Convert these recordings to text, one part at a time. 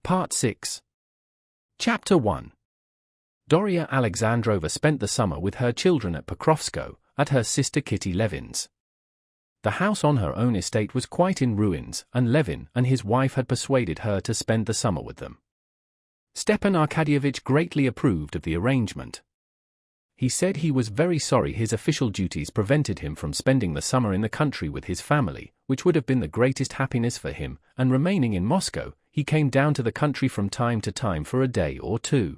Part 6. Chapter 1. Doria Alexandrova spent the summer with her children at Pokrovskoe, at her sister Kitty Levin's. The house on her own estate was quite in ruins, and Levin and his wife had persuaded her to spend the summer with them. Stepan Arkadyevitch greatly approved of the arrangement. He said he was very sorry his official duties prevented him from spending the summer in the country with his family, which would have been the greatest happiness for him, and remaining in Moscow, he came down to the country from time to time for a day or two.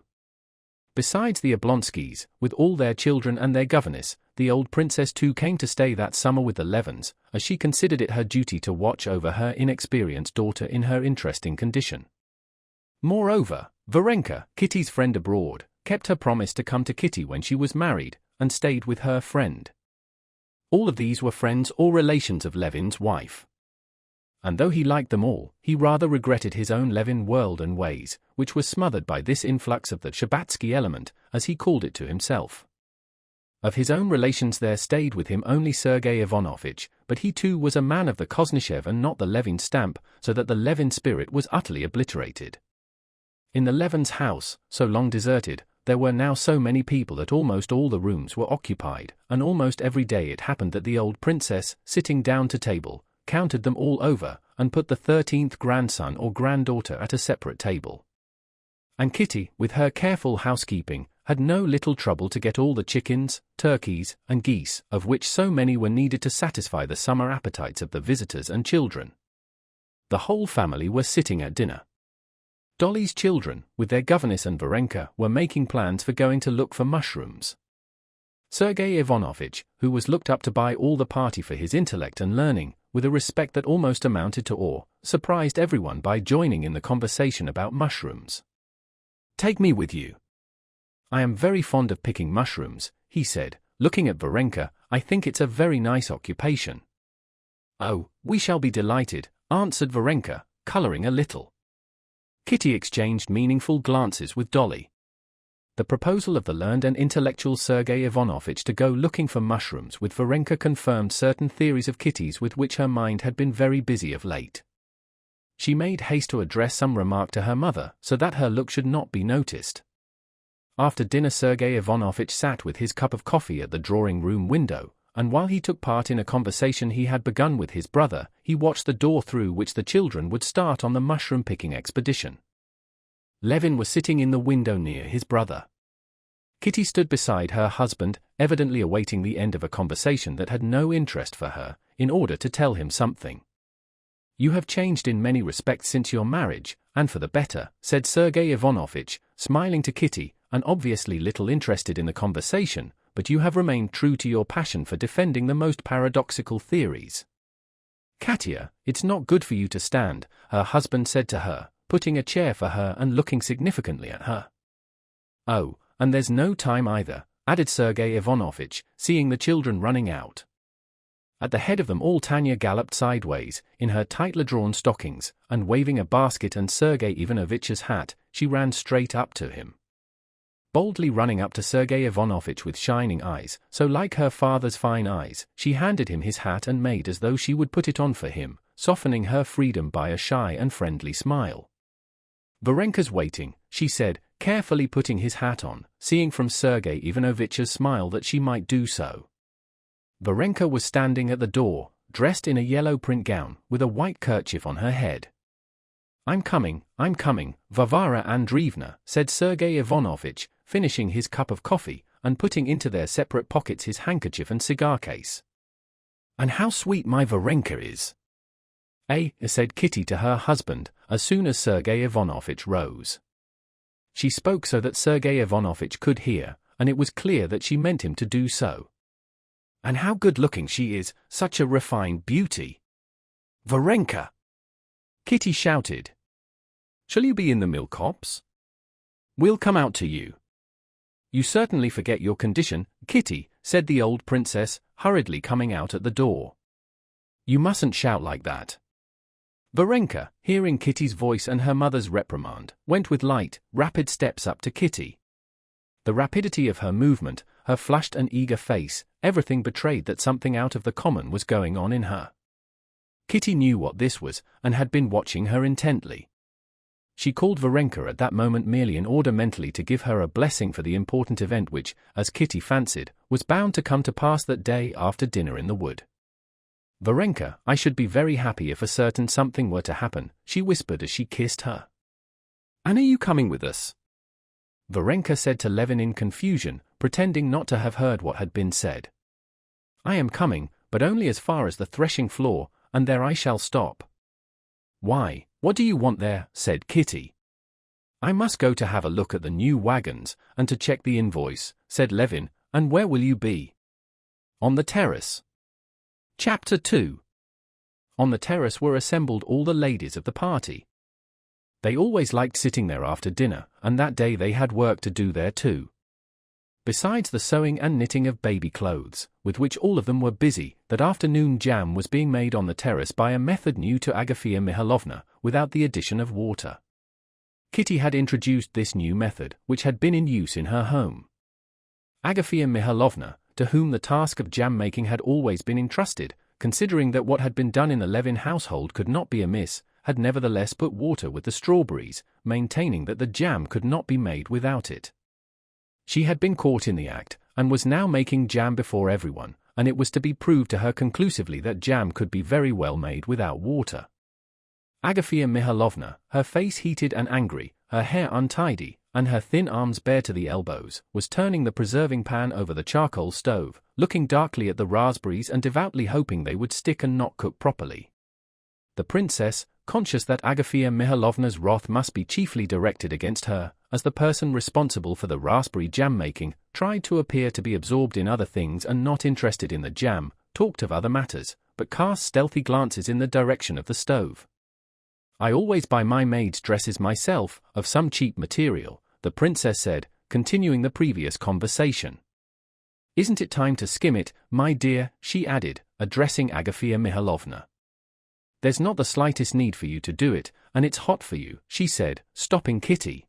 Besides the Oblonskys, with all their children and their governess, the old princess too came to stay that summer with the Levins, as she considered it her duty to watch over her inexperienced daughter in her interesting condition. Moreover, Varenka, Kitty's friend abroad, kept her promise to come to Kitty when she was married, and stayed with her friend. All of these were friends or relations of Levin's wife. And though he liked them all, he rather regretted his own Levin world and ways, which was smothered by this influx of the Shabbatsky element, as he called it to himself. Of his own relations there stayed with him only Sergei Ivanovitch, but he too was a man of the Koznishev and not the Levin stamp, so that the Levin spirit was utterly obliterated. In the Levin's house, so long deserted, there were now so many people that almost all the rooms were occupied, and almost every day it happened that the old princess, sitting down to table, counted them all over, and put the 13th grandson or granddaughter at a separate table. And Kitty, with her careful housekeeping, had no little trouble to get all the chickens, turkeys, and geese, of which so many were needed to satisfy the summer appetites of the visitors and children. The whole family were sitting at dinner. Dolly's children, with their governess and Varenka, were making plans for going to look for mushrooms. Sergei Ivanovitch, who was looked up to by all the party for his intellect and learning, with a respect that almost amounted to awe, surprised everyone by joining in the conversation about mushrooms. "Take me with you. I am very fond of picking mushrooms," he said, looking at Varenka. "I think it's a very nice occupation." "Oh, we shall be delighted," answered Varenka, coloring a little. Kitty exchanged meaningful glances with Dolly. The proposal of the learned and intellectual Sergei Ivanovitch to go looking for mushrooms with Varenka confirmed certain theories of Kitty's with which her mind had been very busy of late. She made haste to address some remark to her mother, so that her look should not be noticed. After dinner Sergei Ivanovitch sat with his cup of coffee at the drawing-room window, and while he took part in a conversation he had begun with his brother, he watched the door through which the children would start on the mushroom-picking expedition. Levin was sitting in the window near his brother. Kitty stood beside her husband, evidently awaiting the end of a conversation that had no interest for her, in order to tell him something. "You have changed in many respects since your marriage, and for the better," said Sergei Ivanovitch, smiling to Kitty, and obviously little interested in the conversation, "but you have remained true to your passion for defending the most paradoxical theories." "Katya, it's not good for you to stand," her husband said to her, putting a chair for her and looking significantly at her. "Oh, and there's no time either," added Sergei Ivanovitch, seeing the children running out. At the head of them all Tanya galloped sideways, in her tightly drawn stockings, and waving a basket and Sergei Ivanovitch's hat, she ran straight up to him. Boldly running up to Sergei Ivanovitch with shining eyes, so like her father's fine eyes, she handed him his hat and made as though she would put it on for him, softening her freedom by a shy and friendly smile. "Varenka's waiting," she said, carefully putting his hat on, seeing from Sergei Ivanovitch's smile that she might do so. Varenka was standing at the door, dressed in a yellow print gown, with a white kerchief on her head. I'm coming, Varvara Andreevna," said Sergei Ivanovitch, finishing his cup of coffee, and putting into their separate pockets his handkerchief and cigar case. "And how sweet my Varenka is!" said Kitty to her husband, as soon as Sergei Ivanovitch rose. She spoke so that Sergei Ivanovitch could hear, and it was clear that she meant him to do so. "And how good-looking she is, such a refined beauty!" "Varenka!" Kitty shouted. "Shall you be in the milk copse? We'll come out to you." "You certainly forget your condition, Kitty," said the old princess, hurriedly coming out at the door. "You mustn't shout like that." Varenka, hearing Kitty's voice and her mother's reprimand, went with light, rapid steps up to Kitty. The rapidity of her movement, her flushed and eager face, everything betrayed that something out of the common was going on in her. Kitty knew what this was, and had been watching her intently. She called Varenka at that moment merely in order mentally to give her a blessing for the important event which, as Kitty fancied, was bound to come to pass that day after dinner in the wood. "Varenka, I should be very happy if a certain something were to happen," she whispered as she kissed her. "And are you coming with us?" Varenka said to Levin in confusion, pretending not to have heard what had been said. "I am coming, but only as far as the threshing floor, and there I shall stop." "Why, what do you want there?" said Kitty. "I must go to have a look at the new wagons, and to check the invoice," said Levin. "And where will you be?" "On the terrace." Chapter 2. On the terrace were assembled all the ladies of the party. They always liked sitting there after dinner, and that day they had work to do there too. Besides the sewing and knitting of baby clothes, with which all of them were busy, that afternoon jam was being made on the terrace by a method new to Agafea Mihalovna, without the addition of water. Kitty had introduced this new method, which had been in use in her home. Agafea Mihalovna, to whom the task of jam-making had always been entrusted, considering that what had been done in the Levin household could not be amiss, had nevertheless put water with the strawberries, maintaining that the jam could not be made without it. She had been caught in the act, and was now making jam before everyone, and it was to be proved to her conclusively that jam could be very well made without water. Agafea Mihalovna, her face heated and angry, her hair untidy, and her thin arms bare to the elbows, was turning the preserving pan over the charcoal stove, looking darkly at the raspberries and devoutly hoping they would stick and not cook properly. The princess, conscious that Agafea Mihalovna's wrath must be chiefly directed against her, as the person responsible for the raspberry jam making, tried to appear to be absorbed in other things and not interested in the jam, talked of other matters, but cast stealthy glances in the direction of the stove. "I always buy my maid's dresses myself, of some cheap material," the princess said, continuing the previous conversation. "Isn't it time to skim it, my dear?" she added, addressing Agafea Mihalovna. "There's not the slightest need for you to do it, and it's hot for you," she said, stopping Kitty.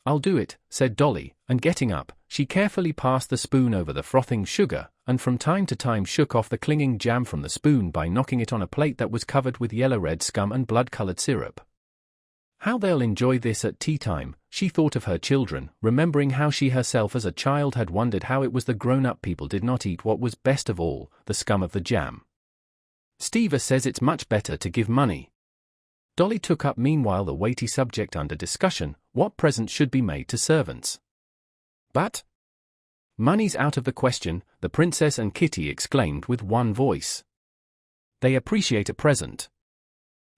"I'll do it," said Dolly, and getting up, she carefully passed the spoon over the frothing sugar, and from time to time shook off the clinging jam from the spoon by knocking it on a plate that was covered with yellow-red scum and blood-colored syrup. "How they'll enjoy this at tea-time," she thought of her children, remembering how she herself as a child had wondered how it was the grown-up people did not eat what was best of all, the scum of the jam. "Steva says it's much better to give money." Dolly took up meanwhile the weighty subject under discussion, what presents should be made to servants. "But money's out of the question," the princess and Kitty exclaimed with one voice. "They appreciate a present."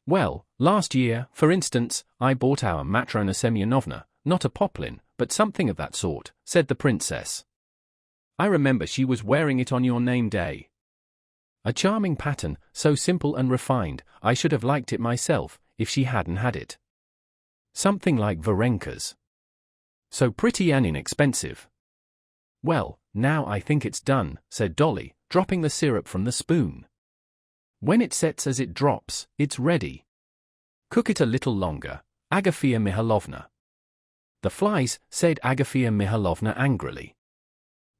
"Well, last year, for instance, I bought our Matrona Semyonovna, not a poplin, but something of that sort," said the princess. "I remember she was wearing it on your name day. A charming pattern, so simple and refined, I should have liked it myself, if she hadn't had it. Something like Varenka's. So pretty and inexpensive." "Well, now I think it's done," said Dolly, dropping the syrup from the spoon. "When it sets as it drops, it's ready. Cook it a little longer, Agafea Mihalovna." "The flies," said Agafea Mihalovna angrily.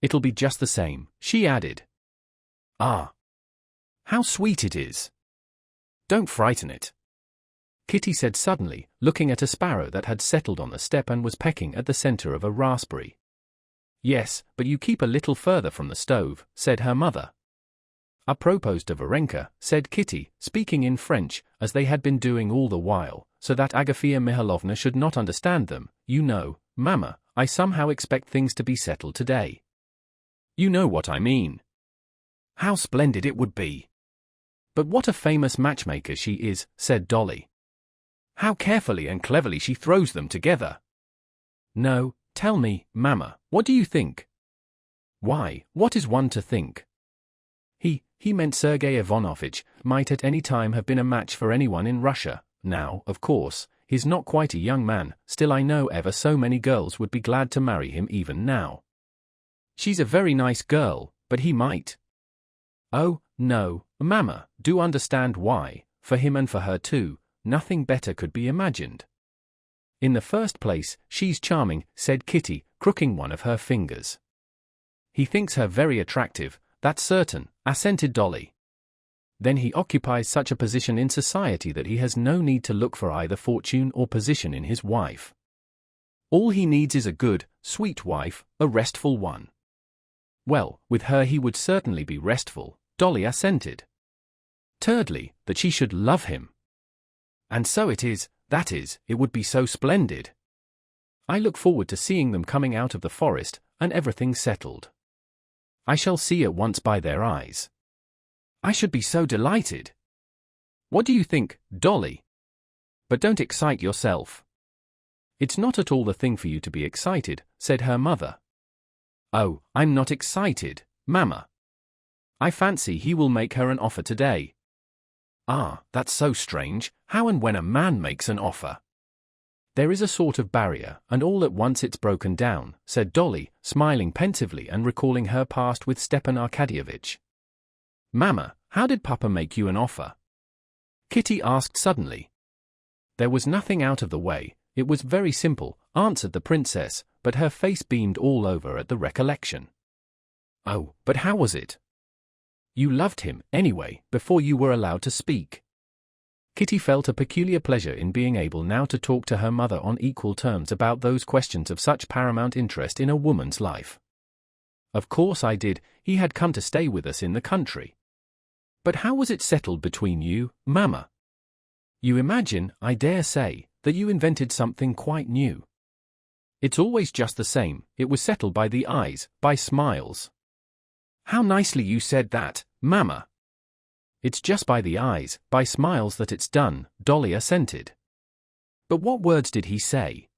"It'll be just the same," she added. "Ah, how sweet it is. Don't frighten it," Kitty said suddenly, looking at a sparrow that had settled on the step and was pecking at the center of a raspberry. "Yes, but you keep a little further from the stove," said her mother. "A propos de Varenka," said Kitty, speaking in French, as they had been doing all the while, so that Agafea Mihalovna should not understand them. "You know, Mamma, I somehow expect things to be settled today. You know what I mean. How splendid it would be." "But what a famous matchmaker she is," said Dolly. "How carefully and cleverly she throws them together." "No, tell me, Mamma, what do you think?" "Why, what is one to think? He meant Sergei Ivanovitch, might at any time have been a match for anyone in Russia. Now, of course, he's not quite a young man, still I know ever so many girls would be glad to marry him even now. She's a very nice girl, but he might." "Oh, no, Mamma, do understand why, for him and for her too, nothing better could be imagined." "In the first place, she's charming," said Kitty, crooking one of her fingers. "He thinks her very attractive, that's certain," assented Dolly. then he occupies such a position in society that he has no need to look for either fortune or position in his wife. All he needs is a good, sweet wife, a restful one. Well, with her he would certainly be restful, Dolly assented. Thirdly, that she should love him. And so it is, that is, it would be so splendid. I look forward to seeing them coming out of the forest, and everything settled. I shall see at once by their eyes. I should be so delighted. What do you think, Dolly? But don't excite yourself. It's not at all the thing for you to be excited, said her mother. Oh, I'm not excited, Mamma. I fancy he will make her an offer today. Ah, that's so strange, how and when a man makes an offer. There is a sort of barrier, and all at once it's broken down, said Dolly, smiling pensively and recalling her past with Stepan Arkadyevitch. Mamma, how did Papa make you an offer? Kitty asked suddenly. There was nothing out of the way, it was very simple, answered the princess, but her face beamed all over at the recollection. Oh, but how was it? You loved him, anyway, before you were allowed to speak. Kitty felt a peculiar pleasure in being able now to talk to her mother on equal terms about those questions of such paramount interest in a woman's life. Of course I did, he had come to stay with us in the country. But how was it settled between you, Mamma? You imagine, I dare say, that you invented something quite new. It's always just the same, it was settled by the eyes, by smiles. How nicely you said that, Mamma. It's just by the eyes, by smiles that it's done, Dolly assented. But what words did he say?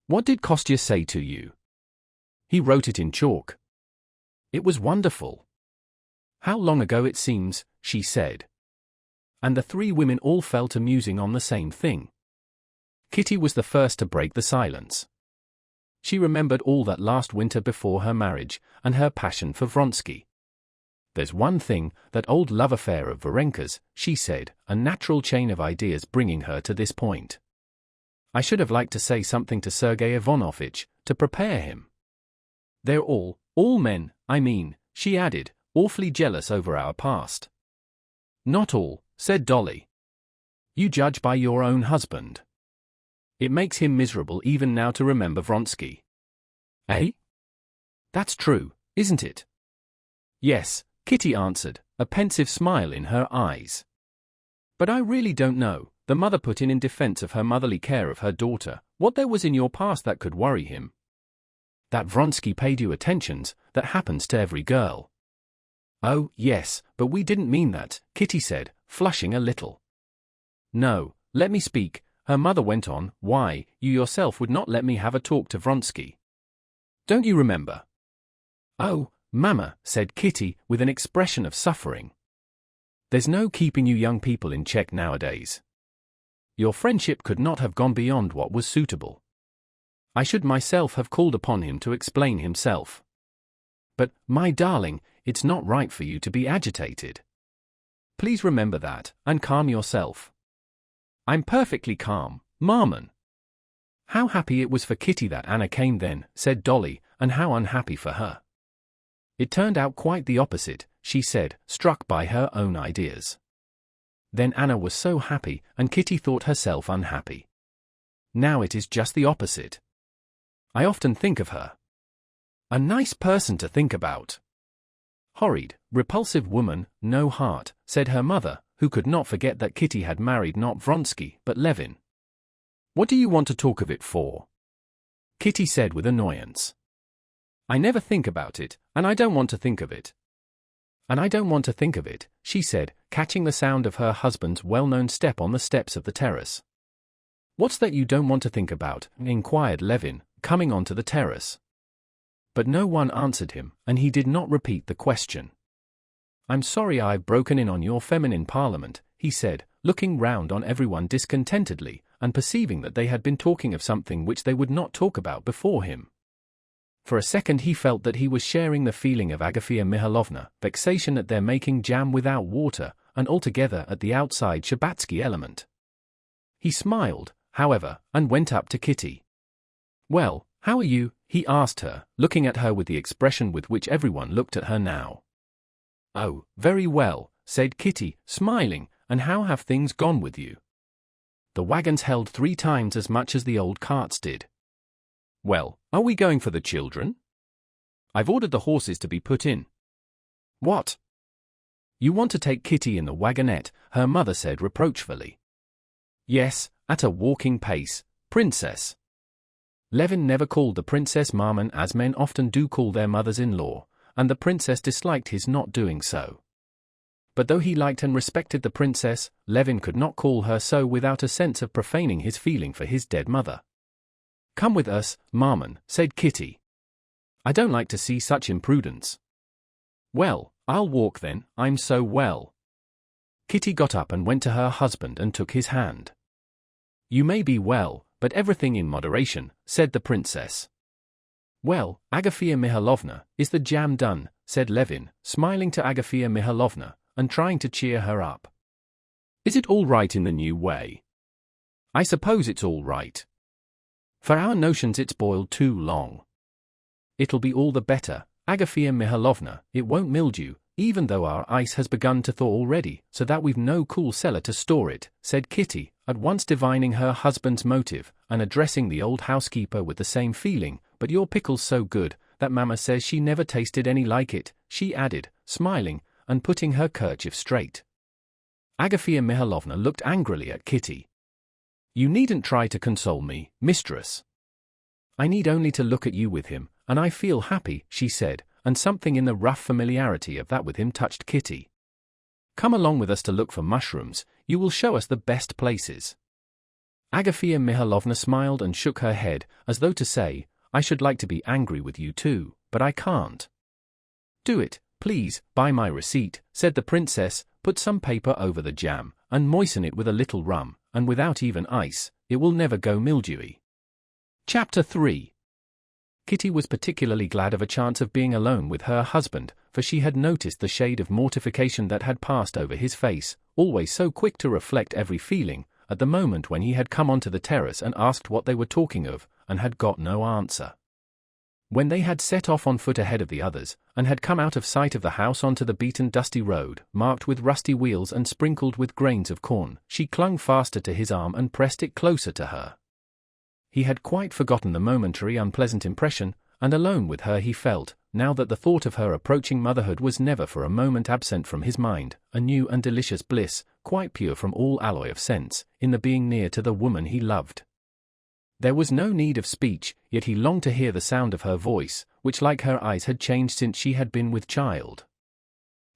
What did Kostya say to you? He wrote it in chalk. It was wonderful. How long ago it seems, she said. And the three women all fell to musing on the same thing. Kitty was the first to break the silence. She remembered all that last winter before her marriage, and her passion for Vronsky. There's one thing, that old love affair of Varenka's, she said, a natural chain of ideas bringing her to this point. I should have liked to say something to Sergei Ivanovitch, to prepare him. They're all men, I mean, she added, awfully jealous over our past. Not all, said Dolly. You judge by your own husband. It makes him miserable even now to remember Vronsky. Eh? That's true, isn't it? Yes, Kitty answered, a pensive smile in her eyes. But I really don't know, the mother put in defense of her motherly care of her daughter, what there was in your past that could worry him. That Vronsky paid you attentions, that happens to every girl. Oh, yes, but we didn't mean that, Kitty said, flushing a little. No, let me speak, her mother went on, why, you yourself would not let me have a talk to Vronsky. Don't you remember? Oh, Mamma, said Kitty, with an expression of suffering. There's no keeping you young people in check nowadays. Your friendship could not have gone beyond what was suitable. I should myself have called upon him to explain himself. But, my darling, it's not right for you to be agitated. Please remember that, and calm yourself. I'm perfectly calm, Marmon. How happy it was for Kitty that Anna came then, said Dolly, and how unhappy for her. It turned out quite the opposite, she said, struck by her own ideas. Then Anna was so happy, and Kitty thought herself unhappy. Now it is just the opposite. I often think of her. A nice person to think about. Horrid, repulsive woman, no heart, said her mother, who could not forget that Kitty had married not Vronsky but Levin. What do you want to talk of it for? Kitty said with annoyance. I never think about it, and I don't want to think of it. And I don't want to think of it, she said, catching the sound of her husband's well-known step on the steps of the terrace. What's that you don't want to think about? Inquired Levin, coming onto the terrace. But no one answered him, and he did not repeat the question. I'm sorry I've broken in on your feminine parliament, he said, looking round on everyone discontentedly, and perceiving that they had been talking of something which they would not talk about before him. For a second he felt that he was sharing the feeling of Agafea Mihailovna, vexation at their making jam without water, and altogether at the outside Shabbatsky element. He smiled, however, and went up to Kitty. Well, how are you? He asked her, looking at her with the expression with which everyone looked at her now. Oh, very well, said Kitty, smiling, "and how have things gone with you?" "The wagons held 3 times as much as the old carts did." "Well, are we going for the children?" "I've ordered the horses to be put in." "What? You want to take Kitty in the wagonette?" her mother said reproachfully. "Yes, at a walking pace, princess." Levin never called the princess Marmon as men often do call their mothers-in-law, and the princess disliked his not doing so. But though he liked and respected the princess, Levin could not call her so without a sense of profaning his feeling for his dead mother. "Come with us, Marmon," said Kitty. "I don't like to see such imprudence." "Well, I'll walk then, I'm so well." Kitty got up and went to her husband and took his hand. "You may be well, but everything in moderation," said the princess. "Well, Agafea Mihailovna, is the jam done?" said Levin, smiling to Agafea Mihailovna, and trying to cheer her up. "Is it all right in the new way?" "I suppose it's all right. For our notions it's boiled too long." "It'll be all the better, Agafea Mihailovna, it won't mildew, even though our ice has begun to thaw already, so that we've no cool cellar to store it," said Kitty, at once divining her husband's motive, and addressing the old housekeeper with the same feeling. "But your pickle's so good, that Mamma says she never tasted any like it," she added, smiling, and putting her kerchief straight. Agafea Mihailovna looked angrily at Kitty. "You needn't try to console me, mistress. I need only to look at you with him, and I feel happy," she said, and something in the rough familiarity of that with him touched Kitty. "Come along with us to look for mushrooms, you will show us the best places." Agafea Mihailovna smiled and shook her head, as though to say, "I should like to be angry with you too, but I can't." "Do it, please, by my receipt," said the princess, "put some paper over the jam, and moisten it with a little rum, and without even ice, it will never go mildewy." Chapter 3. Kitty was particularly glad of a chance of being alone with her husband, for she had noticed the shade of mortification that had passed over his face, always so quick to reflect every feeling, at the moment when he had come onto the terrace and asked what they were talking of, and had got no answer. When they had set off on foot ahead of the others, and had come out of sight of the house onto the beaten dusty road, marked with rusty wheels and sprinkled with grains of corn, she clung faster to his arm and pressed it closer to her. He had quite forgotten the momentary unpleasant impression, and alone with her he felt, now that the thought of her approaching motherhood was never for a moment absent from his mind, a new and delicious bliss, quite pure from all alloy of sense, in the being near to the woman he loved. There was no need of speech, yet he longed to hear the sound of her voice, which like her eyes had changed since she had been with child.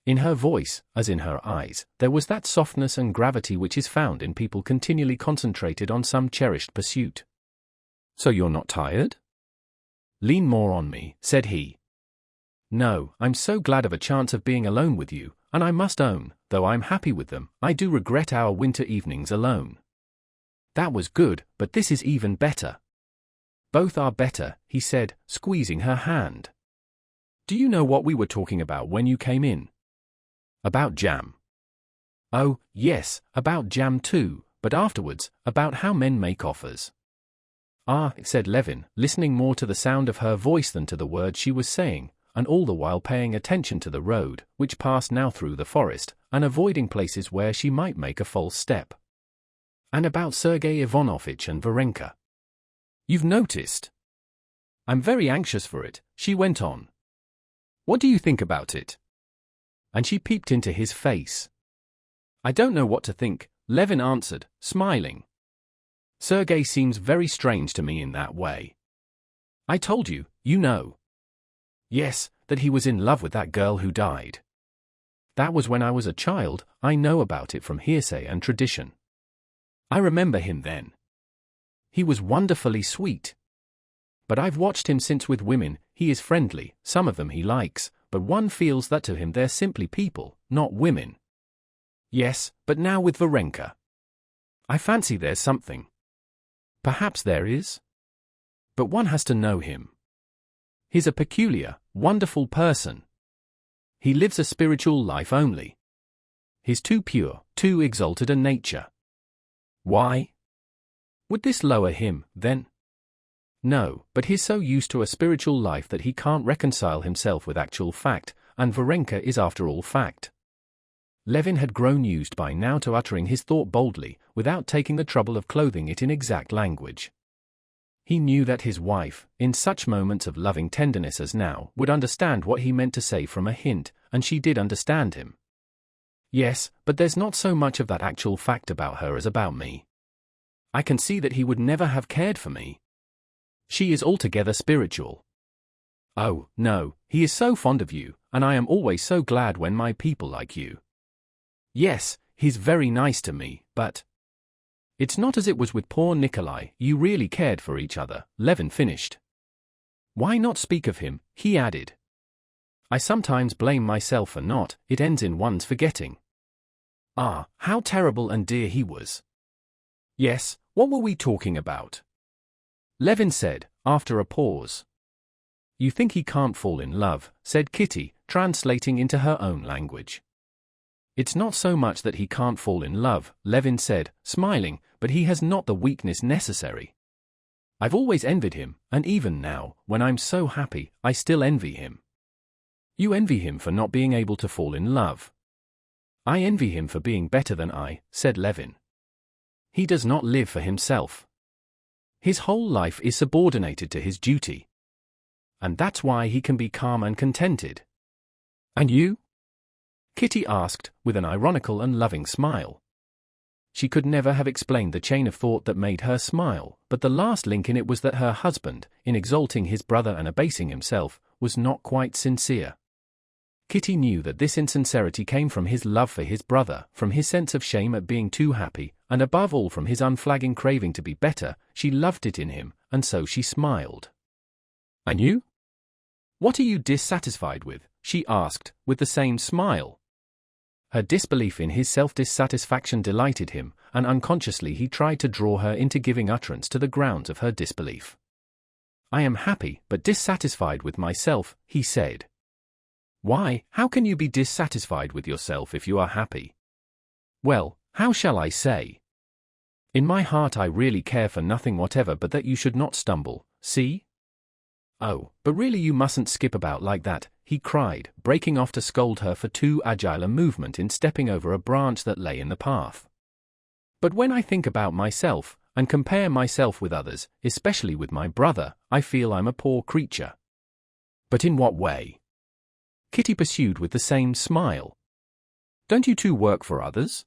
In her voice, as in her eyes, there was that softness and gravity which is found in people continually concentrated on some cherished pursuit. "So you're not tired?" "Lean more on me," said he. "No, I'm so glad of a chance of being alone with you, and I must own, though I'm happy with them, I do regret our winter evenings alone." "That was good, but this is even better." "Both are better," he said, squeezing her hand. "Do you know what we were talking about when you came in?" "About jam." "Oh, yes, about jam too, but afterwards, about how men make offers." "Ah," said Levin, listening more to the sound of her voice than to the words she was saying, and all the while paying attention to the road, which passed now through the forest, and avoiding places where she might make a false step. "And about Sergei Ivanovitch and Varenka. You've noticed?" "I'm very anxious for it," she went on. "What do you think about it?" And she peeped into his face. "I don't know what to think," Levin answered, smiling. "Sergei seems very strange to me in that way. I told you, you know." "Yes, that he was in love with that girl who died." "That was when I was a child, I know about it from hearsay and tradition. I remember him then. He was wonderfully sweet. But I've watched him since with women, he is friendly, some of them he likes, but one feels that to him they're simply people, not women." "Yes, but now with Varenka. I fancy there's something." "Perhaps there is. But one has to know him. He's a peculiar, wonderful person. He lives a spiritual life only. He's too pure, too exalted a nature." "Why? Would this lower him, then?" "No, but he's so used to a spiritual life that he can't reconcile himself with actual fact, and Varenka is after all fact." Levin had grown used by now to uttering his thought boldly, without taking the trouble of clothing it in exact language. He knew that his wife, in such moments of loving tenderness as now, would understand what he meant to say from a hint, and she did understand him. Yes, but there's not so much of that actual fact about her as about me. I can see that he would never have cared for me. She is altogether spiritual. Oh, no, he is so fond of you, and I am always so glad when my people like you. Yes, he's very nice to me, but... It's not as it was with poor Nikolai. You really cared for each other, Levin finished. Why not speak of him, he added. I sometimes blame myself for not, it ends in one's forgetting. Ah, how terrible and dear he was. Yes, what were we talking about? Levin said, after a pause. You think he can't fall in love, said Kitty, translating into her own language. It's not so much that he can't fall in love, Levin said, smiling, but he has not the weakness necessary. I've always envied him, and even now, when I'm so happy, I still envy him. You envy him for not being able to fall in love. I envy him for being better than I, said Levin. He does not live for himself. His whole life is subordinated to his duty. And that's why he can be calm and contented. And you? Kitty asked, with an ironical and loving smile. She could never have explained the chain of thought that made her smile, but the last link in it was that her husband, in exalting his brother and abasing himself, was not quite sincere. Kitty knew that this insincerity came from his love for his brother, from his sense of shame at being too happy, and above all from his unflagging craving to be better. She loved it in him, and so she smiled. And you? What are you dissatisfied with? She asked, with the same smile. Her disbelief in his self-dissatisfaction delighted him, and unconsciously he tried to draw her into giving utterance to the grounds of her disbelief. I am happy, but dissatisfied with myself, he said. Why, how can you be dissatisfied with yourself if you are happy? Well, how shall I say? In my heart I really care for nothing whatever but that you should not stumble, see? Oh, but really you mustn't skip about like that, he cried, breaking off to scold her for too agile a movement in stepping over a branch that lay in the path. But when I think about myself, and compare myself with others, especially with my brother, I feel I'm a poor creature. But in what way? Kitty pursued with the same smile. Don't you too work for others?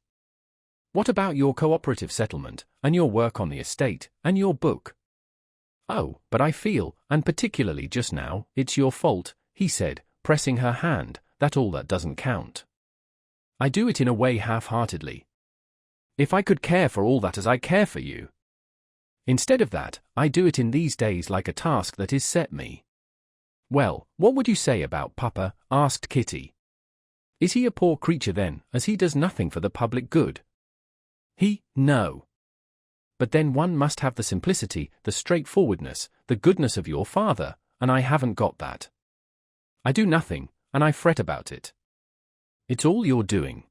What about your cooperative settlement, and your work on the estate, and your book? Oh, but I feel, and particularly just now, it's your fault, he said, pressing her hand, that all that doesn't count. I do it in a way half-heartedly. If I could care for all that as I care for you. Instead of that, I do it in these days like a task that is set me. Well, what would you say about Papa? Asked Kitty. Is he a poor creature then, as he does nothing for the public good? No. But then one must have the simplicity, the straightforwardness, the goodness of your father, and I haven't got that. I do nothing, and I fret about it. It's all you're doing.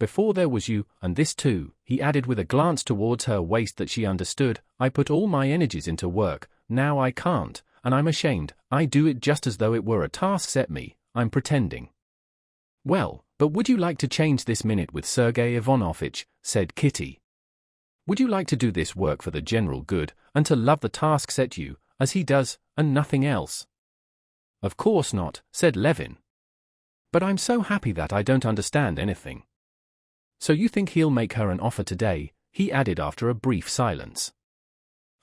Before there was you, and this too, he added with a glance towards her waist that she understood, I put all my energies into work, now I can't, and I'm ashamed, I do it just as though it were a task set me, I'm pretending. Well, but would you like to change this minute with Sergei Ivanovitch, said Kitty. Would you like to do this work for the general good, and to love the task set you, as he does, and nothing else? Of course not, said Levin. But I'm so happy that I don't understand anything. So you think he'll make her an offer today, he added after a brief silence.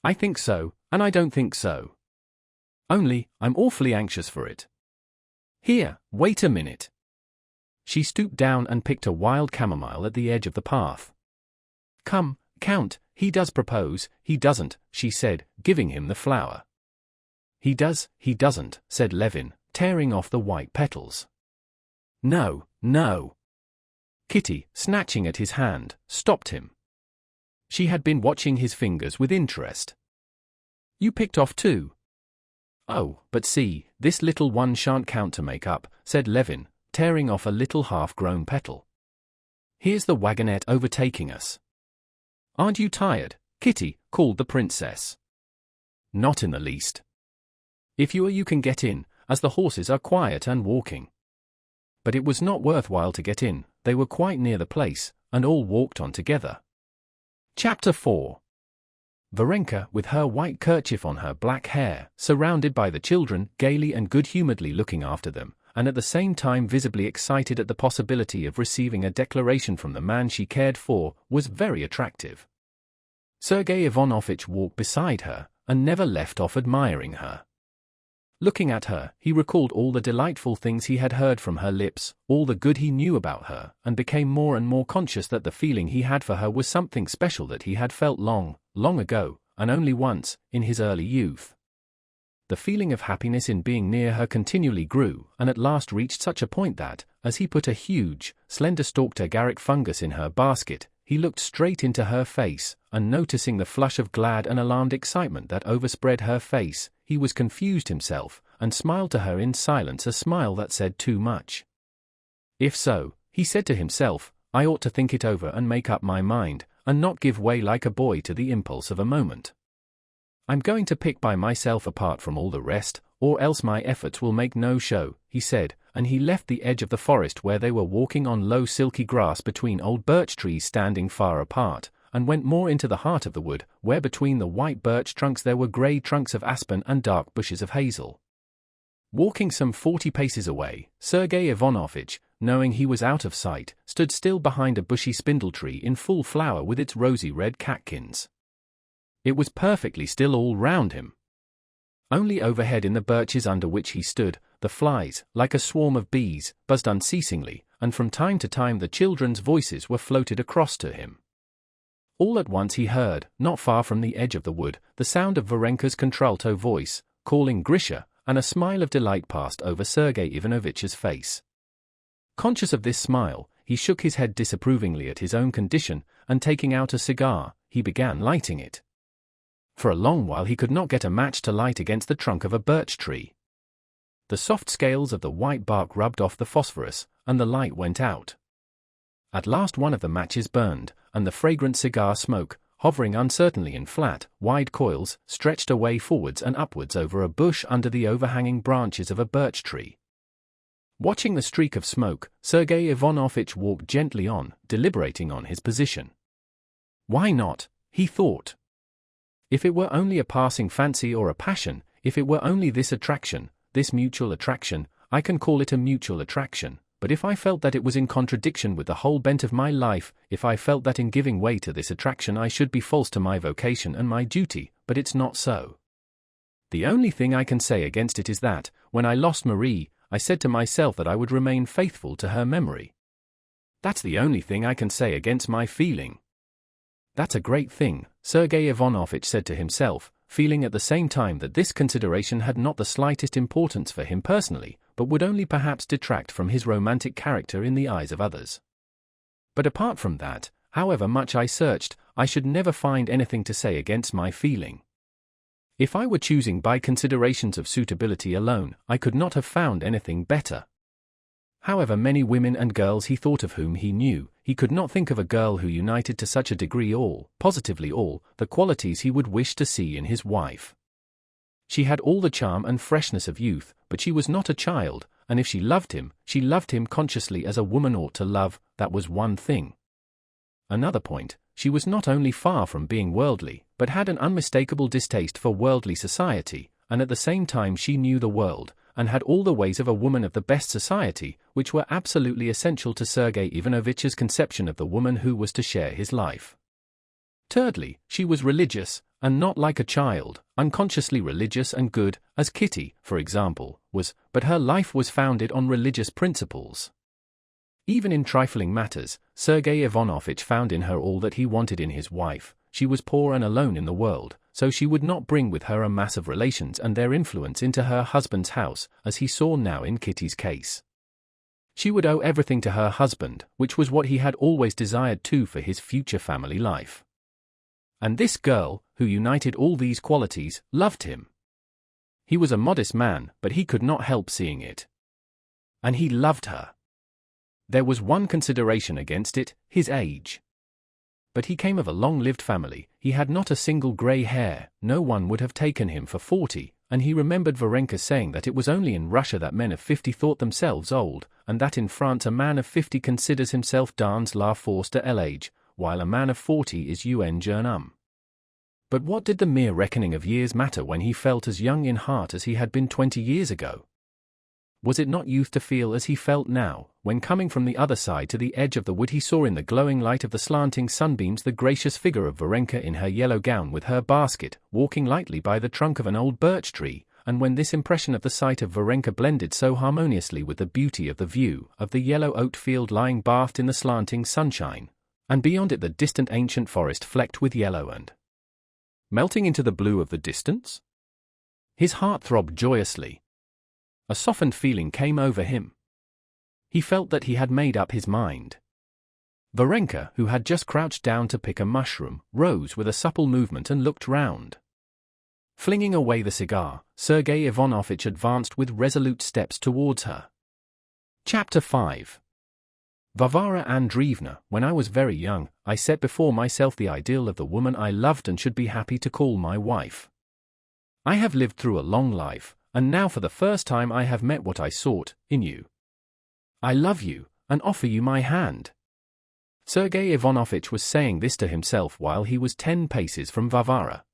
I think so, and I don't think so. Only, I'm awfully anxious for it. Here, wait a minute. She stooped down and picked a wild chamomile at the edge of the path. Come, Count, he does propose, he doesn't, she said, giving him the flower. He does, he doesn't, said Levin, tearing off the white petals. No, no. Kitty, snatching at his hand, stopped him. She had been watching his fingers with interest. You picked off too. Oh, but see, this little one shan't count to make up, said Levin, tearing off a little half-grown petal. Here's the wagonette overtaking us. Aren't you tired, Kitty? Called the princess. Not in the least. If you are, you can get in, as the horses are quiet and walking. But it was not worthwhile to get in, they were quite near the place, and all walked on together. Chapter 4. Varenka, with her white kerchief on her black hair, surrounded by the children, gaily and good-humoredly looking after them, and at the same time visibly excited at the possibility of receiving a declaration from the man she cared for, was very attractive. Sergei Ivanovitch walked beside her, and never left off admiring her. Looking at her, he recalled all the delightful things he had heard from her lips, all the good he knew about her, and became more and more conscious that the feeling he had for her was something special that he had felt long, long ago, and only once, in his early youth. The feeling of happiness in being near her continually grew, and at last reached such a point that, as he put a huge, slender-stalked agaric fungus in her basket, he looked straight into her face, and noticing the flush of glad and alarmed excitement that overspread her face, he was confused himself, and smiled to her in silence, a smile that said too much. If so, he said to himself, I ought to think it over and make up my mind, and not give way like a boy to the impulse of a moment. I'm going to pick by myself apart from all the rest, or else my efforts will make no show, he said, and he left the edge of the forest where they were walking on low silky grass between old birch trees standing far apart, and went more into the heart of the wood, where between the white birch trunks there were grey trunks of aspen and dark bushes of hazel. Walking some 40 paces away, Sergei Ivanovitch, knowing he was out of sight, stood still behind a bushy spindle tree in full flower with its rosy red catkins. It was perfectly still all round him. Only overhead in the birches under which he stood, the flies, like a swarm of bees, buzzed unceasingly, and from time to time the children's voices were floated across to him. All at once he heard, not far from the edge of the wood, the sound of Varenka's contralto voice, calling Grisha, and a smile of delight passed over Sergei Ivanovitch's face. Conscious of this smile, he shook his head disapprovingly at his own condition, and taking out a cigar, he began lighting it. For a long while he could not get a match to light against the trunk of a birch tree. The soft scales of the white bark rubbed off the phosphorus, and the light went out. At last one of the matches burned, and the fragrant cigar smoke, hovering uncertainly in flat, wide coils, stretched away forwards and upwards over a bush under the overhanging branches of a birch tree. Watching the streak of smoke, Sergei Ivanovitch walked gently on, deliberating on his position. Why not? He thought. If it were only a passing fancy or a passion, if it were only this attraction, this mutual attraction, I can call it a mutual attraction, but if I felt that it was in contradiction with the whole bent of my life, if I felt that in giving way to this attraction I should be false to my vocation and my duty, but it's not so. The only thing I can say against it is that, when I lost Marie, I said to myself that I would remain faithful to her memory. That's the only thing I can say against my feeling. That's a great thing, Sergei Ivanovitch said to himself, feeling at the same time that this consideration had not the slightest importance for him personally, but would only perhaps detract from his romantic character in the eyes of others. But apart from that, however much I searched, I should never find anything to say against my feeling. If I were choosing by considerations of suitability alone, I could not have found anything better. However many women and girls he thought of whom he knew, he could not think of a girl who united to such a degree all, positively all, the qualities he would wish to see in his wife. She had all the charm and freshness of youth, but she was not a child, and if she loved him consciously as a woman ought to love, that was one thing. Another point, she was not only far from being worldly, but had an unmistakable distaste for worldly society, and at the same time she knew the world, and had all the ways of a woman of the best society, which were absolutely essential to Sergei Ivanovitch's conception of the woman who was to share his life. Thirdly, she was religious, and not like a child, unconsciously religious and good, as Kitty, for example, was, but her life was founded on religious principles. Even in trifling matters, Sergei Ivanovitch found in her all that he wanted in his wife. She was poor and alone in the world, so she would not bring with her a mass of relations and their influence into her husband's house, as he saw now in Kitty's case. She would owe everything to her husband, which was what he had always desired too for his future family life. And this girl, who united all these qualities, loved him. He was a modest man, but he could not help seeing it. And he loved her. There was one consideration against it, his age. But he came of a long-lived family, he had not a single grey hair, no one would have taken him for 40, and he remembered Varenka saying that it was only in Russia that men of 50 thought themselves old, and that in France a man of 50 considers himself dans la force de l'âge, while a man of 40 is un jeune homme. But what did the mere reckoning of years matter when he felt as young in heart as he had been 20 years ago? Was it not youth to feel as he felt now, when coming from the other side to the edge of the wood he saw in the glowing light of the slanting sunbeams the gracious figure of Varenka in her yellow gown with her basket, walking lightly by the trunk of an old birch tree, and when this impression of the sight of Varenka blended so harmoniously with the beauty of the view of the yellow oat field lying bathed in the slanting sunshine, and beyond it the distant ancient forest flecked with yellow and melting into the blue of the distance? His heart throbbed joyously. A softened feeling came over him. He felt that he had made up his mind. Varenka, who had just crouched down to pick a mushroom, rose with a supple movement and looked round. Flinging away the cigar, Sergei Ivanovitch advanced with resolute steps towards her. Chapter 5. Varvara Andreevna, when I was very young, I set before myself the ideal of the woman I loved and should be happy to call my wife. I have lived through a long life, and now for the first time I have met what I sought, in you. I love you, and offer you my hand. Sergei Ivanovitch was saying this to himself while he was 10 paces from Varvara.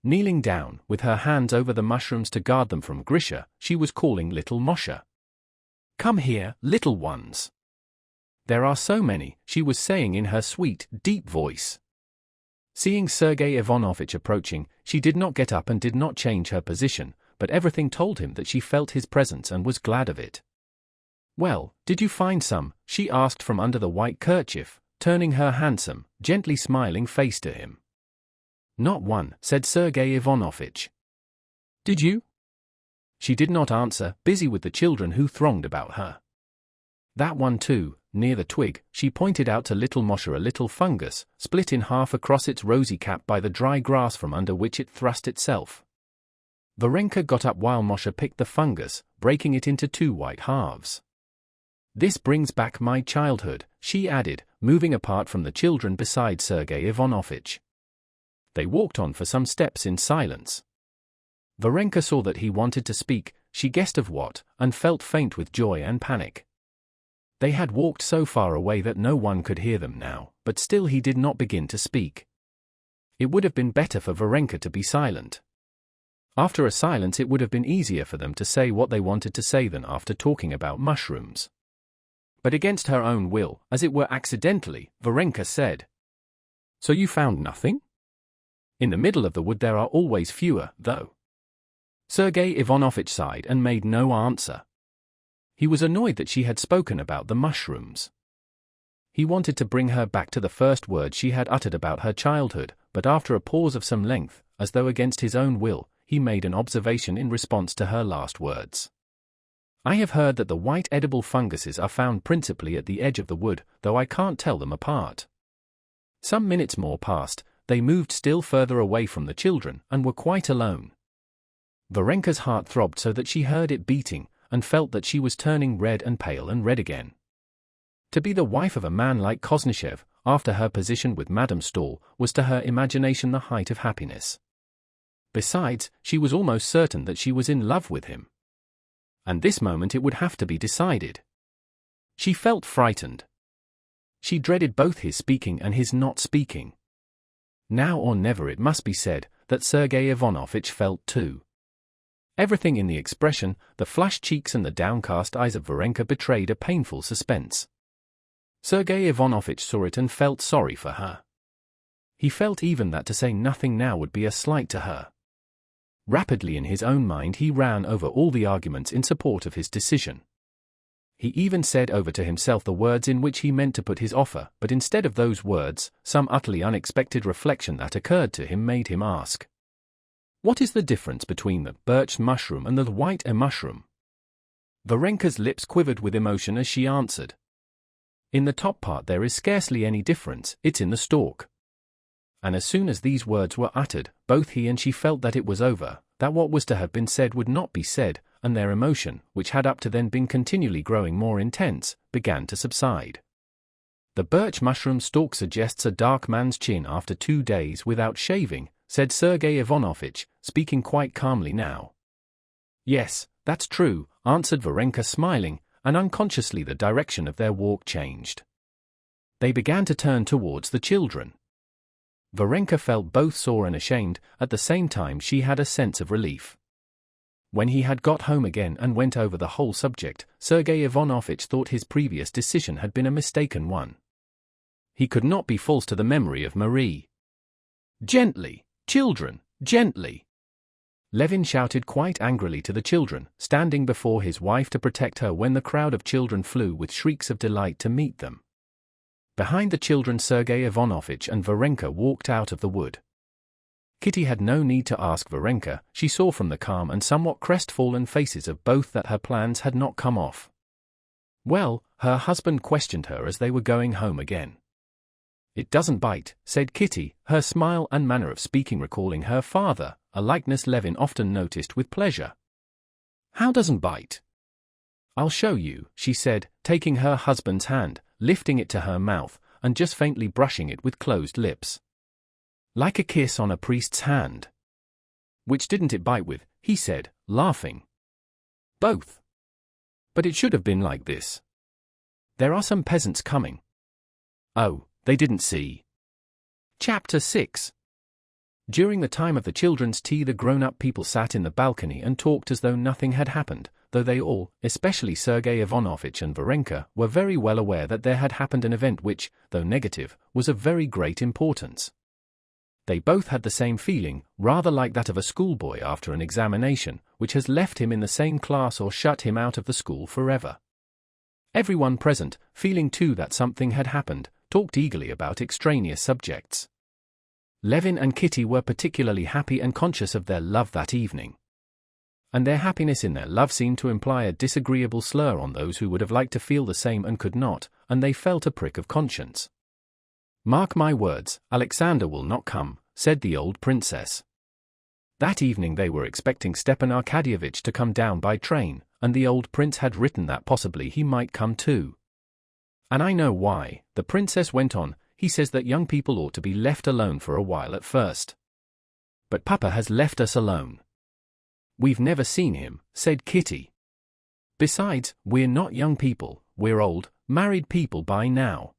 Kneeling down, with her hands over the mushrooms to guard them from Grisha, she was calling little Moshe. Come here, little ones. There are so many, she was saying in her sweet, deep voice. Seeing Sergei Ivanovitch approaching, she did not get up and did not change her position, but everything told him that she felt his presence and was glad of it. Well, did you find some? She asked from under the white kerchief, turning her handsome, gently smiling face to him. Not one, said Sergei Ivanovitch. Did you? She did not answer, busy with the children who thronged about her. That one too, near the twig, she pointed out to little Moshe a little fungus, split in half across its rosy cap by the dry grass from under which it thrust itself. Varenka got up while Moshe picked the fungus, breaking it into 2 white halves. This brings back my childhood, she added, moving apart from the children beside Sergei Ivanovitch. They walked on for some steps in silence. Varenka saw that he wanted to speak, she guessed of what, and felt faint with joy and panic. They had walked so far away that no one could hear them now, but still he did not begin to speak. It would have been better for Varenka to be silent. After a silence it would have been easier for them to say what they wanted to say than after talking about mushrooms. But against her own will, as it were accidentally, Varenka said, So you found nothing? In the middle of the wood there are always fewer, though. Sergei Ivanovitch sighed and made no answer. He was annoyed that she had spoken about the mushrooms. He wanted to bring her back to the first words she had uttered about her childhood, but after a pause of some length, as though against his own will, he made an observation in response to her last words. I have heard that the white edible funguses are found principally at the edge of the wood, though I can't tell them apart. Some minutes more passed, they moved still further away from the children, and were quite alone. Varenka's heart throbbed so that she heard it beating, and felt that she was turning red and pale and red again. To be the wife of a man like Koznishev, after her position with Madame Stahl, was to her imagination the height of happiness. Besides, she was almost certain that she was in love with him. And this moment it would have to be decided. She felt frightened. She dreaded both his speaking and his not speaking. Now or never it must be said, that Sergei Ivanovitch felt too. Everything in the expression, the flushed cheeks and the downcast eyes of Varenka betrayed a painful suspense. Sergei Ivanovitch saw it and felt sorry for her. He felt even that to say nothing now would be a slight to her. Rapidly in his own mind he ran over all the arguments in support of his decision. He even said over to himself the words in which he meant to put his offer, but instead of those words, some utterly unexpected reflection that occurred to him made him ask, What is the difference between the birch mushroom and the white mushroom? Varenka's lips quivered with emotion as she answered, In the top part there is scarcely any difference, it's in the stalk. And as soon as these words were uttered, both he and she felt that it was over, that what was to have been said would not be said, and their emotion, which had up to then been continually growing more intense, began to subside. The birch mushroom stalk suggests a dark man's chin after 2 days without shaving, said Sergei Ivanovich, speaking quite calmly now. Yes, that's true, answered Varenka smiling, and unconsciously the direction of their walk changed. They began to turn towards the children. Varenka felt both sore and ashamed, at the same time she had a sense of relief. When he had got home again and went over the whole subject, Sergei Ivanovich thought his previous decision had been a mistaken one. He could not be false to the memory of Marie. Gently, children, gently! Levin shouted quite angrily to the children, standing before his wife to protect her when the crowd of children flew with shrieks of delight to meet them. Behind the children Sergei Ivanovich and Varenka walked out of the wood. Kitty had no need to ask Varenka, she saw from the calm and somewhat crestfallen faces of both that her plans had not come off. Well, her husband questioned her as they were going home again. It doesn't bite, said Kitty, her smile and manner of speaking recalling her father, a likeness Levin often noticed with pleasure. How doesn't bite? I'll show you, she said, taking her husband's hand, lifting it to her mouth, and just faintly brushing it with closed lips. Like a kiss on a priest's hand. Which didn't it bite with, he said, laughing. Both. But it should have been like this. There are some peasants coming. Oh, they didn't see. Chapter 6. During the time of the children's tea the grown-up people sat in the balcony and talked as though nothing had happened, though they all, especially Sergei Ivanovich and Varenka, were very well aware that there had happened an event which, though negative, was of very great importance. They both had the same feeling, rather like that of a schoolboy after an examination, which has left him in the same class or shut him out of the school forever. Everyone present, feeling too that something had happened, talked eagerly about extraneous subjects. Levin and Kitty were particularly happy and conscious of their love that evening. And their happiness in their love seemed to imply a disagreeable slur on those who would have liked to feel the same and could not, and they felt a prick of conscience. Mark my words, Alexander will not come, said the old princess. That evening they were expecting Stepan Arkadyevitch to come down by train, and the old prince had written that possibly he might come too. And I know why, the princess went on, he says that young people ought to be left alone for a while at first. But Papa has left us alone. We've never seen him, said Kitty. Besides, we're not young people, we're old, married people by now.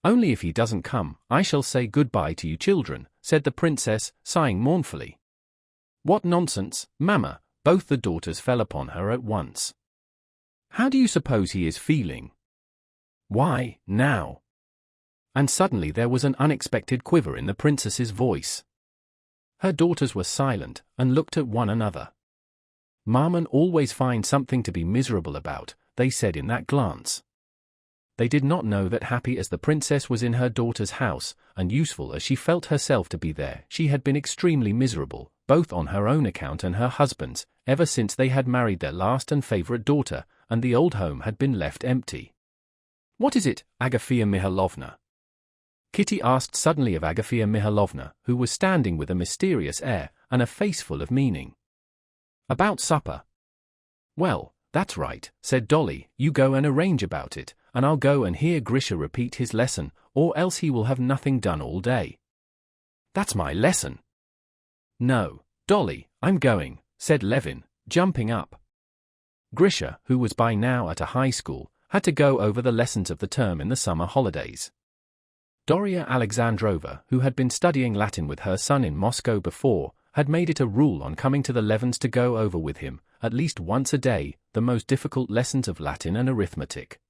Only if he doesn't come, I shall say goodbye to you children, said the princess, sighing mournfully. What nonsense, Mamma, both the daughters fell upon her at once. How do you suppose he is feeling? Why, now? And suddenly there was an unexpected quiver in the princess's voice. Her daughters were silent, and looked at one another. Maman always finds something to be miserable about, they said in that glance. They did not know that happy as the princess was in her daughter's house, and useful as she felt herself to be there, she had been extremely miserable, both on her own account and her husband's, ever since they had married their last and favorite daughter, and the old home had been left empty. What is it, Agafea Mihailovna? Kitty asked suddenly of Agafea Mihailovna, who was standing with a mysterious air, and a face full of meaning. About supper. Well, that's right, said Dolly, you go and arrange about it, and I'll go and hear Grisha repeat his lesson, or else he will have nothing done all day. That's my lesson. No, Dolly, I'm going, said Levin, jumping up. Grisha, who was by now at a high school, had to go over the lessons of the term in the summer holidays. Doria Alexandrova, who had been studying Latin with her son in Moscow before, had made it a rule on coming to the Levins to go over with him, at least once a day, the most difficult lessons of Latin and arithmetic.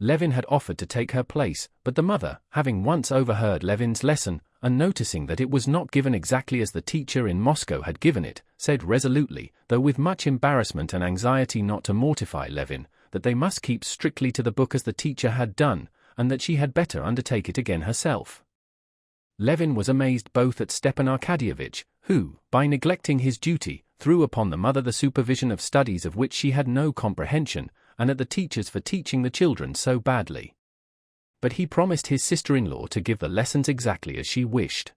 Levin had offered to take her place, but the mother, having once overheard Levin's lesson, and noticing that it was not given exactly as the teacher in Moscow had given it, said resolutely, though with much embarrassment and anxiety not to mortify Levin, that they must keep strictly to the book as the teacher had done, and that she had better undertake it again herself. Levin was amazed both at Stepan Arkadyevitch, who, by neglecting his duty, threw upon the mother the supervision of studies of which she had no comprehension, and at the teachers for teaching the children so badly. But he promised his sister-in-law to give the lessons exactly as she wished.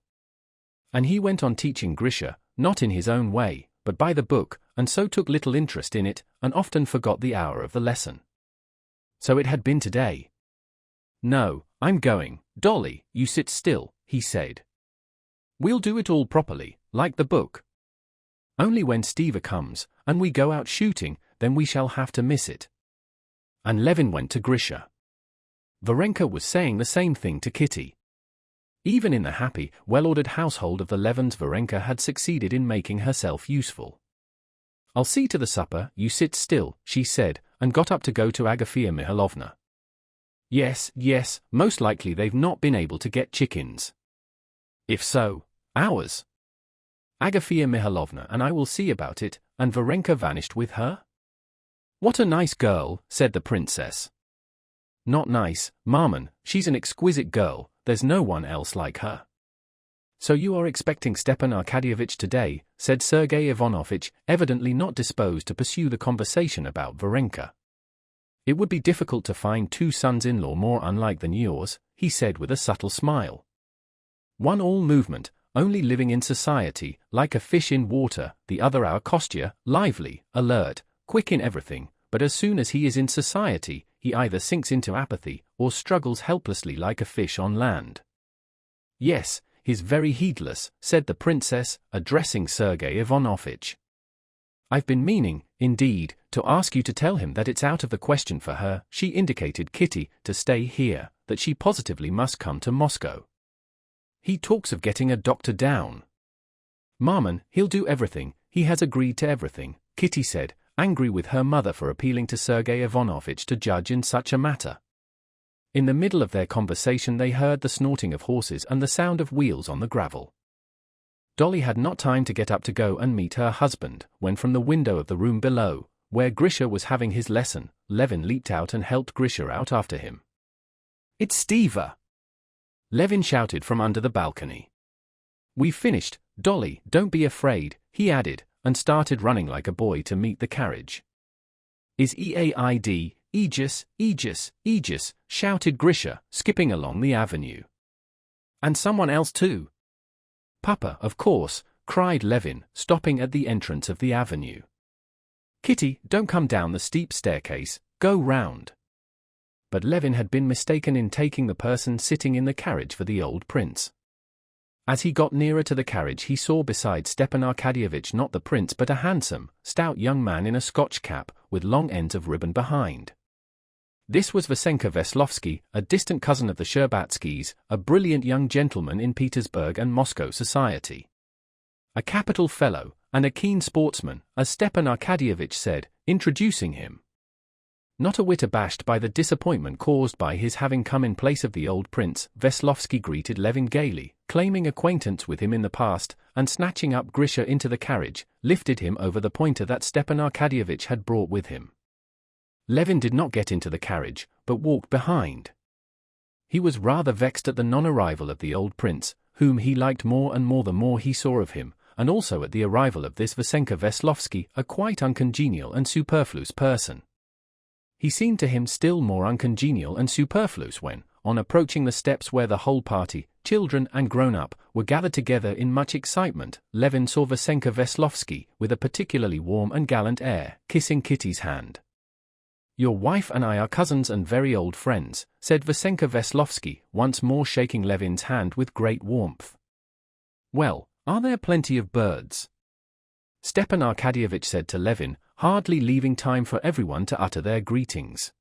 And he went on teaching Grisha, not in his own way, but by the book, and so took little interest in it, and often forgot the hour of the lesson. So it had been today. No, I'm going, Dolly, you sit still, he said. We'll do it all properly, like the book. Only when Steva comes, and we go out shooting, then we shall have to miss it." And Levin went to Grisha. Varenka was saying the same thing to Kitty. Even in the happy, well-ordered household of the Levins, Varenka had succeeded in making herself useful. "I'll see to the supper, you sit still," she said, and got up to go to Agafia Mihailovna. Yes, most likely they've not been able to get chickens. If so, ours. Agafia Mihailovna and I will see about it," and Varenka vanished with her. "What a nice girl," said the princess. "Not nice, Maman, she's an exquisite girl, there's no one else like her." "So you are expecting Stepan Arkadyevitch today," said Sergei Ivanovitch, evidently not disposed to pursue the conversation about Varenka. "It would be difficult to find two sons-in-law more unlike than yours," he said with a subtle smile. "One all movement, only living in society, like a fish in water, the other our Kostya, lively, alert, quick in everything, but as soon as he is in society, he either sinks into apathy, or struggles helplessly like a fish on land." "Yes, he's very heedless," said the princess, addressing Sergei Ivanovitch. "I've been meaning, indeed, to ask you to tell him that it's out of the question for her," she indicated Kitty, "to stay here, that she positively must come to Moscow. He talks of getting a doctor down." "Maman, he'll do everything, he has agreed to everything," Kitty said, angry with her mother for appealing to Sergei Ivanovitch to judge in such a matter. In the middle of their conversation they heard the snorting of horses and the sound of wheels on the gravel. Dolly had not time to get up to go and meet her husband, when from the window of the room below, where Grisha was having his lesson, Levin leaped out and helped Grisha out after him. "It's Steva!" Levin shouted from under the balcony. "We've finished, Dolly, don't be afraid," he added, and started running like a boy to meet the carriage. "Is Eaid, Aegis," shouted Grisha, skipping along the avenue. "And someone else too." "Papa, of course," cried Levin, stopping at the entrance of the avenue. "Kitty, don't come down the steep staircase, go round." But Levin had been mistaken in taking the person sitting in the carriage for the old prince. As he got nearer to the carriage he saw beside Stepan Arkadyevitch not the prince but a handsome, stout young man in a Scotch cap, with long ends of ribbon behind. This was Vasenka Veslovsky, a distant cousin of the Sherbatskys, a brilliant young gentleman in Petersburg and Moscow society. "A capital fellow, and a keen sportsman," as Stepan Arkadyevitch said, introducing him. Not a whit abashed by the disappointment caused by his having come in place of the old prince, Veslovsky greeted Levin gaily, claiming acquaintance with him in the past, and snatching up Grisha into the carriage, lifted him over the pointer that Stepan Arkadyevitch had brought with him. Levin did not get into the carriage, but walked behind. He was rather vexed at the non-arrival of the old prince, whom he liked more and more the more he saw of him, and also at the arrival of this Vasenka Veslovsky, a quite uncongenial and superfluous person. He seemed to him still more uncongenial and superfluous when, on approaching the steps where the whole party, children and grown-up, were gathered together in much excitement, Levin saw Vasenka Veslovsky, with a particularly warm and gallant air, kissing Kitty's hand. "Your wife and I are cousins and very old friends," said Vasenka Veslovsky, once more shaking Levin's hand with great warmth. "Well, are there plenty of birds?" Stepan Arkadyevitch said to Levin, hardly leaving time for everyone to utter their greetings.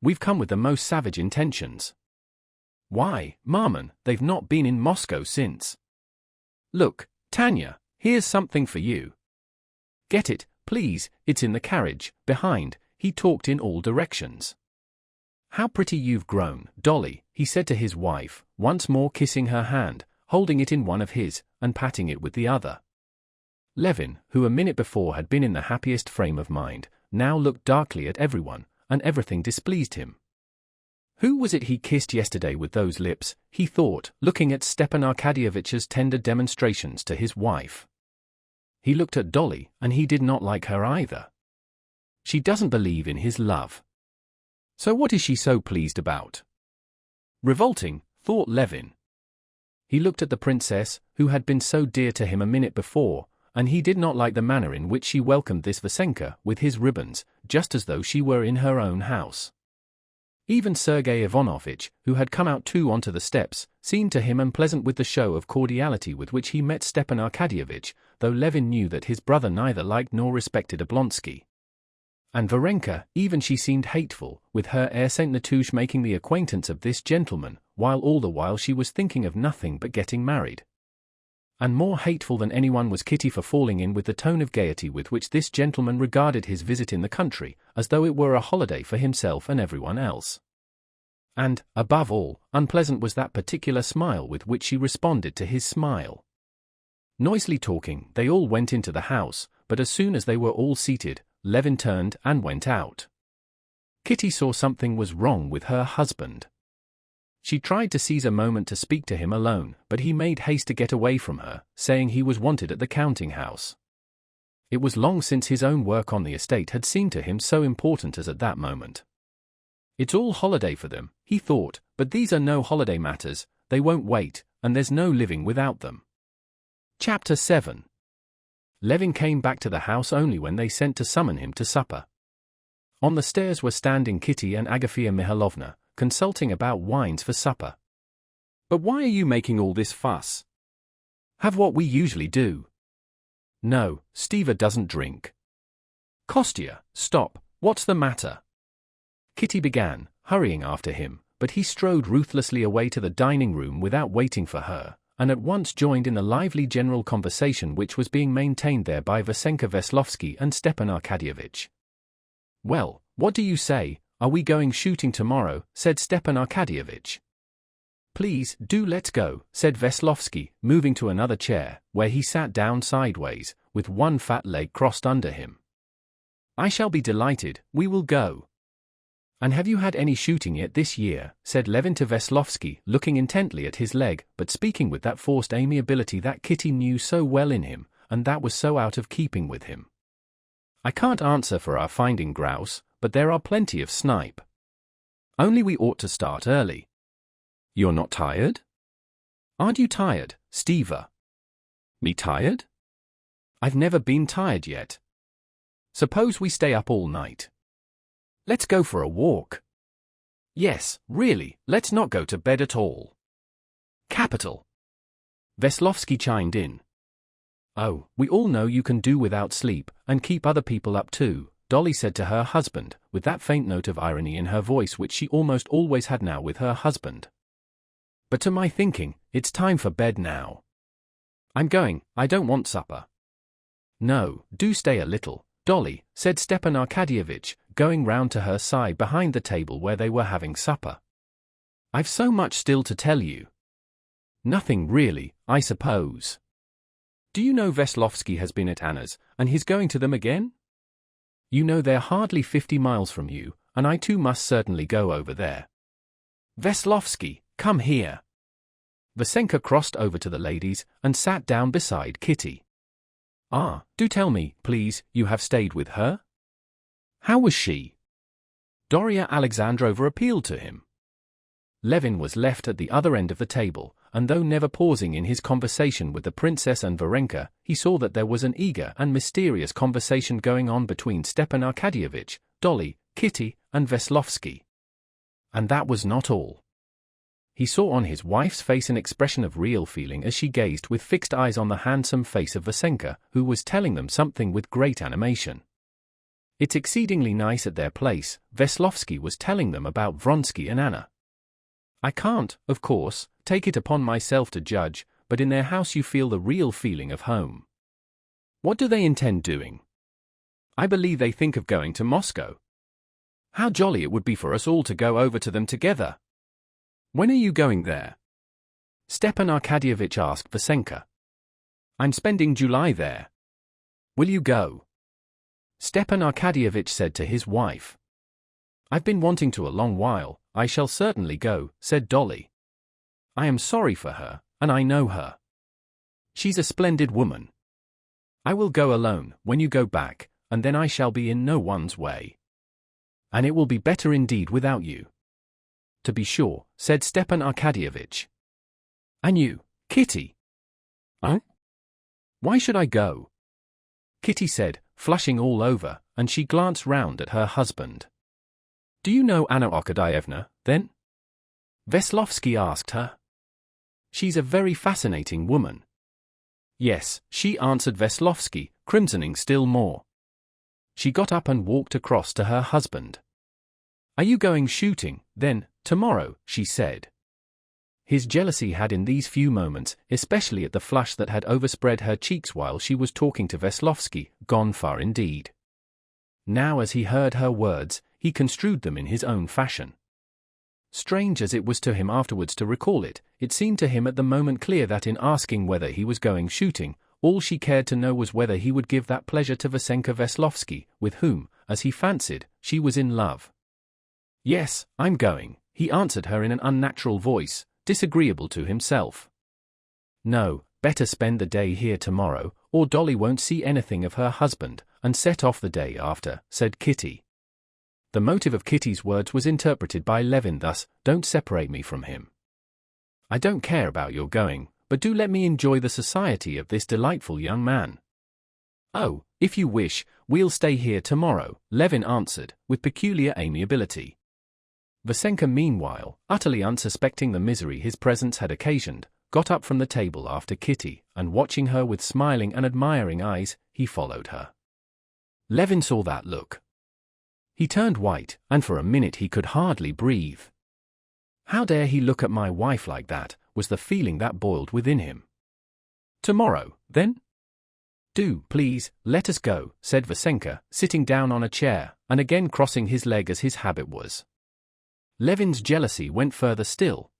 "We've come with the most savage intentions." "Why, Maman, they've not been in Moscow since." "Look, Tanya, here's something for you." "Get it, please, it's in the carriage, behind." He talked in all directions. "How pretty you've grown, Dolly," he said to his wife, once more kissing her hand, holding it in one of his, and patting it with the other. Levin, who a minute before had been in the happiest frame of mind, now looked darkly at everyone, and everything displeased him. Who was it he kissed yesterday with those lips, he thought, looking at Stepan Arkadyevitch's tender demonstrations to his wife. He looked at Dolly, and he did not like her either. She doesn't believe in his love. So what is she so pleased about? Revolting, thought Levin. He looked at the princess, who had been so dear to him a minute before, and he did not like the manner in which she welcomed this Vasenka with his ribbons, just as though she were in her own house. Even Sergei Ivanovitch, who had come out too onto the steps, seemed to him unpleasant with the show of cordiality with which he met Stepan Arkadyevitch, though Levin knew that his brother neither liked nor respected Oblonsky. And Varenka, even she seemed hateful, with her heir Saint Natush making the acquaintance of this gentleman, while all the while she was thinking of nothing but getting married. And more hateful than anyone was Kitty for falling in with the tone of gaiety with which this gentleman regarded his visit in the country, as though it were a holiday for himself and everyone else. And, above all, unpleasant was that particular smile with which she responded to his smile. Noisily talking, they all went into the house, but as soon as they were all seated, Levin turned and went out. Kitty saw something was wrong with her husband. She tried to seize a moment to speak to him alone, but he made haste to get away from her, saying he was wanted at the counting house. It was long since his own work on the estate had seemed to him so important as at that moment. It's all holiday for them, he thought, but these are no holiday matters, they won't wait, and there's no living without them. Chapter 7. Levin came back to the house only when they sent to summon him to supper. On the stairs were standing Kitty and Agafea Mihailovna, consulting about wines for supper. But why are you making all this fuss? Have what we usually do. No, Stiva doesn't drink. Kostya, stop, what's the matter? Kitty began, hurrying after him, but he strode ruthlessly away to the dining room without waiting for her, and at once joined in the lively general conversation which was being maintained there by Vasenka Veslovsky and Stepan Arkadyevitch. Well, what do you say, are we going shooting tomorrow? Said Stepan Arkadyevitch. Please, do let's go, said Veslovsky, moving to another chair, where he sat down sideways, with one fat leg crossed under him. I shall be delighted, we will go. And have you had any shooting yet this year? Said Levin to Veslovsky, looking intently at his leg, but speaking with that forced amiability that Kitty knew so well in him, and that was so out of keeping with him. I can't answer for our finding grouse, but there are plenty of snipe. Only we ought to start early. You're not tired? Aren't you tired, Stiva? Me tired? I've never been tired yet. Suppose we stay up all night. Let's go for a walk. Yes, really, let's not go to bed at all. Capital. Veslovsky chimed in. Oh, we all know you can do without sleep, and keep other people up too, Dolly said to her husband, with that faint note of irony in her voice which she almost always had now with her husband. But to my thinking, it's time for bed now. I'm going, I don't want supper. No, do stay a little, Dolly, said Stepan Arkadyevitch, going round to her side behind the table where they were having supper. I've so much still to tell you. Nothing really, I suppose. Do you know Veslovsky has been at Anna's, and he's going to them again? You know they're hardly 50 miles from you, and I too must certainly go over there. Veslovsky, come here. Vasenka crossed over to the ladies, and sat down beside Kitty. Ah, do tell me, please, you have stayed with her? How was she? Doria Alexandrova appealed to him. Levin was left at the other end of the table, and though never pausing in his conversation with the princess and Varenka, he saw that there was an eager and mysterious conversation going on between Stepan Arkadyevitch, Dolly, Kitty, and Veslovsky. And that was not all. He saw on his wife's face an expression of real feeling as she gazed with fixed eyes on the handsome face of Vasenka, who was telling them something with great animation. It's exceedingly nice at their place, Veslovsky was telling them about Vronsky and Anna. I can't, of course, take it upon myself to judge, but in their house you feel the real feeling of home. What do they intend doing? I believe they think of going to Moscow. How jolly it would be for us all to go over to them together. When are you going there? Stepan Arkadyevitch asked Vasenka. I'm spending July there. Will you go? Stepan Arkadyevitch said to his wife. I've been wanting to a long while, I shall certainly go, said Dolly. I am sorry for her, and I know her. She's a splendid woman. I will go alone when you go back, and then I shall be in no one's way. And it will be better indeed without you. To be sure, said Stepan Arkadyevitch. And you, Kitty? Huh? Why should I go? Kitty said, flushing all over, and she glanced round at her husband. Do you know Anna Arkadievna, then? Veslovsky asked her. She's a very fascinating woman. Yes, she answered Veslovsky, crimsoning still more. She got up and walked across to her husband. Are you going shooting, then, tomorrow? She said. His jealousy had in these few moments, especially at the flush that had overspread her cheeks while she was talking to Veslovsky, gone far indeed. Now as he heard her words, he construed them in his own fashion. Strange as it was to him afterwards to recall it, it seemed to him at the moment clear that in asking whether he was going shooting, all she cared to know was whether he would give that pleasure to Vasenka Veslovsky, with whom, as he fancied, she was in love. Yes, I'm going, he answered her in an unnatural voice, disagreeable to himself. No, better spend the day here tomorrow, or Dolly won't see anything of her husband, and set off the day after, said Kitty. The motive of Kitty's words was interpreted by Levin thus: don't separate me from him. I don't care about your going, but do let me enjoy the society of this delightful young man. Oh, if you wish, we'll stay here tomorrow, Levin answered, with peculiar amiability. Vasenka meanwhile, utterly unsuspecting the misery his presence had occasioned, got up from the table after Kitty, and watching her with smiling and admiring eyes, he followed her. Levin saw that look. He turned white, and for a minute he could hardly breathe. How dare he look at my wife like that, was the feeling that boiled within him. Tomorrow, then? Do, please, let us go, said Vasenka, sitting down on a chair, and again crossing his leg as his habit was. Levin's jealousy went further still.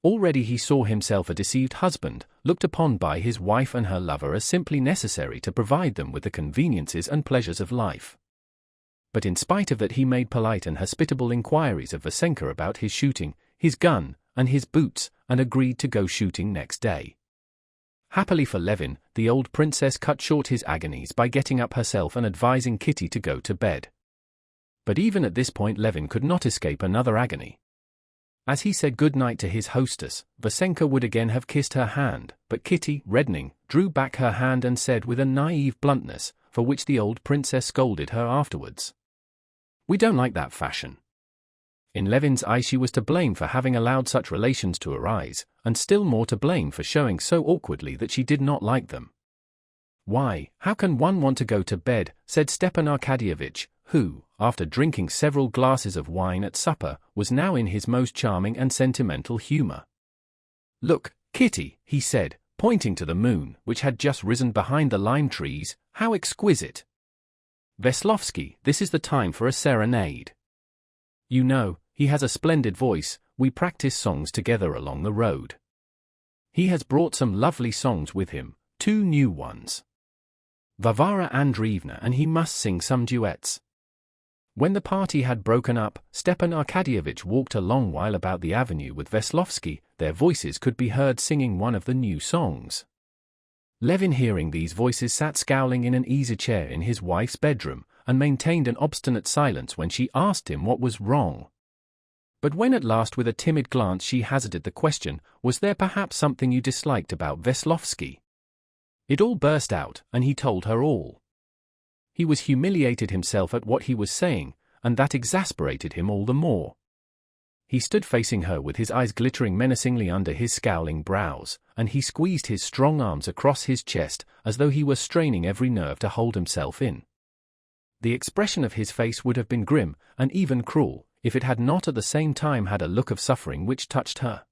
Already he saw himself a deceived husband, looked upon by his wife and her lover as simply necessary to provide them with the conveniences and pleasures of life. But in spite of that he made polite and hospitable inquiries of Vasenka about his shooting, his gun, and his boots, and agreed to go shooting next day. Happily for Levin, the old princess cut short his agonies by getting up herself and advising Kitty to go to bed. But even at this point Levin could not escape another agony. As he said good night to his hostess, Vasenka would again have kissed her hand, but Kitty, reddening, drew back her hand and said with a naive bluntness, for which the old princess scolded her afterwards: "We don't like that fashion." In Levin's eyes she was to blame for having allowed such relations to arise, and still more to blame for showing so awkwardly that she did not like them. "Why, how can one want to go to bed?" said Stepan Arkadyevitch, who, after drinking several glasses of wine at supper, was now in his most charming and sentimental humor. "Look, Kitty," he said, pointing to the moon, which had just risen behind the lime trees, "how exquisite! Veslovsky, this is the time for a serenade. You know, he has a splendid voice, we practice songs together along the road. He has brought some lovely songs with him, 2 new ones. Varvara Andreevna and he must sing some duets." When the party had broken up, Stepan Arkadyevitch walked a long while about the avenue with Veslovsky. Their voices could be heard singing one of the new songs. Levin, hearing these voices, sat scowling in an easy chair in his wife's bedroom, and maintained an obstinate silence when she asked him what was wrong. But when at last with a timid glance she hazarded the question, "Was there perhaps something you disliked about Veslovsky?" it all burst out, and he told her all. He was humiliated himself at what he was saying, and that exasperated him all the more. He stood facing her with his eyes glittering menacingly under his scowling brows, and he squeezed his strong arms across his chest as though he were straining every nerve to hold himself in. The expression of his face would have been grim, and even cruel, if it had not at the same time had a look of suffering which touched her.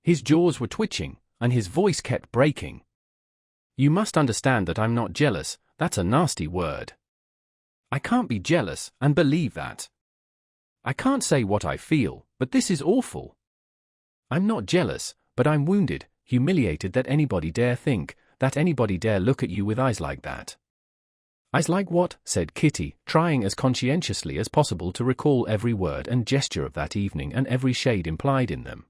His jaws were twitching, and his voice kept breaking. "You must understand that I'm not jealous, that's a nasty word. I can't be jealous, and believe that. I can't say what I feel, but this is awful. I'm not jealous, but I'm wounded, humiliated that anybody dare think, that anybody dare look at you with eyes like that." "Eyes like what?" said Kitty, trying as conscientiously as possible to recall every word and gesture of that evening and every shade implied in them.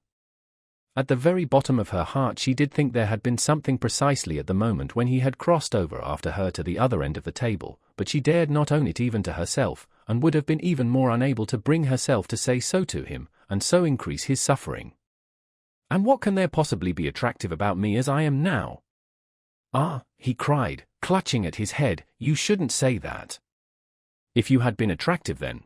At the very bottom of her heart she did think there had been something precisely at the moment when he had crossed over after her to the other end of the table, but she dared not own it even to herself, and would have been even more unable to bring herself to say so to him, and so increase his suffering. "And what can there possibly be attractive about me as I am now?" "Ah," he cried, clutching at his head, "you shouldn't say that. If you had been attractive then."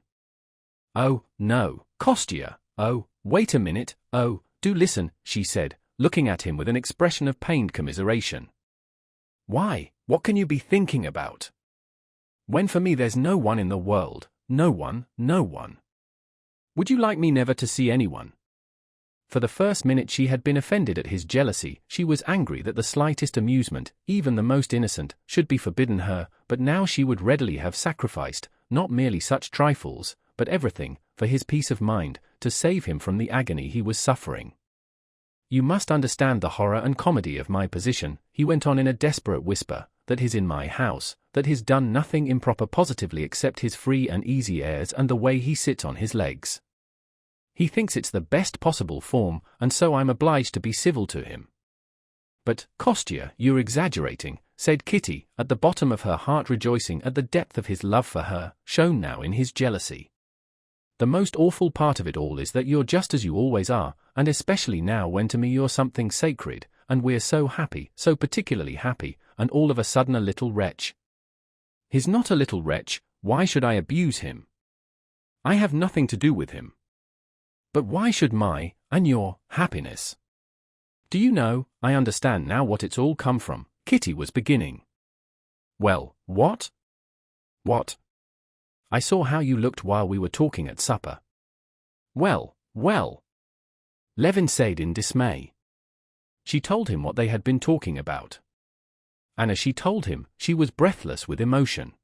"Oh, no, Kostya, oh, wait a minute, oh, do listen," she said, looking at him with an expression of pained commiseration. "Why, what can you be thinking about? When for me there's no one in the world, no one, no one. Would you like me never to see anyone?" For the first minute she had been offended at his jealousy, she was angry that the slightest amusement, even the most innocent, should be forbidden her, but now she would readily have sacrificed, not merely such trifles, but everything, for his peace of mind, to save him from the agony he was suffering. "You must understand the horror and comedy of my position," he went on in a desperate whisper, "that he's in my house, that he's done nothing improper positively except his free and easy airs and the way he sits on his legs. He thinks it's the best possible form, and so I'm obliged to be civil to him." "But, Kostya, you're exaggerating," said Kitty, at the bottom of her heart rejoicing at the depth of his love for her, shown now in his jealousy. "The most awful part of it all is that you're just as you always are, and especially now when to me you're something sacred, and we're so happy, so particularly happy, and all of a sudden a little wretch." "He's not a little wretch, why should I abuse him? I have nothing to do with him. But why should my, and your, happiness? Do you know, I understand now what it's all come from," Kitty was beginning. "Well, what?" "What? I saw how you looked while we were talking at supper." "Well, well," Levin said in dismay. She told him what they had been talking about. And as she told him, she was breathless with emotion.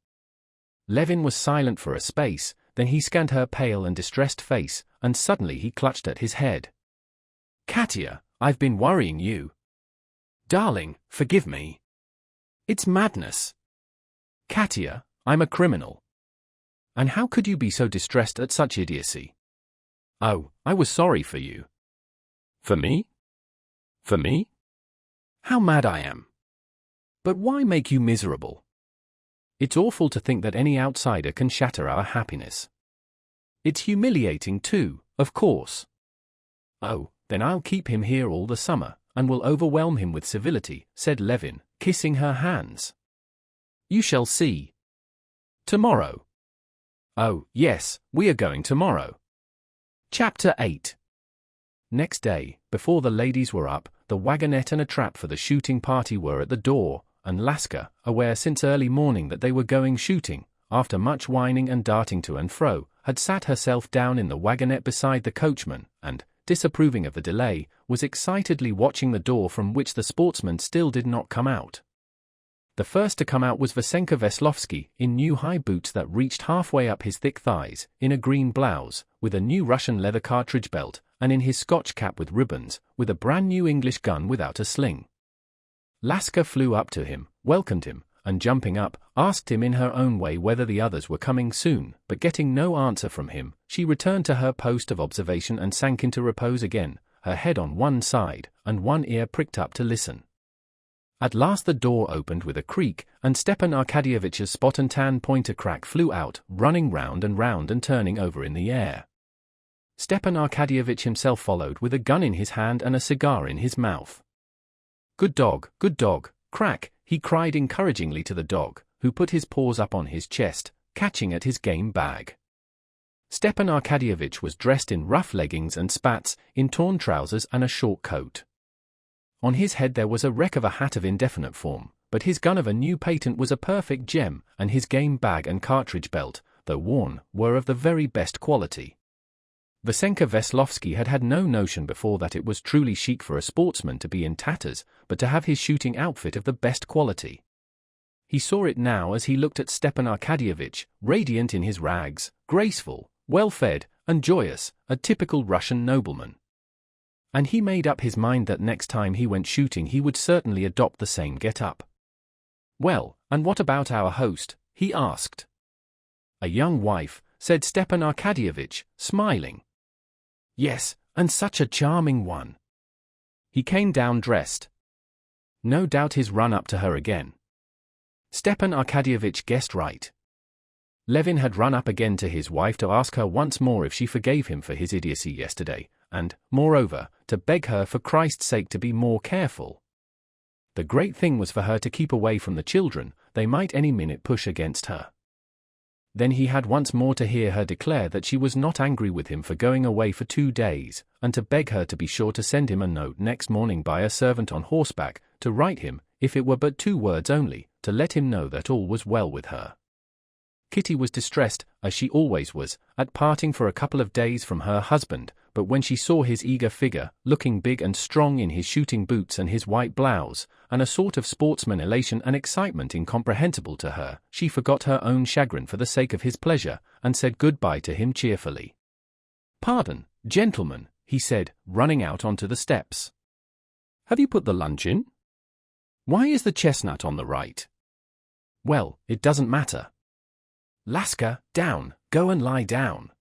Levin was silent for a space, then he scanned her pale and distressed face, and suddenly he clutched at his head. "Katya, I've been worrying you. Darling, forgive me. It's madness. Katya, I'm a criminal. And how could you be so distressed at such idiocy? Oh, I was sorry for you." "For me? For me? How mad I am. But why make you miserable? It's awful to think that any outsider can shatter our happiness. It's humiliating too, of course. Oh, then I'll keep him here all the summer, and will overwhelm him with civility," said Levin, kissing her hands. "You shall see. Tomorrow. Oh, yes, we are going tomorrow." Chapter 8. Next day, before the ladies were up, the wagonette and a trap for the shooting party were at the door, and Laska, aware since early morning that they were going shooting, after much whining and darting to and fro, had sat herself down in the wagonette beside the coachman, and, disapproving of the delay, was excitedly watching the door from which the sportsman still did not come out. The first to come out was Vasenka Veslovsky, in new high boots that reached halfway up his thick thighs, in a green blouse, with a new Russian leather cartridge belt, and in his Scotch cap with ribbons, with a brand new English gun without a sling. Laska flew up to him, welcomed him, and jumping up, asked him in her own way whether the others were coming soon, but getting no answer from him, she returned to her post of observation and sank into repose again, her head on one side, and one ear pricked up to listen. At last the door opened with a creak, and Stepan Arkadyevitch's spot and tan pointer crack flew out, running round and turning over in the air. Stepan Arkadyevitch himself followed with a gun in his hand and a cigar in his mouth. Good dog, crack," he cried encouragingly to the dog, who put his paws up on his chest, catching at his game bag. Stepan Arkadyevitch was dressed in rough leggings and spats, in torn trousers and a short coat. On his head there was a wreck of a hat of indefinite form, but his gun of a new patent was a perfect gem, and his game bag and cartridge belt, though worn, were of the very best quality. Vasenka Veslovsky had had no notion before that it was truly chic for a sportsman to be in tatters, but to have his shooting outfit of the best quality. He saw it now as he looked at Stepan Arkadyevitch, radiant in his rags, graceful, well-fed, and joyous, a typical Russian nobleman. And he made up his mind that next time he went shooting he would certainly adopt the same get-up. "Well, and what about our host?" he asked. "A young wife," said Stepan Arkadyevitch, smiling. "Yes, and such a charming one. He came down dressed. No doubt his run up to her again." Stepan Arkadyevitch guessed right. Levin had run up again to his wife to ask her once more if she forgave him for his idiocy yesterday, and, moreover, to beg her for Christ's sake to be more careful. The great thing was for her to keep away from the children, they might any minute push against her. Then he had once more to hear her declare that she was not angry with him for going away for 2 days, and to beg her to be sure to send him a note next morning by a servant on horseback, to write him, if it were but 2 words only, to let him know that all was well with her. Kitty was distressed, as she always was, at parting for a couple of days from her husband, but when she saw his eager figure, looking big and strong in his shooting boots and his white blouse, and a sort of sportsman elation and excitement incomprehensible to her, she forgot her own chagrin for the sake of his pleasure, and said good-bye to him cheerfully. "Pardon, gentlemen," he said, running out onto the steps. "Have you put the lunch in? Why is the chestnut on the right?" "Well, it doesn't matter." "Laska, down, go and lie down."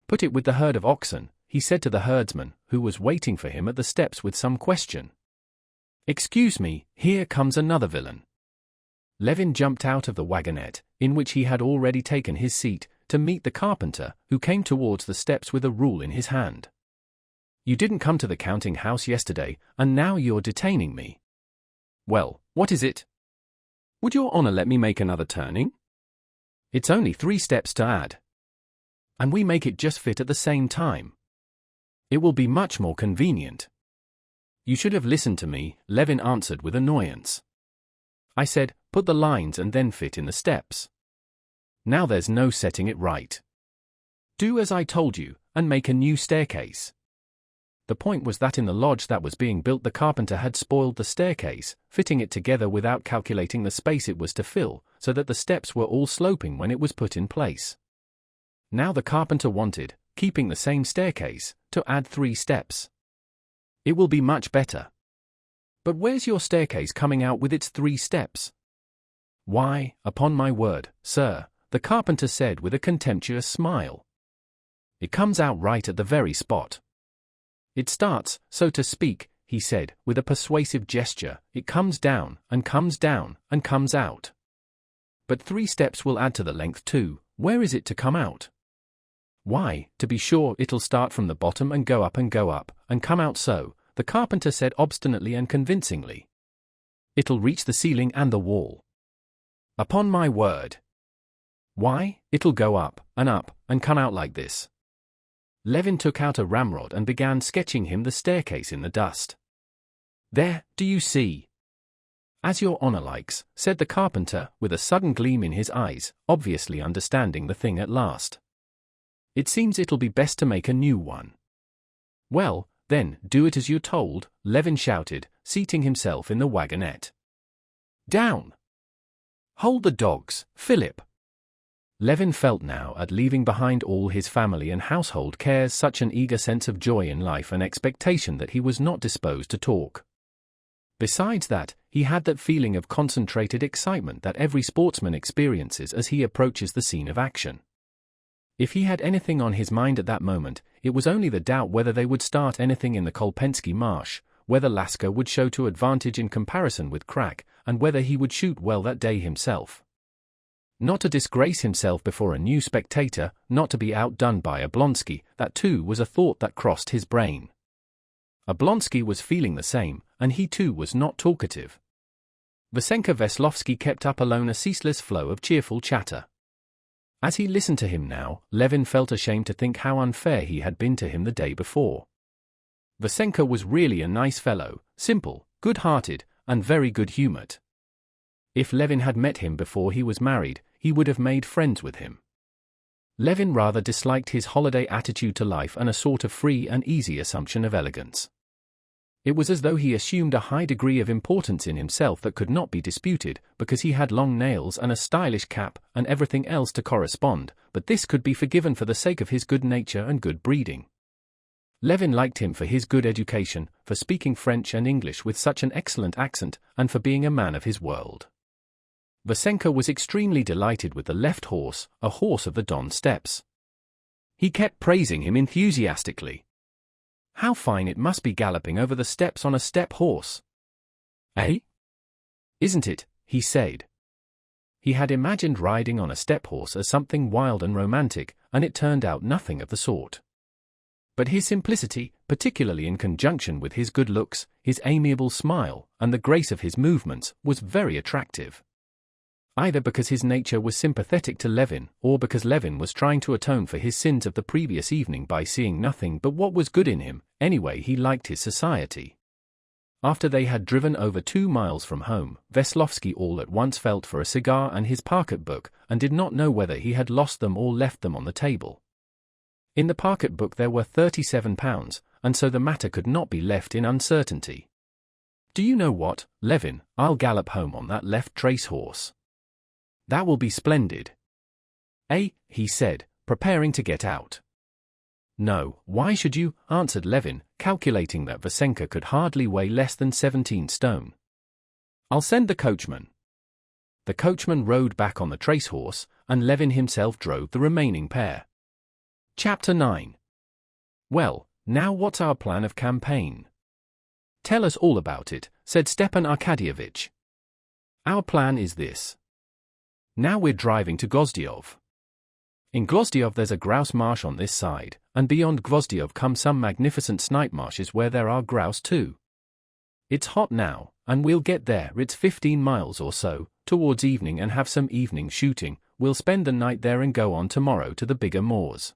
"Put it with the herd of oxen," he said to the herdsman, who was waiting for him at the steps with some question. "Excuse me, here comes another villain." Levin jumped out of the wagonette, in which he had already taken his seat, to meet the carpenter, who came towards the steps with a rule in his hand. "You didn't come to the counting house yesterday, and now you're detaining me." "Well, what is it? Would your honor let me make another turning? It's only 3 steps to add. And we make it just fit at the same time. It will be much more convenient." "You should have listened to me," Levin answered with annoyance. "I said, put the lines and then fit in the steps. Now there's no setting it right. Do as I told you, and make a new staircase." The point was that in the lodge that was being built the carpenter had spoiled the staircase, fitting it together without calculating the space it was to fill, so that the steps were all sloping when it was put in place. Now the carpenter wanted, keeping the same staircase, to add 3 steps. "It will be much better." "But where's your staircase coming out with its 3 steps?" "Why, upon my word, sir," the carpenter said with a contemptuous smile. "It comes out right at the very spot. It starts, so to speak," he said, with a persuasive gesture, "it comes down, and comes down, and comes out. But 3 steps will add to the length too. Where is it to come out?" "Why, to be sure, it'll start from the bottom and go up, and come out so," the carpenter said obstinately and convincingly. "It'll reach the ceiling and the wall." "Upon my word." "Why, it'll go up, and come out like this." Levin took out a ramrod and began sketching him the staircase in the dust. "There, do you see?" "As your honor likes," said the carpenter, with a sudden gleam in his eyes, obviously understanding the thing at last. "It seems it'll be best to make a new one." "Well, then, do it as you're told," Levin shouted, seating himself in the wagonette. "Down! Hold the dogs, Philip!" Levin felt now, at leaving behind all his family and household cares, such an eager sense of joy in life and expectation that he was not disposed to talk. Besides that, he had that feeling of concentrated excitement that every sportsman experiences as he approaches the scene of action. If he had anything on his mind at that moment, it was only the doubt whether they would start anything in the Kolpensky marsh, whether Laska would show to advantage in comparison with Krak, and whether he would shoot well that day himself. Not to disgrace himself before a new spectator, not to be outdone by Oblonsky, that too was a thought that crossed his brain. Oblonsky was feeling the same, and he too was not talkative. Vasenka Veslovsky kept up alone a ceaseless flow of cheerful chatter. As he listened to him now, Levin felt ashamed to think how unfair he had been to him the day before. Vasenka was really a nice fellow, simple, good-hearted, and very good-humored. If Levin had met him before he was married, he would have made friends with him. Levin rather disliked his holiday attitude to life and a sort of free and easy assumption of elegance. It was as though he assumed a high degree of importance in himself that could not be disputed, because he had long nails and a stylish cap and everything else to correspond, but this could be forgiven for the sake of his good nature and good breeding. Levin liked him for his good education, for speaking French and English with such an excellent accent, and for being a man of his world. Vasenka was extremely delighted with the left horse, a horse of the Don steppes. He kept praising him enthusiastically. "How fine it must be galloping over the steppes on a steppe horse." "Eh? Isn't it?" he said. He had imagined riding on a steppe horse as something wild and romantic, and it turned out nothing of the sort. But his simplicity, particularly in conjunction with his good looks, his amiable smile, and the grace of his movements, was very attractive. either because his nature was sympathetic to Levin or because Levin was trying to atone for his sins of the previous evening by seeing nothing but what was good in him. Anyway, he liked his society. After they had driven over 2 miles from home, Veslovsky all at once felt for a cigar and his pocketbook and did not know whether he had lost them or left them on the table. In the pocketbook there were £37, and so the matter could not be left in uncertainty. "Do you know what, Levin, I'll gallop home on that left trace horse." "That will be splendid." "Eh?" he said, preparing to get out. "No, why should you?" answered Levin, calculating that Vasenka could hardly weigh less than 17 stone. "I'll send the coachman." The coachman rode back on the trace horse, and Levin himself drove the remaining pair. Chapter 9. "Well, now what's our plan of campaign?" "Tell us all about it," said Stepan Arkadyevitch. "Our plan is this. Now we're driving to Gvozdyov. In Gvozdyov there's a grouse marsh on this side, and beyond Gvozdyov come some magnificent snipe marshes where there are grouse too. It's hot now, and we'll get there, it's 15 miles or so, towards evening and have some evening shooting. We'll spend the night there and go on tomorrow to the bigger moors."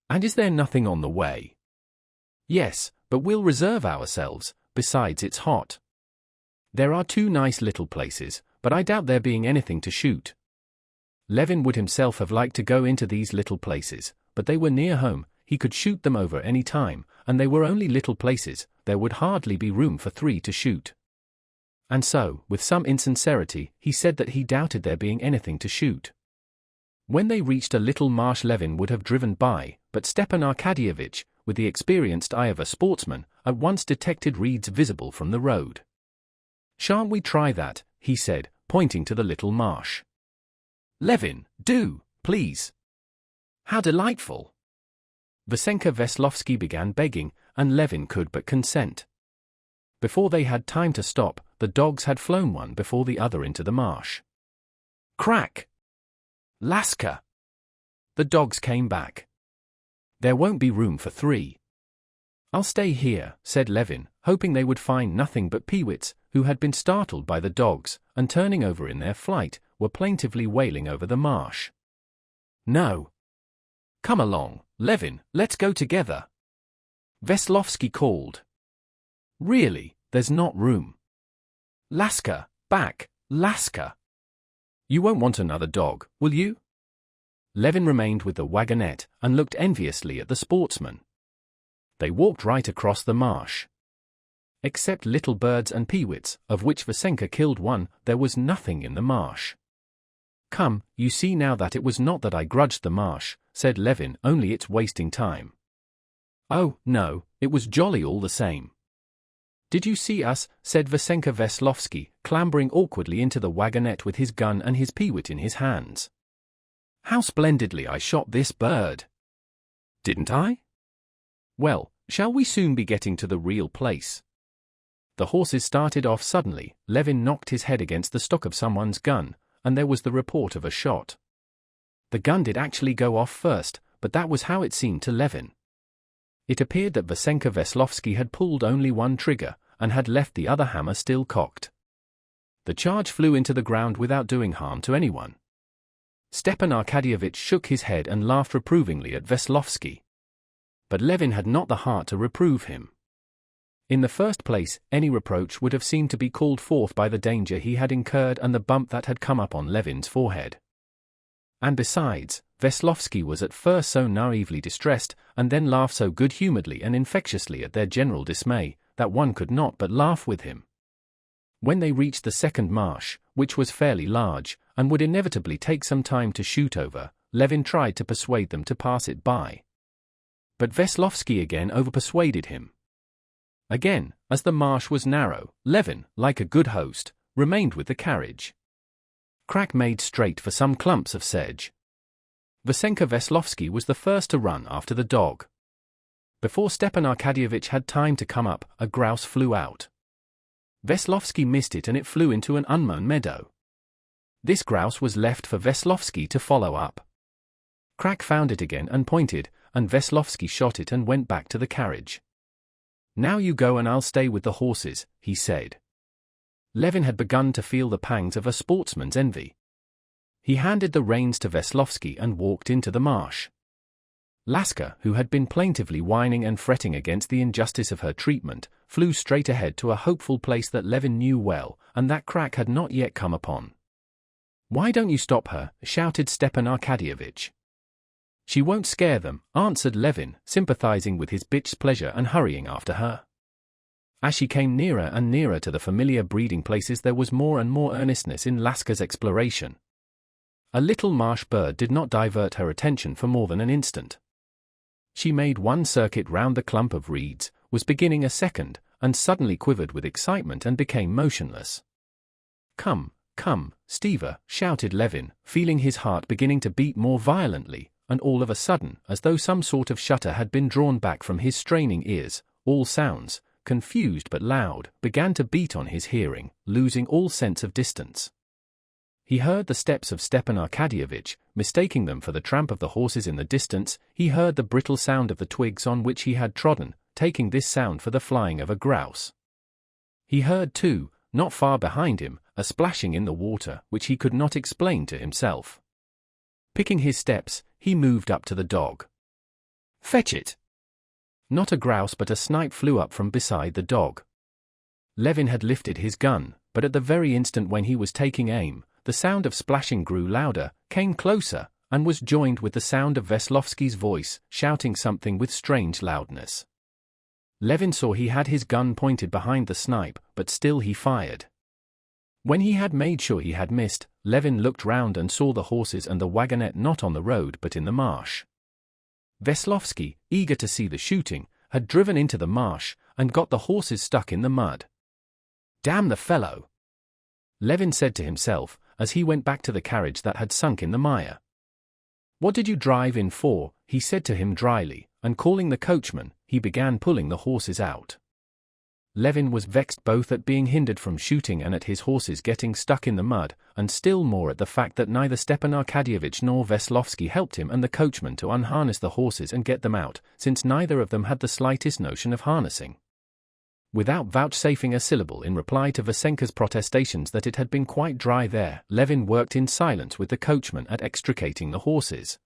"And is there nothing on the way?" "Yes, but we'll reserve ourselves, besides it's hot. There are 2 nice little places, but I doubt there being anything to shoot." Levin would himself have liked to go into these little places, but they were near home, he could shoot them over any time, and they were only little places, there would hardly be room for 3 to shoot. And so, with some insincerity, he said that he doubted there being anything to shoot. When they reached a little marsh Levin would have driven by, but Stepan Arkadyevitch, with the experienced eye of a sportsman, at once detected reeds visible from the road. "Shan't we try that?" he said, pointing to the little marsh. "Levin, do, please." "How delightful!" Vasenka Veslovsky began begging, and Levin could but consent. Before they had time to stop, the dogs had flown one before the other into the marsh. Crack! Laska! The dogs came back. "There won't be room for 3. "I'll stay here," said Levin, hoping they would find nothing but peewits, who had been startled by the dogs, and turning over in their flight, were plaintively wailing over the marsh. "No. Come along, Levin, let's go together." Veslovsky called. "Really, there's not room." "Laska, back, Laska. You won't want another dog, will you?" Levin remained with the wagonette, and looked enviously at the sportsman. They walked right across the marsh. Except little birds and peewits, of which Vasenka killed one, there was nothing in the marsh. "Come, you see now that it was not that I grudged the marsh," said Levin, "only it's wasting time." "Oh, no, it was jolly all the same." "Did you see us?" said Vasenka Veslovsky, clambering awkwardly into the wagonette with his gun and his peewit in his hands. "How splendidly I shot this bird." "Didn't I?" "Well, shall we soon be getting to the real place?" The horses started off suddenly. Levin knocked his head against the stock of someone's gun, and there was the report of a shot. The gun did actually go off first, but that was how it seemed to Levin. It appeared that Vasenka Veslovsky had pulled only one trigger, and had left the other hammer still cocked. The charge flew into the ground without doing harm to anyone. Stepan Arkadyevitch shook his head and laughed reprovingly at Veslovsky. But Levin had not the heart to reprove him. In the first place, any reproach would have seemed to be called forth by the danger he had incurred and the bump that had come up on Levin's forehead. And besides, Veslovsky was at first so naively distressed, and then laughed so good-humoredly and infectiously at their general dismay, that one could not but laugh with him. When they reached the second marsh, which was fairly large, and would inevitably take some time to shoot over, Levin tried to persuade them to pass it by. But Veslovsky again overpersuaded him. Again, as the marsh was narrow, Levin, like a good host, remained with the carriage. Crack made straight for some clumps of sedge. Vasenka Veslovsky was the first to run after the dog. Before Stepan Arkadyevitch had time to come up, a grouse flew out. Veslovsky missed it and it flew into an unmown meadow. This grouse was left for Veslovsky to follow up. Crack found it again and pointed, and Veslovsky shot it and went back to the carriage. "Now you go and I'll stay with the horses," he said. Levin had begun to feel the pangs of a sportsman's envy. He handed the reins to Veslovsky and walked into the marsh. Laska, who had been plaintively whining and fretting against the injustice of her treatment, flew straight ahead to a hopeful place that Levin knew well, and that Krak had not yet come upon. "Why don't you stop her?" shouted Stepan Arkadyevitch. "She won't scare them," answered Levin, sympathizing with his bitch's pleasure and hurrying after her. As she came nearer and nearer to the familiar breeding places, there was more and more earnestness in Laska's exploration. A little marsh bird did not divert her attention for more than an instant. She made one circuit round the clump of reeds, was beginning a second, and suddenly quivered with excitement and became motionless. "Come, come, Steva," shouted Levin, feeling his heart beginning to beat more violently, and all of a sudden, as though some sort of shutter had been drawn back from his straining ears, all sounds, confused but loud, began to beat on his hearing, losing all sense of distance. He heard the steps of Stepan Arkadyevitch, mistaking them for the tramp of the horses in the distance. He heard the brittle sound of the twigs on which he had trodden, taking this sound for the flying of a grouse. He heard, too, not far behind him, a splashing in the water which he could not explain to himself. Picking his steps, he moved up to the dog. "Fetch it!" Not a grouse but a snipe flew up from beside the dog. Levin had lifted his gun, but at the very instant when he was taking aim, the sound of splashing grew louder, came closer, and was joined with the sound of Veslovsky's voice, shouting something with strange loudness. Levin saw he had his gun pointed behind the snipe, but still he fired. When he had made sure he had missed, Levin looked round and saw the horses and the wagonette not on the road but in the marsh. Veslovsky, eager to see the shooting, had driven into the marsh, and got the horses stuck in the mud. "Damn the fellow!" Levin said to himself, as he went back to the carriage that had sunk in the mire. "What did you drive in for?" he said to him dryly, and calling the coachman, he began pulling the horses out. Levin was vexed both at being hindered from shooting and at his horses getting stuck in the mud, and still more at the fact that neither Stepan Arkadyevitch nor Veslovsky helped him and the coachman to unharness the horses and get them out, since neither of them had the slightest notion of harnessing. Without vouchsafing a syllable in reply to Vasenka's protestations that it had been quite dry there, Levin worked in silence with the coachman at extricating the horses.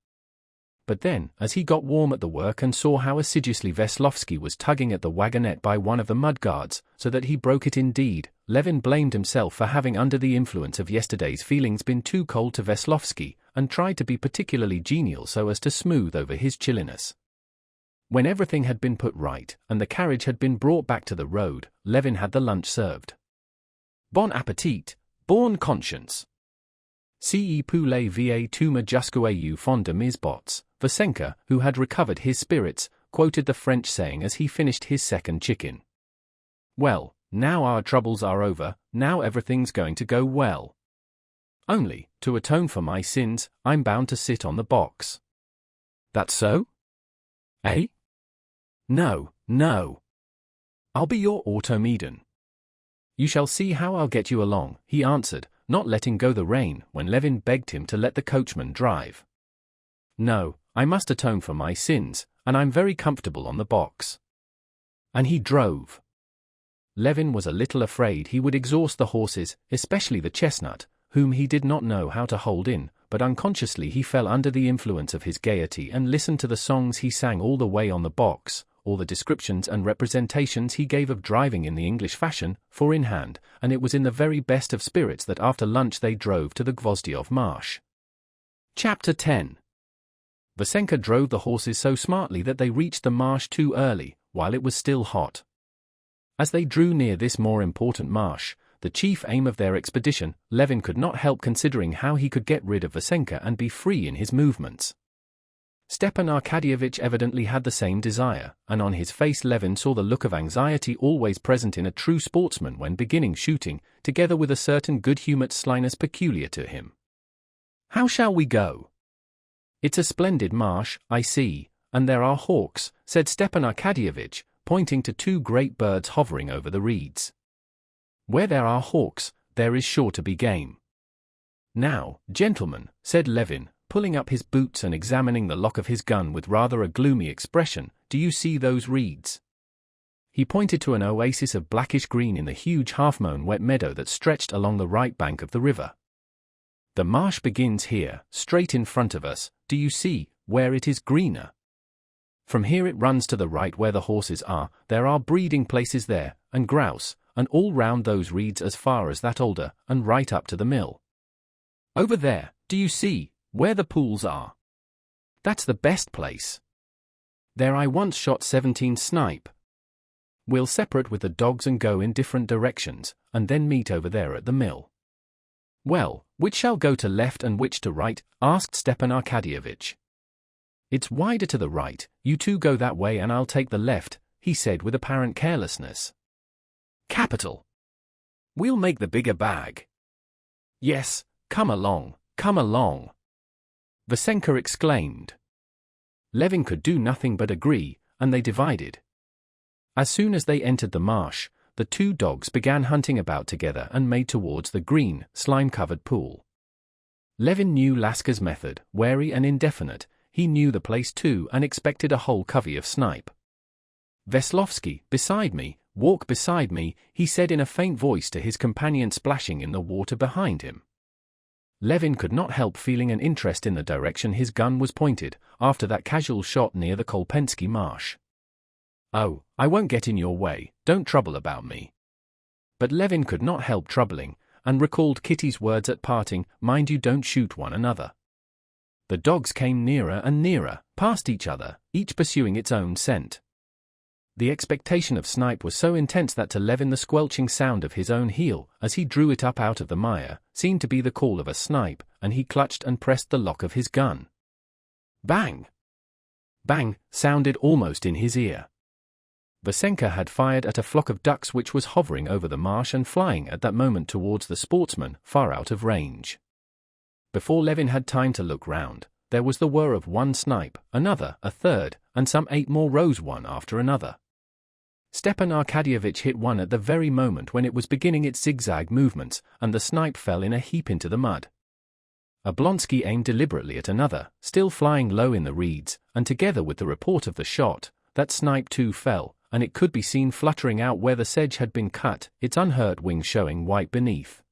But then, as he got warm at the work and saw how assiduously Veslovsky was tugging at the wagonette by one of the mudguards, so that he broke it indeed, Levin blamed himself for having under the influence of yesterday's feelings been too cold to Veslovsky, and tried to be particularly genial so as to smooth over his chilliness. When everything had been put right, and the carriage had been brought back to the road, Levin had the lunch served. Bon appetit, bonne conscience. Ce poulet va tout majusque fond de mes bottes. Vasenka, who had recovered his spirits, quoted the French saying as he finished his second chicken. "Well, now our troubles are over, now everything's going to go well. Only, to atone for my sins, I'm bound to sit on the box." "That's so?" "Eh?" "No, no. I'll be your automedon." "You shall see how I'll get you along," he answered, not letting go the rein when Levin begged him to let the coachman drive. "No, I must atone for my sins, and I'm very comfortable on the box." And he drove. Levin was a little afraid he would exhaust the horses, especially the chestnut, whom he did not know how to hold in, but unconsciously he fell under the influence of his gaiety and listened to the songs he sang all the way on the box, all the descriptions and representations he gave of driving in the English fashion, four in hand, and it was in the very best of spirits that after lunch they drove to the Gvozdyov marsh. Chapter 10. Vasenka drove the horses so smartly that they reached the marsh too early, while it was still hot. As they drew near this more important marsh, the chief aim of their expedition, Levin could not help considering how he could get rid of Vasenka and be free in his movements. Stepan Arkadyevitch evidently had the same desire, and on his face Levin saw the look of anxiety always present in a true sportsman when beginning shooting, together with a certain good-humored slyness peculiar to him. "How shall we go?" "It's a splendid marsh, I see, and there are hawks," said Stepan Arkadyevitch, pointing to two great birds hovering over the reeds. "Where there are hawks, there is sure to be game." "Now, gentlemen," said Levin, pulling up his boots and examining the lock of his gun with rather a gloomy expression, "do you see those reeds?" He pointed to an oasis of blackish green in the huge half-mown wet meadow that stretched along the right bank of the river. The marsh begins here, straight in front of us, do you see, where it is greener? From here it runs to the right where the horses are, there are breeding places there, and grouse, and all round those reeds as far as that alder, and right up to the mill. Over there, do you see, where the pools are? That's the best place. There I once shot 17 snipe. We'll separate with the dogs and go in different directions, and then meet over there at the mill. Well, which shall go to left and which to right? Asked Stepan Arkadyevitch. It's wider to the right, you two go that way and I'll take the left, he said with apparent carelessness. Capital! We'll make the bigger bag. Yes, come along, Vasenka exclaimed. Levin could do nothing but agree, and they divided. As soon as they entered the marsh, the two dogs began hunting about together and made towards the green, slime-covered pool. Levin knew Laska's method, wary and indefinite. He knew the place too and expected a whole covey of snipe. Veslovsky, beside me, walk beside me, he said in a faint voice to his companion splashing in the water behind him. Levin could not help feeling an interest in the direction his gun was pointed, after that casual shot near the Kolpensky marsh. Oh, I won't get in your way, don't trouble about me. But Levin could not help troubling, and recalled Kitty's words at parting, mind you don't shoot one another. The dogs came nearer and nearer, past each other, each pursuing its own scent. The expectation of snipe was so intense that to Levin the squelching sound of his own heel, as he drew it up out of the mire, seemed to be the call of a snipe, and he clutched and pressed the lock of his gun. Bang! Bang! Sounded almost in his ear. Vasenka had fired at a flock of ducks which was hovering over the marsh and flying at that moment towards the sportsman, far out of range. Before Levin had time to look round, there was the whir of one snipe, another, a third, and some 8 more rose one after another. Stepan Arkadyevitch hit one at the very moment when it was beginning its zigzag movements, and the snipe fell in a heap into the mud. Oblonsky aimed deliberately at another, still flying low in the reeds, and together with the report of the shot, that snipe too fell, and it could be seen fluttering out where the sedge had been cut, its unhurt wings showing white beneath.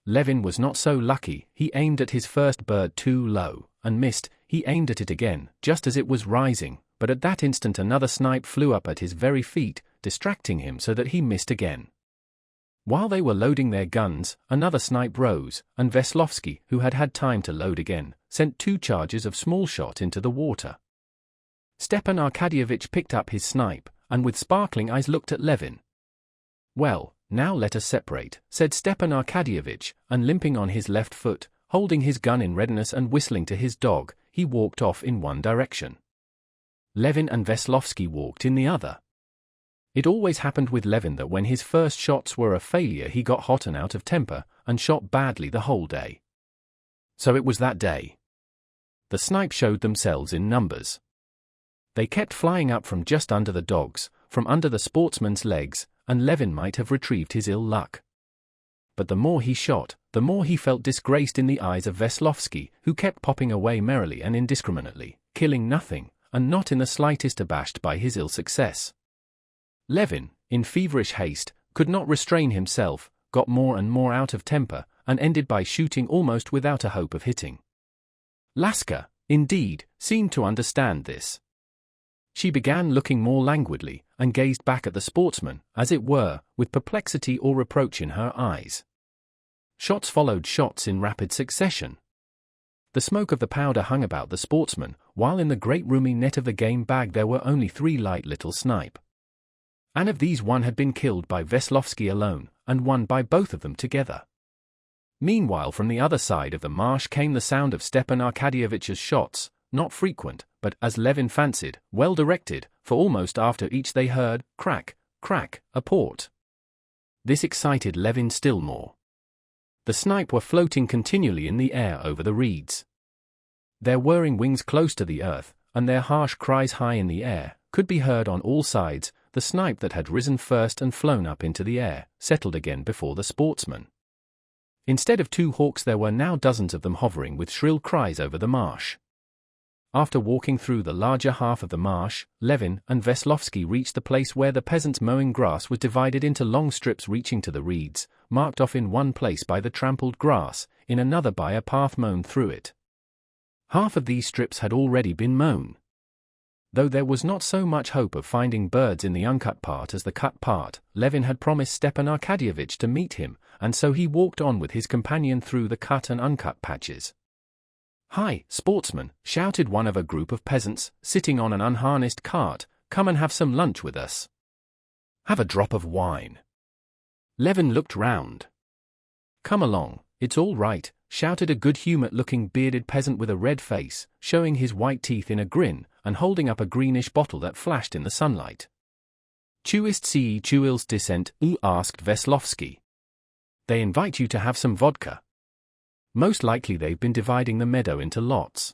Levin was not so lucky, he aimed at his first bird too low, and missed. He aimed at it again, just as it was rising, but at that instant another snipe flew up at his very feet, distracting him so that he missed again. While they were loading their guns, another snipe rose, and Veslovsky, who had had time to load again, sent 2 charges of small shot into the water. Stepan Arkadyevitch picked up his snipe, and with sparkling eyes looked at Levin. Well, now let us separate, said Stepan Arkadyevitch, and limping on his left foot, holding his gun in readiness and whistling to his dog, he walked off in one direction. Levin and Veslovsky walked in the other. It always happened with Levin that when his first shots were a failure he got hot and out of temper, and shot badly the whole day. So it was that day. The snipe showed themselves in numbers. They kept flying up from just under the dogs, from under the sportsman's legs, and Levin might have retrieved his ill luck. But the more he shot, the more he felt disgraced in the eyes of Veslovsky, who kept popping away merrily and indiscriminately, killing nothing, and not in the slightest abashed by his ill success. Levin, in feverish haste, could not restrain himself, got more and more out of temper, and ended by shooting almost without a hope of hitting. Laska, indeed, seemed to understand this. She began looking more languidly, and gazed back at the sportsman, as it were, with perplexity or reproach in her eyes. Shots followed shots in rapid succession. The smoke of the powder hung about the sportsman, while in the great roomy net of the game bag there were only 3 light little snipe. And of these one had been killed by Veslovsky alone, and one by both of them together. Meanwhile from the other side of the marsh came the sound of Stepan Arkadyevitch's shots, not frequent, but, as Levin fancied, well directed, for almost after each they heard, crack, crack, a port. This excited Levin still more. The snipe were floating continually in the air over the reeds. Their whirring wings close to the earth, and their harsh cries high in the air, could be heard on all sides. The snipe that had risen first and flown up into the air, settled again before the sportsman. Instead of 2 hawks there were now dozens of them hovering with shrill cries over the marsh. After walking through the larger half of the marsh, Levin and Veslovsky reached the place where the peasants' mowing grass was divided into long strips reaching to the reeds, marked off in one place by the trampled grass, in another by a path mown through it. Half of these strips had already been mown. Though there was not so much hope of finding birds in the uncut part as the cut part, Levin had promised Stepan Arkadyevitch to meet him, and so he walked on with his companion through the cut and uncut patches. "Hi, sportsman," shouted one of a group of peasants, sitting on an unharnessed cart, "come and have some lunch with us. Have a drop of wine." Levin looked round. "Come along, it's all right," shouted a good-humored-looking bearded peasant with a red face, showing his white teeth in a grin, and holding up a greenish bottle that flashed in the sunlight. "Chewist see Chewil's descent?" asked Veslovsky. "They invite you to have some vodka. Most likely they've been dividing the meadow into lots."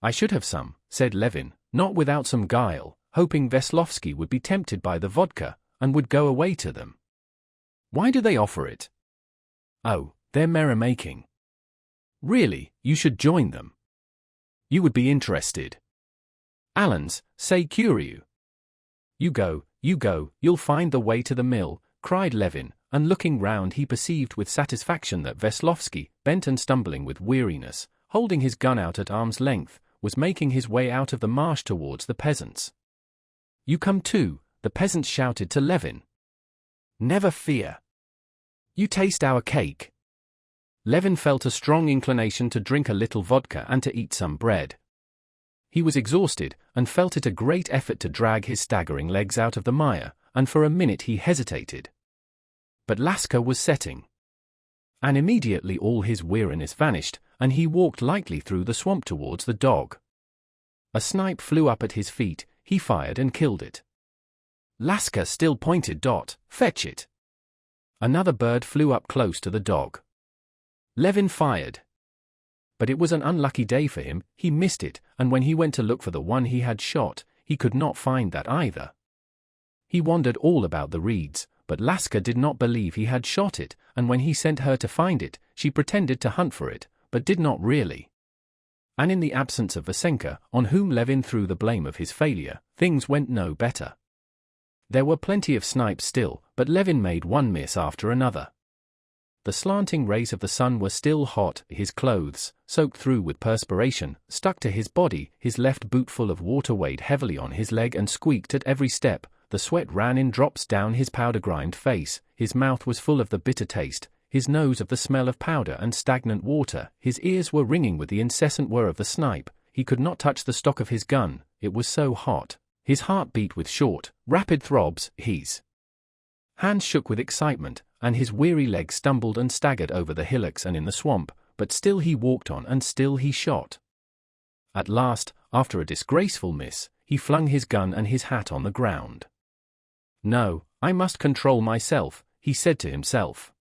"I should have some," said Levin, not without some guile, hoping Veslovsky would be tempted by the vodka, and would go away to them. "Why do they offer it?" "Oh, they're merrymaking." "Really, you should join them. You would be interested. Allons, say curieux." You go, you'll find the way to the mill," cried Levin, and looking round he perceived with satisfaction that Veslovsky, bent and stumbling with weariness, holding his gun out at arm's length, was making his way out of the marsh towards the peasants. "You come too," the peasants shouted to Levin. "Never fear. You taste our cake." Levin felt a strong inclination to drink a little vodka and to eat some bread. He was exhausted, and felt it a great effort to drag his staggering legs out of the mire, and for a minute he hesitated. But Laska was setting. And immediately all his weariness vanished, and he walked lightly through the swamp towards the dog. A snipe flew up at his feet, he fired and killed it. Laska still pointed. "Fetch it." Another bird flew up close to the dog. Levin fired. But it was an unlucky day for him, he missed it, and when he went to look for the one he had shot, he could not find that either. He wandered all about the reeds, but Laska did not believe he had shot it, and when he sent her to find it, she pretended to hunt for it, but did not really. And in the absence of Vasenka, on whom Levin threw the blame of his failure, things went no better. There were plenty of snipes still, but Levin made one miss after another. The slanting rays of the sun were still hot, his clothes, soaked through with perspiration, stuck to his body, his left boot full of water weighed heavily on his leg and squeaked at every step, the sweat ran in drops down his powder-grimed face, his mouth was full of the bitter taste, his nose of the smell of powder and stagnant water, his ears were ringing with the incessant whir of the snipe, he could not touch the stock of his gun, it was so hot, his heart beat with short, rapid throbs, his hands shook with excitement, and his weary legs stumbled and staggered over the hillocks and in the swamp, but still he walked on and still he shot. At last, after a disgraceful miss, he flung his gun and his hat on the ground. "No, I must control myself," he said to himself.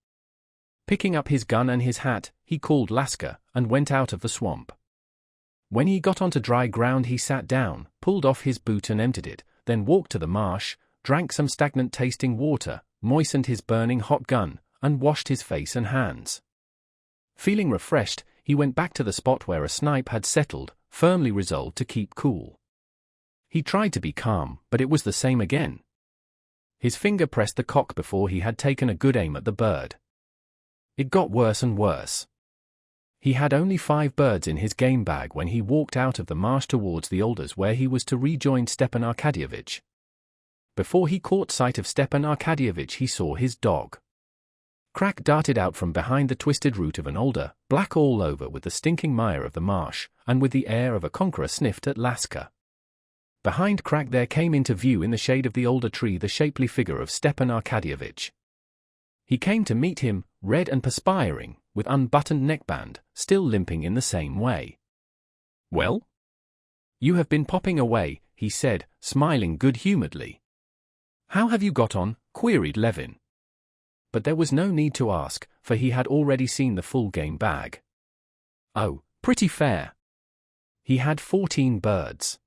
Picking up his gun and his hat, he called Laska, and went out of the swamp. When he got onto dry ground he sat down, pulled off his boot and emptied it, then walked to the marsh, drank some stagnant-tasting water, moistened his burning hot gun, and washed his face and hands. Feeling refreshed, he went back to the spot where a snipe had settled, firmly resolved to keep cool. He tried to be calm, but it was the same again. His finger pressed the cock before he had taken a good aim at the bird. It got worse and worse. He had only 5 birds in his game bag when he walked out of the marsh towards the alders where he was to rejoin Stepan Arkadyevitch. Before he caught sight of Stepan Arkadyevitch he saw his dog. Crack darted out from behind the twisted root of an alder, black all over with the stinking mire of the marsh, and with the air of a conqueror sniffed at Laska. Behind Crack there came into view in the shade of the alder tree the shapely figure of Stepan Arkadyevitch. He came to meet him, red and perspiring, with unbuttoned neckband, still limping in the same way. "Well? You have been popping away," he said, smiling good-humoredly. "How have you got on?" queried Levin. But there was no need to ask, for he had already seen the full game bag. "Oh, pretty fair. He had 14 birds.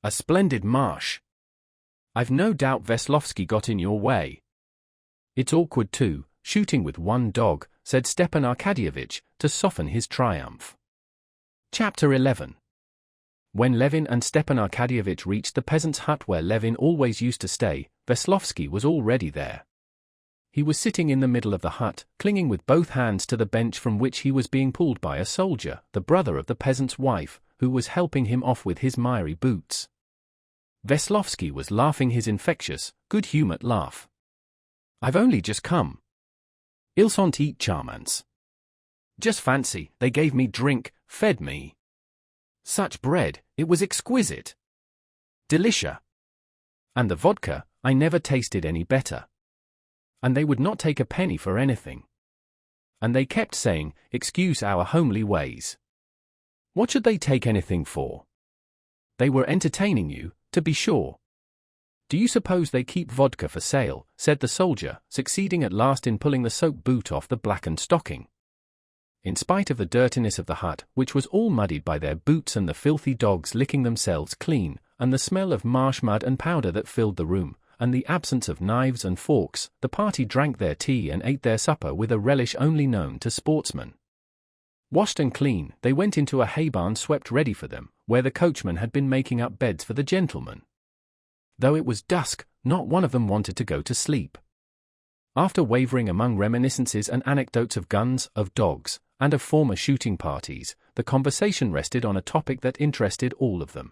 A splendid marsh. I've no doubt Veslovsky got in your way." "It's awkward too, shooting with one dog," said Stepan Arkadyevitch, to soften his triumph. Chapter 11. When Levin and Stepan Arkadyevitch reached the peasant's hut where Levin always used to stay, Veslovsky was already there. he was sitting in the middle of the hut, clinging with both hands to the bench from which he was being pulled by a soldier, the brother of the peasant's wife, who was helping him off with his miry boots. Veslovsky was laughing his infectious, good-humored laugh. "I've only just come. Ils sont eat charmants. Just fancy, they gave me drink, fed me. Such bread, it was exquisite. Delicia. And the vodka, I never tasted any better. And they would not take a penny for anything. And they kept saying, 'Excuse our homely ways.' What should they take anything for? They were entertaining you, to be sure." "Do you suppose they keep vodka for sale?" said the soldier, succeeding at last in pulling the soaked boot off the blackened stocking. In spite of the dirtiness of the hut, which was all muddied by their boots and the filthy dogs licking themselves clean, and the smell of marsh mud and powder that filled the room, and the absence of knives and forks, the party drank their tea and ate their supper with a relish only known to sportsmen. Washed and clean, they went into a hay barn swept ready for them, where the coachman had been making up beds for the gentlemen. Though it was dusk, not one of them wanted to go to sleep. After wavering among reminiscences and anecdotes of guns, of dogs, and of former shooting parties, the conversation rested on a topic that interested all of them.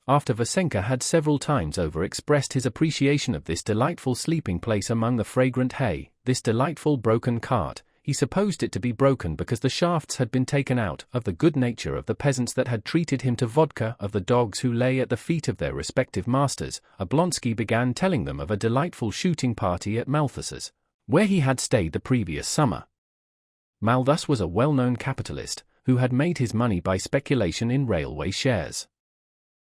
After Vasenka had several times over expressed his appreciation of this delightful sleeping place among the fragrant hay, this delightful broken cart, he supposed it to be broken because the shafts had been taken out, of the good nature of the peasants that had treated him to vodka, of the dogs who lay at the feet of their respective masters. Oblonsky began telling them of a delightful shooting party at Malthus's, where he had stayed the previous summer. Malthus was a well-known capitalist, who had made his money by speculation in railway shares.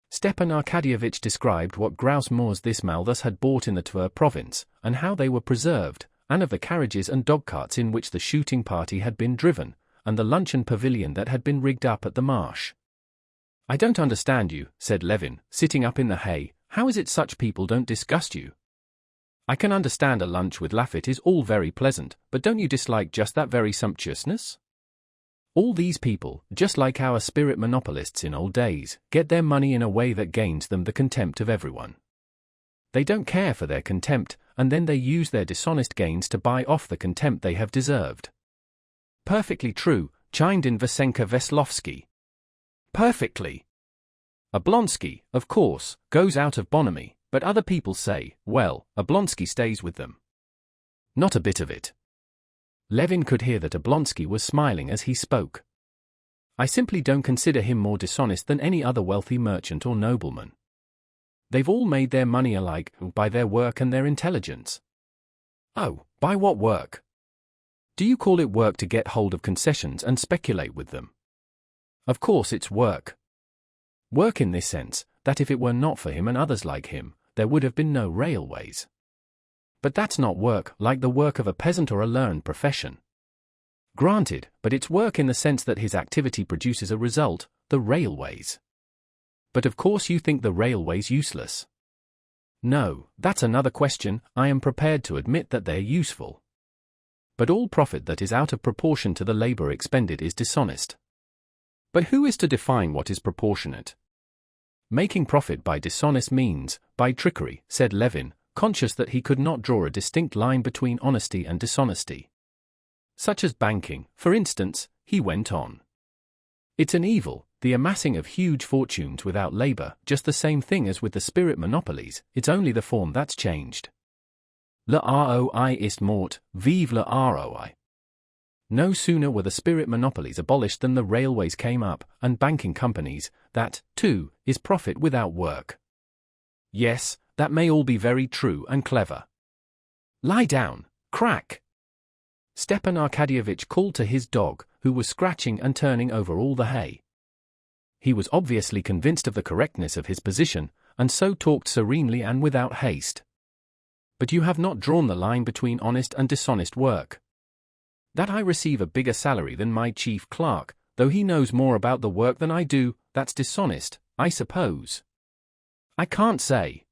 Stepan Arkadyevitch described what grouse moors this Malthus had bought in the Tver province, and how they were preserved, and of the carriages and dog-carts in which the shooting party had been driven, and the luncheon pavilion that had been rigged up at the marsh. "I don't understand you," said Levin, sitting up in the hay. "How is it such people don't disgust you? I can understand a lunch with Lafitte is all very pleasant, but don't you dislike just that very sumptuousness? All these people, just like our spirit monopolists in old days, get their money in a way that gains them the contempt of everyone. They don't care for their contempt, and then they use their dishonest gains to buy off the contempt they have deserved." "Perfectly true," chimed in Vasenka Veslovsky. "Perfectly. Oblonsky, of course, goes out of bonhomie, but other people say, well, Oblonsky stays with them." "Not a bit of it." Levin could hear that Oblonsky was smiling as he spoke. "I simply don't consider him more dishonest than any other wealthy merchant or nobleman. They've all made their money alike, by their work and their intelligence." "Oh, by what work? Do you call it work to get hold of concessions and speculate with them?" "Of course it's work. Work in this sense, that if it were not for him and others like him, there would have been no railways. But that's not work, like the work of a peasant or a learned profession. Granted, but it's work in the sense that his activity produces a result, the railways. But of course you think the railways useless. No, that's another question. I am prepared to admit that they're useful. But all profit that is out of proportion to the labor expended is dishonest. But who is to define what is proportionate? Making profit by dishonest means, by trickery, said Levin, conscious that he could not draw a distinct line between honesty and dishonesty. Such as banking, for instance, he went on. It's an evil, the amassing of huge fortunes without labor, just the same thing as with the spirit monopolies, it's only the form that's changed. Le ROI ist mort, vive le ROI. No sooner were the spirit monopolies abolished than the railways came up, and banking companies. That, too, is profit without work. Yes, that may all be very true and clever. Lie down, crack! Stepan Arkadyevitch called to his dog, who was scratching and turning over all the hay. He was obviously convinced of the correctness of his position, and so talked serenely and without haste. But you have not drawn the line between honest and dishonest work. That I receive a bigger salary than my chief clerk, though he knows more about the work than I do, that's dishonest, I suppose. I can't say.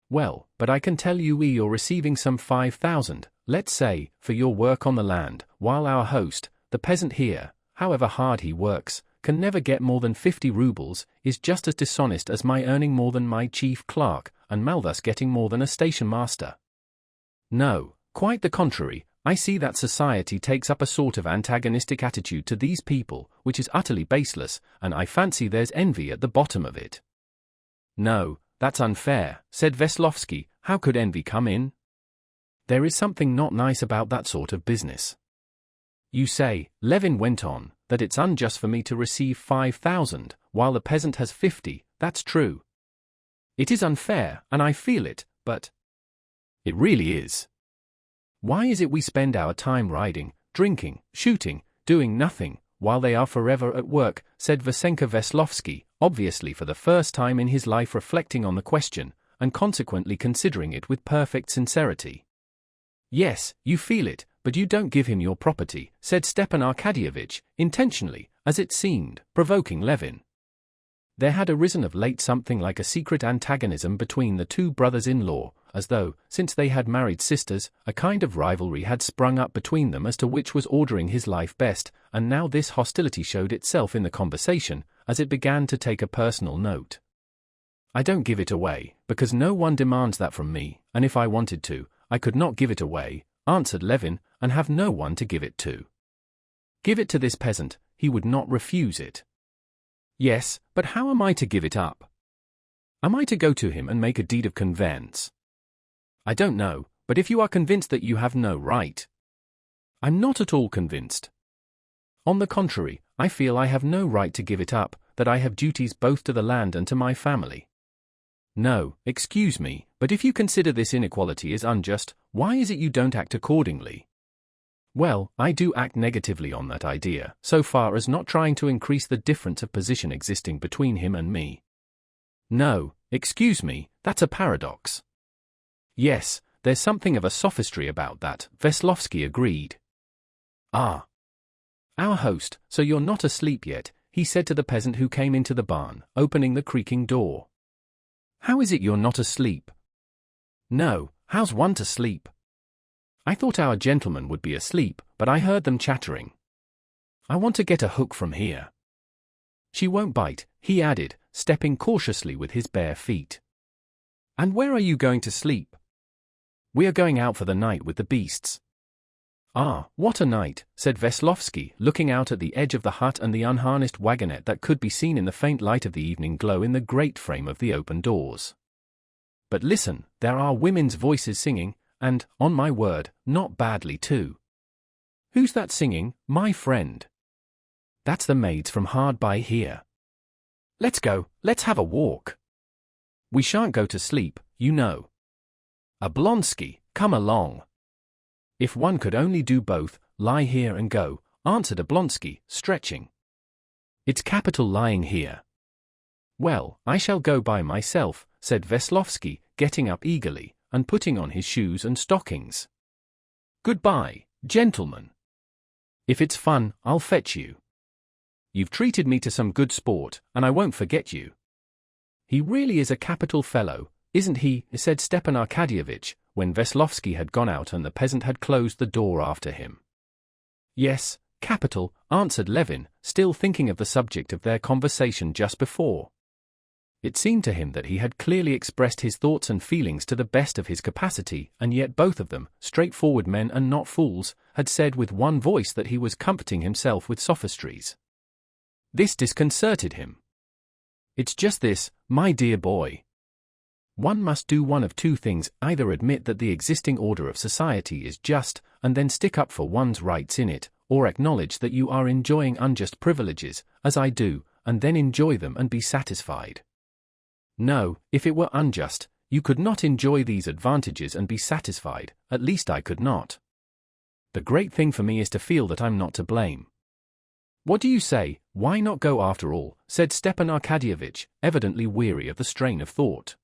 Well, but I can tell you're receiving some 5,000, let's say, for your work on the land, while our host, the peasant here, however hard he works, can never get more than 50 rubles, is just as dishonest as my earning more than my chief clerk, and Malthus getting more than a station master. No, quite the contrary. I see that society takes up a sort of antagonistic attitude to these people, which is utterly baseless, and I fancy there's envy at the bottom of it." "No, that's unfair," said Veslovsky. "How could envy come in? There is something not nice about that sort of business." "You say," Levin went on, "that it's unjust for me to receive 5,000, while the peasant has 50, that's true. It is unfair, and I feel it, but it really is. Why is it we spend our time riding, drinking, shooting, doing nothing, while they are forever at work?" said Vasenka Veslovsky, obviously for the first time in his life reflecting on the question, and consequently considering it with perfect sincerity. "Yes, you feel it, but you don't give him your property," said Stepan Arkadyevitch, intentionally, as it seemed, provoking Levin. There had arisen of late something like a secret antagonism between the two brothers-in-law, as though, since they had married sisters, a kind of rivalry had sprung up between them as to which was ordering his life best, and now this hostility showed itself in the conversation, as it began to take a personal note. "I don't give it away, because no one demands that from me, and if I wanted to, I could not give it away," answered Levin, "and have no one to give it to. Give it to this peasant, he would not refuse it." "Yes, but how am I to give it up? Am I to go to him and make a deed of conveyance?" "I don't know, but if you are convinced that you have no right—" "I'm not at all convinced. On the contrary, I feel I have no right to give it up, that I have duties both to the land and to my family. No, excuse me, but if you consider this inequality as unjust, why is it you don't act accordingly?" "Well, I do act negatively on that idea, so far as not trying to increase the difference of position existing between him and me." "No, excuse me, that's a paradox." "Yes, there's something of a sophistry about that," Veslovsky agreed. "Ah. Our host, so you're not asleep yet," he said to the peasant who came into the barn, opening the creaking door. "How is it you're not asleep?" "No, how's one to sleep? I thought our gentlemen would be asleep, but I heard them chattering. I want to get a hook from here. She won't bite," he added, stepping cautiously with his bare feet. "And where are you going to sleep?" "We are going out for the night with the beasts." "Ah, what a night," said Veslovsky, looking out at the edge of the hut and the unharnessed wagonette that could be seen in the faint light of the evening glow in the great frame of the open doors. "But listen, there are women's voices singing, and, on my word, not badly too." "Who's that singing, my friend?" "That's the maids from hard by here." "Let's go, let's have a walk." "We shan't go to sleep, you know." "Oblonsky, come along." "If one could only do both, lie here and go," answered Oblonsky, stretching. "It's capital lying here." "Well, I shall go by myself," said Veslovsky, getting up eagerly, and putting on his shoes and stockings. "Goodbye, gentlemen. If it's fun, I'll fetch you. You've treated me to some good sport, and I won't forget you." "He really is a capital fellow, isn't he?" said Stepan Arkadyevitch, when Veslovsky had gone out and the peasant had closed the door after him. "Yes, capital," answered Levin, still thinking of the subject of their conversation just before. It seemed to him that he had clearly expressed his thoughts and feelings to the best of his capacity, and yet both of them, straightforward men and not fools, had said with one voice that he was comforting himself with sophistries. This disconcerted him. "It's just this, my dear boy. One must do one of two things, either admit that the existing order of society is just, and then stick up for one's rights in it, or acknowledge that you are enjoying unjust privileges, as I do, and then enjoy them and be satisfied. No, if it were unjust, you could not enjoy these advantages and be satisfied, at least I could not. The great thing for me is to feel that I'm not to blame. What do you say, why not go after all?" said Stepan Arkadyevitch, evidently weary of the strain of thought.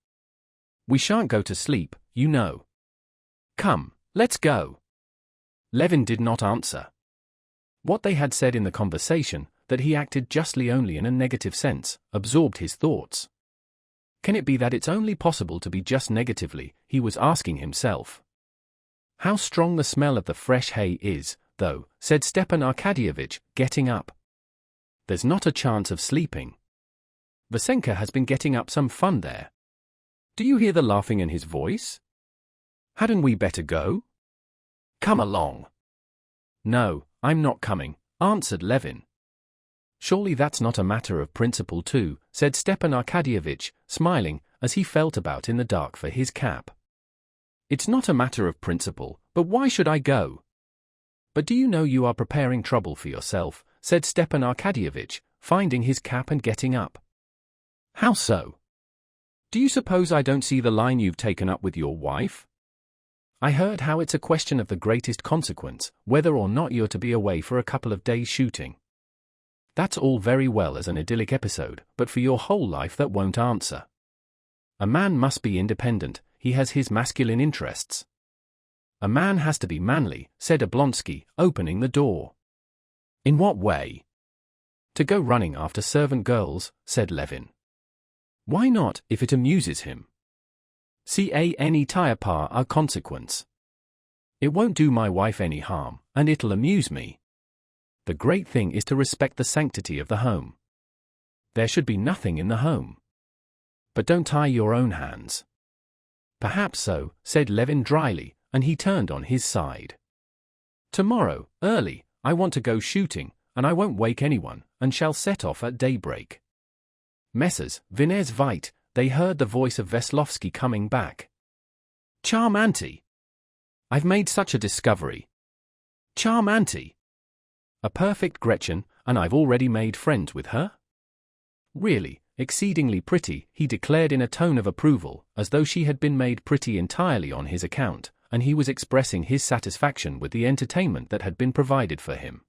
"We shan't go to sleep, you know. Come, let's go." Levin did not answer. What they had said in the conversation, that he acted justly only in a negative sense, absorbed his thoughts. Can it be that it's only possible to be just negatively, he was asking himself. "How strong the smell of the fresh hay is, though," said Stepan Arkadyevitch, getting up. "There's not a chance of sleeping. Vasenka has been getting up some fun there. Do you hear the laughing in his voice? Hadn't we better go?" Come along." "No, I'm not coming," answered Levin. "Surely that's not a matter of principle too," said Stepan Arkadyevitch, smiling, as he felt about in the dark for his cap. "It's not a matter of principle, but why should I go?" "But do you know you are preparing trouble for yourself," said Stepan Arkadyevitch, finding his cap and getting up. "How so? Do you suppose I don't see the line you've taken up with your wife? I heard how it's a question of the greatest consequence, whether or not you're to be away for a couple of days shooting. That's all very well as an idyllic episode, but for your whole life that won't answer. A man must be independent, he has his masculine interests." "A man has to be manly," said Oblonsky, opening the door. "In what way?" "To go running after servant girls," said Levin. "Why not, if it amuses him? Can't tire par a consequence. It won't do my wife any harm, and it'll amuse me. The great thing is to respect the sanctity of the home. There should be nothing in the home. But don't tie your own hands." "Perhaps so," said Levin dryly, and he turned on his side. "Tomorrow, early, I want to go shooting, and I won't wake anyone, and shall set off at daybreak." Messrs. Vines Veit, they heard the voice of Veslovsky coming back. "Charmanti! I've made such a discovery. Charmanti! A perfect Gretchen, and I've already made friends with her? Really, exceedingly pretty," he declared in a tone of approval, as though she had been made pretty entirely on his account, and he was expressing his satisfaction with the entertainment that had been provided for him.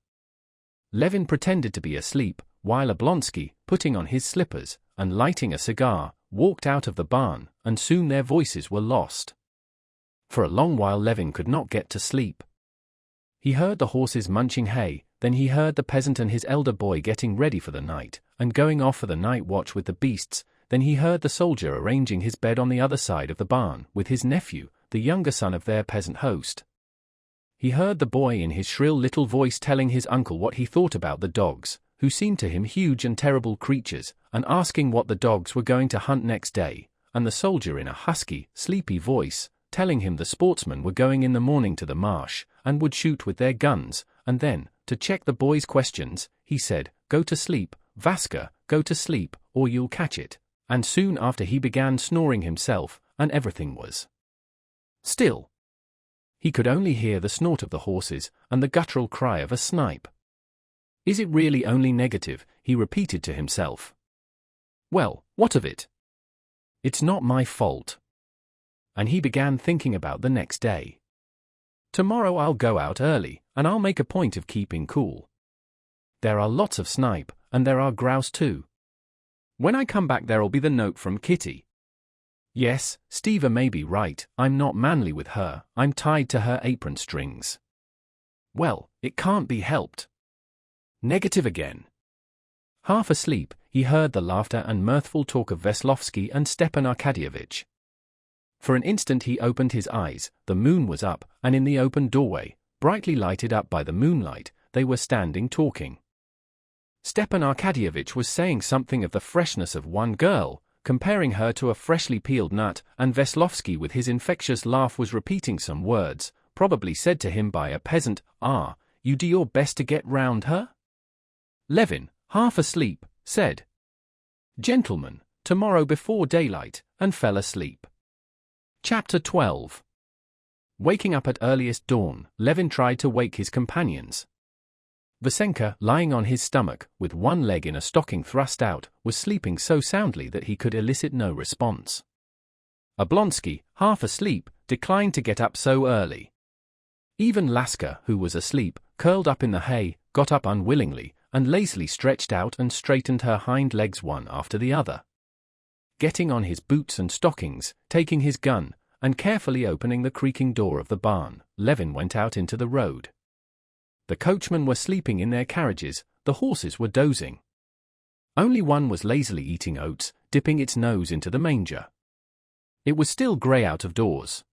Levin pretended to be asleep, while Oblonsky, putting on his slippers, and lighting a cigar, walked out of the barn, and soon their voices were lost. For a long while Levin could not get to sleep. He heard the horses munching hay, then he heard the peasant and his elder boy getting ready for the night, and going off for the night watch with the beasts, then he heard the soldier arranging his bed on the other side of the barn, with his nephew, the younger son of their peasant host. He heard the boy in his shrill little voice telling his uncle what he thought about the dogs, who seemed to him huge and terrible creatures, and asking what the dogs were going to hunt next day, and the soldier in a husky, sleepy voice, telling him the sportsmen were going in the morning to the marsh, and would shoot with their guns, and then, to check the boy's questions, he said, "Go to sleep, Vaska, go to sleep, or you'll catch it," and soon after he began snoring himself, and everything was still. He could only hear the snort of the horses, and the guttural cry of a snipe. "Is it really only negative?" he repeated to himself. "Well, what of it? It's not my fault." And he began thinking about the next day. "Tomorrow I'll go out early, and I'll make a point of keeping cool. There are lots of snipe, and there are grouse too. When I come back there'll be the note from Kitty. Yes, Steva may be right, I'm not manly with her, I'm tied to her apron strings. Well, it can't be helped." Negative again. Half asleep, he heard the laughter and mirthful talk of Veslovsky and Stepan Arkadyevitch. For an instant he opened his eyes, the moon was up, and in the open doorway, brightly lighted up by the moonlight, they were standing talking. Stepan Arkadyevitch was saying something of the freshness of one girl, comparing her to a freshly peeled nut, and Veslovsky with his infectious laugh was repeating some words, probably said to him by a peasant. "Ah, you do your best to get round her?" Levin, half asleep, said, "Gentlemen, tomorrow before daylight," and fell asleep. Chapter 12. Waking up at earliest dawn, Levin tried to wake his companions. Vasenka, lying on his stomach, with one leg in a stocking thrust out, was sleeping so soundly that he could elicit no response. Oblonsky, half asleep, declined to get up so early. Even Laska, who was asleep, curled up in the hay, got up unwillingly, and lazily stretched out and straightened her hind legs one after the other. Getting on his boots and stockings, taking his gun, and carefully opening the creaking door of the barn, Levin went out into the road. The coachmen were sleeping in their carriages, the horses were dozing. Only one was lazily eating oats, dipping its nose into the manger. It was still grey out of doors.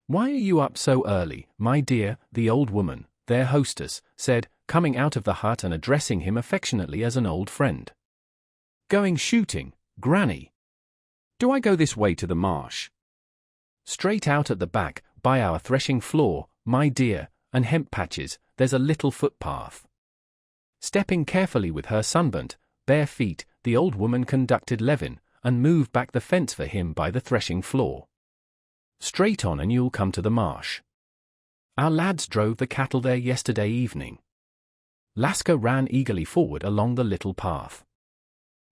"Why are you up so early, my dear?" the old woman, their hostess, said, coming out of the hut and addressing him affectionately as an old friend. "Going shooting, Granny." "Do I go this way to the marsh?" "Straight out at the back, by our threshing floor, my dear, and hemp patches, there's a little footpath." Stepping carefully with her sunburnt, bare feet, the old woman conducted Levin, and moved back the fence for him by the threshing floor. "Straight on and you'll come to the marsh. Our lads drove the cattle there yesterday evening." Laska ran eagerly forward along the little path.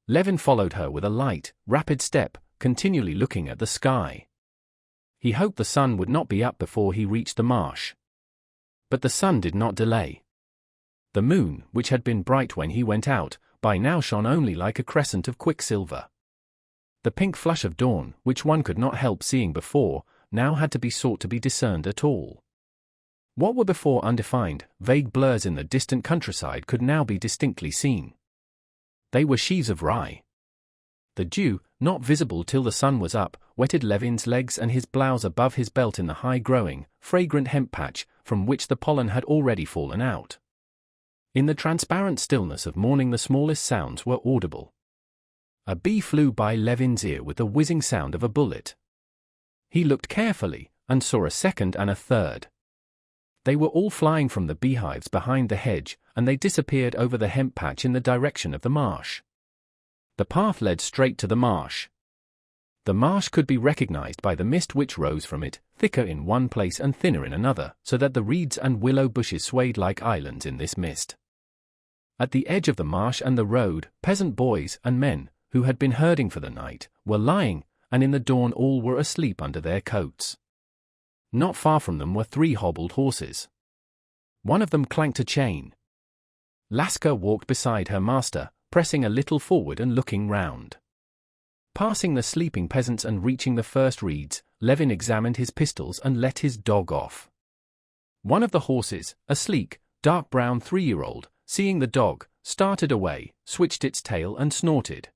Levin followed her with a light, rapid step, continually looking at the sky. He hoped the sun would not be up before he reached the marsh. But the sun did not delay. The moon, which had been bright when he went out, by now shone only like a crescent of quicksilver. The pink flush of dawn, which one could not help seeing before, now had to be sought to be discerned at all. What were before undefined, vague blurs in the distant countryside could now be distinctly seen. They were sheaves of rye. The dew, not visible till the sun was up, wetted Levin's legs and his blouse above his belt in the high-growing, fragrant hemp patch, from which the pollen had already fallen out. In the transparent stillness of morning the smallest sounds were audible. A bee flew by Levin's ear with the whizzing sound of a bullet. He looked carefully, and saw a second and a third. They were all flying from the beehives behind the hedge, and they disappeared over the hemp patch in the direction of the marsh. The path led straight to the marsh. The marsh could be recognized by the mist which rose from it, thicker in one place and thinner in another, so that the reeds and willow bushes swayed like islands in this mist. At the edge of the marsh and the road, peasant boys and men, who had been herding for the night, were lying, and in the dawn all were asleep under their coats. Not far from them were 3 hobbled horses. One of them clanked a chain. Laska walked beside her master, pressing a little forward and looking round. Passing the sleeping peasants and reaching the first reeds, Levin examined his pistols and let his dog off. One of the horses, a sleek, dark-brown 3-year-old, seeing the dog, started away, switched its tail and snorted.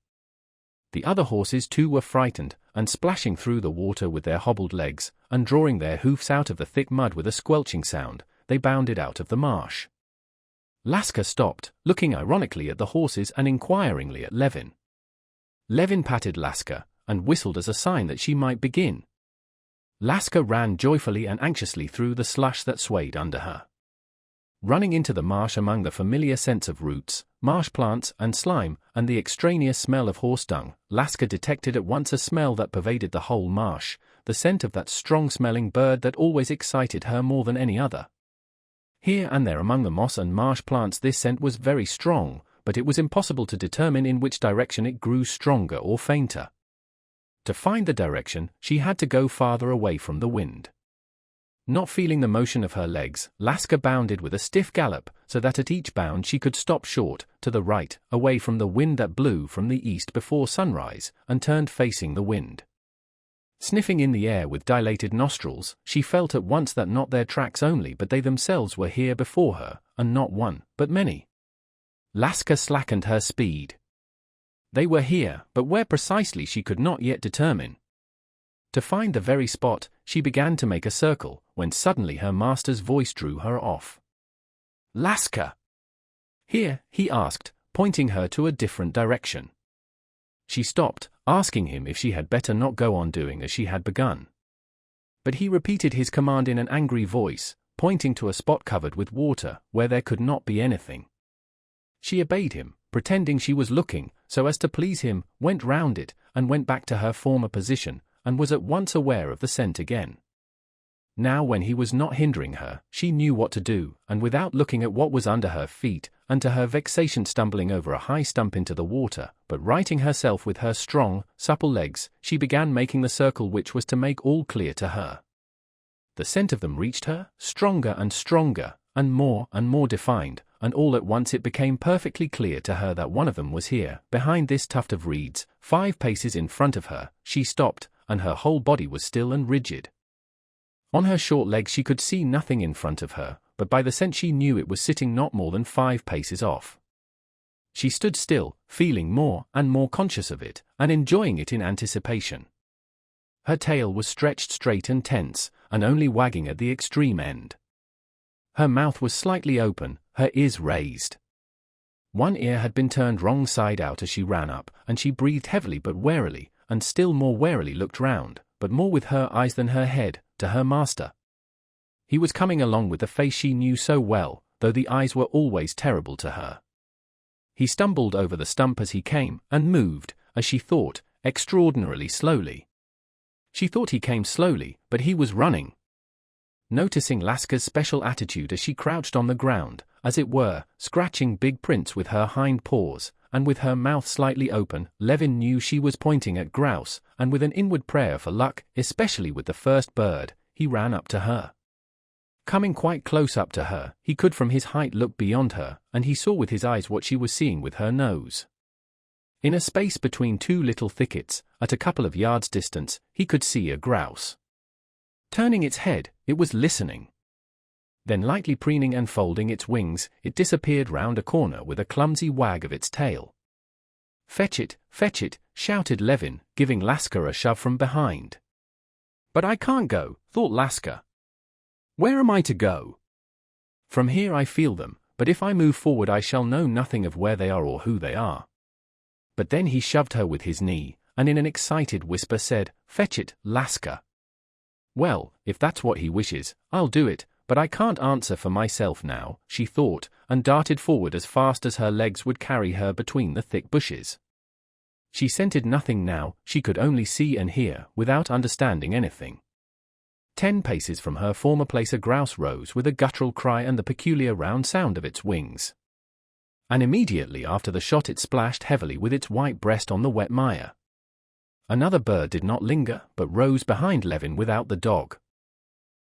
The other horses too were frightened, and splashing through the water with their hobbled legs, and drawing their hoofs out of the thick mud with a squelching sound, they bounded out of the marsh. Laska stopped, looking ironically at the horses and inquiringly at Levin. Levin patted Laska, and whistled as a sign that she might begin. Laska ran joyfully and anxiously through the slush that swayed under her. Running into the marsh among the familiar scents of roots, marsh plants and slime, and the extraneous smell of horse dung, Laska detected at once a smell that pervaded the whole marsh, the scent of that strong-smelling bird that always excited her more than any other. Here and there among the moss and marsh plants this scent was very strong, but it was impossible to determine in which direction it grew stronger or fainter. To find the direction, she had to go farther away from the wind. Not feeling the motion of her legs, Laska bounded with a stiff gallop, so that at each bound she could stop short, to the right, away from the wind that blew from the east before sunrise, and turned facing the wind. Sniffing in the air with dilated nostrils, she felt at once that not their tracks only but they themselves were here before her, and not one, but many. Laska slackened her speed. They were here, but where precisely she could not yet determine. To find the very spot, she began to make a circle, when suddenly her master's voice drew her off. "Laska!" "Here," he asked, pointing her to a different direction. She stopped, asking him if she had better not go on doing as she had begun. But he repeated his command in an angry voice, pointing to a spot covered with water, where there could not be anything. She obeyed him, pretending she was looking, so as to please him, went round it, and went back to her former position, and was at once aware of the scent again. Now when he was not hindering her, she knew what to do, and without looking at what was under her feet, and to her vexation stumbling over a high stump into the water, but righting herself with her strong, supple legs, she began making the circle which was to make all clear to her. The scent of them reached her, stronger and stronger, and more defined, and all at once it became perfectly clear to her that one of them was here, behind this tuft of reeds, 5 paces in front of her. She stopped, and her whole body was still and rigid. On her short legs she could see nothing in front of her, but by the scent she knew it was sitting not more than 5 paces off. She stood still, feeling more and more conscious of it, and enjoying it in anticipation. Her tail was stretched straight and tense, and only wagging at the extreme end. Her mouth was slightly open, her ears raised. One ear had been turned wrong side out as she ran up, and she breathed heavily but warily, and still more warily looked round, but more with her eyes than her head, to her master. He was coming along with the face she knew so well, though the eyes were always terrible to her. He stumbled over the stump as he came, and moved, as she thought, extraordinarily slowly. She thought he came slowly, but he was running. Noticing Laska's special attitude as she crouched on the ground, as it were, scratching big prints with her hind paws, and with her mouth slightly open, Levin knew she was pointing at grouse, and with an inward prayer for luck, especially with the first bird, he ran up to her. Coming quite close up to her, he could from his height look beyond her, and he saw with his eyes what she was seeing with her nose. In a space between two little thickets, at a couple of yards' distance, he could see a grouse. Turning its head, it was listening. Then lightly preening and folding its wings, it disappeared round a corner with a clumsy wag of its tail. Fetch it, shouted Levin, giving Laska a shove from behind. But I can't go, thought Laska. Where am I to go? From here I feel them, but if I move forward I shall know nothing of where they are or who they are. But then he shoved her with his knee, and in an excited whisper said, Fetch it, Laska. Well, if that's what he wishes, I'll do it, but I can't answer for myself now, she thought, and darted forward as fast as her legs would carry her between the thick bushes. She scented nothing now, she could only see and hear, without understanding anything. 10 paces from her former place a grouse rose with a guttural cry and the peculiar round sound of its wings. And immediately after the shot it splashed heavily with its white breast on the wet mire. Another bird did not linger, but rose behind Levin without the dog.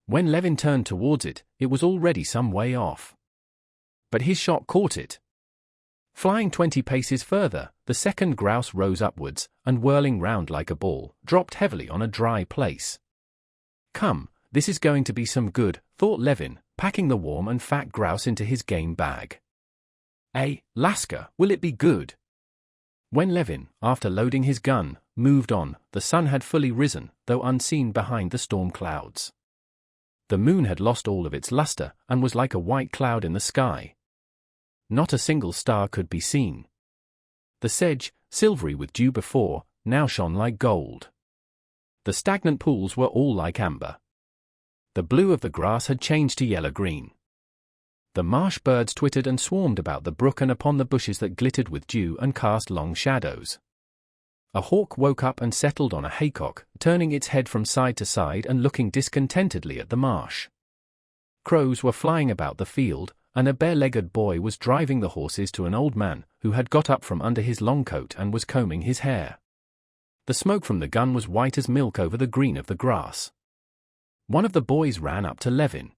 When Levin turned towards it, it was already some way off. But his shot caught it. Flying 20 paces further, the second grouse rose upwards, and whirling round like a ball, dropped heavily on a dry place. Come, this is going to be some good, thought Levin, packing the warm and fat grouse into his game bag. Laska, will it be good? When Levin, after loading his gun, moved on, the sun had fully risen, though unseen behind the storm clouds. The moon had lost all of its luster, and was like a white cloud in the sky. Not a single star could be seen. The sedge, silvery with dew before, now shone like gold. The stagnant pools were all like amber. The blue of the grass had changed to yellow-green. The marsh birds twittered and swarmed about the brook and upon the bushes that glittered with dew and cast long shadows. A hawk woke up and settled on a haycock, turning its head from side to side and looking discontentedly at the marsh. Crows were flying about the field, and a bare-legged boy was driving the horses to an old man, who had got up from under his long coat and was combing his hair. The smoke from the gun was white as milk over the green of the grass. One of the boys ran up to Levin.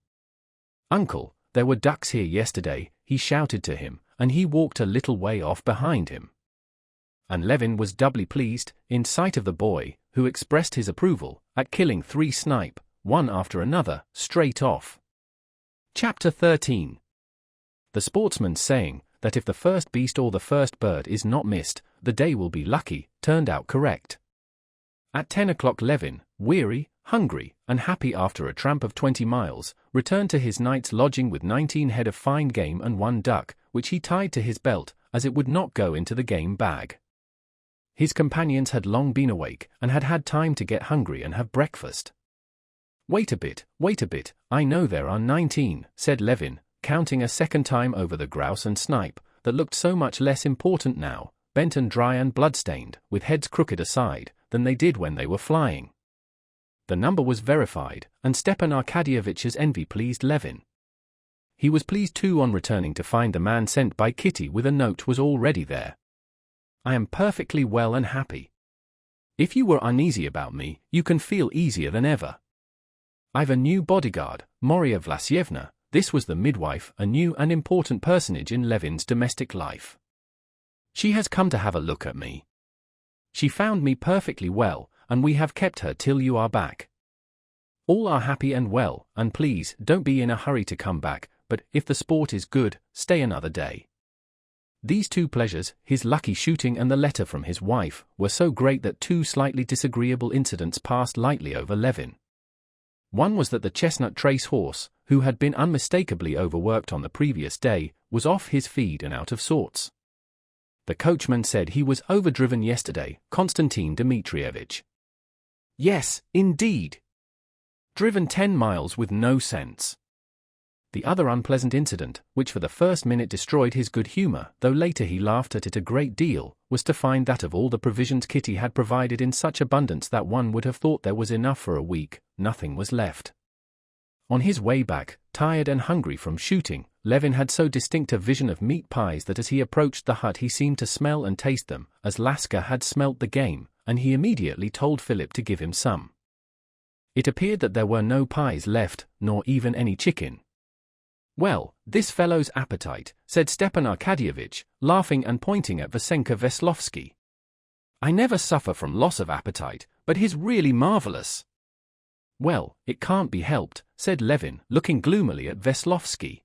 Uncle, there were ducks here yesterday, he shouted to him, and he walked a little way off behind him. And Levin was doubly pleased, in sight of the boy, who expressed his approval, at killing 3 snipe, one after another, straight off. Chapter 13. The sportsman's saying, that if the first beast or the first bird is not missed, the day will be lucky, turned out correct. At 10 o'clock Levin, weary, hungry, and happy after a tramp of 20 miles, returned to his night's lodging with 19 head of fine game and 1 duck, which he tied to his belt, as it would not go into the game bag. His companions had long been awake, and had had time to get hungry and have breakfast. Wait a bit, I know there are 19, said Levin, counting a second time over the grouse and snipe, that looked so much less important now, bent and dry and blood-stained, with heads crooked aside, than they did when they were flying. The number was verified, and Stepan Arkadyevitch's envy pleased Levin. He was pleased too on returning to find the man sent by Kitty with a note was already there. I am perfectly well and happy. If you were uneasy about me, you can feel easier than ever. I've a new bodyguard, Marya Vlasyevna. This was the midwife, a new and important personage in Levin's domestic life. She has come to have a look at me. She found me perfectly well, and we have kept her till you are back. All are happy and well, and please don't be in a hurry to come back, but if the sport is good, stay another day. These 2 pleasures, his lucky shooting and the letter from his wife, were so great that 2 slightly disagreeable incidents passed lightly over Levin. One was that the chestnut trace horse, who had been unmistakably overworked on the previous day, was off his feed and out of sorts. The coachman said he was overdriven yesterday, Konstantin Dmitrievitch. Yes, indeed. Driven 10 miles with no sense. The other unpleasant incident, which for the first minute destroyed his good humor, though later he laughed at it a great deal, was to find that of all the provisions Kitty had provided in such abundance that one would have thought there was enough for a week, nothing was left. On his way back, tired and hungry from shooting, Levin had so distinct a vision of meat pies that as he approached the hut he seemed to smell and taste them, as Laska had smelt the game, and he immediately told Philip to give him some. It appeared that there were no pies left, nor even any chicken. "Well, this fellow's appetite," said Stepan Arkadyevitch, laughing and pointing at Vasenka Veslovsky. "I never suffer from loss of appetite, but he's really marvelous." "Well, it can't be helped," said Levin, looking gloomily at Veslovsky.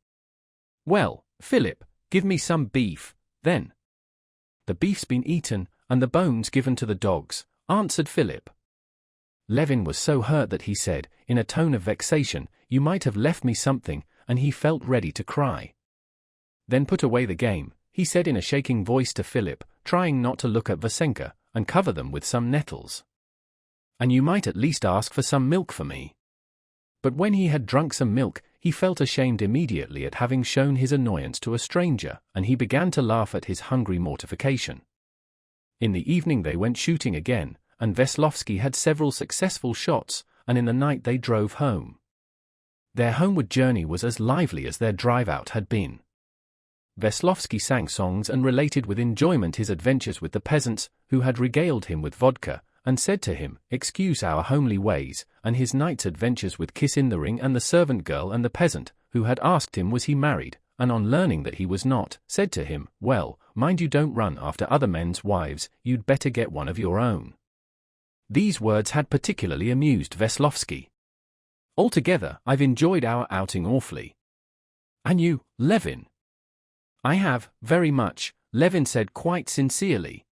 "Well, Philip, give me some beef, then." "The beef's been eaten, and the bones given to the dogs," answered Philip. Levin was so hurt that he said, in a tone of vexation, "You might have left me something," and he felt ready to cry. "Then put away the game," he said in a shaking voice to Philip, trying not to look at Vasenka, "and cover them with some nettles. And you might at least ask for some milk for me." But when he had drunk some milk, he felt ashamed immediately at having shown his annoyance to a stranger, and he began to laugh at his hungry mortification. In the evening they went shooting again, and Veslovsky had several successful shots, and in the night they drove home. Their homeward journey was as lively as their drive-out had been. Veslovsky sang songs and related with enjoyment his adventures with the peasants, who had regaled him with vodka, and said to him, "Excuse our homely ways," and his night's adventures with Kiss in the Ring and the servant girl and the peasant, who had asked him was he married, and on learning that he was not, said to him, "Well, mind you don't run after other men's wives, you'd better get one of your own." These words had particularly amused Veslovsky. "Altogether, I've enjoyed our outing awfully." "And you, Levin?" "I have, very much," Levin said quite sincerely.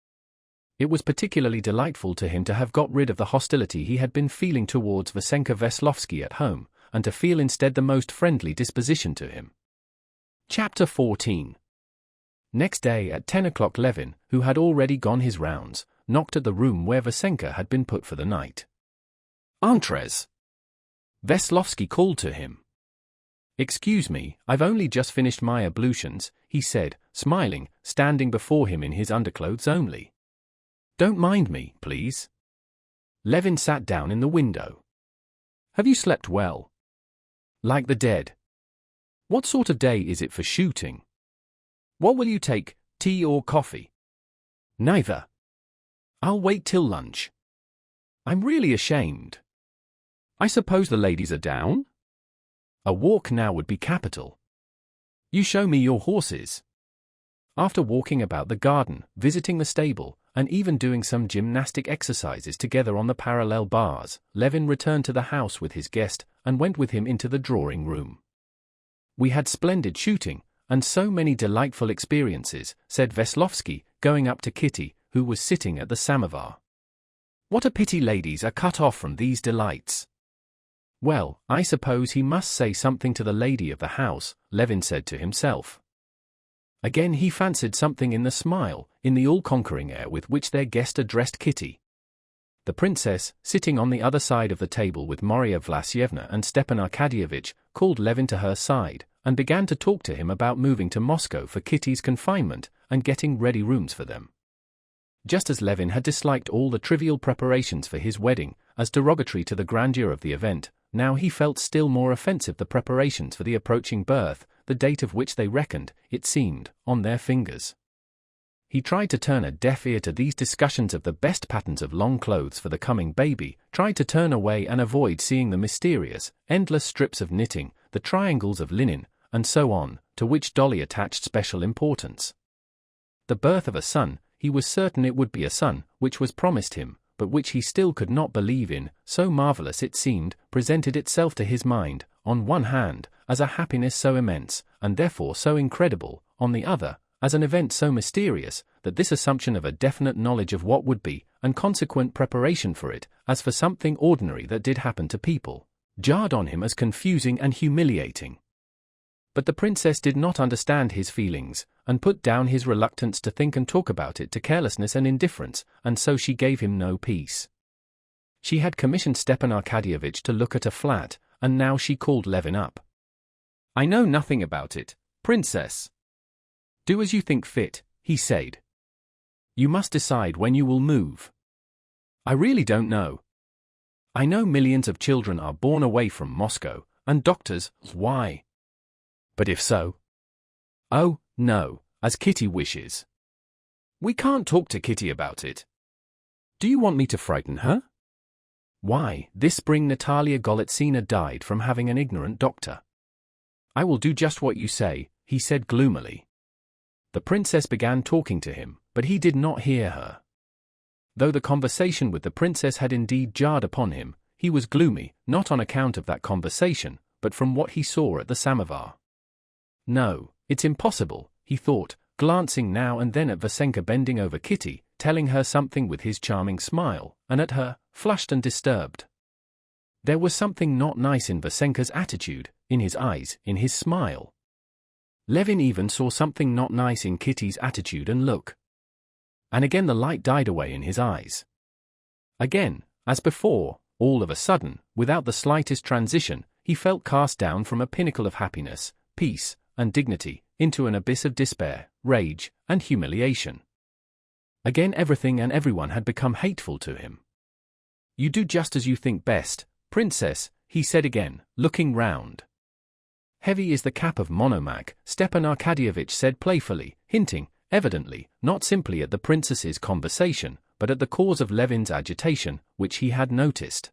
It was particularly delightful to him to have got rid of the hostility he had been feeling towards Vasenka Veslovsky at home, and to feel instead the most friendly disposition to him. Chapter 14. Next day at 10 o'clock Levin, who had already gone his rounds, knocked at the room where Vasenka had been put for the night. "Entrez!" Veslovsky called to him. "Excuse me, I've only just finished my ablutions," he said, smiling, standing before him in his underclothes only. "Don't mind me, please." Levin sat down in the window. "Have you slept well?" "Like the dead." "What sort of day is it for shooting?" "What will you take, tea or coffee?" "Neither." "I'll wait till lunch." "I'm really ashamed." "I suppose the ladies are down?" "A walk now would be capital." "You show me your horses." After walking about the garden, visiting the stable, and even doing some gymnastic exercises together on the parallel bars, Levin returned to the house with his guest, and went with him into the drawing-room. "We had splendid shooting, and so many delightful experiences," said Veslovsky, going up to Kitty, who was sitting at the samovar. "What a pity ladies are cut off from these delights." "Well, I suppose he must say something to the lady of the house," Levin said to himself. Again he fancied something in the smile, in the all-conquering air with which their guest addressed Kitty. The princess, sitting on the other side of the table with Marya Vlasyevna and Stepan Arkadyevitch, called Levin to her side, and began to talk to him about moving to Moscow for Kitty's confinement, and getting ready rooms for them. Just as Levin had disliked all the trivial preparations for his wedding, as derogatory to the grandeur of the event, now he felt still more offensive the preparations for the approaching birth, the date of which they reckoned, it seemed, on their fingers. He tried to turn a deaf ear to these discussions of the best patterns of long clothes for the coming baby, tried to turn away and avoid seeing the mysterious, endless strips of knitting, the triangles of linen, and so on, to which Dolly attached special importance. The birth of a son, he was certain it would be a son, which was promised him, but which he still could not believe in, so marvelous it seemed, presented itself to his mind, on one hand, as a happiness so immense, and therefore so incredible, on the other, as an event so mysterious, that this assumption of a definite knowledge of what would be, and consequent preparation for it, as for something ordinary that did happen to people, jarred on him as confusing and humiliating. But the princess did not understand his feelings, and put down his reluctance to think and talk about it to carelessness and indifference, and so she gave him no peace. She had commissioned Stepan Arkadyevitch to look at a flat, and now she called Levin up. "I know nothing about it, princess." "Do as you think fit," he said. "You must decide when you will move." "I really don't know. I know millions of children are born away from Moscow, and doctors, why? But if so?" "Oh, no, as Kitty wishes." "We can't talk to Kitty about it." "Do you want me to frighten her?" "Why, this spring Natalia Golitsina died from having an ignorant doctor." "I will do just what you say," he said gloomily. The princess began talking to him, but he did not hear her. Though the conversation with the princess had indeed jarred upon him, he was gloomy, not on account of that conversation, but from what he saw at the samovar. "No, it's impossible," he thought, glancing now and then at Vasenka bending over Kitty, telling her something with his charming smile, and at her, flushed and disturbed. There was something not nice in Vasenka's attitude, in his eyes, in his smile. Levin even saw something not nice in Kitty's attitude and look. And again the light died away in his eyes. Again, as before, all of a sudden, without the slightest transition, he felt cast down from a pinnacle of happiness, peace, and dignity, into an abyss of despair, rage, and humiliation. Again everything and everyone had become hateful to him. "You do just as you think best, princess," he said again, looking round. "Heavy is the cap of Monomac," Stepan Arkadyevitch said playfully, hinting, evidently, not simply at the princess's conversation, but at the cause of Levin's agitation, which he had noticed.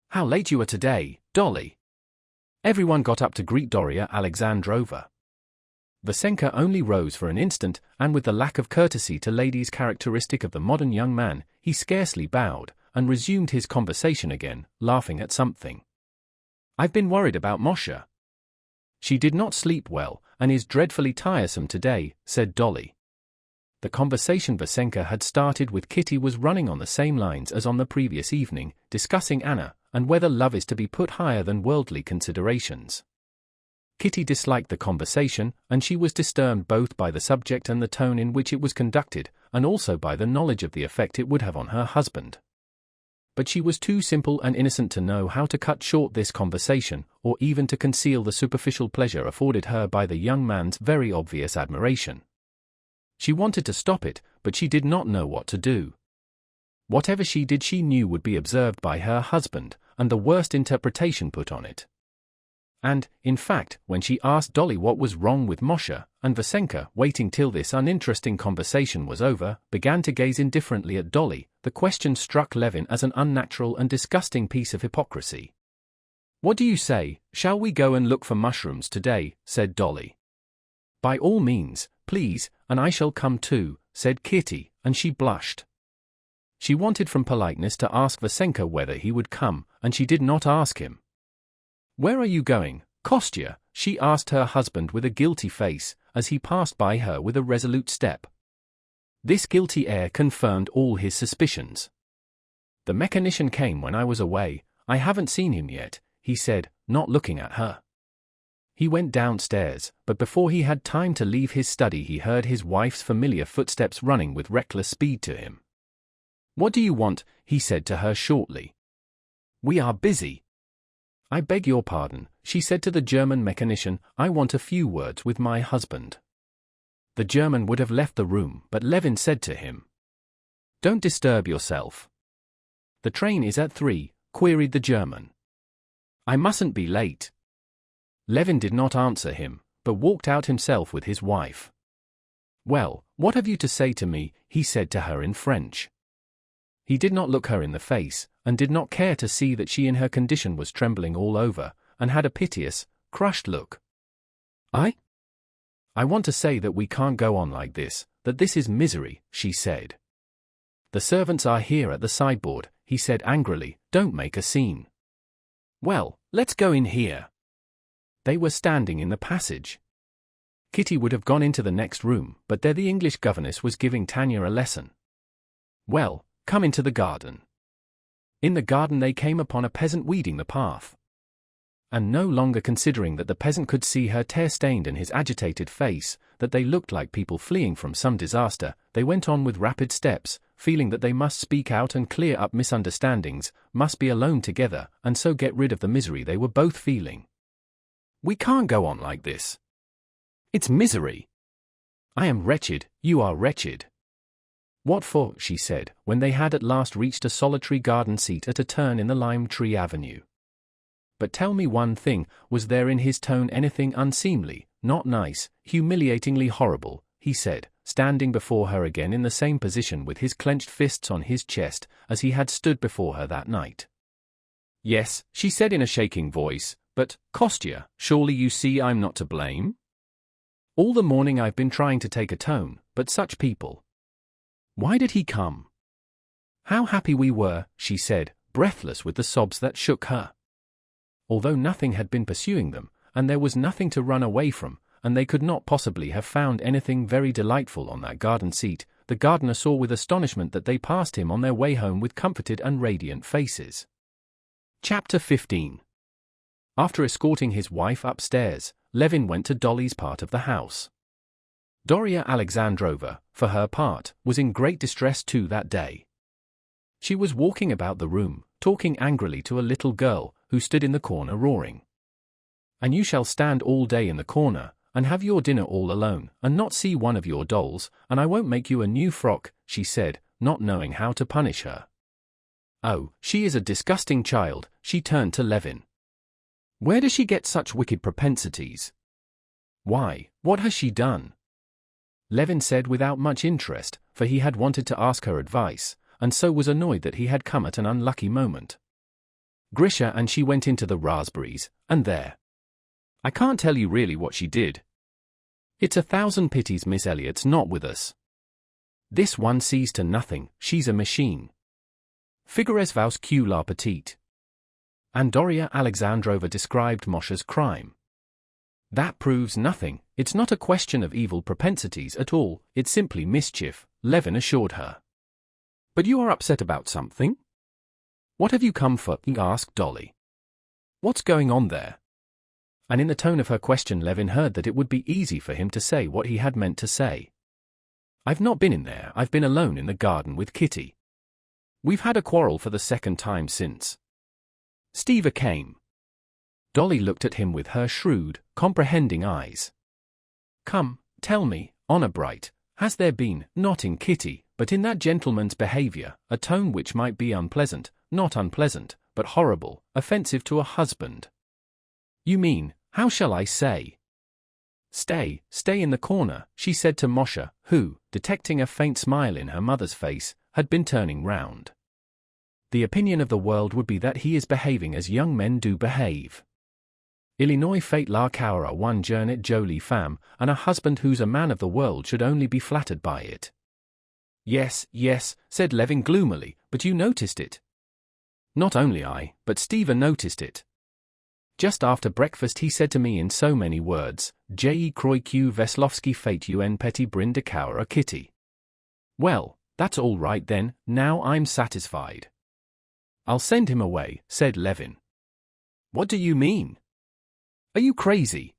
"How late you are today, Dolly!" Everyone got up to greet Doria Alexandrova. Vasenka only rose for an instant, and with the lack of courtesy to ladies characteristic of the modern young man, he scarcely bowed, and resumed his conversation again, laughing at something. "I've been worried about Moshe. She did not sleep well, and is dreadfully tiresome today," said Dolly. The conversation Vasenka had started with Kitty was running on the same lines as on the previous evening, discussing Anna, and whether love is to be put higher than worldly considerations. Kitty disliked the conversation, and she was disturbed both by the subject and the tone in which it was conducted, and also by the knowledge of the effect it would have on her husband. But she was too simple and innocent to know how to cut short this conversation, or even to conceal the superficial pleasure afforded her by the young man's very obvious admiration. She wanted to stop it, but she did not know what to do. Whatever she did she knew would be observed by her husband, and the worst interpretation put on it. And, in fact, when she asked Dolly what was wrong with Moshe, and Vasenka, waiting till this uninteresting conversation was over, began to gaze indifferently at Dolly, the question struck Levin as an unnatural and disgusting piece of hypocrisy. "What do you say, shall we go and look for mushrooms today?" said Dolly. "By all means, please, and I shall come too," said Kitty, and she blushed. She wanted from politeness to ask Vasenka whether he would come, and she did not ask him. "Where are you going, Kostya?" she asked her husband with a guilty face, as he passed by her with a resolute step. This guilty air confirmed all his suspicions. "The mechanician came when I was away. I haven't seen him yet," he said, not looking at her. He went downstairs, but before he had time to leave his study he heard his wife's familiar footsteps running with reckless speed to him. "What do you want?" he said to her shortly. "We are busy." "I beg your pardon," she said to the German mechanician, "I want a few words with my husband." The German would have left the room, but Levin said to him, "Don't disturb yourself." "The train is at 3, queried the German. "I mustn't be late." Levin did not answer him, but walked out himself with his wife. "Well, what have you to say to me?" he said to her in French. He did not look her in the face, and did not care to see that she in her condition was trembling all over, and had a piteous, crushed look. I want to say that we can't go on like this, that this is misery," she said. "The servants are here at the sideboard," he said angrily, "don't make a scene." "Well, let's go in here." They were standing in the passage. Kitty would have gone into the next room, but there the English governess was giving Tanya a lesson. "Well, come into the garden." In the garden they came upon a peasant weeding the path. And no longer considering that the peasant could see her tear-stained and his agitated face, that they looked like people fleeing from some disaster, they went on with rapid steps, feeling that they must speak out and clear up misunderstandings, must be alone together, and so get rid of the misery they were both feeling. "We can't go on like this. It's misery. I am wretched, you are wretched." "What for?" she said, when they had at last reached a solitary garden seat at a turn in the lime tree avenue. "But tell me one thing, was there in his tone anything unseemly, not nice, humiliatingly horrible?" he said, standing before her again in the same position with his clenched fists on his chest, as he had stood before her that night. "Yes," she said in a shaking voice, "but, Kostya, surely you see I'm not to blame? All the morning I've been trying to take a tone, but such people. Why did he come? How happy we were," she said, breathless with the sobs that shook her. Although nothing had been pursuing them, and there was nothing to run away from, and they could not possibly have found anything very delightful on that garden seat, the gardener saw with astonishment that they passed him on their way home with comforted and radiant faces. Chapter 15. After escorting his wife upstairs, Levin went to Dolly's part of the house. Darya Alexandrova, for her part, was in great distress too that day. She was walking about the room, talking angrily to a little girl, who stood in the corner roaring. "And you shall stand all day in the corner, and have your dinner all alone, and not see one of your dolls, and I won't make you a new frock," she said, not knowing how to punish her. "Oh, she is a disgusting child," she turned to Levin. "Where does she get such wicked propensities? Why, what has she done?" Levin said without much interest, for he had wanted to ask her advice, and so was annoyed that he had come at an unlucky moment. "Grisha and she went into the raspberries, and there. I can't tell you really what she did. It's 1,000 pities Miss Elliot's not with us. This one sees to nothing, she's a machine. Figurez-vous la petite." And Darya Alexandrova described Moshe's crime. "That proves nothing, it's not a question of evil propensities at all, it's simply mischief," Levin assured her. "But you are upset about something? What have you come for?" he asked Dolly. "What's going on there?" And in the tone of her question Levin heard that it would be easy for him to say what he had meant to say. "I've not been in there, I've been alone in the garden with Kitty. We've had a quarrel for the second time since Steva came." Dolly looked at him with her shrewd, comprehending eyes. "Come, tell me, honor bright, has there been, not in Kitty, but in that gentleman's behavior, a tone which might be unpleasant, not unpleasant, but horrible, offensive to a husband? You mean, how shall I say?" Stay in the corner," she said to Moshe, who, detecting a faint smile in her mother's face, had been turning round. "The opinion of the world would be that he is behaving as young men do behave. Illinois fait la cour one journée jolie femme, and a husband who's a man of the world should only be flattered by it." Yes, said Levin gloomily, "but you noticed it." "Not only I, but Steva noticed it. Just after breakfast he said to me in so many words, 'Je crois que Veslovsky fait un petit brin de cour à Kitty.' Well, that's all right then, now I'm satisfied." "I'll send him away," said Levin. "What do you mean? Are you crazy?"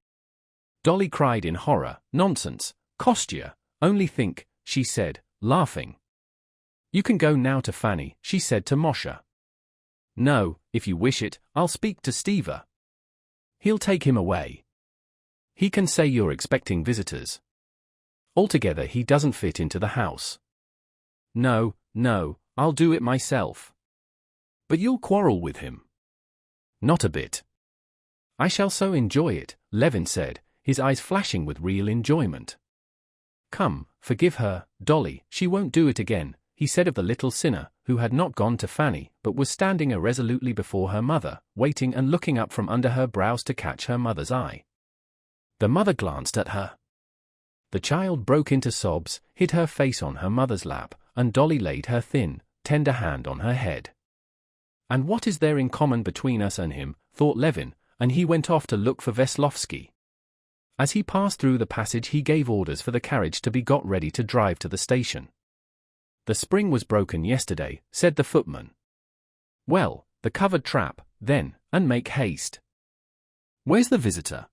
Dolly cried in horror. "Nonsense, Kostya, only think," she said, laughing. "You can go now to Fanny," she said to Moshe. "No, if you wish it, I'll speak to Steva. He'll take him away. He can say you're expecting visitors. Altogether he doesn't fit into the house." No, I'll do it myself." "But you'll quarrel with him." "Not a bit. I shall so enjoy it," Levin said, his eyes flashing with real enjoyment. "Come, forgive her, Dolly, she won't do it again," he said of the little sinner, who had not gone to Fanny, but was standing irresolutely before her mother, waiting and looking up from under her brows to catch her mother's eye. The mother glanced at her. The child broke into sobs, hid her face on her mother's lap, and Dolly laid her thin, tender hand on her head. "And what is there in common between us and him?" thought Levin, and he went off to look for Veslovsky. As he passed through the passage he gave orders for the carriage to be got ready to drive to the station. "The spring was broken yesterday," said the footman. "Well, the covered trap, then, and make haste." Where's the visitor?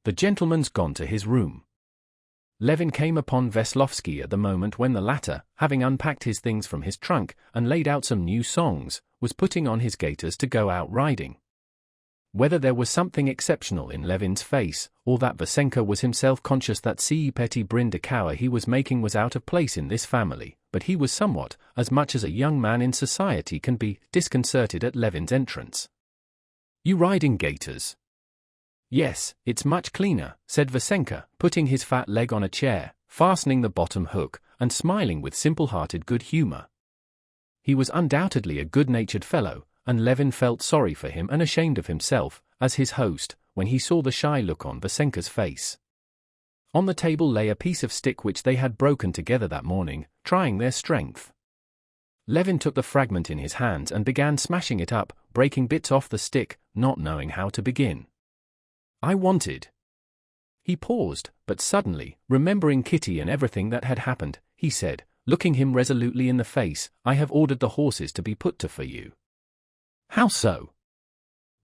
The gentleman's gone to his room. Levin came upon Veslovsky at the moment when the latter, having unpacked his things from his trunk and laid out some new songs, was putting on his gaiters to go out riding. Whether there was something exceptional in Levin's face, or that Vasenka was himself conscious that ce petit brin de cour he was making was out of place in this family, but he was somewhat, as much as a young man in society can be, disconcerted at Levin's entrance. "You ride in gaiters?" "Yes, it's much cleaner," said Vasenka, putting his fat leg on a chair, fastening the bottom hook, and smiling with simple-hearted good humor. He was undoubtedly a good-natured fellow, and Levin felt sorry for him and ashamed of himself, as his host, when he saw the shy look on Vasenka's face. On the table lay a piece of stick which they had broken together that morning, trying their strength. Levin took the fragment in his hands and began smashing it up, breaking bits off the stick, not knowing how to begin. "I wanted—" He paused, but suddenly, remembering Kitty and everything that had happened, he said, looking him resolutely in the face, "I have ordered the horses to be put to for you." "How so?"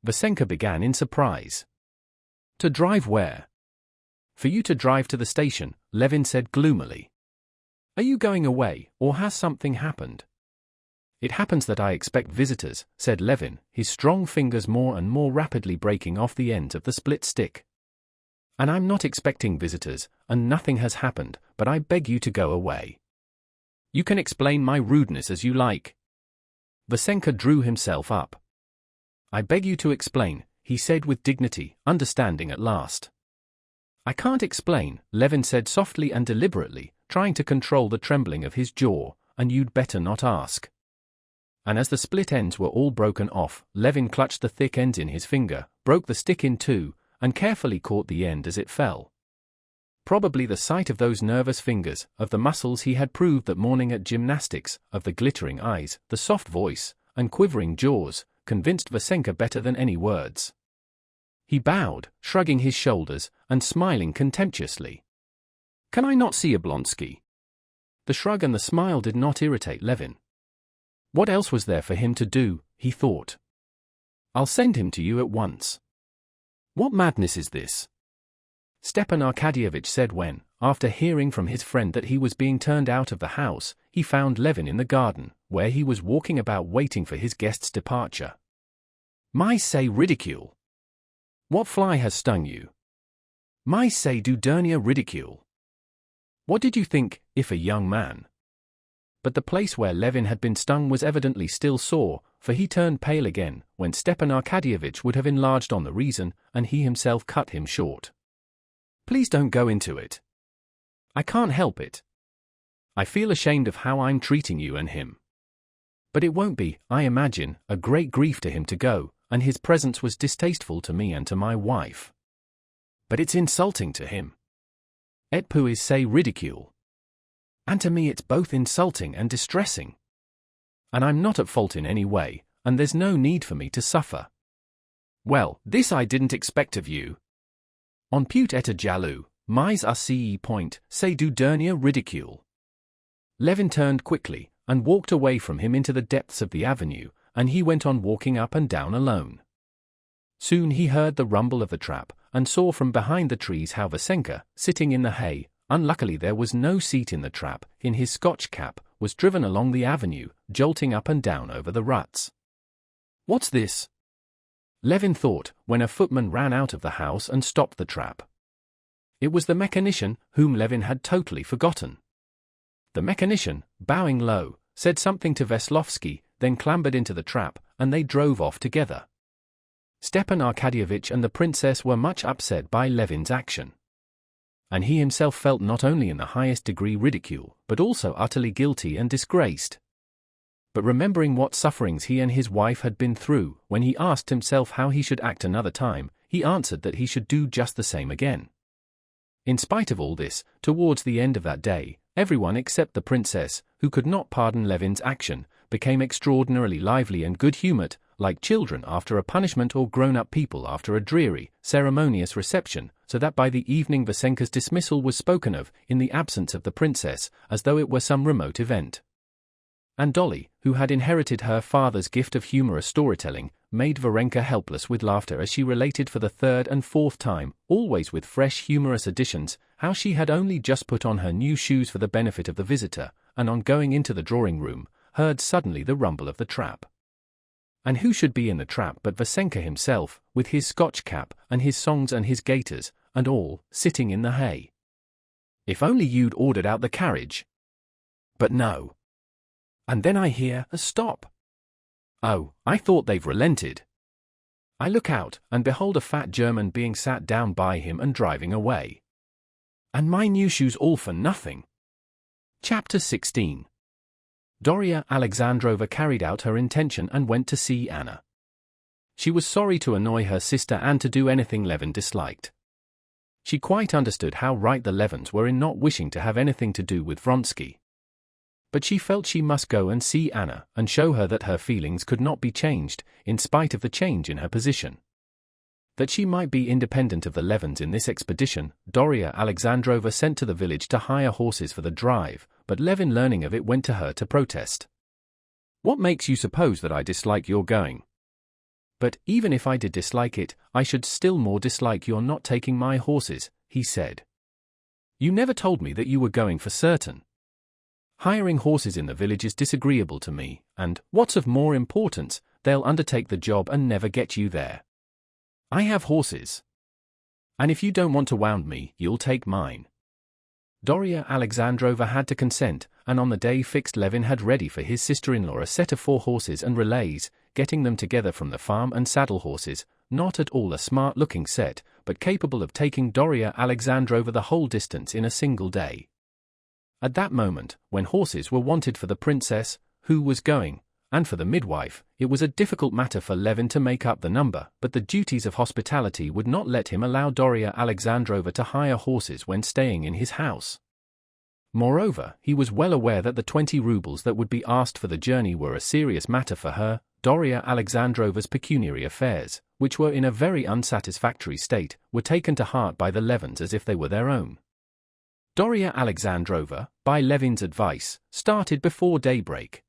Vasenka began in surprise. "To drive where?" "For you to drive to the station," Levin said gloomily. "Are you going away, or has something happened?" "It happens that I expect visitors," said Levin, his strong fingers more and more rapidly breaking off the ends of the split stick. "And I'm not expecting visitors, and nothing has happened, but I beg you to go away." "You can explain my rudeness as you like." Vasenka drew himself up. "I beg you to explain," he said with dignity, understanding at last. "I can't explain," Levin said softly and deliberately, trying to control the trembling of his jaw, "and you'd better not ask." And as the split ends were all broken off, Levin clutched the thick ends in his finger, broke the stick in two, and carefully caught the end as it fell. Probably the sight of those nervous fingers, of the muscles he had proved that morning at gymnastics, of the glittering eyes, the soft voice, and quivering jaws, convinced Vasenka better than any words. He bowed, shrugging his shoulders, and smiling contemptuously. "Can I not see Oblonsky?" The shrug and the smile did not irritate Levin. What else was there for him to do, he thought. "I'll send him to you at once." "What madness is this?" Stepan Arkadyevitch said when, after hearing from his friend that he was being turned out of the house, he found Levin in the garden, where he was walking about waiting for his guest's departure. "My say ridicule! What fly has stung you? My say Dudernia ridicule! What did you think, if a young man?" But the place where Levin had been stung was evidently still sore, for he turned pale again, when Stepan Arkadyevitch would have enlarged on the reason, and he himself cut him short. "Please don't go into it. I can't help it. I feel ashamed of how I'm treating you and him. But it won't be, I imagine, a great grief to him to go, and his presence was distasteful to me and to my wife. But it's insulting to him. Et puis c'est ridicule. And to me it's both insulting and distressing. And I'm not at fault in any way, and there's no need for me to suffer. Well, this I didn't expect of you. On pute et jaloux, mais à point, c'est du dernier ridicule." Levin turned quickly, and walked away from him into the depths of the avenue, and he went on walking up and down alone. Soon he heard the rumble of the trap, and saw from behind the trees how Vasenka, sitting in the hay, unluckily there was no seat in the trap, in his Scotch cap, was driven along the avenue, jolting up and down over the ruts. "What's this?" Levin thought, when a footman ran out of the house and stopped the trap. It was the mechanician, whom Levin had totally forgotten. The mechanician, bowing low, said something to Veslovsky, then clambered into the trap, and they drove off together. Stepan Arkadyevitch and the princess were much upset by Levin's action. And he himself felt not only in the highest degree ridicule, but also utterly guilty and disgraced. But remembering what sufferings he and his wife had been through, when he asked himself how he should act another time, he answered that he should do just the same again. In spite of all this, towards the end of that day, everyone except the princess, who could not pardon Levin's action, became extraordinarily lively and good-humored, like children after a punishment or grown-up people after a dreary, ceremonious reception, so that by the evening Vasenka's dismissal was spoken of, in the absence of the princess, as though it were some remote event. And Dolly, who had inherited her father's gift of humorous storytelling, made Varenka helpless with laughter as she related for the third and fourth time, always with fresh humorous additions, how she had only just put on her new shoes for the benefit of the visitor, and on going into the drawing-room, heard suddenly the rumble of the trap. And who should be in the trap but Vasenka himself, with his Scotch cap, and his songs and his gaiters, and all, sitting in the hay. If only you'd ordered out the carriage. But no. And then I hear a stop. Oh, I thought they've relented. I look out, and behold a fat German being sat down by him and driving away. And my new shoes all for nothing. Chapter 16. Doria Alexandrova carried out her intention and went to see Anna. She was sorry to annoy her sister and to do anything Levin disliked. She quite understood how right the Levins were in not wishing to have anything to do with Vronsky. But she felt she must go and see Anna and show her that her feelings could not be changed, in spite of the change in her position. That she might be independent of the Levins in this expedition, Doria Alexandrova sent to the village to hire horses for the drive, but Levin, learning of it, went to her to protest. "What makes you suppose that I dislike your going? But even if I did dislike it, I should still more dislike your not taking my horses," he said. "You never told me that you were going for certain. Hiring horses in the village is disagreeable to me, and, what's of more importance, they'll undertake the job and never get you there. I have horses. And if you don't want to wound me, you'll take mine." Doria Alexandrova had to consent, and on the day fixed Levin had ready for his sister-in-law a set of 4 horses and relays, getting them together from the farm, and saddle horses, not at all a smart-looking set, but capable of taking Doria Alexandrova the whole distance in a single day. At that moment, when horses were wanted for the princess, who was going, and for the midwife, it was a difficult matter for Levin to make up the number, but the duties of hospitality would not let him allow Doria Alexandrova to hire horses when staying in his house. Moreover, he was well aware that the 20 rubles that would be asked for the journey were a serious matter for her. Doria Alexandrova's pecuniary affairs, which were in a very unsatisfactory state, were taken to heart by the Levins as if they were their own. Doria Alexandrova, by Levin's advice, started before daybreak.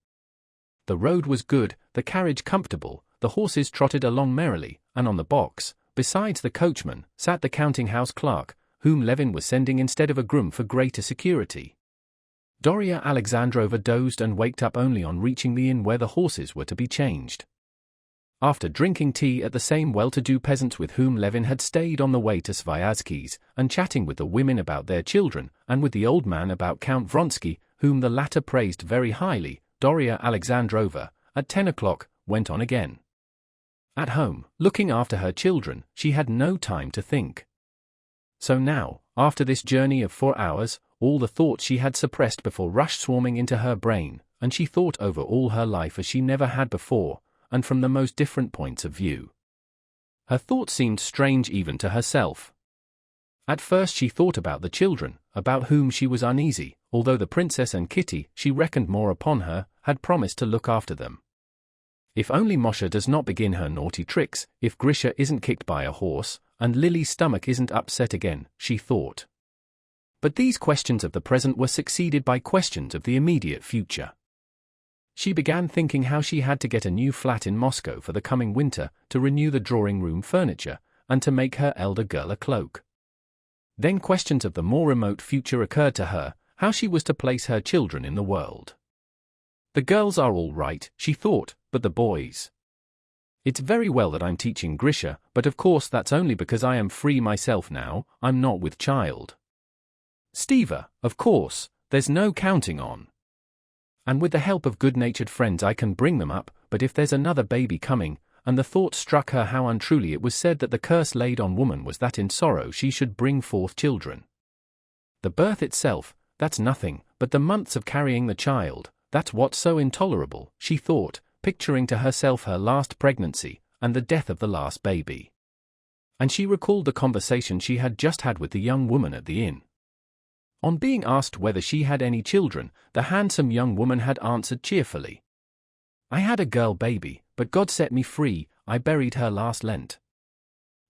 The road was good, the carriage comfortable, the horses trotted along merrily, and on the box, besides the coachman, sat the counting-house clerk, whom Levin was sending instead of a groom for greater security. Doria Alexandrova dozed and waked up only on reaching the inn where the horses were to be changed. After drinking tea at the same well-to-do peasants with whom Levin had stayed on the way to Sviazhsky's, and chatting with the women about their children, and with the old man about Count Vronsky, whom the latter praised very highly, Doria Alexandrova, at 10 o'clock, went on again. At home, looking after her children, she had no time to think. So now, after this journey of 4 hours, all the thoughts she had suppressed before rushed swarming into her brain, and she thought over all her life as she never had before, and from the most different points of view. Her thoughts seemed strange even to herself. At first she thought about the children, about whom she was uneasy, although the princess and Kitty, she reckoned more upon her, had promised to look after them. If only Moshe does not begin her naughty tricks, if Grisha isn't kicked by a horse, and Lily's stomach isn't upset again, she thought. But these questions of the present were succeeded by questions of the immediate future. She began thinking how she had to get a new flat in Moscow for the coming winter, to renew the drawing-room furniture, and to make her elder girl a cloak. Then questions of the more remote future occurred to her, how she was to place her children in the world. The girls are all right, she thought, but the boys. It's very well that I'm teaching Grisha, but of course that's only because I am free myself now, I'm not with child. Stiva, of course, there's no counting on. And with the help of good-natured friends I can bring them up, but if there's another baby coming, and the thought struck her how untruly it was said that the curse laid on woman was that in sorrow she should bring forth children. The birth itself, that's nothing, but the months of carrying the child, that's what's so intolerable, she thought, picturing to herself her last pregnancy, and the death of the last baby. And she recalled the conversation she had just had with the young woman at the inn. On being asked whether she had any children, the handsome young woman had answered cheerfully, "I had a girl baby, but God set me free, I buried her last Lent."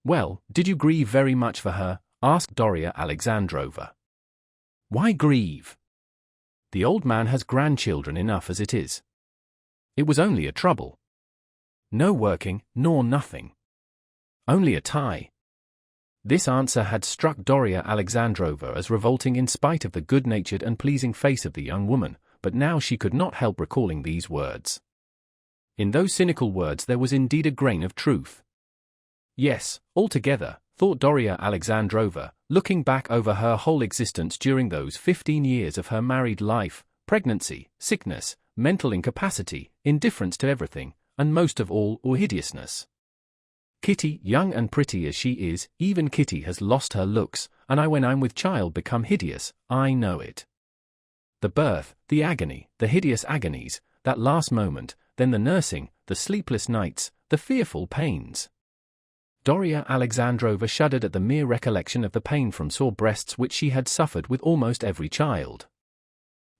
"Well, did you grieve very much for her?" asked Doria Alexandrova. "Why grieve? The old man has grandchildren enough as it is. It was only a trouble." No working, nor nothing. Only a tie. This answer had struck Darya Alexandrovna as revolting in spite of the good-natured and pleasing face of the young woman, but now she could not help recalling these words. In those cynical words there was indeed a grain of truth. Yes, altogether, thought Darya Alexandrovna, looking back over her whole existence during those 15 years of her married life, pregnancy, sickness, mental incapacity, indifference to everything, and most of all, hideousness. Kitty, young and pretty as she is, even Kitty has lost her looks, and when I'm with child become hideous, I know it. The birth, the agony, the hideous agonies, that last moment, then the nursing, the sleepless nights, the fearful pains. Darya Alexandrovna shuddered at the mere recollection of the pain from sore breasts which she had suffered with almost every child.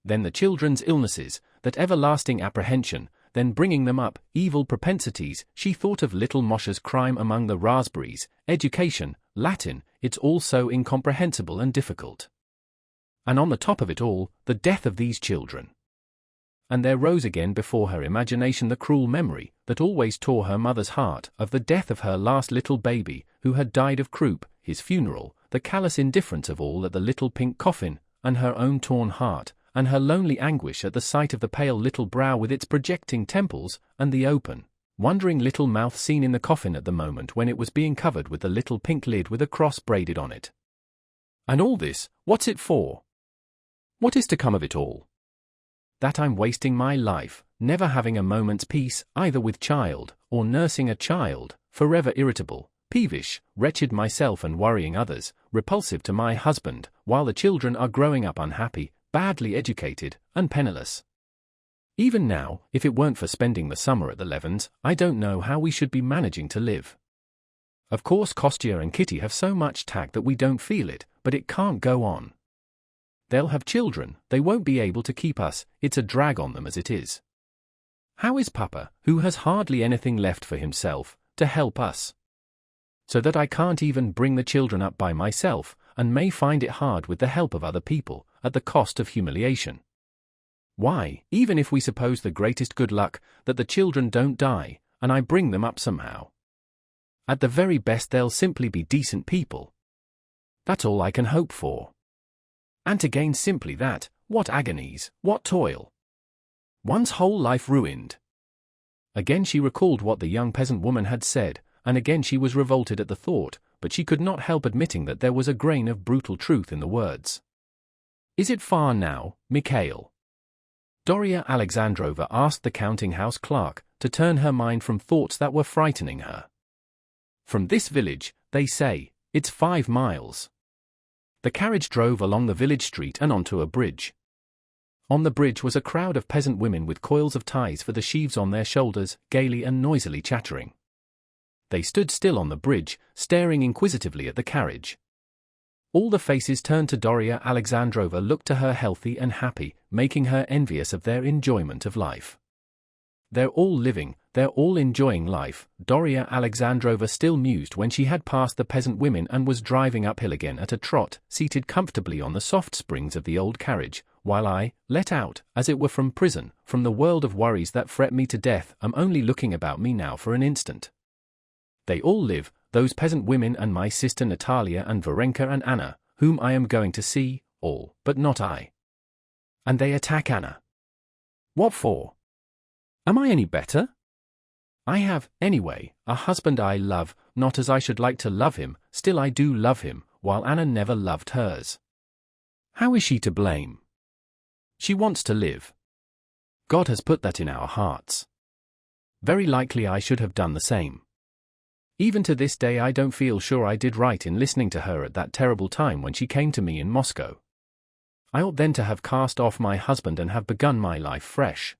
Then the children's illnesses, that everlasting apprehension, then bringing them up, evil propensities, she thought of little Moshe's crime among the raspberries, education, Latin, it's all so incomprehensible and difficult. And on the top of it all, the death of these children. And there rose again before her imagination the cruel memory, that always tore her mother's heart, of the death of her last little baby, who had died of croup, his funeral, the callous indifference of all at the little pink coffin, and her own torn heart, and her lonely anguish at the sight of the pale little brow with its projecting temples, and the open, wondering little mouth seen in the coffin at the moment when it was being covered with the little pink lid with a cross braided on it. And all this, what's it for? What is to come of it all? That I'm wasting my life, never having a moment's peace, either with child, or nursing a child, forever irritable, peevish, wretched myself and worrying others, repulsive to my husband, while the children are growing up unhappy, badly educated, and penniless. Even now, if it weren't for spending the summer at the Levins, I don't know how we should be managing to live. Of course Kostya and Kitty have so much tact that we don't feel it, but it can't go on. They'll have children, they won't be able to keep us, it's a drag on them as it is. How is Papa, who has hardly anything left for himself, to help us? So that I can't even bring the children up by myself, and may find it hard with the help of other people, at the cost of humiliation. Why, even if we suppose the greatest good luck, that the children don't die, and I bring them up somehow. At the very best they'll simply be decent people. That's all I can hope for. And to gain simply that, what agonies, what toil. One's whole life ruined. Again she recalled what the young peasant woman had said, and again she was revolted at the thought, but she could not help admitting that there was a grain of brutal truth in the words. Is it far now, Mikhail? Darya Alexandrovna asked the counting-house clerk, to turn her mind from thoughts that were frightening her. From this village, they say, it's 5 miles. The carriage drove along the village street and onto a bridge. On the bridge was a crowd of peasant women with coils of ties for the sheaves on their shoulders, gaily and noisily chattering. They stood still on the bridge, staring inquisitively at the carriage. All the faces turned to Darya Alexandrovna looked to her healthy and happy, making her envious of their enjoyment of life. They're all living, they're all enjoying life, Darya Alexandrovna still mused when she had passed the peasant women and was driving uphill again at a trot, seated comfortably on the soft springs of the old carriage, while I, let out, as it were from prison, from the world of worries that fret me to death, am only looking about me now for an instant. They all live, those peasant women and my sister Natalia and Varenka and Anna, whom I am going to see, all, but not I. And they attack Anna. What for? Am I any better? I have, anyway, a husband I love, not as I should like to love him, still I do love him, while Anna never loved hers. How is she to blame? She wants to live. God has put that in our hearts. Very likely I should have done the same. Even to this day I don't feel sure I did right in listening to her at that terrible time when she came to me in Moscow. I ought then to have cast off my husband and have begun my life fresh.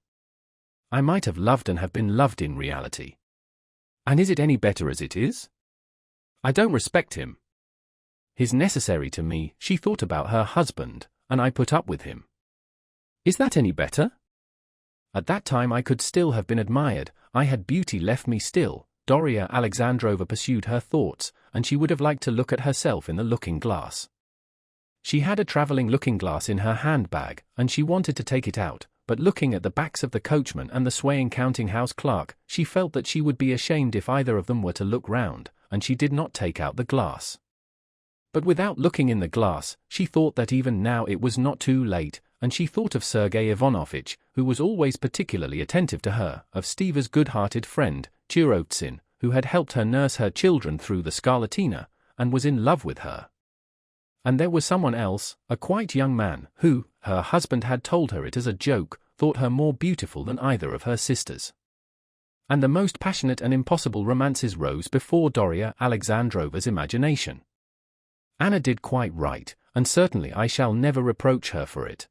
I might have loved and have been loved in reality. And is it any better as it is? I don't respect him. He's necessary to me, she thought about her husband, and I put up with him. Is that any better? At that time I could still have been admired, I had beauty left me still, Darya Alexandrovna pursued her thoughts, and she would have liked to look at herself in the looking-glass. She had a travelling looking-glass in her handbag, and she wanted to take it out, but looking at the backs of the coachman and the swaying counting-house clerk, she felt that she would be ashamed if either of them were to look round, and she did not take out the glass. But without looking in the glass, she thought that even now it was not too late, and she thought of Sergei Ivanovitch, who was always particularly attentive to her, of Steva's good-hearted friend, Turovtsin, who had helped her nurse her children through the scarlatina, and was in love with her. And there was someone else, a quite young man, who, her husband had told her it as a joke, thought her more beautiful than either of her sisters. And the most passionate and impossible romances rose before Darya Alexandrova's imagination. Anna did quite right, and certainly I shall never reproach her for it.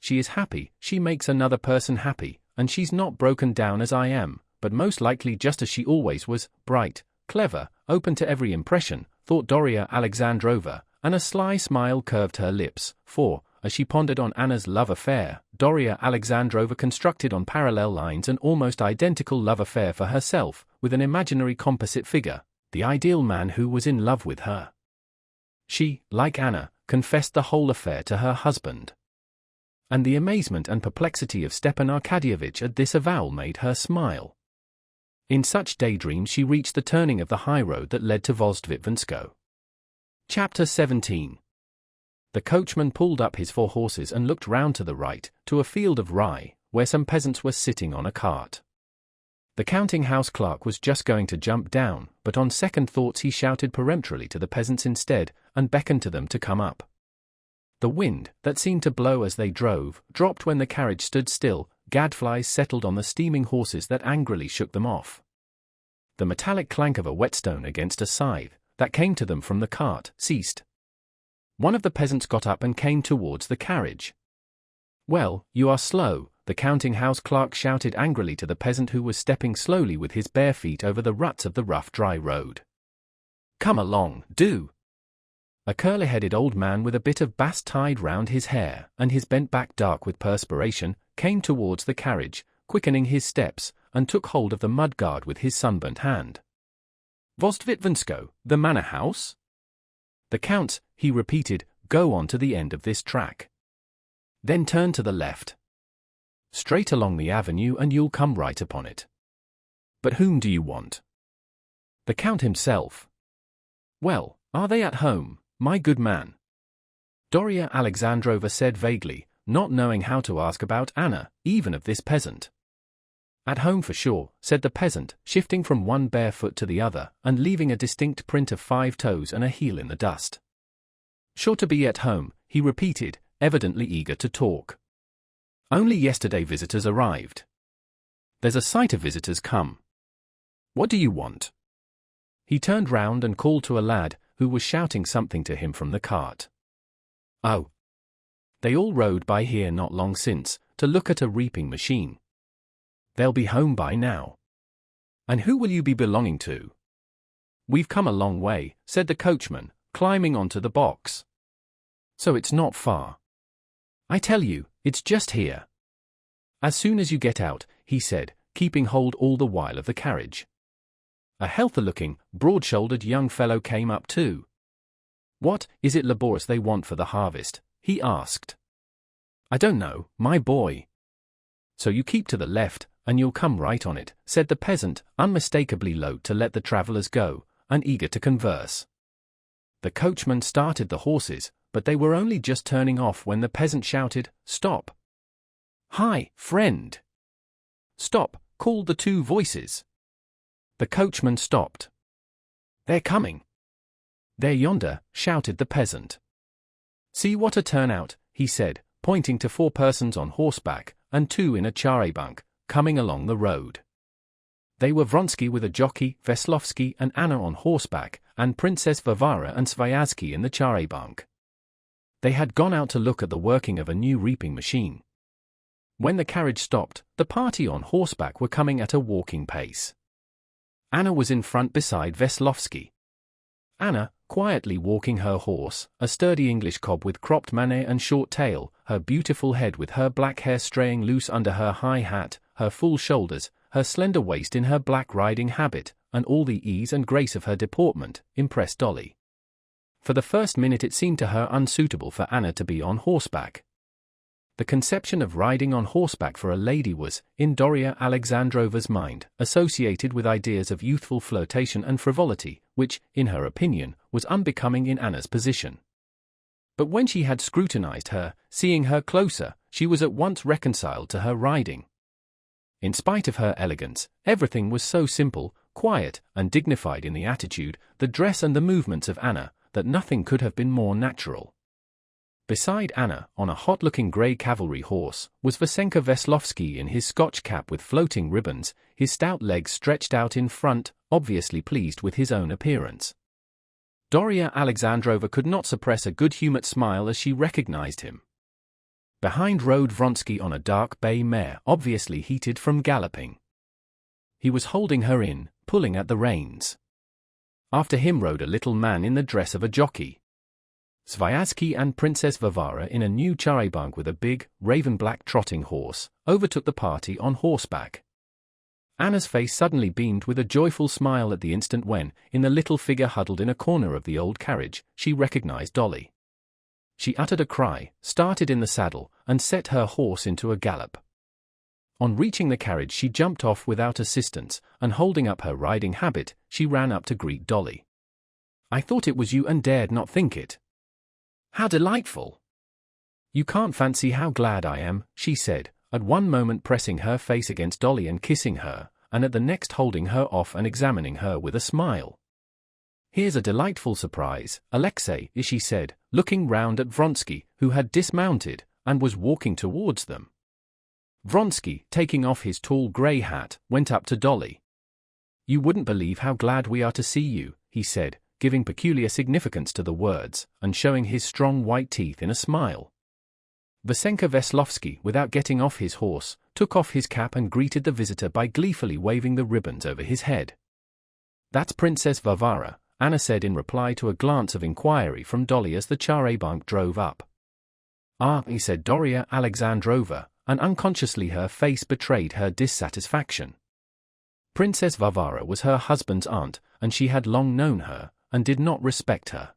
She is happy, she makes another person happy, and she's not broken down as I am, but most likely just as she always was, bright, clever, open to every impression, thought Darya Alexandrova, and a sly smile curved her lips, for, as she pondered on Anna's love affair, Darya Alexandrova constructed on parallel lines an almost identical love affair for herself, with an imaginary composite figure, the ideal man who was in love with her. She, like Anna, confessed the whole affair to her husband. And the amazement and perplexity of Stepan Arkadyevitch at this avowal made her smile. In such daydreams she reached the turning of the high road that led to Vozdvizhenskoe. Chapter 17. The coachman pulled up his 4 horses and looked round to the right, to a field of rye, where some peasants were sitting on a cart. The counting-house clerk was just going to jump down, but on second thoughts he shouted peremptorily to the peasants instead, and beckoned to them to come up. The wind, that seemed to blow as they drove, dropped when the carriage stood still. Gadflies settled on the steaming horses that angrily shook them off. The metallic clank of a whetstone against a scythe, that came to them from the cart, ceased. One of the peasants got up and came towards the carriage. "Well, you are slow," the counting-house clerk shouted angrily to the peasant who was stepping slowly with his bare feet over the ruts of the rough dry road. "Come along, do!" A curly-headed old man with a bit of bast tied round his hair, and his bent back dark with perspiration, came towards the carriage, quickening his steps, and took hold of the mudguard with his sunburnt hand. "Vozdvizhenskoe, the manor house?" "The Count's," he repeated. "Go on to the end of this track. Then turn to the left. Straight along the avenue and you'll come right upon it." "But whom do you want?" "The Count himself." "Well, are they at home, my good man?" Darya Alexandrova said vaguely, not knowing how to ask about Anna, even of this peasant. "At home for sure," said the peasant, shifting from one bare foot to the other, and leaving a distinct print of 5 toes and a heel in the dust. "Sure to be at home," he repeated, evidently eager to talk. "Only yesterday visitors arrived. There's a sight of visitors come. What do you want?" He turned round and called to a lad, who was shouting something to him from the cart. "Oh. They all rode by here not long since, to look at a reaping machine. They'll be home by now." "And who will you be belonging to?" "We've come a long way," said the coachman, climbing onto the box. "So it's not far." "I tell you, it's just here." "As soon as you get out," he said, keeping hold all the while of the carriage. A healthy-looking, broad-shouldered young fellow came up too. "What, is it laborious they want for the harvest?" he asked. "I don't know, my boy." "So you keep to the left, and you'll come right on it," said the peasant, unmistakably loath to let the travellers go, and eager to converse. The coachman started the horses, but they were only just turning off when the peasant shouted, "Stop!" "Hi, friend!" "Stop!" called the 2 voices. The coachman stopped. "They're coming." "They're yonder," shouted the peasant. "See what a turnout," he said, pointing to 4 persons on horseback, and 2 in a charabanc, coming along the road. They were Vronsky with a jockey, Veslovsky and Anna on horseback, and Princess Varvara and Sviazhsky in the charabanc. They had gone out to look at the working of a new reaping machine. When the carriage stopped, the party on horseback were coming at a walking pace. Anna was in front beside Veslovsky. Anna, quietly walking her horse, a sturdy English cob with cropped manet and short tail, her beautiful head with her black hair straying loose under her high hat, her full shoulders, her slender waist in her black riding habit, and all the ease and grace of her deportment, impressed Dolly. For the first minute it seemed to her unsuitable for Anna to be on horseback. The conception of riding on horseback for a lady was, in Darya Alexandrova's mind, associated with ideas of youthful flirtation and frivolity, which, in her opinion, was unbecoming in Anna's position. But when she had scrutinized her, seeing her closer, she was at once reconciled to her riding. In spite of her elegance, everything was so simple, quiet, and dignified in the attitude, the dress and the movements of Anna, that nothing could have been more natural. Beside Anna, on a hot-looking grey cavalry horse, was Vasenka Veslovsky in his Scotch cap with floating ribbons, his stout legs stretched out in front, obviously pleased with his own appearance. Darya Alexandrova could not suppress a good-humoured smile as she recognized him. Behind rode Vronsky on a dark bay mare, obviously heated from galloping. He was holding her in, pulling at the reins. After him rode a little man in the dress of a jockey. Sviazhsky and Princess Varvara in a new charabanc with a big, raven-black trotting horse, overtook the party on horseback. Anna's face suddenly beamed with a joyful smile at the instant when, in the little figure huddled in a corner of the old carriage, she recognized Dolly. She uttered a cry, started in the saddle, and set her horse into a gallop. On reaching the carriage she jumped off without assistance, and holding up her riding habit, she ran up to greet Dolly. "I thought it was you and dared not think it. How delightful! You can't fancy how glad I am," she said, at one moment pressing her face against Dolly and kissing her, and at the next holding her off and examining her with a smile. "Here's a delightful surprise, Alexei," she said, looking round at Vronsky, who had dismounted, and was walking towards them. Vronsky, taking off his tall grey hat, went up to Dolly. "You wouldn't believe how glad we are to see you," he said, giving peculiar significance to the words, and showing his strong white teeth in a smile. Vasenka Veslovsky, without getting off his horse, took off his cap and greeted the visitor by gleefully waving the ribbons over his head. "That's Princess Varvara," Anna said in reply to a glance of inquiry from Dolly as the charabanc drove up. "Ah," he said Darya Alexandrova, and unconsciously her face betrayed her dissatisfaction. Princess Varvara was her husband's aunt, and she had long known her, and did not respect her.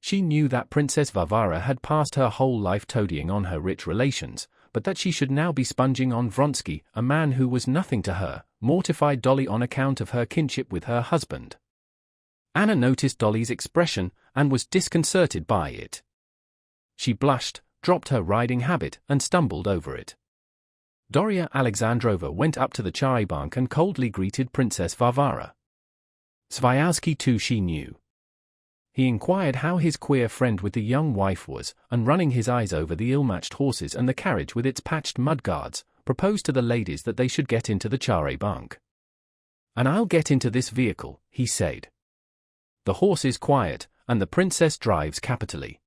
She knew that Princess Varvara had passed her whole life toadying on her rich relations, but that she should now be sponging on Vronsky, a man who was nothing to her, mortified Dolly on account of her kinship with her husband. Anna noticed Dolly's expression, and was disconcerted by it. She blushed, dropped her riding habit, and stumbled over it. Darya Alexandrova went up to the charabanc and coldly greeted Princess Varvara. Sviazhsky too she knew. He inquired how his queer friend with the young wife was, and running his eyes over the ill-matched horses and the carriage with its patched mudguards, proposed to the ladies that they should get into the charabanc. "And I'll get into this vehicle," he said. "The horse is quiet, and the princess drives capitally."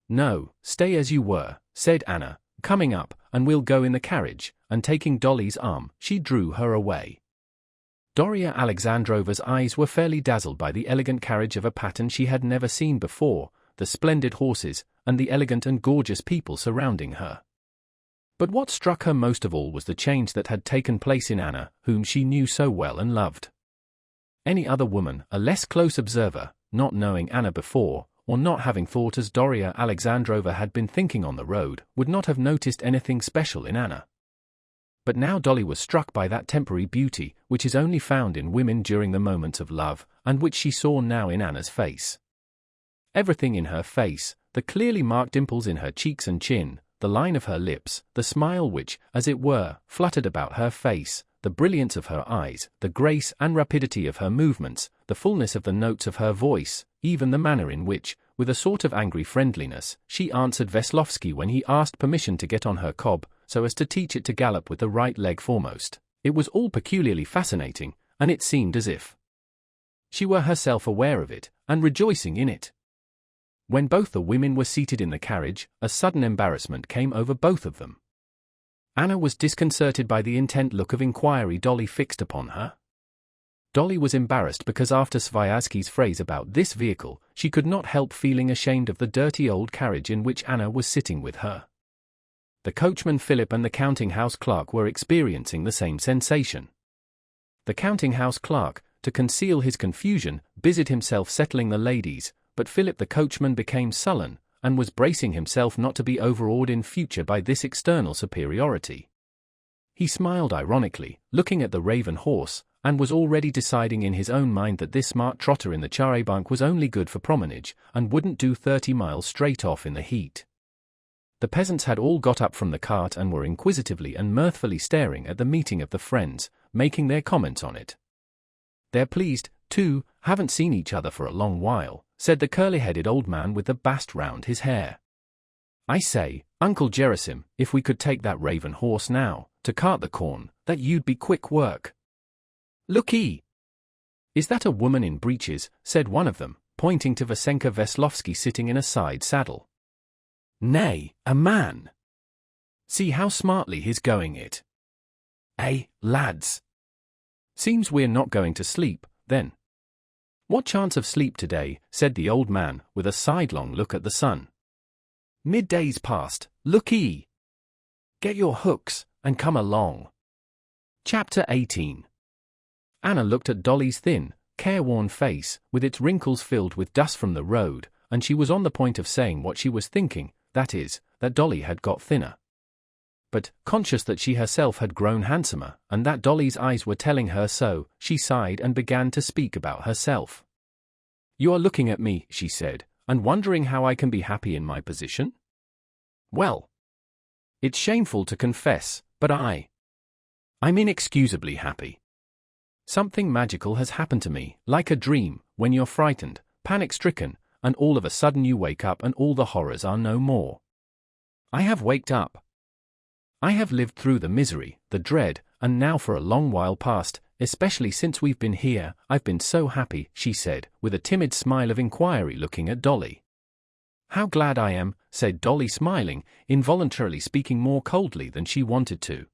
"No, stay as you were," said Anna, coming up, "and we'll go in the carriage," and taking Dolly's arm, she drew her away. Darya Alexandrova's eyes were fairly dazzled by the elegant carriage of a pattern she had never seen before, the splendid horses, and the elegant and gorgeous people surrounding her. But what struck her most of all was the change that had taken place in Anna, whom she knew so well and loved. Any other woman, a less close observer, not knowing Anna before, or not having thought as Darya Alexandrova had been thinking on the road, would not have noticed anything special in Anna. But now Dolly was struck by that temporary beauty, which is only found in women during the moments of love, and which she saw now in Anna's face. Everything in her face, the clearly marked dimples in her cheeks and chin, the line of her lips, the smile which, as it were, fluttered about her face, the brilliance of her eyes, the grace and rapidity of her movements, the fullness of the notes of her voice, even the manner in which, with a sort of angry friendliness, she answered Veslovsky when he asked permission to get on her cob, so as to teach it to gallop with the right leg foremost. It was all peculiarly fascinating, and it seemed as if she were herself aware of it, and rejoicing in it. When both the women were seated in the carriage, a sudden embarrassment came over both of them. Anna was disconcerted by the intent look of inquiry Dolly fixed upon her. Dolly was embarrassed because after Sviazhsky's phrase about this vehicle, she could not help feeling ashamed of the dirty old carriage in which Anna was sitting with her. The coachman Philip and the counting-house clerk were experiencing the same sensation. The counting-house clerk, to conceal his confusion, busied himself settling the ladies, but Philip the coachman became sullen, and was bracing himself not to be overawed in future by this external superiority. He smiled ironically, looking at the raven horse, and was already deciding in his own mind that this smart trotter in the charabanc was only good for promenage, and wouldn't do 30 miles straight off in the heat. The peasants had all got up from the cart and were inquisitively and mirthfully staring at the meeting of the friends, making their comments on it. "They're pleased, too, haven't seen each other for a long while," said the curly-headed old man with the bast round his hair. "I say, Uncle Gerasim, if we could take that raven horse now, to cart the corn, that you'd be quick work." "Look-ee! Is that a woman in breeches?" said one of them, pointing to Vasenka Veslovsky sitting in a side saddle. "Nay, a man. See how smartly he's going it. Eh, lads? Seems we're not going to sleep, then." "What chance of sleep today?" said the old man, with a sidelong look at the sun. "Midday's past, look-ee! Get your hooks, and come along." Chapter 18. Anna looked at Dolly's thin, careworn face, with its wrinkles filled with dust from the road, and she was on the point of saying what she was thinking, that is, that Dolly had got thinner. But, conscious that she herself had grown handsomer, and that Dolly's eyes were telling her so, she sighed and began to speak about herself. "You are looking at me," she said, "and wondering how I can be happy in my position? Well, it's shameful to confess, but I'm inexcusably happy. Something magical has happened to me, like a dream, when you're frightened, panic-stricken, and all of a sudden you wake up and all the horrors are no more. I have waked up. I have lived through the misery, the dread, and now for a long while past, especially since we've been here, I've been so happy," she said, with a timid smile of inquiry looking at Dolly. "How glad I am," said Dolly smiling, involuntarily speaking more coldly than she wanted to.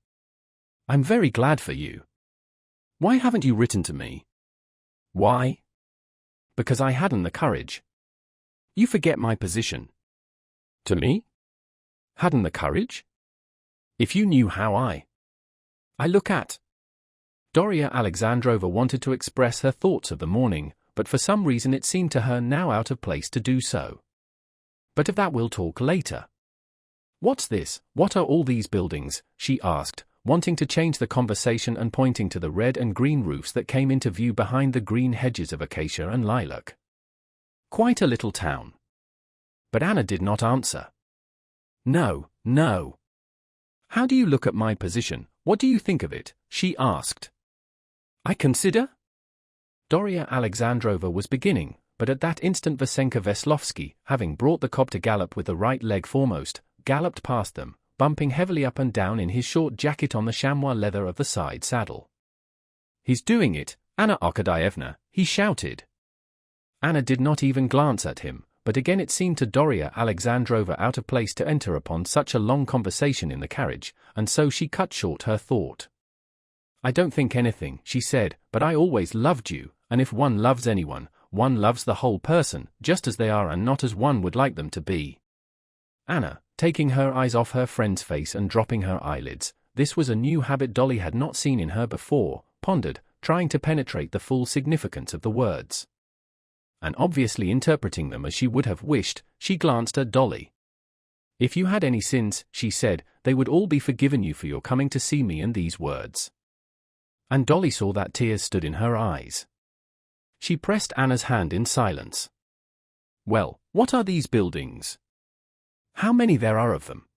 "I'm very glad for you. Why haven't you written to me?" "Why?" "Because I hadn't the courage." "You forget my position." "To me? Hadn't the courage? If you knew how I look at—" Doria Alexandrova wanted to express her thoughts of the morning, but for some reason it seemed to her now out of place to do so. "But of that we'll talk later. What's this? What are all these buildings?" she asked, wanting to change the conversation and pointing to the red and green roofs that came into view behind the green hedges of acacia and lilac. "Quite a little town." But Anna did not answer. "No, no. How do you look at my position? What do you think of it?" she asked. "I consider—" Doria Alexandrova was beginning, but at that instant Vasenka Veslovsky, having brought the cob to gallop with the right leg foremost, galloped past them, bumping heavily up and down in his short jacket on the chamois leather of the side saddle. "He's doing it, Anna Arkadievna," he shouted. Anna did not even glance at him, but again it seemed to Doria Alexandrova out of place to enter upon such a long conversation in the carriage, and so she cut short her thought. "I don't think anything," she said, "but I always loved you, and if one loves anyone, one loves the whole person, just as they are and not as one would like them to be." Anna, taking her eyes off her friend's face and dropping her eyelids, this was a new habit Dolly had not seen in her before, pondered, trying to penetrate the full significance of the words. And obviously interpreting them as she would have wished, she glanced at Dolly. "If you had any sins," she said, "they would all be forgiven you for your coming to see me," and these words. And Dolly saw that tears stood in her eyes. She pressed Anna's hand in silence. "Well, what are these buildings? How many there are of them?"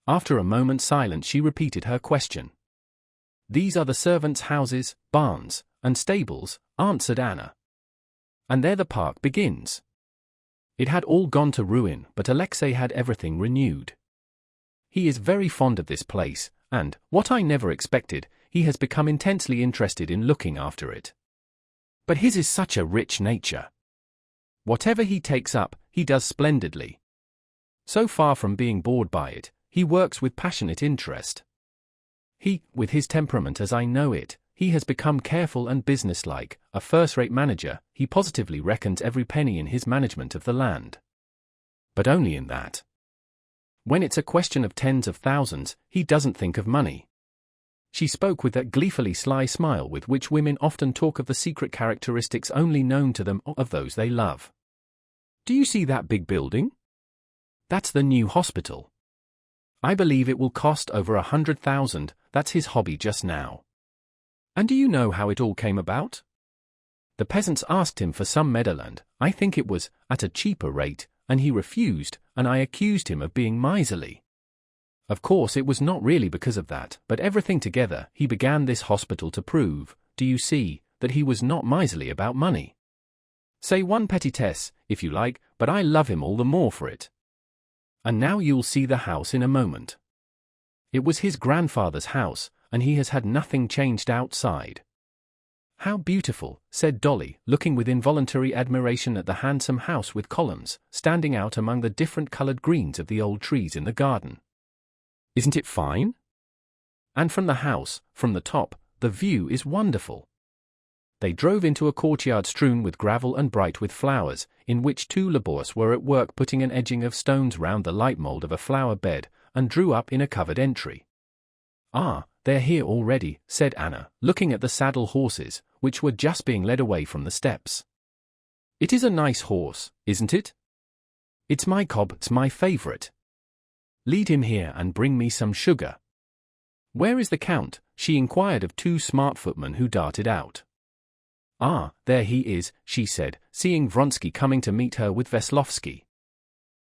After a moment's silence she repeated her question. "These are the servants' houses, barns, and stables," answered Anna. "And there the park begins." It had all gone to ruin, but Alexei had everything renewed. He is very fond of this place, and, what I never expected, he has become intensely interested in looking after it. But his is such a rich nature. Whatever he takes up, he does splendidly. So far from being bored by it, he works with passionate interest. With his temperament as I know it, he has become careful and businesslike, a first-rate manager. He positively reckons every penny in his management of the land. But only in that. When it's a question of tens of thousands, he doesn't think of money. She spoke with that gleefully sly smile with which women often talk of the secret characteristics only known to them or of those they love. "Do you see that big building?" That's the new hospital. I believe it will cost over 100,000, that's his hobby just now. And do you know how it all came about? The peasants asked him for some meadowland, I think it was, at a cheaper rate, and he refused, and I accused him of being miserly. Of course it was not really because of that, but everything together, he began this hospital to prove, do you see, that he was not miserly about money. Say one petitesse, if you like, but I love him all the more for it. And now you'll see the house in a moment. It was his grandfather's house, and he has had nothing changed outside. How beautiful, said Dolly, looking with involuntary admiration at the handsome house with columns, standing out among the different-colored greens of the old trees in the garden. Isn't it fine? And from the house, from the top, the view is wonderful. They drove into a courtyard strewn with gravel and bright with flowers, in which two labourers were at work putting an edging of stones round the light mould of a flower bed, and drew up in a covered entry. Ah, they're here already, said Anna, looking at the saddle horses, which were just being led away from the steps. It is a nice horse, isn't it? It's my cob, it's my favourite. Lead him here and bring me some sugar. Where is the Count? She inquired of two smart footmen who darted out. Ah, there he is, she said, seeing Vronsky coming to meet her with Veslovsky.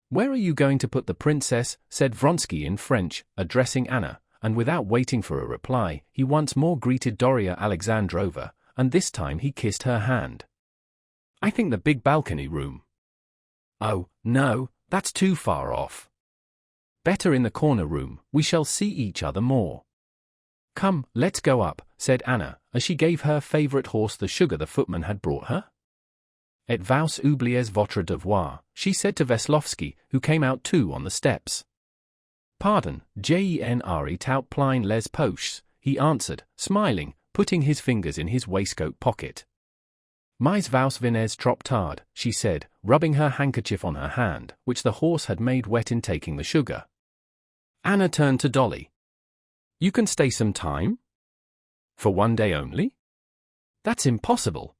Where are you going to put the princess? Said Vronsky in French, addressing Anna, and without waiting for a reply, he once more greeted Darya Alexandrovna, and this time he kissed her hand. I think the big balcony room. Oh, no, that's too far off. Better in the corner room, we shall see each other more. Come, let's go up, said Anna, as she gave her favourite horse the sugar the footman had brought her. Et vous oubliez votre devoir, she said to Veslovsky, who came out too on the steps. Pardon, j'enre tout plein les poches, he answered, smiling, putting his fingers in his waistcoat pocket. Mais vous venez trop tard, she said, rubbing her handkerchief on her hand, which the horse had made wet in taking the sugar. Anna turned to Dolly. You can stay some time? For one day only? That's impossible.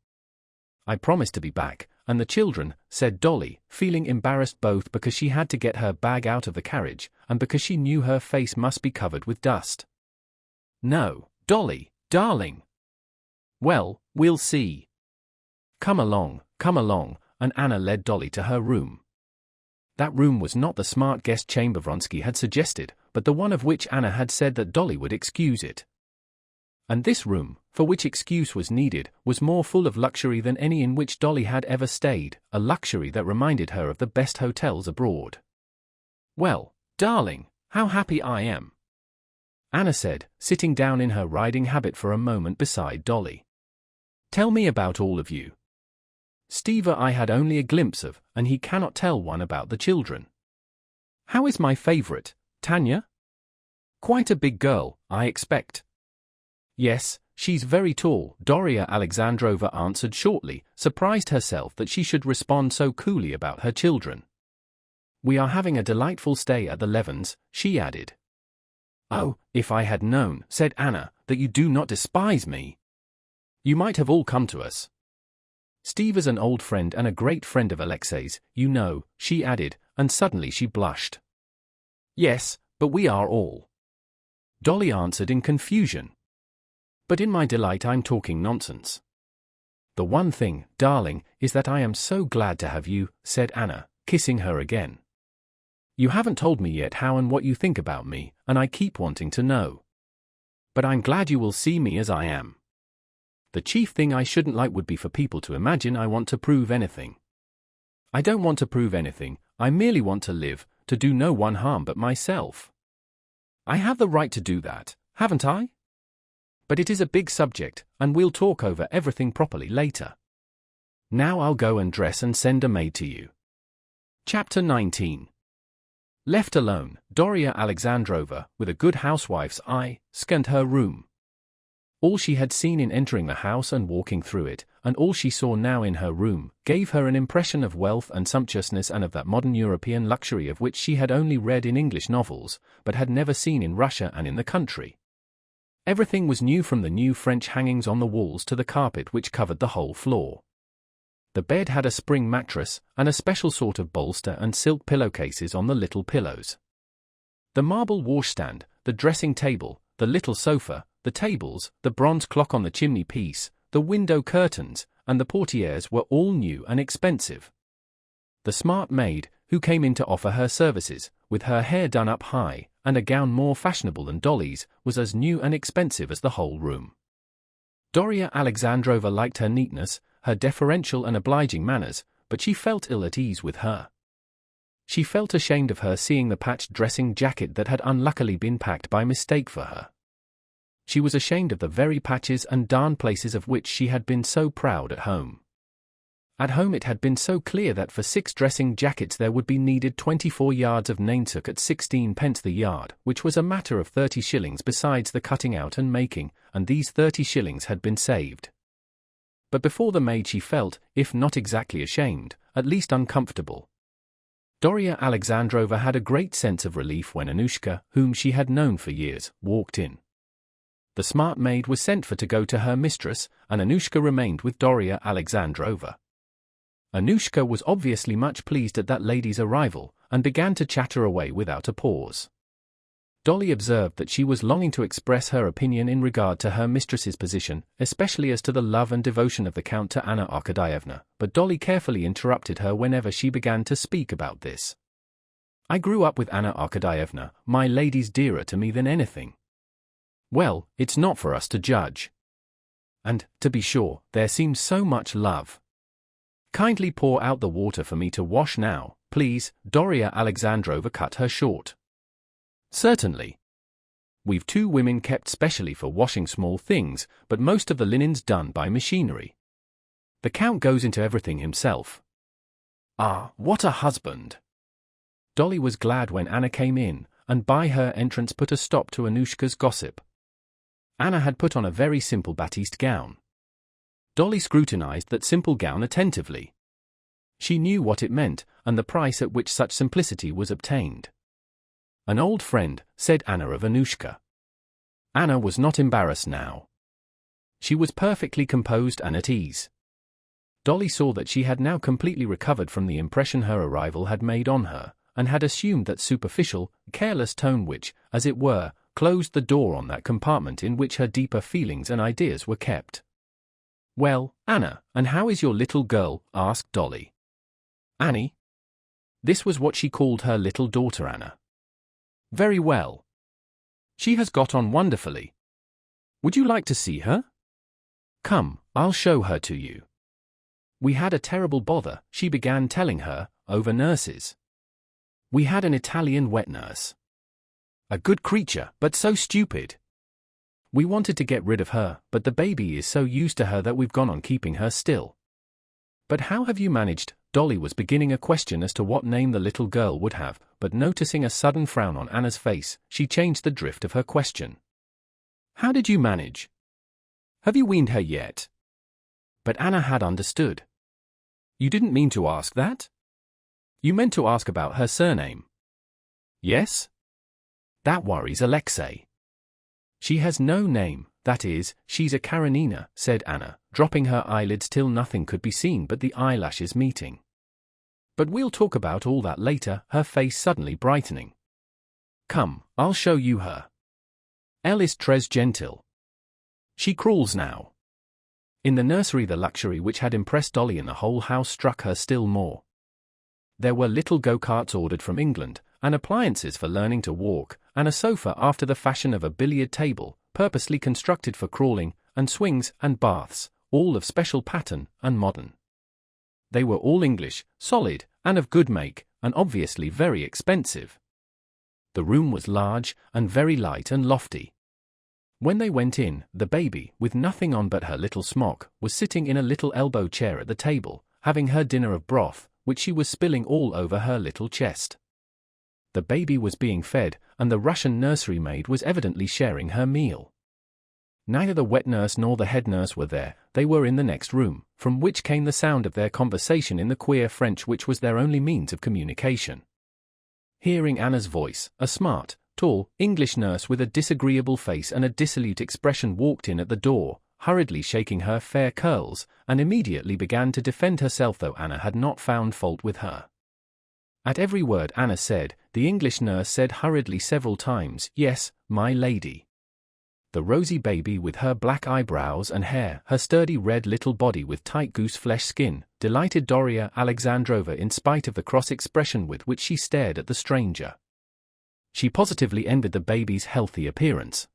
I promised to be back, and the children, said Dolly, feeling embarrassed both because she had to get her bag out of the carriage, and because she knew her face must be covered with dust. No, Dolly, darling. Well, we'll see. Come along, and Anna led Dolly to her room. That room was not the smart guest chamber Vronsky had suggested, but the one of which Anna had said that Dolly would excuse it. And this room, for which excuse was needed, was more full of luxury than any in which Dolly had ever stayed, a luxury that reminded her of the best hotels abroad. Well, darling, how happy I am, Anna said, sitting down in her riding habit for a moment beside Dolly. Tell me about all of you. Steva I had only a glimpse of, and he cannot tell one about the children. How is my favourite, Tanya? Quite a big girl, I expect. Yes, she's very tall, Darya Alexandrovna answered shortly, surprised herself that she should respond so coolly about her children. We are having a delightful stay at the Levins, she added. Oh, if I had known, said Anna, that you do not despise me. You might have all come to us. Steva's an old friend and a great friend of Alexei's, you know, she added, and suddenly she blushed. Yes, but we are all. Dolly answered in confusion. But in my delight I'm talking nonsense. The one thing, darling, is that I am so glad to have you, said Anna, kissing her again. You haven't told me yet how and what you think about me, and I keep wanting to know. But I'm glad you will see me as I am. The chief thing I shouldn't like would be for people to imagine I want to prove anything. I don't want to prove anything, I merely want to live, to do no one harm but myself. I have the right to do that, haven't I? But it is a big subject, and we'll talk over everything properly later. Now I'll go and dress and send a maid to you. Chapter 19. Left alone, Darya Alexandrovna, with a good housewife's eye, scanned her room. All she had seen in entering the house and walking through it, and all she saw now in her room, gave her an impression of wealth and sumptuousness and of that modern European luxury of which she had only read in English novels, but had never seen in Russia and in the country. Everything was new, from the new French hangings on the walls to the carpet which covered the whole floor. The bed had a spring mattress, and a special sort of bolster and silk pillowcases on the little pillows. The marble washstand, the dressing table, the little sofa, the tables, the bronze clock on the chimney-piece, the window curtains, and the portieres were all new and expensive. The smart maid, who came in to offer her services, with her hair done up high, and a gown more fashionable than Dolly's, was as new and expensive as the whole room. Darya Alexandrova liked her neatness, her deferential and obliging manners, but she felt ill at ease with her. She felt ashamed of her seeing the patched dressing jacket that had unluckily been packed by mistake for her. She was ashamed of the very patches and darn places of which she had been so proud at home. At home it had been so clear that for 6 dressing jackets there would be needed 24 yards of nainsook at 16 pence the yard, which was a matter of 30 shillings besides the cutting out and making, and these 30 shillings had been saved. But before the maid she felt, if not exactly ashamed, at least uncomfortable. Darya Alexandrova had a great sense of relief when Anushka, whom she had known for years, walked in. The smart maid was sent for to go to her mistress, and Anushka remained with Darya Alexandrova. Anushka was obviously much pleased at that lady's arrival, and began to chatter away without a pause. Dolly observed that she was longing to express her opinion in regard to her mistress's position, especially as to the love and devotion of the Count to Anna Arkadyevna, but Dolly carefully interrupted her whenever she began to speak about this. "I grew up with Anna Arkadyevna, my lady's dearer to me than anything." "Well, it's not for us to judge. And, to be sure, there seems so much love. Kindly pour out the water for me to wash now, please." Darya Alexandrova cut her short. "Certainly. We've 2 women kept specially for washing small things, but most of the linen's done by machinery. The Count goes into everything himself." "Ah, what a husband!" Dolly was glad when Anna came in, and by her entrance put a stop to Anushka's gossip. Anna had put on a very simple batiste gown. Dolly scrutinized that simple gown attentively. She knew what it meant, and the price at which such simplicity was obtained. "An old friend," said Anna of Anushka. Anna was not embarrassed now. She was perfectly composed and at ease. Dolly saw that she had now completely recovered from the impression her arrival had made on her, and had assumed that superficial, careless tone which, as it were, closed the door on that compartment in which her deeper feelings and ideas were kept. "Well, Anna, and how is your little girl?" asked Dolly. "Annie?" This was what she called her little daughter Anna. "Very well. She has got on wonderfully. Would you like to see her? Come, I'll show her to you. We had a terrible bother," she began telling her, "over nurses. We had an Italian wet nurse. A good creature, but so stupid. We wanted to get rid of her, but the baby is so used to her that we've gone on keeping her still." "But how have you managed?" Dolly was beginning a question as to what name the little girl would have, but noticing a sudden frown on Anna's face, she changed the drift of her question. "How did you manage? Have you weaned her yet?" But Anna had understood. "You didn't mean to ask that? You meant to ask about her surname?" "Yes? That worries Alexei. She has no name, that is, she's a Karenina," said Anna, dropping her eyelids till nothing could be seen but the eyelashes meeting. "But we'll talk about all that later," her face suddenly brightening. "Come, I'll show you her. Elle is très gentille. She crawls now." In the nursery the luxury which had impressed Dolly in the whole house struck her still more. There were little go-karts ordered from England, and appliances for learning to walk, and a sofa after the fashion of a billiard table, purposely constructed for crawling, and swings and baths, all of special pattern and modern. They were all English, solid, and of good make, and obviously very expensive. The room was large, and very light and lofty. When they went in, the baby, with nothing on but her little smock, was sitting in a little elbow chair at the table, having her dinner of broth, which she was spilling all over her little chest. The baby was being fed, and the Russian nursery maid was evidently sharing her meal. Neither the wet nurse nor the head nurse were there, they were in the next room, from which came the sound of their conversation in the queer French which was their only means of communication. Hearing Anna's voice, a smart, tall, English nurse with a disagreeable face and a dissolute expression walked in at the door, hurriedly shaking her fair curls, and immediately began to defend herself, though Anna had not found fault with her. At every word Anna said, the English nurse said hurriedly several times, "Yes, my lady." The rosy baby with her black eyebrows and hair, her sturdy red little body with tight goose-flesh skin, delighted Darya Alexandrovna in spite of the cross expression with which she stared at the stranger. She positively envied the baby's healthy appearance.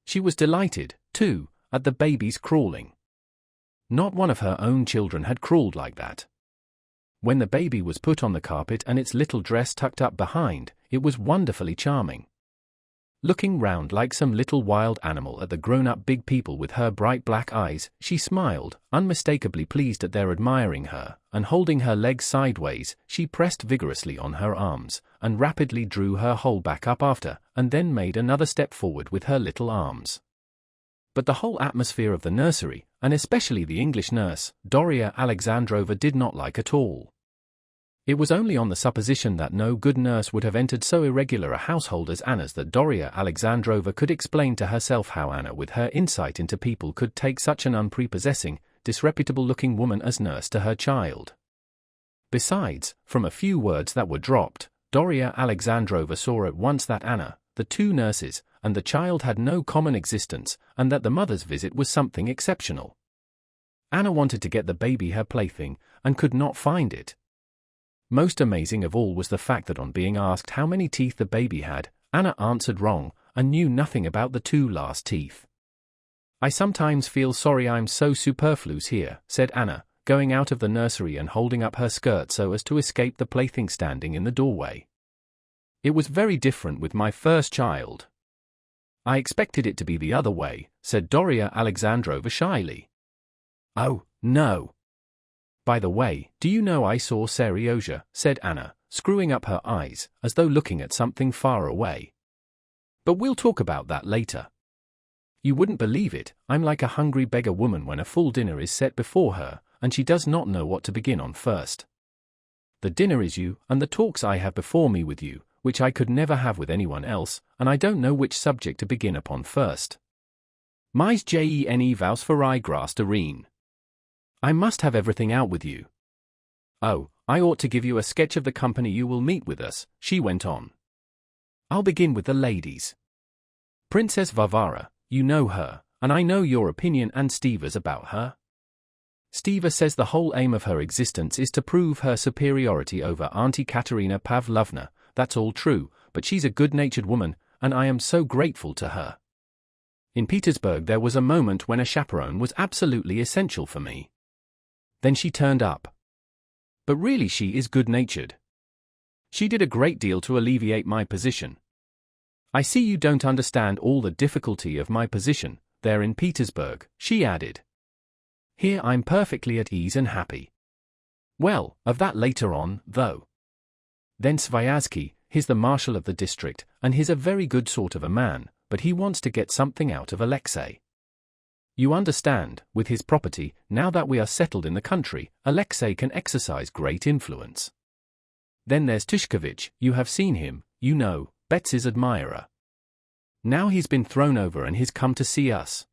She was delighted, too, at the baby's crawling. Not one of her own children had crawled like that. When the baby was put on the carpet and its little dress tucked up behind, it was wonderfully charming. Looking round like some little wild animal at the grown-up big people with her bright black eyes, she smiled, unmistakably pleased at their admiring her, and holding her legs sideways, she pressed vigorously on her arms, and rapidly drew her whole back up after, and then made another step forward with her little arms. But the whole atmosphere of the nursery, and especially the English nurse, Darya Alexandrovna did not like at all. It was only on the supposition that no good nurse would have entered so irregular a household as Anna's that Darya Alexandrovna could explain to herself how Anna, with her insight into people, could take such an unprepossessing, disreputable-looking woman as nurse to her child. Besides, from a few words that were dropped, Darya Alexandrovna saw at once that Anna, the two nurses, and the child had no common existence, and that the mother's visit was something exceptional. Anna wanted to get the baby her plaything, and could not find it. Most amazing of all was the fact that on being asked how many teeth the baby had, Anna answered wrong, and knew nothing about the two last teeth. "I sometimes feel sorry I'm so superfluous here," said Anna, going out of the nursery and holding up her skirt so as to escape the plaything standing in the doorway. "It was very different with my first child." "I expected it to be the other way," said Darya Alexandrovna shyly. "Oh, no. By the way, do you know I saw Seryozha," said Anna, screwing up her eyes, as though looking at something far away. "But we'll talk about that later. You wouldn't believe it, I'm like a hungry beggar woman when a full dinner is set before her, and she does not know what to begin on first. The dinner is you, and the talks I have before me with you, which I could never have with anyone else, and I don't know which subject to begin upon first. Mais jene vouse for I grass arene. I must have everything out with you. Oh, I ought to give you a sketch of the company you will meet with us," she went on. "I'll begin with the ladies. Princess Varvara, you know her, and I know your opinion and Steva's about her. Steva says the whole aim of her existence is to prove her superiority over Auntie Katerina Pavlovna. That's all true, but she's a good-natured woman, and I am so grateful to her. In Petersburg there was a moment when a chaperone was absolutely essential for me. Then she turned up. But really she is good-natured. She did a great deal to alleviate my position. I see you don't understand all the difficulty of my position, there in Petersburg," she added. "Here I'm perfectly at ease and happy. Well, of that later on, though. Then Sviazhsky, he's the marshal of the district, and he's a very good sort of a man, but he wants to get something out of Alexei. You understand, with his property, now that we are settled in the country, Alexei can exercise great influence. Then there's Tushkevich, you have seen him, you know, Betsy's admirer. Now he's been thrown over and he's come to see us.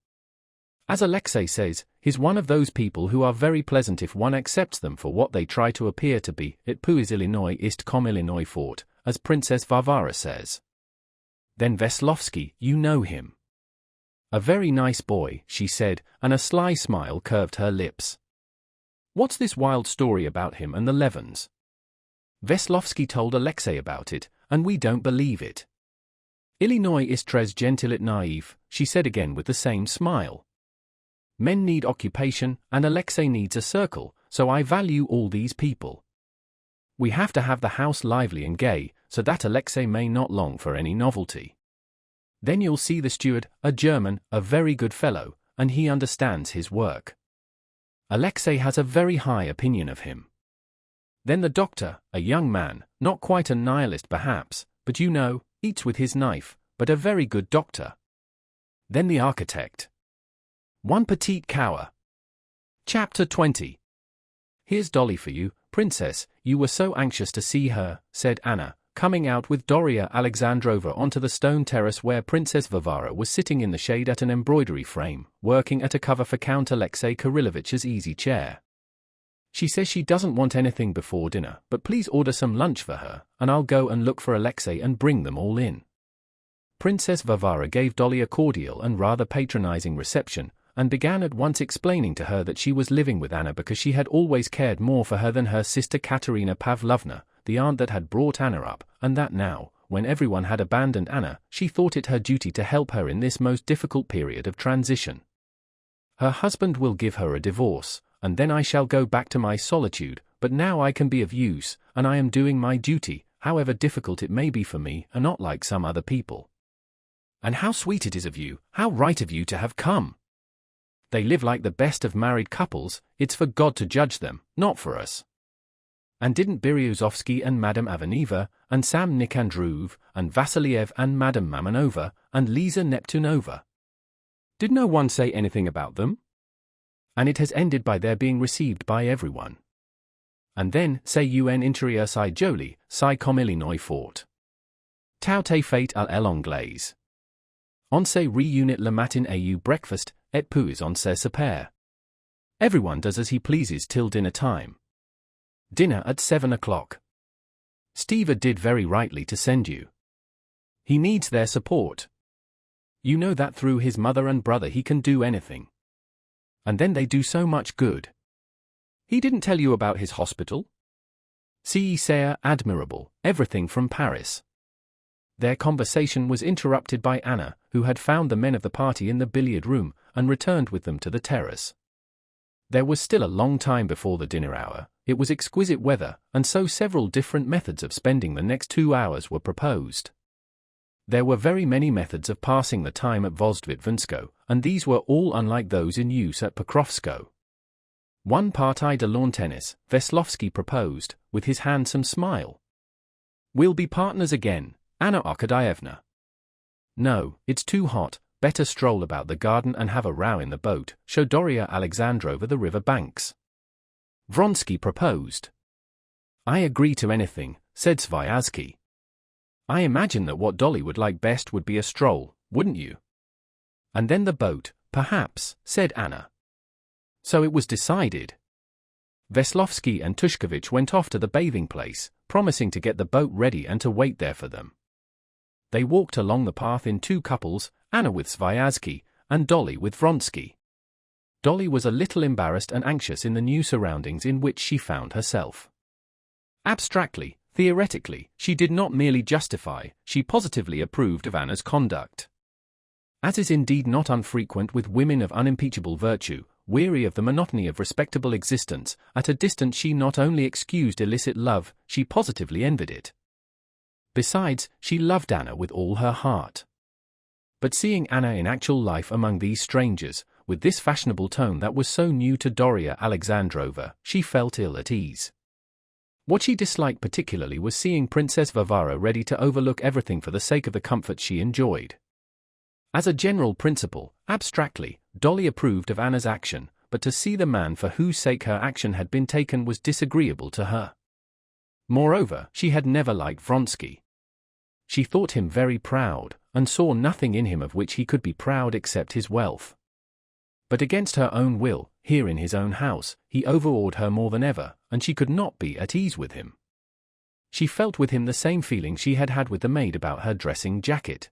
As Alexei says, he's one of those people who are very pleasant if one accepts them for what they try to appear to be. It puis Illinois ist comme Illinois fort, as Princess Varvara says. Then Veslovsky, you know him. A very nice boy," she said, and a sly smile curved her lips. "What's this wild story about him and the Levins?" Veslovsky told Alexei about it, and we don't believe it. "Illinois ist très gentil et naïf," she said again with the same smile. "Men need occupation, and Alexei needs a circle, so I value all these people. We have to have the house lively and gay, so that Alexei may not long for any novelty. Then you'll see the steward, a German, a very good fellow, and he understands his work. Alexei has a very high opinion of him. Then the doctor, a young man, not quite a nihilist perhaps, but you know, eats with his knife, but a very good doctor. Then the architect. One petite cower." Chapter 20. "Here's Dolly for you, Princess, you were so anxious to see her," said Anna, coming out with Doria Alexandrova onto the stone terrace where Princess Varvara was sitting in the shade at an embroidery frame, working at a cover for Count Alexei Kirillovich's easy chair. She says she doesn't want anything before dinner, but please order some lunch for her, and I'll go and look for Alexei and bring them all in. Princess Varvara gave Dolly a cordial and rather patronizing reception, and began at once explaining to her that she was living with Anna because she had always cared more for her than her sister Katerina Pavlovna, the aunt that had brought Anna up, and that now, when everyone had abandoned Anna, she thought it her duty to help her in this most difficult period of transition. Her husband will give her a divorce, and then I shall go back to my solitude, but now I can be of use, and I am doing my duty, however difficult it may be for me, and not like some other people. And how sweet it is of you, how right of you to have come. They live like the best of married couples, it's for God to judge them, not for us. And didn't Berezovsky and Madame Avaneva, and Sam Nikandrov, and Vasiliev and Madame Mamonova, and Liza Neptunova? Did no one say anything about them? And it has ended by their being received by everyone. And then, say un intérieur si joli, si comme il nous faut. Tout est fait à l'anglaise. On se réunit le matin au breakfast, et puis on se sépare. Everyone does as he pleases till dinner time. Dinner at 7 o'clock. Steva did very rightly to send you. He needs their support. You know that through his mother and brother he can do anything. And then they do so much good. He didn't tell you about his hospital? C'est admirable, everything from Paris. Their conversation was interrupted by Anna, who had found the men of the party in the billiard room, and returned with them to the terrace. There was still a long time before the dinner hour, it was exquisite weather, and so several different methods of spending the next 2 hours were proposed. There were very many methods of passing the time at Vozdvizhensko, and these were all unlike those in use at Pokrovskoe. One partie de lawn tennis, Veslovsky proposed, with his handsome smile. We'll be partners again, Anna Arkadyevna. No, it's too hot, better stroll about the garden and have a row in the boat, show Doria Alexandrova the river banks. Vronsky proposed. I agree to anything, said Sviazhsky. I imagine that what Dolly would like best would be a stroll, wouldn't you? And then the boat, perhaps, said Anna. So it was decided. Veslovsky and Tushkevich went off to the bathing place, promising to get the boat ready and to wait there for them. They walked along the path in 2 couples, Anna with Sviazhsky, and Dolly with Vronsky. Dolly was a little embarrassed and anxious in the new surroundings in which she found herself. Abstractly, theoretically, she did not merely justify, she positively approved of Anna's conduct. As is indeed not unfrequent with women of unimpeachable virtue, weary of the monotony of respectable existence, at a distance she not only excused illicit love, she positively envied it. Besides, she loved Anna with all her heart. But seeing Anna in actual life among these strangers, with this fashionable tone that was so new to Doria Alexandrova, she felt ill at ease. What she disliked particularly was seeing Princess Varvara ready to overlook everything for the sake of the comfort she enjoyed. As a general principle, abstractly, Dolly approved of Anna's action, but to see the man for whose sake her action had been taken was disagreeable to her. Moreover, she had never liked Vronsky. She thought him very proud, and saw nothing in him of which he could be proud except his wealth. But against her own will, here in his own house, he overawed her more than ever, and she could not be at ease with him. She felt with him the same feeling she had had with the maid about her dressing jacket.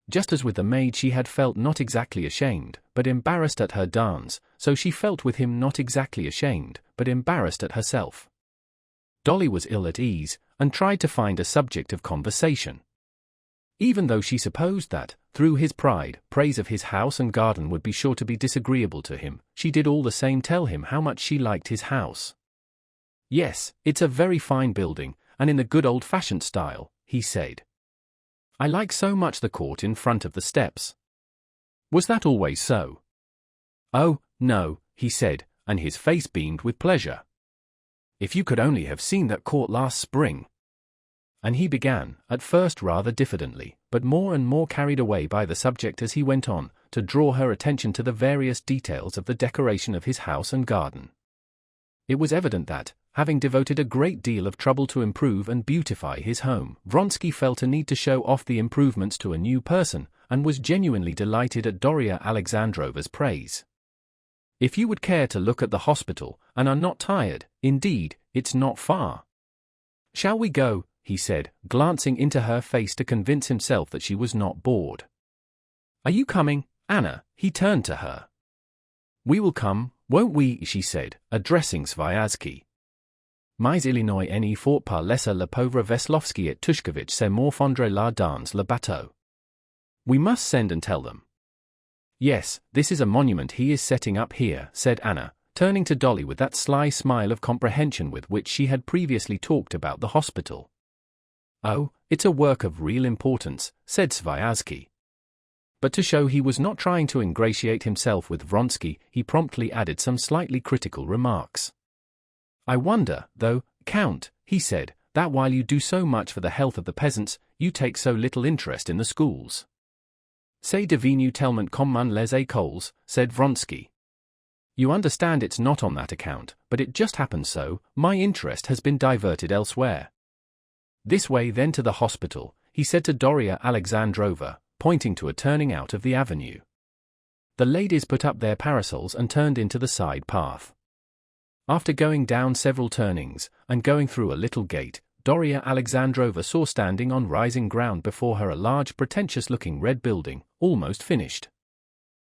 Just as with the maid she had felt not exactly ashamed, but embarrassed at her dance, so she felt with him not exactly ashamed, but embarrassed at herself. Dolly was ill at ease, and tried to find a subject of conversation. Even though she supposed that, through his pride, praise of his house and garden would be sure to be disagreeable to him, she did all the same tell him how much she liked his house. Yes, it's a very fine building, and in the good old-fashioned style, he said. I like so much the court in front of the steps. Was that always so? Oh, no, he said, and his face beamed with pleasure. If you could only have seen that court last spring. And he began, at first rather diffidently, but more and more carried away by the subject as he went on, to draw her attention to the various details of the decoration of his house and garden. It was evident that, having devoted a great deal of trouble to improve and beautify his home. Vronsky felt a need to show off the improvements to a new person, and was genuinely delighted at Doria Alexandrova's praise. "If you would care to look at the hospital, and are not tired, indeed, it's not far. Shall we go?" he said, glancing into her face to convince himself that she was not bored. "Are you coming, Anna?" He turned to her. "We will come, won't we?" she said, addressing Sviazhsky. Mais Illinois ne fort pas laisser le pauvre Veslovsky et Tushkevich se morfondre là dans le bateau. We must send and tell them. "Yes, this is a monument he is setting up here," said Anna, turning to Dolly with that sly smile of comprehension with which she had previously talked about the hospital. "Oh, it's a work of real importance," said Sviazhsky. But to show he was not trying to ingratiate himself with Vronsky, he promptly added some slightly critical remarks. "I wonder, though, Count," he said, "that while you do so much for the health of the peasants, you take so little interest in the schools." "C'est devenu tellement commun les écoles," said Vronsky. "You understand it's not on that account, but it just happens so. My interest has been diverted elsewhere. This way then to the hospital," he said to Doria Alexandrova, pointing to a turning out of the avenue. The ladies put up their parasols and turned into the side path. After going down several turnings, and going through a little gate, Doria Alexandrova saw standing on rising ground before her a large pretentious-looking red building, almost finished.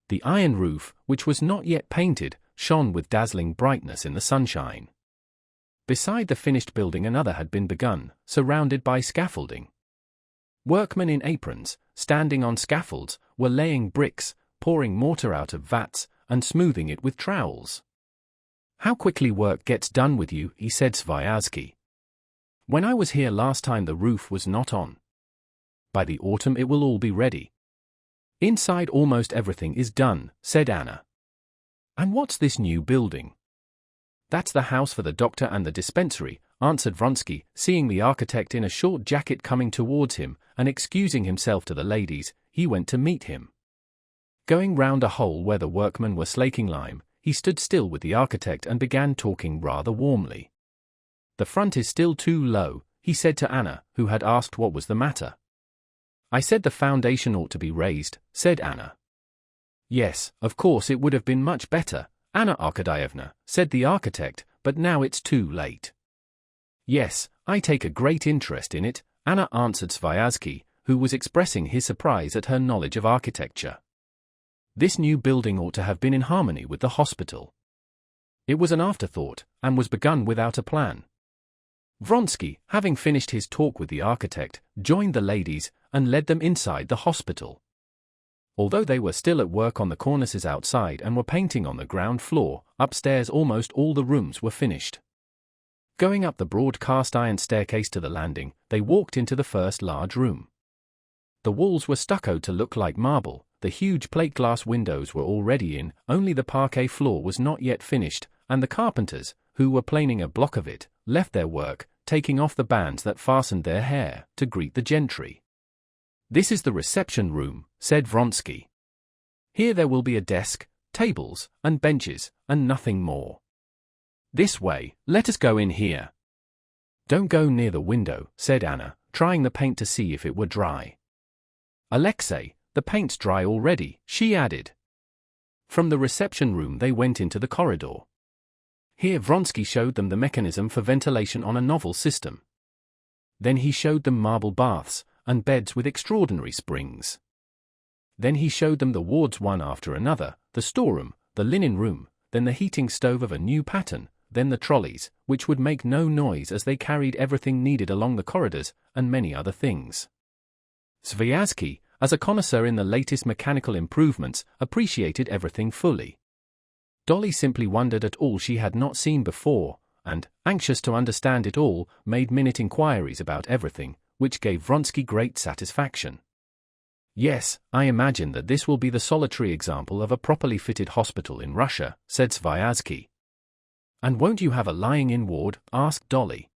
The iron roof, which was not yet painted, shone with dazzling brightness in the sunshine. Beside the finished building another had been begun, surrounded by scaffolding. Workmen in aprons, standing on scaffolds, were laying bricks, pouring mortar out of vats, and smoothing it with trowels. "How quickly work gets done with you," he said Sviazhsky. "When I was here last time the roof was not on. By the autumn it will all be ready." "Inside almost everything is done," said Anna. "And what's this new building?" "That's the house for the doctor and the dispensary," answered Vronsky, seeing the architect in a short jacket coming towards him, and excusing himself to the ladies, he went to meet him. Going round a hole where the workmen were slaking lime, he stood still with the architect and began talking rather warmly. "The front is still too low," he said to Anna, who had asked what was the matter. "I said the foundation ought to be raised," said Anna. "Yes, of course it would have been much better, Anna Arkadievna," said the architect, "but now it's too late." "Yes, I take a great interest in it," Anna answered Sviazhsky, who was expressing his surprise at her knowledge of architecture. "This new building ought to have been in harmony with the hospital. It was an afterthought, and was begun without a plan." Vronsky, having finished his talk with the architect, joined the ladies, and led them inside the hospital. Although they were still at work on the cornices outside and were painting on the ground floor, upstairs almost all the rooms were finished. Going up the broad cast-iron staircase to the landing, they walked into the first large room. The walls were stuccoed to look like marble, the huge plate-glass windows were already in, only the parquet floor was not yet finished, and the carpenters, who were planing a block of it, left their work, taking off the bands that fastened their hair, to greet the gentry. "This is the reception room," said Vronsky. "Here there will be a desk, tables, and benches, and nothing more. This way, let us go in here." "Don't go near the window," said Anna, trying the paint to see if it were dry. "Alexei, the paint's dry already," she added. From the reception room they went into the corridor. Here Vronsky showed them the mechanism for ventilation on a novel system. Then he showed them marble baths, and beds with extraordinary springs. Then he showed them the wards one after another, the storeroom, the linen room, then the heating stove of a new pattern, then the trolleys, which would make no noise as they carried everything needed along the corridors, and many other things. Sviazhsky, as a connoisseur in the latest mechanical improvements, appreciated everything fully. Dolly simply wondered at all she had not seen before, and, anxious to understand it all, made minute inquiries about everything, which gave Vronsky great satisfaction. "Yes, I imagine that this will be the solitary example of a properly fitted hospital in Russia," said Sviazhsky. "And won't you have a lying-in ward?" asked Dolly.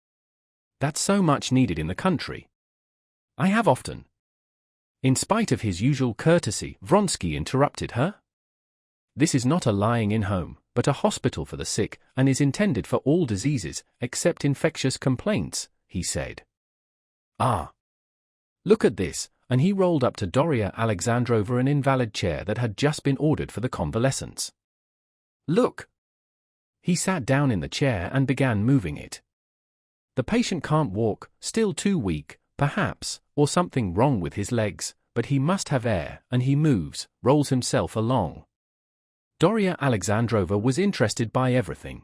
"That's so much needed in the country." "I have often." In spite of his usual courtesy, Vronsky interrupted her. "This is not a lying-in home, but a hospital for the sick and is intended for all diseases except infectious complaints, he said. Ah! Look at this, and he rolled up to Darya Alexandrovna an invalid chair that had just been ordered for the convalescents. Look! He sat down in the chair and began moving it. The patient can't walk, still too weak, perhaps, or something wrong with his legs, but he must have air, and he moves, rolls himself along. Darya Alexandrovna was interested by everything.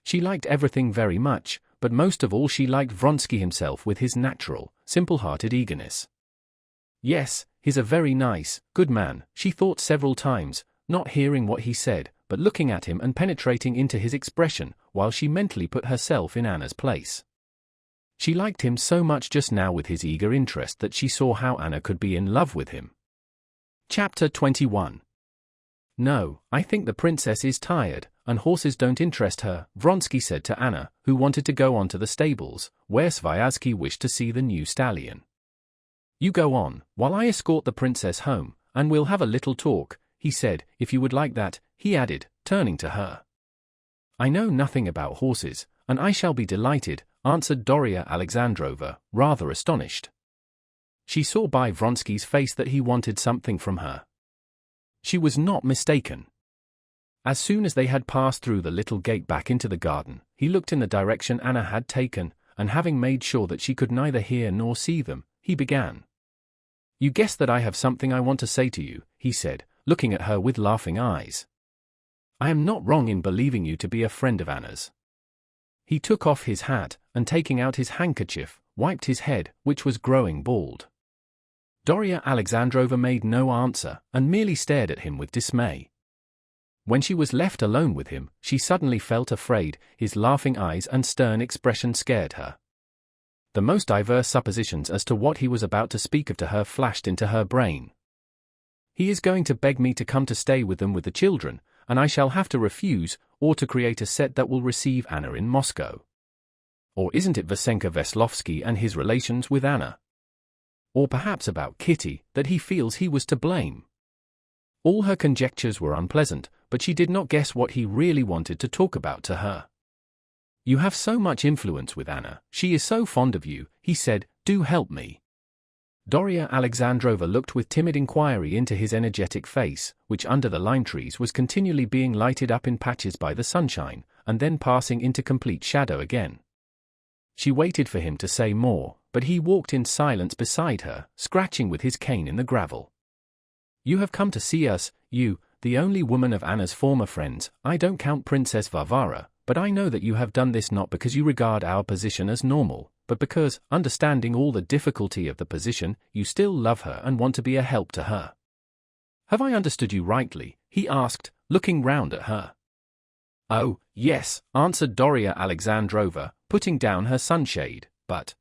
She liked everything very much, but most of all she liked Vronsky himself with his natural, simple-hearted eagerness. Yes, he's a very nice, good man, she thought several times, not hearing what he said, but looking at him and penetrating into his expression, while she mentally put herself in Anna's place. She liked him so much just now with his eager interest that she saw how Anna could be in love with him. Chapter 21. No, I think the princess is tired, and horses don't interest her, Vronsky said to Anna, who wanted to go on to the stables, where Sviazhsky wished to see the new stallion. You go on, while I escort the princess home, and we'll have a little talk, he said, if you would like that, he added, turning to her. I know nothing about horses, and I shall be delighted, answered Darya Alexandrovna, rather astonished. She saw by Vronsky's face that he wanted something from her. She was not mistaken. As soon as they had passed through the little gate back into the garden, he looked in the direction Anna had taken, and having made sure that she could neither hear nor see them, he began. You guess that I have something I want to say to you, he said, looking at her with laughing eyes. I am not wrong in believing you to be a friend of Anna's. He took off his hat, and taking out his handkerchief, wiped his head, which was growing bald. Darya Alexandrovna made no answer, and merely stared at him with dismay. When she was left alone with him, she suddenly felt afraid, his laughing eyes and stern expression scared her. The most diverse suppositions as to what he was about to speak of to her flashed into her brain. He is going to beg me to come to stay with them with the children, and I shall have to refuse, or to create a set that will receive Anna in Moscow. Or isn't it Vasenka Veslovsky and his relations with Anna? Or perhaps about Kitty, that he feels he was to blame. All her conjectures were unpleasant, but she did not guess what he really wanted to talk about to her. You have so much influence with Anna, she is so fond of you, he said, do help me. Darya Alexandrovna looked with timid inquiry into his energetic face, which under the lime trees was continually being lighted up in patches by the sunshine, and then passing into complete shadow again. She waited for him to say more, but he walked in silence beside her, scratching with his cane in the gravel. You have come to see us, you, the only woman of Anna's former friends. I don't count Princess Varvara, but I know that you have done this not because you regard our position as normal, but because, understanding all the difficulty of the position, you still love her and want to be a help to her. Have I understood you rightly? He asked, looking round at her. Oh, yes, answered Darya Alexandrovna, putting down her sunshade, but...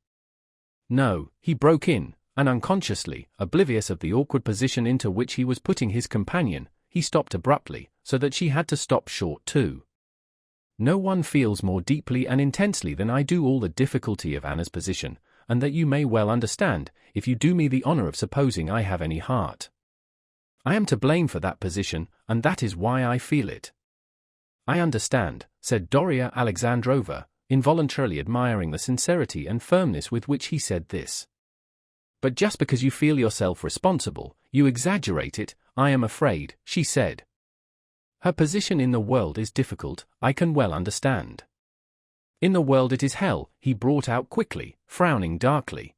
No, he broke in, and unconsciously, oblivious of the awkward position into which he was putting his companion, he stopped abruptly, so that she had to stop short too. No one feels more deeply and intensely than I do all the difficulty of Anna's position, and that you may well understand, if you do me the honor of supposing I have any heart. I am to blame for that position, and that is why I feel it. I understand, said Darya Alexandrovna, involuntarily admiring the sincerity and firmness with which he said this. But just because you feel yourself responsible, you exaggerate it, I am afraid, she said. Her position in the world is difficult, I can well understand. In the world it is hell, he brought out quickly, frowning darkly.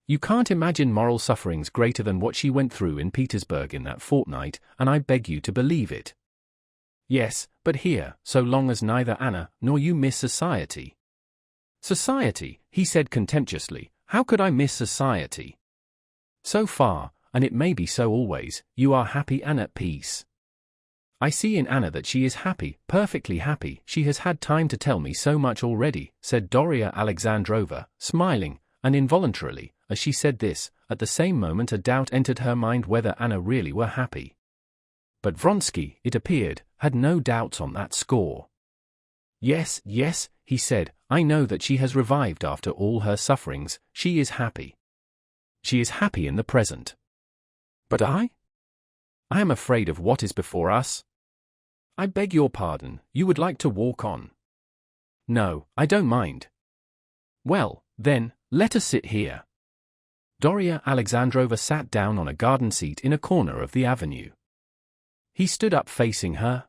You can't imagine moral sufferings greater than what she went through in Petersburg in that fortnight, and I beg you to believe it. Yes, but here, so long as neither Anna nor you miss society. Society, he said contemptuously, how could I miss society? So far, and it may be so always, you are happy and at peace. I see in Anna that she is happy, perfectly happy. She has had time to tell me so much already, said Darya Alexandrovna, smiling, and involuntarily, as she said this, at the same moment a doubt entered her mind whether Anna really were happy. But Vronsky, it appeared, had no doubts on that score. Yes, yes, he said, I know that she has revived after all her sufferings, she is happy. She is happy in the present. But I? I am afraid of what is before us. I beg your pardon, you would like to walk on? No, I don't mind. Well, then, let us sit here. Darya Alexandrovna sat down on a garden seat in a corner of the avenue. He stood up facing her.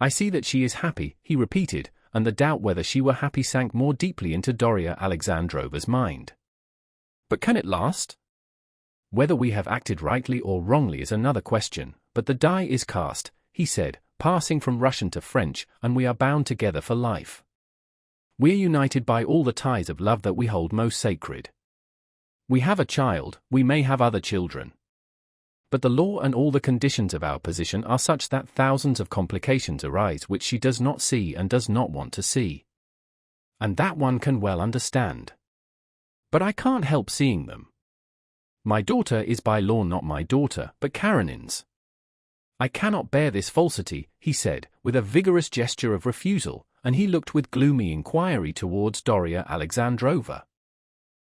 I see that she is happy, he repeated, and the doubt whether she were happy sank more deeply into Darya Alexandrovna's mind. But can it last? Whether we have acted rightly or wrongly is another question, but the die is cast, he said, passing from Russian to French, and we are bound together for life. We are united by all the ties of love that we hold most sacred. We have a child, we may have other children. But the law and all the conditions of our position are such that thousands of complications arise which she does not see and does not want to see. And that one can well understand. But I can't help seeing them. My daughter is by law not my daughter, but Karenin's. I cannot bear this falsity, he said, with a vigorous gesture of refusal, and he looked with gloomy inquiry towards Darya Alexandrovna.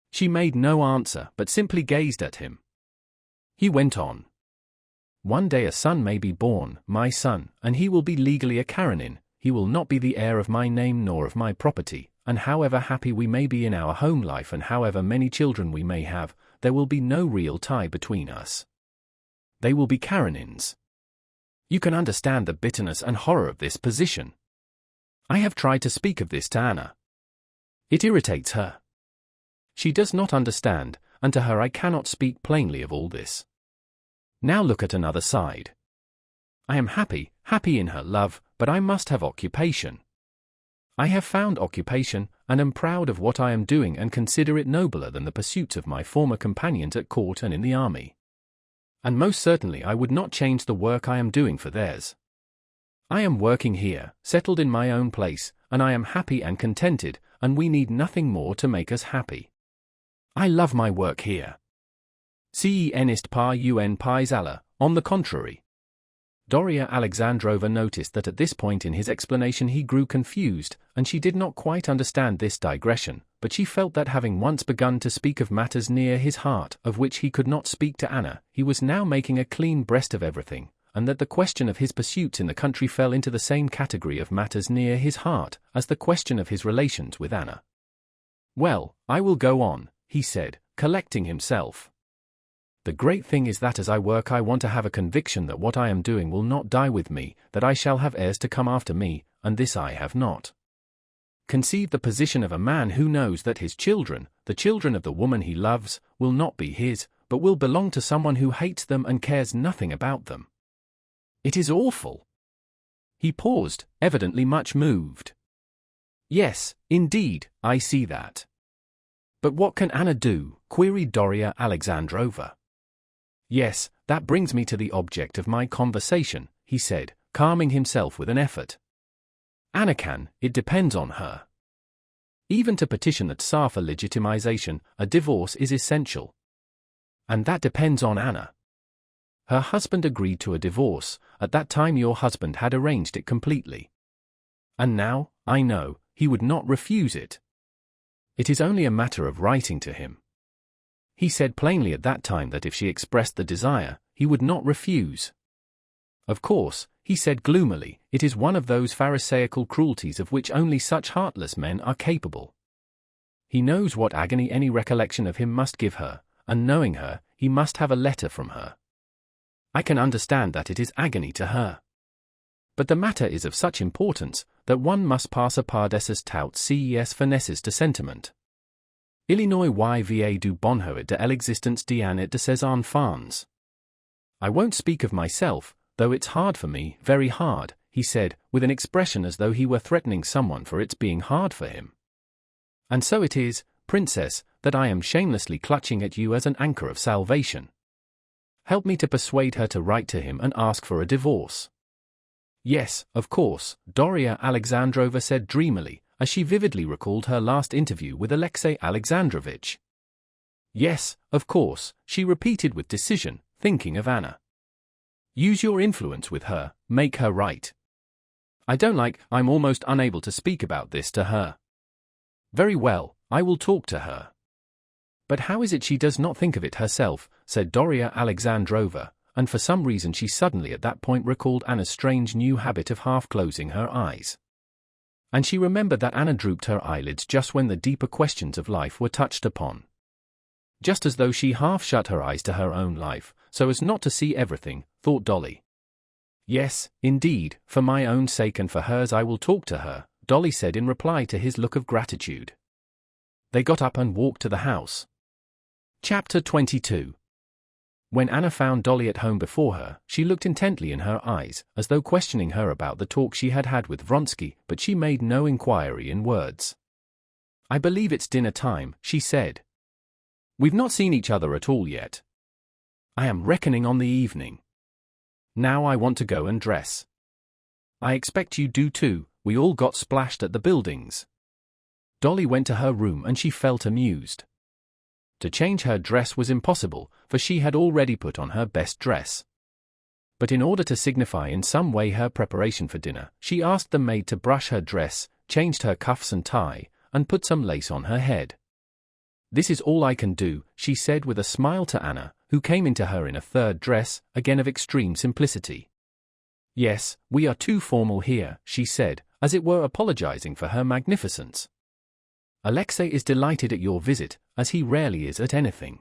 She made no answer, but simply gazed at him. He went on. One day a son may be born, my son, and he will be legally a Karenin. He will not be the heir of my name nor of my property, and however happy we may be in our home life and however many children we may have, there will be no real tie between us. They will be Karenins. You can understand the bitterness and horror of this position. I have tried to speak of this to Anna. It irritates her. She does not understand, and to her I cannot speak plainly of all this. Now look at another side. I am happy in her love, but I must have occupation. I have found occupation, and am proud of what I am doing and consider it nobler than the pursuits of my former companions at court and in the army. And most certainly I would not change the work I am doing for theirs. I am working here, settled in my own place, and I am happy and contented, and we need nothing more to make us happy. I love my work here. Cen ist par un pais alla, on the contrary. Darya Alexandrovna noticed that at this point in his explanation he grew confused, and she did not quite understand this digression, but she felt that having once begun to speak of matters near his heart, of which he could not speak to Anna, he was now making a clean breast of everything, and that the question of his pursuits in the country fell into the same category of matters near his heart as the question of his relations with Anna. Well, I will go on, he said, collecting himself. The great thing is that as I work I want to have a conviction that what I am doing will not die with me, that I shall have heirs to come after me, and this I have not. Conceive the position of a man who knows that his children, the children of the woman he loves, will not be his, but will belong to someone who hates them and cares nothing about them. It is awful. He paused, evidently much moved. Yes, indeed, I see that. But what can Anna do? Queried Darya Alexandrovna. Yes, that brings me to the object of my conversation, he said, calming himself with an effort. Anna can, it depends on her. Even to petition the Tsar for legitimization, a divorce is essential. And that depends on Anna. Her husband agreed to a divorce. At that time your husband had arranged it completely. And now, I know, he would not refuse it. It is only a matter of writing to him. He said plainly at that time that if she expressed the desire, he would not refuse. Of course, he said gloomily, it is one of those pharisaical cruelties of which only such heartless men are capable. He knows what agony any recollection of him must give her, and knowing her, he must have a letter from her. I can understand that it is agony to her. But the matter is of such importance, that one must pass a par desses tout ces finesses de sentiment. Illinois yva du bonheur de l'existence d'Anne et de ses enfants. I won't speak of myself, though it's hard for me, very hard, he said, with an expression as though he were threatening someone for its being hard for him. And so it is, princess, that I am shamelessly clutching at you as an anchor of salvation. Help me to persuade her to write to him and ask for a divorce. Yes, of course, Darya Alexandrovna said dreamily, as she vividly recalled her last interview with Alexey Alexandrovich. Yes, of course, she repeated with decision, thinking of Anna. Use your influence with her, make her write. I'm almost unable to speak about this to her. Very well, I will talk to her. But how is it she does not think of it herself, said Darya Alexandrovna, and for some reason she suddenly at that point recalled Anna's strange new habit of half-closing her eyes. And she remembered that Anna drooped her eyelids just when the deeper questions of life were touched upon. Just as though she half shut her eyes to her own life, so as not to see everything, thought Dolly. Yes, indeed, for my own sake and for hers I will talk to her, Dolly said in reply to his look of gratitude. They got up and walked to the house. Chapter 22. When Anna found Dolly at home before her, she looked intently in her eyes, as though questioning her about the talk she had had with Vronsky, but she made no inquiry in words. I believe it's dinner time, she said. We've not seen each other at all yet. I am reckoning on the evening. Now I want to go and dress. I expect you do too, we all got splashed at the buildings. Dolly went to her room and she felt amused. To change her dress was impossible, for she had already put on her best dress. But in order to signify in some way her preparation for dinner, she asked the maid to brush her dress, changed her cuffs and tie, and put some lace on her head. This is all I can do, she said with a smile to Anna, who came into her in a third dress, again of extreme simplicity. Yes, we are too formal here, she said, as it were apologizing for her magnificence. Alexei is delighted at your visit, as he rarely is at anything.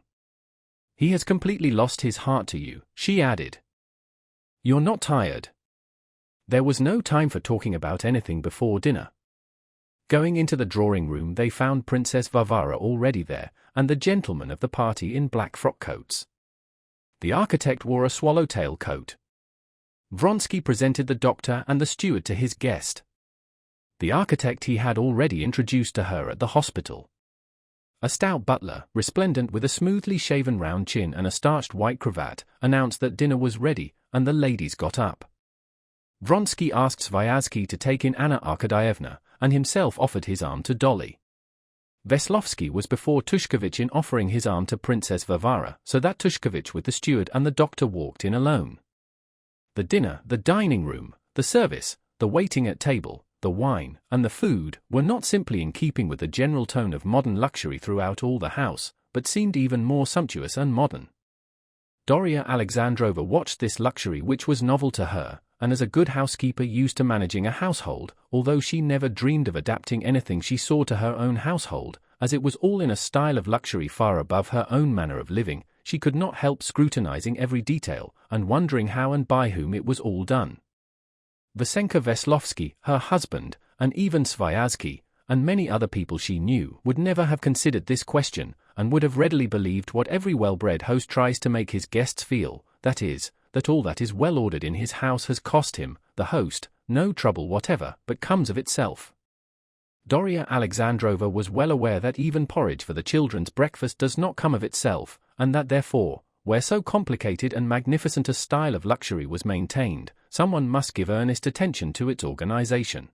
He has completely lost his heart to you, she added. You're not tired? There was no time for talking about anything before dinner. Going into the drawing room they found Princess Varvara already there, and the gentlemen of the party in black frock coats. The architect wore a swallowtail coat. Vronsky presented the doctor and the steward to his guest. The architect he had already introduced to her at the hospital. A stout butler, resplendent with a smoothly shaven round chin and a starched white cravat, announced that dinner was ready, and the ladies got up. Vronsky asked Sviazhsky to take in Anna Arkadyevna, and himself offered his arm to Dolly. Veslovsky was before Tushkevich in offering his arm to Princess Varvara, so that Tushkevich with the steward and the doctor walked in alone. The dinner, the dining room, the service, the waiting at table, the wine, and the food were not simply in keeping with the general tone of modern luxury throughout all the house, but seemed even more sumptuous and modern. Doria Alexandrova watched this luxury which was novel to her, and as a good housekeeper used to managing a household, although she never dreamed of adapting anything she saw to her own household, as it was all in a style of luxury far above her own manner of living, she could not help scrutinizing every detail, and wondering how and by whom it was all done. Vasenka Veslovsky, her husband, and even Sviazhsky, and many other people she knew, would never have considered this question, and would have readily believed what every well-bred host tries to make his guests feel, that is, that all that is well-ordered in his house has cost him, the host, no trouble whatever, but comes of itself. Doria Alexandrova was well aware that even porridge for the children's breakfast does not come of itself, and that therefore, where so complicated and magnificent a style of luxury was maintained, someone must give earnest attention to its organization.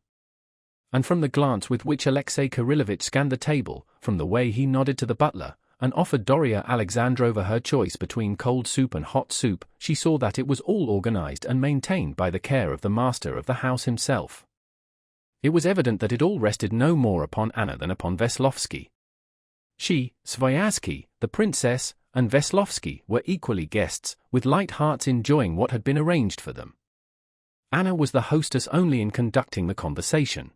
And from the glance with which Alexei Kirillovitch scanned the table, from the way he nodded to the butler, and offered Doria Alexandrova her choice between cold soup and hot soup, she saw that it was all organized and maintained by the care of the master of the house himself. It was evident that it all rested no more upon Anna than upon Veslovsky. She, Sviazhsky, the princess, and Veslovsky were equally guests, with light hearts enjoying what had been arranged for them. Anna was the hostess only in conducting the conversation.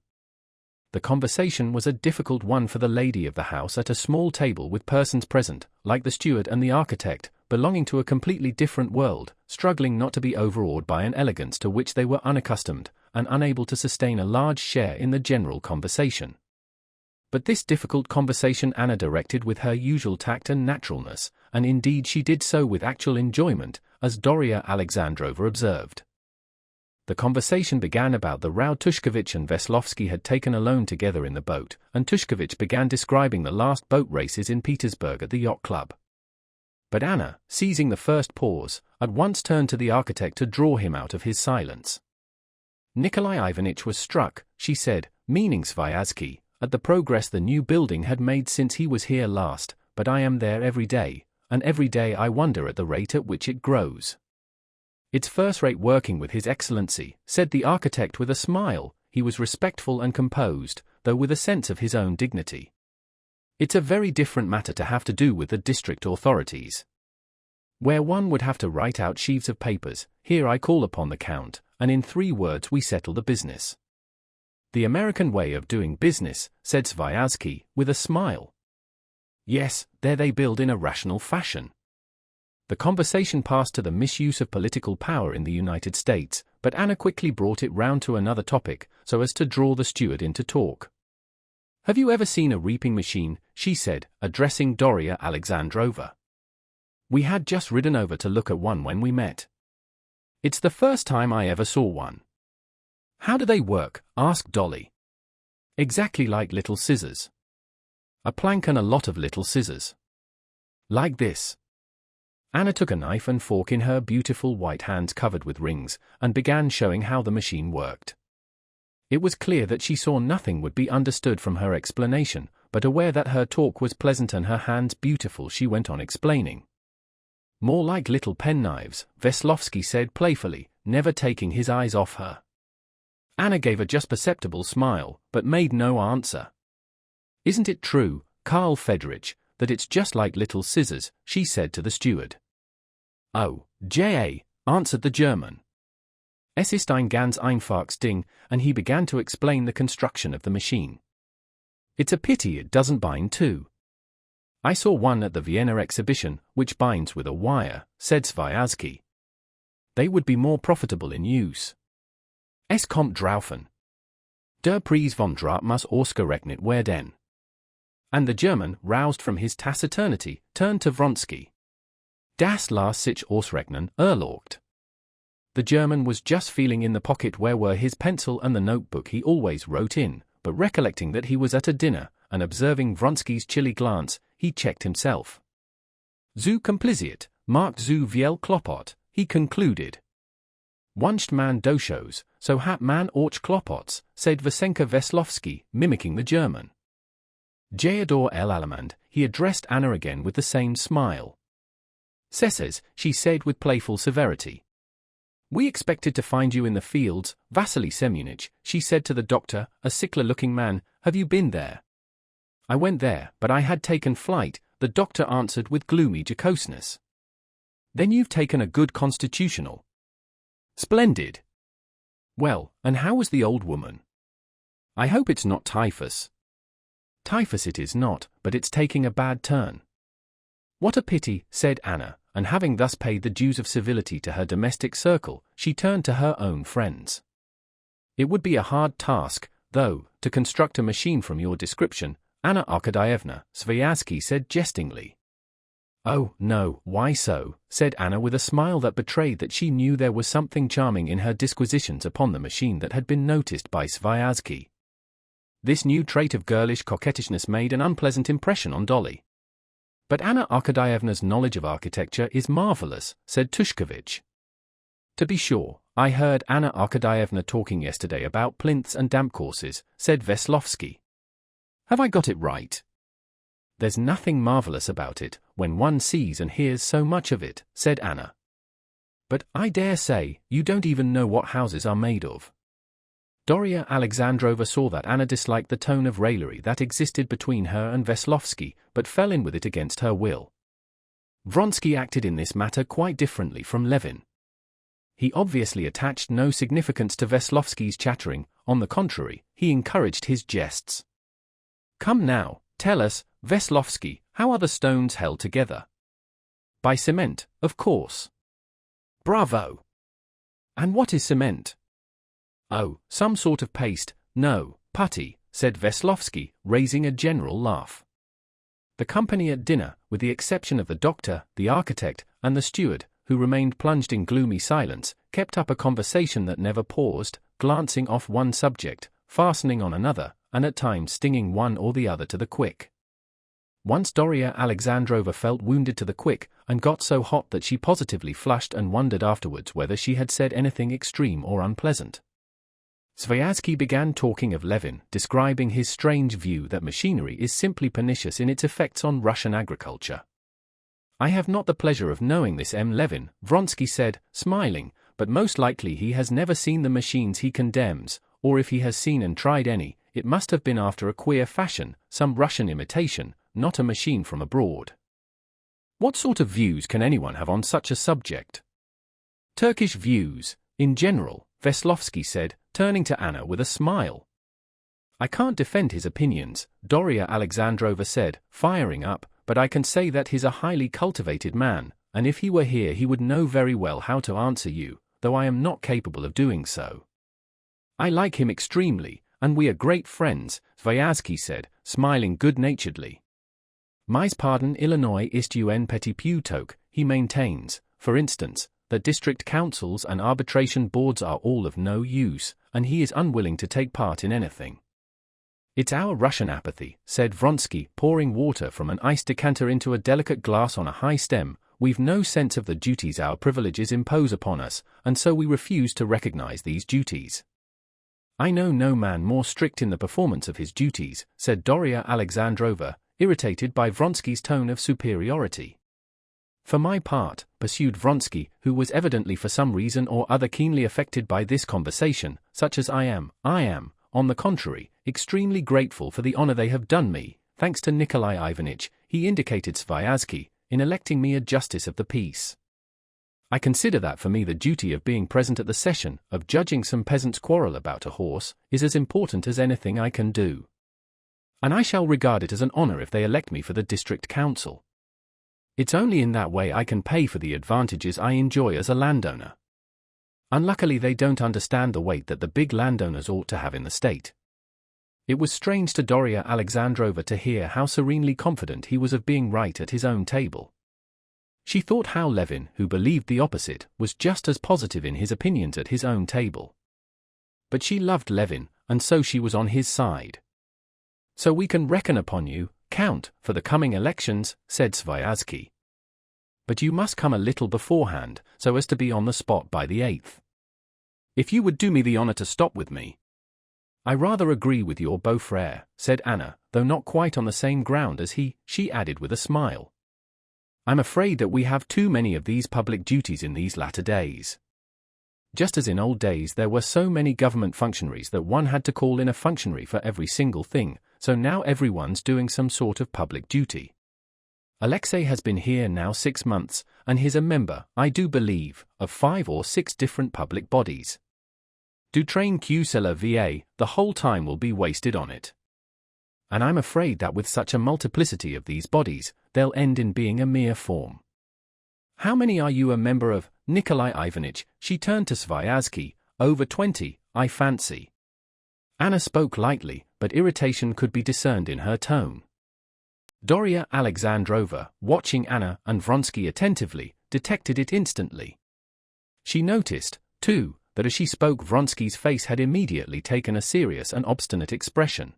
The conversation was a difficult one for the lady of the house at a small table with persons present, like the steward and the architect, belonging to a completely different world, struggling not to be overawed by an elegance to which they were unaccustomed, and unable to sustain a large share in the general conversation. But this difficult conversation Anna directed with her usual tact and naturalness, and indeed she did so with actual enjoyment, as Doria Alexandrova observed. The conversation began about the row Tushkevich and Veslovsky had taken alone together in the boat, and Tushkevich began describing the last boat races in Petersburg at the yacht club. But Anna, seizing the first pause, at once turned to the architect to draw him out of his silence. Nikolai Ivanitch was struck, she said, meaning Sviazhsky, at the progress the new building had made since he was here last, but I am there every day, and every day I wonder at the rate at which it grows. It's first-rate working with His Excellency, said the architect with a smile. He was respectful and composed, though with a sense of his own dignity. It's a very different matter to have to do with the district authorities. Where one would have to write out sheaves of papers, here I call upon the Count, and in 3 words we settle the business. The American way of doing business, said Sviazhsky, with a smile. Yes, there they build in a rational fashion. The conversation passed to the misuse of political power in the United States, but Anna quickly brought it round to another topic, so as to draw the steward into talk. Have you ever seen a reaping machine? She said, addressing Doria Alexandrova. We had just ridden over to look at one when we met. It's the first time I ever saw one. How do they work? Asked Dolly. Exactly like little scissors. A plank and a lot of little scissors. Like this. Anna took a knife and fork in her beautiful white hands covered with rings, and began showing how the machine worked. It was clear that she saw nothing would be understood from her explanation, but aware that her talk was pleasant and her hands beautiful, she went on explaining. More like little penknives, Veslovsky said playfully, never taking his eyes off her. Anna gave a just perceptible smile, but made no answer. Isn't it true, Karl Fedorich, that it's just like little scissors? She said to the steward. Oh, J.A., answered the German. Es ist ein ganz einfaches Ding, and he began to explain the construction of the machine. It's a pity it doesn't bind too. I saw one at the Vienna exhibition, which binds with a wire, said Sviazhsky. They would be more profitable in use. Es kommt draufen. Der Preis vom Draht muss ausgerechnet werden. And the German, roused from his taciturnity, turned to Vronsky. Das las sich ausrechnen, erlaucht. The German was just feeling in the pocket where were his pencil and the notebook he always wrote in, but recollecting that he was at a dinner, and observing Vronsky's chilly glance, he checked himself. Zu kompliziert, marked zu viel Klopot, he concluded. Wuncht man doshos, so hat man auch Klopots, said Vasenka Veslovsky, mimicking the German. Jador el Alamand, he addressed Anna again with the same smile. Cesses, she said with playful severity. We expected to find you in the fields, Vasily Semyonich, she said to the doctor, a sickler-looking man. Have you been there? I went there, but I had taken flight, the doctor answered with gloomy jocoseness. Then you've taken a good constitutional. Splendid. Well, and how was the old woman? I hope it's not typhus. Typhus it is not, but it's taking a bad turn. What a pity, said Anna, and having thus paid the dues of civility to her domestic circle, she turned to her own friends. It would be a hard task, though, to construct a machine from your description, Anna Arkadyevna, Sviazhsky said jestingly. Oh, no, why so, said Anna with a smile that betrayed that she knew there was something charming in her disquisitions upon the machine that had been noticed by Sviazhsky. This new trait of girlish coquettishness made an unpleasant impression on Dolly. But Anna Arkadyevna's knowledge of architecture is marvelous, said Tushkevich. To be sure, I heard Anna Arkadyevna talking yesterday about plinths and damp courses, said Veslovsky. Have I got it right? There's nothing marvelous about it, when one sees and hears so much of it, said Anna. But I dare say, you don't even know what houses are made of. Doria Alexandrova saw that Anna disliked the tone of raillery that existed between her and Veslovsky, but fell in with it against her will. Vronsky acted in this matter quite differently from Levin. He obviously attached no significance to Veslovsky's chattering, on the contrary, he encouraged his jests. Come now, tell us, Veslovsky, how are the stones held together? By cement, of course. Bravo! And what is cement? Oh, some sort of paste, no, putty, said Veslovsky, raising a general laugh. The company at dinner, with the exception of the doctor, the architect, and the steward, who remained plunged in gloomy silence, kept up a conversation that never paused, glancing off one subject, fastening on another, and at times stinging one or the other to the quick. Once Doria Alexandrova felt wounded to the quick, and got so hot that she positively flushed and wondered afterwards whether she had said anything extreme or unpleasant. Sviazhsky began talking of Levin, describing his strange view that machinery is simply pernicious in its effects on Russian agriculture. I have not the pleasure of knowing this M. Levin, Vronsky said, smiling, but most likely he has never seen the machines he condemns, or if he has seen and tried any, it must have been after a queer fashion, some Russian imitation, not a machine from abroad. What sort of views can anyone have on such a subject? Turkish views, in general, Veslovsky said, turning to Anna with a smile. I can't defend his opinions, Doria Alexandrova said, firing up, but I can say that he's a highly cultivated man, and if he were here he would know very well how to answer you, though I am not capable of doing so. I like him extremely, and we are great friends, Sviazhsky said, smiling good-naturedly. Mais pardon Illinois ist un petit peu tôt, he maintains, for instance, that district councils and arbitration boards are all of no use, and he is unwilling to take part in anything. It's our Russian apathy, said Vronsky, pouring water from an ice decanter into a delicate glass on a high stem. We've no sense of the duties our privileges impose upon us, and so we refuse to recognize these duties. I know no man more strict in the performance of his duties, said Doria Alexandrova, irritated by Vronsky's tone of superiority. For my part, pursued Vronsky, who was evidently for some reason or other keenly affected by this conversation, such as I am, on the contrary, extremely grateful for the honor they have done me, thanks to Nikolai Ivanitch, he indicated Sviazhsky, in electing me a justice of the peace. I consider that for me the duty of being present at the session, of judging some peasant's quarrel about a horse, is as important as anything I can do. And I shall regard it as an honor if they elect me for the district council. It's only in that way I can pay for the advantages I enjoy as a landowner. Unluckily they don't understand the weight that the big landowners ought to have in the state. It was strange to Doria Alexandrova to hear how serenely confident he was of being right at his own table. She thought how Levin, who believed the opposite, was just as positive in his opinions at his own table. But she loved Levin, and so she was on his side. So we can reckon upon you, Count, for the coming elections, said Sviazhsky. But you must come a little beforehand, so as to be on the spot by the 8th. If you would do me the honor to stop with me. I rather agree with your beau-frère, said Anna, though not quite on the same ground as he, she added with a smile. I'm afraid that we have too many of these public duties in these latter days. Just as in old days there were so many government functionaries that one had to call in a functionary for every single thing, so now everyone's doing some sort of public duty. Alexei has been here now 6 months, and he's a member, I do believe, of 5 or 6 different public bodies. Du train que cela va, the whole time will be wasted on it. And I'm afraid that with such a multiplicity of these bodies, they'll end in being a mere form. How many are you a member of, Nikolai Ivanitch? She turned to Sviazhsky. Over 20, I fancy. Anna spoke lightly, but irritation could be discerned in her tone. Doria Alexandrova, watching Anna and Vronsky attentively, detected it instantly. She noticed, too, that as she spoke Vronsky's face had immediately taken a serious and obstinate expression.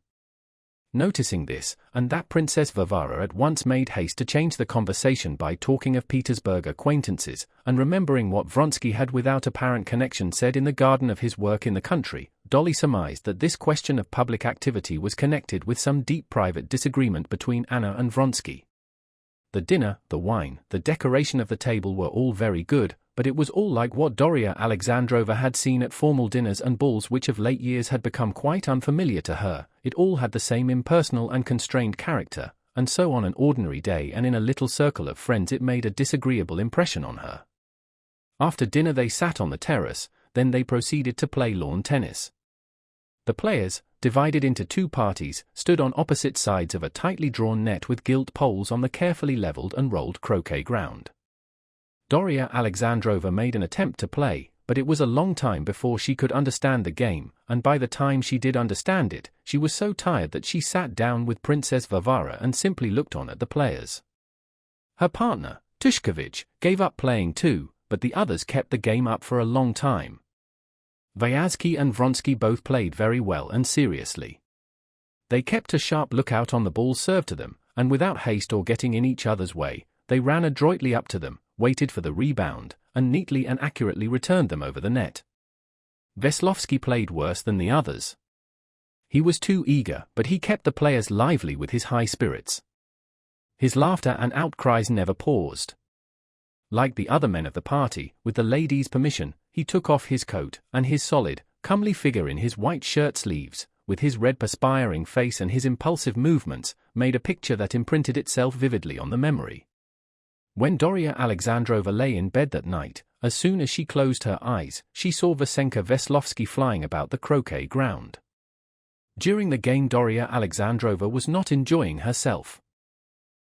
Noticing this, and that Princess Varvara at once made haste to change the conversation by talking of Petersburg acquaintances, and remembering what Vronsky had without apparent connection said in the garden of his work in the country, Dolly surmised that this question of public activity was connected with some deep private disagreement between Anna and Vronsky. The dinner, the wine, the decoration of the table were all very good, but it was all like what Doria Alexandrova had seen at formal dinners and balls which of late years had become quite unfamiliar to her. It all had the same impersonal and constrained character, and so on an ordinary day and in a little circle of friends it made a disagreeable impression on her. After dinner they sat on the terrace, then they proceeded to play lawn tennis. The players, divided into 2 parties, stood on opposite sides of a tightly drawn net with gilt poles on the carefully leveled and rolled croquet ground. Doria Alexandrova made an attempt to play, but it was a long time before she could understand the game, and by the time she did understand it, she was so tired that she sat down with Princess Varvara and simply looked on at the players. Her partner, Tushkevich, gave up playing too, but the others kept the game up for a long time. Sviazhsky and Vronsky both played very well and seriously. They kept a sharp lookout on the balls served to them, and without haste or getting in each other's way, they ran adroitly up to them, waited for the rebound, and neatly and accurately returned them over the net. Veslovsky played worse than the others. He was too eager, but he kept the players lively with his high spirits. His laughter and outcries never paused. Like the other men of the party, with the ladies' permission, he took off his coat, and his solid, comely figure in his white shirt-sleeves, with his red perspiring face and his impulsive movements, made a picture that imprinted itself vividly on the memory. When Doria Alexandrova lay in bed that night, as soon as she closed her eyes, she saw Vasenka Veslovsky flying about the croquet ground. During the game, Doria Alexandrova was not enjoying herself.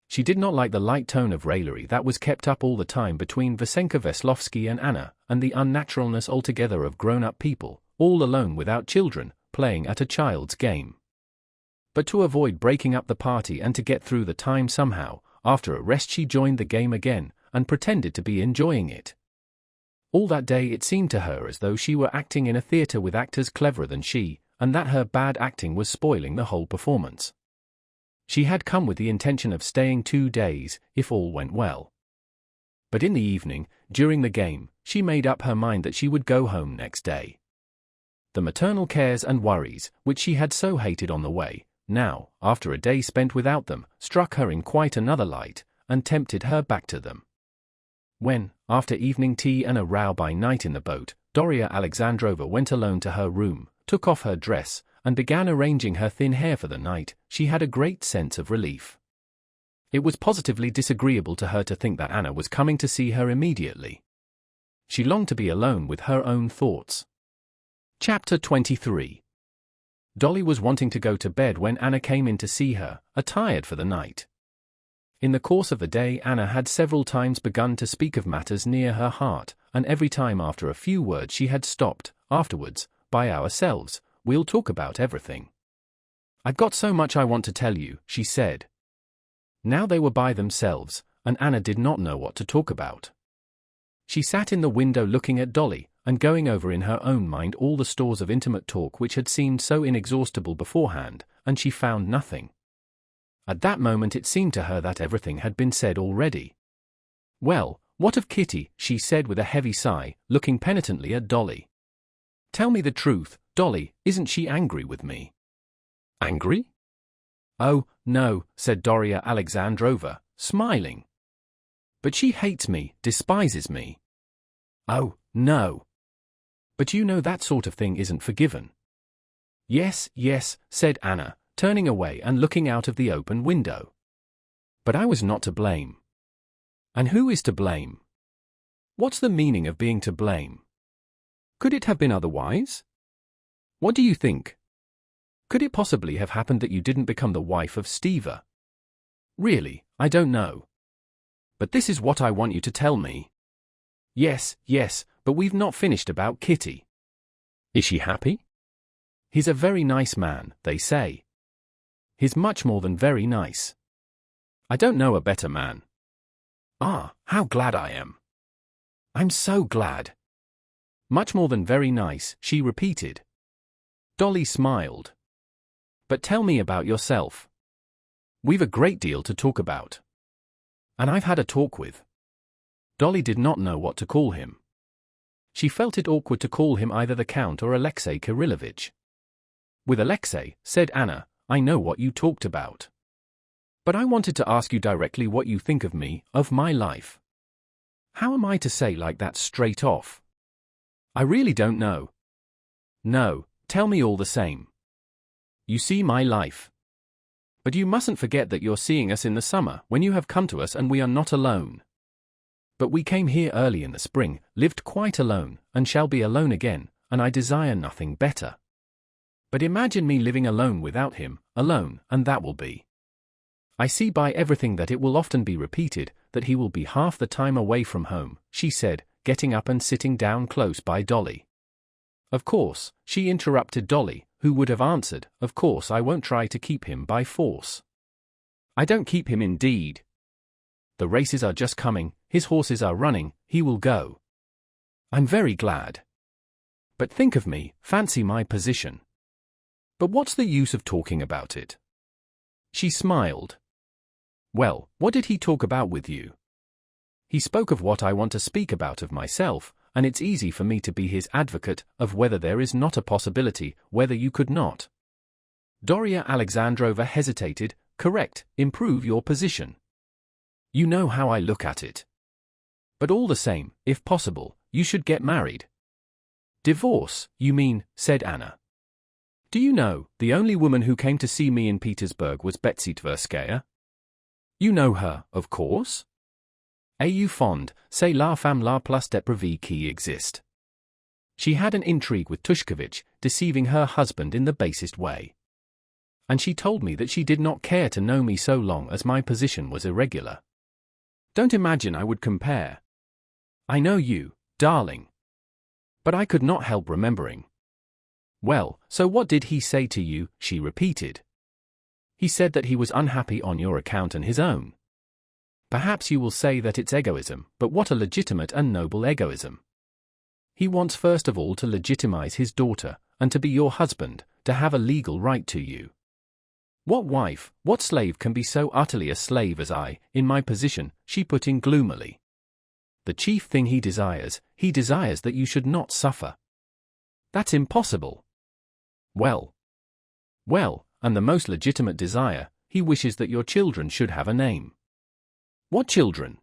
She did not like the light tone of raillery that was kept up all the time between Vasenka Veslovsky and Anna, and the unnaturalness altogether of grown-up people, all alone without children, playing at a child's game. But to avoid breaking up the party and to get through the time somehow, after a rest she joined the game again, and pretended to be enjoying it. All that day it seemed to her as though she were acting in a theatre with actors cleverer than she, and that her bad acting was spoiling the whole performance. She had come with the intention of staying 2 days, if all went well. But in the evening, during the game, she made up her mind that she would go home next day. The maternal cares and worries, which she had so hated on the way, now, after a day spent without them, struck her in quite another light, and tempted her back to them. When, after evening tea and a row by night in the boat, Doria Alexandrova went alone to her room, took off her dress, and began arranging her thin hair for the night, she had a great sense of relief. It was positively disagreeable to her to think that Anna was coming to see her immediately. She longed to be alone with her own thoughts. Chapter 23. Dolly was wanting to go to bed when Anna came in to see her, attired for the night. In the course of the day Anna had several times begun to speak of matters near her heart, and every time after a few words she had stopped. Afterwards, by ourselves, we'll talk about everything. I've got so much I want to tell you, she said. Now they were by themselves, and Anna did not know what to talk about. She sat in the window looking at Dolly, and going over in her own mind all the stores of intimate talk which had seemed so inexhaustible beforehand, and she found nothing. At that moment it seemed to her that everything had been said already. Well, what of Kitty, she said with a heavy sigh, looking penitently at Dolly. Tell me the truth, Dolly, isn't she angry with me? Angry? Oh, no, said Doria Alexandrova, smiling. But she hates me, despises me. Oh, no. But you know that sort of thing isn't forgiven. Yes, yes, said Anna, turning away and looking out of the open window. But I was not to blame. And who is to blame? What's the meaning of being to blame? Could it have been otherwise? What do you think? Could it possibly have happened that you didn't become the wife of Steva? Really, I don't know. But this is what I want you to tell me. Yes, yes, but we've not finished about Kitty. Is she happy? He's a very nice man, they say. He's much more than very nice. I don't know a better man. Ah, how glad I am. I'm so glad. Much more than very nice, she repeated. Dolly smiled. But tell me about yourself. We've a great deal to talk about. And I've had a talk with. Dolly did not know what to call him. She felt it awkward to call him either the Count or Alexei Kirillovich. With Alexei, said Anna, I know what you talked about. But I wanted to ask you directly what you think of me, of my life. How am I to say like that straight off? I really don't know. No, tell me all the same. You see my life. But you mustn't forget that you're seeing us in the summer, when you have come to us and we are not alone. But we came here early in the spring, lived quite alone, and shall be alone again, and I desire nothing better. But imagine me living alone without him, alone, and that will be. I see by everything that it will often be repeated, that he will be half the time away from home, she said, getting up and sitting down close by Dolly. Of course, she interrupted Dolly, who would have answered, of course I won't try to keep him by force. I don't keep him indeed. The races are just coming, his horses are running, he will go. I'm very glad. But think of me, fancy my position. But what's the use of talking about it? She smiled. Well, what did he talk about with you? He spoke of what I want to speak about of myself, and it's easy for me to be his advocate, of whether there is not a possibility, whether you could not. Doria Alexandrova hesitated. Correct, improve your position. You know how I look at it. But all the same, if possible, you should get married. Divorce, you mean, said Anna. Do you know, the only woman who came to see me in Petersburg was Betsy Tverskaya? You know her, of course? Au fond, c'est la femme la plus dépravée qui existe. She had an intrigue with Tushkevich, deceiving her husband in the basest way. And she told me that she did not care to know me so long as my position was irregular. Don't imagine I would compare. I know you, darling. But I could not help remembering. Well, so what did he say to you? She repeated. He said that he was unhappy on your account and his own. Perhaps you will say that it's egoism, but what a legitimate and noble egoism. He wants first of all to legitimize his daughter, and to be your husband, to have a legal right to you. What wife, what slave can be so utterly a slave as I, in my position, she put in gloomily. The chief thing he desires that you should not suffer. That's impossible. Well, and the most legitimate desire, he wishes that your children should have a name. What children?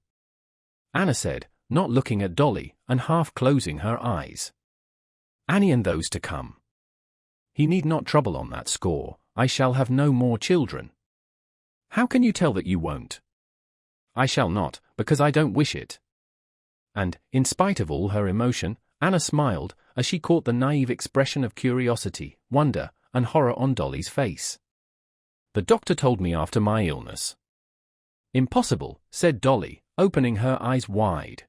Anna said, not looking at Dolly, and half closing her eyes. Annie and those to come. He need not trouble on that score, I shall have no more children. How can you tell that you won't? I shall not, because I don't wish it. And, in spite of all her emotion, Anna smiled, as she caught the naive expression of curiosity, wonder, and horror on Dolly's face. The doctor told me after my illness. Impossible, said Dolly, opening her eyes wide.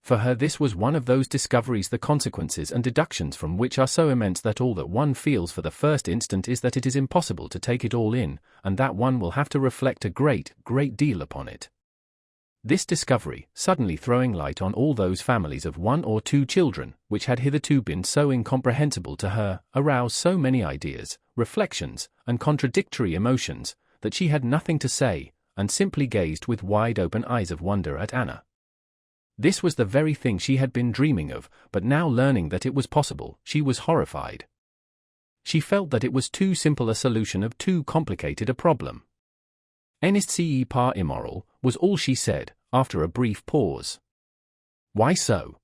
For her this was one of those discoveries, the consequences and deductions from which are so immense that all that one feels for the first instant is that it is impossible to take it all in, and that one will have to reflect a great deal upon it. This discovery, suddenly throwing light on all those families of 1 or 2 children, which had hitherto been so incomprehensible to her, aroused so many ideas, reflections, and contradictory emotions, that she had nothing to say, and simply gazed with wide-open eyes of wonder at Anna. This was the very thing she had been dreaming of, but now learning that it was possible, she was horrified. She felt that it was too simple a solution of too complicated a problem. "N'est pas immoral," was all she said, after a brief pause. "Why so?"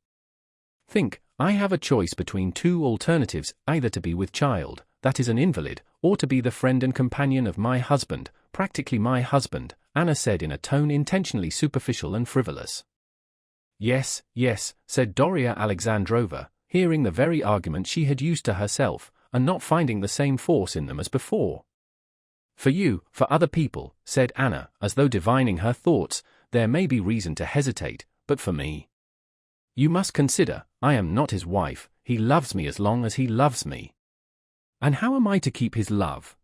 "Think, I have a choice between 2 alternatives, either to be with child, that is an invalid, or to be the friend and companion of my husband, practically my husband," Anna said in a tone intentionally superficial and frivolous. Yes, said Darya Alexandrovna, hearing the very arguments she had used to herself, and not finding the same force in them as before. "For you, for other people," said Anna, as though divining her thoughts, "there may be reason to hesitate, but for me. You must consider, I am not his wife, he loves me as long as he loves me. And how am I to keep his love?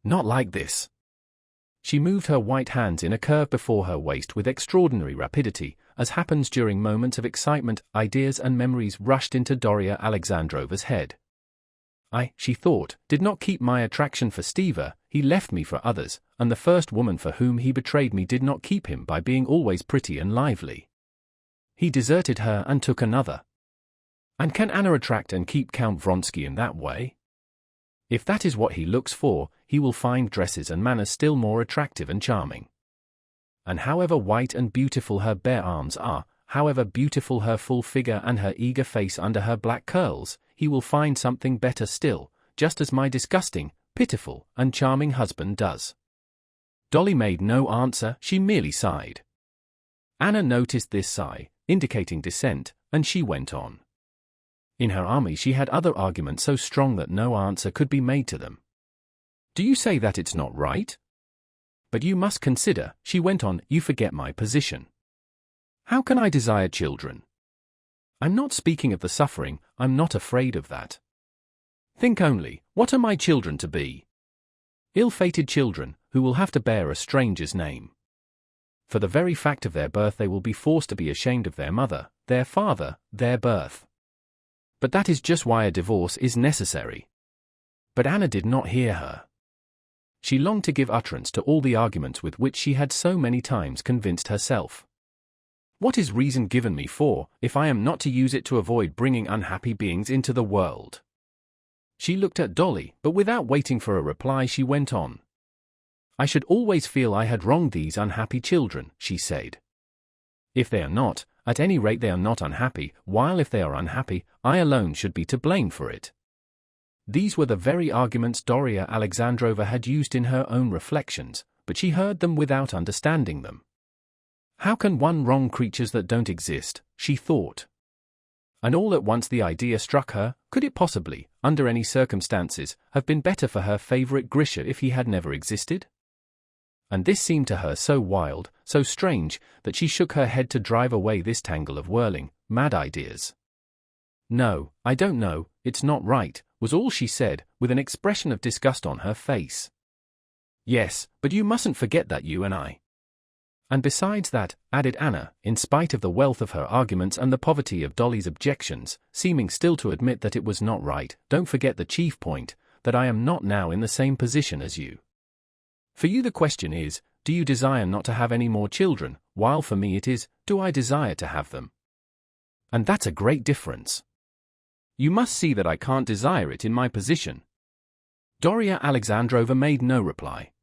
Not like this." She moved her white hands in a curve before her waist with extraordinary rapidity, as happens during moments of excitement. Ideas and memories rushed into Darya Alexandrovna's head. She thought, did not keep my attraction for Steva, he left me for others, and the first woman for whom he betrayed me did not keep him by being always pretty and lively. He deserted her and took another. And can Anna attract and keep Count Vronsky in that way? If that is what he looks for, he will find dresses and manners still more attractive and charming. And however white and beautiful her bare arms are, however beautiful her full figure and her eager face under her black curls, he will find something better still, just as my disgusting, pitiful, and charming husband does. Dolly made no answer, she merely sighed. Anna noticed this sigh, indicating dissent, and she went on. In her army she had other arguments so strong that no answer could be made to them. "Do you say that it's not right? But you must consider," she went on, "you forget my position. How can I desire children? I'm not speaking of the suffering, I'm not afraid of that. Think only, what are my children to be? Ill-fated children, who will have to bear a stranger's name. For the very fact of their birth they will be forced to be ashamed of their mother, their father, their birth. But that is just why a divorce is necessary." But Anna did not hear her. She longed to give utterance to all the arguments with which she had so many times convinced herself. What is reason given me for, if I am not to use it to avoid bringing unhappy beings into the world? She looked at Dolly, but without waiting for a reply she went on. "I should always feel I had wronged these unhappy children," she said. "If they are not, at any rate they are not unhappy, while if they are unhappy, I alone should be to blame for it." These were the very arguments Darya Alexandrovna had used in her own reflections, but she heard them without understanding them. How can one wrong creatures that don't exist, she thought. And all at once the idea struck her, could it possibly, under any circumstances, have been better for her favorite Grisha if he had never existed? And this seemed to her so wild, so strange, that she shook her head to drive away this tangle of whirling, mad ideas. "No, I don't know, it's not right," was all she said, with an expression of disgust on her face. "Yes, but you mustn't forget that you and I." "And besides that," added Anna, in spite of the wealth of her arguments and the poverty of Dolly's objections, seeming still to admit that it was not right, "don't forget the chief point, that I am not now in the same position as you. For you the question is, do you desire not to have any more children, while for me it is, do I desire to have them? And that's a great difference. You must see that I can't desire it in my position." Darya Alexandrovna made no reply.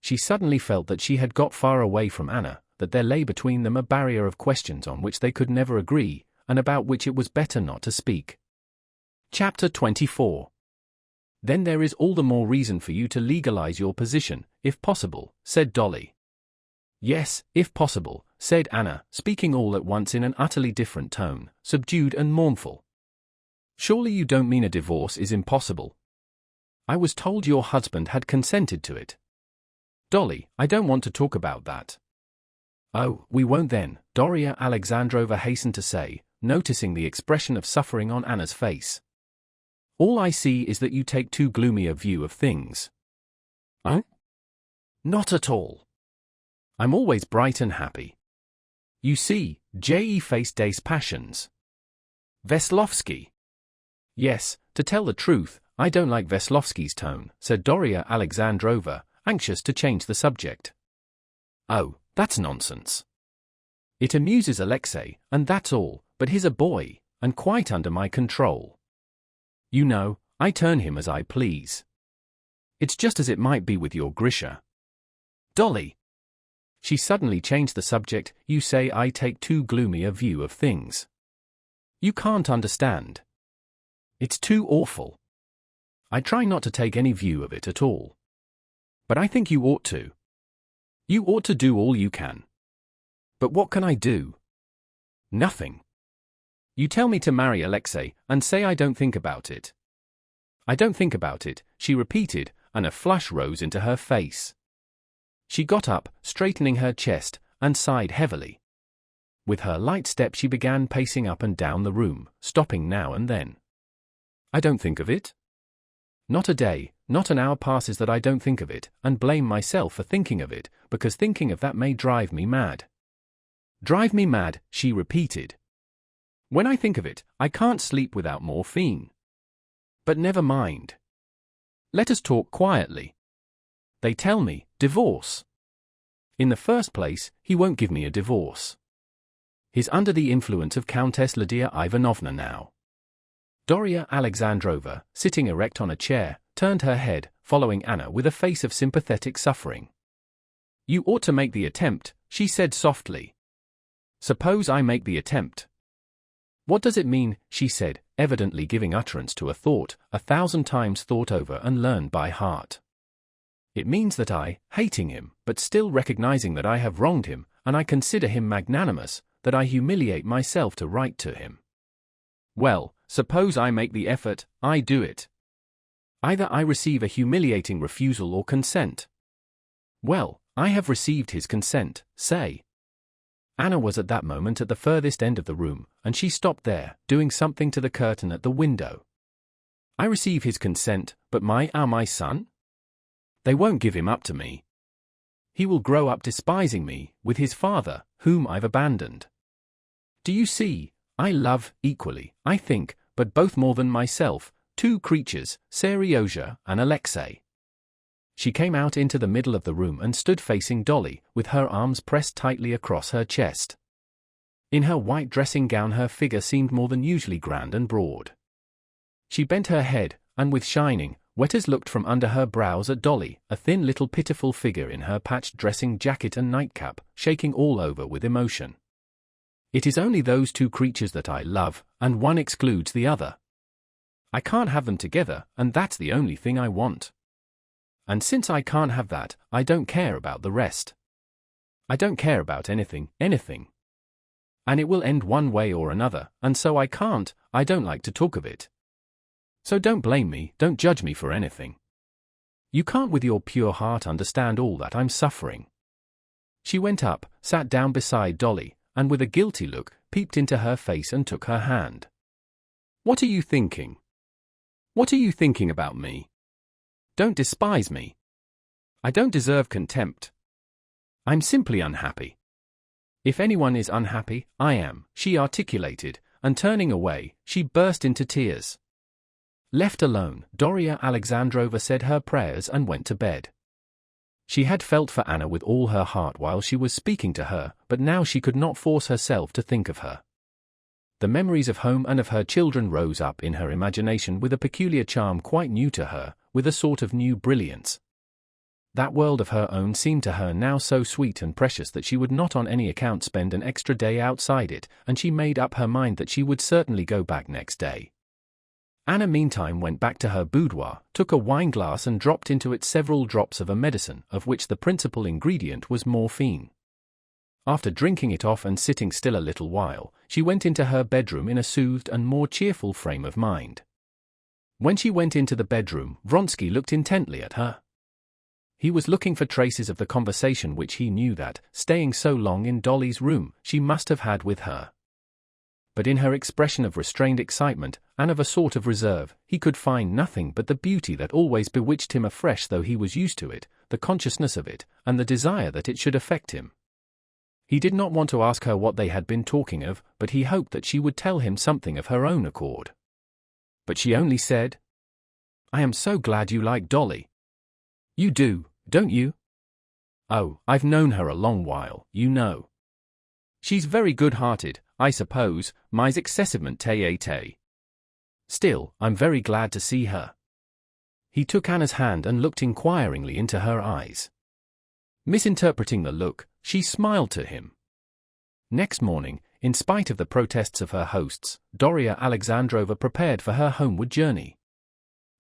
She suddenly felt that she had got far away from Anna, that there lay between them a barrier of questions on which they could never agree, and about which it was better not to speak. Chapter 24. "Then there is all the more reason for you to legalize your position, if possible," said Dolly. "Yes, if possible," said Anna, speaking all at once in an utterly different tone, subdued and mournful. "Surely you don't mean a divorce is impossible? I was told your husband had consented to it." "Dolly, I don't want to talk about that." "Oh, we won't then," Darya Alexandrovna hastened to say, noticing the expression of suffering on Anna's face. "All I see is that you take too gloomy a view of things." "Huh?" "Not at all. I'm always bright and happy. You see, J.E. faced Dace passions. Veslovsky." "Yes, to tell the truth, I don't like Veslovsky's tone," said Darya Alexandrovna, anxious to change the subject. "Oh, that's nonsense. It amuses Alexei, and that's all, but he's a boy, and quite under my control. You know, I turn him as I please. It's just as it might be with your Grisha." "Dolly." She suddenly changed the subject. "You say I take too gloomy a view of things. You can't understand. It's too awful. I try not to take any view of it at all. But I think you ought to. You ought to do all you can." "But what can I do?" "Nothing. You tell me to marry Alexei, and say I don't think about it." "I don't think about it," she repeated, and a flush rose into her face. She got up, straightening her chest, and sighed heavily. With her light step she began pacing up and down the room, stopping now and then. "I don't think of it? Not a day, not an hour passes that I don't think of it, and blame myself for thinking of it, because thinking of that may drive me mad." "Drive me mad," she repeated. "When I think of it, I can't sleep without morphine. But never mind. Let us talk quietly. They tell me, divorce. In the first place, he won't give me a divorce. He's under the influence of Countess Lydia Ivanovna now." Darya Alexandrovna, sitting erect on a chair, turned her head, following Anna with a face of sympathetic suffering. "You ought to make the attempt," she said softly. "Suppose I make the attempt?" "What does it mean?" she said, evidently giving utterance to a thought, 1,000 times thought over and learned by heart. "It means that I, hating him, but still recognizing that I have wronged him, and I consider him magnanimous, that I humiliate myself to write to him. Well, suppose I make the effort, I do it. Either I receive a humiliating refusal or consent. Well, I have received his consent, say." Anna was at that moment at the furthest end of the room, and she stopped there, doing something to the curtain at the window. "I receive his consent, but my son? They won't give him up to me. He will grow up despising me, with his father, whom I've abandoned. Do you see? I love, equally, I think, but both more than myself, two creatures, Seryozha and Alexei." She came out into the middle of the room and stood facing Dolly, with her arms pressed tightly across her chest. In her white dressing gown her figure seemed more than usually grand and broad. She bent her head, and with shining, wet eyes looked from under her brows at Dolly, a thin little pitiful figure in her patched dressing jacket and nightcap, shaking all over with emotion. "It is only those two creatures that I love, and one excludes the other. I can't have them together, and that's the only thing I want. And since I can't have that, I don't care about the rest. I don't care about anything. And it will end one way or another, and so I don't like to talk of it. So don't blame me, don't judge me for anything. You can't with your pure heart understand all that I'm suffering. She went up, sat down beside Dolly, and with a guilty look, peeped into her face and took her hand. What are you thinking? What are you thinking about me? Don't despise me. I don't deserve contempt. I'm simply unhappy. If anyone is unhappy, I am, she articulated, and turning away, she burst into tears. Left alone, Darya Alexandrovna said her prayers and went to bed. She had felt for Anna with all her heart while she was speaking to her, but now she could not force herself to think of her. The memories of home and of her children rose up in her imagination with a peculiar charm quite new to her, with a sort of new brilliance. That world of her own seemed to her now so sweet and precious that she would not on any account spend an extra day outside it, and she made up her mind that she would certainly go back next day. Anna meantime went back to her boudoir, took a wineglass and dropped into it several drops of a medicine, of which the principal ingredient was morphine. After drinking it off and sitting still a little while, she went into her bedroom in a soothed and more cheerful frame of mind. When she went into the bedroom, Vronsky looked intently at her. He was looking for traces of the conversation which he knew that, staying so long in Dolly's room, she must have had with her. But in her expression of restrained excitement, and of a sort of reserve, he could find nothing but the beauty that always bewitched him afresh though he was used to it, the consciousness of it, and the desire that it should affect him. He did not want to ask her what they had been talking of, but he hoped that she would tell him something of her own accord. But she only said, "I am so glad you like Dolly. You do, don't you? Oh, I've known her a long while, you know. She's very good-hearted, I suppose, mais excessivement tête. Still, I'm very glad to see her." He took Anna's hand and looked inquiringly into her eyes. Misinterpreting the look, she smiled to him. Next morning, in spite of the protests of her hosts, Darya Alexandrovna prepared for her homeward journey.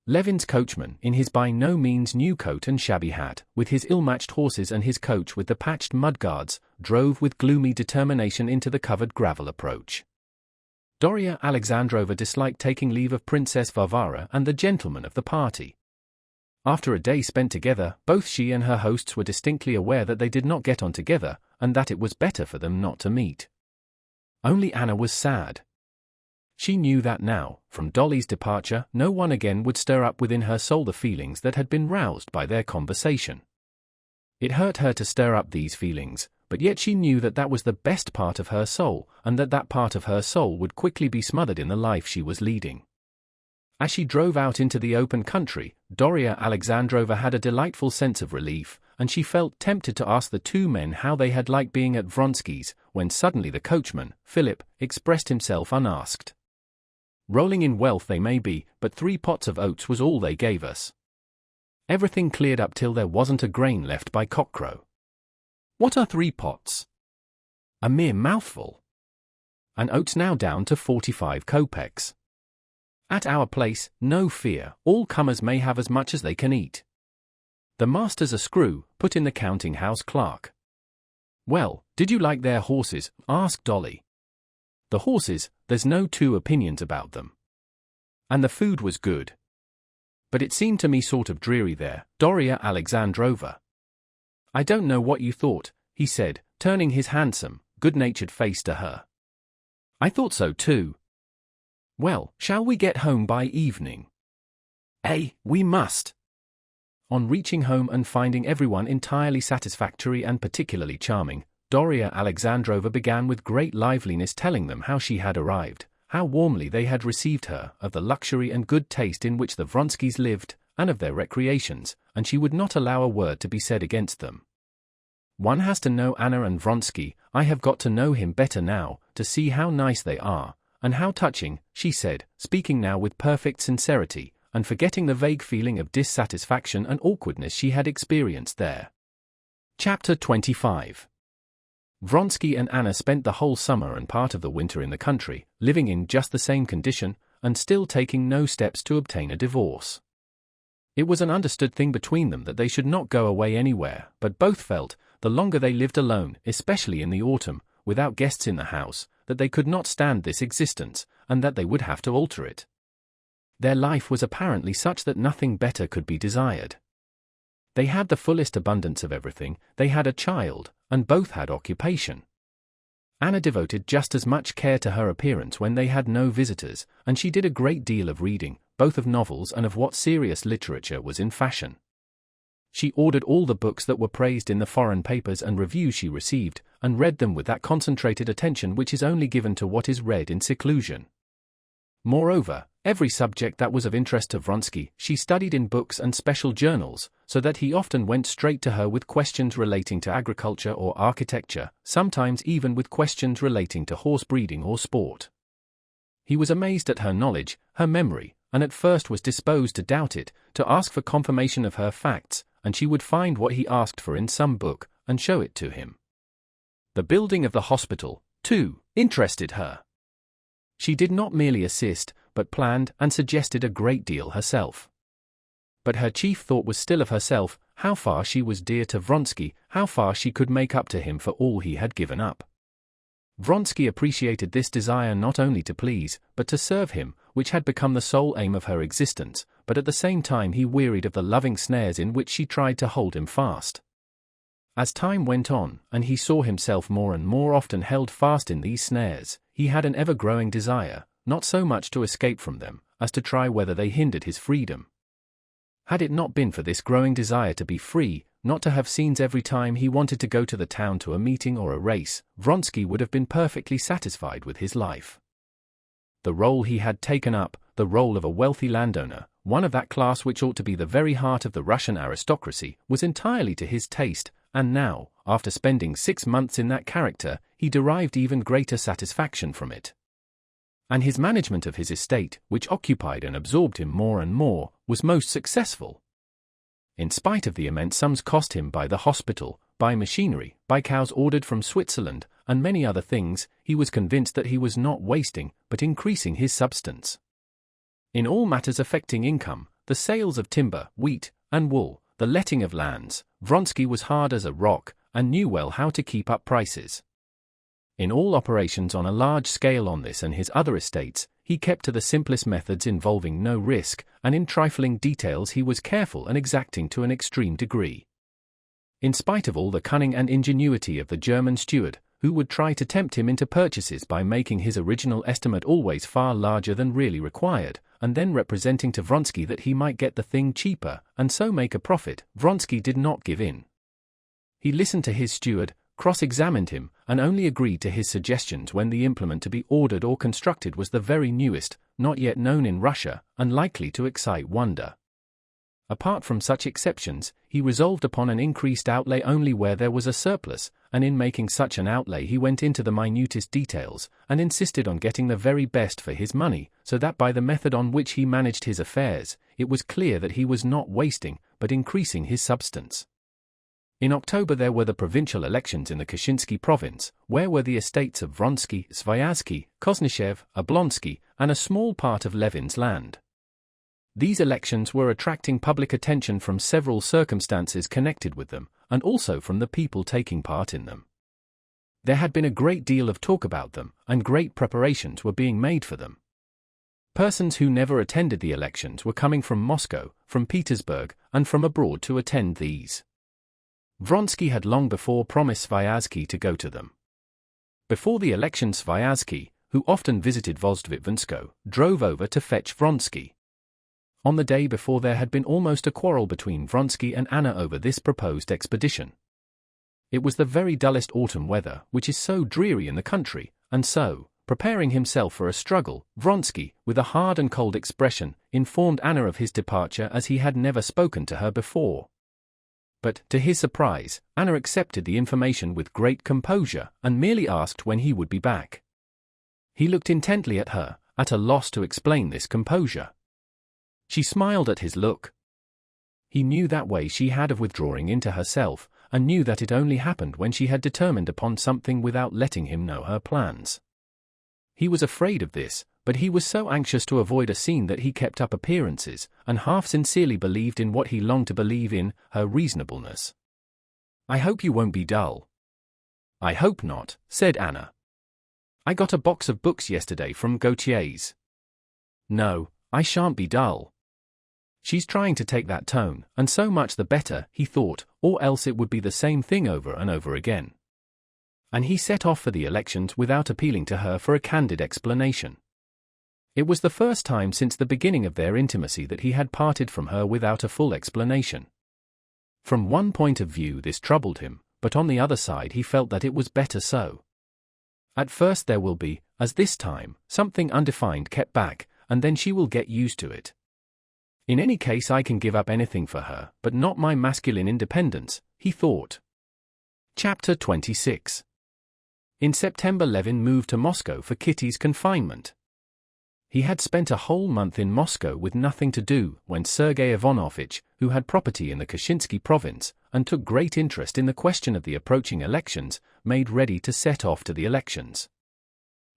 Levin's coachman, in his by no means new coat and shabby hat, with his ill-matched horses and his coach with the patched mudguards, drove with gloomy determination into the covered gravel approach. Darya Alexandrovna disliked taking leave of Princess Varvara and the gentlemen of the party. After a day spent together, both she and her hosts were distinctly aware that they did not get on together, and that it was better for them not to meet. Only Anna was sad. She knew that now, from Dolly's departure, no one again would stir up within her soul the feelings that had been roused by their conversation. It hurt her to stir up these feelings, but yet she knew that that was the best part of her soul, and that that part of her soul would quickly be smothered in the life she was leading. As she drove out into the open country, Darya Alexandrovna had a delightful sense of relief, and she felt tempted to ask the two men how they had liked being at Vronsky's, when suddenly the coachman, Philip, expressed himself unasked. "Rolling in wealth they may be, but 3 pots of oats was all they gave us. Everything cleared up till there wasn't a grain left by cockcrow." "What are 3 pots?" "A mere mouthful. And oats now down to 45 kopecks. At our place, no fear, all comers may have as much as they can eat. The master's a screw," put in the counting-house clerk. "Well, did you like their horses?" asked Dolly. "The horses, there's no two opinions about them. And the food was good. But it seemed to me sort of dreary there, Darya Alexandrovna." "I don't know what you thought," he said, turning his handsome, good-natured face to her. "I thought so too. Well, shall we get home by evening?" We must." On reaching home and finding everyone entirely satisfactory and particularly charming, Darya Alexandrovna began with great liveliness telling them how she had arrived, how warmly they had received her, of the luxury and good taste in which the Vronskys lived, and of their recreations, and she would not allow a word to be said against them. "One has to know Anna and Vronsky, I have got to know him better now, to see how nice they are, and how touching," she said, speaking now with perfect sincerity, and forgetting the vague feeling of dissatisfaction and awkwardness she had experienced there. Chapter 25. Vronsky and Anna spent the whole summer and part of the winter in the country, living in just the same condition, and still taking no steps to obtain a divorce. It was an understood thing between them that they should not go away anywhere, but both felt, the longer they lived alone, especially in the autumn, without guests in the house, that they could not stand this existence, and that they would have to alter it. Their life was apparently such that nothing better could be desired. They had the fullest abundance of everything, they had a child, and both had occupation. Anna devoted just as much care to her appearance when they had no visitors, and she did a great deal of reading, both of novels and of what serious literature was in fashion. She ordered all the books that were praised in the foreign papers and reviews she received, and read them with that concentrated attention which is only given to what is read in seclusion. Moreover, every subject that was of interest to Vronsky she studied in books and special journals, so that he often went straight to her with questions relating to agriculture or architecture, sometimes even with questions relating to horse breeding or sport. He was amazed at her knowledge, her memory, and at first was disposed to doubt it, to ask for confirmation of her facts, and she would find what he asked for in some book, and show it to him. The building of the hospital, too, interested her. She did not merely assist, but planned and suggested a great deal herself. But her chief thought was still of herself, how far she was dear to Vronsky, how far she could make up to him for all he had given up. Vronsky appreciated this desire not only to please, but to serve him, which had become the sole aim of her existence, but at the same time he wearied of the loving snares in which she tried to hold him fast. As time went on, and he saw himself more and more often held fast in these snares, he had an ever-growing desire, not so much to escape from them, as to try whether they hindered his freedom. Had it not been for this growing desire to be free, not to have scenes every time he wanted to go to the town to a meeting or a race, Vronsky would have been perfectly satisfied with his life. The role he had taken up, the role of a wealthy landowner, one of that class which ought to be the very heart of the Russian aristocracy, was entirely to his taste, and now, after spending 6 months in that character, he derived even greater satisfaction from it. And his management of his estate, which occupied and absorbed him more and more, was most successful. In spite of the immense sums cost him by the hospital, by machinery, by cows ordered from Switzerland, and many other things, he was convinced that he was not wasting, but increasing his substance. In all matters affecting income, the sales of timber, wheat, and wool, the letting of lands, Vronsky was hard as a rock, and knew well how to keep up prices. In all operations on a large scale on this and his other estates, he kept to the simplest methods involving no risk, and in trifling details he was careful and exacting to an extreme degree. In spite of all the cunning and ingenuity of the German steward, who would try to tempt him into purchases by making his original estimate always far larger than really required, and then representing to Vronsky that he might get the thing cheaper, and so make a profit, Vronsky did not give in. He listened to his steward, cross-examined him, and only agreed to his suggestions when the implement to be ordered or constructed was the very newest, not yet known in Russia, and likely to excite wonder. Apart from such exceptions, he resolved upon an increased outlay only where there was a surplus, and in making such an outlay he went into the minutest details, and insisted on getting the very best for his money, so that by the method on which he managed his affairs, it was clear that he was not wasting, but increasing his substance. In October there were the provincial elections in the Kashinsky province, where were the estates of Vronsky, Sviazhsky, Koznishev, Oblonsky, and a small part of Levin's land. These elections were attracting public attention from several circumstances connected with them, and also from the people taking part in them. There had been a great deal of talk about them, and great preparations were being made for them. Persons who never attended the elections were coming from Moscow, from Petersburg, and from abroad to attend these. Vronsky had long before promised Sviazhsky to go to them. Before the election Sviazhsky, who often visited Vozdvizhenskoe, drove over to fetch Vronsky. On the day before there had been almost a quarrel between Vronsky and Anna over this proposed expedition. It was the very dullest autumn weather, which is so dreary in the country, and so, preparing himself for a struggle, Vronsky, with a hard and cold expression, informed Anna of his departure as he had never spoken to her before. But, to his surprise, Anna accepted the information with great composure, and merely asked when he would be back. He looked intently at her, at a loss to explain this composure. She smiled at his look. He knew that way she had of withdrawing into herself, and knew that it only happened when she had determined upon something without letting him know her plans. He was afraid of this, but he was so anxious to avoid a scene that he kept up appearances, and half sincerely believed in what he longed to believe in, her reasonableness. I hope you won't be dull. I hope not, said Anna. I got a box of books yesterday from Gautier's. No, I shan't be dull. She's trying to take that tone, and so much the better, he thought, or else it would be the same thing over and over again. And he set off for the elections without appealing to her for a candid explanation. It was the first time since the beginning of their intimacy that he had parted from her without a full explanation. From one point of view this troubled him, but on the other side he felt that it was better so. At first there will be, as this time, something undefined kept back, and then she will get used to it. In any case I can give up anything for her, but not my masculine independence, he thought. Chapter 26. In September Levin moved to Moscow for Kitty's confinement. He had spent a whole month in Moscow with nothing to do when Sergei Ivanovitch, who had property in the Kashinsky province, and took great interest in the question of the approaching elections, made ready to set off to the elections.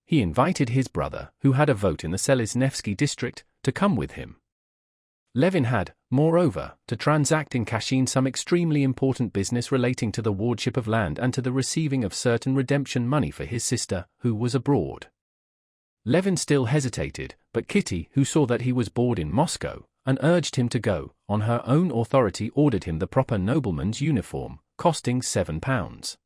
He invited his brother, who had a vote in the Selizhnevsky district, to come with him. Levin had, moreover, to transact in Kashin some extremely important business relating to the wardship of land and to the receiving of certain redemption money for his sister, who was abroad. Levin still hesitated, but Kitty, who saw that he was bored in Moscow, and urged him to go, on her own authority ordered him the proper nobleman's uniform, costing £7.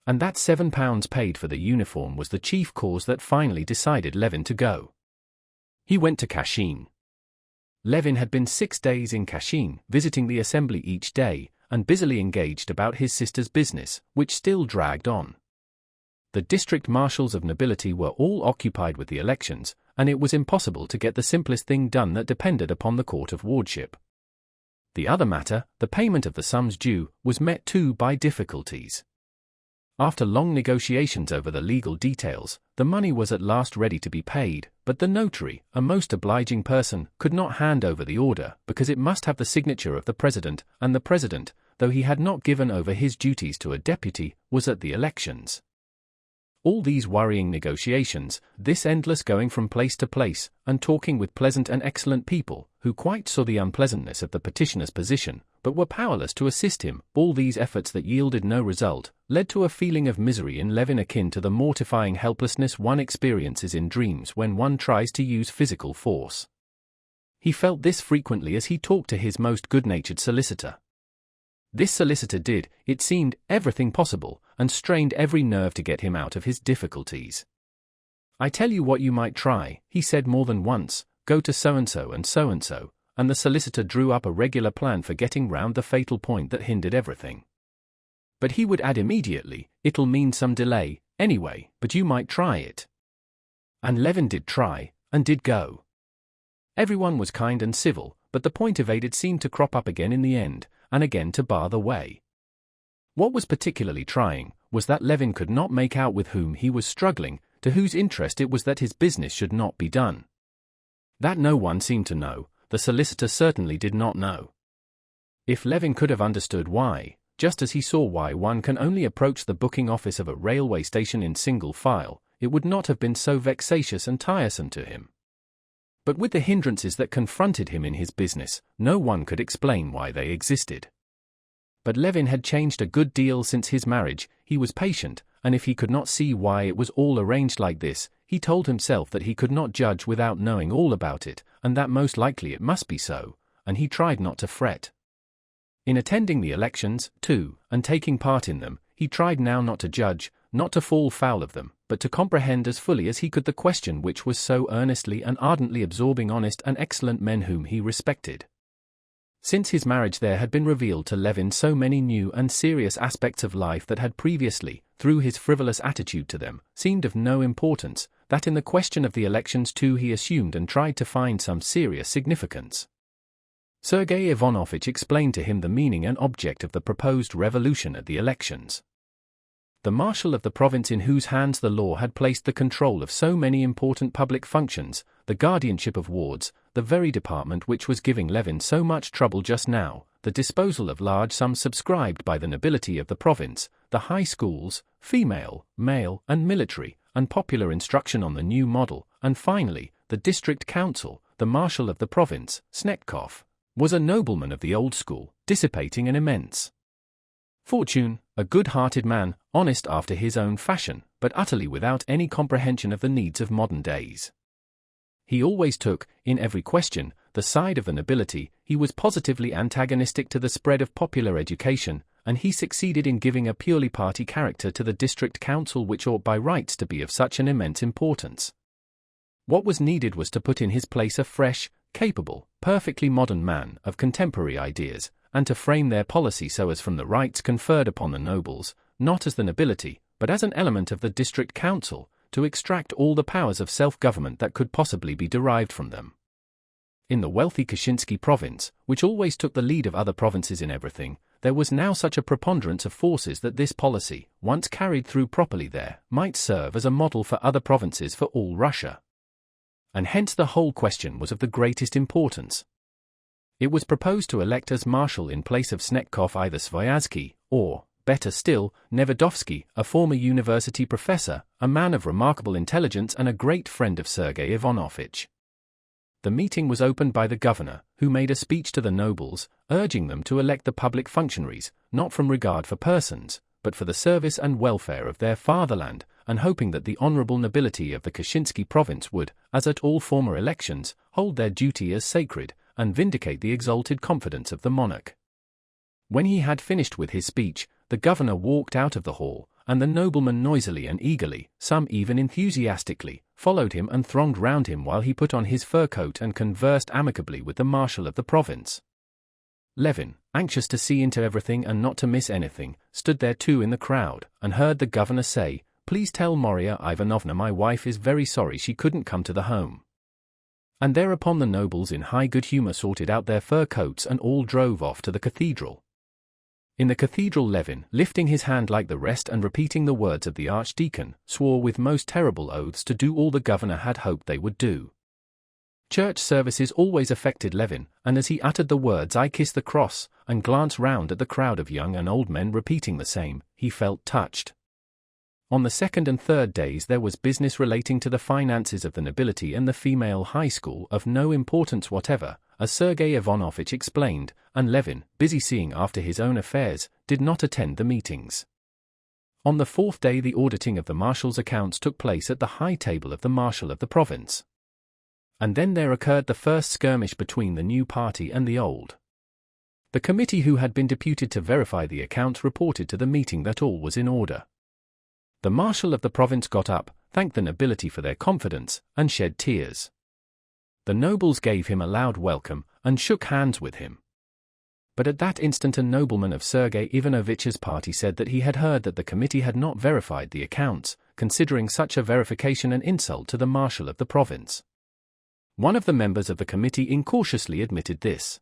And that £7 paid for the uniform was the chief cause that finally decided Levin to go. He went to Kashin. Levin had been 6 days in Kashin, visiting the assembly each day, and busily engaged about his sister's business, which still dragged on. The district marshals of nobility were all occupied with the elections, and it was impossible to get the simplest thing done that depended upon the court of wardship. The other matter, the payment of the sums due, was met too by difficulties. After long negotiations over the legal details, the money was at last ready to be paid, but the notary, a most obliging person, could not hand over the order because it must have the signature of the president, and the president, though he had not given over his duties to a deputy, was at the elections. All these worrying negotiations, this endless going from place to place, and talking with pleasant and excellent people, who quite saw the unpleasantness of the petitioner's position, but were powerless to assist him, all these efforts that yielded no result, led to a feeling of misery in Levin akin to the mortifying helplessness one experiences in dreams when one tries to use physical force. He felt this frequently as he talked to his most good-natured solicitor. This solicitor did, it seemed, everything possible, and strained every nerve to get him out of his difficulties. I tell you what you might try, he said more than once, go to so-and-so and so-and-so, and the solicitor drew up a regular plan for getting round the fatal point that hindered everything. But he would add immediately, it'll mean some delay, anyway, but you might try it. And Levin did try, and did go. Everyone was kind and civil, but the point evaded seemed to crop up again in the end, and again to bar the way. What was particularly trying was that Levin could not make out with whom he was struggling, to whose interest it was that his business should not be done. That no one seemed to know, the solicitor certainly did not know. If Levin could have understood why, just as he saw why one can only approach the booking office of a railway station in single file, it would not have been so vexatious and tiresome to him. But with the hindrances that confronted him in his business, no one could explain why they existed. But Levin had changed a good deal since his marriage, he was patient, and if he could not see why it was all arranged like this, he told himself that he could not judge without knowing all about it, and that most likely it must be so, and he tried not to fret. In attending the elections, too, and taking part in them, he tried now not to judge, not to fall foul of them, but to comprehend as fully as he could the question which was so earnestly and ardently absorbing honest and excellent men whom he respected. Since his marriage there had been revealed to Levin so many new and serious aspects of life that had previously, through his frivolous attitude to them, seemed of no importance, that in the question of the elections too he assumed and tried to find some serious significance. Sergei Ivanovitch explained to him the meaning and object of the proposed revolution at the elections. The marshal of the province in whose hands the law had placed the control of so many important public functions, the guardianship of wards, the very department which was giving Levin so much trouble just now, the disposal of large sums subscribed by the nobility of the province, the high schools, female, male, and military, and popular instruction on the new model, and finally, the district council, the marshal of the province, Snetkov, was a nobleman of the old school, dissipating an immense Fortune, a good-hearted man, honest after his own fashion, but utterly without any comprehension of the needs of modern days. He always took, in every question, the side of the nobility. He was positively antagonistic to the spread of popular education, and he succeeded in giving a purely party character to the district council which ought by rights to be of such an immense importance. What was needed was to put in his place a fresh, capable, perfectly modern man of contemporary ideas, and to frame their policy so as from the rights conferred upon the nobles, not as the nobility, but as an element of the district council, to extract all the powers of self-government that could possibly be derived from them. In the wealthy Kashinsky province, which always took the lead of other provinces in everything, there was now such a preponderance of forces that this policy, once carried through properly there, might serve as a model for other provinces for all Russia. And hence the whole question was of the greatest importance. It was proposed to elect as marshal in place of Snetkov either Sviazhsky, or, better still, Nevedovsky, a former university professor, a man of remarkable intelligence and a great friend of Sergei Ivanovitch. The meeting was opened by the governor, who made a speech to the nobles, urging them to elect the public functionaries, not from regard for persons, but for the service and welfare of their fatherland, and hoping that the honorable nobility of the Kashinsky province would, as at all former elections, hold their duty as sacred, and vindicate the exalted confidence of the monarch. When he had finished with his speech, the governor walked out of the hall, and the noblemen noisily and eagerly, some even enthusiastically, followed him and thronged round him while he put on his fur coat and conversed amicably with the marshal of the province. Levin, anxious to see into everything and not to miss anything, stood there too in the crowd, and heard the governor say, "Please tell Maria Ivanovna my wife is very sorry she couldn't come to the home." And thereupon the nobles in high good humor sorted out their fur coats and all drove off to the cathedral. In the cathedral Levin, lifting his hand like the rest and repeating the words of the archdeacon, swore with most terrible oaths to do all the governor had hoped they would do. Church services always affected Levin, and as he uttered the words "I kiss the cross," and glanced round at the crowd of young and old men repeating the same, he felt touched. On the second and third days there was business relating to the finances of the nobility and the female high school of no importance whatever, as Sergei Ivanovitch explained, and Levin, busy seeing after his own affairs, did not attend the meetings. On the fourth day the auditing of the marshal's accounts took place at the high table of the marshal of the province. And then there occurred the first skirmish between the new party and the old. The committee who had been deputed to verify the accounts reported to the meeting that all was in order. The marshal of the province got up, thanked the nobility for their confidence, and shed tears. The nobles gave him a loud welcome, and shook hands with him. But at that instant a nobleman of Sergei Ivanovitch's party said that he had heard that the committee had not verified the accounts, considering such a verification an insult to the marshal of the province. One of the members of the committee incautiously admitted this.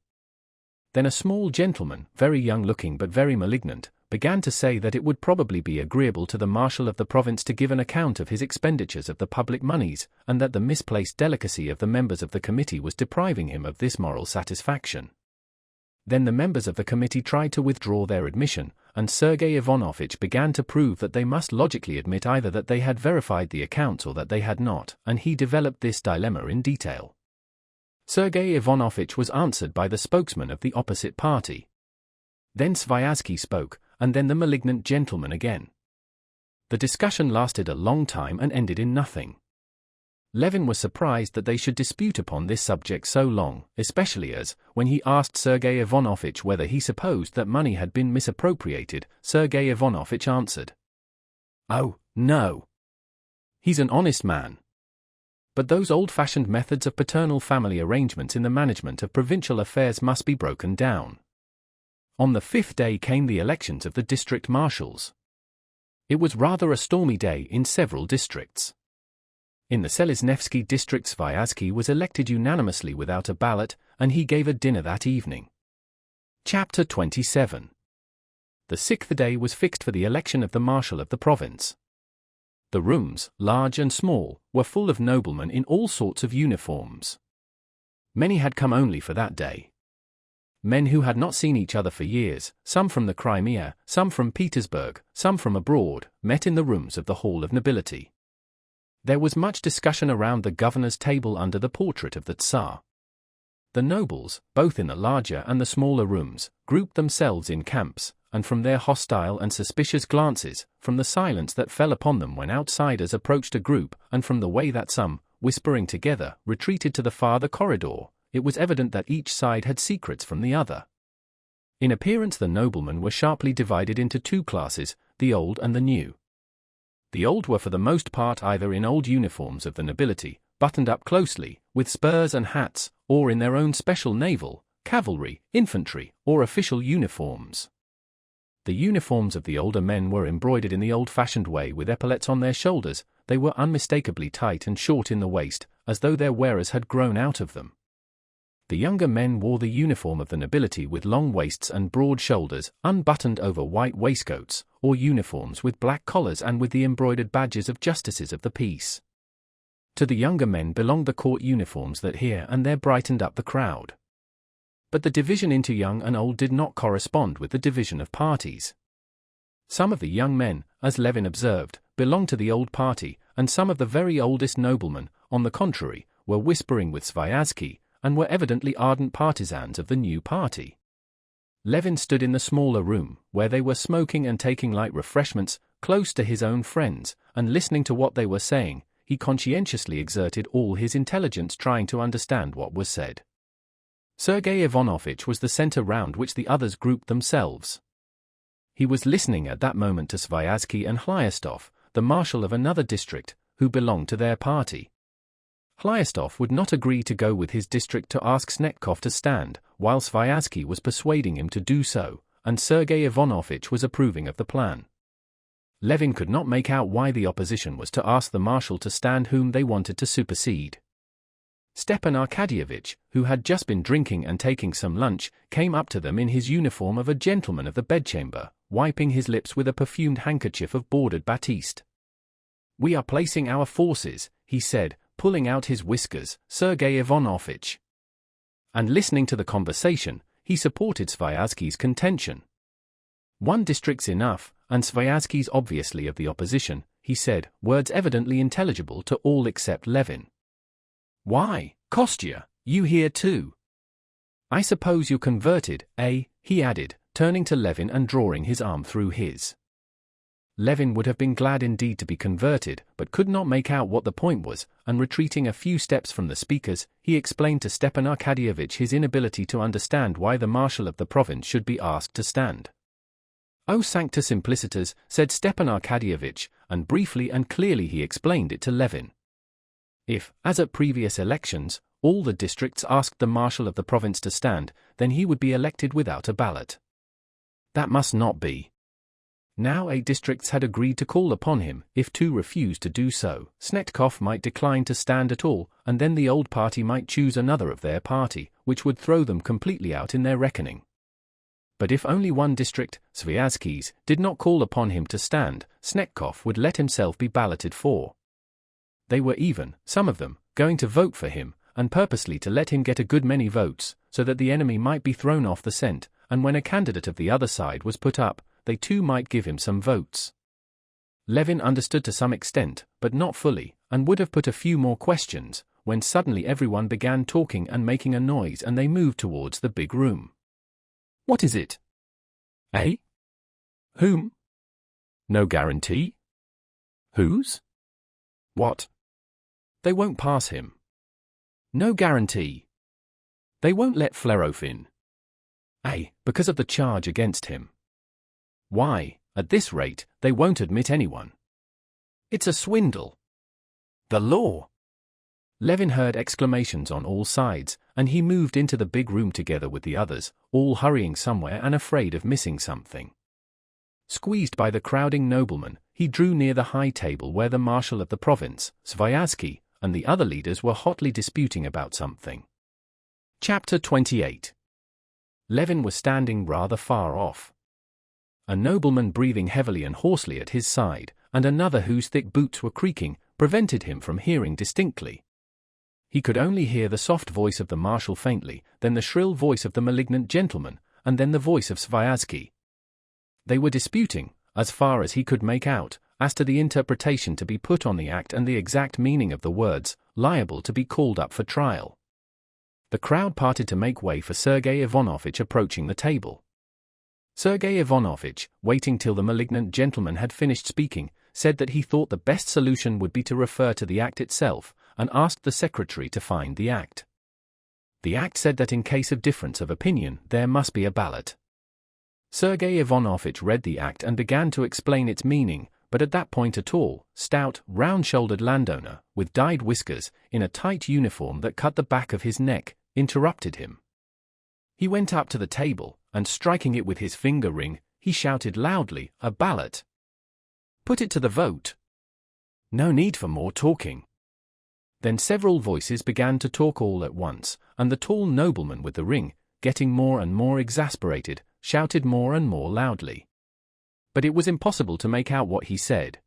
Then a small gentleman, very young-looking but very malignant, began to say that it would probably be agreeable to the marshal of the province to give an account of his expenditures of the public moneys, and that the misplaced delicacy of the members of the committee was depriving him of this moral satisfaction. Then the members of the committee tried to withdraw their admission, and Sergei Ivanovitch began to prove that they must logically admit either that they had verified the accounts or that they had not, and he developed this dilemma in detail. Sergei Ivanovitch was answered by the spokesman of the opposite party. Then Sviazhsky spoke, and then the malignant gentleman again. The discussion lasted a long time and ended in nothing. Levin was surprised that they should dispute upon this subject so long, especially as, when he asked Sergei Ivanovitch whether he supposed that money had been misappropriated, Sergei Ivanovitch answered, "Oh, no. He's an honest man. But those old-fashioned methods of paternal family arrangements in the management of provincial affairs must be broken down." On the fifth day came the elections of the district marshals. It was rather a stormy day in several districts. In the Selizhnevsky district Sviazhsky was elected unanimously without a ballot, and he gave a dinner that evening. Chapter 27. The sixth day was fixed for the election of the marshal of the province. The rooms, large and small, were full of noblemen in all sorts of uniforms. Many had come only for that day. Men who had not seen each other for years, some from the Crimea, some from Petersburg, some from abroad, met in the rooms of the Hall of Nobility. There was much discussion around the governor's table under the portrait of the Tsar. The nobles, both in the larger and the smaller rooms, grouped themselves in camps, and from their hostile and suspicious glances, from the silence that fell upon them when outsiders approached a group, and from the way that some, whispering together, retreated to the farther corridor, it was evident that each side had secrets from the other. In appearance the noblemen were sharply divided into two classes, the old and the new. The old were for the most part either in old uniforms of the nobility, buttoned up closely, with spurs and hats, or in their own special naval, cavalry, infantry, or official uniforms. The uniforms of the older men were embroidered in the old-fashioned way with epaulets on their shoulders. They were unmistakably tight and short in the waist, as though their wearers had grown out of them. The younger men wore the uniform of the nobility with long waists and broad shoulders, unbuttoned over white waistcoats, or uniforms with black collars and with the embroidered badges of justices of the peace. To the younger men belonged the court uniforms that here and there brightened up the crowd. But the division into young and old did not correspond with the division of parties. Some of the young men, as Levin observed, belonged to the old party, and some of the very oldest noblemen, on the contrary, were whispering with Sviazhsky, and were evidently ardent partisans of the new party. Levin stood in the smaller room, where they were smoking and taking light refreshments, close to his own friends, and listening to what they were saying. He conscientiously exerted all his intelligence trying to understand what was said. Sergei Ivanovitch was the center round which the others grouped themselves. He was listening at that moment to Sviazhsky and Hlyastov, the marshal of another district, who belonged to their party. Hlyastov would not agree to go with his district to ask Snetkov to stand, while Sviazhsky was persuading him to do so, and Sergei Ivanovitch was approving of the plan. Levin could not make out why the opposition was to ask the marshal to stand whom they wanted to supersede. Stepan Arkadyevitch, who had just been drinking and taking some lunch, came up to them in his uniform of a gentleman of the bedchamber, wiping his lips with a perfumed handkerchief of bordered batiste. "We are placing our forces," he said, pulling out his whiskers, Sergei Ivanovitch. And listening to the conversation, he supported Sviazhsky's contention. "One district's enough, and Sviazhsky's obviously of the opposition," he said, words evidently intelligible to all except Levin. "Why, Kostya, you here too? I suppose you're converted, eh?" he added, turning to Levin and drawing his arm through his. Levin would have been glad indeed to be converted, but could not make out what the point was, and retreating a few steps from the speakers, he explained to Stepan Arkadyevitch his inability to understand why the marshal of the province should be asked to stand. "O sancta simplicitas," said Stepan Arkadyevitch, and briefly and clearly he explained it to Levin. If, as at previous elections, all the districts asked the marshal of the province to stand, then he would be elected without a ballot. That must not be. Now 8 districts had agreed to call upon him. If 2 refused to do so, Snetkov might decline to stand at all, and then the old party might choose another of their party, which would throw them completely out in their reckoning. But if only one district, Sviazhsky's, did not call upon him to stand, Snetkov would let himself be balloted for. They were even, some of them, going to vote for him, and purposely to let him get a good many votes, so that the enemy might be thrown off the scent, and when a candidate of the other side was put up, they too might give him some votes. Levin understood to some extent, but not fully, and would have put a few more questions, when suddenly everyone began talking and making a noise and they moved towards the big room. "What is it?" "Eh? Whom?" "No guarantee." "Whose?" "What?" "They won't pass him." "No guarantee." "They won't let Flerov in." "Eh, because of the charge against him." "Why, at this rate, they won't admit anyone." "It's a swindle." "The law." Levin heard exclamations on all sides, and he moved into the big room together with the others, all hurrying somewhere and afraid of missing something. Squeezed by the crowding noblemen, he drew near the high table where the marshal of the province, Sviazhsky, and the other leaders were hotly disputing about something. Chapter 28. Levin was standing rather far off. A nobleman breathing heavily and hoarsely at his side, and another whose thick boots were creaking, prevented him from hearing distinctly. He could only hear the soft voice of the marshal faintly, then the shrill voice of the malignant gentleman, and then the voice of Sviazhsky. They were disputing, as far as he could make out, as to the interpretation to be put on the act and the exact meaning of the words, liable to be called up for trial. The crowd parted to make way for Sergei Ivanovitch approaching the table. Sergei Ivanovich, waiting till the malignant gentleman had finished speaking, said that he thought the best solution would be to refer to the act itself, and asked the secretary to find the act. The act said that in case of difference of opinion, there must be a ballot. Sergei Ivanovich read the act and began to explain its meaning, but at that point a tall, stout, round-shouldered landowner, with dyed whiskers, in a tight uniform that cut the back of his neck, interrupted him. He went up to the table, and striking it with his finger ring, he shouted loudly, "A ballot! Put it to the vote! No need for more talking." Then several voices began to talk all at once, and the tall nobleman with the ring, getting more and more exasperated, shouted more and more loudly. But it was impossible to make out what he said.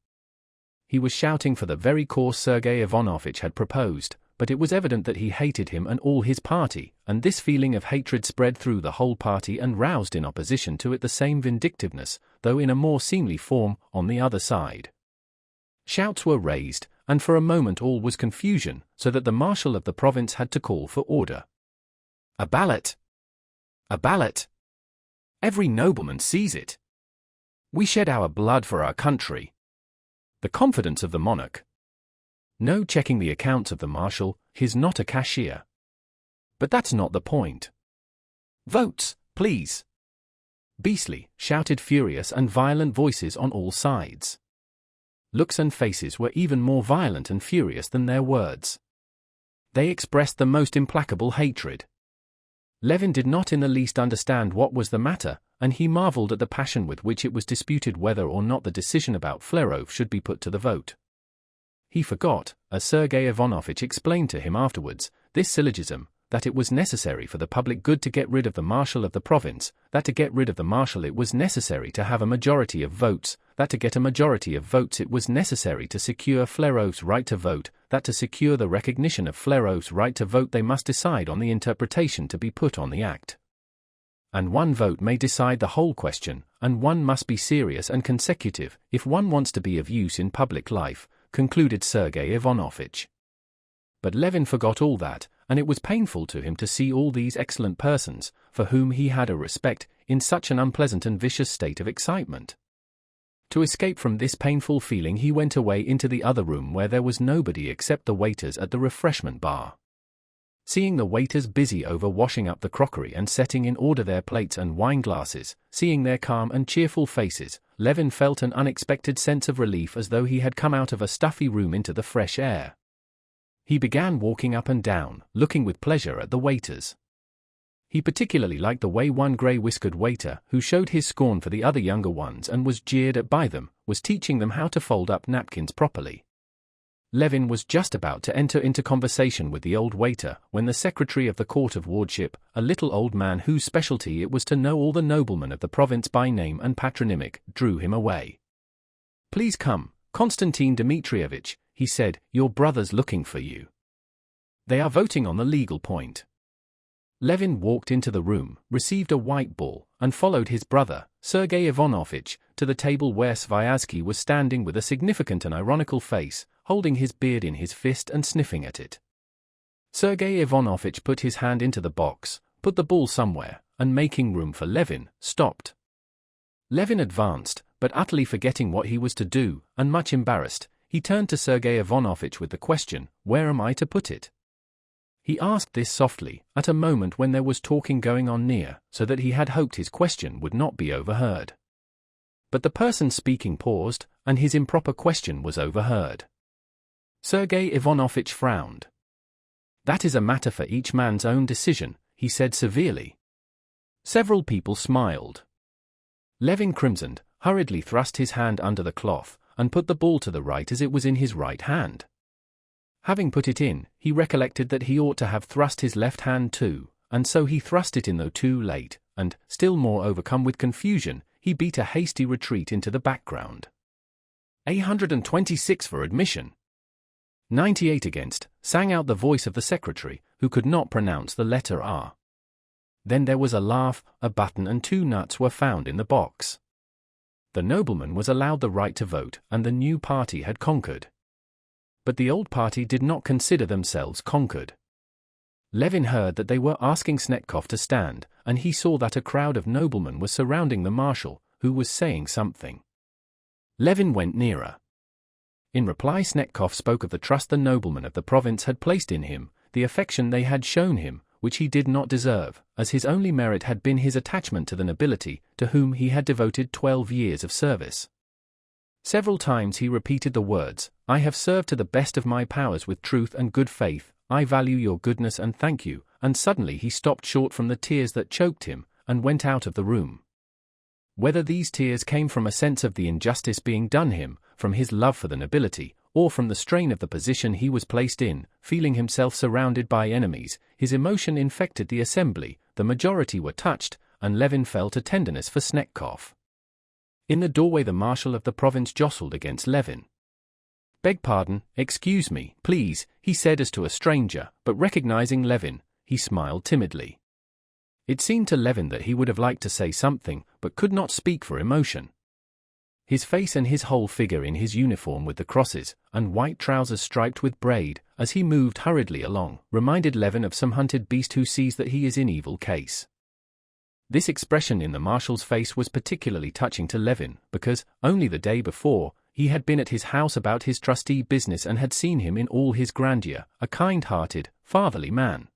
He was shouting for the very course Sergei Ivanovich had proposed, but it was evident that he hated him and all his party, and this feeling of hatred spread through the whole party and roused in opposition to it the same vindictiveness, though in a more seemly form, on the other side. Shouts were raised, and for a moment all was confusion, so that the marshal of the province had to call for order. "A ballot! A ballot! Every nobleman sees it. We shed our blood for our country. The confidence of the monarch. No checking the accounts of the marshal, he's not a cashier. But that's not the point. Votes, please!" Beastly, shouted furious and violent voices on all sides. Looks and faces were even more violent and furious than their words. They expressed the most implacable hatred. Levin did not in the least understand what was the matter, and he marveled at the passion with which it was disputed whether or not the decision about Flerov should be put to the vote. He forgot, as Sergei Ivanovich explained to him afterwards, this syllogism, that it was necessary for the public good to get rid of the marshal of the province, that to get rid of the marshal it was necessary to have a majority of votes, that to get a majority of votes it was necessary to secure Flerov's right to vote, that to secure the recognition of Flerov's right to vote they must decide on the interpretation to be put on the act. And one vote may decide the whole question, and one must be serious and consecutive, if one wants to be of use in public life, concluded Sergei Ivanovich. But Levin forgot all that, and it was painful to him to see all these excellent persons, for whom he had a respect, in such an unpleasant and vicious state of excitement. To escape from this painful feeling he went away into the other room where there was nobody except the waiters at the refreshment bar. Seeing the waiters busy over washing up the crockery and setting in order their plates and wine glasses, seeing their calm and cheerful faces, Levin felt an unexpected sense of relief as though he had come out of a stuffy room into the fresh air. He began walking up and down, looking with pleasure at the waiters. He particularly liked the way one grey-whiskered waiter, who showed his scorn for the other younger ones and was jeered at by them, was teaching them how to fold up napkins properly. Levin was just about to enter into conversation with the old waiter, when the secretary of the court of wardship, a little old man whose specialty it was to know all the noblemen of the province by name and patronymic, drew him away. "Please come, Konstantin Dmitrievich," he said, "your brother's looking for you. They are voting on the legal point." Levin walked into the room, received a white ball, and followed his brother, Sergei Ivanovich, to the table where Sviazhsky was standing with a significant and ironical face, holding his beard in his fist and sniffing at it. Sergei Ivanovich put his hand into the box, put the ball somewhere, and making room for Levin, stopped. Levin advanced, but utterly forgetting what he was to do, and much embarrassed, he turned to Sergei Ivanovich with the question, "Where am I to put it?" He asked this softly, at a moment when there was talking going on near, so that he had hoped his question would not be overheard. But the person speaking paused, and his improper question was overheard. Sergei Ivanovich frowned. "That is a matter for each man's own decision," he said severely. Several people smiled. Levin crimsoned, hurriedly thrust his hand under the cloth, and put the ball to the right as it was in his right hand. Having put it in, he recollected that he ought to have thrust his left hand too, and so he thrust it in though too late, and, still more overcome with confusion, he beat a hasty retreat into the background. 126 for admission. 98 against, sang out the voice of the secretary, who could not pronounce the letter R. Then there was a laugh, a button and 2 nuts were found in the box. The nobleman was allowed the right to vote, and the new party had conquered. But the old party did not consider themselves conquered. Levin heard that they were asking Snetkov to stand, and he saw that a crowd of noblemen was surrounding the marshal, who was saying something. Levin went nearer. In reply, Snetkov spoke of the trust the noblemen of the province had placed in him, the affection they had shown him, which he did not deserve, as his only merit had been his attachment to the nobility, to whom he had devoted 12 years of service. Several times he repeated the words, "I have served to the best of my powers with truth and good faith, I value your goodness and thank you," and suddenly he stopped short from the tears that choked him, and went out of the room. Whether these tears came from a sense of the injustice being done him, from his love for the nobility, or from the strain of the position he was placed in, feeling himself surrounded by enemies, his emotion infected the assembly, the majority were touched, and Levin felt a tenderness for Snetkov. In the doorway the marshal of the province jostled against Levin. "Beg pardon, excuse me, please," he said as to a stranger, but recognizing Levin, he smiled timidly. It seemed to Levin that he would have liked to say something, but could not speak for emotion. His face and his whole figure in his uniform with the crosses, and white trousers striped with braid, as he moved hurriedly along, reminded Levin of some hunted beast who sees that he is in evil case. This expression in the marshal's face was particularly touching to Levin, because, only the day before, he had been at his house about his trustee business and had seen him in all his grandeur, a kind-hearted, fatherly man.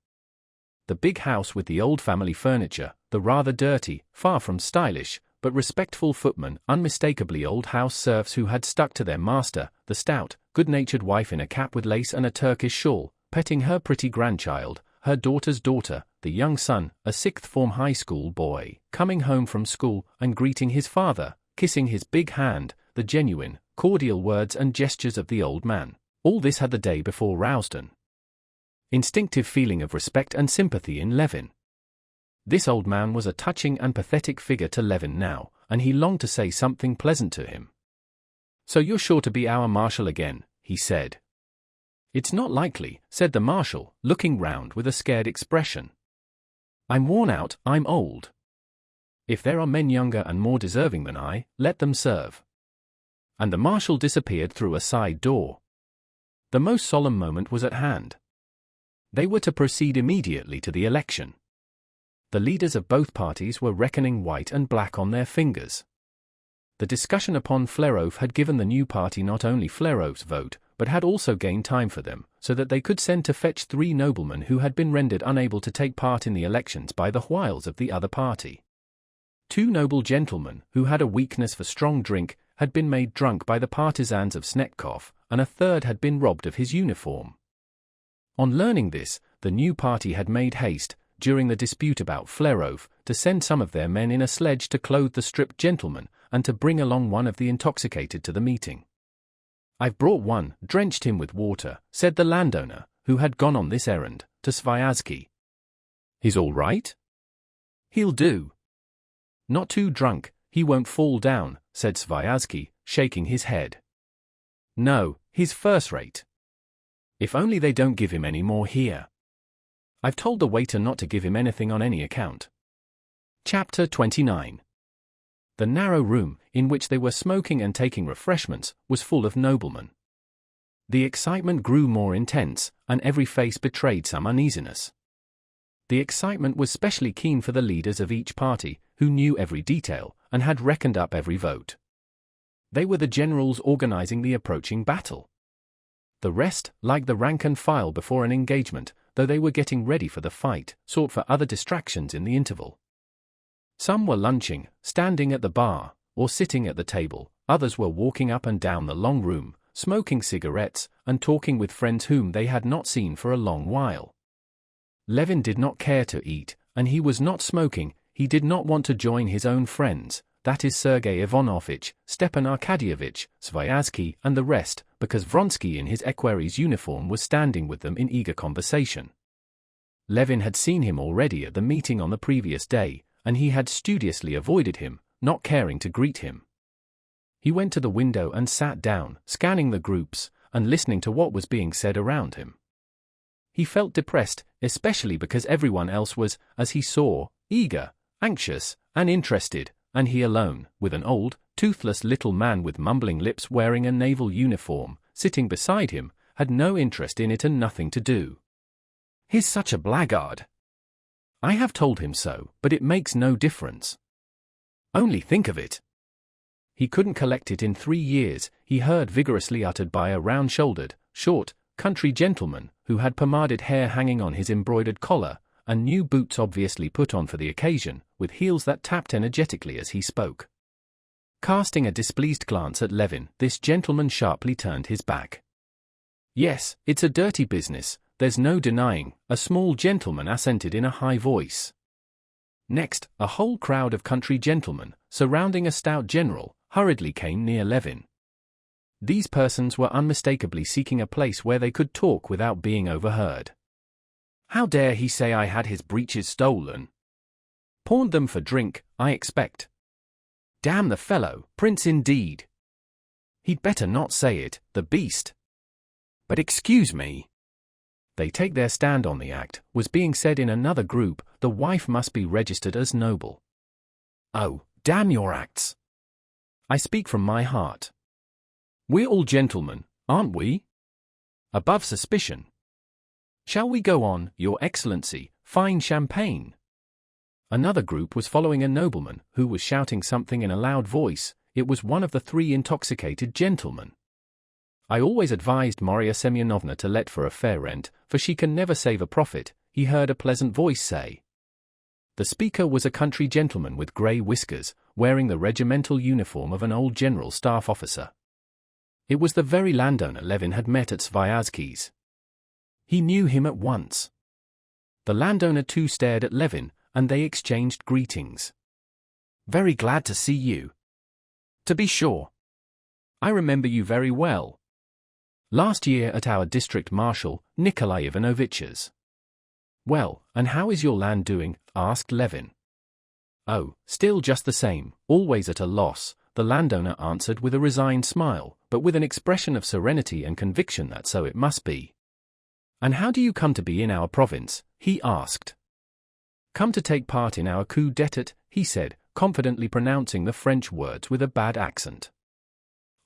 The big house with the old family furniture, the rather dirty, far from stylish, but respectful footmen, unmistakably old house serfs who had stuck to their master, the stout, good-natured wife in a cap with lace and a Turkish shawl, petting her pretty grandchild, her daughter's daughter, the young son, a sixth-form high school boy, coming home from school and greeting his father, kissing his big hand, the genuine, cordial words and gestures of the old man. All this had the day before roused an instinctive feeling of respect and sympathy in Levin. This old man was a touching and pathetic figure to Levin now, and he longed to say something pleasant to him. "So you're sure to be our marshal again," he said. "It's not likely," said the marshal, looking round with a scared expression. "I'm worn out, I'm old. If there are men younger and more deserving than I, let them serve." And the marshal disappeared through a side door. The most solemn moment was at hand. They were to proceed immediately to the election. The leaders of both parties were reckoning white and black on their fingers. The discussion upon Flerov had given the new party not only Flerov's vote, but had also gained time for them, so that they could send to fetch 3 noblemen who had been rendered unable to take part in the elections by the wiles of the other party. 2 noble gentlemen, who had a weakness for strong drink, had been made drunk by the partisans of Snetkov, and a third had been robbed of his uniform. On learning this, the new party had made haste, during the dispute about Flerov, to send some of their men in a sledge to clothe the stripped gentleman, and to bring along one of the intoxicated to the meeting. "I've brought one, drenched him with water," said the landowner, who had gone on this errand, to Sviazhsky. "He's all right?" "He'll do. Not too drunk, he won't fall down," said Sviazhsky, shaking his head. "No, he's first-rate. If only they don't give him any more here. I've told the waiter not to give him anything on any account." Chapter 29. The narrow room, in which they were smoking and taking refreshments, was full of noblemen. The excitement grew more intense, and every face betrayed some uneasiness. The excitement was specially keen for the leaders of each party, who knew every detail, and had reckoned up every vote. They were the generals organizing the approaching battle. The rest, like the rank and file before an engagement, though they were getting ready for the fight, sought for other distractions in the interval. Some were lunching, standing at the bar, or sitting at the table, others were walking up and down the long room, smoking cigarettes, and talking with friends whom they had not seen for a long while. Levin did not care to eat, and he was not smoking. He did not want to join his own friends, that is Sergei Ivanovitch, Stepan Arkadyevitch, Sviazhsky, and the rest, because Vronsky in his equerry's uniform was standing with them in eager conversation. Levin had seen him already at the meeting on the previous day, and he had studiously avoided him, not caring to greet him. He went to the window and sat down, scanning the groups, and listening to what was being said around him. He felt depressed, especially because everyone else was, as he saw, eager, anxious, and interested, and he alone, with an old, toothless little man with mumbling lips wearing a naval uniform, sitting beside him, had no interest in it and nothing to do. "He's such a blackguard. I have told him so, but it makes no difference. Only think of it. He couldn't collect it in 3 years, he heard vigorously uttered by a round-shouldered, short, country gentleman who had pomaded hair hanging on his embroidered collar, and new boots obviously put on for the occasion, with heels that tapped energetically as he spoke. Casting a displeased glance at Levin, this gentleman sharply turned his back. Yes, it's a dirty business, there's no denying, a small gentleman assented in a high voice. Next, a whole crowd of country gentlemen, surrounding a stout general, hurriedly came near Levin. These persons were unmistakably seeking a place where they could talk without being overheard. How dare he say I had his breeches stolen? Pawned them for drink, I expect. Damn the fellow, prince indeed. He'd better not say it, the beast. But excuse me. They take their stand on the act, was being said in another group, the wife must be registered as noble. Oh, damn your acts. I speak from my heart. We're all gentlemen, aren't we? Above suspicion. Shall we go on, Your Excellency, fine champagne? Another group was following a nobleman, who was shouting something in a loud voice. It was one of the 3 intoxicated gentlemen. I always advised Maria Semyonovna to let for a fair rent, for she can never save a profit, he heard a pleasant voice say. The speaker was a country gentleman with grey whiskers, wearing the regimental uniform of an old general staff officer. It was the very landowner Levin had met at Sviazhsky's. He knew him at once. The landowner too stared at Levin, and they exchanged greetings. Very glad to see you. To be sure. I remember you very well. Last year at our district marshal, Nikolai Ivanovitch's. Well, and how is your land doing? Asked Levin. Oh, still just the same, always at a loss, the landowner answered with a resigned smile, but with an expression of serenity and conviction that so it must be. And how do you come to be in our province? He asked. Come to take part in our coup d'état, he said, confidently pronouncing the French words with a bad accent.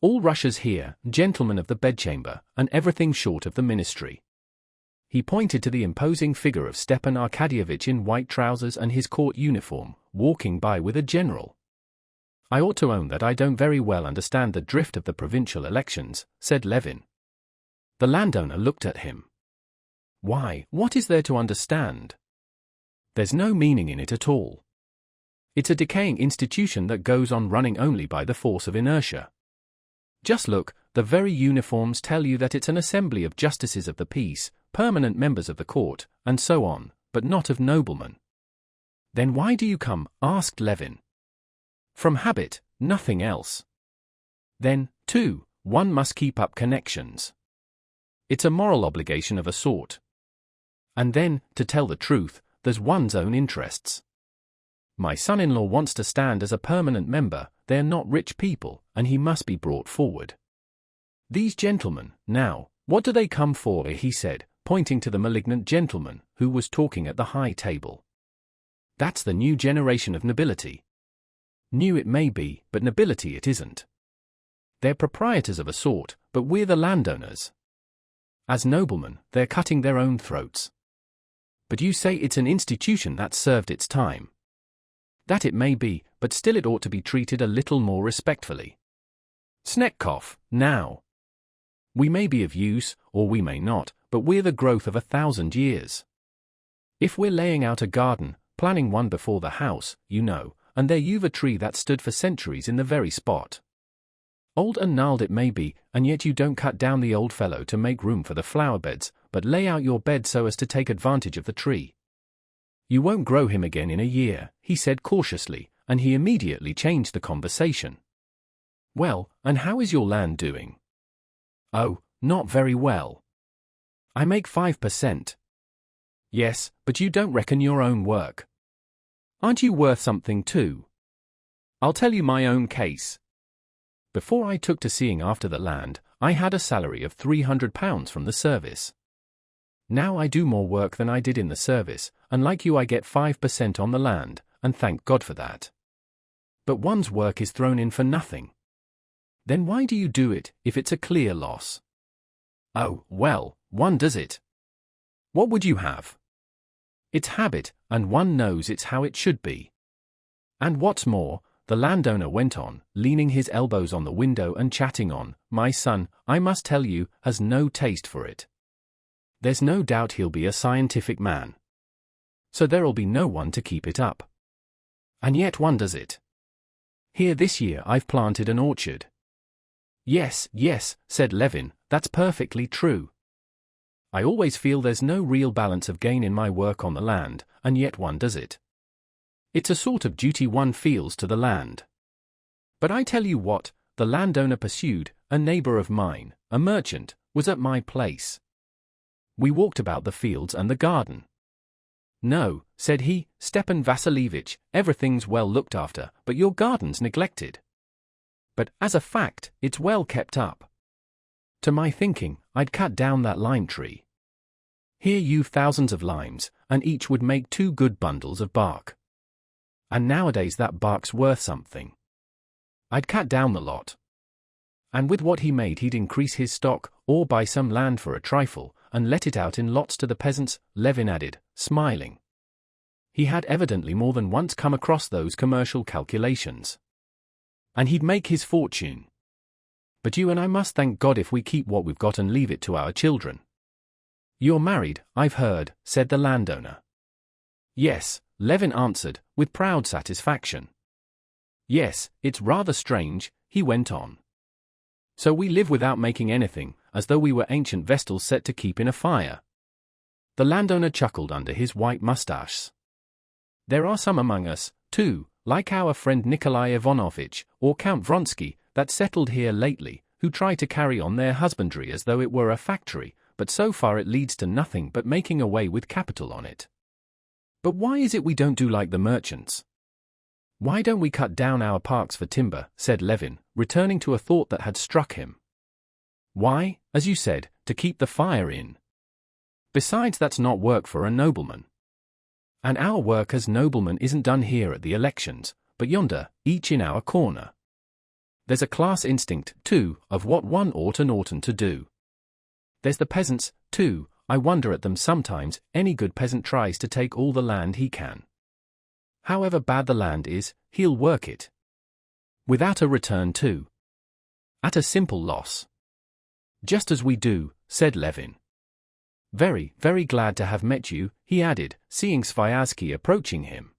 All Russia's here, gentlemen of the bedchamber, and everything short of the ministry. He pointed to the imposing figure of Stepan Arkadyevitch in white trousers and his court uniform, walking by with a general. I ought to own that I don't very well understand the drift of the provincial elections, said Levin. The landowner looked at him. Why, what is there to understand? There's no meaning in it at all. It's a decaying institution that goes on running only by the force of inertia. Just look, the very uniforms tell you that it's an assembly of justices of the peace, permanent members of the court, and so on, but not of noblemen. Then why do you come? Asked Levin. From habit, nothing else. Then, too, one must keep up connections. It's a moral obligation of a sort. And then, to tell the truth, there's one's own interests. My son-in-law wants to stand as a permanent member, they're not rich people, and he must be brought forward. These gentlemen, now, what do they come for? He said, pointing to the malignant gentleman, who was talking at the high table. That's the new generation of nobility. New it may be, but nobility it isn't. They're proprietors of a sort, but we're the landowners. As noblemen, they're cutting their own throats. But you say it's an institution that's served its time. That it may be, but still it ought to be treated a little more respectfully. Snetkov, now. We may be of use, or we may not, but we're the growth of 1,000 years. If we're laying out a garden, planning one before the house, you know, and there you've a tree that stood for centuries in the very spot. Old and gnarled it may be, and yet you don't cut down the old fellow to make room for the flower beds, but lay out your bed so as to take advantage of the tree. You won't grow him again in a year, he said cautiously, and he immediately changed the conversation. Well, and how is your land doing? Oh, not very well. I make 5%. Yes, but you don't reckon your own work. Aren't you worth something too? I'll tell you my own case. Before I took to seeing after the land, I had a salary of £300 from the service. Now I do more work than I did in the service, and like you I get 5% on the land, and thank God for that. But one's work is thrown in for nothing. Then why do you do it, if it's a clear loss? Oh, well, one does it. What would you have? It's habit, and one knows it's how it should be. And what's more, the landowner went on, leaning his elbows on the window and chatting on, my son, I must tell you, has no taste for it. There's no doubt he'll be a scientific man. So there'll be no one to keep it up. And yet one does it. Here this year I've planted an orchard. Yes, yes, said Levin, that's perfectly true. I always feel there's no real balance of gain in my work on the land, and yet one does it. It's a sort of duty one feels to the land. But I tell you what, the landowner pursued, a neighbor of mine, a merchant, was at my place. We walked about the fields and the garden. No, said he, Stepan Vasilievich, everything's well looked after, but your garden's neglected. But, as a fact, it's well kept up. To my thinking, I'd cut down that lime tree. Here you've thousands of limes, and each would make 2 good bundles of bark. And nowadays that bark's worth something. I'd cut down the lot. And with what he made he'd increase his stock, or buy some land for a trifle, and let it out in lots to the peasants, Levin added, smiling. He had evidently more than once come across those commercial calculations. And he'd make his fortune. But you and I must thank God if we keep what we've got and leave it to our children. You're married, I've heard, said the landowner. Yes, Levin answered, with proud satisfaction. Yes, it's rather strange, he went on. So we live without making anything, as though we were ancient vestals set to keep in a fire. The landowner chuckled under his white mustache. There are some among us, too, like our friend Nikolai Ivanovitch, or Count Vronsky, that settled here lately, who try to carry on their husbandry as though it were a factory, but so far it leads to nothing but making away with capital on it. But why is it we don't do like the merchants? Why don't we cut down our parks for timber, said Levin, returning to a thought that had struck him. Why, as you said, to keep the fire in. Besides, that's not work for a nobleman. And our work as noblemen isn't done here at the elections, but yonder, each in our corner. There's a class instinct, too, of what one ought and oughtn't to do. There's the peasants, too, I wonder at them sometimes, any good peasant tries to take all the land he can. However bad the land is, he'll work it. Without a return too. At a simple loss. Just as we do, said Levin. Very, very glad to have met you, he added, seeing Sviazhsky approaching him.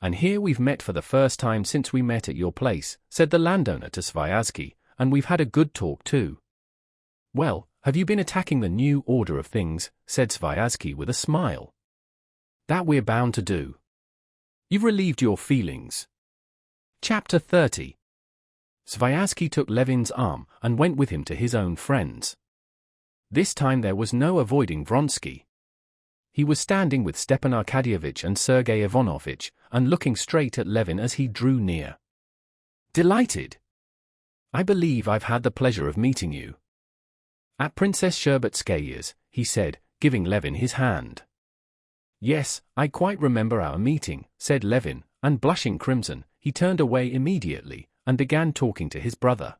And here we've met for the first time since we met at your place, said the landowner to Sviazhsky, and we've had a good talk too. Well, have you been attacking the new order of things, said Sviazhsky with a smile. That we're bound to do. You've relieved your feelings. Chapter 30. Sviazhsky took Levin's arm and went with him to his own friends. This time there was no avoiding Vronsky. He was standing with Stepan Arkadyevitch and Sergei Ivanovitch, and looking straight at Levin as he drew near. Delighted. I believe I've had the pleasure of meeting you. At Princess Shtcherbatskaya's, he said, giving Levin his hand. Yes, I quite remember our meeting, said Levin, and blushing crimson, he turned away immediately, and began talking to his brother.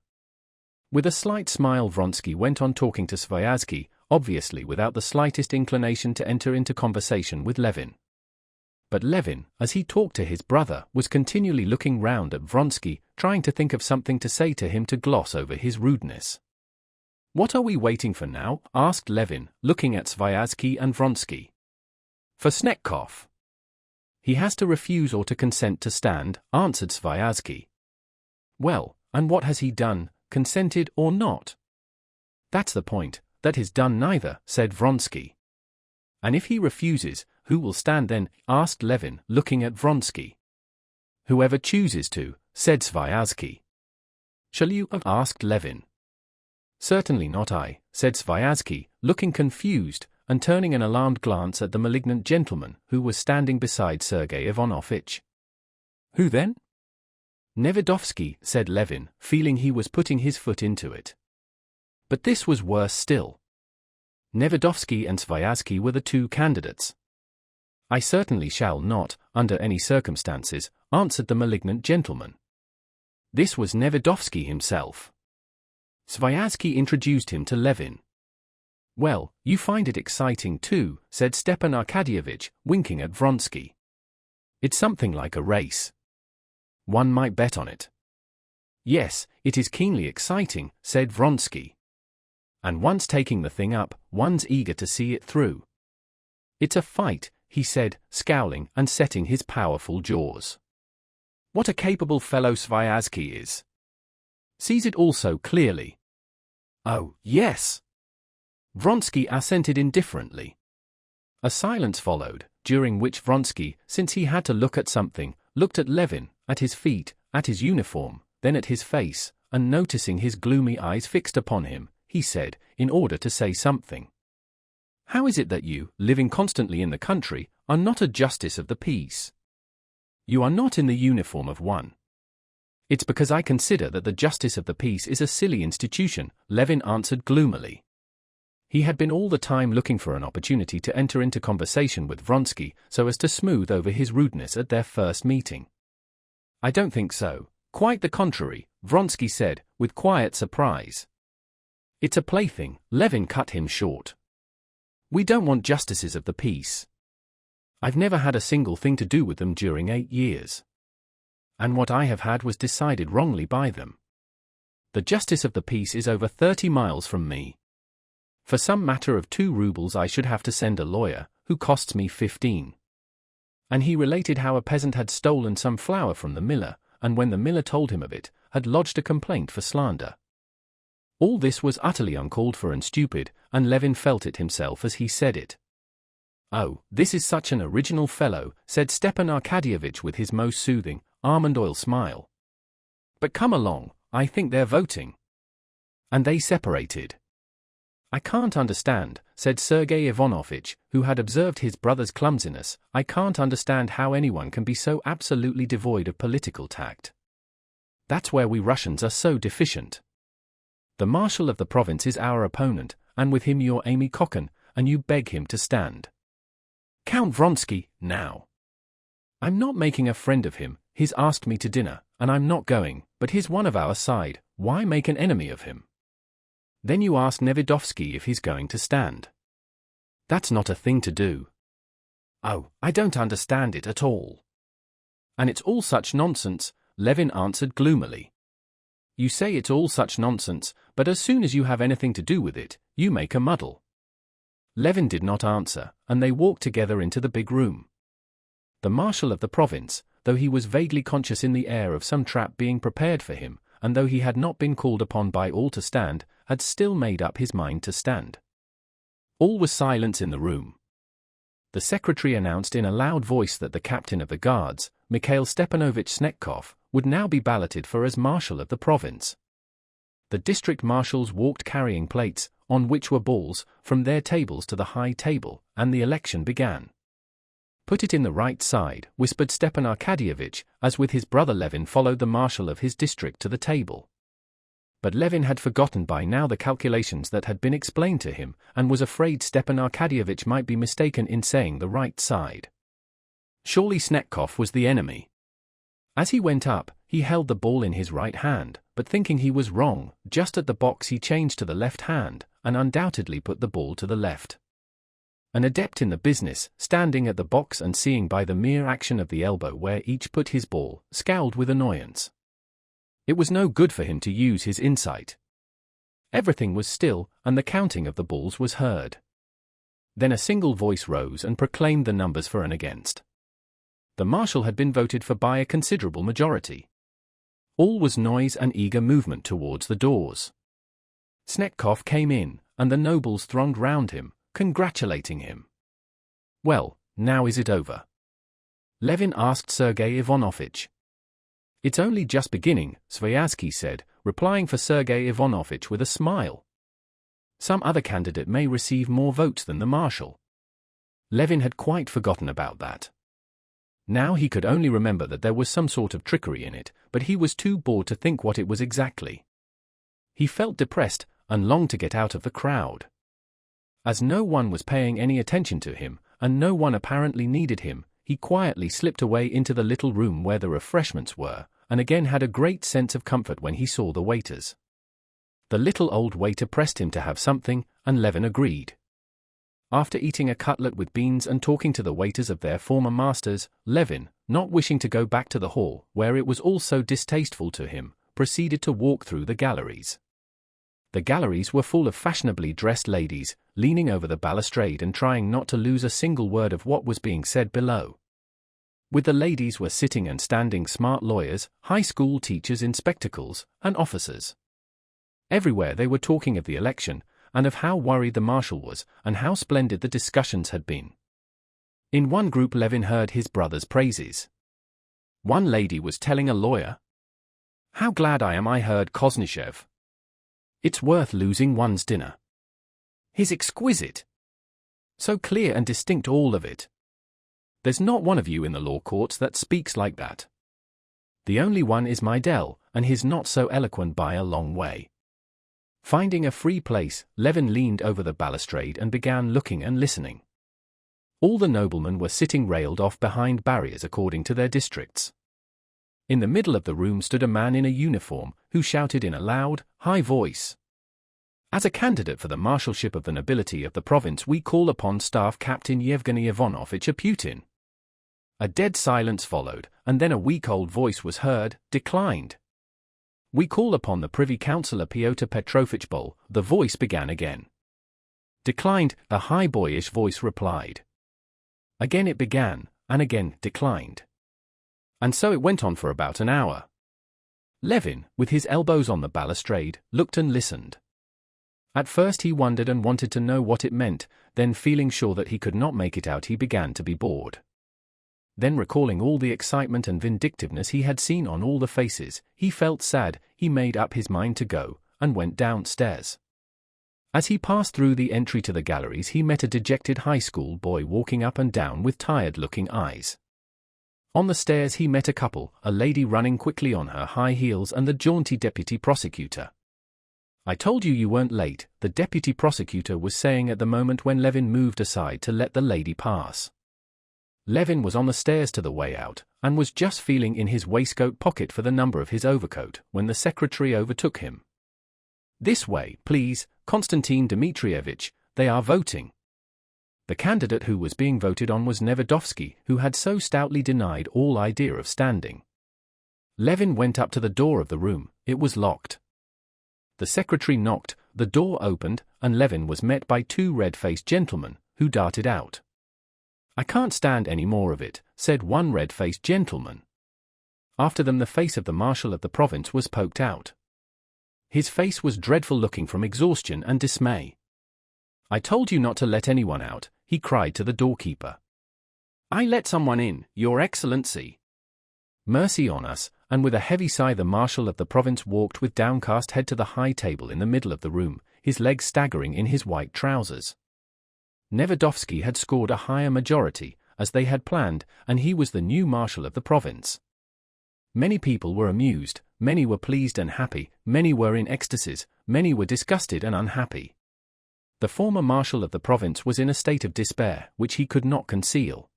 With a slight smile Vronsky went on talking to Sviazhsky, obviously without the slightest inclination to enter into conversation with Levin. But Levin, as he talked to his brother, was continually looking round at Vronsky, trying to think of something to say to him to gloss over his rudeness. What are we waiting for now? Asked Levin, looking at Sviazhsky and Vronsky. For Snetkov. He has to refuse or to consent to stand, answered Sviazhsky. Well, and what has he done, consented or not? That's the point, that he's done neither, said Vronsky. And if he refuses, who will stand then? Asked Levin, looking at Vronsky. Whoever chooses to, said Sviazhsky. Shall you? Asked Levin. Certainly not I, said Sviazhsky, looking confused, and turning an alarmed glance at the malignant gentleman who was standing beside Sergei Ivanovitch. Who then? Nevedovsky, said Levin, feeling he was putting his foot into it. But this was worse still. Nevedovsky and Sviazhsky were the two candidates. I certainly shall not, under any circumstances, answered the malignant gentleman. This was Nevedovsky himself. Sviazhsky introduced him to Levin. Well, you find it exciting too, said Stepan Arkadyevitch, winking at Vronsky. It's something like a race. One might bet on it. Yes, it is keenly exciting, said Vronsky. And once taking the thing up, one's eager to see it through. It's a fight, he said, scowling and setting his powerful jaws. What a capable fellow Sviazhsky is. Sees it all so clearly. Oh, yes. Vronsky assented indifferently. A silence followed, during which Vronsky, since he had to look at something, looked at Levin, at his feet, at his uniform, then at his face, and noticing his gloomy eyes fixed upon him, he said, in order to say something. How is it that you, living constantly in the country, are not a justice of the peace? You are not in the uniform of one. It's because I consider that the justice of the peace is a silly institution, Levin answered gloomily. He had been all the time looking for an opportunity to enter into conversation with Vronsky so as to smooth over his rudeness at their first meeting. I don't think so. Quite the contrary, Vronsky said, with quiet surprise. It's a plaything, Levin cut him short. We don't want justices of the peace. I've never had a single thing to do with them during 8 years. And what I have had was decided wrongly by them. The justice of the peace is over 30 miles from me. For some matter of 2 rubles I should have to send a lawyer, who costs me 15. And he related how a peasant had stolen some flour from the miller, and when the miller told him of it, had lodged a complaint for slander. All this was utterly uncalled for and stupid, and Levin felt it himself as he said it. Oh, this is such an original fellow, said Stepan Arkadyevitch with his most soothing, almond oil smile. But come along, I think they're voting. And they separated. I can't understand, said Sergei Ivanovitch, who had observed his brother's clumsiness, I can't understand how anyone can be so absolutely devoid of political tact. That's where we Russians are so deficient. The marshal of the province is our opponent, and with him you're Amy Cocken, and you beg him to stand. Count Vronsky, now. I'm not making a friend of him, he's asked me to dinner, and I'm not going, but he's one of our side, why make an enemy of him? Then you ask Nevidovsky if he's going to stand. That's not a thing to do. Oh, I don't understand it at all. And it's all such nonsense, Levin answered gloomily. You say it's all such nonsense, but as soon as you have anything to do with it, you make a muddle. Levin did not answer, and they walked together into the big room. The marshal of the province, though he was vaguely conscious in the air of some trap being prepared for him, and though he had not been called upon by all to stand, had still made up his mind to stand. All was silence in the room. The secretary announced in a loud voice that the captain of the guards, Mikhail Stepanovich Snetkov, would now be balloted for as marshal of the province. The district marshals walked carrying plates, on which were balls, from their tables to the high table, and the election began. Put it in the right side, whispered Stepan Arkadyevitch, as with his brother Levin followed the marshal of his district to the table. But Levin had forgotten by now the calculations that had been explained to him, and was afraid Stepan Arkadyevitch might be mistaken in saying the right side. Surely Snetkov was the enemy. As he went up, he held the ball in his right hand, but thinking he was wrong, just at the box he changed to the left hand, and undoubtedly put the ball to the left. An adept in the business, standing at the box and seeing by the mere action of the elbow where each put his ball, scowled with annoyance. It was no good for him to use his insight. Everything was still, and the counting of the balls was heard. Then a single voice rose and proclaimed the numbers for and against. The marshal had been voted for by a considerable majority. All was noise and eager movement towards the doors. Snetkov came in, and the nobles thronged round him, congratulating him. Well, now is it over? Levin asked Sergei Ivanovitch. It's only just beginning, Sviazhsky said, replying for Sergei Ivanovitch with a smile. Some other candidate may receive more votes than the marshal. Levin had quite forgotten about that. Now he could only remember that there was some sort of trickery in it, but he was too bored to think what it was exactly. He felt depressed, and longed to get out of the crowd. As no one was paying any attention to him, and no one apparently needed him, he quietly slipped away into the little room where the refreshments were, and again had a great sense of comfort when he saw the waiters. The little old waiter pressed him to have something, and Levin agreed. After eating a cutlet with beans and talking to the waiters of their former masters, Levin, not wishing to go back to the hall, where it was all so distasteful to him, proceeded to walk through the galleries. The galleries were full of fashionably dressed ladies, leaning over the balustrade and trying not to lose a single word of what was being said below. With the ladies were sitting and standing smart lawyers, high school teachers in spectacles, and officers. Everywhere they were talking of the election, and of how worried the marshal was, and how splendid the discussions had been. In one group Levin heard his brother's praises. One lady was telling a lawyer, "How glad I am I heard Koznishev. It's worth losing one's dinner. He's exquisite. So clear and distinct all of it. There's not one of you in the law courts that speaks like that. The only one is Meidel, and he's not so eloquent by a long way." Finding a free place, Levin leaned over the balustrade and began looking and listening. All the noblemen were sitting railed off behind barriers according to their districts. In the middle of the room stood a man in a uniform, who shouted in a loud, high voice, "As a candidate for the marshalship of the nobility of the province we call upon Staff Captain Yevgeny Ivanovich Aputin." A dead silence followed, and then a weak-old voice was heard, "Declined." "We call upon the Privy Councillor Pyotr Petrovich Bol," the voice began again. "Declined," a high boyish voice replied. Again it began, and again declined. And so it went on for about an hour. Levin, with his elbows on the balustrade, looked and listened. At first he wondered and wanted to know what it meant, then feeling sure that he could not make it out he began to be bored. Then recalling all the excitement and vindictiveness he had seen on all the faces, he felt sad. He made up his mind to go, and went downstairs. As he passed through the entry to the galleries he met a dejected high school boy walking up and down with tired-looking eyes. On the stairs he met a couple, a lady running quickly on her high heels and the jaunty deputy prosecutor. "I told you weren't late," the deputy prosecutor was saying at the moment when Levin moved aside to let the lady pass. Levin was on the stairs to the way out, and was just feeling in his waistcoat pocket for the number of his overcoat, when the secretary overtook him. "This way, please, Konstantin Dmitrievich, they are voting." The candidate who was being voted on was Nevedovsky, who had so stoutly denied all idea of standing. Levin went up to the door of the room. It was locked. The secretary knocked, the door opened, and Levin was met by two red-faced gentlemen, who darted out. "I can't stand any more of it," said one red-faced gentleman. After them the face of the marshal of the province was poked out. His face was dreadful looking from exhaustion and dismay. "I told you not to let anyone out," he cried to the doorkeeper. "I let someone in, Your Excellency." "Mercy on us," and with a heavy sigh the marshal of the province walked with downcast head to the high table in the middle of the room, his legs staggering in his white trousers. Nevedovsky had scored a higher majority, as they had planned, and he was the new marshal of the province. Many people were amused, many were pleased and happy, many were in ecstasies, many were disgusted and unhappy. The former marshal of the province was in a state of despair, which he could not conceal.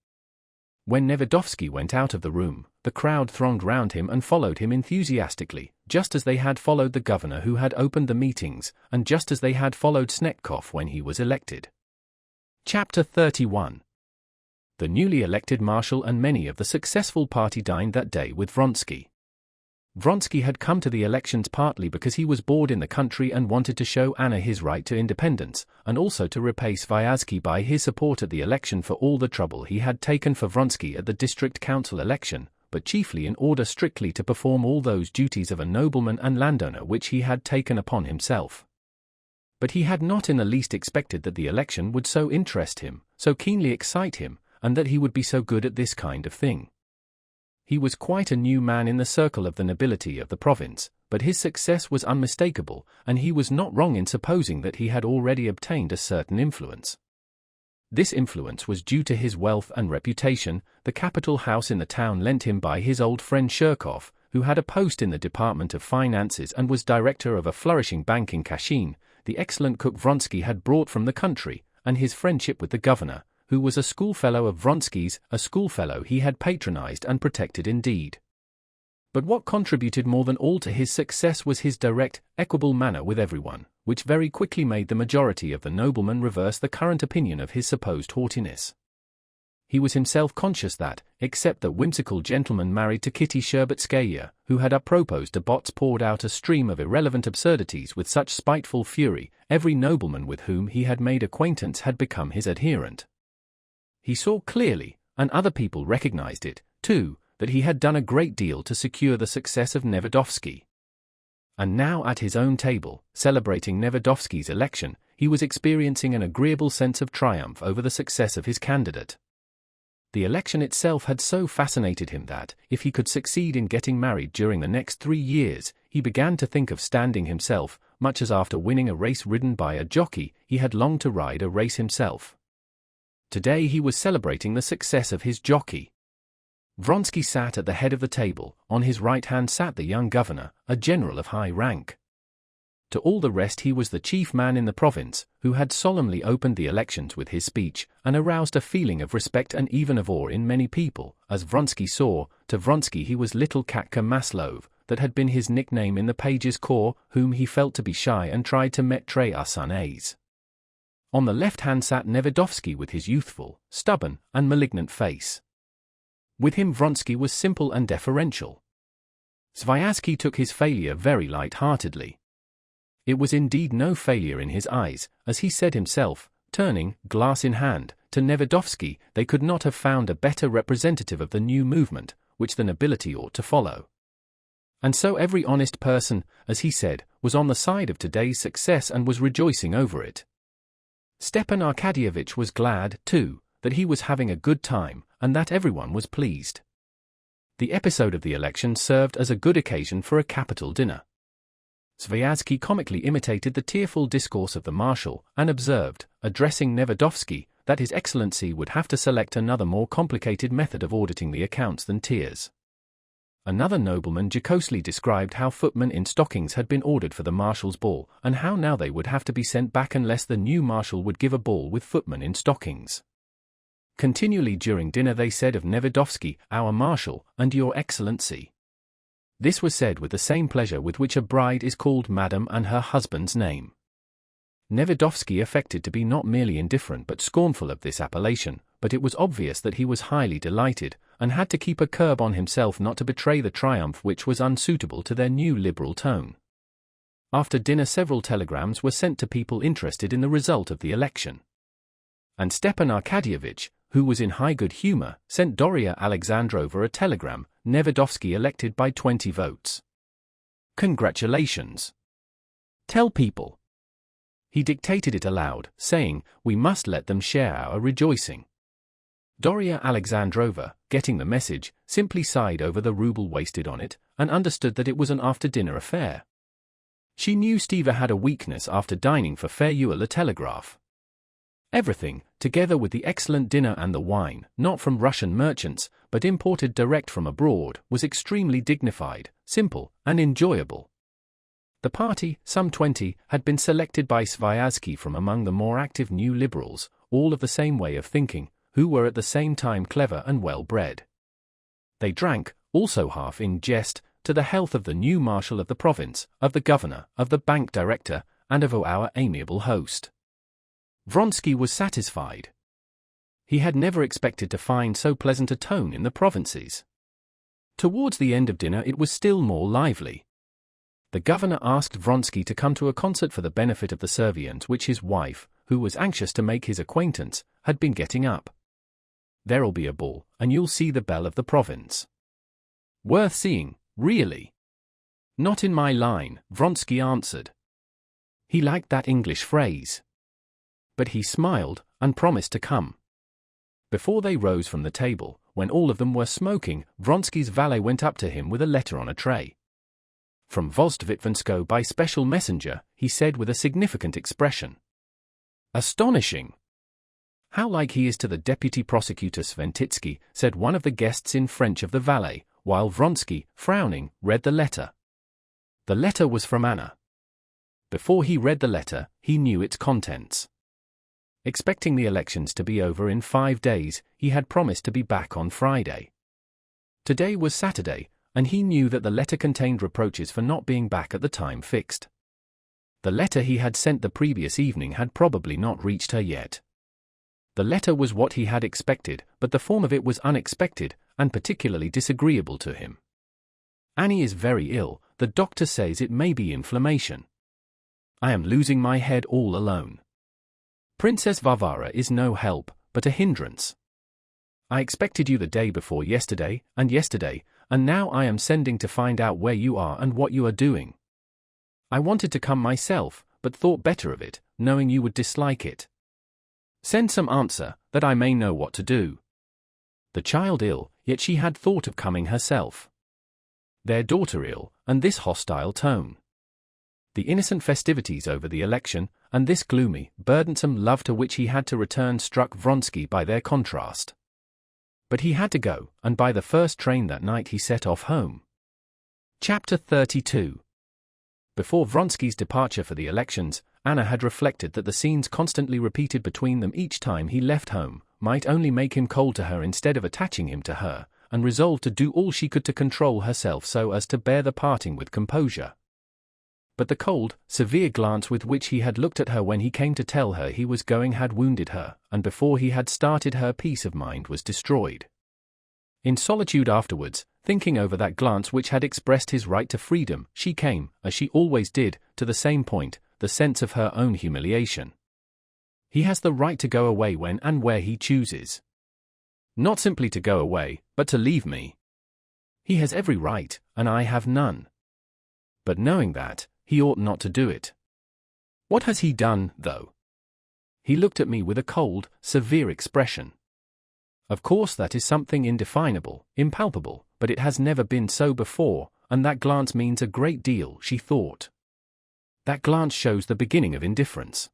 When Nevedovsky went out of the room, the crowd thronged round him and followed him enthusiastically, just as they had followed the governor who had opened the meetings, and just as they had followed Snetkov when he was elected. Chapter 31. The newly elected marshal and many of the successful party dined that day with Vronsky. Vronsky had come to the elections partly because he was bored in the country and wanted to show Anna his right to independence, and also to repay Sviazhsky by his support at the election for all the trouble he had taken for Vronsky at the district council election, but chiefly in order strictly to perform all those duties of a nobleman and landowner which he had taken upon himself. But he had not in the least expected that the election would so interest him, so keenly excite him, and that he would be so good at this kind of thing. He was quite a new man in the circle of the nobility of the province, but his success was unmistakable, and he was not wrong in supposing that he had already obtained a certain influence. This influence was due to his wealth and reputation. The capital house in the town lent him by his old friend Shirkov, who had a post in the Department of Finances and was director of a flourishing bank in Kashin, the excellent cook Vronsky had brought from the country, and his friendship with the governor, who was a schoolfellow of Vronsky's, a schoolfellow he had patronized and protected indeed. But what contributed more than all to his success was his direct, equable manner with everyone, which very quickly made the majority of the noblemen reverse the current opinion of his supposed haughtiness. He was himself conscious that, except the whimsical gentleman married to Kitty Shtcherbatskaya, who had apropos de bots poured out a stream of irrelevant absurdities with such spiteful fury, every nobleman with whom he had made acquaintance had become his adherent. He saw clearly, and other people recognized it, too, that he had done a great deal to secure the success of Nevedovsky. And now at his own table, celebrating Nevedovsky's election, he was experiencing an agreeable sense of triumph over the success of his candidate. The election itself had so fascinated him that, if he could succeed in getting married during the next 3 years, he began to think of standing himself, much as after winning a race ridden by a jockey, he had longed to ride a race himself. Today he was celebrating the success of his jockey. Vronsky sat at the head of the table, on his right hand sat the young governor, a general of high rank. To all the rest he was the chief man in the province, who had solemnly opened the elections with his speech, and aroused a feeling of respect and even of awe in many people, as Vronsky saw. To Vronsky he was Little Katka Maslov, that had been his nickname in the pages' corps, whom he felt to be shy and tried to mettre à son aise. On the left hand sat Nevedovsky with his youthful, stubborn, and malignant face. With him Vronsky was simple and deferential. Sviazhsky took his failure very light-heartedly. It was indeed no failure in his eyes, as he said himself, turning, glass in hand, to Nevedovsky. They could not have found a better representative of the new movement, which the nobility ought to follow. And so every honest person, as he said, was on the side of today's success and was rejoicing over it. Stepan Arkadyevitch was glad, too, that he was having a good time, and that everyone was pleased. The episode of the election served as a good occasion for a capital dinner. Sviazhsky comically imitated the tearful discourse of the marshal, and observed, addressing Nevedovsky, that His Excellency would have to select another more complicated method of auditing the accounts than tears. Another nobleman jocosely described how footmen in stockings had been ordered for the marshal's ball, and how now they would have to be sent back unless the new marshal would give a ball with footmen in stockings. Continually during dinner they said of Nevedovsky, "Our Marshal," and "Your Excellency." This was said with the same pleasure with which a bride is called Madam and her husband's name. Nevedovsky affected to be not merely indifferent but scornful of this appellation, but it was obvious that he was highly delighted, and had to keep a curb on himself not to betray the triumph which was unsuitable to their new liberal tone. After dinner several telegrams were sent to people interested in the result of the election. And Stepan Arkadyevitch, who was in high good humor, sent Doria Alexandrovna a telegram, Nevedovsky elected by 20 votes. Congratulations. Tell people. He dictated it aloud, saying, "We must let them share our rejoicing." Doria Alexandrovna, getting the message, simply sighed over the ruble wasted on it, and understood that it was an after-dinner affair. She knew Stiva had a weakness after dining for farewell the telegraph. Everything, together with the excellent dinner and the wine, not from Russian merchants, but imported direct from abroad, was extremely dignified, simple, and enjoyable. The party, some 20, had been selected by Sviazhsky from among the more active new liberals, all of the same way of thinking, who were at the same time clever and well-bred. They drank, also half in jest, to the health of the new marshal of the province, of the governor, of the bank director, and of our amiable host. Vronsky was satisfied. He had never expected to find so pleasant a tone in the provinces. Towards the end of dinner it was still more lively. The governor asked Vronsky to come to a concert for the benefit of the Servians which his wife, who was anxious to make his acquaintance, had been getting up. "There'll be a ball, and you'll see the belle of the province." "Worth seeing, really." "Not in my line," Vronsky answered. He liked that English phrase. But he smiled, and promised to come. Before they rose from the table, when all of them were smoking, Vronsky's valet went up to him with a letter on a tray. "From Vozdvitvensko by special messenger," he said with a significant expression. "Astonishing! How like he is to the deputy prosecutor Sventitsky," said one of the guests in French of the valet, while Vronsky, frowning, read the letter. The letter was from Anna. Before he read the letter, he knew its contents. Expecting the elections to be over in 5 days, he had promised to be back on Friday. Today was Saturday, and he knew that the letter contained reproaches for not being back at the time fixed. The letter he had sent the previous evening had probably not reached her yet. The letter was what he had expected, but the form of it was unexpected, and particularly disagreeable to him. Annie is very ill, the doctor says it may be inflammation. I am losing my head all alone. Princess Varvara is no help, but a hindrance. I expected you the day before yesterday, and now I am sending to find out where you are and what you are doing. I wanted to come myself, but thought better of it, knowing you would dislike it. Send some answer, that I may know what to do. The child ill, yet she had thought of coming herself. Their daughter ill, and this hostile tone. The innocent festivities over the election, and this gloomy, burdensome love to which he had to return struck Vronsky by their contrast. But he had to go, and by the first train that night he set off home. Chapter 32. Before Vronsky's departure for the elections, Anna had reflected that the scenes constantly repeated between them each time he left home might only make him cold to her instead of attaching him to her, and resolved to do all she could to control herself so as to bear the parting with composure. But the cold, severe glance with which he had looked at her when he came to tell her he was going had wounded her, and before he had started her peace of mind was destroyed. In solitude afterwards, thinking over that glance which had expressed his right to freedom, she came, as she always did, to the same point, the sense of her own humiliation. He has the right to go away when and where he chooses. Not simply to go away, but to leave me. He has every right, and I have none. But knowing that, he ought not to do it. What has he done, though? He looked at me with a cold, severe expression. Of course that is something indefinable, impalpable, but it has never been so before, and that glance means a great deal, she thought. That glance shows the beginning of indifference.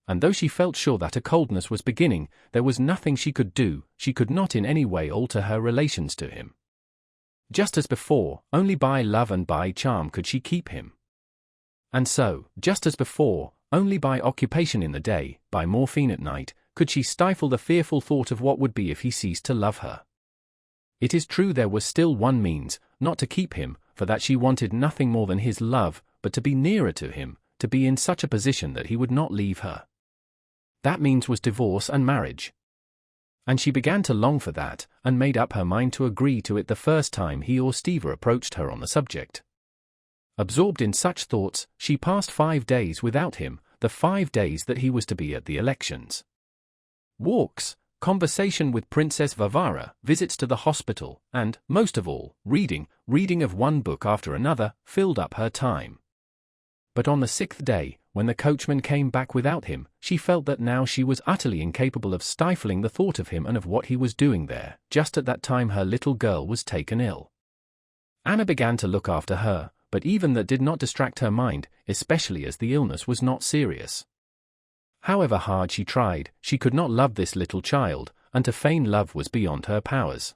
And though she felt sure that a coldness was beginning, there was nothing she could do, she could not in any way alter her relations to him. Just as before, only by love and by charm could she keep him. And so, just as before, only by occupation in the day, by morphine at night, could she stifle the fearful thought of what would be if he ceased to love her. It is true there was still one means, not to keep him, for that she wanted nothing more than his love, but to be nearer to him, to be in such a position that he would not leave her. That means was divorce and marriage. And she began to long for that, and made up her mind to agree to it the first time he or Stiva approached her on the subject. Absorbed in such thoughts, she passed 5 days without him, the 5 days that he was to be at the elections. Walks, conversation with Princess Varvara, visits to the hospital, and, most of all, reading of one book after another, filled up her time. But on the 6th day, when the coachman came back without him, she felt that now she was utterly incapable of stifling the thought of him and of what he was doing there. Just at that time her little girl was taken ill. Anna began to look after her, but even that did not distract her mind, especially as the illness was not serious. However hard she tried, she could not love this little child, and to feign love was beyond her powers.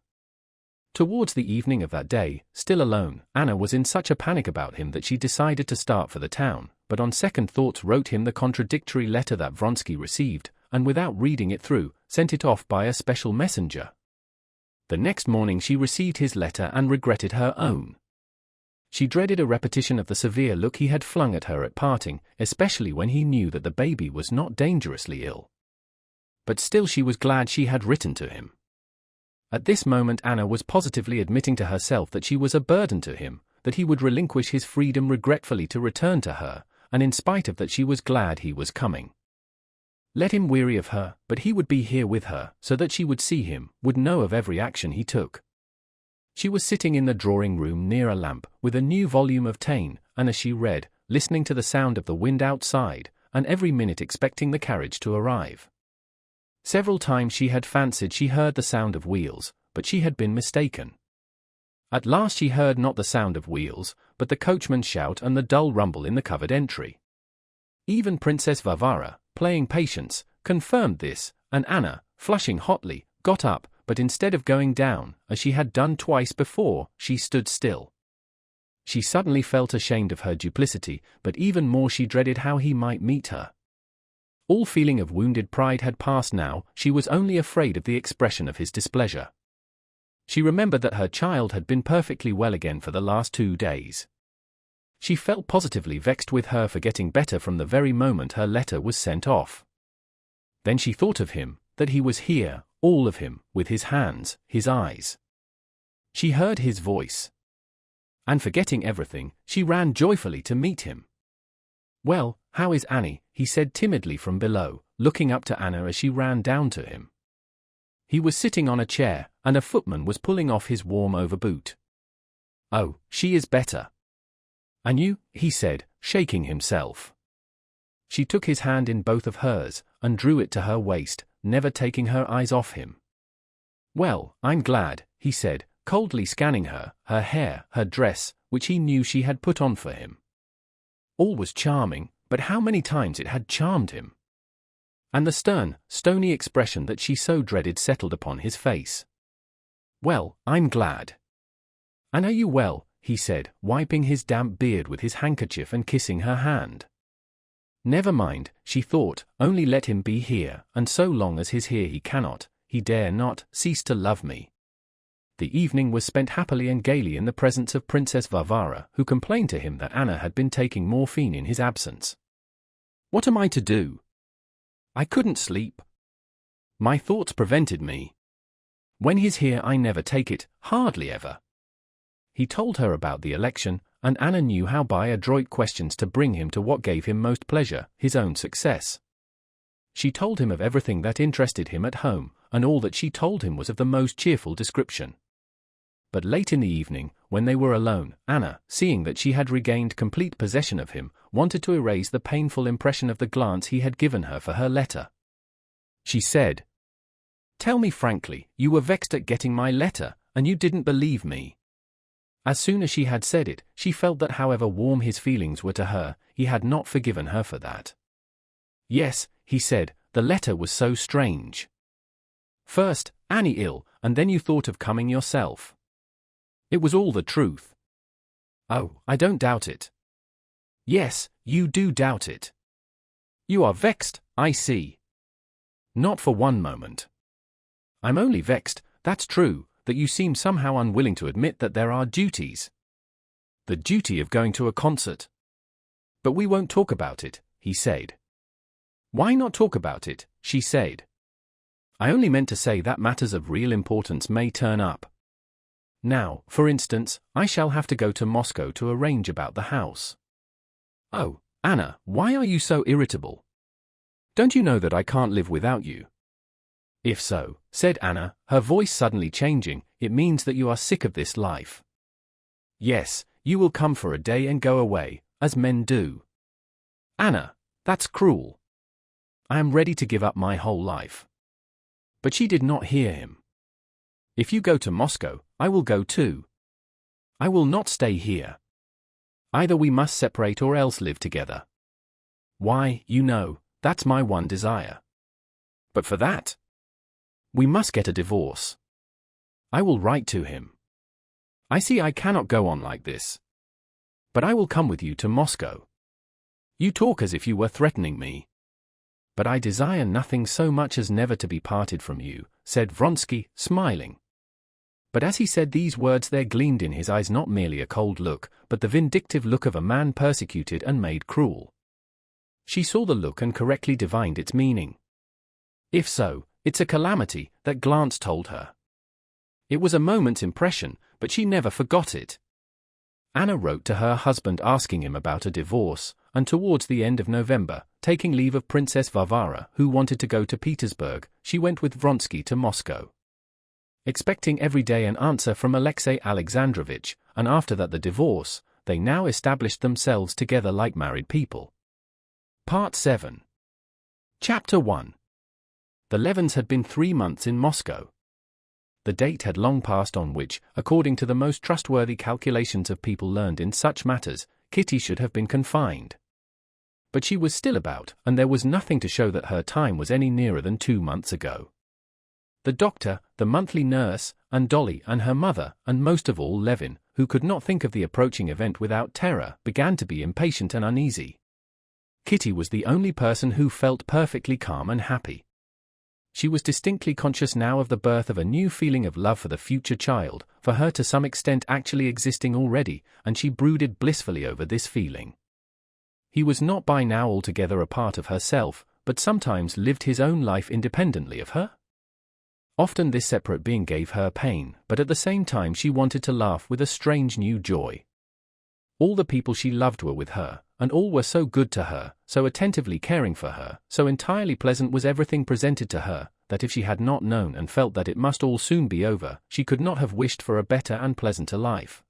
Towards the evening of that day, still alone, Anna was in such a panic about him that she decided to start for the town, but on second thoughts wrote him the contradictory letter that Vronsky received, and without reading it through, sent it off by a special messenger. The next morning she received his letter and regretted her own. She dreaded a repetition of the severe look he had flung at her at parting, especially when he knew that the baby was not dangerously ill. But still she was glad she had written to him. At this moment Anna was positively admitting to herself that she was a burden to him, that he would relinquish his freedom regretfully to return to her, and in spite of that she was glad he was coming. Let him weary of her, but he would be here with her, so that she would see him, would know of every action he took. She was sitting in the drawing-room near a lamp, with a new volume of Taine, and as she read, listening to the sound of the wind outside, and every minute expecting the carriage to arrive. Several times she had fancied she heard the sound of wheels, but she had been mistaken. At last she heard not the sound of wheels, but the coachman's shout and the dull rumble in the covered entry. Even Princess Varvara, playing patience, confirmed this, and Anna, flushing hotly, got up, but instead of going down, as she had done twice before, she stood still. She suddenly felt ashamed of her duplicity, but even more she dreaded how he might meet her. All feeling of wounded pride had passed now, she was only afraid of the expression of his displeasure. She remembered that her child had been perfectly well again for the last 2 days. She felt positively vexed with her for getting better from the very moment her letter was sent off. Then she thought of him, that he was here, all of him, with his hands, his eyes. She heard his voice. And forgetting everything, she ran joyfully to meet him. "Well, how is Annie?" he said timidly from below, looking up to Anna as she ran down to him. He was sitting on a chair, and a footman was pulling off his warm overboot. "Oh, she is better." "And you?" he said, shaking himself. She took his hand in both of hers, and drew it to her waist, never taking her eyes off him. "Well, I'm glad," he said, coldly scanning her hair, her dress, which he knew she had put on for him. All was charming, but how many times it had charmed him! And the stern, stony expression that she so dreaded settled upon his face. "Well, I'm glad." "And are you well?" he said, wiping his damp beard with his handkerchief and kissing her hand. Never mind, she thought, only let him be here, and so long as he's here he dare not, cease to love me. The evening was spent happily and gaily in the presence of Princess Varvara, who complained to him that Anna had been taking morphine in his absence. "What am I to do? I couldn't sleep. My thoughts prevented me. When he's here I never take it, hardly ever." He told her about the election, and Anna knew how by adroit questions to bring him to what gave him most pleasure, his own success. She told him of everything that interested him at home, and all that she told him was of the most cheerful description. But late in the evening, when they were alone, Anna, seeing that she had regained complete possession of him, wanted to erase the painful impression of the glance he had given her for her letter. She said, "Tell me frankly, you were vexed at getting my letter, and you didn't believe me." As soon as she had said it, she felt that however warm his feelings were to her, he had not forgiven her for that. "Yes," he said, "the letter was so strange. First, Annie ill, and then you thought of coming yourself. It was all the truth." "Oh, I don't doubt it." "Yes, you do doubt it. You are vexed, I see." "Not for one moment. I'm only vexed, that's true, that you seem somehow unwilling to admit that there are duties. The duty of going to a concert. But we won't talk about it," he said. "Why not talk about it?" she said. "I only meant to say that matters of real importance may turn up. Now, for instance, I shall have to go to Moscow to arrange about the house." "Oh, Anna, why are you so irritable? Don't you know that I can't live without you?" "If so," said Anna, her voice suddenly changing, "it means that you are sick of this life. Yes, you will come for a day and go away, as men do." "Anna, that's cruel. I am ready to give up my whole life." But she did not hear him. "If you go to Moscow, I will go too. I will not stay here. Either we must separate or else live together. Why, you know, that's my one desire. But for that, we must get a divorce. I will write to him. I see I cannot go on like this. But I will come with you to Moscow. You talk as if you were threatening me. But I desire nothing so much as never to be parted from you," said Vronsky, smiling. But as he said these words there gleamed in his eyes not merely a cold look, but the vindictive look of a man persecuted and made cruel. She saw the look and correctly divined its meaning. If so, it's a calamity, that glance told her. It was a moment's impression, but she never forgot it. Anna wrote to her husband asking him about a divorce, and towards the end of November, taking leave of Princess Varvara, who wanted to go to Petersburg, she went with Vronsky to Moscow. Expecting every day an answer from Alexey Alexandrovitch, and after that the divorce, they now established themselves together like married people. Part 7. Chapter 1. The Levins had been 3 months in Moscow. The date had long passed on which, according to the most trustworthy calculations of people learned in such matters, Kitty should have been confined. But she was still about, and there was nothing to show that her time was any nearer than 2 months ago. The doctor, the monthly nurse, and Dolly and her mother, and most of all Levin, who could not think of the approaching event without terror, began to be impatient and uneasy. Kitty was the only person who felt perfectly calm and happy. She was distinctly conscious now of the birth of a new feeling of love for the future child, for her to some extent actually existing already, and she brooded blissfully over this feeling. He was not by now altogether a part of herself, but sometimes lived his own life independently of her. Often this separate being gave her pain, but at the same time she wanted to laugh with a strange new joy. All the people she loved were with her, and all were so good to her, so attentively caring for her, so entirely pleasant was everything presented to her, that if she had not known and felt that it must all soon be over, she could not have wished for a better and pleasanter life.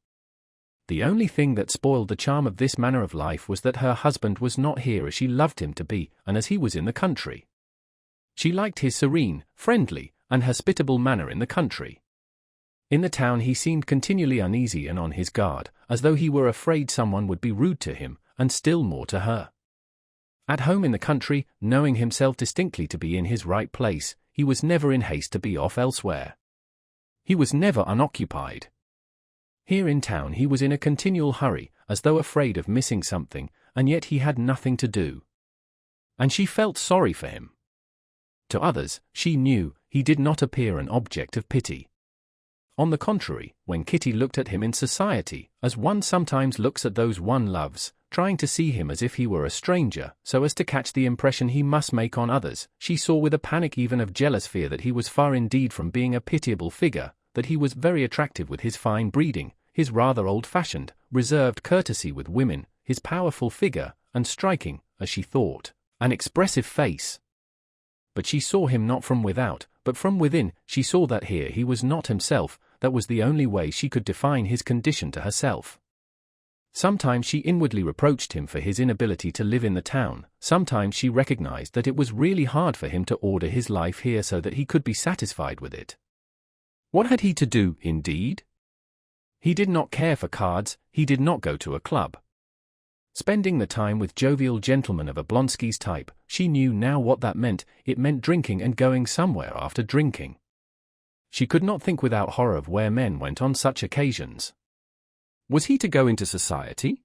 The only thing that spoiled the charm of this manner of life was that her husband was not here as she loved him to be, and as he was in the country. She liked his serene, friendly, and hospitable manner in the country. In the town he seemed continually uneasy and on his guard, as though he were afraid someone would be rude to him, and still more to her. At home in the country, knowing himself distinctly to be in his right place, he was never in haste to be off elsewhere. He was never unoccupied. Here in town he was in a continual hurry, as though afraid of missing something, and yet he had nothing to do. And she felt sorry for him. To others, she knew, he did not appear an object of pity. On the contrary, when Kitty looked at him in society, as one sometimes looks at those one loves, trying to see him as if he were a stranger, so as to catch the impression he must make on others, she saw with a panic even of jealous fear that he was far indeed from being a pitiable figure, that he was very attractive with his fine breeding, his rather old-fashioned, reserved courtesy with women, his powerful figure, and striking, as she thought, an expressive face. But she saw him not from without, but from within. She saw that here he was not himself. That was the only way she could define his condition to herself. Sometimes she inwardly reproached him for his inability to live in the town, sometimes she recognized that it was really hard for him to order his life here so that he could be satisfied with it. What had he to do, indeed? He did not care for cards, he did not go to a club. Spending the time with jovial gentlemen of Oblonsky's type, she knew now what that meant. It meant drinking and going somewhere after drinking. She could not think without horror of where men went on such occasions. Was he to go into society?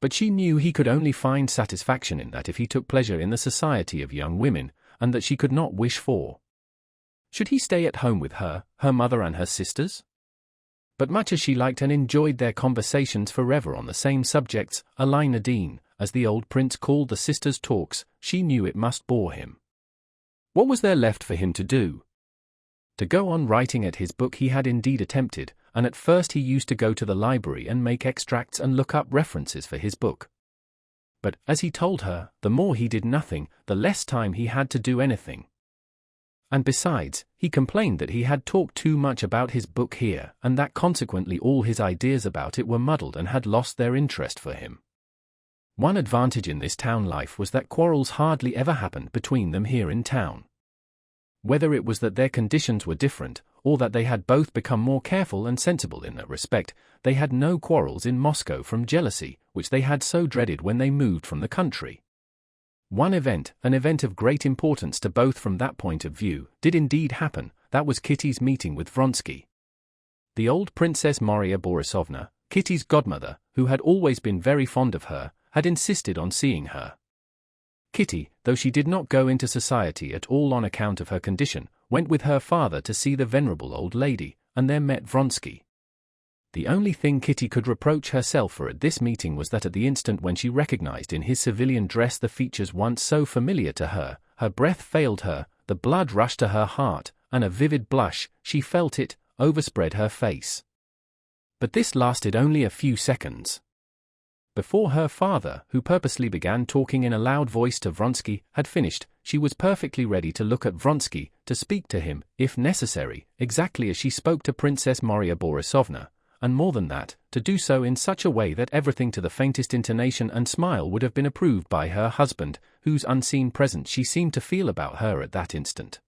But she knew he could only find satisfaction in that if he took pleasure in the society of young women, and that she could not wish for. Should he stay at home with her, her mother and her sisters? But much as she liked and enjoyed their conversations forever on the same subjects, Alina Dean, as the old prince called the sisters' talks, she knew it must bore him. What was there left for him to do? To go on writing at his book he had indeed attempted, and at first he used to go to the library and make extracts and look up references for his book. But, as he told her, the more he did nothing, the less time he had to do anything. And besides, he complained that he had talked too much about his book here, and that consequently all his ideas about it were muddled and had lost their interest for him. One advantage in this town life was that quarrels hardly ever happened between them here in town. Whether it was that their conditions were different, or that they had both become more careful and sensible in that respect, they had no quarrels in Moscow from jealousy, which they had so dreaded when they moved from the country. One event, an event of great importance to both from that point of view, did indeed happen. That was Kitty's meeting with Vronsky. The old Princess Maria Borisovna, Kitty's godmother, who had always been very fond of her, had insisted on seeing her. Kitty, though she did not go into society at all on account of her condition, went with her father to see the venerable old lady, and there met Vronsky. The only thing Kitty could reproach herself for at this meeting was that at the instant when she recognized in his civilian dress the features once so familiar to her, her breath failed her, the blood rushed to her heart, and a vivid blush, she felt it, overspread her face. But this lasted only a few seconds. Before her father, who purposely began talking in a loud voice to Vronsky, had finished, she was perfectly ready to look at Vronsky, to speak to him, if necessary, exactly as she spoke to Princess Maria Borisovna, and more than that, to do so in such a way that everything to the faintest intonation and smile would have been approved by her husband, whose unseen presence she seemed to feel about her at that instant.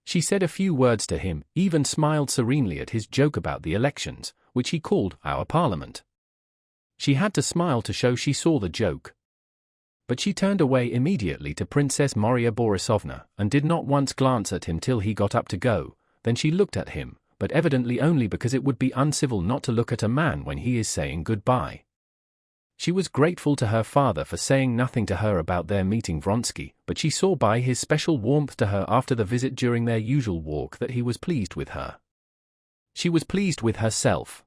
She said a few words to him, even smiled serenely at his joke about the elections, which he called our parliament. She had to smile to show she saw the joke. But she turned away immediately to Princess Maria Borisovna, and did not once glance at him till he got up to go. Then she looked at him, but evidently only because it would be uncivil not to look at a man when he is saying goodbye. She was grateful to her father for saying nothing to her about their meeting Vronsky, but she saw by his special warmth to her after the visit during their usual walk that he was pleased with her. She was pleased with herself.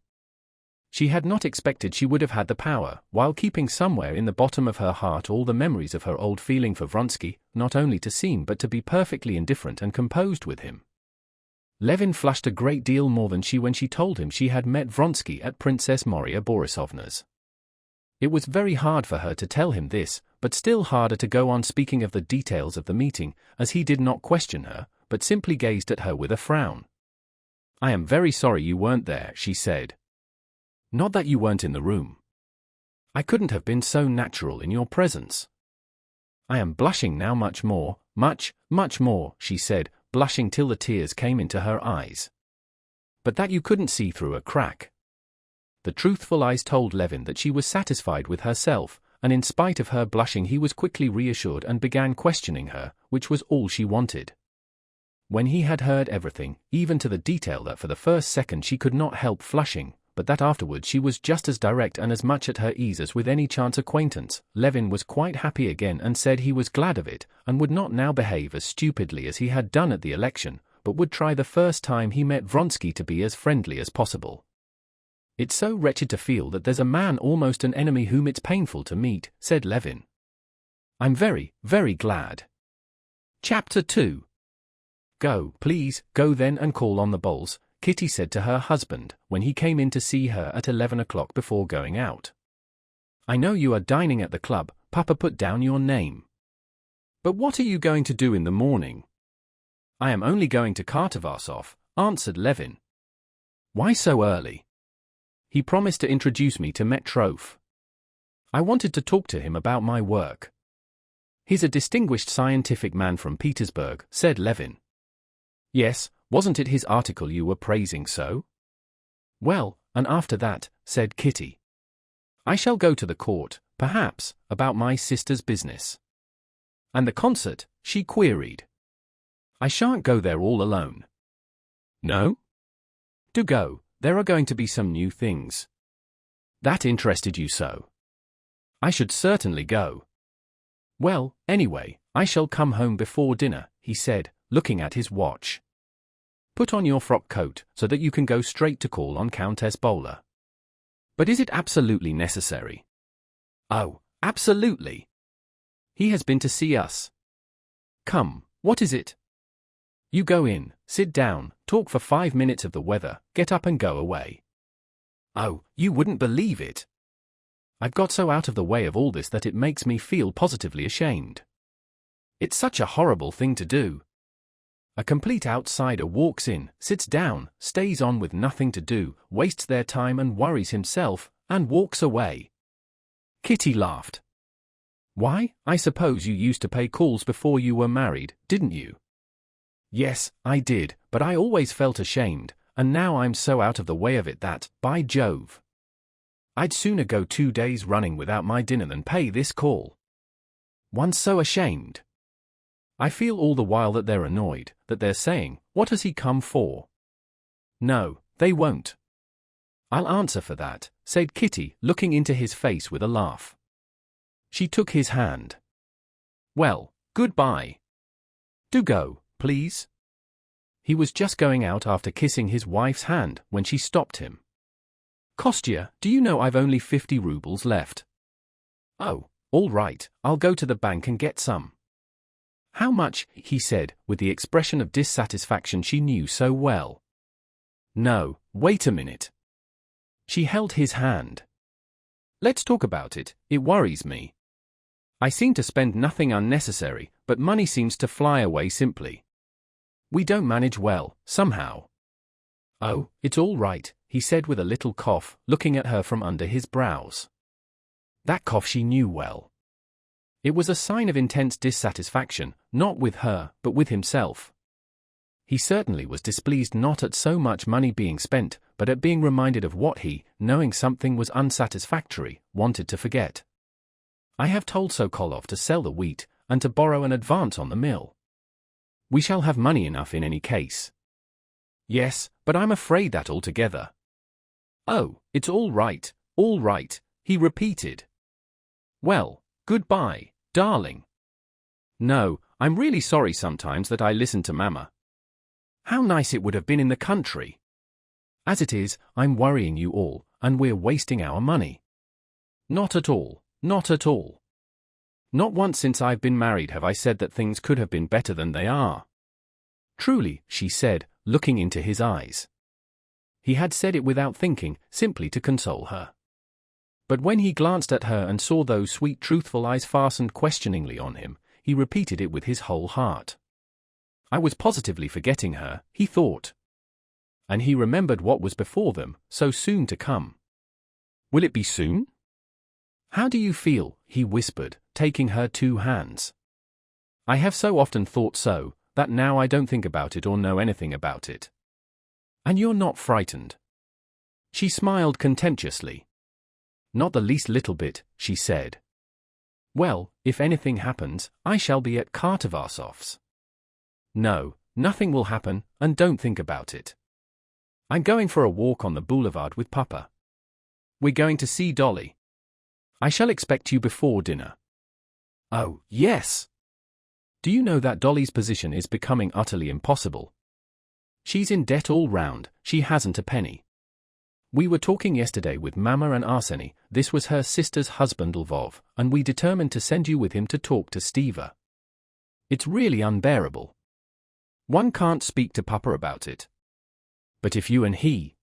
She had not expected she would have had the power, while keeping somewhere in the bottom of her heart all the memories of her old feeling for Vronsky, not only to seem but to be perfectly indifferent and composed with him. Levin flushed a great deal more than she when she told him she had met Vronsky at Princess Maria Borisovna's. It was very hard for her to tell him this, but still harder to go on speaking of the details of the meeting, as he did not question her, but simply gazed at her with a frown. "I am very sorry you weren't there," she said. "Not that you weren't in the room. I couldn't have been so natural in your presence. I am blushing now much more, much more," she said, blushing till the tears came into her eyes. "But that you couldn't see through a crack." The truthful eyes told Levin that she was satisfied with herself, and in spite of her blushing he was quickly reassured and began questioning her, which was all she wanted. When he had heard everything, even to the detail that for the first second she could not help flushing, but that afterwards she was just as direct and as much at her ease as with any chance acquaintance, Levin was quite happy again and said he was glad of it, and would not now behave as stupidly as he had done at the election, but would try the first time he met Vronsky to be as friendly as possible. "It's so wretched to feel that there's a man almost an enemy whom it's painful to meet," said Levin. "I'm very, very glad." Chapter 2. "Go, please, go then and call on the Bols," Kitty said to her husband, when he came in to see her at 11 o'clock before going out. "I know you are dining at the club, Papa put down your name. But what are you going to do in the morning?" "I am only going to Kartovarsov," answered Levin. "Why so early?" "He promised to introduce me to Metrov. I wanted to talk to him about my work. He's a distinguished scientific man from Petersburg," said Levin. "Yes, wasn't it his article you were praising so?" "Well, and after that," said Kitty, "I shall go to the court, perhaps, about my sister's business." "And the concert?" she queried. "I shan't go there all alone." "No?" "Do go, there are going to be some new things." "That interested you so?" "I should certainly go." "Well, anyway, I shall come home before dinner," he said, looking at his watch. "Put on your frock coat, so that you can go straight to call on Countess Bola." "But is it absolutely necessary?" "Oh, absolutely. He has been to see us." "Come, what is it?" "You go in, sit down, talk for 5 minutes of the weather, get up and go away." "Oh, you wouldn't believe it. I've got so out of the way of all this that it makes me feel positively ashamed. It's such a horrible thing to do. A complete outsider walks in, sits down, stays on with nothing to do, wastes their time and worries himself, and walks away." Kitty laughed. "Why, I suppose you used to pay calls before you were married, didn't you?" "Yes, I did, but I always felt ashamed, and now I'm so out of the way of it that, by Jove, I'd sooner go 2 days running without my dinner than pay this call. One's so ashamed. I feel all the while that they're annoyed, that they're saying, 'What has he come for?' No, they won't." "I'll answer for that," said Kitty, looking into his face with a laugh. She took his hand. "Well, goodbye. Do go, please." He was just going out after kissing his wife's hand, when she stopped him. "Kostya, do you know I've only 50 rubles left?" "Oh, all right, I'll go to the bank and get some." "How much?" he said, with the expression of dissatisfaction she knew so well. "No, wait a minute." She held his hand. "Let's talk about it, it worries me. I seem to spend nothing unnecessary, but money seems to fly away simply. We don't manage well, somehow." "Oh, it's all right," he said with a little cough, looking at her from under his brows. That cough she knew well. It was a sign of intense dissatisfaction, not with her, but with himself. He certainly was displeased not at so much money being spent, but at being reminded of what he, knowing something was unsatisfactory, wanted to forget. "I have told Sokolov to sell the wheat, and to borrow an advance on the mill. We shall have money enough in any case." "Yes, but I'm afraid that altogether." "Oh, it's all right," he repeated. Well, goodbye, darling. No, I'm really sorry sometimes that I listen to Mama. How nice it would have been in the country. As it is, I'm worrying you all, and we're wasting our money. Not at all, not at all. Not once since I've been married have I said that things could have been better than they are. Truly, she said, looking into his eyes. He had said it without thinking, simply to console her. But when he glanced at her and saw those sweet truthful eyes fastened questioningly on him, he repeated it with his whole heart. I was positively forgetting her, he thought. And he remembered what was before them, so soon to come. Will it be soon? How do you feel? He whispered, taking her 2 hands. I have so often thought so, that now I don't think about it or know anything about it. And you're not frightened? She smiled contemptuously. Not the least little bit, she said. Well, if anything happens, I shall be at Kartavarsov's. No, nothing will happen, and don't think about it. I'm going for a walk on the boulevard with Papa. We're going to see Dolly. I shall expect you before dinner. Oh, yes. Do you know that Dolly's position is becoming utterly impossible? She's in debt all round, she hasn't a penny. We were talking yesterday with Mama and Arseny, this was her sister's husband Lvov, and we determined to send you with him to talk to Steva. It's really unbearable. One can't speak to Papa about it. But if you and he...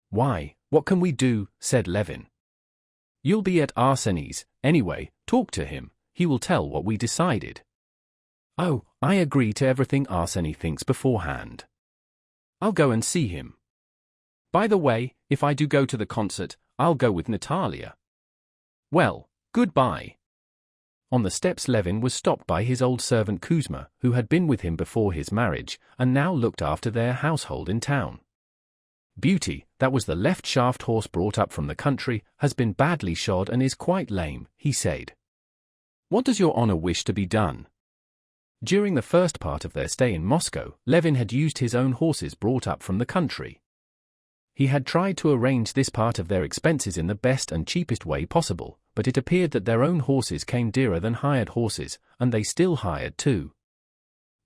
Why, what can we do, said Levin. You'll be at Arseny's, anyway, talk to him, he will tell what we decided. Oh, I agree to everything Arseny thinks beforehand. I'll go and see him. By the way, if I do go to the concert, I'll go with Natalia. Well, goodbye. On the steps Levin was stopped by his old servant Kuzma, who had been with him before his marriage, and now looked after their household in town. Beauty, that was the left shaft horse brought up from the country, has been badly shod and is quite lame, he said. What does your honor wish to be done? During the first part of their stay in Moscow, Levin had used his own horses brought up from the country. He had tried to arrange this part of their expenses in the best and cheapest way possible, but it appeared that their own horses came dearer than hired horses, and they still hired too.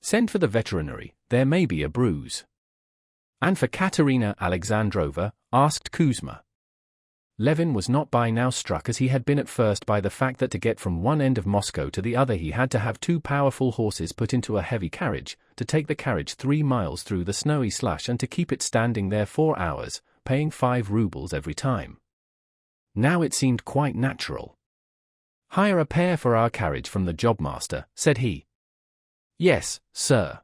Send for the veterinary, there may be a bruise. And for Katerina Alexandrova, asked Kuzma. Levin was not by now struck as he had been at first by the fact that to get from one end of Moscow to the other he had to have 2 powerful horses put into a heavy carriage, to take the carriage 3 miles through the snowy slush and to keep it standing there 4 hours, paying 5 rubles every time. Now it seemed quite natural. Hire a pair for our carriage from the jobmaster, said he. Yes, sir.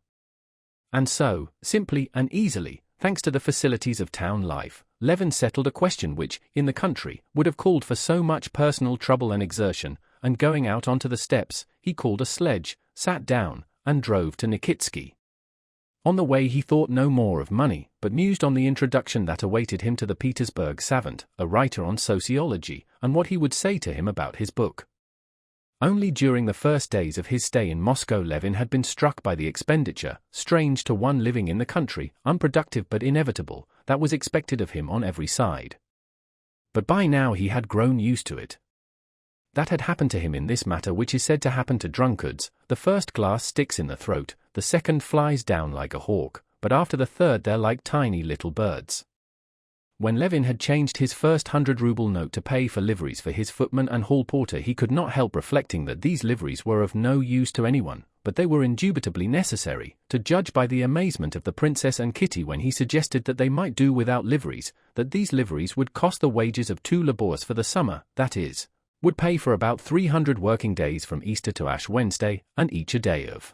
And so, simply and easily, thanks to the facilities of town life, Levin settled a question which, in the country, would have called for so much personal trouble and exertion, and going out onto the steps, he called a sledge, sat down, and drove to Nikitsky. On the way he thought no more of money, but mused on the introduction that awaited him to the Petersburg savant, a writer on sociology, and what he would say to him about his book. Only during the first days of his stay in Moscow Levin had been struck by the expenditure, strange to one living in the country, unproductive but inevitable, that was expected of him on every side. But by now he had grown used to it. That had happened to him in this matter which is said to happen to drunkards: the first glass sticks in the throat, the second flies down like a hawk, but after the third they're like tiny little birds. When Levin had changed his first 100-ruble note to pay for liveries for his footman and hall porter he could not help reflecting that these liveries were of no use to anyone, but they were indubitably necessary, to judge by the amazement of the princess and Kitty when he suggested that they might do without liveries, that these liveries would cost the wages of 2 labours for the summer, that is, would pay for about 300 working days from Easter to Ash Wednesday, and each a day of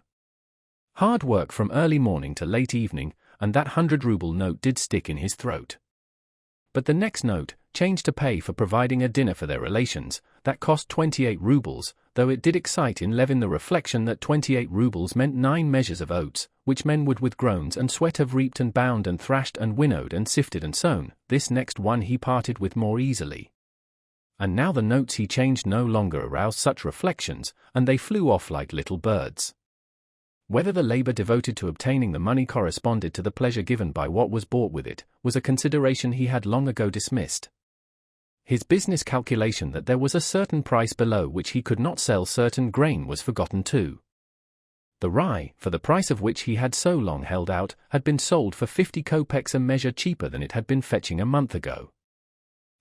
hard work from early morning to late evening, and that 100-ruble note did stick in his throat. But the next note, changed to pay for providing a dinner for their relations, that cost 28 rubles, though it did excite in Levin the reflection that 28 rubles meant 9 measures of oats, which men would with groans and sweat have reaped and bound and thrashed and winnowed and sifted and sown. This next one he parted with more easily. And now the notes he changed no longer aroused such reflections, and they flew off like little birds. Whether the labor devoted to obtaining the money corresponded to the pleasure given by what was bought with it, was a consideration he had long ago dismissed. His business calculation that there was a certain price below which he could not sell certain grain was forgotten too. The rye, for the price of which he had so long held out, had been sold for 50 kopecks a measure cheaper than it had been fetching a month ago.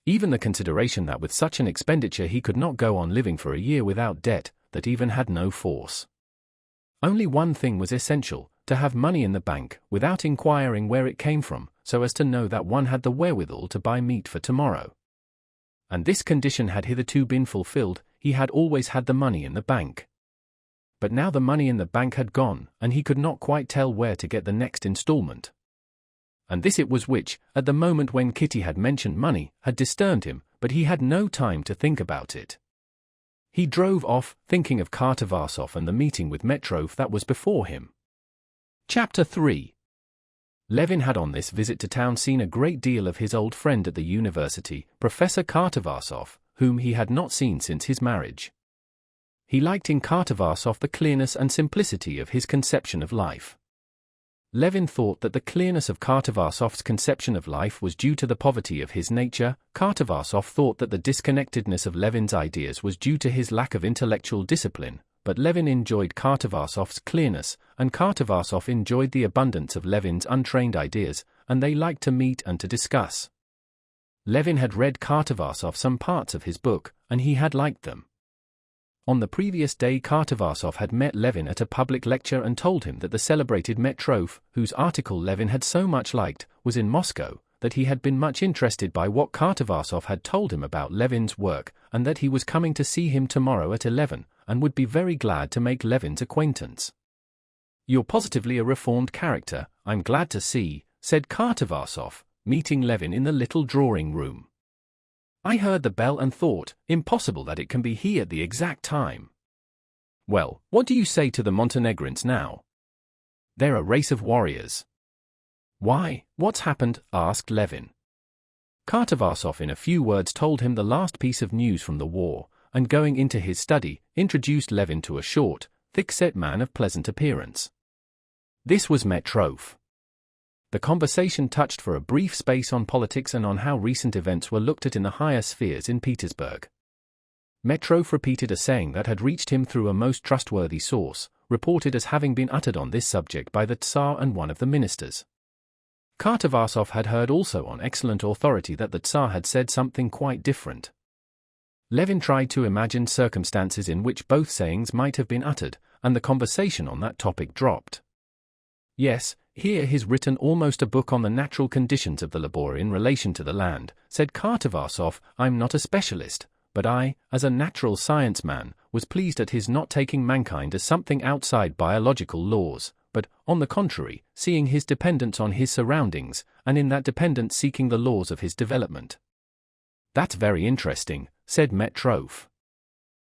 Even the consideration that with such an expenditure he could not go on living for a year without debt, that even had no force. Only one thing was essential, to have money in the bank, without inquiring where it came from, so as to know that one had the wherewithal to buy meat for tomorrow. And this condition had hitherto been fulfilled, he had always had the money in the bank. But now the money in the bank had gone, and he could not quite tell where to get the next installment. And this it was which, at the moment when Kitty had mentioned money, had disturbed him, but he had no time to think about it. He drove off, thinking of Kartavarsov and the meeting with Metrov that was before him. Chapter 3. Levin had on this visit to town seen a great deal of his old friend at the university, Professor Kartavarsov, whom he had not seen since his marriage. He liked in Kartavarsov the clearness and simplicity of his conception of life. Levin thought that the clearness of Kartavarsov's conception of life was due to the poverty of his nature. Kartavarsov thought that the disconnectedness of Levin's ideas was due to his lack of intellectual discipline, but Levin enjoyed Kartavarsov's clearness, and Kartavarsov enjoyed the abundance of Levin's untrained ideas, and they liked to meet and to discuss. Levin had read Kartavarsov some parts of his book, and he had liked them. On the previous day Kartavarsov had met Levin at a public lecture and told him that the celebrated Metrov, whose article Levin had so much liked, was in Moscow, that he had been much interested by what Kartavarsov had told him about Levin's work, and that he was coming to see him tomorrow at 11, and would be very glad to make Levin's acquaintance. "You're positively a reformed character, I'm glad to see," said Kartavarsov, meeting Levin in the little drawing-room. "I heard the bell and thought, impossible that it can be he at the exact time. Well, what do you say to the Montenegrins now? They're a race of warriors." "Why, what's happened?" asked Levin. Kartavarsov in a few words told him the last piece of news from the war, and going into his study, introduced Levin to a short, thick-set man of pleasant appearance. This was Metrov. The conversation touched for a brief space on politics and on how recent events were looked at in the higher spheres in Petersburg. Metrov repeated a saying that had reached him through a most trustworthy source, reported as having been uttered on this subject by the Tsar and one of the ministers. Kartavarsov had heard also on excellent authority that the Tsar had said something quite different. Levin tried to imagine circumstances in which both sayings might have been uttered, and the conversation on that topic dropped. "Yes, here is written almost a book on the natural conditions of the laborer in relation to the land," said Kartavarsov. "I'm not a specialist, but I, as a natural science man, was pleased at his not taking mankind as something outside biological laws, but, on the contrary, seeing his dependence on his surroundings, and in that dependence seeking the laws of his development." "That's very interesting," said Metrov.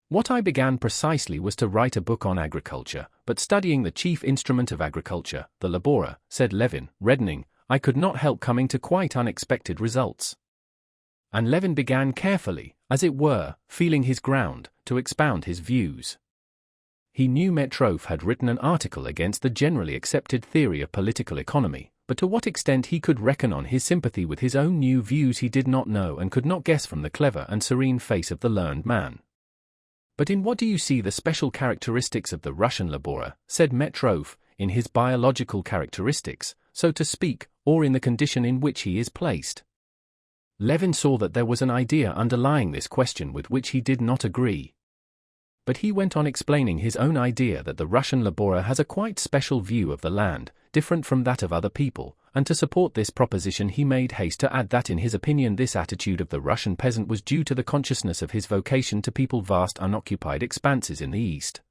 "What I began precisely was to write a book on agriculture, but studying the chief instrument of agriculture, the laborer," said Levin, reddening, "I could not help coming to quite unexpected results." And Levin began carefully, as it were, feeling his ground, to expound his views. He knew Metrov had written an article against the generally accepted theory of political economy, but to what extent he could reckon on his sympathy with his own new views he did not know and could not guess from the clever and serene face of the learned man. "But in what do you see the special characteristics of the Russian laborer?" said Metrov, "in his biological characteristics, so to speak, or in the condition in which he is placed?" Levin saw that there was an idea underlying this question with which he did not agree. But he went on explaining his own idea that the Russian laborer has a quite special view of the land, different from that of other people, and to support this proposition he made haste to add that in his opinion this attitude of the Russian peasant was due to the consciousness of his vocation to people vast unoccupied expanses in the East.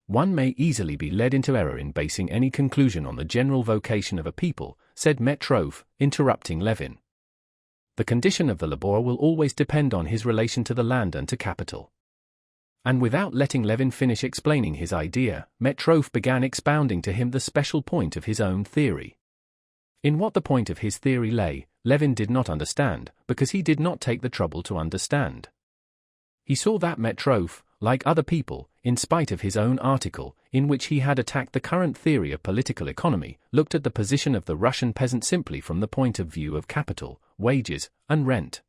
"One may easily be led into error in basing any conclusion on the general vocation of a people," said Metrov, interrupting Levin. "The condition of the laborer will always depend on his relation to the land and to capital." And without letting Levin finish explaining his idea, Metrov began expounding to him the special point of his own theory. In what the point of his theory lay, Levin did not understand, because he did not take the trouble to understand. He saw that Metrov, like other people, in spite of his own article, in which he had attacked the current theory of political economy, looked at the position of the Russian peasant simply from the point of view of capital, wages, and rent.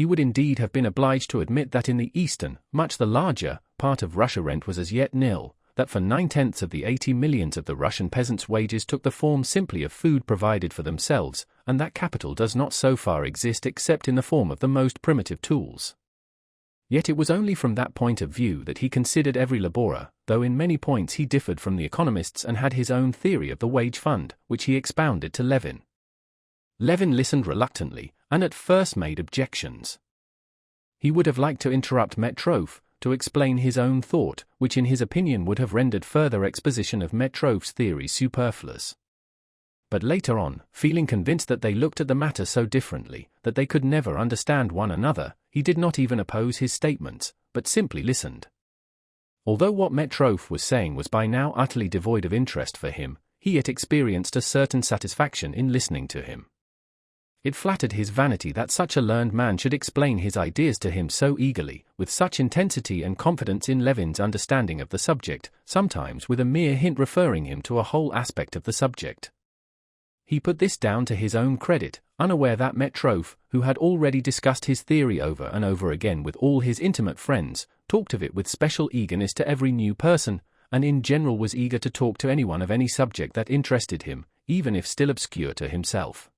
he would indeed have been obliged to admit that in the eastern, much the larger, part of Russia rent was as yet nil, that for 9/10 of the 80 millions of the Russian peasants' wages took the form simply of food provided for themselves, and that capital does not so far exist except in the form of the most primitive tools. Yet it was only from that point of view that he considered every laborer, though in many points he differed from the economists and had his own theory of the wage fund, which he expounded to Levin. Levin listened reluctantly, and at first made objections. He would have liked to interrupt Metrov, to explain his own thought, which in his opinion would have rendered further exposition of Metrov's theories superfluous. But later on, feeling convinced that they looked at the matter so differently, that they could never understand one another, he did not even oppose his statements, but simply listened. Although what Metrov was saying was by now utterly devoid of interest for him, he yet experienced a certain satisfaction in listening to him. It flattered his vanity that such a learned man should explain his ideas to him so eagerly, with such intensity and confidence in Levin's understanding of the subject, sometimes with a mere hint referring him to a whole aspect of the subject. He put this down to his own credit, unaware that Metrov, who had already discussed his theory over and over again with all his intimate friends, talked of it with special eagerness to every new person, and in general was eager to talk to anyone of any subject that interested him, even if still obscure to himself.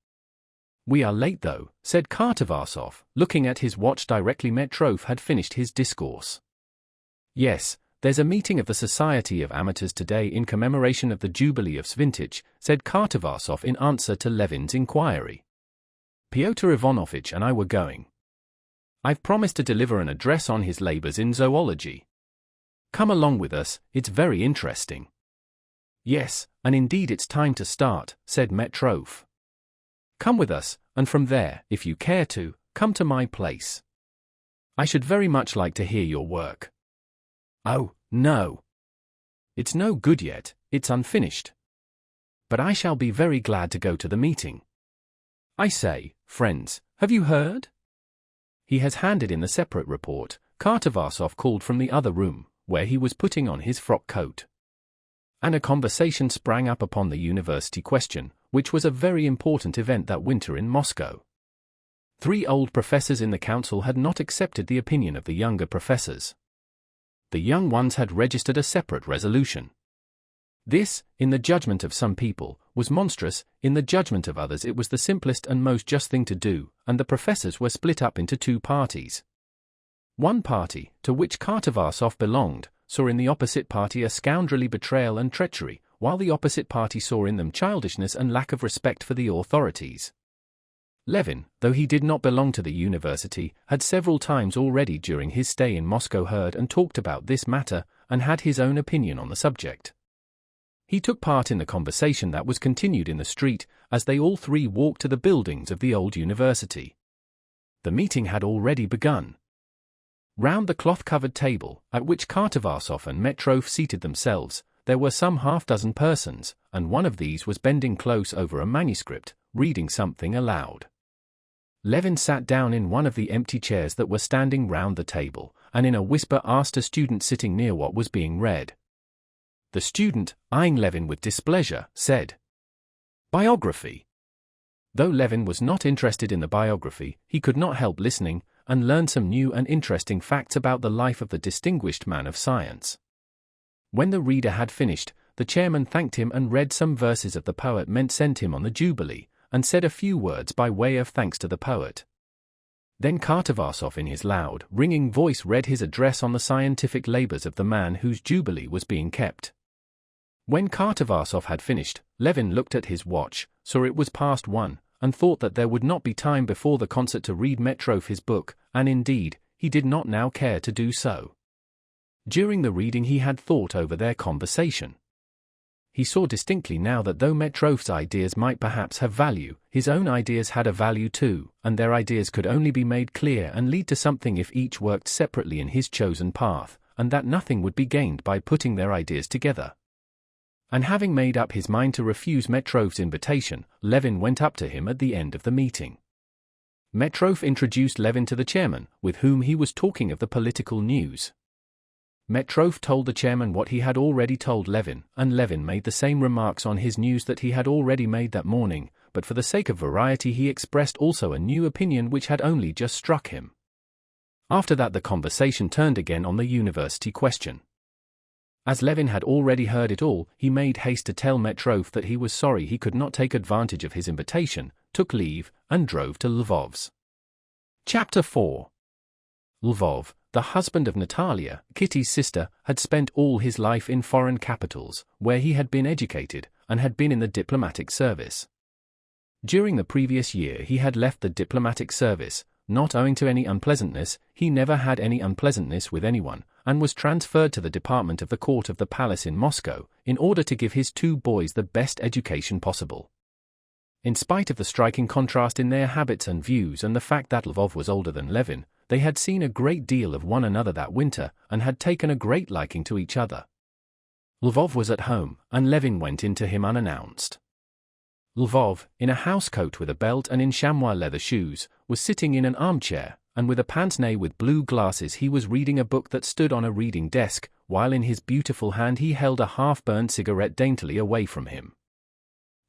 "We are late though," said Kartavasov, looking at his watch directly Metrov had finished his discourse. "Yes, there's a meeting of the Society of Amateurs today in commemoration of the Jubilee of Svintich," said Kartavasov in answer to Levin's inquiry. "Pyotr Ivanovitch and I were going. I've promised to deliver an address on his labors in zoology. Come along with us, it's very interesting." "Yes, and indeed it's time to start," said Metrov. "Come with us, and from there, if you care to, come to my place. I should very much like to hear your work." "Oh, no. It's no good yet, it's unfinished. But I shall be very glad to go to the meeting. I say, friends, have you heard?" He has handed in the separate report, Kartavasov called from the other room, where he was putting on his frock coat. And a conversation sprang up upon the university question, which was a very important event that winter in Moscow. 3 old professors in the council had not accepted the opinion of the younger professors. The young ones had registered a separate resolution. This, in the judgment of some people, was monstrous, in the judgment of others it was the simplest and most just thing to do, and the professors were split up into 2 parties. One party, to which Kartavasov belonged, saw in the opposite party a scoundrelly betrayal and treachery, while the opposite party saw in them childishness and lack of respect for the authorities. Levin, though he did not belong to the university, had several times already during his stay in Moscow heard and talked about this matter, and had his own opinion on the subject. He took part in the conversation that was continued in the street, as they all 3 walked to the buildings of the old university. The meeting had already begun. Round the cloth-covered table, at which Kartavasov and Metrov seated themselves, there were some half-dozen persons, and one of these was bending close over a manuscript, reading something aloud. Levin sat down in one of the empty chairs that were standing round the table, and in a whisper asked a student sitting near what was being read. The student, eyeing Levin with displeasure, said, "Biography." Though Levin was not interested in the biography, he could not help listening, and learned some new and interesting facts about the life of the distinguished man of science. When the reader had finished, the chairman thanked him and read some verses of the poet sent him on the Jubilee, and said a few words by way of thanks to the poet. Then Kartavasov in his loud, ringing voice read his address on the scientific labors of the man whose Jubilee was being kept. When Kartavasov had finished, Levin looked at his watch, saw it was past 1, and thought that there would not be time before the concert to read Metrov his book, and indeed, he did not now care to do so. During the reading he had thought over their conversation. He saw distinctly now that though Metrov's ideas might perhaps have value, his own ideas had a value too, and their ideas could only be made clear and lead to something if each worked separately in his chosen path, and that nothing would be gained by putting their ideas together. And having made up his mind to refuse Metrov's invitation, Levin went up to him at the end of the meeting. Metrov introduced Levin to the chairman, with whom he was talking of the political news. Metrov told the chairman what he had already told Levin, and Levin made the same remarks on his news that he had already made that morning, but for the sake of variety he expressed also a new opinion which had only just struck him. After that the conversation turned again on the university question. As Levin had already heard it all, he made haste to tell Metrov that he was sorry he could not take advantage of his invitation, took leave, and drove to Lvov's. Chapter 4. Lvov, the husband of Natalia, Kitty's sister, had spent all his life in foreign capitals, where he had been educated, and had been in the diplomatic service. During the previous year he had left the diplomatic service, not owing to any unpleasantness. He never had any unpleasantness with anyone, and was transferred to the department of the court of the palace in Moscow, in order to give his 2 boys the best education possible. In spite of the striking contrast in their habits and views and the fact that Lvov was older than Levin, they had seen a great deal of one another that winter, and had taken a great liking to each other. Lvov was at home, and Levin went in to him unannounced. Lvov, in a housecoat with a belt and in chamois leather shoes, was sitting in an armchair, and with a pince-nez with blue glasses he was reading a book that stood on a reading desk, while in his beautiful hand he held a half-burned cigarette daintily away from him.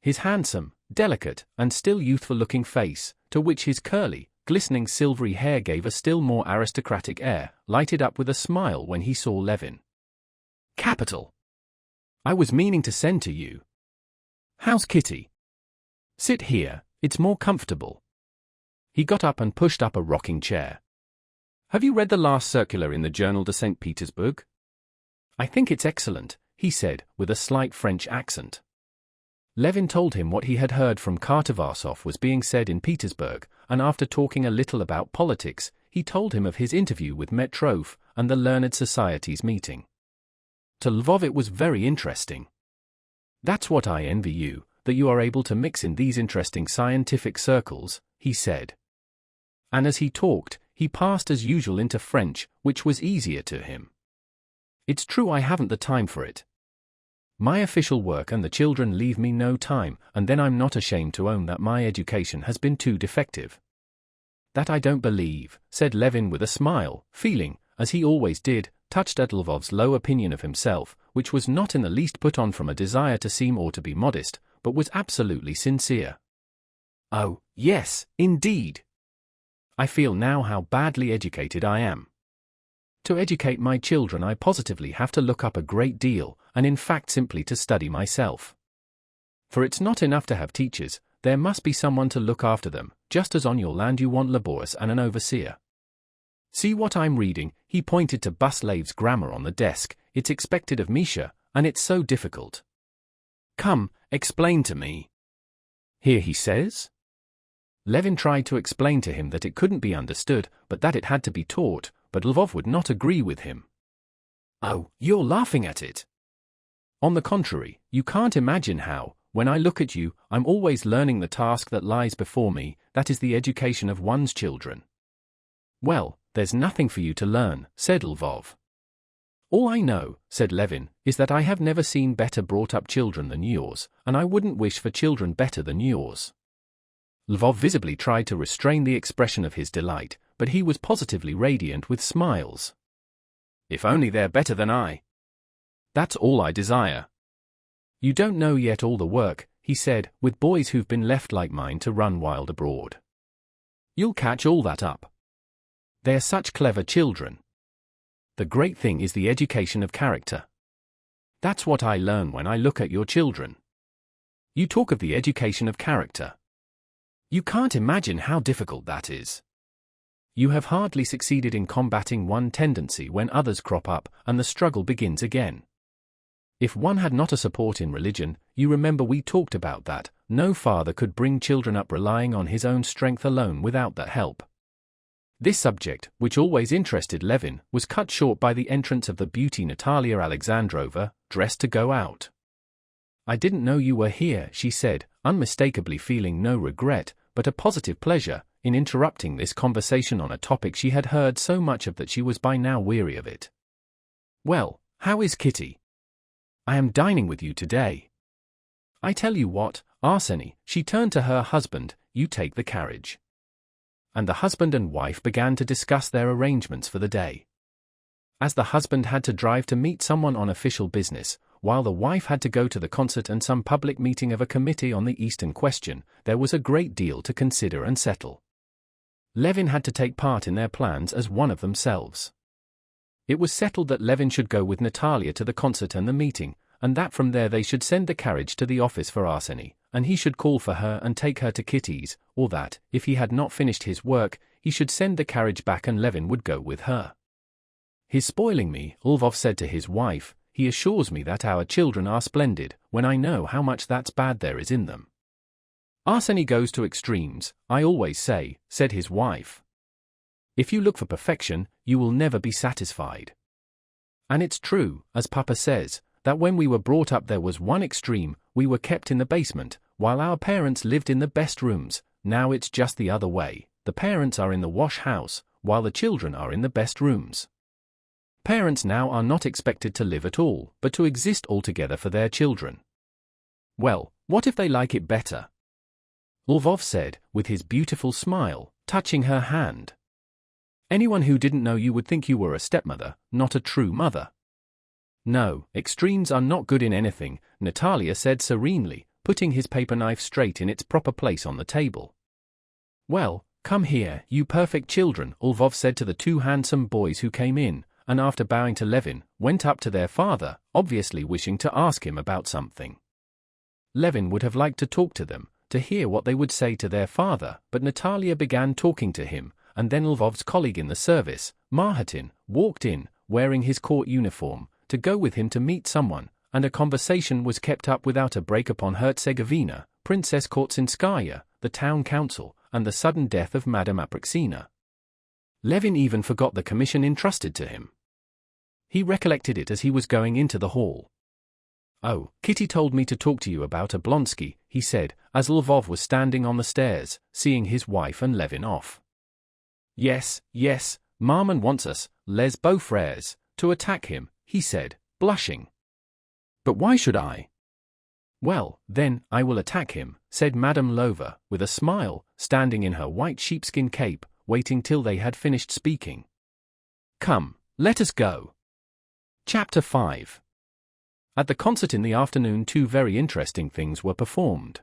His handsome, delicate, and still youthful-looking face, to which his curly, glistening silvery hair gave a still more aristocratic air, lighted up with a smile when he saw Levin. "Capital! I was meaning to send to you. How's Kitty? Sit here, it's more comfortable." He got up and pushed up a rocking chair. "Have you read the last circular in the Journal de St. Petersburg?" "I think it's excellent," he said, with a slight French accent. Levin told him what he had heard from Kartavarsov was being said in Petersburg, and after talking a little about politics, he told him of his interview with Metrov and the Learned Society's meeting. To Lvov it was very interesting. "That's what I envy you, that you are able to mix in these interesting scientific circles," he said. And as he talked, he passed as usual into French, which was easier to him. "It's true I haven't the time for it. My official work and the children leave me no time, and then I'm not ashamed to own that my education has been too defective." "That I don't believe," said Levin with a smile, feeling, as he always did, touched at Lvov's low opinion of himself, which was not in the least put on from a desire to seem or to be modest, but was absolutely sincere. "Oh, yes, indeed. I feel now how badly educated I am. To educate my children I positively have to look up a great deal, and in fact simply to study myself. For it's not enough to have teachers, there must be someone to look after them, just as on your land you want laborers and an overseer. See what I'm reading," he pointed to Buslav's grammar on the desk. "It's expected of Misha, and it's so difficult. Come, explain to me." "Here he says?" Levin tried to explain to him that it couldn't be understood, but that it had to be taught, but Lvov would not agree with him. "Oh, you're laughing at it." "On the contrary, you can't imagine how, when I look at you, I'm always learning the task that lies before me, that is the education of one's children." "Well, there's nothing for you to learn," said Lvov. "All I know," said Levin, "is that I have never seen better brought-up children than yours, and I wouldn't wish for children better than yours." Lvov visibly tried to restrain the expression of his delight, but he was positively radiant with smiles. "If only they're better than I. That's all I desire." "You don't know yet all the work," he said, "with boys who've been left like mine to run wild abroad. You'll catch all that up. They're such clever children. The great thing is the education of character. That's what I learn when I look at your children. You talk of the education of character. You can't imagine how difficult that is. You have hardly succeeded in combating one tendency when others crop up, and the struggle begins again. If one had not a support in religion, you remember we talked about that, no father could bring children up relying on his own strength alone without that help." This subject, which always interested Levin, was cut short by the entrance of the beauty Natalia Alexandrovna, dressed to go out. "I didn't know you were here," she said, unmistakably feeling no regret, but a positive pleasure, in interrupting this conversation on a topic she had heard so much of that she was by now weary of it. "Well, how is Kitty? I am dining with you today. I tell you what, Arseny," she turned to her husband, "you take the carriage." And the husband and wife began to discuss their arrangements for the day. As the husband had to drive to meet someone on official business, while the wife had to go to the concert and some public meeting of a committee on the Eastern question, there was a great deal to consider and settle. Levin had to take part in their plans as one of themselves. It was settled that Levin should go with Natalia to the concert and the meeting, and that from there they should send the carriage to the office for Arseny, and he should call for her and take her to Kitty's, or that, if he had not finished his work, he should send the carriage back and Levin would go with her. "He's spoiling me," Lvov said to his wife. "He assures me that our children are splendid, when I know how much that's bad there is in them." "Arseny goes to extremes, I always say," said his wife. "If you look for perfection, you will never be satisfied. And it's true, as Papa says, that when we were brought up there was one extreme, we were kept in the basement, while our parents lived in the best rooms. Now it's just the other way, the parents are in the wash house, while the children are in the best rooms. Parents now are not expected to live at all, but to exist altogether for their children. Well, what if they like it better?" Lvov said, with his beautiful smile, touching her hand. "Anyone who didn't know you would think you were a stepmother, not a true mother." "No, extremes are not good in anything," Natalia said serenely, putting his paper knife straight in its proper place on the table. "Well, come here, you perfect children," Lvov said to the two handsome boys who came in, and after bowing to Levin, went up to their father, obviously wishing to ask him about something. Levin would have liked to talk to them, to hear what they would say to their father, but Natalia began talking to him, and then Lvov's colleague in the service, Marhatin, walked in, wearing his court uniform, to go with him to meet someone, and a conversation was kept up without a break upon Herzegovina, Princess Kortsinskaya, the town council, and the sudden death of Madame Apraxina. Levin even forgot the commission entrusted to him. He recollected it as he was going into the hall. "Oh, Kitty told me to talk to you about Oblonsky," he said, as Lvov was standing on the stairs, seeing his wife and Levin off. Yes, Marmon wants us, les beaux-frères, to attack him," he said, blushing. "But why should I?" "Well, then, I will attack him," said Madame Lova, with a smile, standing in her white sheepskin cape, waiting till they had finished speaking. "Come, let us go." Chapter 5. At the concert in the afternoon 2 very interesting things were performed.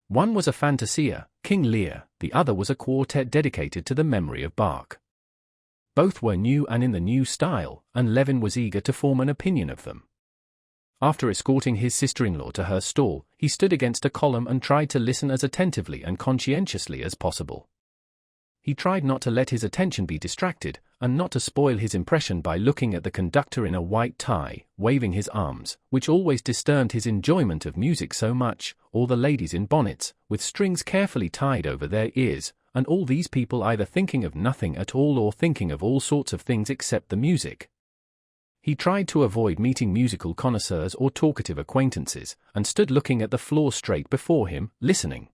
One was a fantasia, King Lear, the other was a quartet dedicated to the memory of Bach. Both were new and in the new style, and Levin was eager to form an opinion of them. After escorting his sister-in-law to her stall, he stood against a column and tried to listen as attentively and conscientiously as possible. He tried not to let his attention be distracted, and not to spoil his impression by looking at the conductor in a white tie, waving his arms, which always disturbed his enjoyment of music so much, or the ladies in bonnets, with strings carefully tied over their ears, and all these people either thinking of nothing at all or thinking of all sorts of things except the music. He tried to avoid meeting musical connoisseurs or talkative acquaintances, and stood looking at the floor straight before him, listening.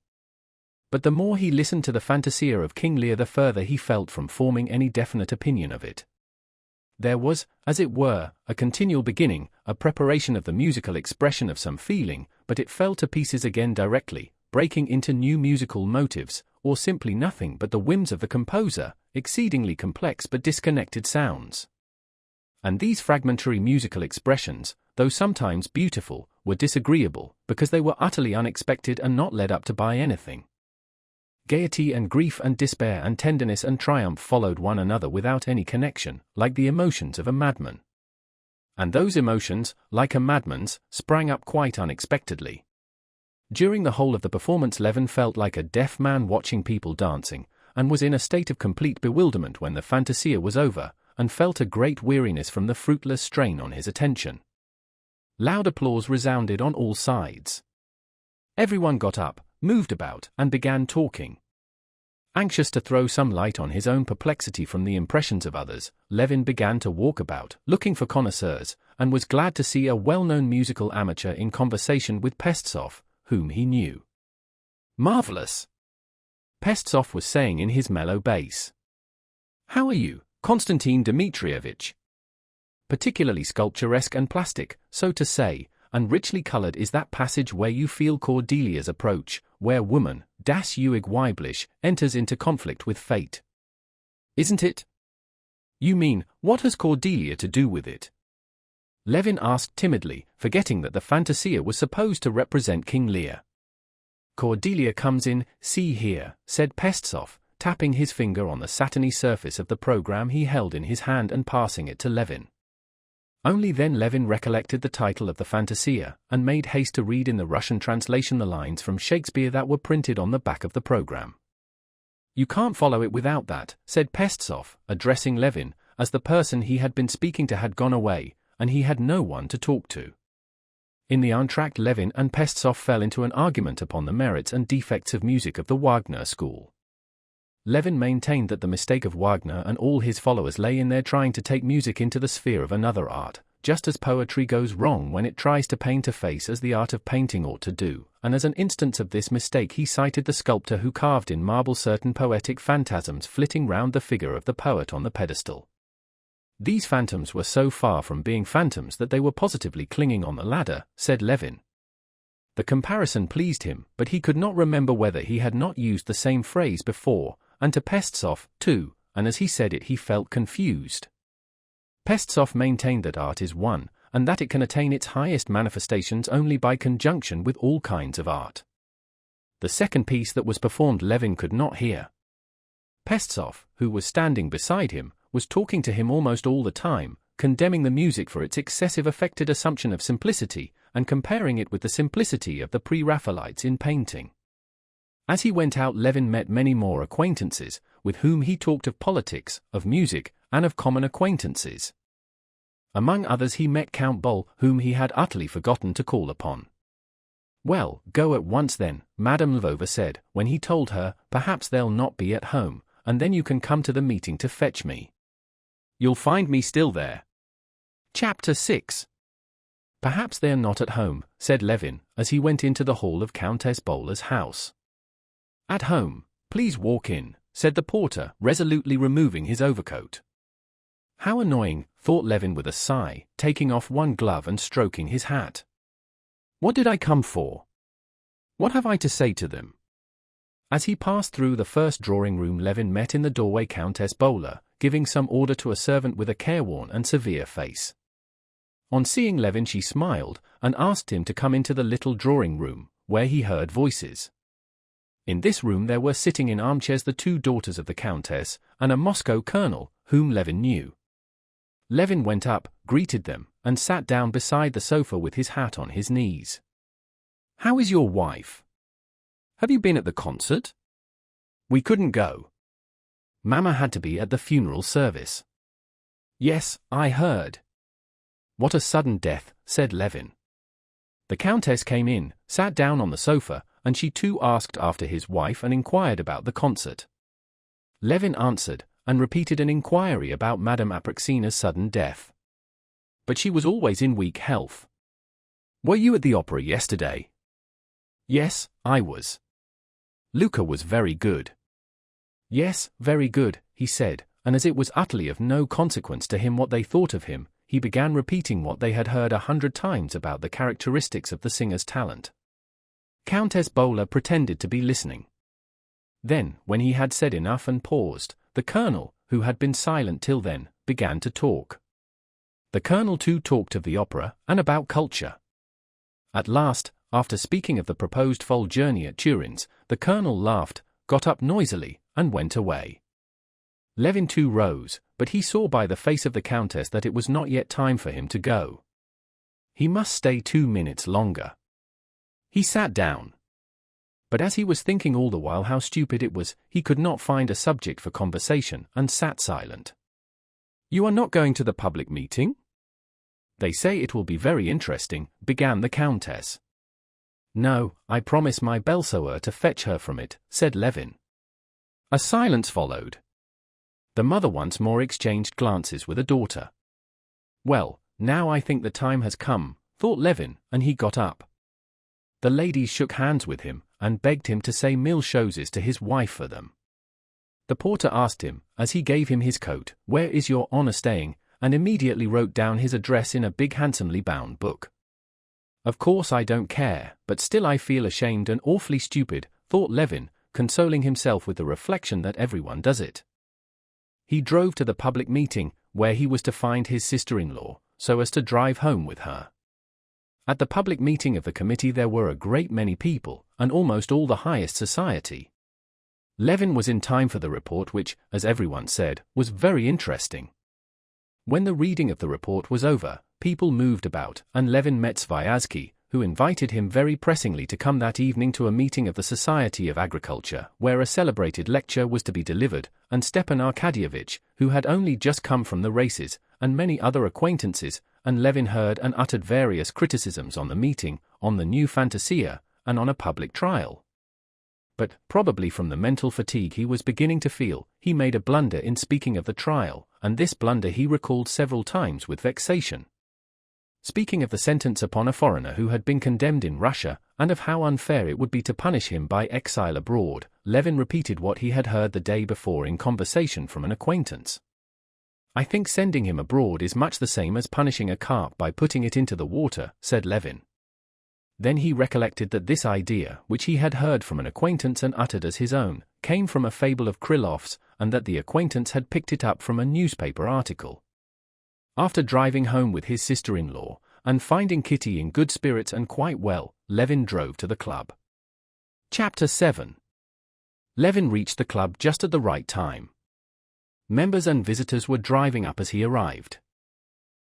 But the more he listened to the fantasia of King Lear, the further he felt from forming any definite opinion of it. There was, as it were, a continual beginning, a preparation of the musical expression of some feeling, but it fell to pieces again directly, breaking into new musical motives, or simply nothing but the whims of the composer, exceedingly complex but disconnected sounds. And these fragmentary musical expressions, though sometimes beautiful, were disagreeable, because they were utterly unexpected and not led up to by anything. Gaiety and grief and despair and tenderness and triumph followed one another without any connection, like the emotions of a madman. And those emotions, like a madman's, sprang up quite unexpectedly. During the whole of the performance Levin felt like a deaf man watching people dancing, and was in a state of complete bewilderment when the fantasia was over, and felt a great weariness from the fruitless strain on his attention. Loud applause resounded on all sides. Everyone got up, moved about, and began talking. Anxious to throw some light on his own perplexity from the impressions of others, Levin began to walk about, looking for connoisseurs, and was glad to see a well-known musical amateur in conversation with Pestsov, whom he knew. "Marvelous!" Pestsov was saying in his mellow bass. "How are you, Konstantin Dmitrievitch?" Particularly sculpturesque and plastic, so to say, and richly colored is that passage where you feel Cordelia's approach, where woman, das Ewig Weiblich, enters into conflict with fate. Isn't it? You mean, what has Cordelia to do with it? Levin asked timidly, forgetting that the fantasia was supposed to represent King Lear. Cordelia comes in, see here, said Pestsov, tapping his finger on the satiny surface of the program he held in his hand and passing it to Levin. Only then Levin recollected the title of the Fantasia, and made haste to read in the Russian translation the lines from Shakespeare that were printed on the back of the program. "You can't follow it without that," said Pestsov, addressing Levin, as the person he had been speaking to had gone away, and he had no one to talk to. In the entr'acte Levin and Pestsov fell into an argument upon the merits and defects of music of the Wagner school. Levin maintained that the mistake of Wagner and all his followers lay in their trying to take music into the sphere of another art, just as poetry goes wrong when it tries to paint a face as the art of painting ought to do, and as an instance of this mistake he cited the sculptor who carved in marble certain poetic phantasms flitting round the figure of the poet on the pedestal. These phantoms were so far from being phantoms that they were positively clinging on the ladder, said Levin. The comparison pleased him, but he could not remember whether he had not used the same phrase before, and to Pestsov, too, and as he said it he felt confused. Pestsov maintained that art is one, and that it can attain its highest manifestations only by conjunction with all kinds of art. The second piece that was performed Levin could not hear. Pestsov, who was standing beside him, was talking to him almost all the time, condemning the music for its excessive affected assumption of simplicity, and comparing it with the simplicity of the pre-Raphaelites in painting. As he went out Levin met many more acquaintances, with whom he talked of politics, of music, and of common acquaintances. Among others he met Count Bull, whom he had utterly forgotten to call upon. "Well, go at once then," Madame Lvova said, when he told her, "Perhaps they'll not be at home, and then you can come to the meeting to fetch me. You'll find me still there." Chapter 6. "Perhaps they are not at home," said Levin, as he went into the hall of Countess Bola's house. "At home, please walk in," said the porter, resolutely removing his overcoat. How annoying, thought Levin with a sigh, taking off one glove and stroking his hat. What did I come for? What have I to say to them? As he passed through the first drawing-room Levin met in the doorway Countess Bola, giving some order to a servant with a careworn and severe face. On seeing Levin she smiled, and asked him to come into the little drawing-room, where he heard voices. In this room there were sitting in armchairs the two daughters of the Countess, and a Moscow colonel, whom Levin knew. Levin went up, greeted them, and sat down beside the sofa with his hat on his knees. "How is your wife? Have you been at the concert?" "We couldn't go. Mama had to be at the funeral service." "Yes, I heard." "What a sudden death," said Levin. The Countess came in, sat down on the sofa, and she too asked after his wife and inquired about the concert. Levin answered, and repeated an inquiry about Madame Apraxina's sudden death. But she was always in weak health. "Were you at the opera yesterday?" "Yes, I was." "Luca was very good." "Yes, very good," he said, and as it was utterly of no consequence to him what they thought of him, he began repeating what they had heard 100 times about the characteristics of the singer's talent. Countess Bola pretended to be listening. Then, when he had said enough and paused, the colonel, who had been silent till then, began to talk. The colonel too talked of the opera, and about culture. At last, after speaking of the proposed fall journey at Turin's, the colonel laughed, got up noisily, and went away. Levin too rose, but he saw by the face of the Countess that it was not yet time for him to go. He must stay 2 minutes longer. He sat down. But as he was thinking all the while how stupid it was, he could not find a subject for conversation, and sat silent. "You are not going to the public meeting?" "They say it will be very interesting," began the Countess. "No, I promise my Belsoer to fetch her from it," said Levin. A silence followed. The mother once more exchanged glances with a daughter. "Well, now I think the time has come," thought Levin, and he got up. The ladies shook hands with him, and begged him to say 1000 choses to his wife for them. The porter asked him, as he gave him his coat, "Where is your honor staying?" and immediately wrote down his address in a big handsomely bound book. "Of course I don't care, but still I feel ashamed and awfully stupid," thought Levin, consoling himself with the reflection that everyone does it. He drove to the public meeting, where he was to find his sister-in-law, so as to drive home with her. At the public meeting of the committee there were a great many people, and almost all the highest society. Levin was in time for the report which, as everyone said, was very interesting. When the reading of the report was over, people moved about, and Levin met Sviazhsky, who invited him very pressingly to come that evening to a meeting of the Society of Agriculture, where a celebrated lecture was to be delivered, and Stepan Arkadyevitch, who had only just come from the races, and many other acquaintances, and Levin heard and uttered various criticisms on the meeting, on the new fantasia, and on a public trial. But, probably from the mental fatigue he was beginning to feel, he made a blunder in speaking of the trial, and this blunder he recalled several times with vexation. Speaking of the sentence upon a foreigner who had been condemned in Russia, and of how unfair it would be to punish him by exile abroad, Levin repeated what he had heard the day before in conversation from an acquaintance. "I think sending him abroad is much the same as punishing a carp by putting it into the water," said Levin. Then he recollected that this idea, which he had heard from an acquaintance and uttered as his own, came from a fable of Krylov's, and that the acquaintance had picked it up from a newspaper article. After driving home with his sister-in-law, and finding Kitty in good spirits and quite well, Levin drove to the club. Chapter 7. Levin reached the club just at the right time. Members and visitors were driving up as he arrived.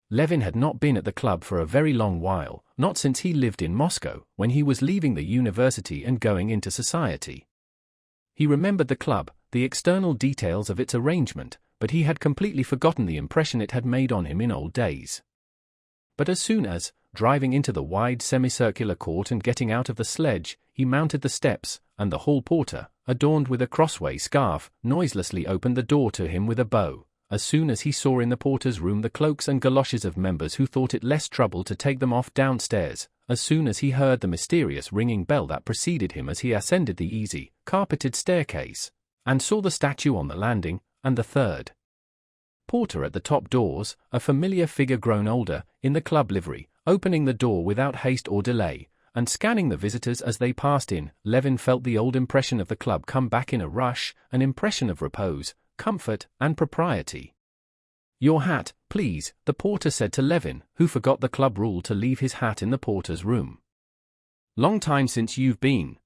Levin had not been at the club for a very long while, not since he lived in Moscow, when he was leaving the university and going into society. He remembered the club, the external details of its arrangement, but he had completely forgotten the impression it had made on him in old days. But as soon as, driving into the wide semicircular court and getting out of the sledge, he mounted the steps, and the hall porter, adorned with a crossway scarf, noiselessly opened the door to him with a bow, as soon as he saw in the porter's room the cloaks and galoshes of members who thought it less trouble to take them off downstairs, as soon as he heard the mysterious ringing bell that preceded him as he ascended the easy, carpeted staircase, and saw the statue on the landing, and the third porter at the top doors, a familiar figure grown older, in the club livery, opening the door without haste or delay, and scanning the visitors as they passed in. Levin felt the old impression of the club come back in a rush, an impression of repose, comfort, and propriety. "Your hat, please," the porter said to Levin, who forgot the club rule to leave his hat in the porter's room. "Long time since you've been.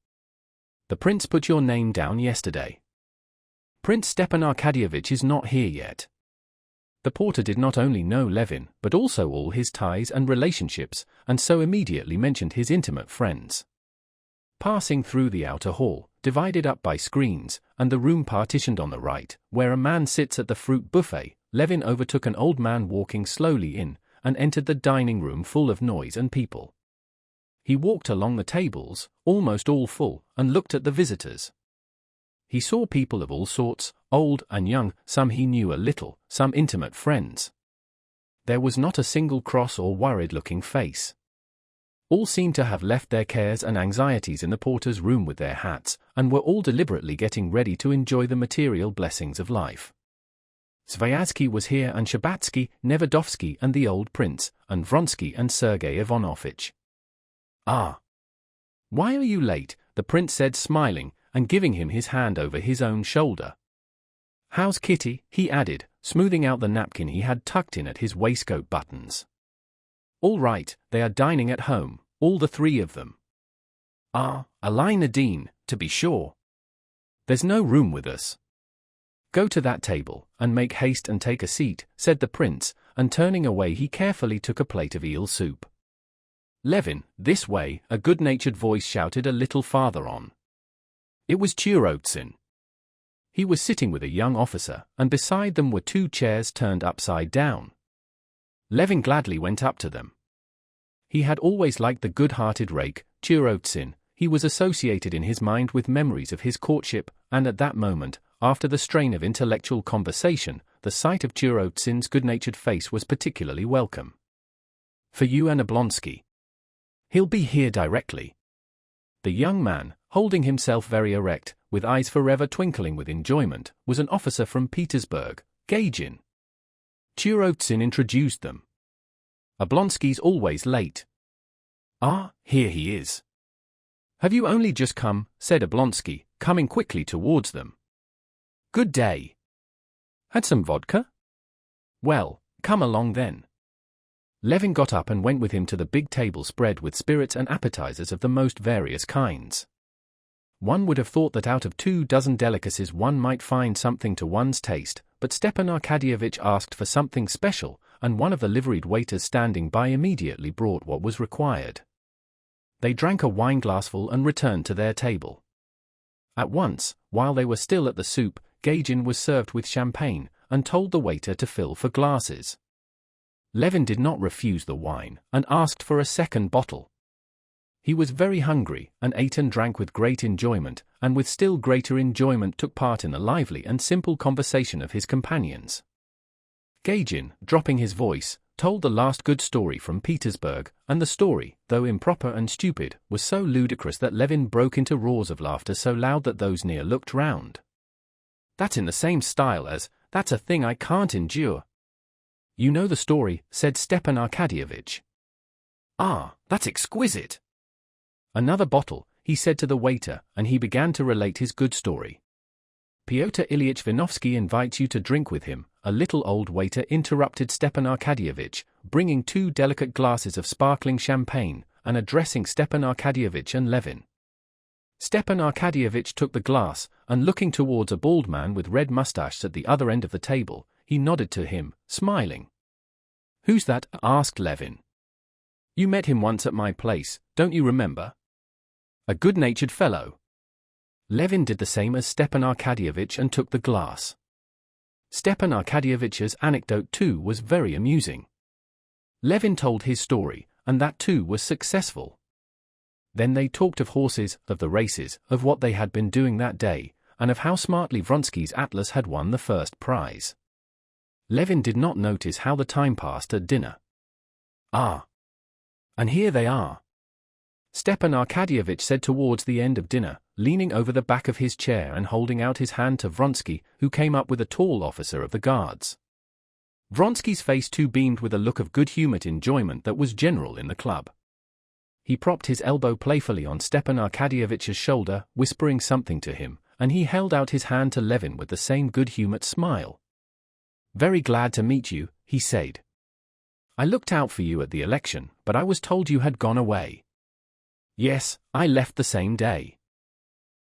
The prince put your name down yesterday. Prince Stepan Arkadyevitch is not here yet." The porter did not only know Levin, but also all his ties and relationships, and so immediately mentioned his intimate friends. Passing through the outer hall, divided up by screens, and the room partitioned on the right, where a man sits at the fruit buffet, Levin overtook an old man walking slowly in, and entered the dining room full of noise and people. He walked along the tables, almost all full, and looked at the visitors. He saw people of all sorts, old and young, some he knew a little, some intimate friends. There was not a single cross or worried-looking face. All seemed to have left their cares and anxieties in the porter's room with their hats, and were all deliberately getting ready to enjoy the material blessings of life. Sviazhsky was here, and Shabbatsky, Nevedovsky, and the old prince, and Vronsky and Sergei Ivanovitch. "Ah! Why are you late?" the prince said, smiling, and giving him his hand over his own shoulder. "How's Kitty?" he added, smoothing out the napkin he had tucked in at his waistcoat buttons. "All right, they are dining at home, all the three of them." "Ah, Ali Nadine, to be sure. There's no room with us." "Go to that table, and make haste and take a seat," said the prince, and turning away he carefully took a plate of eel soup. "Levin, this way," a good-natured voice shouted a little farther on. It was Turotsin. He was sitting with a young officer, and beside them were two chairs turned upside down. Levin gladly went up to them. He had always liked the good-hearted rake, Turotsin. He was associated in his mind with memories of his courtship, and at that moment, after the strain of intellectual conversation, the sight of Turotsin's good-natured face was particularly welcome. "For you and Oblonsky. He'll be here directly." The young man, holding himself very erect, with eyes forever twinkling with enjoyment, was an officer from Petersburg, Gagin. Turotsin introduced them. "Oblonsky's always late." "Ah, here he is." "Have you only just come?" said Oblonsky, coming quickly towards them. "Good day. Had some vodka? Well, come along then." Levin got up and went with him to the big table spread with spirits and appetizers of the most various kinds. One would have thought that out of 24 delicacies one might find something to one's taste, but Stepan Arkadyevitch asked for something special, and one of the liveried waiters standing by immediately brought what was required. They drank a wineglassful and returned to their table. At once, while they were still at the soup, Gagin was served with champagne, and told the waiter to fill 4 glasses. Levin did not refuse the wine, and asked for a second bottle. He was very hungry, and ate and drank with great enjoyment, and with still greater enjoyment took part in the lively and simple conversation of his companions. Gagin, dropping his voice, told the last good story from Petersburg, and the story, though improper and stupid, was so ludicrous that Levin broke into roars of laughter so loud that those near looked round. "That's in the same style as, 'That's a thing I can't endure.'" "You know the story," said Stepan Arkadyevitch. "Ah, that's exquisite." "Another bottle," he said to the waiter, and he began to relate his good story. "Pyotr Ilyitch Vinovsky invites you to drink with him," a little old waiter interrupted Stepan Arkadyevitch, bringing 2 delicate glasses of sparkling champagne, and addressing Stepan Arkadyevitch and Levin. Stepan Arkadyevitch took the glass, and looking towards a bald man with red mustaches at the other end of the table, he nodded to him, smiling. "Who's that?" asked Levin. "You met him once at my place, don't you remember? A good-natured fellow." Levin did the same as Stepan Arkadyevitch and took the glass. Stepan Arkadyevitch's anecdote too was very amusing. Levin told his story, and that too was successful. Then they talked of horses, of the races, of what they had been doing that day, and of how smartly Vronsky's atlas had won the first prize. Levin did not notice how the time passed at dinner. "Ah! And here they are," Stepan Arkadyevitch said towards the end of dinner, leaning over the back of his chair and holding out his hand to Vronsky, who came up with a tall officer of the guards. Vronsky's face too beamed with a look of good-humored enjoyment that was general in the club. He propped his elbow playfully on Stepan Arkadyevitch's shoulder, whispering something to him, and he held out his hand to Levin with the same good-humored smile. "Very glad to meet you," he said. "I looked out for you at the election, but I was told you had gone away." "Yes, I left the same day.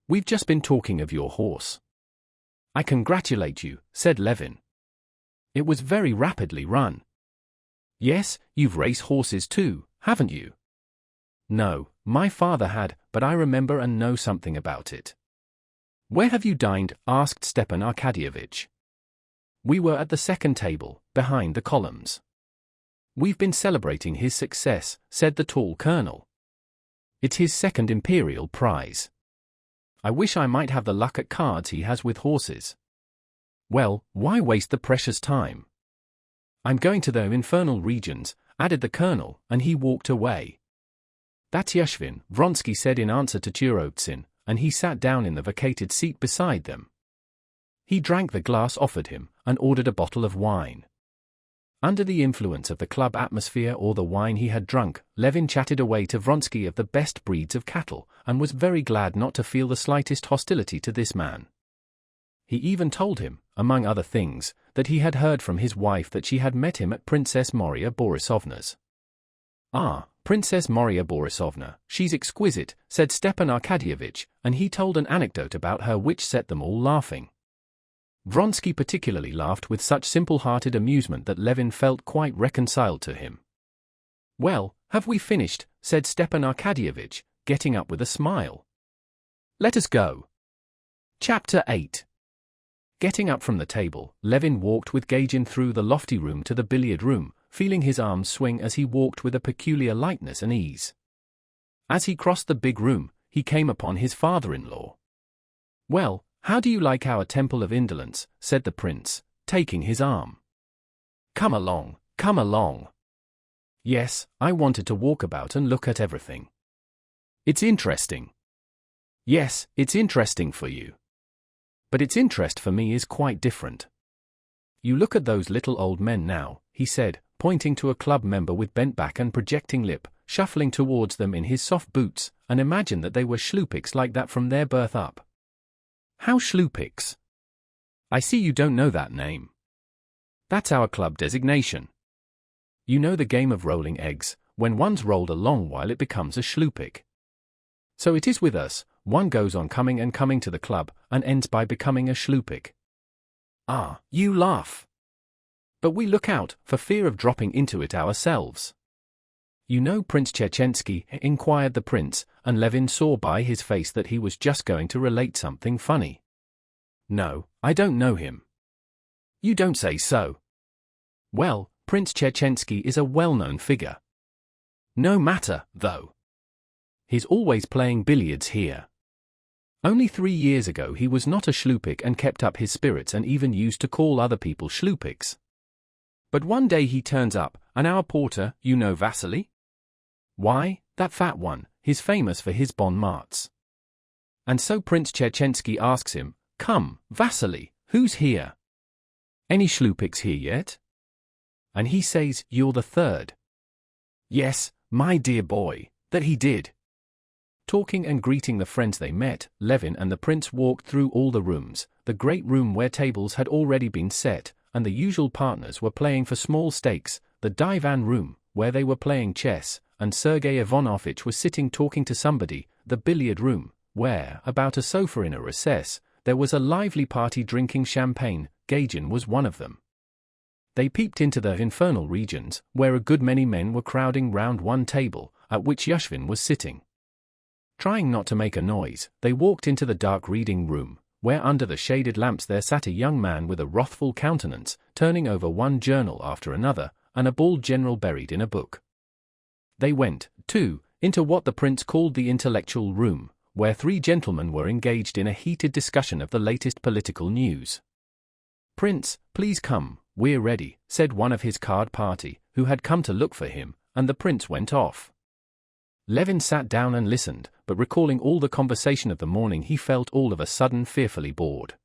We've just been talking of your horse." "I congratulate you," said Levin. "It was very rapidly run." "Yes, you've raced horses too, haven't you?" "No, my father had, but I remember and know something about it." "Where have you dined?" asked Stepan Arkadyevitch. "We were at the second table, behind the columns." "We've been celebrating his success," said the tall colonel. "It's his second imperial prize. I wish I might have the luck at cards he has with horses." "Well, why waste the precious time?" "I'm going to the infernal regions," added the colonel, and he walked away. "That's Yashvin," Vronsky said in answer to Turovtsin, and he sat down in the vacated seat beside them. He drank the glass offered him, and ordered a bottle of wine. Under the influence of the club atmosphere or the wine he had drunk, Levin chatted away to Vronsky of the best breeds of cattle, and was very glad not to feel the slightest hostility to this man. He even told him, among other things, that he had heard from his wife that she had met him at Princess Maria Borisovna's. "Ah, Princess Maria Borisovna, she's exquisite," said Stepan Arkadyevitch, and he told an anecdote about her which set them all laughing. Vronsky particularly laughed with such simple-hearted amusement that Levin felt quite reconciled to him. "Well, have we finished?" said Stepan Arkadyevitch, getting up with a smile. "Let us go." Chapter 8. Getting up from the table, Levin walked with Gagin through the lofty room to the billiard room, feeling his arms swing as he walked with a peculiar lightness and ease. As he crossed the big room, he came upon his father-in-law. "Well, how do you like our temple of indolence?" said the prince, taking his arm. Come along, come along." "Yes, I wanted to walk about and look at everything." "It's interesting." "Yes, it's interesting for you. But its interest for me is quite different. You look at those little old men now," he said, pointing to a club member with bent back and projecting lip, shuffling towards them in his soft boots, and imagine that they were shlupiks like that from their birth up. "How shlupiks?" "I see you don't know that name. That's our club designation. You know the game of rolling eggs, when one's rolled a long while it becomes a shlupik. So it is with us, one goes on coming and coming to the club, and ends by becoming a schlupik. Ah, you laugh. But we look out, for fear of dropping into it ourselves. You know Prince Tchetchensky? Inquired the prince, and Levin saw by his face that he was just going to relate something funny. No, I don't know him. You don't say so. Well, Prince Tchetchensky is a well-known figure. No matter, though. He's always playing billiards here. Only 3 years ago he was not a schlupik and kept up his spirits and even used to call other people schlupiks. But one day he turns up, and our porter, you know Vasily? Why, that fat one, he's famous for his bon mots. And so Prince Tchetchensky asks him, "Come, Vasily, who's here? Any schlupiks here yet?" And he says, "You're the third." Yes, my dear boy, that he did. Talking and greeting the friends they met, Levin and the prince walked through all the rooms, the great room where tables had already been set, and the usual partners were playing for small stakes, the divan room, where they were playing chess, and Sergei Ivanovitch was sitting talking to somebody, the billiard room, where, about a sofa in a recess, there was a lively party drinking champagne. Gagin was one of them. They peeped into the infernal regions, where a good many men were crowding round one table, at which Yashvin was sitting. Trying not to make a noise, they walked into the dark reading room, where under the shaded lamps there sat a young man with a wrathful countenance, turning over one journal after another, and a bald general buried in a book. They went, too, into what the prince called the intellectual room, where 3 gentlemen were engaged in a heated discussion of the latest political news. "Prince, please come, we're ready," said one of his card party, who had come to look for him, and the prince went off. Levin sat down and listened, but recalling all the conversation of the morning he felt all of a sudden fearfully bored.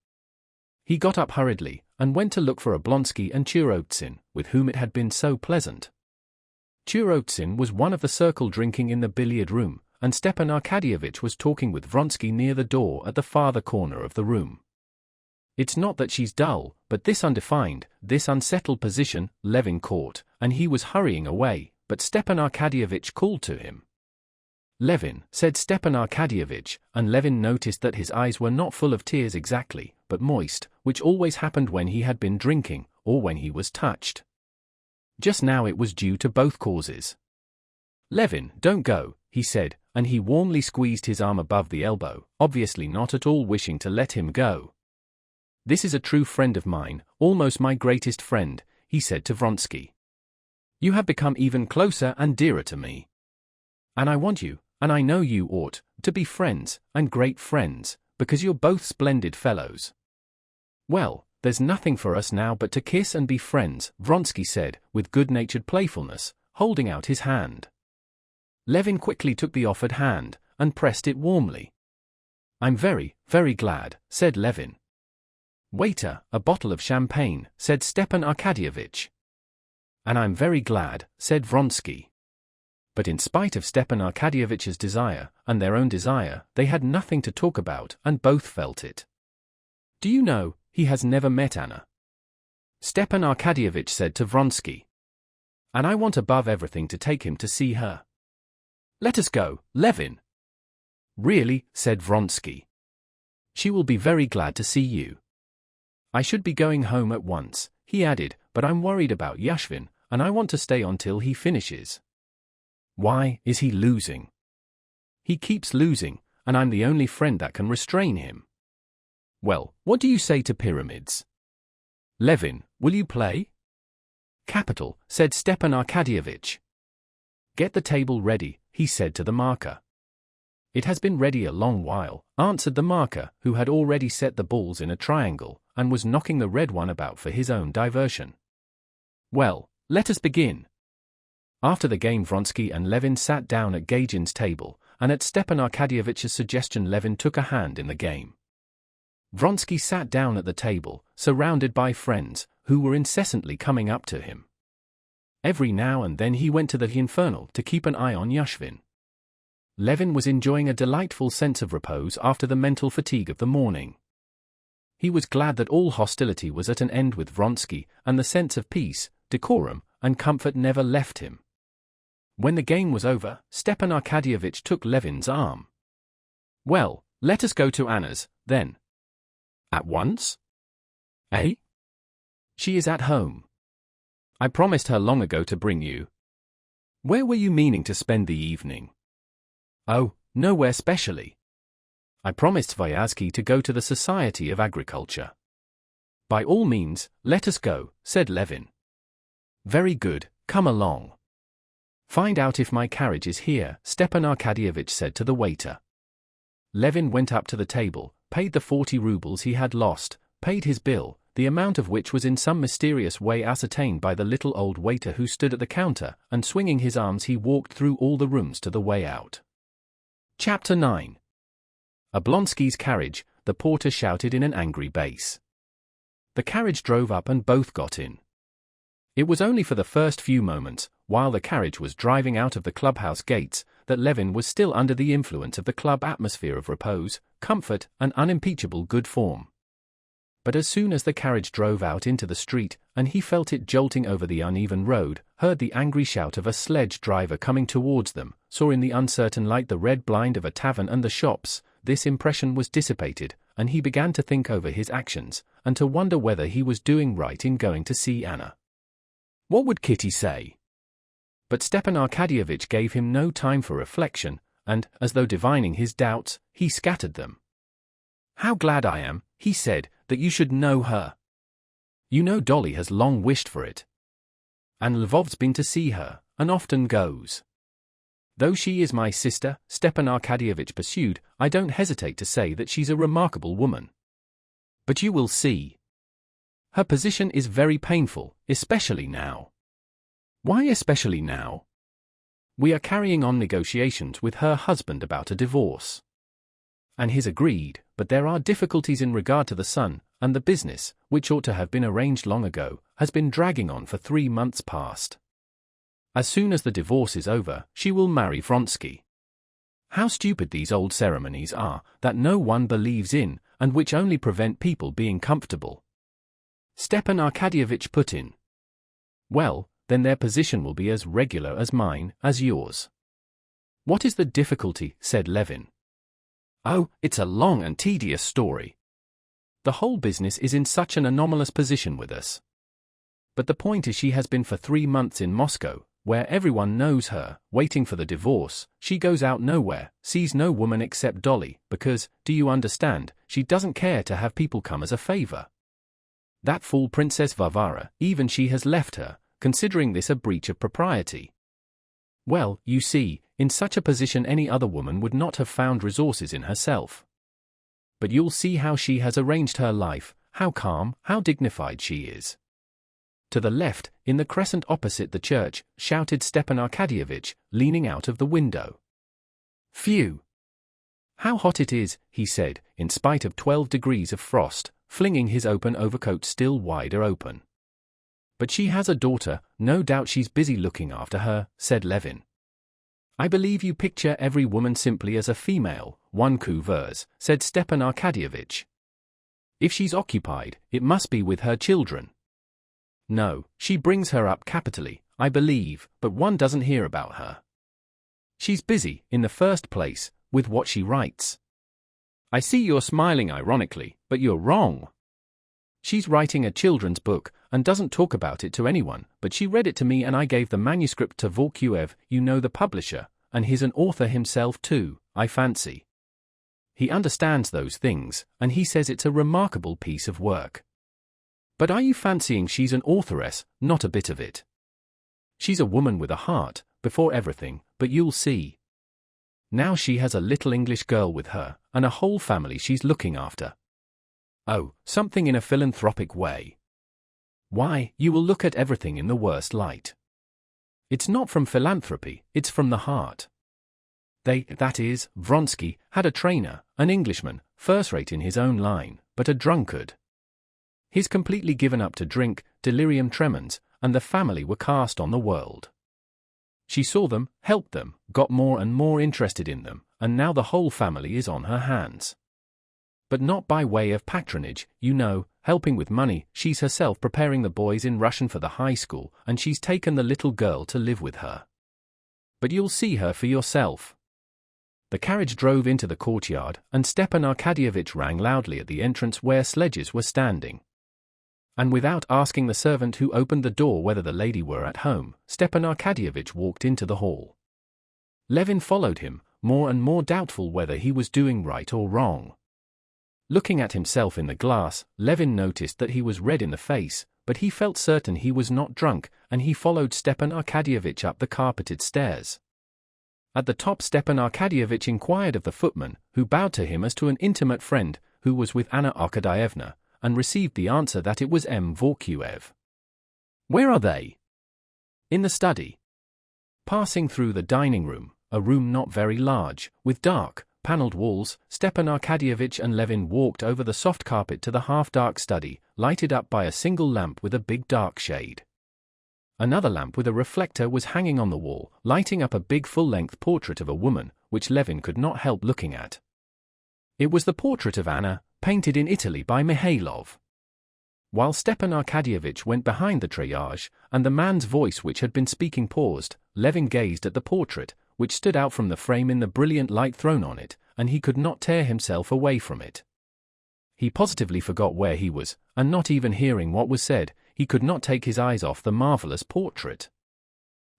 He got up hurriedly, and went to look for Oblonsky and Turotsin, with whom it had been so pleasant. Turotsin was one of the circle drinking in the billiard room, and Stepan Arkadyevitch was talking with Vronsky near the door at the farther corner of the room. It's not that she's dull, but this undefined, this unsettled position, Levin caught, and he was hurrying away, but Stepan Arkadyevitch called to him. "Levin," said Stepan Arkadyevitch, and Levin noticed that his eyes were not full of tears exactly, but moist, which always happened when he had been drinking, or when he was touched. Just now it was due to both causes. "Levin, don't go," he said, and he warmly squeezed his arm above the elbow, obviously not at all wishing to let him go. "This is a true friend of mine, almost my greatest friend," he said to Vronsky. "You have become even closer and dearer to me. And I want you, and I know you ought, to be friends, and great friends, because you're both splendid fellows." "Well, there's nothing for us now but to kiss and be friends," Vronsky said, with good-natured playfulness, holding out his hand. Levin quickly took the offered hand, and pressed it warmly. "I'm very, very glad," said Levin. "Waiter, a bottle of champagne," said Stepan Arkadyevitch. "And I'm very glad," said Vronsky. But in spite of Stepan Arkadyevitch's desire, and their own desire, they had nothing to talk about, and both felt it. "Do you know, he has never met Anna?" Stepan Arkadyevitch said to Vronsky. "And I want above everything to take him to see her. Let us go, Levin." "Really," said Vronsky. "She will be very glad to see you." "I should be going home at once," he added, "but I'm worried about Yashvin, and I want to stay on till he finishes." "Why, is he losing?" "He keeps losing, and I'm the only friend that can restrain him." "Well, what do you say to pyramids? Levin, will you play?" "Capital," said Stepan Arkadyevitch. "Get the table ready," he said to the marker. "It has been ready a long while," answered the marker, who had already set the balls in a triangle, and was knocking the red one about for his own diversion. "Well, let us begin." After the game Vronsky and Levin sat down at Gagin's table, and at Stepan Arkadyevitch's suggestion Levin took a hand in the game. Vronsky sat down at the table, surrounded by friends, who were incessantly coming up to him. Every now and then he went to the infernal to keep an eye on Yashvin. Levin was enjoying a delightful sense of repose after the mental fatigue of the morning. He was glad that all hostility was at an end with Vronsky, and the sense of peace, decorum, and comfort never left him. When the game was over, Stepan Arkadyevitch took Levin's arm. "Well, Let us go to Anna's, then. At once? Eh? She is at home. I promised her long ago to bring you. Where were you meaning to spend the evening? Oh, nowhere specially. I promised Vyazky to go to the Society of Agriculture. By all means, let us go, said Levin. Very good, come along. Find out if my carriage is here, Stepan Arkadyevitch said to the waiter. Levin went up to the table, paid the 40 rubles he had lost, paid his bill, the amount of which was in some mysterious way ascertained by the little old waiter who stood at the counter, and swinging his arms he walked through all the rooms to the way out. Chapter 9. Oblonsky's carriage, the porter shouted in an angry bass. The carriage drove up and both got in. It was only for the first few moments, while the carriage was driving out of the clubhouse gates, that Levin was still under the influence of the club atmosphere of repose, comfort, and unimpeachable good form. But as soon as the carriage drove out into the street, and he felt it jolting over the uneven road, heard the angry shout of a sledge driver coming towards them, saw in the uncertain light the red blind of a tavern and the shops, this impression was dissipated, and he began to think over his actions, and to wonder whether he was doing right in going to see Anna. What would Kitty say? But Stepan Arkadyevitch gave him no time for reflection, and, as though divining his doubts, he scattered them. How glad I am, he said, that you should know her. You know Dolly has long wished for it. And Lvov's been to see her, and often goes. Though she is my sister, Stepan Arkadyevitch pursued, I don't hesitate to say that she's a remarkable woman. But you will see. Her position is very painful, especially now. Why especially now? We are carrying on negotiations with her husband about a divorce. And he's agreed, but there are difficulties in regard to the son, and the business, which ought to have been arranged long ago, has been dragging on for 3 months past. As soon as the divorce is over, she will marry Vronsky. How stupid these old ceremonies are, that no one believes in, and which only prevent people being comfortable. Stepan Arkadyevitch put in. Well, then their position will be as regular as mine, as yours. What is the difficulty? Said Levin. Oh, it's a long and tedious story. The whole business is in such an anomalous position with us. But the point is she has been for 3 months in Moscow, where everyone knows her, waiting for the divorce. She goes out nowhere, sees no woman except Dolly, because, do you understand, she doesn't care to have people come as a favor. That fool Princess Varvara, even she has left her, considering this a breach of propriety. Well, you see, in such a position any other woman would not have found resources in herself. But you'll see how she has arranged her life, how calm, how dignified she is. To the left, in the crescent opposite the church, shouted Stepan Arkadyevitch, leaning out of the window. Phew! How hot it is, he said, in spite of 12 degrees of frost, flinging his open overcoat still wider open. But she has a daughter, no doubt she's busy looking after her, said Levin. I believe you picture every woman simply as a female, one couveuse, said Stepan Arkadyevitch. If she's occupied, it must be with her children. No, she brings her up capitally, I believe, but one doesn't hear about her. She's busy, in the first place, with what she writes. I see you're smiling ironically, but you're wrong. She's writing a children's book, and doesn't talk about it to anyone, but she read it to me and I gave the manuscript to Vorkuev, you know the publisher, and he's an author himself too, I fancy. He understands those things, and he says it's a remarkable piece of work. But are you fancying she's an authoress? Not a bit of it. She's a woman with a heart, before everything, but you'll see. Now she has a little English girl with her, and a whole family she's looking after. Oh, something in a philanthropic way. Why, you will look at everything in the worst light. It's not from philanthropy, it's from the heart. That is, Vronsky, had a trainer, an Englishman, first-rate in his own line, but a drunkard. He's completely given up to drink, delirium tremens, and the family were cast on the world. She saw them, helped them, got more and more interested in them, and now the whole family is on her hands. But not by way of patronage, you know, helping with money. She's herself preparing the boys in Russian for the high school, and she's taken the little girl to live with her. But you'll see her for yourself. The carriage drove into the courtyard, and Stepan Arkadyevitch rang loudly at the entrance where sledges were standing. And without asking the servant who opened the door whether the lady were at home, Stepan Arkadyevitch walked into the hall. Levin followed him, more and more doubtful whether he was doing right or wrong. Looking at himself in the glass, Levin noticed that he was red in the face, but he felt certain he was not drunk, and he followed Stepan Arkadyevitch up the carpeted stairs. At the top, Stepan Arkadyevitch inquired of the footman, who bowed to him as to an intimate friend, who was with Anna Arkadyevna, and received the answer that it was M. Vorkuev. "Where are they?" "In the study." Passing through the dining room, a room not very large, with dark, panelled walls, Stepan Arkadyevitch and Levin walked over the soft carpet to the half-dark study, lighted up by a single lamp with a big dark shade. Another lamp with a reflector was hanging on the wall, lighting up a big full-length portrait of a woman, which Levin could not help looking at. It was the portrait of Anna, painted in Italy by Mihailov. While Stepan Arkadyevitch went behind the treillage, and the man's voice which had been speaking paused, Levin gazed at the portrait, which stood out from the frame in the brilliant light thrown on it, and he could not tear himself away from it. He positively forgot where he was, and not even hearing what was said, he could not take his eyes off the marvelous portrait.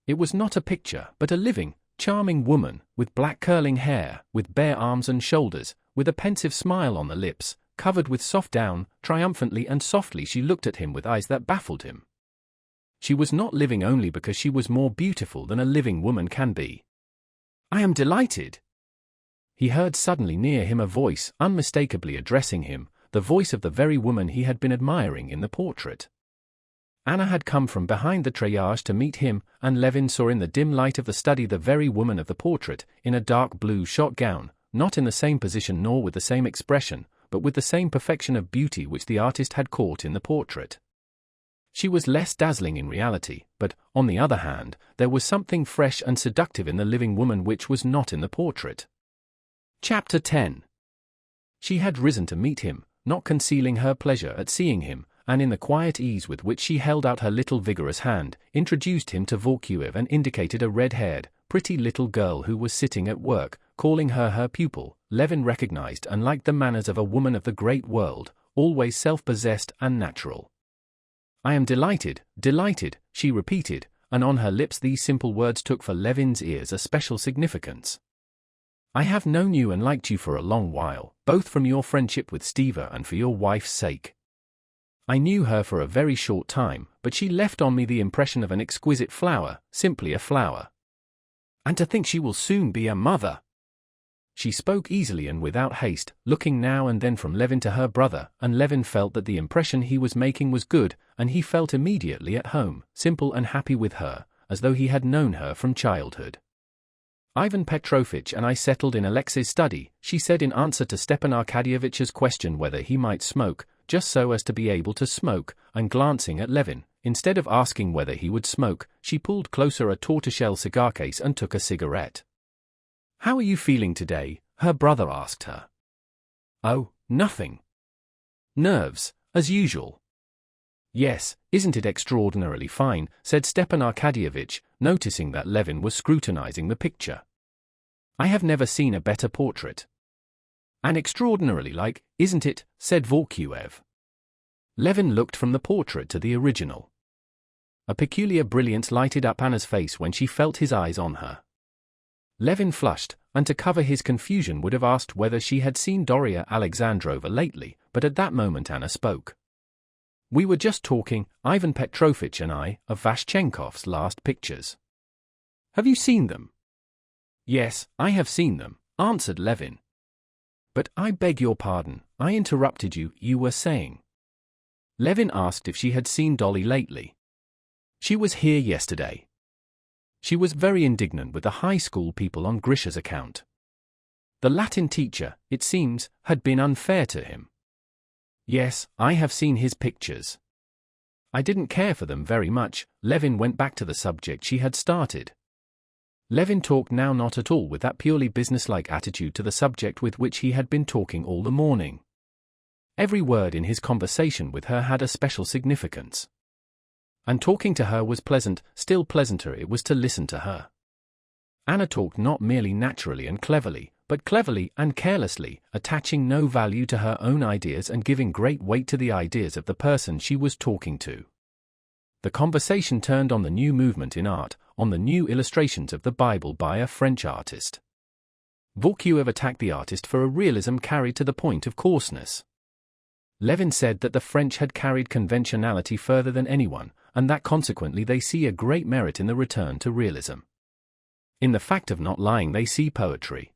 It was not a picture, but a living, charming woman, with black curling hair, with bare arms and shoulders, with a pensive smile on the lips, covered with soft down. Triumphantly and softly she looked at him with eyes that baffled him. She was not living only because she was more beautiful than a living woman can be. "I am delighted." He heard suddenly near him a voice, unmistakably addressing him, the voice of the very woman he had been admiring in the portrait. Anna had come from behind the treillage to meet him, and Levin saw in the dim light of the study the very woman of the portrait, in a dark blue shot gown, not in the same position nor with the same expression, but with the same perfection of beauty which the artist had caught in the portrait. She was less dazzling in reality, but, on the other hand, there was something fresh and seductive in the living woman which was not in the portrait. Chapter 10. She had risen to meet him, not concealing her pleasure at seeing him, and in the quiet ease with which she held out her little vigorous hand, introduced him to Vorkuev and indicated a red-haired, pretty little girl who was sitting at work, calling her pupil. Levin recognized and liked the manners of a woman of the great world, always self-possessed and natural. "I am delighted, delighted," she repeated, and on her lips these simple words took for Levin's ears a special significance. "I have known you and liked you for a long while, both from your friendship with Stiva and for your wife's sake. I knew her for a very short time, but she left on me the impression of an exquisite flower, simply a flower. And to think she will soon be a mother!" She spoke easily and without haste, looking now and then from Levin to her brother, and Levin felt that the impression he was making was good, and he felt immediately at home, simple and happy with her, as though he had known her from childhood. "Ivan Petrovitch and I settled in Alexei's study," she said in answer to Stepan Arkadyevitch's question whether he might smoke, just so as to be able to smoke, and glancing at Levin, instead of asking whether he would smoke, she pulled closer a tortoiseshell cigar case and took a cigarette. "How are you feeling today?" her brother asked her. "Oh, nothing. Nerves, as usual." "Yes, isn't it extraordinarily fine?" said Stepan Arkadyevitch, noticing that Levin was scrutinizing the picture. "I have never seen a better portrait." "And extraordinarily like, isn't it?" said Vorkuev. Levin looked from the portrait to the original. A peculiar brilliance lighted up Anna's face when she felt his eyes on her. Levin flushed, and to cover his confusion would have asked whether she had seen Doria Alexandrova lately, but at that moment Anna spoke. "We were just talking, Ivan Petrovitch and I, of Vashchenkov's last pictures. Have you seen them?" "Yes, I have seen them," answered Levin. "But I beg your pardon, I interrupted you, you were saying." Levin asked if she had seen Dolly lately. "She was here yesterday. She was very indignant with the high school people on Grisha's account. The Latin teacher, it seems, had been unfair to him." "Yes, I have seen his pictures. I didn't care for them very much." Levin went back to the subject she had started. Levin talked now not at all with that purely businesslike attitude to the subject with which he had been talking all the morning. Every word in his conversation with her had a special significance. And talking to her was pleasant, still pleasanter it was to listen to her. Anna talked not merely naturally and cleverly, but cleverly and carelessly, attaching no value to her own ideas and giving great weight to the ideas of the person she was talking to. The conversation turned on the new movement in art, on the new illustrations of the Bible by a French artist. Vorkuev attacked the artist for a realism carried to the point of coarseness. Levin said that the French had carried conventionality further than anyone, and that consequently they see a great merit in the return to realism. In the fact of not lying they see poetry.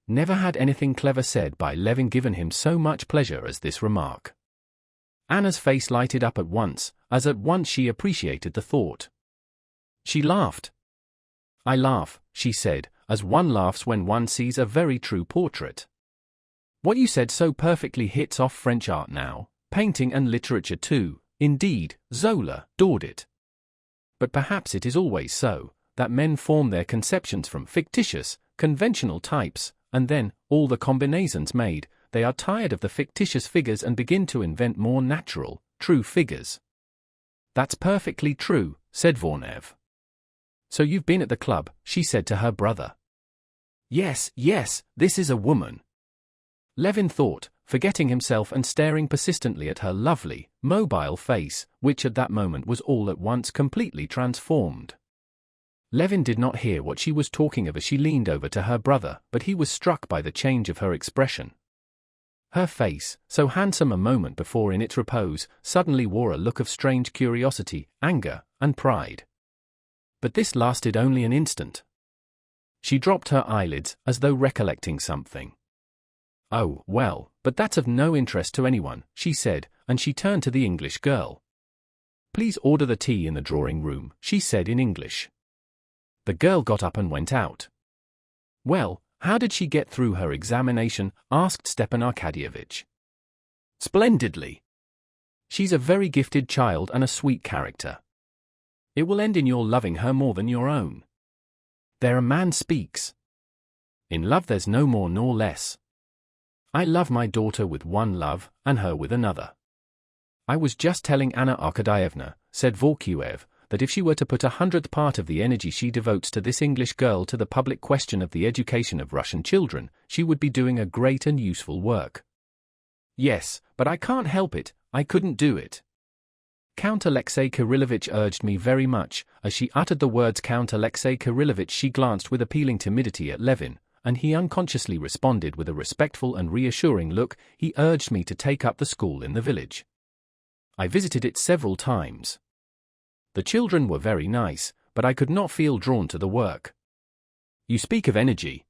Never had anything clever said by Levin given him so much pleasure as this remark. Anna's face lighted up at once, as at once she appreciated the thought. She laughed. "I laugh," she said, "as one laughs when one sees a very true portrait. What you said so perfectly hits off French art now, painting and literature too. Indeed, Zola adored it. But perhaps it is always so, that men form their conceptions from fictitious, conventional types, and then, all the combinaisons made, they are tired of the fictitious figures and begin to invent more natural, true figures." "That's perfectly true," said Vornev. "So you've been at the club," she said to her brother. Yes, this is a woman." Levin thought, forgetting himself and staring persistently at her lovely, mobile face, which at that moment was all at once completely transformed. Levin did not hear what she was talking of as she leaned over to her brother, but he was struck by the change of her expression. Her face, so handsome a moment before in its repose, suddenly wore a look of strange curiosity, anger, and pride. But this lasted only an instant. She dropped her eyelids, as though recollecting something. "Oh, well, but that's of no interest to anyone," she said, and she turned to the English girl. "Please order the tea in the drawing room," she said in English. The girl got up and went out. "Well, how did she get through her examination?" asked Stepan Arkadyevitch. "Splendidly. She's a very gifted child and a sweet character. It will end in your loving her more than your own. There a man speaks. In love there's no more nor less. I love my daughter with one love, and her with another. I was just telling Anna Arkadyevna," said Vorkuev, "that if she were to put 100th part of the energy she devotes to this English girl to the public question of the education of Russian children, she would be doing a great and useful work." "Yes, but I can't help it, I couldn't do it. Count Alexei Kirillovitch urged me very much." As she uttered the words Count Alexei Kirillovitch, she glanced with appealing timidity at Levin, and he unconsciously responded with a respectful and reassuring look. "He urged me to take up the school in the village. I visited it several times. The children were very nice, but I could not feel drawn to the work. You speak of energy.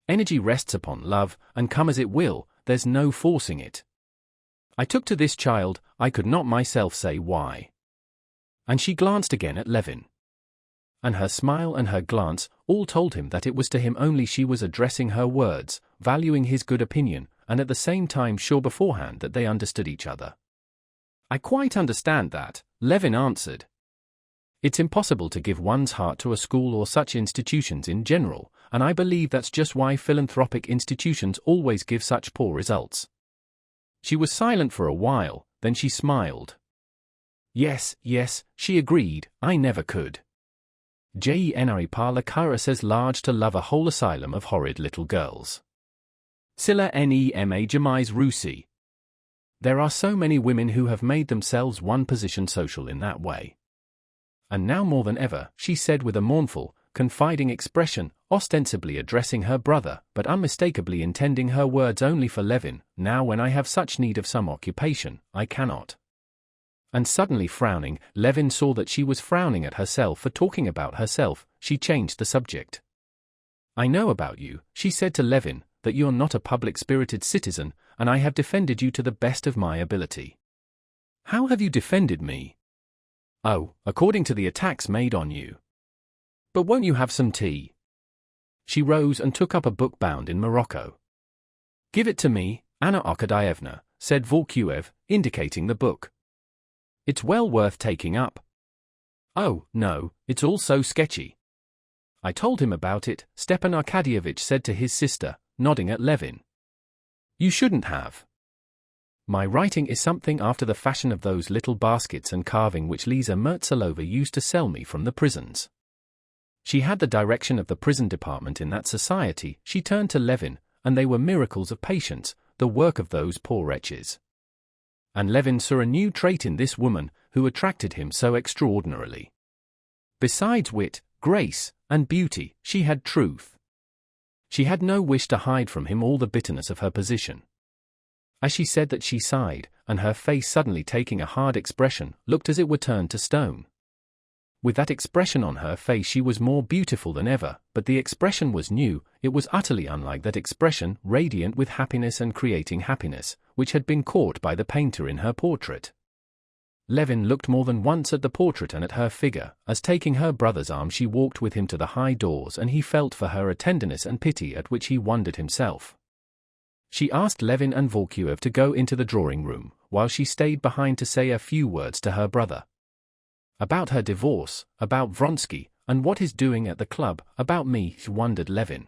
Energy rests upon love, and come as it will, there's no forcing it. I took to this child, I could not myself say why." And she glanced again at Levin. And her smile and her glance all told him that it was to him only she was addressing her words, valuing his good opinion, and at the same time sure beforehand that they understood each other. "I quite understand that," Levin answered. "It's impossible to give one's heart to a school or such institutions in general, and I believe that's just why philanthropic institutions always give such poor results." She was silent for a while, then she smiled. Yes, she agreed, "I never could. Jenri par la cuirasse large to love a whole asylum of horrid little girls. Silla nema jamais Russie. There are so many women who have made themselves one position social in that way. And now more than ever," she said with a mournful, confiding expression, ostensibly addressing her brother, but unmistakably intending her words only for Levin, "now when I have such need of some occupation, I cannot." And suddenly frowning, Levin saw that she was frowning at herself for talking about herself. She changed the subject. "I know about you," she said to Levin, "that you're not a public-spirited citizen, and I have defended you to the best of my ability." "How have you defended me?" "Oh, according to the attacks made on you. But won't you have some tea?" She rose and took up a book bound in Morocco. "Give it to me, Anna Arkadyevna," said Vorkuev, indicating the book. "It's well worth taking up." "Oh, no, it's all so sketchy." "I told him about it," Stepan Arkadyevitch said to his sister, nodding at Levin. "You shouldn't have. My writing is something after the fashion of those little baskets and carving which Lisa Mertzalova used to sell me from the prisons." She had the direction of the prison department in that society. She turned to Levin, and they were miracles of patience, the work of those poor wretches. And Levin saw a new trait in this woman, who attracted him so extraordinarily. Besides wit, grace, and beauty, she had truth. She had no wish to hide from him all the bitterness of her position. As she said that, she sighed, and her face, suddenly taking a hard expression, looked as it were turned to stone. With that expression on her face she was more beautiful than ever, but the expression was new. It was utterly unlike that expression, radiant with happiness and creating happiness, which had been caught by the painter in her portrait. Levin looked more than once at the portrait and at her figure, as taking her brother's arm she walked with him to the high doors, and he felt for her a tenderness and pity at which he wondered himself. She asked Levin and Volkuev to go into the drawing-room, while she stayed behind to say a few words to her brother. About her divorce, about Vronsky, and what he's doing at the club, about me, wondered Levin.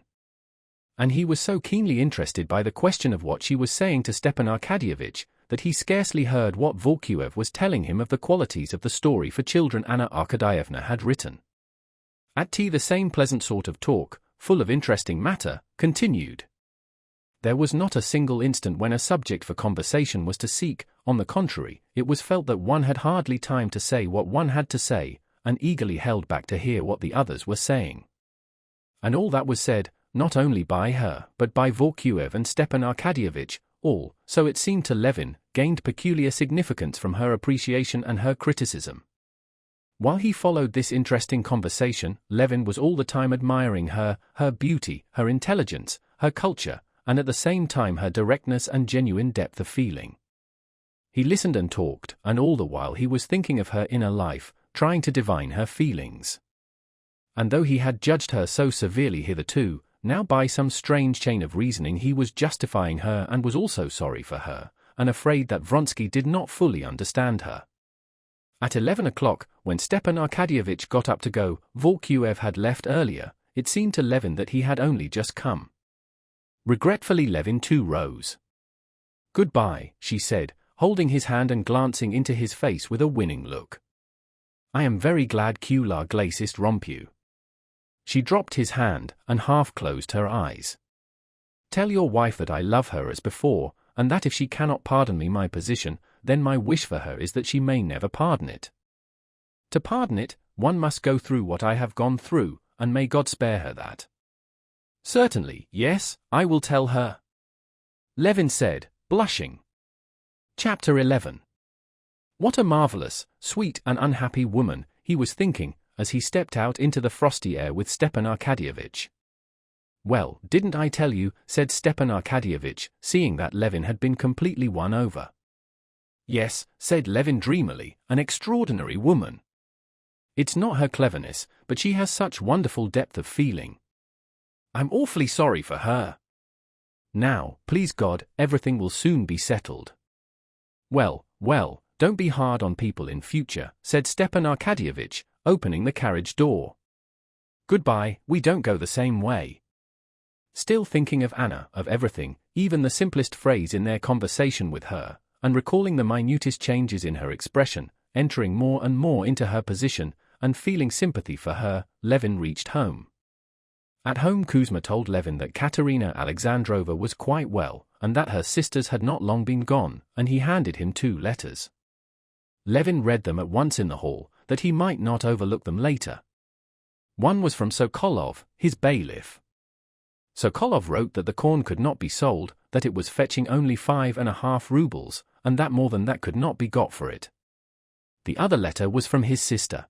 And he was so keenly interested by the question of what she was saying to Stepan Arkadyevitch, that he scarcely heard what Volkuev was telling him of the qualities of the story for children Anna Arkadyevna had written. At tea the same pleasant sort of talk, full of interesting matter, continued. There was not a single instant when a subject for conversation was to seek. On the contrary, it was felt that one had hardly time to say what one had to say, and eagerly held back to hear what the others were saying. And all that was said, not only by her, but by Volkuev and Stepan Arkadyevitch, all, so it seemed to Levin, gained peculiar significance from her appreciation and her criticism. While he followed this interesting conversation, Levin was all the time admiring her beauty, her intelligence, her culture, and at the same time her directness and genuine depth of feeling. He listened and talked, and all the while he was thinking of her inner life, trying to divine her feelings. And though he had judged her so severely hitherto, now by some strange chain of reasoning he was justifying her and was also sorry for her, and afraid that Vronsky did not fully understand her. At 11 o'clock, when Stepan Arkadyevitch got up to go, Volkuev had left earlier. It seemed to Levin that he had only just come. Regretfully Levin too rose. "Goodbye," she said, holding his hand and glancing into his face with a winning look. "I am very glad que la glacist rompu." She dropped his hand, and half closed her eyes. "Tell your wife that I love her as before, and that if she cannot pardon me my position, then my wish for her is that she may never pardon it. To pardon it, one must go through what I have gone through, and may God spare her that." "Certainly, yes, I will tell her," Levin said, blushing. Chapter 11. What a marvelous, sweet and unhappy woman, he was thinking, as he stepped out into the frosty air with Stepan Arkadyevitch. "Well, didn't I tell you," said Stepan Arkadyevitch, seeing that Levin had been completely won over. "Yes," said Levin dreamily, "an extraordinary woman. It's not her cleverness, but she has such wonderful depth of feeling. I'm awfully sorry for her. Now, please God, everything will soon be settled." Well, don't be hard on people in future," said Stepan Arkadyevitch, opening the carriage door. "Goodbye, we don't go the same way." Still thinking of Anna, of everything, even the simplest phrase in their conversation with her, and recalling the minutest changes in her expression, entering more and more into her position, and feeling sympathy for her, Levin reached home. At home Kuzma told Levin that Katerina Alexandrova was quite well, and that her sisters had not long been gone, and he handed him 2 letters. Levin read them at once in the hall, that he might not overlook them later. One was from Sokolov, his bailiff. Sokolov wrote that the corn could not be sold, that it was fetching only 5.5 rubles, and that more than that could not be got for it. The other letter was from his sister.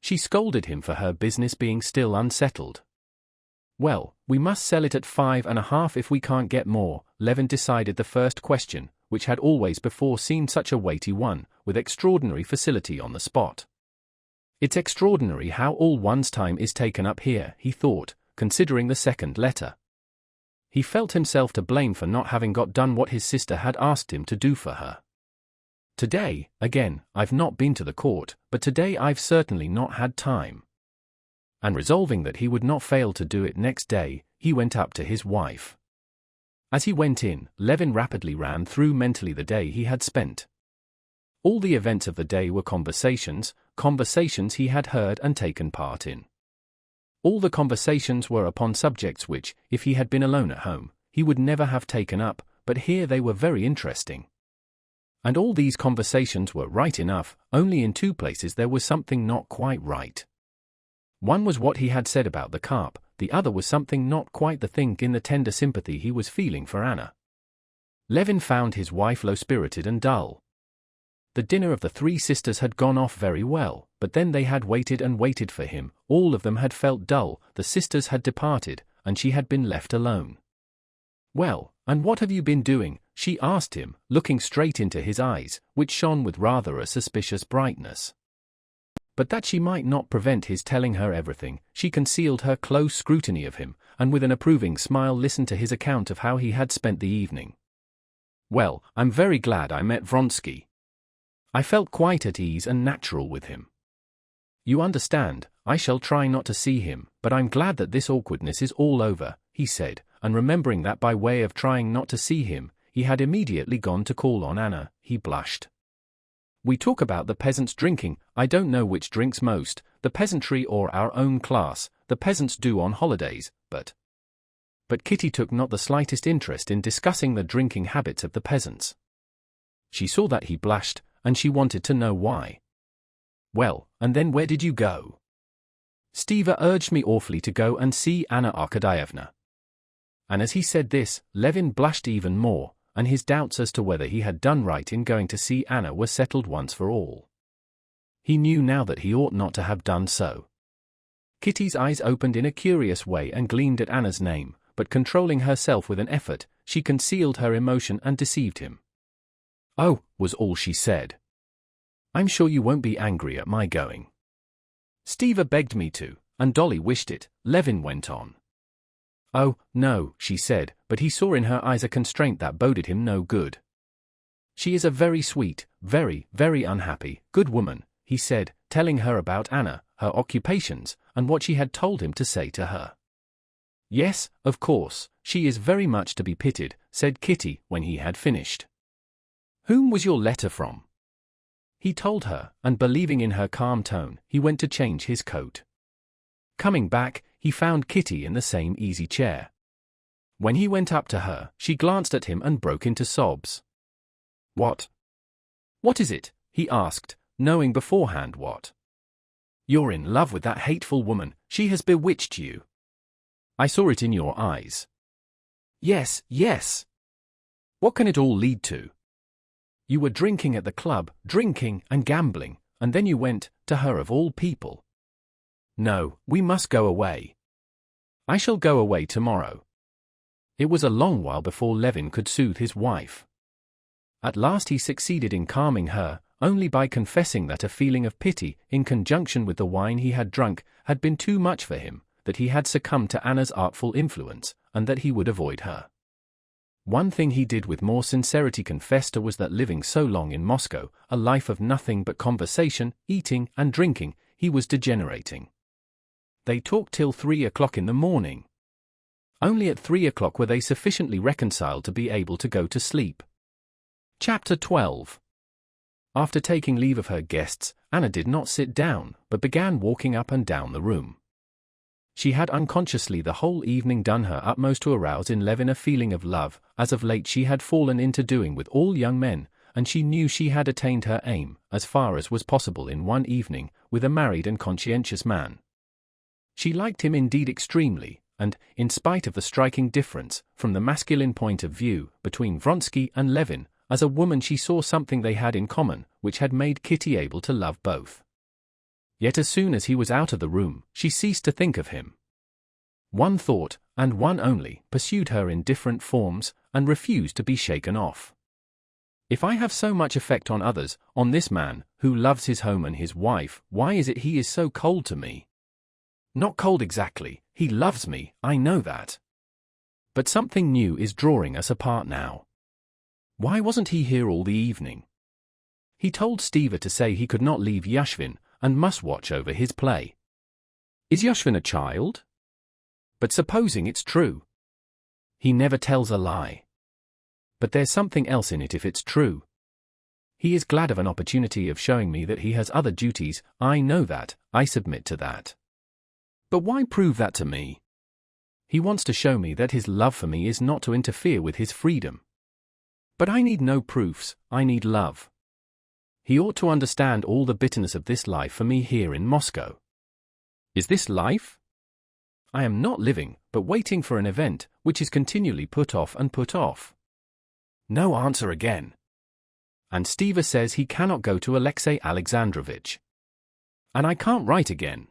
She scolded him for her business being still unsettled. "Well, we must sell it at 5.5 if we can't get more," Levin decided the first question, which had always before seemed such a weighty one, with extraordinary facility on the spot. "It's extraordinary how all one's time is taken up here," he thought, considering the second letter. He felt himself to blame for not having got done what his sister had asked him to do for her. "Today, again, I've not been to the court, but today I've certainly not had time." And resolving that he would not fail to do it next day, he went up to his wife. As he went in, Levin rapidly ran through mentally the day he had spent. All the events of the day were conversations he had heard and taken part in. All the conversations were upon subjects which, if he had been alone at home, he would never have taken up, but here they were very interesting. And all these conversations were right enough, only in two places there was something not quite right. One was what he had said about the carp, the other was something not quite the thing in the tender sympathy he was feeling for Anna. Levin found his wife low-spirited and dull. The dinner of the three sisters had gone off very well, but then they had waited and waited for him, all of them had felt dull, the sisters had departed, and she had been left alone. "Well, and what have you been doing?" she asked him, looking straight into his eyes, which shone with rather a suspicious brightness. But that she might not prevent his telling her everything, she concealed her close scrutiny of him, and with an approving smile listened to his account of how he had spent the evening. "Well, I'm very glad I met Vronsky. I felt quite at ease and natural with him. You understand, I shall try not to see him, but I'm glad that this awkwardness is all over," he said, and remembering that by way of trying not to see him, he had immediately gone to call on Anna, he blushed. "We talk about the peasants drinking, I don't know which drinks most, the peasantry or our own class, the peasants do on holidays, but Kitty took not the slightest interest in discussing the drinking habits of the peasants. She saw that he blushed, and she wanted to know why. "Well, and then where did you go?" "Stiva urged me awfully to go and see Anna Arkadyevna." And as he said this, Levin blushed even more, and his doubts as to whether he had done right in going to see Anna were settled once for all. He knew now that he ought not to have done so. Kitty's eyes opened in a curious way and gleamed at Anna's name, but controlling herself with an effort, she concealed her emotion and deceived him. "Oh," was all she said. "I'm sure you won't be angry at my going." "Stiva begged me to, and Dolly wished it," Levin went on. "Oh, no," she said, but he saw in her eyes a constraint that boded him no good. "She is a very sweet, very, very unhappy, good woman," he said, telling her about Anna, her occupations, and what she had told him to say to her. "Yes, of course, she is very much to be pitied," said Kitty, when he had finished. "Whom was your letter from?" He told her, and believing in her calm tone, he went to change his coat. Coming back, he found Kitty in the same easy chair. When he went up to her, she glanced at him and broke into sobs. "What is it?" he asked, knowing beforehand what. "You're in love with that hateful woman, she has bewitched you. I saw it in your eyes." "Yes, yes. What can it all lead to? You were drinking at the club, drinking and gambling, and then you went to her of all people. No, we must go away. I shall go away tomorrow." It was a long while before Levin could soothe his wife. At last he succeeded in calming her, only by confessing that a feeling of pity, in conjunction with the wine he had drunk, had been too much for him, that he had succumbed to Anna's artful influence, and that he would avoid her. One thing he did with more sincerity confess to was that living so long in Moscow, a life of nothing but conversation, eating and drinking, he was degenerating. They talked till 3 o'clock in the morning. Only at 3 o'clock were they sufficiently reconciled to be able to go to sleep. Chapter 12. After taking leave of her guests, Anna did not sit down, but began walking up and down the room. She had unconsciously the whole evening done her utmost to arouse in Levin a feeling of love, as of late she had fallen into doing with all young men, and she knew she had attained her aim, as far as was possible in one evening, with a married and conscientious man. She liked him indeed extremely, and, in spite of the striking difference, from the masculine point of view, between Vronsky and Levin, as a woman she saw something they had in common, which had made Kitty able to love both. Yet as soon as he was out of the room, she ceased to think of him. One thought, and one only, pursued her in different forms, and refused to be shaken off. "If I have so much effect on others, on this man, who loves his home and his wife, why is it he is so cold to me? Not cold exactly, he loves me, I know that. But something new is drawing us apart now. Why wasn't he here all the evening? He told Stiva to say he could not leave Yashvin, and must watch over his play. Is Yashvin a child? But supposing it's true. He never tells a lie. But there's something else in it if it's true. He is glad of an opportunity of showing me that he has other duties, I know that, I submit to that. But why prove that to me? He wants to show me that his love for me is not to interfere with his freedom. But I need no proofs, I need love. He ought to understand all the bitterness of this life for me here in Moscow. Is this life? I am not living, but waiting for an event, which is continually put off and put off. No answer again. And Steva says he cannot go to Alexei Alexandrovich. And I can't write again.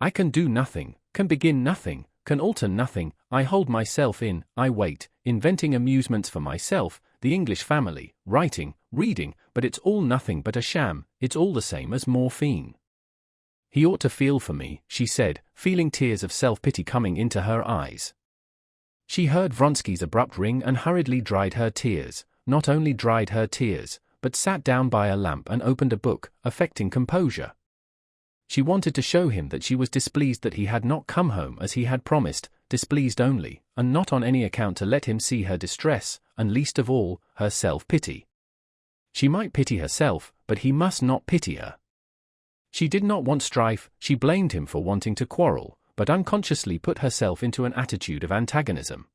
I can do nothing, can begin nothing, can alter nothing, I hold myself in, I wait, inventing amusements for myself, the English family, writing, reading, but it's all nothing but a sham, it's all the same as morphine. He ought to feel for me, she said, feeling tears of self-pity coming into her eyes. She heard Vronsky's abrupt ring and hurriedly dried her tears, not only dried her tears, but sat down by a lamp and opened a book, affecting composure. She wanted to show him that she was displeased that he had not come home as he had promised, displeased only, and not on any account to let him see her distress, and least of all, her self-pity. She might pity herself, but he must not pity her. She did not want strife, she blamed him for wanting to quarrel, but unconsciously put herself into an attitude of antagonism.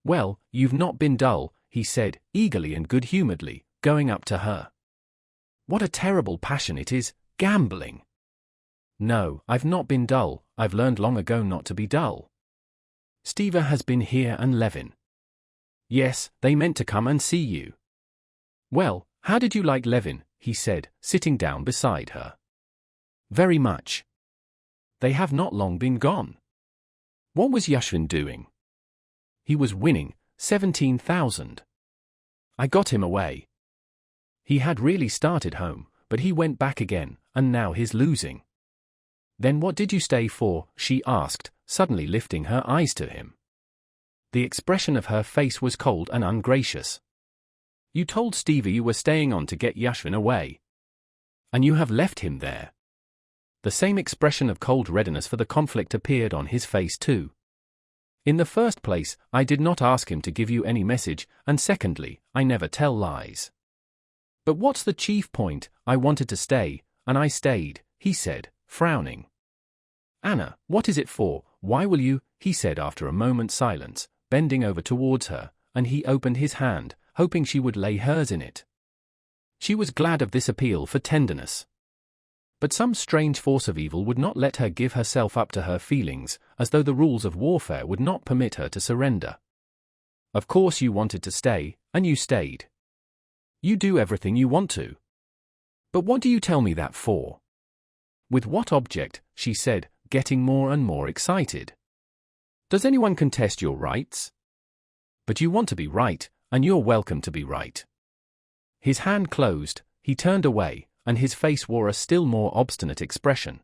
Well, you've not been dull, he said, eagerly and good-humoredly, going up to her. What a terrible passion it is, gambling. No, I've not been dull, I've learned long ago not to be dull. Steva has been here and Levin. Yes, they meant to come and see you. Well, how did you like Levin, he said, sitting down beside her. Very much. They have not long been gone. What was Yashvin doing? He was winning 17,000. I got him away. He had really started home, but he went back again, and now he's losing. Then what did you stay for? She asked, suddenly lifting her eyes to him. The expression of her face was cold and ungracious. You told Stevie you were staying on to get Yashvin away. And you have left him there. The same expression of cold readiness for the conflict appeared on his face too. In the first place, I did not ask him to give you any message, and secondly, I never tell lies. But what's the chief point? I wanted to stay, and I stayed, he said, frowning. Anna, what is it for? Why will you? He said after a moment's silence, bending over towards her, and he opened his hand, hoping she would lay hers in it. She was glad of this appeal for tenderness. But some strange force of evil would not let her give herself up to her feelings, as though the rules of warfare would not permit her to surrender. Of course you wanted to stay, and you stayed. You do everything you want to. But what do you tell me that for? With what object? She said, getting more and more excited. Does anyone contest your rights? But you want to be right, and you're welcome to be right. His hand closed, he turned away, and his face wore a still more obstinate expression.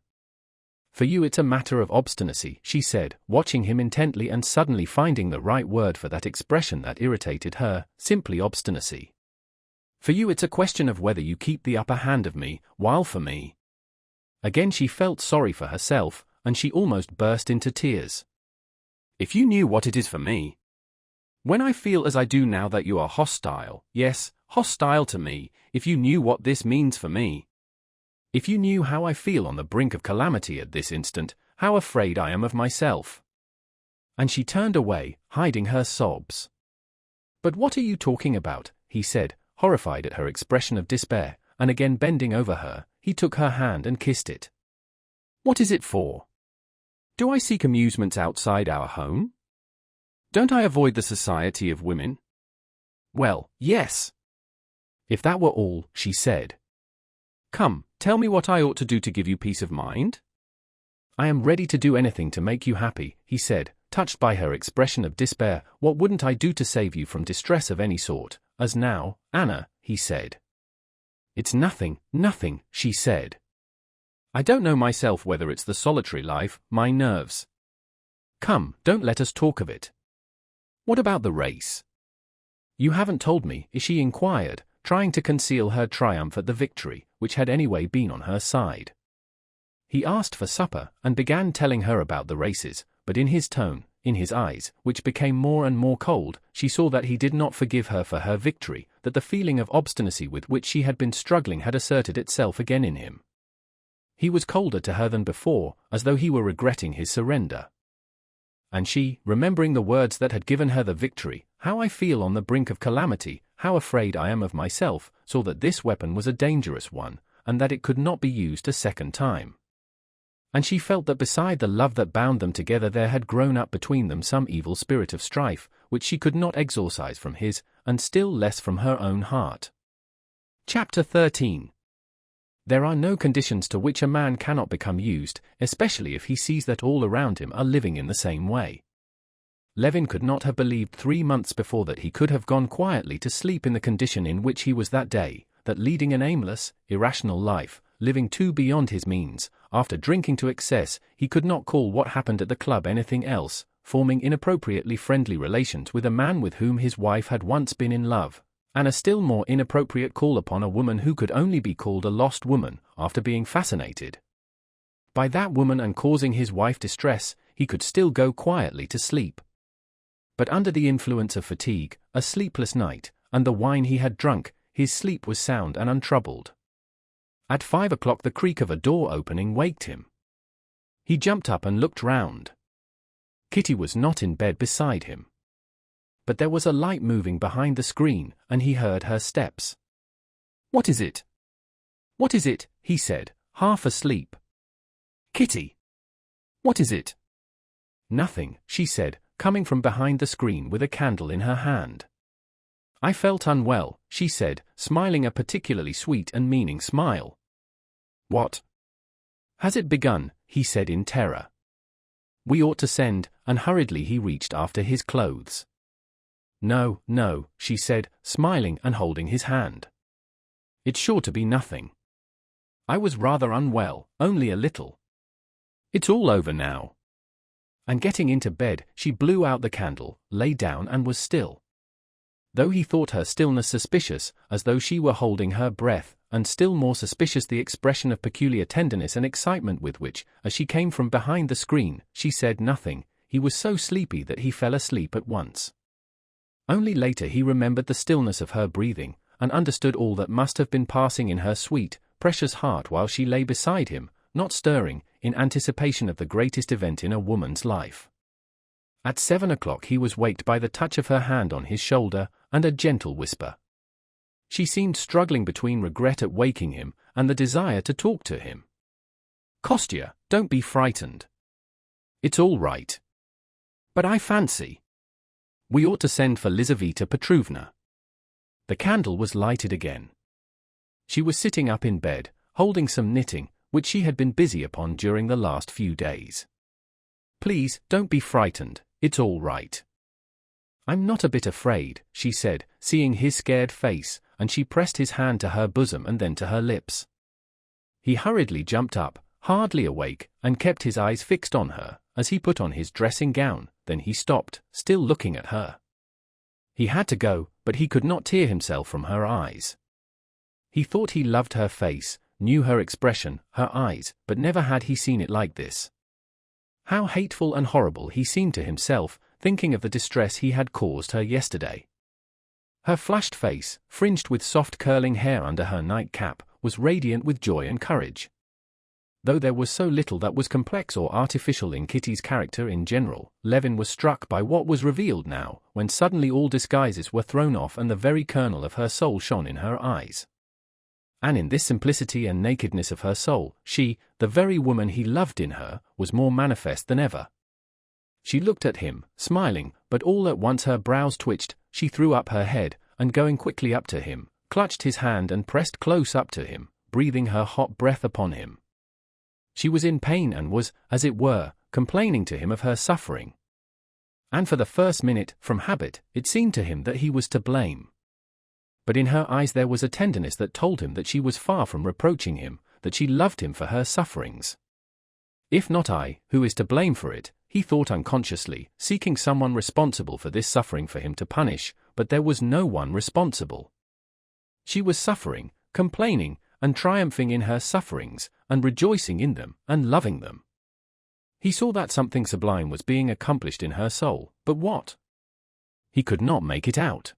For you it's a matter of obstinacy, she said, watching him intently and suddenly finding the right word for that expression that irritated her, simply obstinacy. For you it's a question of whether you keep the upper hand of me, while for me. Again she felt sorry for herself, and she almost burst into tears. If you knew what it is for me. When I feel as I do now that you are hostile, yes, hostile to me, if you knew what this means for me. If you knew how I feel on the brink of calamity at this instant, how afraid I am of myself. And she turned away, hiding her sobs. But what are you talking about? He said, horrified at her expression of despair, and again bending over her, he took her hand and kissed it. What is it for? Do I seek amusements outside our home? Don't I avoid the society of women? Well, yes. If that were all, she said. Come, tell me what I ought to do to give you peace of mind? I am ready to do anything to make you happy, he said, touched by her expression of despair. What wouldn't I do to save you from distress of any sort, as now, Anna, he said. It's nothing, nothing, she said. I don't know myself whether it's the solitary life, my nerves. Come, don't let us talk of it. What about the race? You haven't told me, she inquired, trying to conceal her triumph at the victory, which had anyway been on her side. He asked for supper, and began telling her about the races, but in his tone, in his eyes, which became more and more cold, she saw that he did not forgive her for her victory, that the feeling of obstinacy with which she had been struggling had asserted itself again in him. He was colder to her than before, as though he were regretting his surrender. And she, remembering the words that had given her the victory, "How I feel on the brink of calamity, how afraid I am of myself," saw that this weapon was a dangerous one, and that it could not be used a second time. And she felt that beside the love that bound them together there had grown up between them some evil spirit of strife, which she could not exorcise from his, and still less from her own heart. Chapter 13. There are no conditions to which a man cannot become used, especially if he sees that all around him are living in the same way. Levin could not have believed 3 months before that he could have gone quietly to sleep in the condition in which he was that day, that leading an aimless, irrational life, living too beyond his means, after drinking to excess, he could not call what happened at the club anything else, forming inappropriately friendly relations with a man with whom his wife had once been in love, and a still more inappropriate call upon a woman who could only be called a lost woman, after being fascinated by that woman and causing his wife distress, he could still go quietly to sleep. But under the influence of fatigue, a sleepless night, and the wine he had drunk, his sleep was sound and untroubled. At 5 o'clock the creak of a door opening waked him. He jumped up and looked round. Kitty was not in bed beside him. But there was a light moving behind the screen, and he heard her steps. "What is it? What is it?" he said, half asleep. "Kitty! What is it?" "Nothing," she said, coming from behind the screen with a candle in her hand. "I felt unwell," she said, smiling a particularly sweet and meaning smile. "What? Has it begun?" he said in terror. "We ought to send," and hurriedly he reached after his clothes. "No, no," she said, smiling and holding his hand. "It's sure to be nothing. I was rather unwell, only a little. It's all over now." And getting into bed, she blew out the candle, lay down and was still. Though he thought her stillness suspicious, as though she were holding her breath, and still more suspicious the expression of peculiar tenderness and excitement with which, as she came from behind the screen, she said nothing, he was so sleepy that he fell asleep at once. Only later he remembered the stillness of her breathing, and understood all that must have been passing in her sweet, precious heart while she lay beside him, not stirring, in anticipation of the greatest event in a woman's life. At 7 o'clock he was waked by the touch of her hand on his shoulder, and a gentle whisper. She seemed struggling between regret at waking him, and the desire to talk to him. "Kostya, don't be frightened. It's all right. But I fancy we ought to send for Lizaveta Petrovna." The candle was lighted again. She was sitting up in bed, holding some knitting, which she had been busy upon during the last few days. "Please, don't be frightened, it's all right." "I'm not a bit afraid," she said, seeing his scared face, and she pressed his hand to her bosom and then to her lips. He hurriedly jumped up, hardly awake, and kept his eyes fixed on her, as he put on his dressing gown, then he stopped, still looking at her. He had to go, but he could not tear himself from her eyes. He thought he loved her face, knew her expression, her eyes, but never had he seen it like this. How hateful and horrible he seemed to himself, thinking of the distress he had caused her yesterday. Her flushed face, fringed with soft curling hair under her nightcap, was radiant with joy and courage. Though there was so little that was complex or artificial in Kitty's character in general, Levin was struck by what was revealed now, when suddenly all disguises were thrown off and the very kernel of her soul shone in her eyes. And in this simplicity and nakedness of her soul, she, the very woman he loved in her, was more manifest than ever. She looked at him, smiling, but all at once her brows twitched, she threw up her head, and going quickly up to him, clutched his hand and pressed close up to him, breathing her hot breath upon him. She was in pain and was, as it were, complaining to him of her suffering. And for the first minute, from habit, it seemed to him that he was to blame. But in her eyes there was a tenderness that told him that she was far from reproaching him, that she loved him for her sufferings. "If not I, who is to blame for it?" he thought unconsciously, seeking someone responsible for this suffering for him to punish, but there was no one responsible. She was suffering, complaining, and triumphing in her sufferings, and rejoicing in them, and loving them. He saw that something sublime was being accomplished in her soul, but what? He could not make it out.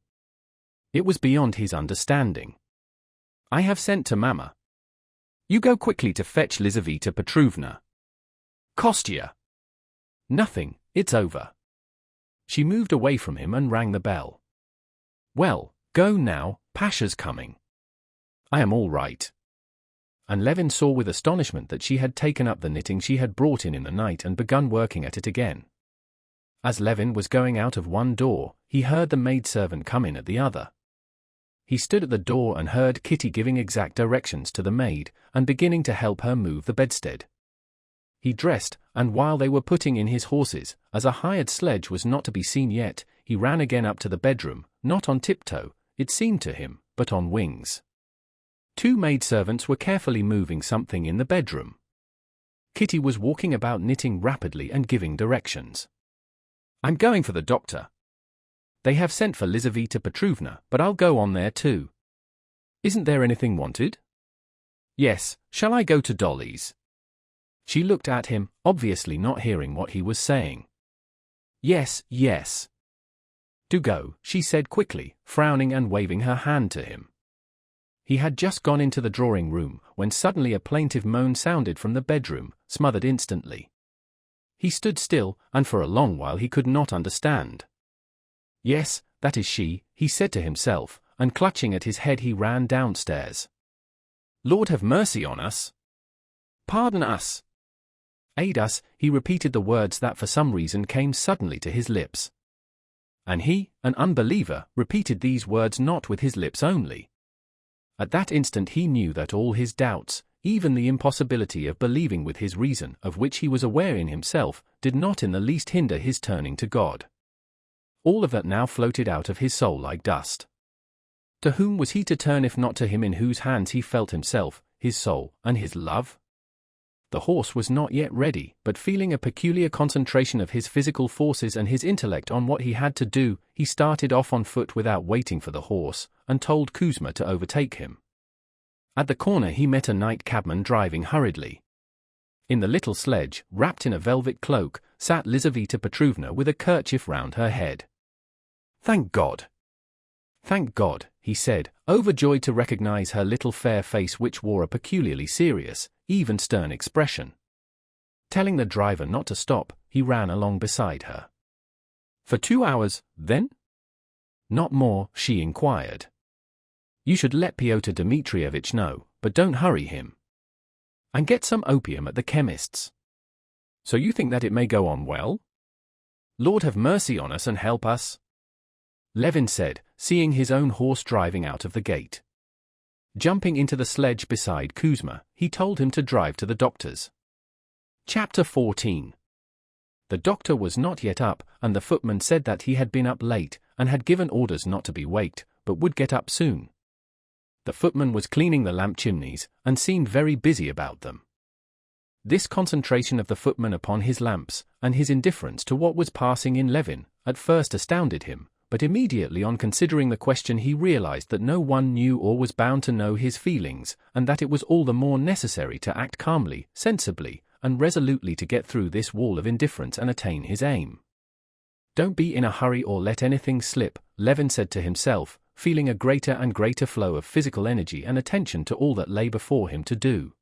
It was beyond his understanding. "I have sent to Mamma." You go quickly to fetch Lizaveta Petrovna. Kostya. Nothing, it's over. She moved away from him and rang the bell. Well, go now, Pasha's coming. I am all right. And Levin saw with astonishment that she had taken up the knitting she had brought in the night and begun working at it again. As Levin was going out of one door, he heard the maidservant come in at the other. He stood at the door and heard Kitty giving exact directions to the maid, and beginning to help her move the bedstead. He dressed, and while they were putting in his horses, as a hired sledge was not to be seen yet, he ran again up to the bedroom, not on tiptoe, it seemed to him, but on wings. 2 maidservants were carefully moving something in the bedroom. Kitty was walking about knitting rapidly and giving directions. I'm going for the doctor. They have sent for Lizaveta Petrovna, but I'll go on there too. Isn't there anything wanted? Yes, shall I go to Dolly's? She looked at him, obviously not hearing what he was saying. Yes, yes. Do go, she said quickly, frowning and waving her hand to him. He had just gone into the drawing room, when suddenly a plaintive moan sounded from the bedroom, smothered instantly. He stood still, and for a long while he could not understand. Yes, that is she, he said to himself, and clutching at his head he ran downstairs. Lord have mercy on us. Pardon us. Aid us, he repeated the words that for some reason came suddenly to his lips. And he, an unbeliever, repeated these words not with his lips only. At that instant he knew that all his doubts, even the impossibility of believing with his reason, of which he was aware in himself, did not in the least hinder his turning to God. All of that now floated out of his soul like dust. To whom was he to turn if not to him in whose hands he felt himself, his soul, and his love? The horse was not yet ready, but feeling a peculiar concentration of his physical forces and his intellect on what he had to do, he started off on foot without waiting for the horse, and told Kuzma to overtake him. At the corner he met a night cabman driving hurriedly. In the little sledge, wrapped in a velvet cloak, sat Lizaveta Petrovna with a kerchief round her head. Thank God! Thank God, he said, overjoyed to recognize her little fair face which wore a peculiarly serious, even stern expression. Telling the driver not to stop, he ran along beside her. For 2 hours, then? Not more, she inquired. You should let Pyotr Dmitrievitch know, but don't hurry him. And get some opium at the chemist's. So you think that it may go on well? Lord have mercy on us and help us. Levin said, seeing his own horse driving out of the gate. Jumping into the sledge beside Kuzma, he told him to drive to the doctor's. Chapter 14. The doctor was not yet up, and the footman said that he had been up late, and had given orders not to be waked, but would get up soon. The footman was cleaning the lamp chimneys, and seemed very busy about them. This concentration of the footman upon his lamps, and his indifference to what was passing in Levin, at first astounded him, but immediately on considering the question he realized that no one knew or was bound to know his feelings, and that it was all the more necessary to act calmly, sensibly, and resolutely to get through this wall of indifference and attain his aim. Don't be in a hurry or let anything slip, Levin said to himself, feeling a greater and greater flow of physical energy and attention to all that lay before him to do.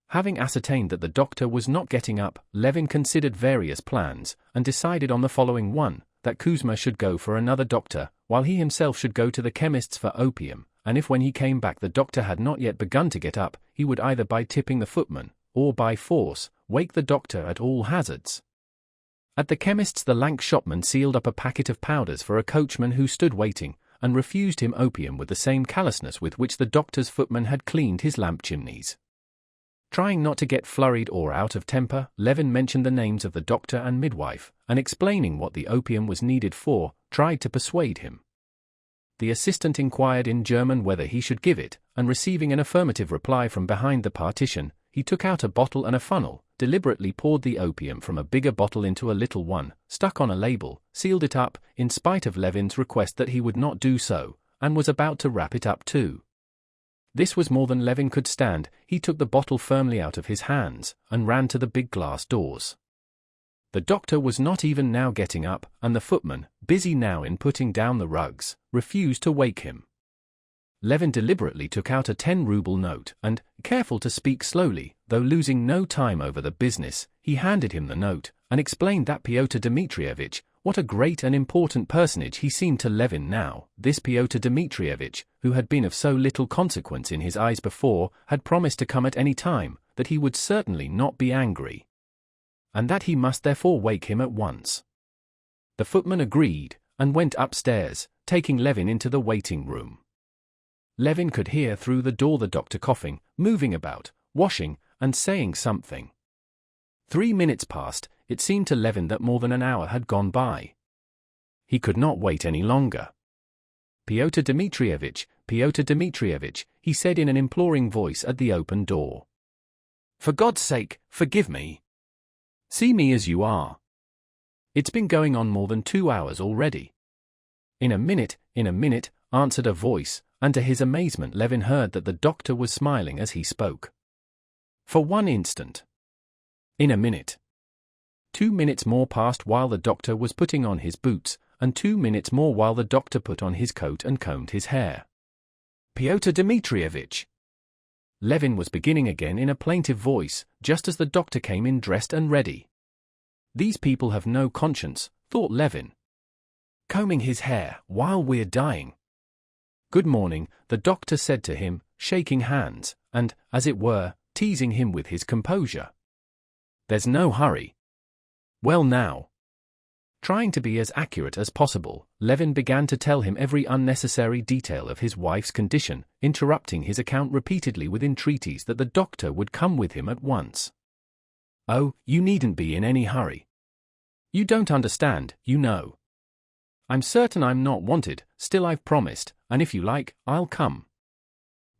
Having ascertained that the doctor was not getting up, Levin considered various plans, and decided on the following one, that Kuzma should go for another doctor, while he himself should go to the chemist's for opium, and if when he came back the doctor had not yet begun to get up, he would either by tipping the footman, or by force, wake the doctor at all hazards. At the chemist's the lank shopman sealed up a packet of powders for a coachman who stood waiting, and refused him opium with the same callousness with which the doctor's footman had cleaned his lamp chimneys. Trying not to get flurried or out of temper, Levin mentioned the names of the doctor and midwife, and explaining what the opium was needed for, tried to persuade him. The assistant inquired in German whether he should give it, and receiving an affirmative reply from behind the partition, he took out a bottle and a funnel, deliberately poured the opium from a bigger bottle into a little one, stuck on a label, sealed it up, in spite of Levin's request that he would not do so, and was about to wrap it up too. This was more than Levin could stand. He took the bottle firmly out of his hands, and ran to the big glass doors. The doctor was not even now getting up, and the footman, busy now in putting down the rugs, refused to wake him. Levin deliberately took out a 10-ruble note and, careful to speak slowly, though losing no time over the business, he handed him the note and explained that Pyotr Dmitrievitch, what a great and important personage he seemed to Levin now. This Pyotr Dmitrievitch, who had been of so little consequence in his eyes before, had promised to come at any time, that he would certainly not be angry, and that he must therefore wake him at once. The footman agreed, and went upstairs, taking Levin into the waiting room. Levin could hear through the door the doctor coughing, moving about, washing, and saying something. 3 minutes passed. It seemed to Levin that more than an hour had gone by. He could not wait any longer. Pyotr Dmitrievitch, he said in an imploring voice at the open door. For God's sake, forgive me. See me as you are. It's been going on more than 2 hours already. In a minute, answered a voice, and to his amazement Levin heard that the doctor was smiling as he spoke. For 1 instant. In a minute. 2 minutes more passed while the doctor was putting on his boots, and 2 minutes more while the doctor put on his coat and combed his hair. Pyotr Dmitrievitch. Levin was beginning again in a plaintive voice, just as the doctor came in dressed and ready. These people have no conscience, thought Levin. Combing his hair while we're dying. Good morning, the doctor said to him, shaking hands, and, as it were, teasing him with his composure. There's no hurry. Well now. Trying to be as accurate as possible, Levin began to tell him every unnecessary detail of his wife's condition, interrupting his account repeatedly with entreaties that the doctor would come with him at once. Oh, you needn't be in any hurry. You don't understand, you know. I'm certain I'm not wanted, still I've promised, and if you like, I'll come.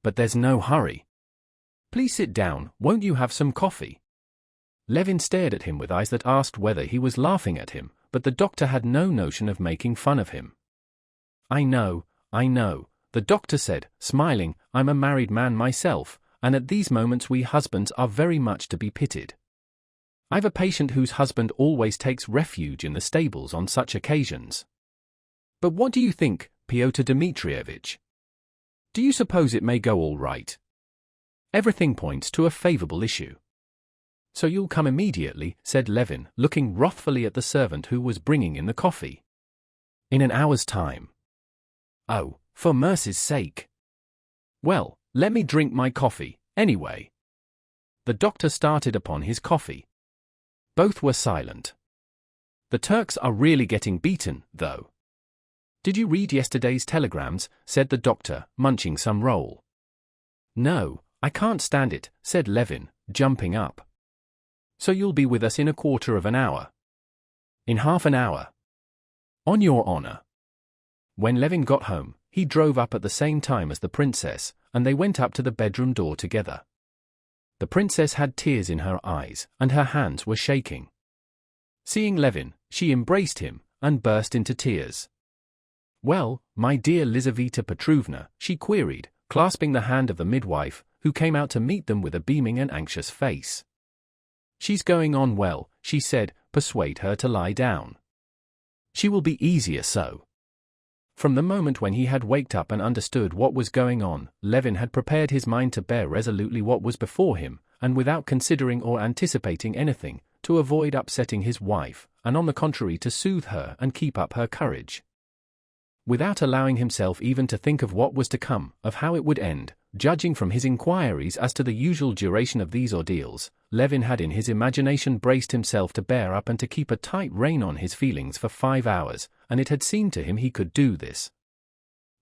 But there's no hurry. Please sit down, won't you have some coffee? Levin stared at him with eyes that asked whether he was laughing at him, but the doctor had no notion of making fun of him. I know, the doctor said, smiling, I'm a married man myself, and at these moments we husbands are very much to be pitied. I've a patient whose husband always takes refuge in the stables on such occasions. But what do you think, Pyotr Dmitrievitch? Do you suppose it may go all right? Everything points to a favorable issue. So you'll come immediately, said Levin, looking wrathfully at the servant who was bringing in the coffee. In an hour's time. Oh, for mercy's sake. Well, let me drink my coffee, anyway. The doctor started upon his coffee. Both were silent. The Turks are really getting beaten, though. Did you read yesterday's telegrams? Said the doctor, munching some roll. No, I can't stand it, said Levin, jumping up. So you'll be with us in 1/4 of an hour. In half an hour. On your honor. When Levin got home, he drove up at the same time as the princess, and they went up to the bedroom door together. The princess had tears in her eyes, and her hands were shaking. Seeing Levin, she embraced him, and burst into tears. Well, my dear Lizaveta Petrovna, she queried, clasping the hand of the midwife, who came out to meet them with a beaming and anxious face. She's going on well, she said, persuade her to lie down. She will be easier so. From the moment when he had waked up and understood what was going on, Levin had prepared his mind to bear resolutely what was before him, and without considering or anticipating anything, to avoid upsetting his wife, and on the contrary to soothe her and keep up her courage. Without allowing himself even to think of what was to come, of how it would end, judging from his inquiries as to the usual duration of these ordeals, Levin had in his imagination braced himself to bear up and to keep a tight rein on his feelings for 5 hours, and it had seemed to him he could do this.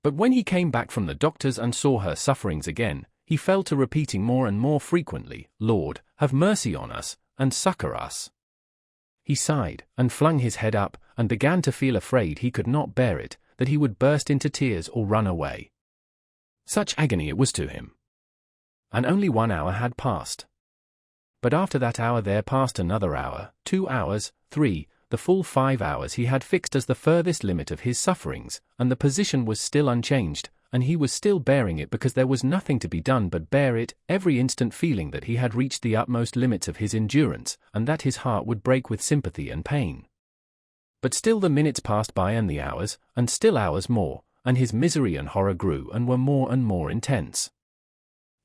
But when he came back from the doctor's and saw her sufferings again, he fell to repeating more and more frequently, Lord, have mercy on us, and succor us. He sighed, and flung his head up, and began to feel afraid he could not bear it, that he would burst into tears or run away. Such agony it was to him. And only 1 hour had passed. But after that hour there passed another hour, 2 hours, 3, the full 5 hours he had fixed as the furthest limit of his sufferings, and the position was still unchanged, and he was still bearing it because there was nothing to be done but bear it, every instant feeling that he had reached the utmost limits of his endurance, and that his heart would break with sympathy and pain. But still the minutes passed by and the hours, and still hours more, and his misery and horror grew and were more and more intense.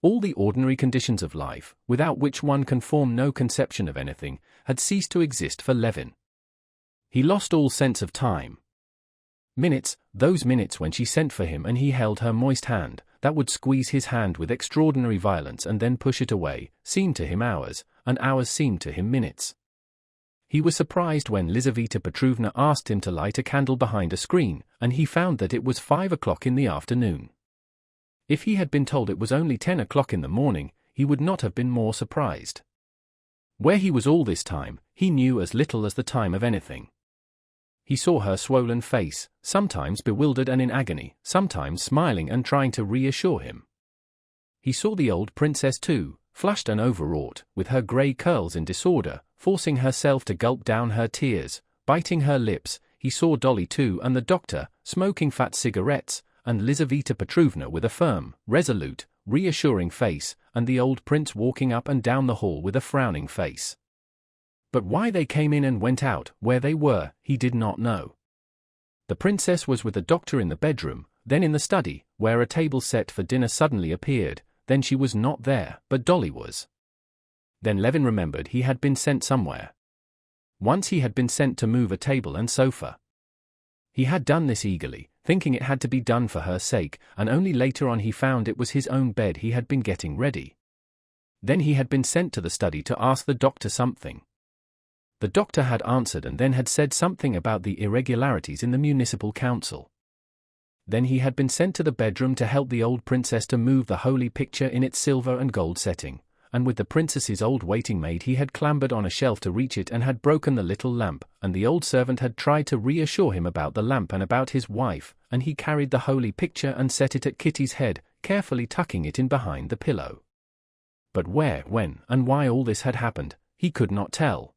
All the ordinary conditions of life, without which one can form no conception of anything, had ceased to exist for Levin. He lost all sense of time. Minutes, those minutes when she sent for him and he held her moist hand, that would squeeze his hand with extraordinary violence and then push it away, seemed to him hours, and hours seemed to him minutes. He was surprised when Lizaveta Petrovna asked him to light a candle behind a screen, and he found that it was 5 o'clock in the afternoon. If he had been told it was only 10 o'clock in the morning, he would not have been more surprised. Where he was all this time, he knew as little as the time of anything. He saw her swollen face, sometimes bewildered and in agony, sometimes smiling and trying to reassure him. He saw the old princess too, flushed and overwrought, with her grey curls in disorder, forcing herself to gulp down her tears, biting her lips. He saw Dolly too and the doctor, smoking fat cigarettes, and Lizaveta Petrovna with a firm, resolute, reassuring face, and the old prince walking up and down the hall with a frowning face. But why they came in and went out, where they were, he did not know. The princess was with the doctor in the bedroom, then in the study, where a table set for dinner suddenly appeared, then she was not there, but Dolly was. Then Levin remembered he had been sent somewhere. Once he had been sent to move a table and sofa. He had done this eagerly, thinking it had to be done for her sake, and only later on he found it was his own bed he had been getting ready. Then he had been sent to the study to ask the doctor something. The doctor had answered and then had said something about the irregularities in the municipal council. Then he had been sent to the bedroom to help the old princess to move the holy picture in its silver and gold setting, and with the princess's old waiting maid he had clambered on a shelf to reach it and had broken the little lamp, and the old servant had tried to reassure him about the lamp and about his wife, and he carried the holy picture and set it at Kitty's head, carefully tucking it in behind the pillow. But where, when, and why all this had happened, he could not tell.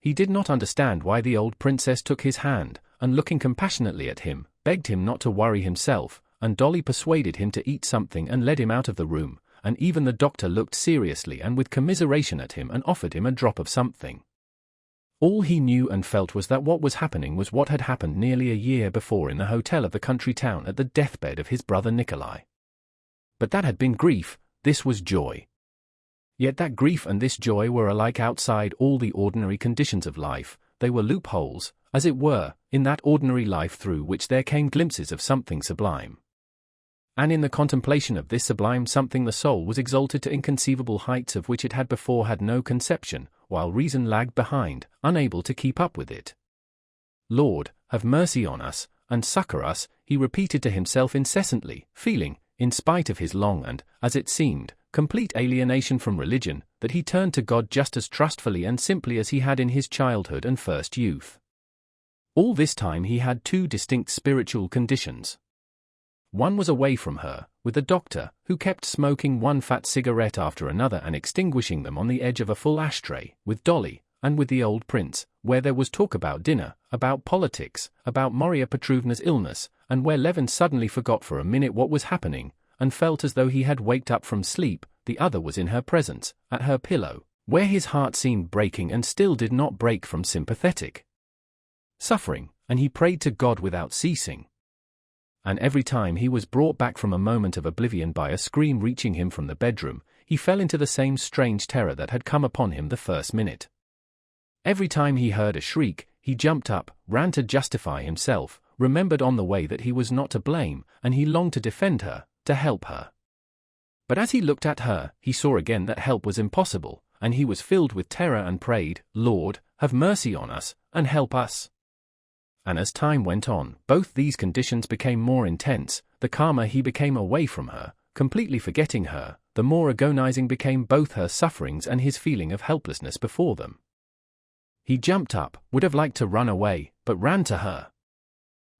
He did not understand why the old princess took his hand, and looking compassionately at him, begged him not to worry himself, and Dolly persuaded him to eat something and led him out of the room, and even the doctor looked seriously and with commiseration at him and offered him a drop of something. All he knew and felt was that what was happening was what had happened nearly a year before in the hotel of the country town at the deathbed of his brother Nikolai. But that had been grief, this was joy. Yet that grief and this joy were alike outside all the ordinary conditions of life. They were loopholes, as it were, in that ordinary life through which there came glimpses of something sublime. And in the contemplation of this sublime something the soul was exalted to inconceivable heights of which it had before had no conception, while reason lagged behind, unable to keep up with it. Lord, have mercy on us, and succor us, he repeated to himself incessantly, feeling, in spite of his long and, as it seemed, complete alienation from religion, that he turned to God just as trustfully and simply as he had in his childhood and first youth. All this time he had two distinct spiritual conditions. One was away from her, with the doctor, who kept smoking one fat cigarette after another and extinguishing them on the edge of a full ashtray, with Dolly, and with the old prince, where there was talk about dinner, about politics, about Maria Petrovna's illness, and where Levin suddenly forgot for a minute what was happening, and felt as though he had waked up from sleep. The other was in her presence, at her pillow, where his heart seemed breaking and still did not break from sympathetic suffering, and he prayed to God without ceasing. And every time he was brought back from a moment of oblivion by a scream reaching him from the bedroom, he fell into the same strange terror that had come upon him the first minute. Every time he heard a shriek, he jumped up, ran to justify himself, remembered on the way that he was not to blame, and he longed to defend her, to help her. But as he looked at her, he saw again that help was impossible, and he was filled with terror and prayed, Lord, have mercy on us, and help us. And as time went on, both these conditions became more intense. The calmer he became away from her, completely forgetting her, the more agonizing became both her sufferings and his feeling of helplessness before them. He jumped up, would have liked to run away, but ran to her.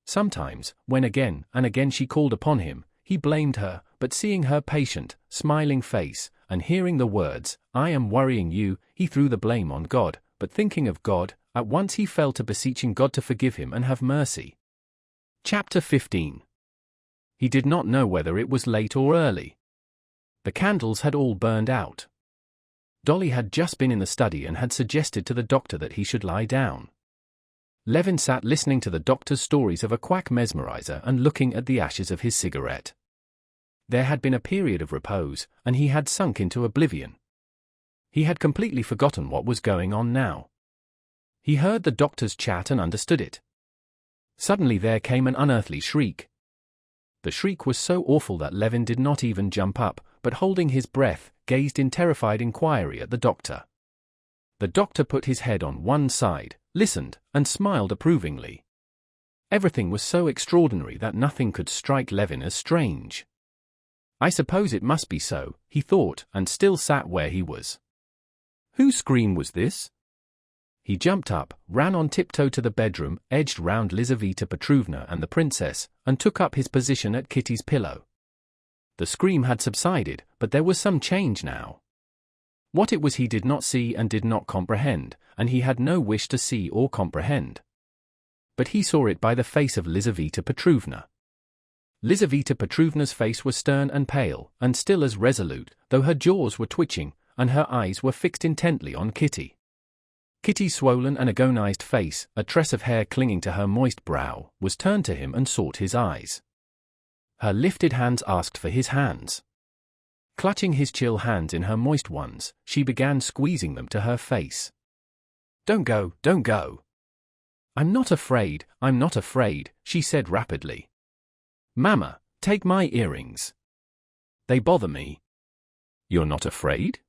Sometimes, when again and again she called upon him, he blamed her, but seeing her patient, smiling face, and hearing the words, I am worrying you, he threw the blame on God, but thinking of God, at once he fell to beseeching God to forgive him and have mercy. Chapter 15. He did not know whether it was late or early. The candles had all burned out. Dolly had just been in the study and had suggested to the doctor that he should lie down. Levin sat listening to the doctor's stories of a quack mesmerizer and looking at the ashes of his cigarette. There had been a period of repose, and he had sunk into oblivion. He had completely forgotten what was going on now. He heard the doctor's chat and understood it. Suddenly there came an unearthly shriek. The shriek was so awful that Levin did not even jump up, but holding his breath, gazed in terrified inquiry at the doctor. The doctor put his head on one side, listened, and smiled approvingly. Everything was so extraordinary that nothing could strike Levin as strange. I suppose it must be so, he thought, and still sat where he was. Whose scream was this? He jumped up, ran on tiptoe to the bedroom, edged round Lizaveta Petrovna and the princess, and took up his position at Kitty's pillow. The scream had subsided, but there was some change now. What it was he did not see and did not comprehend, and he had no wish to see or comprehend. But he saw it by the face of Lizaveta Petrovna. Lizaveta Petrovna's face was stern and pale, and still as resolute, though her jaws were twitching, and her eyes were fixed intently on Kitty. Kitty's swollen and agonized face, a tress of hair clinging to her moist brow, was turned to him and sought his eyes. Her lifted hands asked for his hands. Clutching his chill hands in her moist ones, she began squeezing them to her face. "Don't go, don't go." I'm not afraid, she said rapidly. "Mama, take my earrings. They bother me." "You're not afraid?"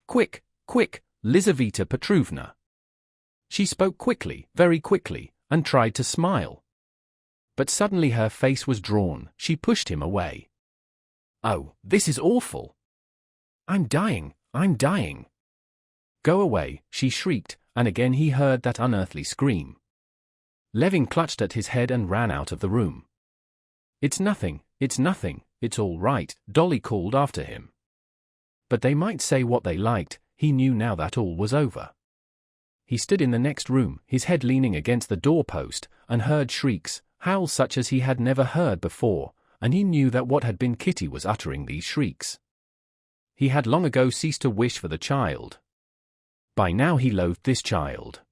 "Quick, quick, Lizaveta Petrovna." She spoke quickly, very quickly, and tried to smile. But suddenly her face was drawn, she pushed him away. "Oh, this is awful. I'm dying, I'm dying." "Go away," she shrieked, and again he heard that unearthly scream. Levin clutched at his head and ran out of the room. It's nothing, it's all right," Dolly called after him. But they might say what they liked, he knew now that all was over. He stood in the next room, his head leaning against the doorpost, and heard shrieks, howls such as he had never heard before, and he knew that what had been Kitty was uttering these shrieks. He had long ago ceased to wish for the child. By now he loathed this child.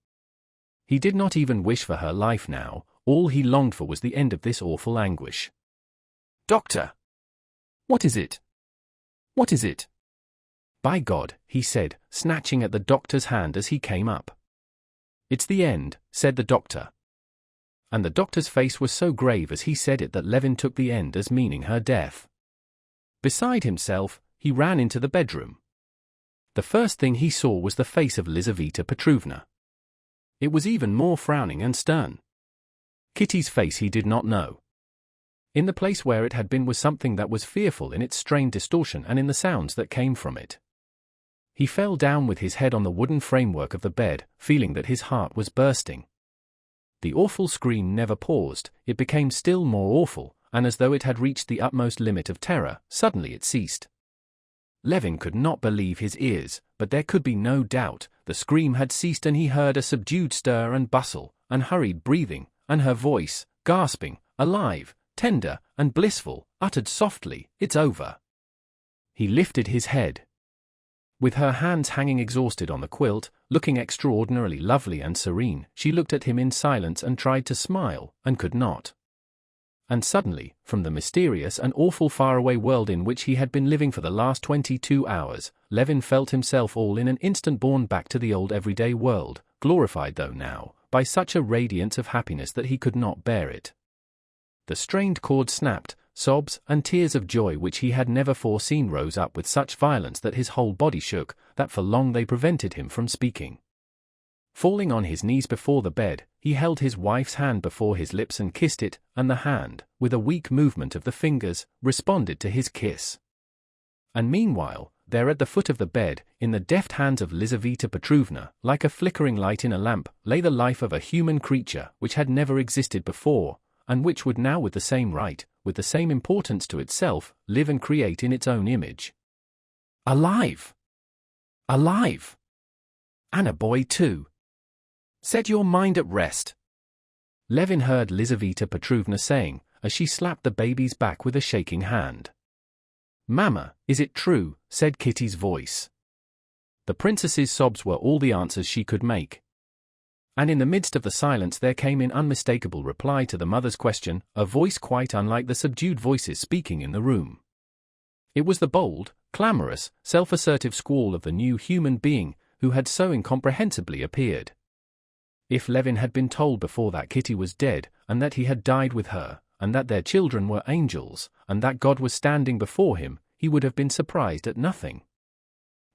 He did not even wish for her life now, all he longed for was the end of this awful anguish. "Doctor! What is it? What is it?" "By God," he said, snatching at the doctor's hand as he came up. "It's the end," said the doctor. And the doctor's face was so grave as he said it that Levin took the end as meaning her death. Beside himself, he ran into the bedroom. The first thing he saw was the face of Lizaveta Petrovna. It was even more frowning and stern. Kitty's face he did not know. In the place where it had been was something that was fearful in its strained distortion and in the sounds that came from it. He fell down with his head on the wooden framework of the bed, feeling that his heart was bursting. The awful scream never paused, it became still more awful, and as though it had reached the utmost limit of terror, suddenly it ceased. Levin could not believe his ears, but there could be no doubt, the scream had ceased and he heard a subdued stir and bustle, and hurried breathing, and her voice, gasping, alive, tender, and blissful, uttered softly, "It's over." He lifted his head. With her hands hanging exhausted on the quilt, looking extraordinarily lovely and serene, she looked at him in silence and tried to smile, and could not. And suddenly, from the mysterious and awful faraway world in which he had been living for the last 22 hours, Levin felt himself all in an instant borne back to the old everyday world, glorified though now, by such a radiance of happiness that he could not bear it. The strained cord snapped, sobs and tears of joy which he had never foreseen rose up with such violence that his whole body shook, that for long they prevented him from speaking. Falling on his knees before the bed, he held his wife's hand before his lips and kissed it, and the hand, with a weak movement of the fingers, responded to his kiss. And meanwhile, there at the foot of the bed, in the deft hands of Lizaveta Petrovna, like a flickering light in a lamp, lay the life of a human creature which had never existed before, and which would now with the same right, with the same importance to itself, live and create in its own image. Alive! Alive! And a boy too! Set your mind at rest. Levin heard Lizaveta Petrovna saying, as she slapped the baby's back with a shaking hand. "Mama, is it true?" said Kitty's voice. The princess's sobs were all the answers she could make. And in the midst of the silence there came in unmistakable reply to the mother's question, a voice quite unlike the subdued voices speaking in the room. It was the bold, clamorous, self-assertive squall of the new human being who had so incomprehensibly appeared. If Levin had been told before that Kitty was dead, and that he had died with her, and that their children were angels, and that God was standing before him, he would have been surprised at nothing.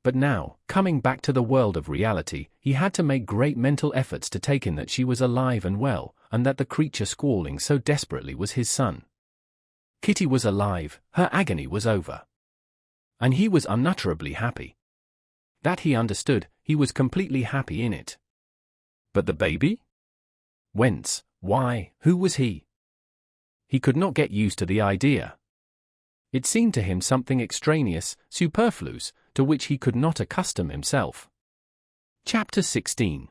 But now, coming back to the world of reality, he had to make great mental efforts to take in that she was alive and well, and that the creature squalling so desperately was his son. Kitty was alive, her agony was over. And he was unutterably happy. That he understood, he was completely happy in it. But the baby? Whence? Why? Who was he? He could not get used to the idea. It seemed to him something extraneous, superfluous, to which he could not accustom himself. Chapter 16.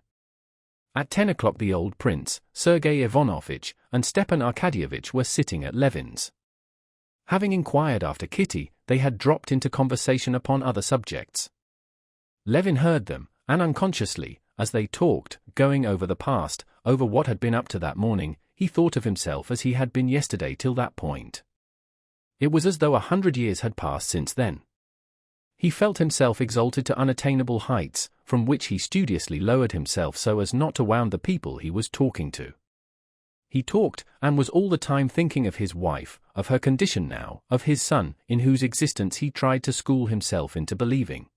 At 10 o'clock the old prince, Sergei Ivanovitch, and Stepan Arkadyevitch were sitting at Levin's. Having inquired after Kitty, they had dropped into conversation upon other subjects. Levin heard them, and unconsciously, as they talked, going over the past, over what had been up to that morning, he thought of himself as he had been yesterday till that point. It was as though 100 years had passed since then. He felt himself exalted to unattainable heights, from which he studiously lowered himself so as not to wound the people he was talking to. He talked, and was all the time thinking of his wife, of her condition now, of his son, in whose existence he tried to school himself into believing.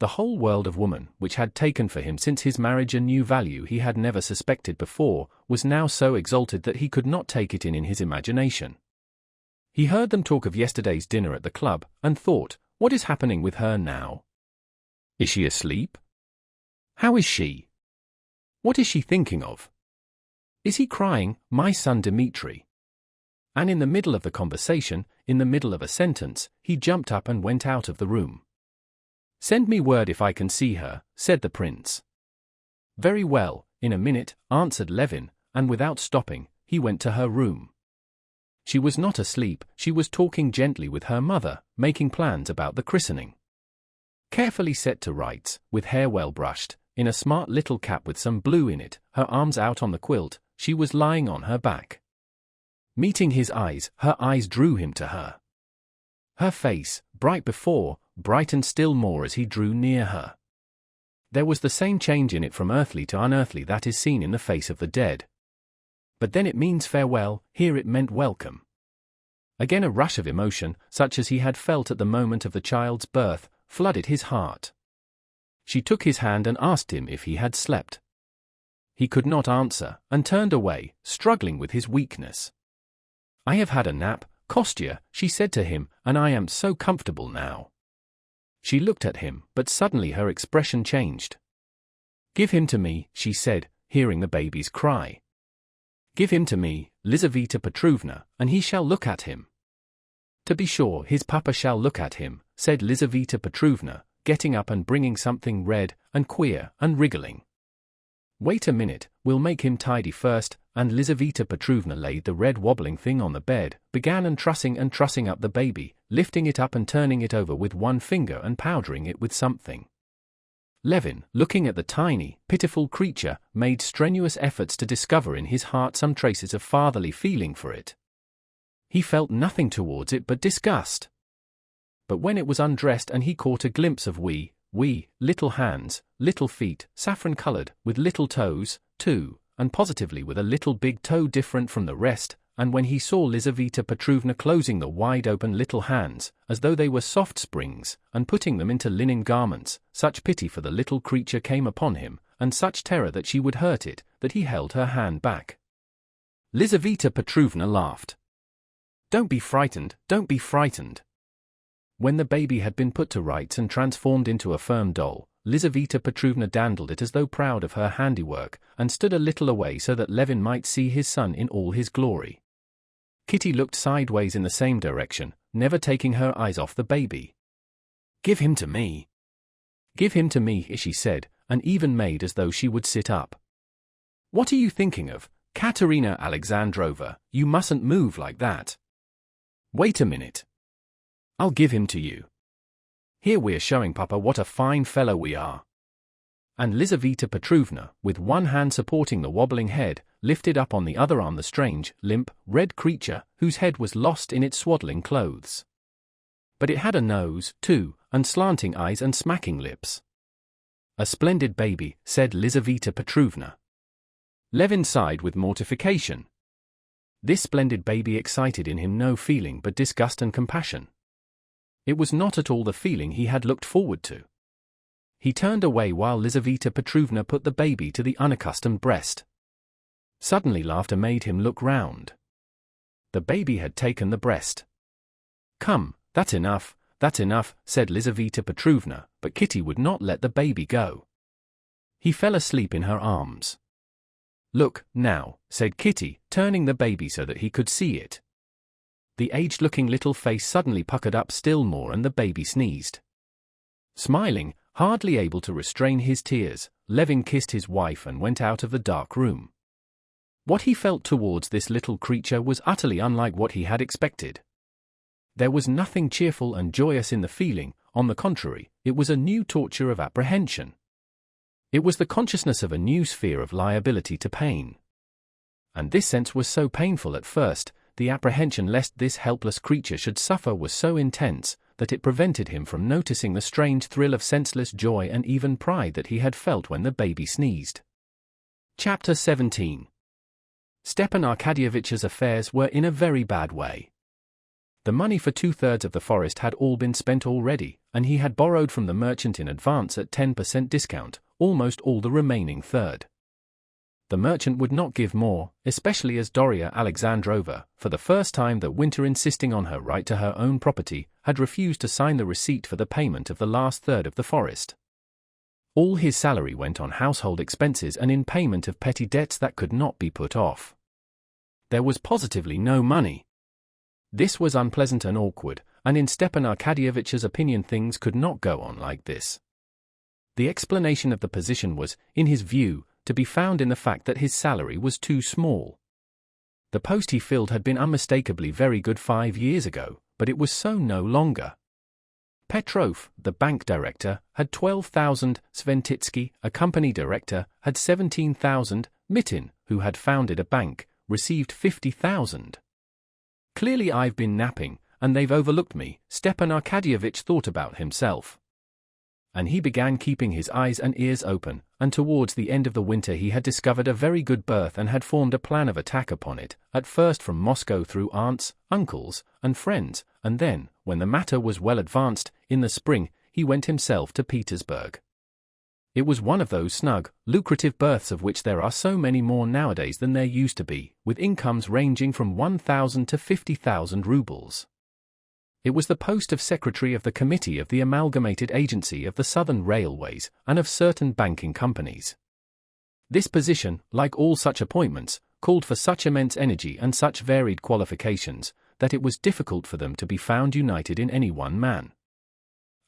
The whole world of woman, which had taken for him since his marriage a new value he had never suspected before, was now so exalted that he could not take it in his imagination. He heard them talk of yesterday's dinner at the club, and thought, what is happening with her now? Is she asleep? How is she? What is she thinking of? Is he crying, my son Dmitri? And in the middle of the conversation, in the middle of a sentence, he jumped up and went out of the room. Send me word if I can see her, said the prince. Very well, in a minute, answered Levin, and without stopping, he went to her room. She was not asleep, she was talking gently with her mother, making plans about the christening. Carefully set to rights, with hair well brushed, in a smart little cap with some blue in it, her arms out on the quilt, she was lying on her back. Meeting his eyes, her eyes drew him to her. Her face, bright before, brightened still more as he drew near her. There was the same change in it from earthly to unearthly that is seen in the face of the dead. But then it means farewell, here it meant welcome. Again a rush of emotion, such as he had felt at the moment of the child's birth, flooded his heart. She took his hand and asked him if he had slept. He could not answer, and turned away, struggling with his weakness. I have had a nap, Kostya, she said to him, and I am so comfortable now. She looked at him, but suddenly her expression changed. Give him to me, she said, hearing the baby's cry. Give him to me, Lizaveta Petrovna, and he shall look at him. To be sure, his papa shall look at him, said Lizaveta Petrovna, getting up and bringing something red, and queer, and wriggling. Wait a minute, we'll make him tidy first, and Lizaveta Petrovna laid the red wobbling thing on the bed, began trussing up the baby, lifting it up and turning it over with one finger and powdering it with something. Levin, looking at the tiny, pitiful creature, made strenuous efforts to discover in his heart some traces of fatherly feeling for it. He felt nothing towards it but disgust. But when it was undressed and he caught a glimpse of wee, little hands, little feet, saffron-colored, with little toes, too, and positively with a little big toe different from the rest, and when he saw Lizaveta Petrovna closing the wide-open little hands, as though they were soft springs, and putting them into linen garments, such pity for the little creature came upon him, and such terror that she would hurt it, that he held her hand back. Lizaveta Petrovna laughed. Don't be frightened, don't be frightened. When the baby had been put to rights and transformed into a firm doll, Lizaveta Petrovna dandled it as though proud of her handiwork, and stood a little away so that Levin might see his son in all his glory. Kitty looked sideways in the same direction, never taking her eyes off the baby. Give him to me. Give him to me, she said, and even made as though she would sit up. What are you thinking of, Katerina Alexandrova? You mustn't move like that. Wait a minute. I'll give him to you. Here we're showing Papa what a fine fellow we are. And Lizaveta Petrovna, with one hand supporting the wobbling head, lifted up on the other arm the strange, limp, red creature whose head was lost in its swaddling clothes. But it had a nose, too, and slanting eyes and smacking lips. "A splendid baby," said Lizaveta Petrovna. Levin sighed with mortification. This splendid baby excited in him no feeling but disgust and compassion. It was not at all the feeling he had looked forward to. He turned away while Lizaveta Petrovna put the baby to the unaccustomed breast. Suddenly laughter made him look round. The baby had taken the breast. "Come, that's enough, said Lizaveta Petrovna, but Kitty would not let the baby go. He fell asleep in her arms. "Look, now," said Kitty, turning the baby so that he could see it. The aged-looking little face suddenly puckered up still more and the baby sneezed. Smiling, hardly able to restrain his tears, Levin kissed his wife and went out of the dark room. What he felt towards this little creature was utterly unlike what he had expected. There was nothing cheerful and joyous in the feeling, on the contrary, it was a new torture of apprehension. It was the consciousness of a new sphere of liability to pain. And this sense was so painful at first, the apprehension lest this helpless creature should suffer was so intense, that it prevented him from noticing the strange thrill of senseless joy and even pride that he had felt when the baby sneezed. Chapter 17. Stepan Arkadyevitch's affairs were in a very bad way. The money for 2/3 of the forest had all been spent already, and he had borrowed from the merchant in advance at 10% discount, almost all the remaining third. The merchant would not give more, especially as Darya Alexandrovna, for the first time that winter insisting on her right to her own property, had refused to sign the receipt for the payment of the last third of the forest. All his salary went on household expenses and in payment of petty debts that could not be put off. There was positively no money. This was unpleasant and awkward, and in Stepan Arkadyevitch's opinion things could not go on like this. The explanation of the position was, in his view, to be found in the fact that his salary was too small. The post he filled had been unmistakably very good 5 years ago, but it was so no longer. Petrov, the bank director, had 12,000, Sventitsky, a company director, had 17,000, Mitin, who had founded a bank, received 50,000. Clearly I've been napping, and they've overlooked me, Stepan Arkadyevitch thought about himself. And he began keeping his eyes and ears open, and towards the end of the winter he had discovered a very good berth and had formed a plan of attack upon it, at first from Moscow through aunts, uncles, and friends, and then, when the matter was well advanced, in the spring, he went himself to Petersburg. It was one of those snug, lucrative berths of which there are so many more nowadays than there used to be, with incomes ranging from 1,000 to 50,000 rubles. It was the post of secretary of the committee of the Amalgamated Agency of the Southern Railways and of certain banking companies. This position, like all such appointments, called for such immense energy and such varied qualifications, that it was difficult for them to be found united in any one man.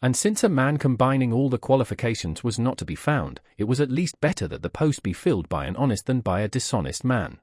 And since a man combining all the qualifications was not to be found, it was at least better that the post be filled by an honest than by a dishonest man.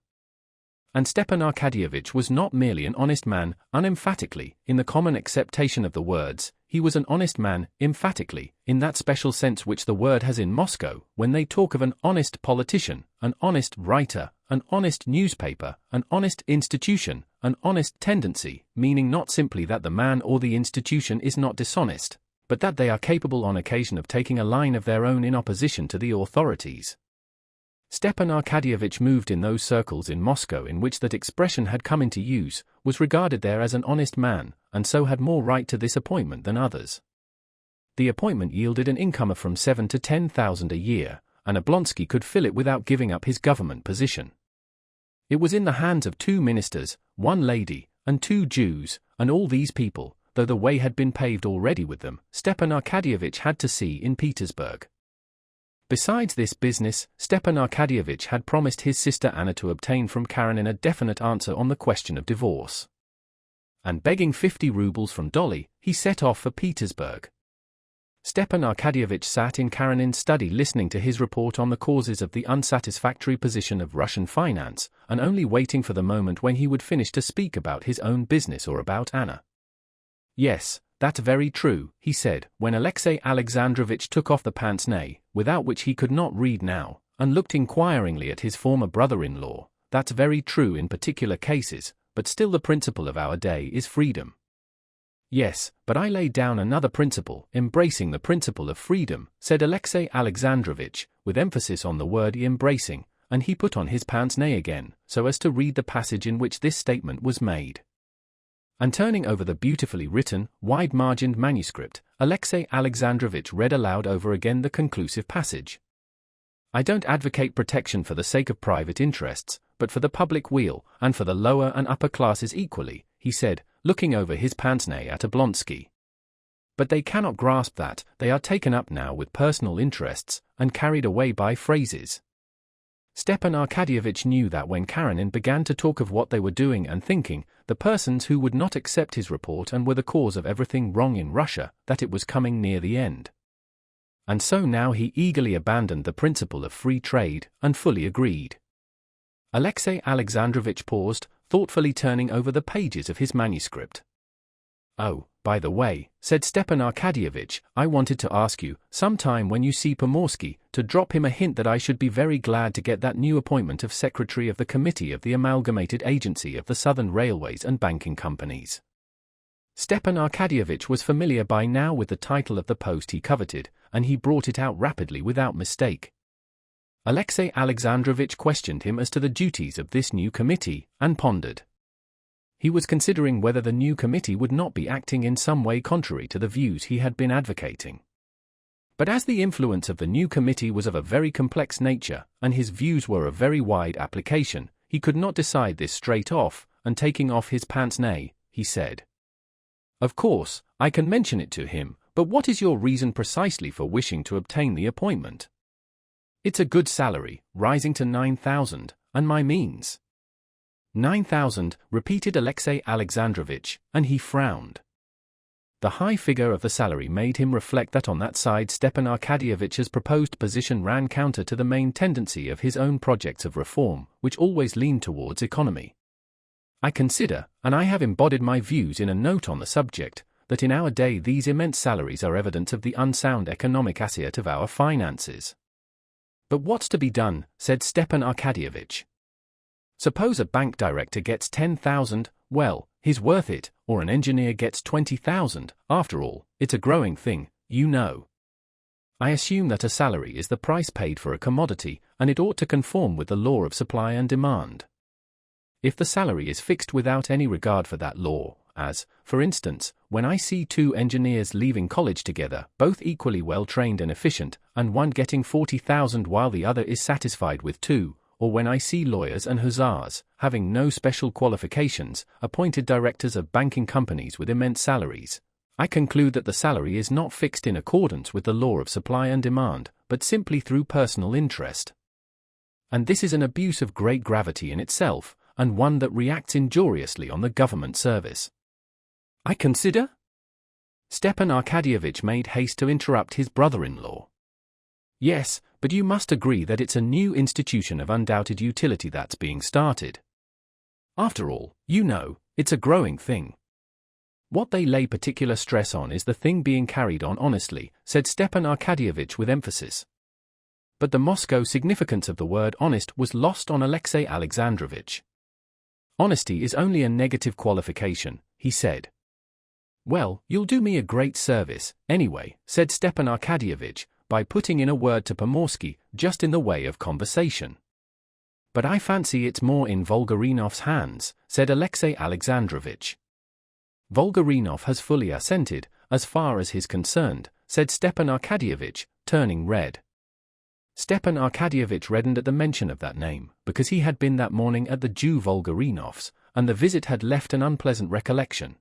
And Stepan Arkadyevitch was not merely an honest man, unemphatically, in the common acceptation of the words, he was an honest man, emphatically, in that special sense which the word has in Moscow, when they talk of an honest politician, an honest writer, an honest newspaper, an honest institution, an honest tendency, meaning not simply that the man or the institution is not dishonest, but that they are capable on occasion of taking a line of their own in opposition to the authorities. Stepan Arkadyevitch moved in those circles in Moscow in which that expression had come into use, was regarded there as an honest man, and so had more right to this appointment than others. The appointment yielded an income of from 7,000 to 10,000 a year, and Oblonsky could fill it without giving up his government position. It was in the hands of 2 ministers, 1 lady, and 2 Jews, and all these people, though the way had been paved already with them, Stepan Arkadyevitch had to see in Petersburg. Besides this business, Stepan Arkadyevitch had promised his sister Anna to obtain from Karenina a definite answer on the question of divorce. And begging 50 rubles from Dolly, he set off for Petersburg. Stepan Arkadyevitch sat in Karenin's study listening to his report on the causes of the unsatisfactory position of Russian finance, and only waiting for the moment when he would finish to speak about his own business or about Anna. Yes, "That's very true," he said, when Alexey Alexandrovich took off the pince-nez, without which he could not read now, and looked inquiringly at his former brother-in-law. "That's very true in particular cases, but still the principle of our day is freedom." "Yes, but I laid down another principle, embracing the principle of freedom," said Alexey Alexandrovich, with emphasis on the word embracing, and he put on his pince-nez again, so as to read the passage in which this statement was made. And turning over the beautifully written, wide-margined manuscript, Alexey Alexandrovich read aloud over again the conclusive passage. "I don't advocate protection for the sake of private interests, but for the public weal, and for the lower and upper classes equally," he said, looking over his pince-nez at Oblonsky. "But they cannot grasp that, they are taken up now with personal interests, and carried away by phrases." Stepan Arkadyevitch knew that when Karenina began to talk of what they were doing and thinking, the persons who would not accept his report and were the cause of everything wrong in Russia, that it was coming near the end. And so now he eagerly abandoned the principle of free trade, and fully agreed. Alexey Alexandrovich paused, thoughtfully turning over the pages of his manuscript. "Oh, by the way," said Stepan Arkadyevitch, "I wanted to ask you, sometime when you see Pomorsky, to drop him a hint that I should be very glad to get that new appointment of Secretary of the Committee of the Amalgamated Agency of the Southern Railways and Banking Companies." Stepan Arkadyevitch was familiar by now with the title of the post he coveted, and he brought it out rapidly without mistake. Alexey Alexandrovich questioned him as to the duties of this new committee, and pondered. He was considering whether the new committee would not be acting in some way contrary to the views he had been advocating. But as the influence of the new committee was of a very complex nature, and his views were of very wide application, he could not decide this straight off, and taking off his pince-nez, he said, "Of course, I can mention it to him, but what is your reason precisely for wishing to obtain the appointment? It's a good salary, rising to 9,000, and my means." 9,000, repeated Alexey Alexandrovich, and he frowned. The high figure of the salary made him reflect that on that side Stepan Arkadyevitch's proposed position ran counter to the main tendency of his own projects of reform, which always leaned towards economy. "I consider, and I have embodied my views in a note on the subject, that in our day these immense salaries are evidence of the unsound economic assiette of our finances." "But what's to be done?" said Stepan Arkadyevitch. "Suppose a bank director gets 10,000, well, he's worth it, or an engineer gets 20,000, after all, it's a growing thing, you know. I assume that a salary is the price paid for a commodity, and it ought to conform with the law of supply and demand. If the salary is fixed without any regard for that law, as, for instance, when I see two engineers leaving college together, both equally well trained and efficient, and one getting 40,000 while the other is satisfied with 2, or when I see lawyers and hussars, having no special qualifications, appointed directors of banking companies with immense salaries, I conclude that the salary is not fixed in accordance with the law of supply and demand, but simply through personal interest. And this is an abuse of great gravity in itself, and one that reacts injuriously on the government service." "I consider?" Stepan Arkadyevitch made haste to interrupt his brother-in-law. "Yes, but you must agree that it's a new institution of undoubted utility that's being started. After all, you know, it's a growing thing. What they lay particular stress on is the thing being carried on honestly," said Stepan Arkadyevitch with emphasis. But the Moscow significance of the word honest was lost on Alexey Alexandrovich. "Honesty is only a negative qualification," he said. "Well, you'll do me a great service, anyway," said Stepan Arkadyevitch, "by putting in a word to Pomorsky, just in the way of conversation." "But I fancy it's more in Volgarinov's hands," said Alexey Alexandrovich. "Volgarinov has fully assented, as far as he's concerned," said Stepan Arkadyevitch, turning red. Stepan Arkadyevitch reddened at the mention of that name, because he had been that morning at the Jew Volgarinov's, and the visit had left an unpleasant recollection.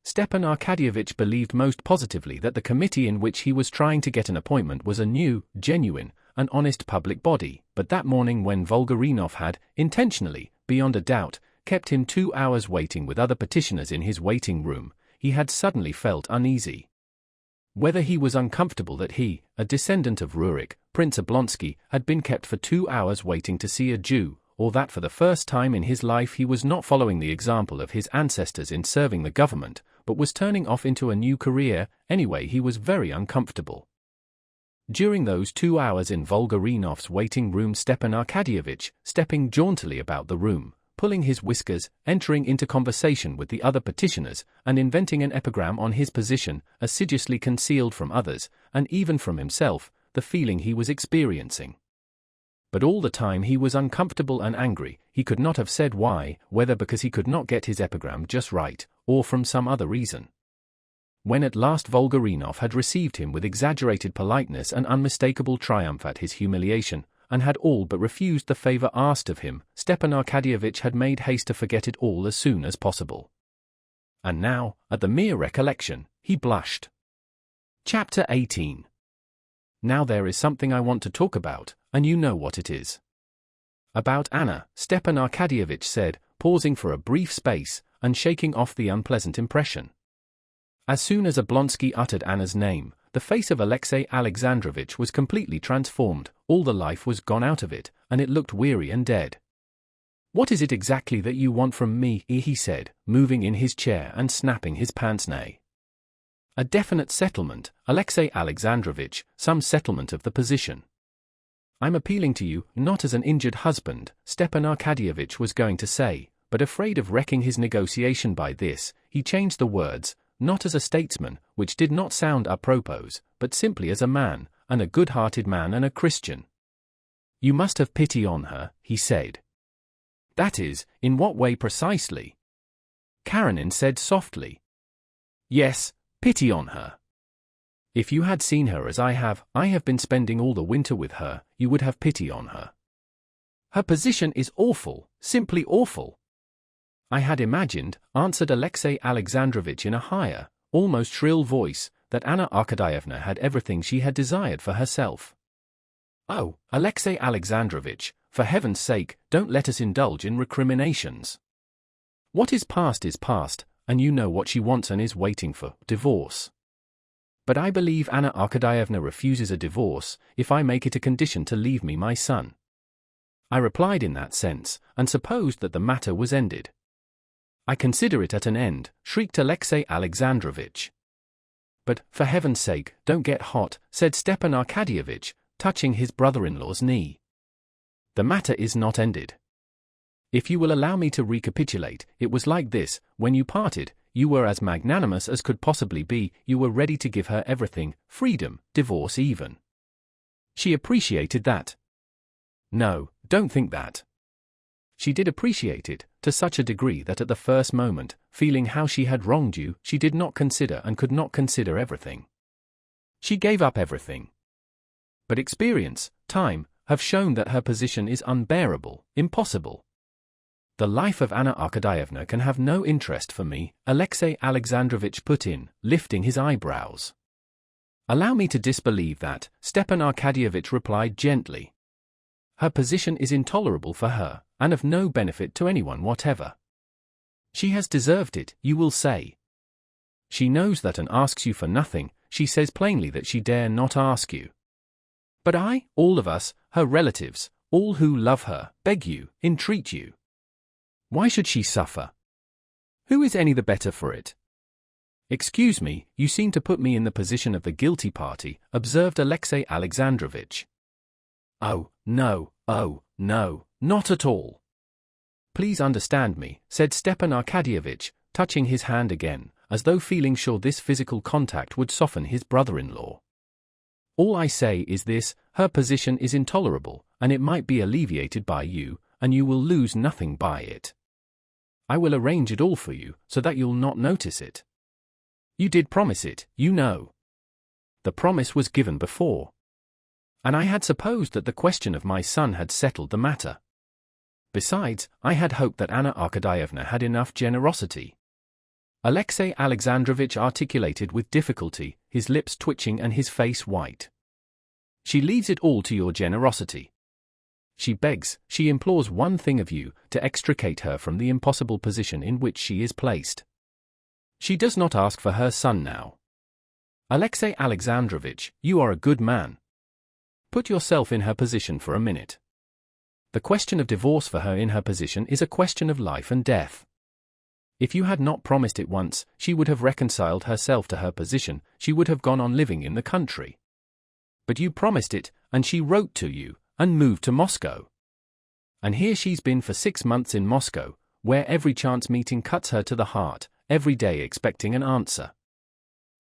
Stepan Arkadyevitch believed most positively that the committee in which he was trying to get an appointment was a new, genuine, and honest public body, but that morning when Volgarinov had, intentionally, beyond a doubt, kept him 2 hours waiting with other petitioners in his waiting room, he had suddenly felt uneasy. Whether he was uncomfortable that he, a descendant of Rurik, Prince Oblonsky, had been kept for 2 hours waiting to see a Jew, or that for the first time in his life he was not following the example of his ancestors in serving the government, but was turning off into a new career. Anyway, he was very uncomfortable. During those 2 hours in Volgarinov's waiting room, Stepan Arkadyevitch, stepping jauntily about the room, pulling his whiskers, entering into conversation with the other petitioners, and inventing an epigram on his position, assiduously concealed from others, and even from himself, the feeling he was experiencing. But all the time he was uncomfortable and angry. He could not have said why, whether because he could not get his epigram just right, or from some other reason. When at last Volgarinov had received him with exaggerated politeness and unmistakable triumph at his humiliation, and had all but refused the favor asked of him, Stepan Arkadyevitch had made haste to forget it all as soon as possible. And now, at the mere recollection, he blushed. Chapter 18. Now there is something I want to talk about, and you know what it is. About Anna, Stepan Arkadyevitch said, pausing for a brief space, and shaking off the unpleasant impression. As soon as Oblonsky uttered Anna's name, the face of Alexey Alexandrovitch was completely transformed, all the life was gone out of it, and it looked weary and dead. "What is it exactly that you want from me?" he said, moving in his chair and snapping his pince-nez. "A definite settlement, Alexey Alexandrovitch, some settlement of the position. I'm appealing to you, not as an injured husband," Stepan Arkadyevitch was going to say, but afraid of wrecking his negotiation by this, he changed the words, not as a statesman, which did not sound apropos, but simply as a man, and a good-hearted man and a Christian. "You must have pity on her," he said. "That is, in what way precisely?" Karenina said softly. "Yes, pity on her. If you had seen her as I have been spending all the winter with her, you would have pity on her. Her position is awful, simply awful." "I had imagined," answered Alexey Alexandrovitch in a higher, almost shrill voice, "that Anna Arkadyevna had everything she had desired for herself." "Oh, Alexey Alexandrovitch, for heaven's sake, don't let us indulge in recriminations. What is past, and you know what she wants and is waiting for, divorce. But I believe Anna Arkadyevna refuses a divorce, if I make it a condition to leave me my son." I replied in that sense, and supposed that the matter was ended. "I consider it at an end," shrieked Alexey Alexandrovitch. "But, for heaven's sake, don't get hot," said Stepan Arkadyevitch, touching his brother-in-law's knee. "The matter is not ended. If you will allow me to recapitulate, it was like this: when you parted, you were as magnanimous as could possibly be, you were ready to give her everything, freedom, divorce even. She appreciated that. No, don't think that. She did appreciate it, to such a degree that at the first moment, feeling how she had wronged you, she did not consider and could not consider everything. She gave up everything. But experience, time, have shown that her position is unbearable, impossible. The life of Anna Arkadyevna can have no interest for me," Alexey Alexandrovitch put in, lifting his eyebrows. "Allow me to disbelieve that," Stepan Arkadyevitch replied gently. "Her position is intolerable for her, and of no benefit to anyone whatever. She has deserved it, you will say. She knows that and asks you for nothing. She says plainly that she dare not ask you. But all of us, her relatives, all who love her, beg you, entreat you. Why should she suffer? Who is any the better for it?" "Excuse me, you seem to put me in the position of the guilty party," observed Alexey Alexandrovitch. Oh, no, not at all. Please understand me," said Stepan Arkadyevitch, touching his hand again, as though feeling sure this physical contact would soften his brother-in-law. "All I say is this: her position is intolerable, and it might be alleviated by you, and you will lose nothing by it. I will arrange it all for you, so that you'll not notice it. You did promise it, you know. The promise was given before. And I had supposed that the question of my son had settled the matter. Besides, I had hoped that Anna Arkadyevna had enough generosity." Alexey Alexandrovitch articulated with difficulty, his lips twitching and his face white. "She leaves it all to your generosity. She begs, she implores one thing of you, to extricate her from the impossible position in which she is placed. She does not ask for her son now. Alexey Alexandrovitch, you are a good man. Put yourself in her position for a minute. The question of divorce for her in her position is a question of life and death. If you had not promised it once, she would have reconciled herself to her position, she would have gone on living in the country. But you promised it, and she wrote to you, and moved to Moscow. And here she's been for 6 months in Moscow, where every chance meeting cuts her to the heart, every day expecting an answer.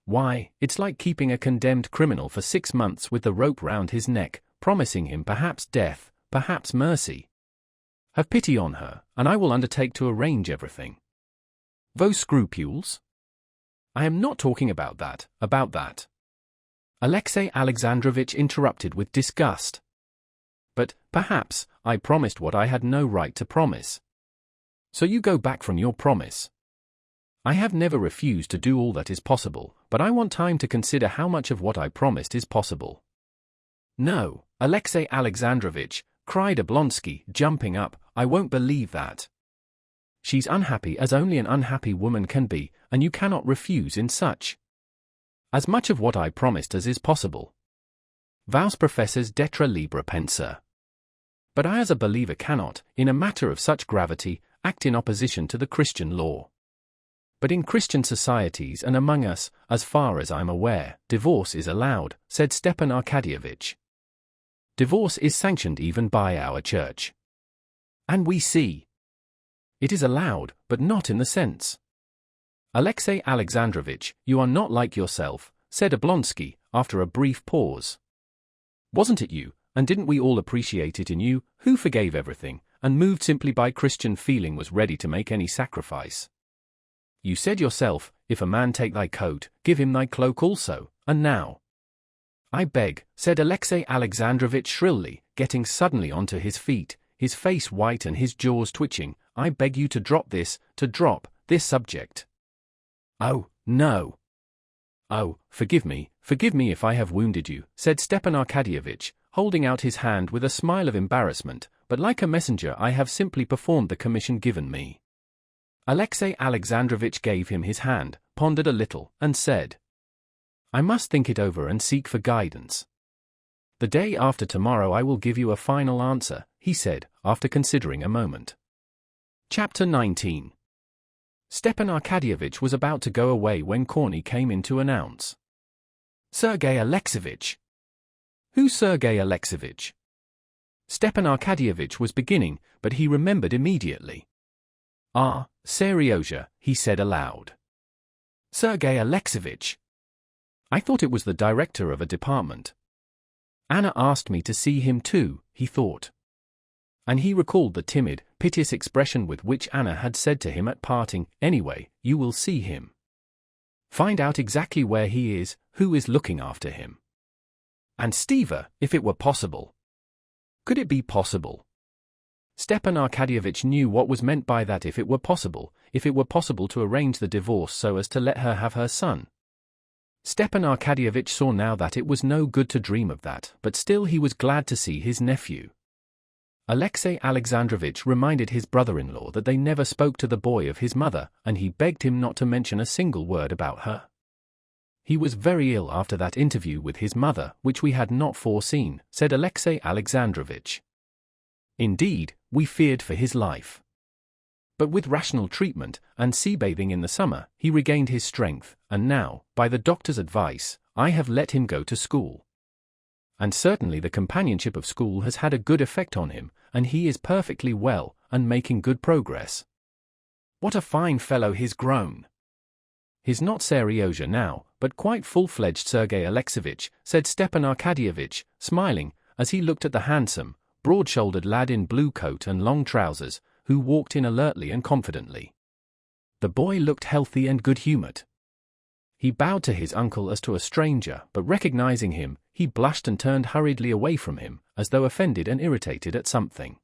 Why, it's like keeping a condemned criminal for 6 months with the rope round his neck, promising him perhaps death, perhaps mercy. Have pity on her, and I will undertake to arrange everything. Vos scrupules? I am not talking about that. Alexey Alexandrovich interrupted with disgust. But, perhaps, I promised what I had no right to promise. So you go back from your promise. I have never refused to do all that is possible, but I want time to consider how much of what I promised is possible. No, Alexey Alexandrovich, cried Oblonsky, jumping up, I won't believe that. She's unhappy as only an unhappy woman can be, and you cannot refuse in such. As much of what I promised as is possible. Vos professors detra libra pensa. But I as a believer cannot, in a matter of such gravity, act in opposition to the Christian law. But in Christian societies and among us, as far as I'm aware, divorce is allowed, said Stepan Arkadyevitch. Divorce is sanctioned even by our church. And we see. It is allowed, but not in the sense. Alexey Alexandrovich, you are not like yourself, said Oblonsky, after a brief pause. Wasn't it you, and didn't we all appreciate it in you, who forgave everything, and moved simply by Christian feeling was ready to make any sacrifice? You said yourself, if a man take thy coat, give him thy cloak also, and now. I beg, said Alexey Alexandrovich shrilly, getting suddenly onto his feet, his face white and his jaws twitching, I beg you to drop this subject. Oh, no. Oh, forgive me if I have wounded you, said Stepan Arkadyevitch, holding out his hand with a smile of embarrassment, but like a messenger I have simply performed the commission given me. Alexey Alexandrovich gave him his hand, pondered a little, and said, I must think it over and seek for guidance. The day after tomorrow I will give you a final answer, he said, after considering a moment. Chapter 19. Stepan Arkadyevitch was about to go away when Korny came in to announce. Sergei Alexeyevich. Who's Sergei Alexeyevich? Stepan Arkadyevitch was beginning, but he remembered immediately. Ah, Seryozha, he said aloud. Sergei Alexeyevich. I thought it was the director of a department. Anna asked me to see him too, he thought. And he recalled the timid, piteous expression with which Anna had said to him at parting, anyway, you will see him. Find out exactly where he is, who is looking after him. And Steva, if it were possible. Could it be possible? Stepan Arkadyevitch knew what was meant by that if it were possible to arrange the divorce so as to let her have her son. Stepan Arkadyevitch saw now that it was no good to dream of that, but still he was glad to see his nephew. Alexey Alexandrovich reminded his brother-in-law that they never spoke to the boy of his mother, and he begged him not to mention a single word about her. He was very ill after that interview with his mother, which we had not foreseen, said Alexey Alexandrovich. Indeed, we feared for his life. But with rational treatment, and sea-bathing in the summer, he regained his strength, and now, by the doctor's advice, I have let him go to school. And certainly the companionship of school has had a good effect on him, and he is perfectly well, and making good progress. What a fine fellow he's grown! He's not Seryozha now, but quite full-fledged Sergei Alexeyevich, said Stepan Arkadyevitch, smiling, as he looked at the handsome, broad-shouldered lad in blue coat and long trousers, who walked in alertly and confidently. The boy looked healthy and good-humored. He bowed to his uncle as to a stranger, but recognizing him, he blushed and turned hurriedly away from him, as though offended and irritated at something.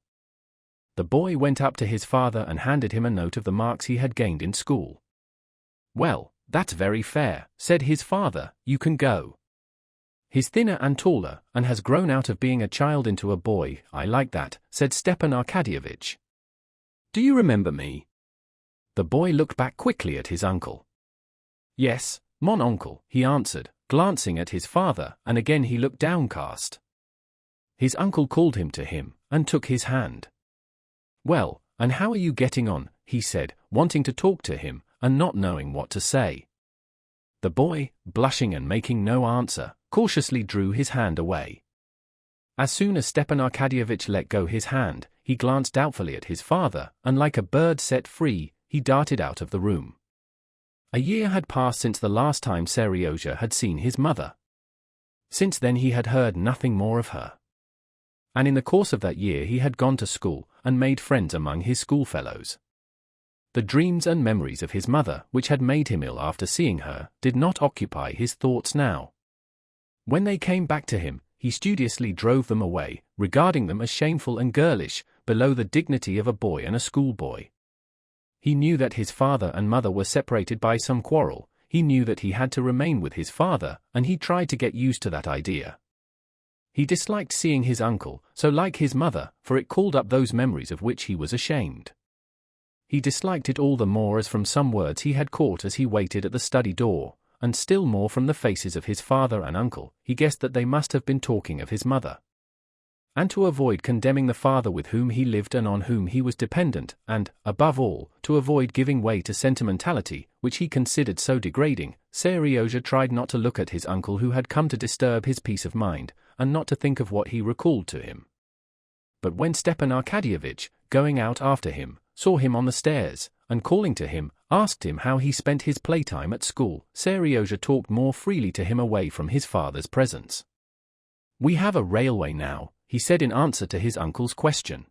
The boy went up to his father and handed him a note of the marks he had gained in school. Well, that's very fair, said his father, you can go. He's thinner and taller, and has grown out of being a child into a boy, I like that, said Stepan Arkadyevitch. Do you remember me? The boy looked back quickly at his uncle. Yes, mon oncle, he answered, glancing at his father, and again he looked downcast. His uncle called him to him, and took his hand. Well, and how are you getting on, he said, wanting to talk to him, and not knowing what to say. The boy, blushing and making no answer, cautiously drew his hand away. As soon as Stepan Arkadyevitch let go his hand, he glanced doubtfully at his father, and like a bird set free, he darted out of the room. A year had passed since the last time Seryozha had seen his mother. Since then he had heard nothing more of her. And in the course of that year he had gone to school, and made friends among his schoolfellows. The dreams and memories of his mother, which had made him ill after seeing her, did not occupy his thoughts now. When they came back to him, he studiously drove them away, regarding them as shameful and girlish, below the dignity of a boy and a schoolboy. He knew that his father and mother were separated by some quarrel, he knew that he had to remain with his father, and he tried to get used to that idea. He disliked seeing his uncle, so like his mother, for it called up those memories of which he was ashamed. He disliked it all the more as from some words he had caught as he waited at the study door, and still more from the faces of his father and uncle, he guessed that they must have been talking of his mother. And to avoid condemning the father with whom he lived and on whom he was dependent, and, above all, to avoid giving way to sentimentality, which he considered so degrading, Seryozha tried not to look at his uncle who had come to disturb his peace of mind, and not to think of what he recalled to him. But when Stepan Arkadyevitch, going out after him, saw him on the stairs, and calling to him, asked him how he spent his playtime at school, Seryozha talked more freely to him away from his father's presence. "We have a railway now," he said in answer to his uncle's question.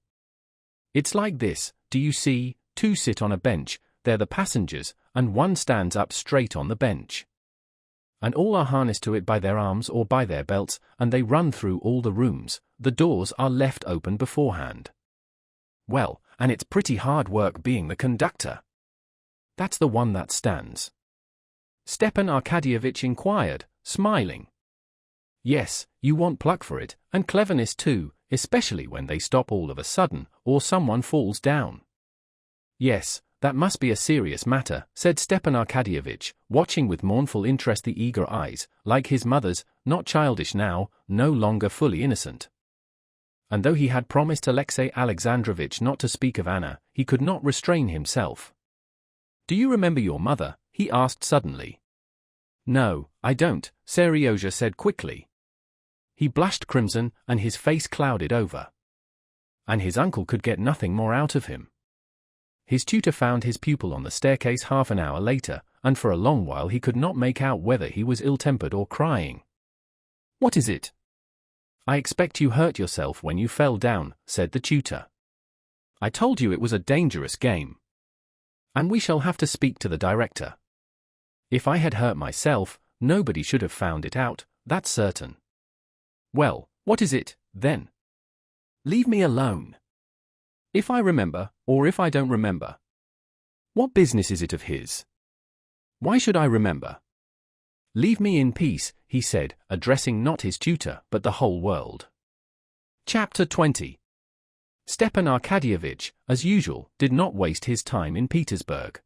"It's like this, do you see, two sit on a bench, they're the passengers, and one stands up straight on the bench. And all are harnessed to it by their arms or by their belts, and they run through all the rooms, the doors are left open beforehand. Well, and it's pretty hard work being the conductor." "That's the one that stands?" Stepan Arkadyevitch inquired, smiling. "Yes, you want pluck for it, and cleverness too, especially when they stop all of a sudden, or someone falls down." "Yes, that must be a serious matter," said Stepan Arkadyevitch, watching with mournful interest the eager eyes, like his mother's, not childish now, no longer fully innocent. And though he had promised Alexey Alexandrovitch not to speak of Anna, he could not restrain himself. "Do you remember your mother?" he asked suddenly. "No, I don't," Seryozha said quickly. He blushed crimson, and his face clouded over. And his uncle could get nothing more out of him. His tutor found his pupil on the staircase half an hour later, and for a long while he could not make out whether he was ill-tempered or crying. "What is it?" "I expect you hurt yourself when you fell down," said the tutor. "I told you it was a dangerous game. And we shall have to speak to the director. If I had hurt myself, nobody should have found it out, that's certain." "Well, what is it, then?" "Leave me alone. If I remember, or if I don't remember. What business is it of his? Why should I remember? Leave me in peace," he said, addressing not his tutor, but the whole world. Chapter 20. Stepan Arkadyevitch, as usual, did not waste his time in Petersburg.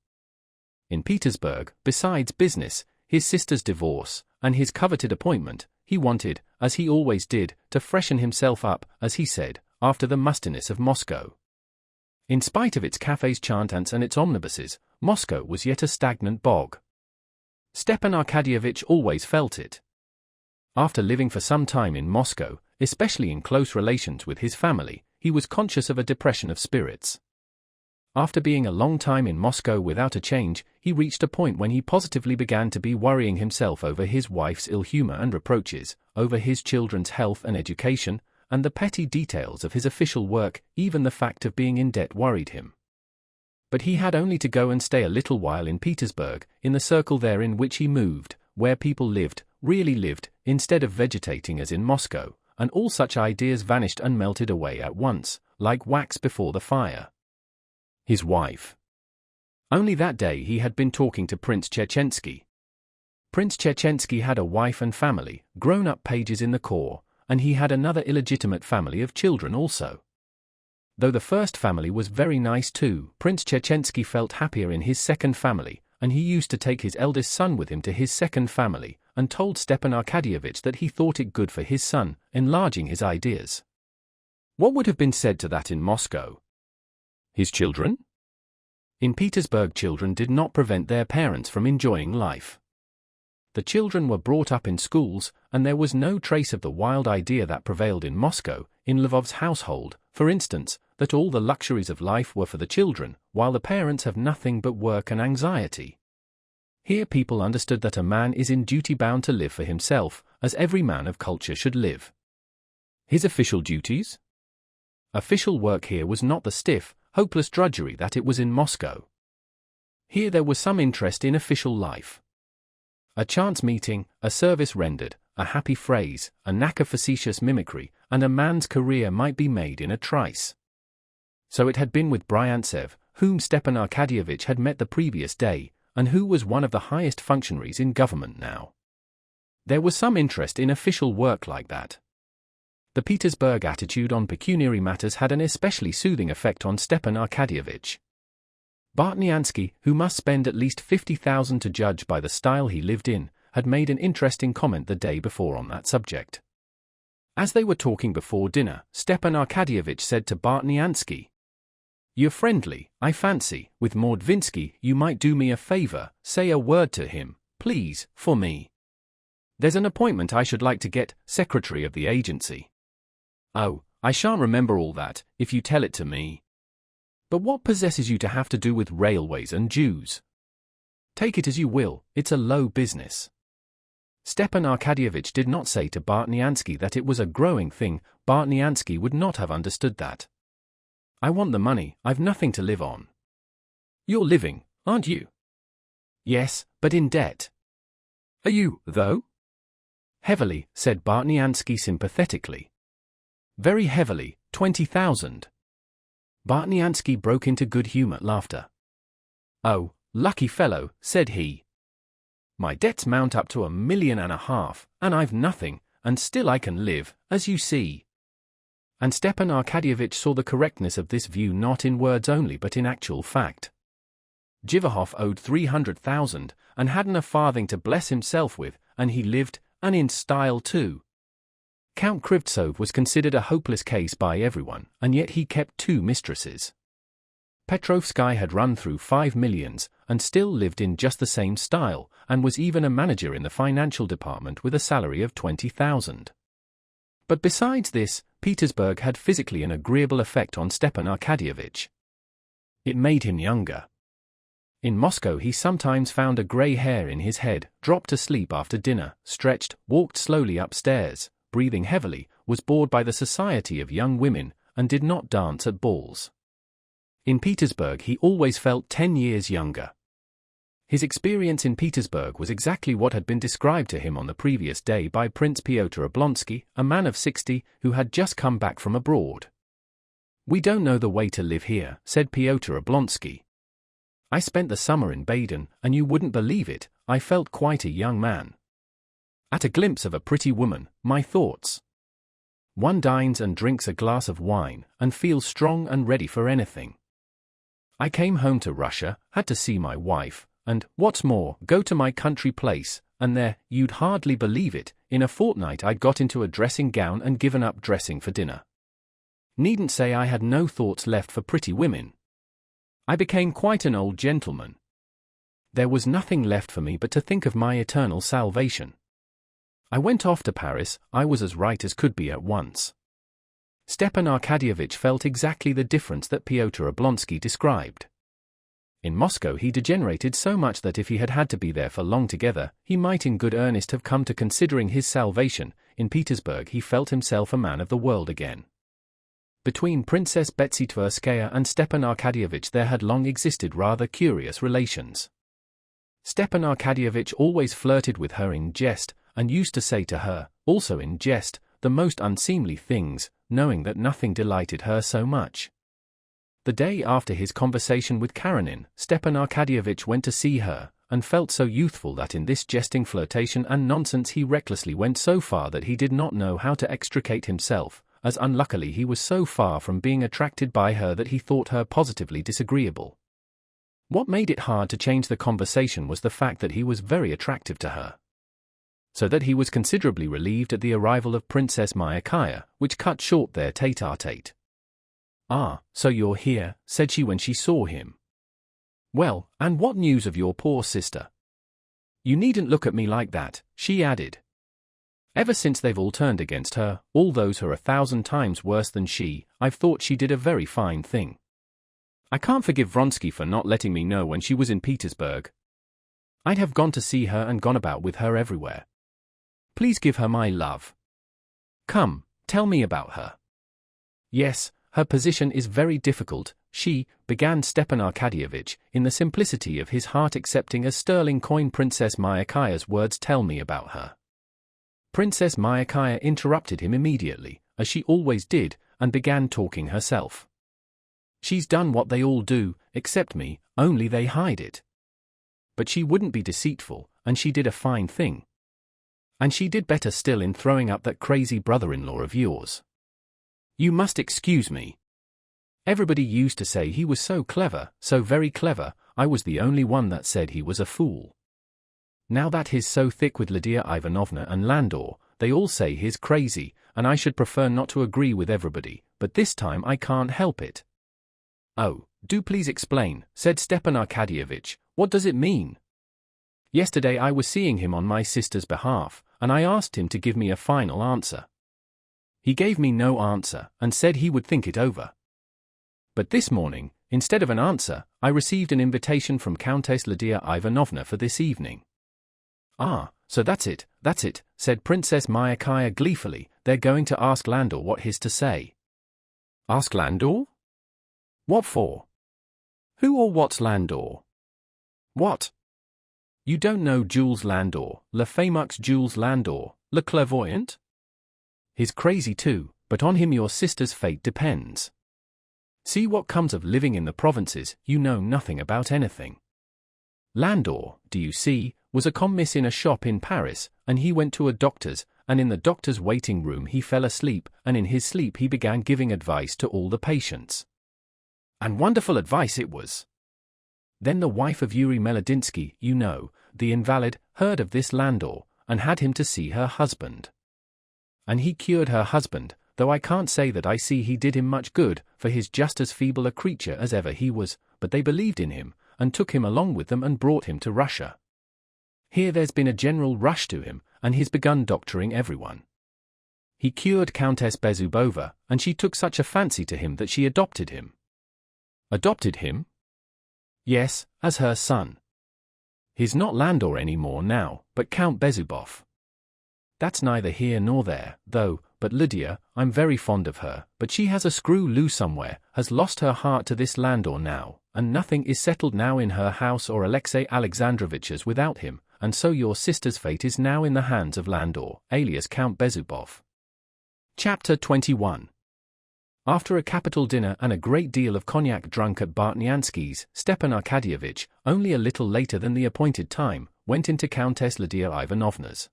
In Petersburg, besides business, his sister's divorce, and his coveted appointment, he wanted, as he always did, to freshen himself up, as he said, after the mustiness of Moscow. In spite of its cafes, chantants and its omnibuses, Moscow was yet a stagnant bog. Stepan Arkadyevitch always felt it. After living for some time in Moscow, especially in close relations with his family, he was conscious of a depression of spirits. After being a long time in Moscow without a change, he reached a point when he positively began to be worrying himself over his wife's ill humor and reproaches, over his children's health and education, and the petty details of his official work. Even the fact of being in debt worried him. But he had only to go and stay a little while in Petersburg, in the circle there in which he moved, where people lived, really lived, instead of vegetating as in Moscow, and all such ideas vanished and melted away at once, like wax before the fire. His wife. Only that day he had been talking to Prince Tchetchensky. Prince Tchetchensky had a wife and family, grown-up pages in the corps, and he had another illegitimate family of children also. Though the first family was very nice too, Prince Tchetchensky felt happier in his second family, and he used to take his eldest son with him to his second family, and told Stepan Arkadyevitch that he thought it good for his son, enlarging his ideas. What would have been said to that in Moscow? His children? In Petersburg, children did not prevent their parents from enjoying life. The children were brought up in schools, and there was no trace of the wild idea that prevailed in Moscow, in Lvov's household, for instance, that all the luxuries of life were for the children, while the parents have nothing but work and anxiety. Here people understood that a man is in duty bound to live for himself, as every man of culture should live. His official duties? Official work here was not the stiff, hopeless drudgery that it was in Moscow. Here there was some interest in official life. A chance meeting, a service rendered, a happy phrase, a knack of facetious mimicry, and a man's career might be made in a trice. So it had been with Bryantsev, whom Stepan Arkadyevitch had met the previous day, and who was one of the highest functionaries in government now. There was some interest in official work like that. The Petersburg attitude on pecuniary matters had an especially soothing effect on Stepan Arkadyevitch. Bartnyansky, who must spend at least 50,000 to judge by the style he lived in, had made an interesting comment the day before on that subject. As they were talking before dinner, Stepan Arkadyevitch said to Bartnyansky, "You're friendly, I fancy, with Mordvinsky. You might do me a favor, say a word to him, please, for me. There's an appointment I should like to get, secretary of the agency." "Oh, I shan't remember all that, if you tell it to me. But what possesses you to have to do with railways and Jews? Take it as you will, it's a low business." Stepan Arkadyevitch did not say to Bartnyansky that it was a growing thing. Bartnyansky would not have understood that. "I want the money, I've nothing to live on." "You're living, aren't you?" "Yes, but in debt." "Are you, though?" "Heavily," said Bartnyansky sympathetically. "Very heavily, 20,000. Bartnyansky broke into good-humored laughter. "Oh, lucky fellow," said he. "My debts mount up to 1.5 million, and I've nothing, and still I can live, as you see." And Stepan Arkadyevitch saw the correctness of this view not in words only but in actual fact. Jivahoff owed 300,000, and hadn't a farthing to bless himself with, and he lived, and in style too. Count Krivtsov was considered a hopeless case by everyone, and yet he kept 2 mistresses. Petrovsky had run through 5 millions, and still lived in just the same style, and was even a manager in the financial department with a salary of 20,000. But besides this, Petersburg had physically an agreeable effect on Stepan Arkadyevitch. It made him younger. In Moscow he sometimes found a grey hair in his head, dropped to sleep after dinner, stretched, walked slowly upstairs, breathing heavily, was bored by the society of young women, and did not dance at balls. In Petersburg he always felt 10 years younger. His experience in Petersburg was exactly what had been described to him on the previous day by Prince Pyotr Oblonsky, a man of 60, who had just come back from abroad. "We don't know the way to live here," said Pyotr Oblonsky. "I spent the summer in Baden, and you wouldn't believe it, I felt quite a young man. At a glimpse of a pretty woman, my thoughts. One dines and drinks a glass of wine, and feels strong and ready for anything. I came home to Russia, had to see my wife, and, what's more, go to my country place, and there, you'd hardly believe it, in a fortnight I'd got into a dressing gown and given up dressing for dinner. Needn't say I had no thoughts left for pretty women. I became quite an old gentleman. There was nothing left for me but to think of my eternal salvation. I went off to Paris, I was as right as could be at once." Stepan Arkadyevitch felt exactly the difference that Pyotr Oblonsky described. In Moscow he degenerated so much that if he had had to be there for long together, he might in good earnest have come to considering his salvation. In Petersburg he felt himself a man of the world again. Between Princess Betsy Tverskaya and Stepan Arkadyevitch there had long existed rather curious relations. Stepan Arkadyevitch always flirted with her in jest, and used to say to her, also in jest, the most unseemly things, knowing that nothing delighted her so much. The day after his conversation with Karenina, Stepan Arkadyevitch went to see her, and felt so youthful that in this jesting flirtation and nonsense he recklessly went so far that he did not know how to extricate himself, as unluckily he was so far from being attracted by her that he thought her positively disagreeable. What made it hard to change the conversation was the fact that he was very attractive to her. So that he was considerably relieved at the arrival of Princess Myakaya, which cut short their tete-a-tete. "Ah, so you're here," said she when she saw him. Well, and what news of your poor sister? You needn't look at me like that, she added. Ever since they've all turned against her, all those who are 1,000 times worse than she, I've thought she did a very fine thing. I can't forgive Vronsky for not letting me know when she was in Petersburg. I'd have gone to see her and gone about with her everywhere. Please give her my love. Come, tell me about her. Yes, her position is very difficult, began Stepan Arkadyevitch, in the simplicity of his heart accepting as sterling coin Princess Myakaya's words. Tell me about her. Princess Myakaya interrupted him immediately, as she always did, and began talking herself. She's done what they all do, except me, only they hide it. But she wouldn't be deceitful, and she did a fine thing. And she did better still in throwing up that crazy brother-in-law of yours. You must excuse me. Everybody used to say he was so clever, so very clever. I was the only one that said he was a fool. Now that he's so thick with Lydia Ivanovna and Landor, they all say he's crazy, and I should prefer not to agree with everybody, but this time I can't help it. Oh, do please explain, said Stepan Arkadyevitch. What does it mean? Yesterday I was seeing him on my sister's behalf, and I asked him to give me a final answer. He gave me no answer, and said he would think it over. But this morning, instead of an answer, I received an invitation from Countess Lydia Ivanovna for this evening. Ah, so that's it, said Princess Myakaya gleefully. They're going to ask Landor what he's to say. Ask Landor? What for? Who or what's Landor? What? You don't know Jules Landor, le fameux Jules Landor, le clairvoyant? He's crazy too, but on him your sister's fate depends. See what comes of living in the provinces. You know nothing about anything. Landor, do you see, was a commis in a shop in Paris, and he went to a doctor's, and in the doctor's waiting room he fell asleep, and in his sleep he began giving advice to all the patients. And wonderful advice it was. Then the wife of Yuri Melodinsky, you know, the invalid, heard of this Landor, and had him to see her husband. And he cured her husband, though I can't say that I see he did him much good, for he's just as feeble a creature as ever he was, but they believed in him, and took him along with them and brought him to Russia. Here there's been a general rush to him, and he's begun doctoring everyone. He cured Countess Bezubova, and she took such a fancy to him that she adopted him. Adopted him? Yes, as her son. He's not Landor any more now, but Count Bezubov. That's neither here nor there, though, but Lydia, I'm very fond of her, but she has a screw loose somewhere, has lost her heart to this Landor now, and nothing is settled now in her house or Alexei Alexandrovich's without him, and so your sister's fate is now in the hands of Landor, alias Count Bezubov. Chapter 21. After a capital dinner and a great deal of cognac drunk at Bartnyansky's, Stepan Arkadyevitch, only a little later than the appointed time, went into Countess Lydia Ivanovna's.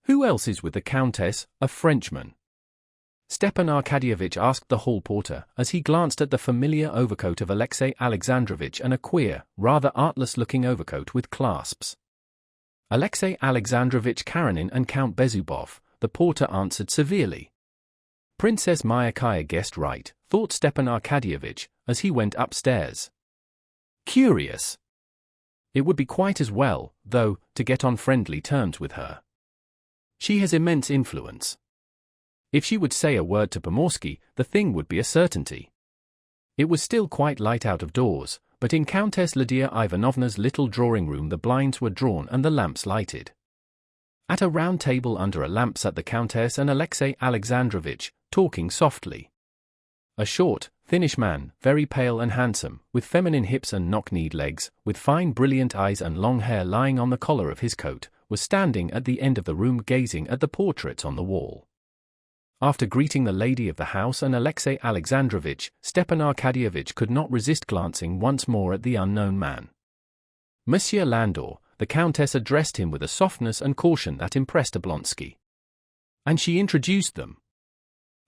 Who else is with the Countess? A Frenchman. Stepan Arkadyevitch asked the hall porter, as he glanced at the familiar overcoat of Alexei Alexandrovich and a queer, rather artless-looking overcoat with clasps. Alexei Alexandrovich Karenin and Count Bezubov, the porter answered severely. Princess Myakaya guessed right, thought Stepan Arkadyevitch, as he went upstairs. Curious. It would be quite as well, though, to get on friendly terms with her. She has immense influence. If she would say a word to Pomorsky, the thing would be a certainty. It was still quite light out of doors, but in Countess Lydia Ivanovna's little drawing-room the blinds were drawn and the lamps lighted. At a round table under a lamp sat the Countess and Alexei Alexandrovich, talking softly. A short, thinnish man, very pale and handsome, with feminine hips and knock-kneed legs, with fine brilliant eyes and long hair lying on the collar of his coat, was standing at the end of the room gazing at the portraits on the wall. After greeting the lady of the house and Alexei Alexandrovich, Stepan Arkadyevitch could not resist glancing once more at the unknown man. Monsieur Landor, the Countess addressed him with a softness and caution that impressed Oblonsky. And she introduced them.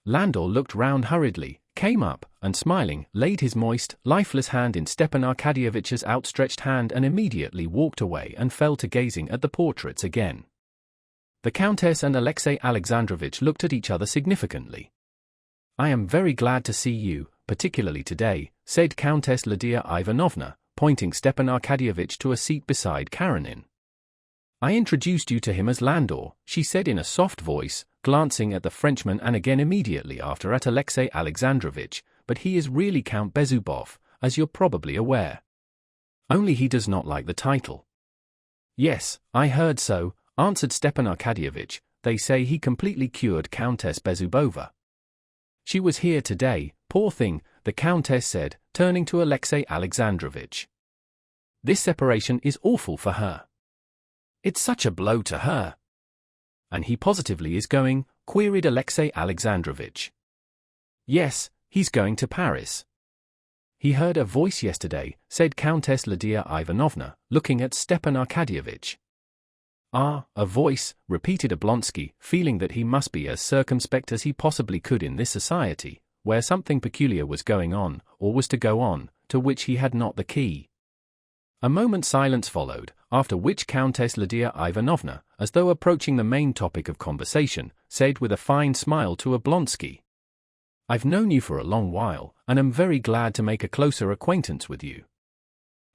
Landor looked round hurriedly, came up, and smiling, laid his moist, lifeless hand in Stepan Arkadyevich's outstretched hand and immediately walked away and fell to gazing at the portraits again. The Countess and Alexei Alexandrovich looked at each other significantly. "I am very glad to see you, particularly today," said Countess Lydia Ivanovna, pointing Stepan Arkadyevitch to a seat beside Karenina. "I introduced you to him as Landor," she said in a soft voice, glancing at the Frenchman and again immediately after at Alexei Alexandrovitch, "but he is really Count Bezubov, as you're probably aware. Only he does not like the title." "Yes, I heard so," answered Stepan Arkadyevitch. "They say he completely cured Countess Bezubova. She was here today, poor thing," the Countess said, turning to Alexei Alexandrovitch. "This separation is awful for her. It's such a blow to her." "And he positively is going?" queried Alexei Alexandrovitch. "Yes, he's going to Paris." "He heard a voice yesterday," said Countess Lydia Ivanovna, looking at Stepan Arkadyevitch. "Ah, a voice," repeated Oblonsky, feeling that he must be as circumspect as he possibly could in this society, where something peculiar was going on, or was to go on, to which he had not the key. A moment's silence followed, after which Countess Lydia Ivanovna, as though approaching the main topic of conversation, said with a fine smile to Oblonsky, "I've known you for a long while, and am very glad to make a closer acquaintance with you.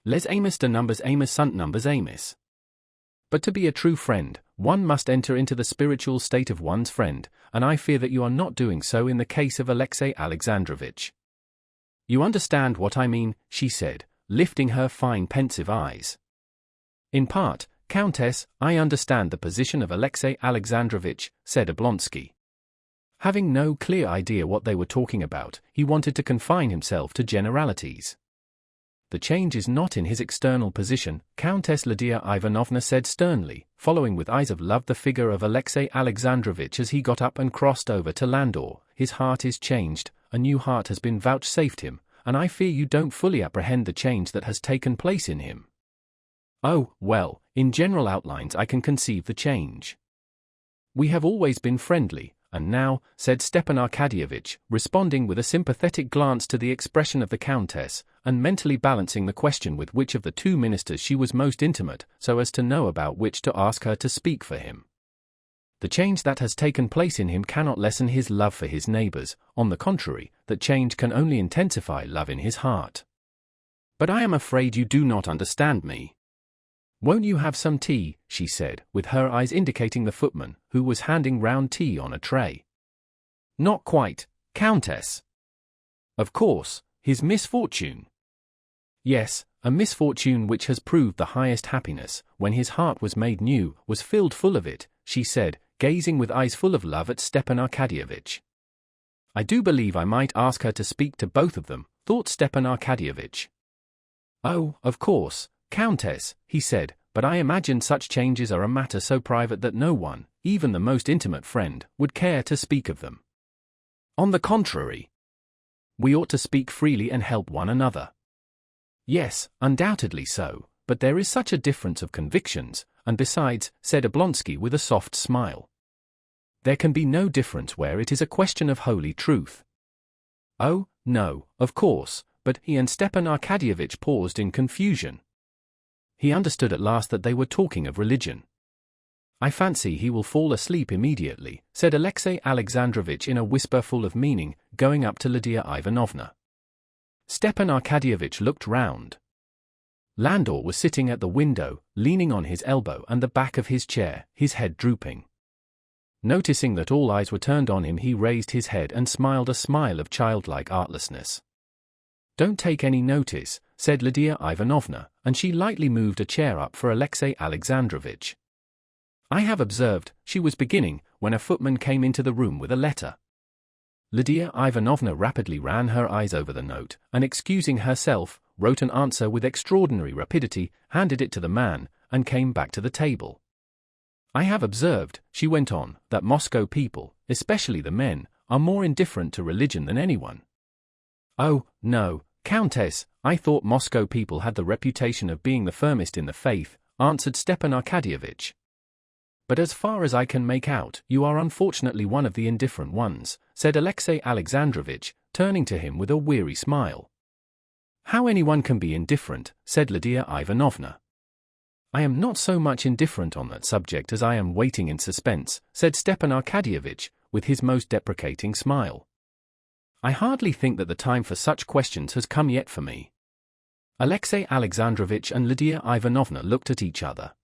Les amis de numbers amis sunt numbers amis. But to be a true friend, one must enter into the spiritual state of one's friend, and I fear that you are not doing so in the case of Alexei Alexandrovitch. You understand what I mean," she said, lifting her fine pensive eyes. "In part, Countess, I understand the position of Alexei Alexandrovitch," said Oblonsky. Having no clear idea what they were talking about, he wanted to confine himself to generalities. "The change is not in his external position," Countess Lydia Ivanovna said sternly, following with eyes of love the figure of Alexei Alexandrovitch as he got up and crossed over to Landor. "His heart is changed, a new heart has been vouchsafed him, and I fear you don't fully apprehend the change that has taken place in him." "Oh, well, in general outlines I can conceive the change. We have always been friendly, and now," said Stepan Arkadyevitch, responding with a sympathetic glance to the expression of the Countess, and mentally balancing the question with which of the two ministers she was most intimate, so as to know about which to ask her to speak for him. "The change that has taken place in him cannot lessen his love for his neighbors. On the contrary, that change can only intensify love in his heart. But I am afraid you do not understand me. Won't you have some tea?" she said, with her eyes indicating the footman, who was handing round tea on a tray. "Not quite, Countess." "Of course, his misfortune." "Yes, a misfortune which has proved the highest happiness, when his heart was made new, was filled full of it," she said, gazing with eyes full of love at Stepan Arkadyevitch. "I do believe I might ask her to speak to both of them," thought Stepan Arkadyevitch. "Oh, of course, Countess," he said, "but I imagine such changes are a matter so private that no one, even the most intimate friend, would care to speak of them. On the contrary, we ought to speak freely and help one another." "Yes, undoubtedly so, but there is such a difference of convictions, and besides," said Oblonsky with a soft smile, "there can be no difference where it is a question of holy truth." "Oh, no, of course, but," he and Stepan Arkadyevitch paused in confusion. He understood at last that they were talking of religion. "I fancy he will fall asleep immediately," said Alexei Alexandrovitch in a whisper full of meaning, going up to Lydia Ivanovna. Stepan Arkadyevitch looked round. Landor was sitting at the window, leaning on his elbow and the back of his chair, his head drooping. Noticing that all eyes were turned on him, he raised his head and smiled a smile of childlike artlessness. "Don't take any notice," said Lydia Ivanovna, and she lightly moved a chair up for Alexei Alexandrovitch. "I have observed," she was beginning, when a footman came into the room with a letter. Lydia Ivanovna rapidly ran her eyes over the note, and excusing herself, wrote an answer with extraordinary rapidity, handed it to the man, and came back to the table. "I have observed," she went on, "that Moscow people, especially the men, are more indifferent to religion than anyone." "Oh, no, Countess, I thought Moscow people had the reputation of being the firmest in the faith," answered Stepan Arkadyevitch. "But as far as I can make out, you are unfortunately one of the indifferent ones," said Alexei Alexandrovitch, turning to him with a weary smile. "How anyone can be indifferent," said Lydia Ivanovna. "I am not so much indifferent on that subject as I am waiting in suspense," said Stepan Arkadyevitch, with his most deprecating smile. "I hardly think that the time for such questions has come yet for me." Alexey Alexandrovich and Lydia Ivanovna looked at each other.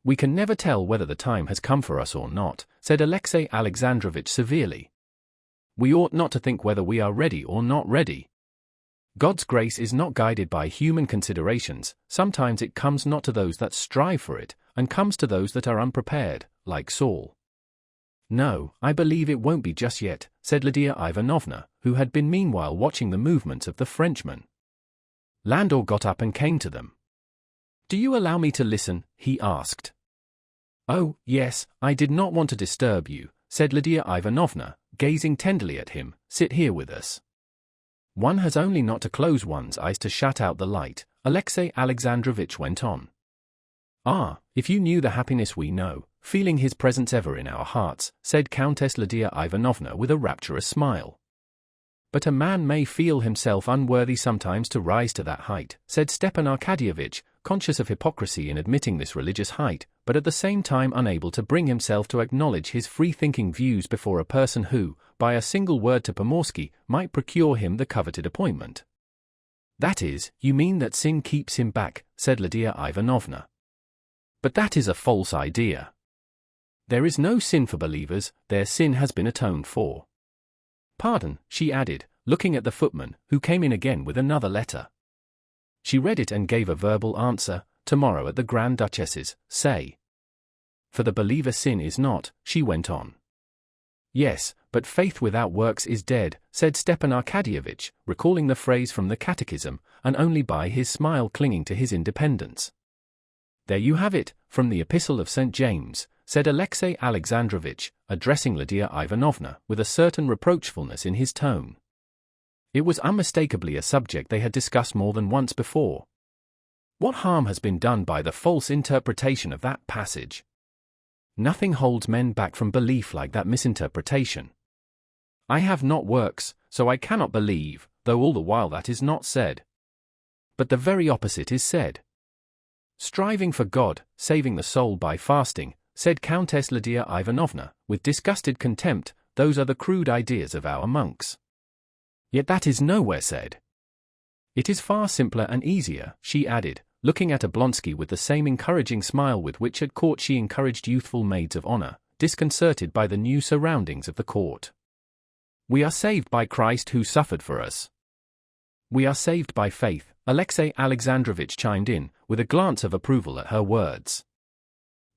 "We can never tell whether the time has come for us or not," said Alexey Alexandrovich severely. "We ought not to think whether we are ready or not ready. God's grace is not guided by human considerations. Sometimes it comes not to those that strive for it, and comes to those that are unprepared, like Saul." "No, I believe it won't be just yet," said Lydia Ivanovna, who had been meanwhile watching the movements of the Frenchman. Landor got up and came to them. "Do you allow me to listen?" he asked. "Oh, yes, I did not want to disturb you," said Lydia Ivanovna, gazing tenderly at him. "Sit here with us." "One has only not to close one's eyes to shut out the light," Alexey Alexandrovich went on. "Ah, if you knew the happiness we know, feeling his presence ever in our hearts," said Countess Lydia Ivanovna with a rapturous smile. "But a man may feel himself unworthy sometimes to rise to that height," said Stepan Arkadyevitch, conscious of hypocrisy in admitting this religious height, but at the same time unable to bring himself to acknowledge his free-thinking views before a person who, by a single word to Pomorsky, might procure him the coveted appointment. "That is, you mean that sin keeps him back," said Lydia Ivanovna. "But that is a false idea. There is no sin for believers, their sin has been atoned for. Pardon," she added, looking at the footman, who came in again with another letter. She read it and gave a verbal answer. "Tomorrow at the Grand Duchess's, say. For the believer sin is not," she went on. "Yes, but faith without works is dead," said Stepan Arkadyevitch, recalling the phrase from the Catechism, and only by his smile clinging to his independence. "There you have it, from the Epistle of St. James," said Alexey Alexandrovich, addressing Lydia Ivanovna, with a certain reproachfulness in his tone. It was unmistakably a subject they had discussed more than once before. What harm has been done by the false interpretation of that passage? Nothing holds men back from belief like that misinterpretation. "I have not works, so I cannot believe," though all the while that is not said. But the very opposite is said. "Striving for God, saving the soul by fasting," said Countess Lydia Ivanovna, with disgusted contempt, "those are the crude ideas of our monks. Yet that is nowhere said. It is far simpler and easier," she added, looking at Oblonsky with the same encouraging smile with which at court she encouraged youthful maids of honor, disconcerted by the new surroundings of the court. "We are saved by Christ who suffered for us." "We are saved by faith," Alexey Alexandrovich chimed in, with a glance of approval at her words.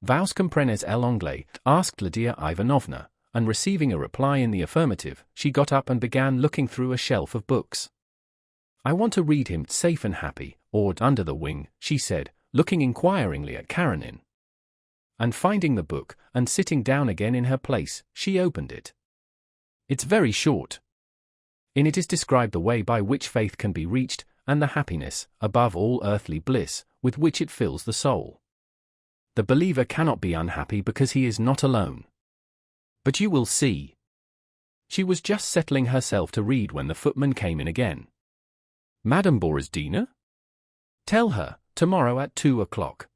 "Vous comprenez l'anglais?" asked Lydia Ivanovna, and receiving a reply in the affirmative, she got up and began looking through a shelf of books. "I want to read him Safe and Happy, or Under the Wing," she said, looking inquiringly at Karenina. And finding the book, and sitting down again in her place, she opened it. It's very short. In it is described the way by which faith can be reached, and the happiness, above all earthly bliss, with which it fills the soul. The believer cannot be unhappy because he is not alone. But you will see. She was just settling herself to read when the footman came in again. "Madame Borozdina? Tell her, tomorrow at 2:00.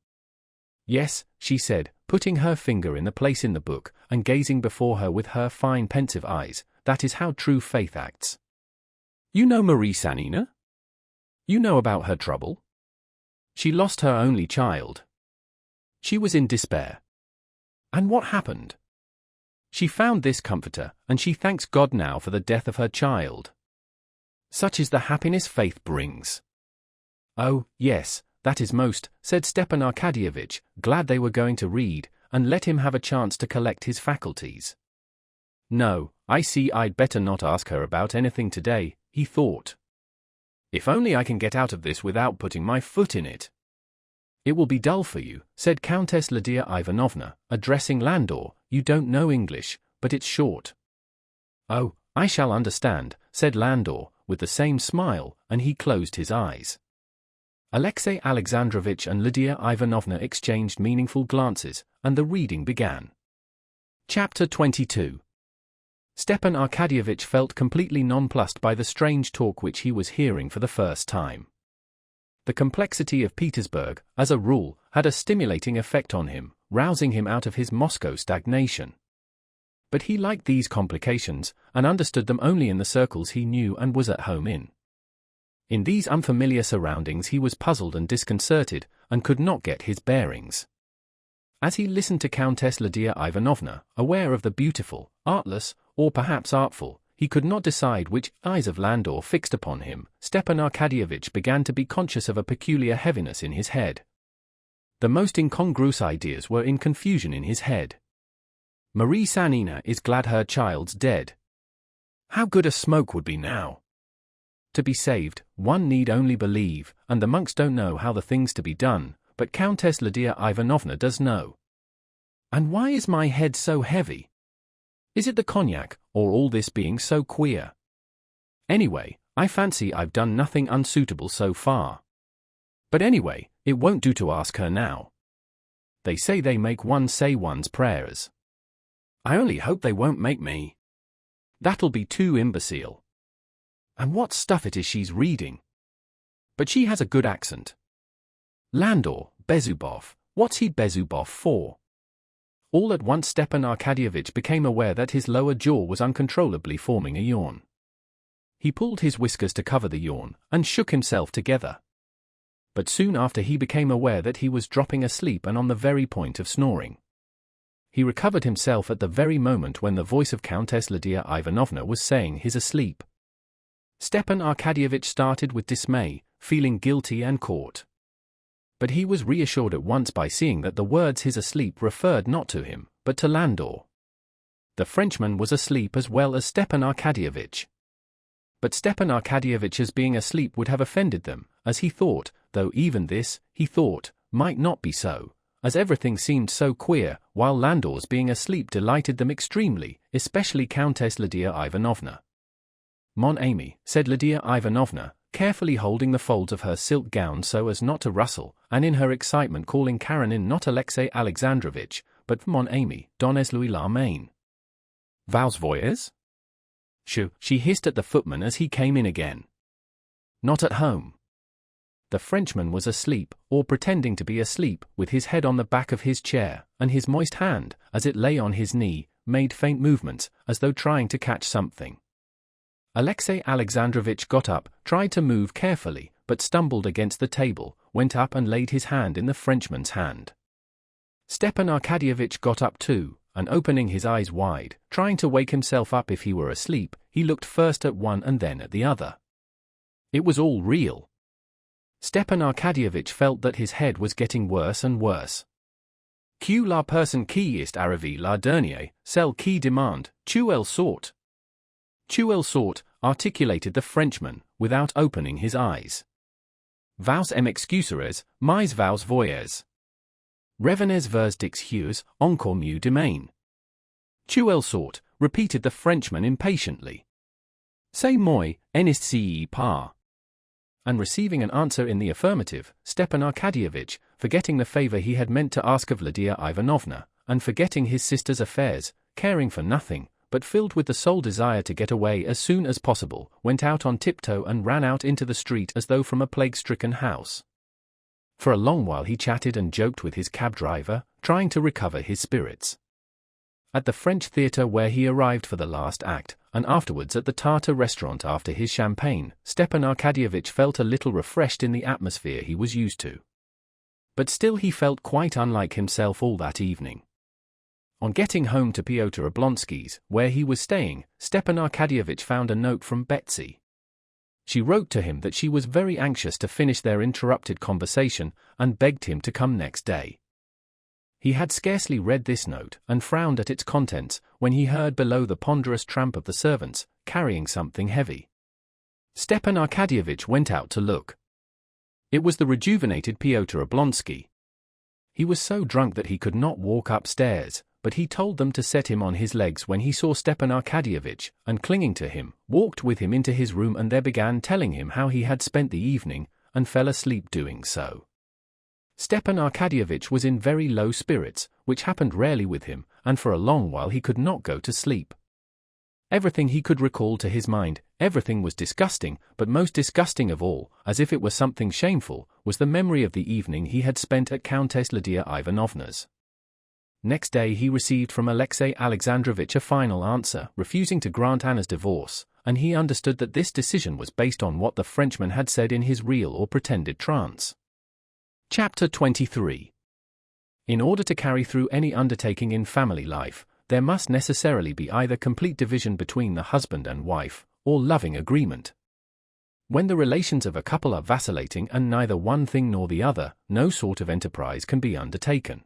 "Yes," she said, putting her finger in the place in the book, and gazing before her with her fine pensive eyes. "That is how true faith acts. You know Marie Sanina? You know about her trouble? She lost her only child. She was in despair. And what happened? She found this comforter, and she thanks God now for the death of her child. Such is the happiness faith brings." "Oh, yes, that is most," said Stepan Arkadyevitch, glad they were going to read, and let him have a chance to collect his faculties. "No, I see I'd better not ask her about anything today," he thought. "If only I can get out of this without putting my foot in it." "It will be dull for you," said Countess Lydia Ivanovna, addressing Landor. "You don't know English, but it's short." "Oh, I shall understand," said Landor, with the same smile, and he closed his eyes. Alexey Alexandrovich and Lydia Ivanovna exchanged meaningful glances, and the reading began. Chapter 22. Stepan Arkadyevitch felt completely nonplussed by the strange talk which he was hearing for the first time. The complexity of Petersburg, as a rule, had a stimulating effect on him, rousing him out of his Moscow stagnation. But he liked these complications, and understood them only in the circles he knew and was at home in. In these unfamiliar surroundings he was puzzled and disconcerted, and could not get his bearings. As he listened to Countess Lydia Ivanovna, aware of the beautiful, artless, or perhaps artful, he could not decide which eyes of Landor fixed upon him. Stepan Arkadyevitch began to be conscious of a peculiar heaviness in his head. The most incongruous ideas were in confusion in his head. Marie Sanina is glad her child's dead. How good a smoke would be now! To be saved, one need only believe, and the monks don't know how the thing's to be done, but Countess Lydia Ivanovna does know. And why is my head so heavy? Is it the cognac, or all this being so queer? Anyway, I fancy I've done nothing unsuitable so far. But anyway, it won't do to ask her now. They say they make one say one's prayers. I only hope they won't make me. That'll be too imbecile. And what stuff it is she's reading. But she has a good accent. Landor, Bezubov, what's he Bezubov for? All at once Stepan Arkadyevitch became aware that his lower jaw was uncontrollably forming a yawn. He pulled his whiskers to cover the yawn, and shook himself together. But soon after he became aware that he was dropping asleep and on the very point of snoring. He recovered himself at the very moment when the voice of Countess Lydia Ivanovna was saying he's asleep. Stepan Arkadyevitch started with dismay, feeling guilty and caught. But he was reassured at once by seeing that the words "his asleep" referred not to him, but to Landor. The Frenchman was asleep as well as Stepan Arkadyevitch. But Stepan Arkadyevitch's being asleep would have offended them, as he thought, though even this, he thought, might not be so, as everything seemed so queer, while Landor's being asleep delighted them extremely, especially Countess Lydia Ivanovna. Mon ami, said Lydia Ivanovna, carefully holding the folds of her silk gown so as not to rustle, and in her excitement calling Karenina not Alexey Alexandrovitch, but mon ami, Donez-Louis l'Armain. Vos voyez? Shoo, she hissed at the footman as he came in again. Not at home. The Frenchman was asleep, or pretending to be asleep, with his head on the back of his chair, and his moist hand, as it lay on his knee, made faint movements, as though trying to catch something. Alexey Alexandrovitch got up, tried to move carefully, but stumbled against the table, went up and laid his hand in the Frenchman's hand. Stepan Arkadyevitch got up too, and opening his eyes wide, trying to wake himself up if he were asleep, he looked first at one and then at the other. It was all real. Stepan Arkadyevitch felt that his head was getting worse and worse. Que la personne qui est arrivée la dernière, celle qui demande, tu elle sort. Tu elle sort, articulated the Frenchman, without opening his eyes. Vos m'excuserez, mais vos voyez. Revenez vers d'excuses, encore mieux demain. Tu elle sort, repeated the Frenchman impatiently. C'est moi, n'est-ce pas? And receiving an answer in the affirmative, Stepan Arkadyevitch, forgetting the favor he had meant to ask of Lydia Ivanovna, and forgetting his sister's affairs, caring for nothing, but filled with the sole desire to get away as soon as possible, went out on tiptoe and ran out into the street as though from a plague-stricken house. For a long while he chatted and joked with his cab driver, trying to recover his spirits. At the French theatre where he arrived for the last act, and afterwards at the Tartar restaurant after his champagne, Stepan Arkadyevitch felt a little refreshed in the atmosphere he was used to. But still he felt quite unlike himself all that evening. On getting home to Pyotr Oblonsky's, where he was staying, Stepan Arkadyevitch found a note from Betsy. She wrote to him that she was very anxious to finish their interrupted conversation, and begged him to come next day. He had scarcely read this note, and frowned at its contents, when he heard below the ponderous tramp of the servants, carrying something heavy. Stepan Arkadyevitch went out to look. It was the rejuvenated Pyotr Oblonsky. He was so drunk that he could not walk upstairs, but he told them to set him on his legs when he saw Stepan Arkadyevitch, and clinging to him, walked with him into his room and there began telling him how he had spent the evening, and fell asleep doing so. Stepan Arkadyevitch was in very low spirits, which happened rarely with him, and for a long while he could not go to sleep. Everything he could recall to his mind, everything was disgusting, but most disgusting of all, as if it were something shameful, was the memory of the evening he had spent at Countess Lydia Ivanovna's. Next day he received from Alexey Alexandrovitch a final answer, refusing to grant Anna's divorce, and he understood that this decision was based on what the Frenchman had said in his real or pretended trance. Chapter 23. In order to carry through any undertaking in family life, there must necessarily be either complete division between the husband and wife, or loving agreement. When the relations of a couple are vacillating and neither one thing nor the other, no sort of enterprise can be undertaken.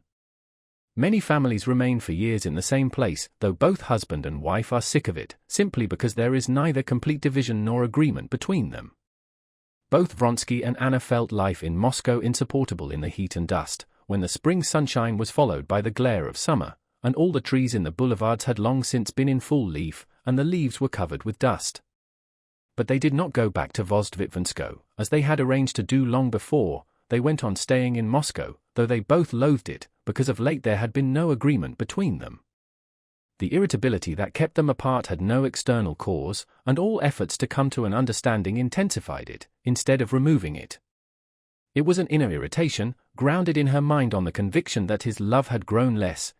Many families remain for years in the same place, though both husband and wife are sick of it, simply because there is neither complete division nor agreement between them. Both Vronsky and Anna felt life in Moscow insupportable in the heat and dust, when the spring sunshine was followed by the glare of summer, and all the trees in the boulevards had long since been in full leaf, and the leaves were covered with dust. But they did not go back to Vozdvizhenskoe, as they had arranged to do long before. They went on staying in Moscow, though they both loathed it, because of late there had been no agreement between them. The irritability that kept them apart had no external cause, and all efforts to come to an understanding intensified it, instead of removing it. It was an inner irritation, grounded in her mind on the conviction that his love had grown less,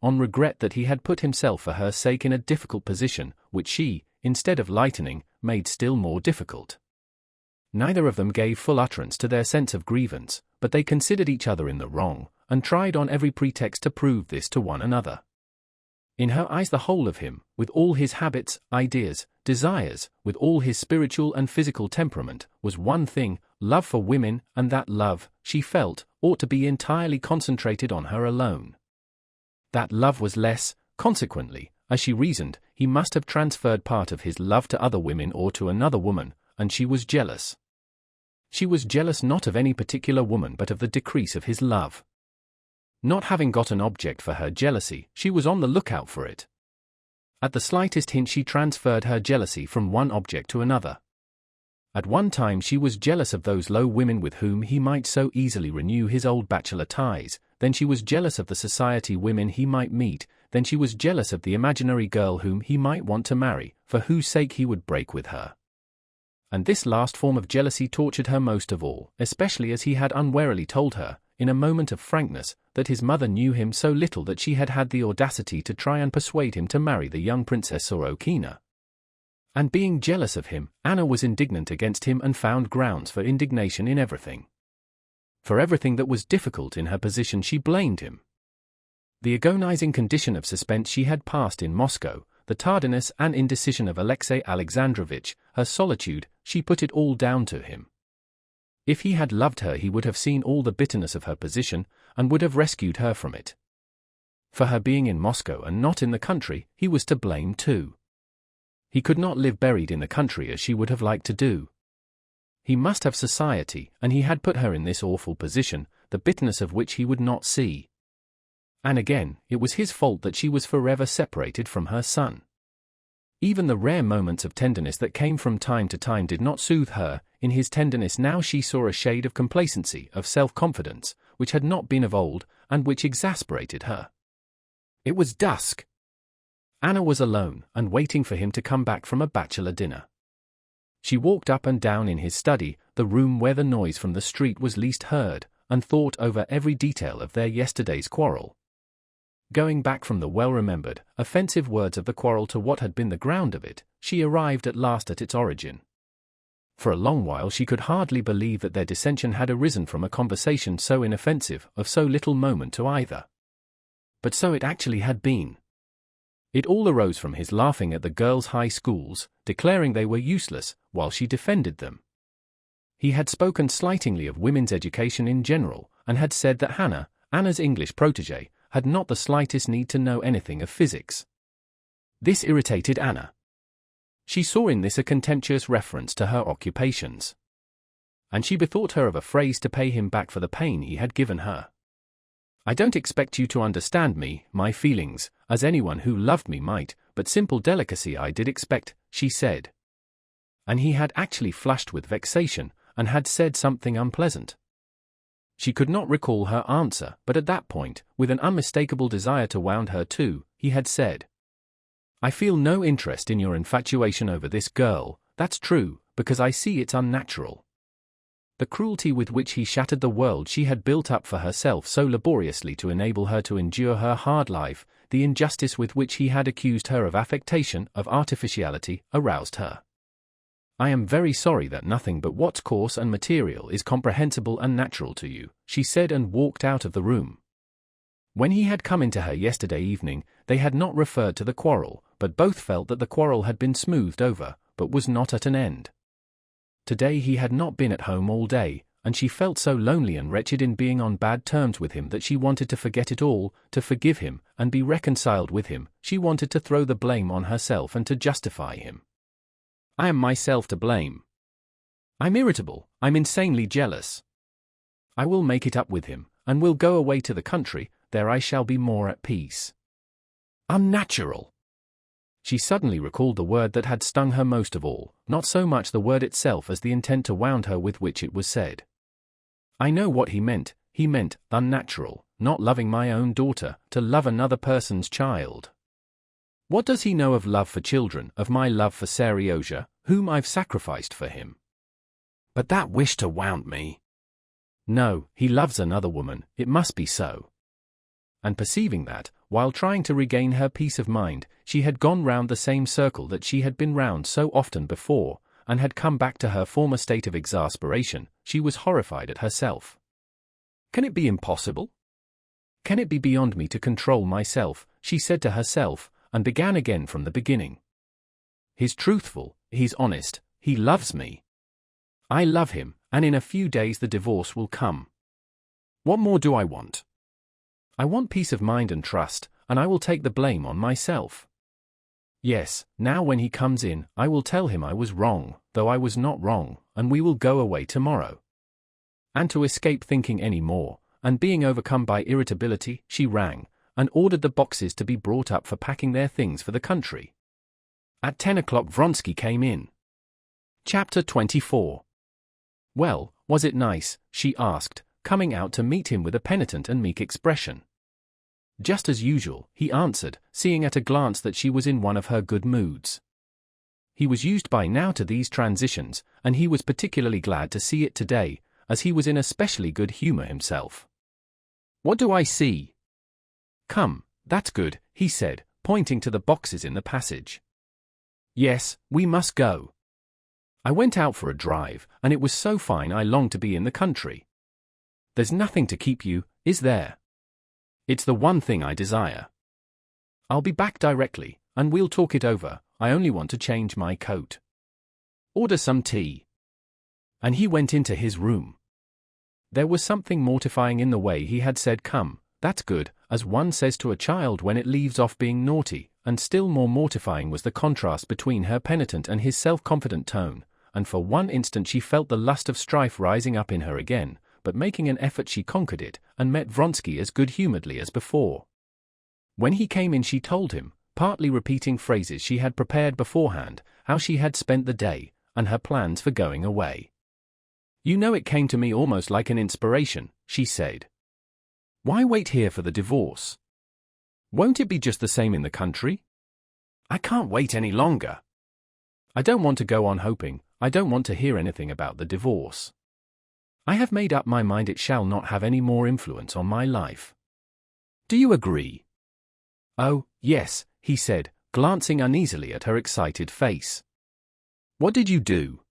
on regret that he had put himself for her sake in a difficult position, which she, instead of lightening, made still more difficult. Neither of them gave full utterance to their sense of grievance, but they considered each other in the wrong, and tried on every pretext to prove this to one another. In her eyes the whole of him, with all his habits, ideas, desires, with all his spiritual and physical temperament, was one thing, love for women, and that love, she felt, ought to be entirely concentrated on her alone. That love was less, consequently, as she reasoned, he must have transferred part of his love to other women or to another woman, and she was jealous. She was jealous not of any particular woman but of the decrease of his love. Not having got an object for her jealousy, she was on the lookout for it. At the slightest hint she transferred her jealousy from one object to another. At one time she was jealous of those low women with whom he might so easily renew his old bachelor ties, then she was jealous of the society women he might meet, then she was jealous of the imaginary girl whom he might want to marry, for whose sake he would break with her. And this last form of jealousy tortured her most of all, especially as he had unwarily told her, in a moment of frankness, that his mother knew him so little that she had had the audacity to try and persuade him to marry the young Princess Sorokina. And being jealous of him, Anna was indignant against him and found grounds for indignation in everything. For everything that was difficult in her position she blamed him. The agonizing condition of suspense she had passed in Moscow, the tardiness and indecision of Alexey Alexandrovitch, her solitude, she put it all down to him. If he had loved her he would have seen all the bitterness of her position, and would have rescued her from it. For her being in Moscow and not in the country, he was to blame too. He could not live buried in the country as she would have liked to do. He must have society, and he had put her in this awful position, the bitterness of which he would not see. And again, it was his fault that she was forever separated from her son. Even the rare moments of tenderness that came from time to time did not soothe her. In his tenderness now she saw a shade of complacency, of self-confidence, which had not been of old, and which exasperated her. It was dusk. Anna was alone, and waiting for him to come back from a bachelor dinner. She walked up and down in his study, the room where the noise from the street was least heard, and thought over every detail of their yesterday's quarrel. Going back from the well-remembered, offensive words of the quarrel to what had been the ground of it, she arrived at last at its origin. For a long while she could hardly believe that their dissension had arisen from a conversation so inoffensive, of so little moment to either. But so it actually had been. It all arose from his laughing at the girls' high schools, declaring they were useless, while she defended them. He had spoken slightingly of women's education in general, and had said that Anna's English protégée, had not the slightest need to know anything of physics. This irritated Anna. She saw in this a contemptuous reference to her occupations. And she bethought her of a phrase to pay him back for the pain he had given her. "I don't expect you to understand me, my feelings, as anyone who loved me might, but simple delicacy I did expect," she said. And he had actually flushed with vexation, and had said something unpleasant. She could not recall her answer, but at that point, with an unmistakable desire to wound her to, he had said, "I feel no interest in your infatuation over this girl, that's true, because I see it's unnatural." The cruelty with which he shattered the world she had built up for herself so laboriously to enable her to endure her hard life, the injustice with which he had accused her of affectation, of artificiality, aroused her. "I am very sorry that nothing but what's coarse and material is comprehensible and natural to you," she said, and walked out of the room. When he had come into her yesterday evening, they had not referred to the quarrel, but both felt that the quarrel had been smoothed over, but was not at an end. Today he had not been at home all day, and she felt so lonely and wretched in being on bad terms with him that she wanted to forget it all, to forgive him, and be reconciled with him. She wanted to throw the blame on herself and to justify him. "I am myself to blame. I'm irritable, I'm insanely jealous. I will make it up with him, and will go away to the country, there I shall be more at peace." Unnatural! She suddenly recalled the word that had stung her most of all, not so much the word itself as the intent to wound her with which it was said. I know what he meant unnatural, not loving my own daughter, to love another person's child. What does he know of love for children, of my love for Seryoja, whom I've sacrificed for him? But that wish to wound me. No, he loves another woman, it must be so. And perceiving that, while trying to regain her peace of mind, she had gone round the same circle that she had been round so often before, and had come back to her former state of exasperation, she was horrified at herself. Can it be impossible? Can it be beyond me to control myself, she said to herself, and began again from the beginning. He's truthful, he's honest, he loves me. I love him, and in a few days the divorce will come. What more do I want? I want peace of mind and trust, and I will take the blame on myself. Yes, now when he comes in, I will tell him I was wrong, though I was not wrong, and we will go away tomorrow. And to escape thinking any more, and being overcome by irritability, she rang, and ordered the boxes to be brought up for packing their things for the country. At 10 o'clock Vronsky came in. Chapter 24. Well, was it nice? She asked, coming out to meet him with a penitent and meek expression. Just as usual, he answered, seeing at a glance that she was in one of her good moods. He was used by now to these transitions, and he was particularly glad to see it today, as he was in especially good humor himself. What do I see? Come, that's good, he said, pointing to the boxes in the passage. Yes, we must go. I went out for a drive, and it was so fine I longed to be in the country. There's nothing to keep you, is there? It's the one thing I desire. I'll be back directly, and we'll talk it over. I only want to change my coat. Order some tea. And he went into his room. There was something mortifying in the way he had said come, that's good, as one says to a child when it leaves off being naughty, and still more mortifying was the contrast between her penitent and his self-confident tone, and for one instant she felt the lust of strife rising up in her again, but making an effort she conquered it, and met Vronsky as good-humoredly as before. When he came in she told him, partly repeating phrases she had prepared beforehand, how she had spent the day, and her plans for going away. You know, it came to me almost like an inspiration, she said. Why wait here for the divorce? Won't it be just the same in the country? I can't wait any longer. I don't want to go on hoping, I don't want to hear anything about the divorce. I have made up my mind it shall not have any more influence on my life. Do you agree? Oh, yes, he said, glancing uneasily at her excited face. What did you do?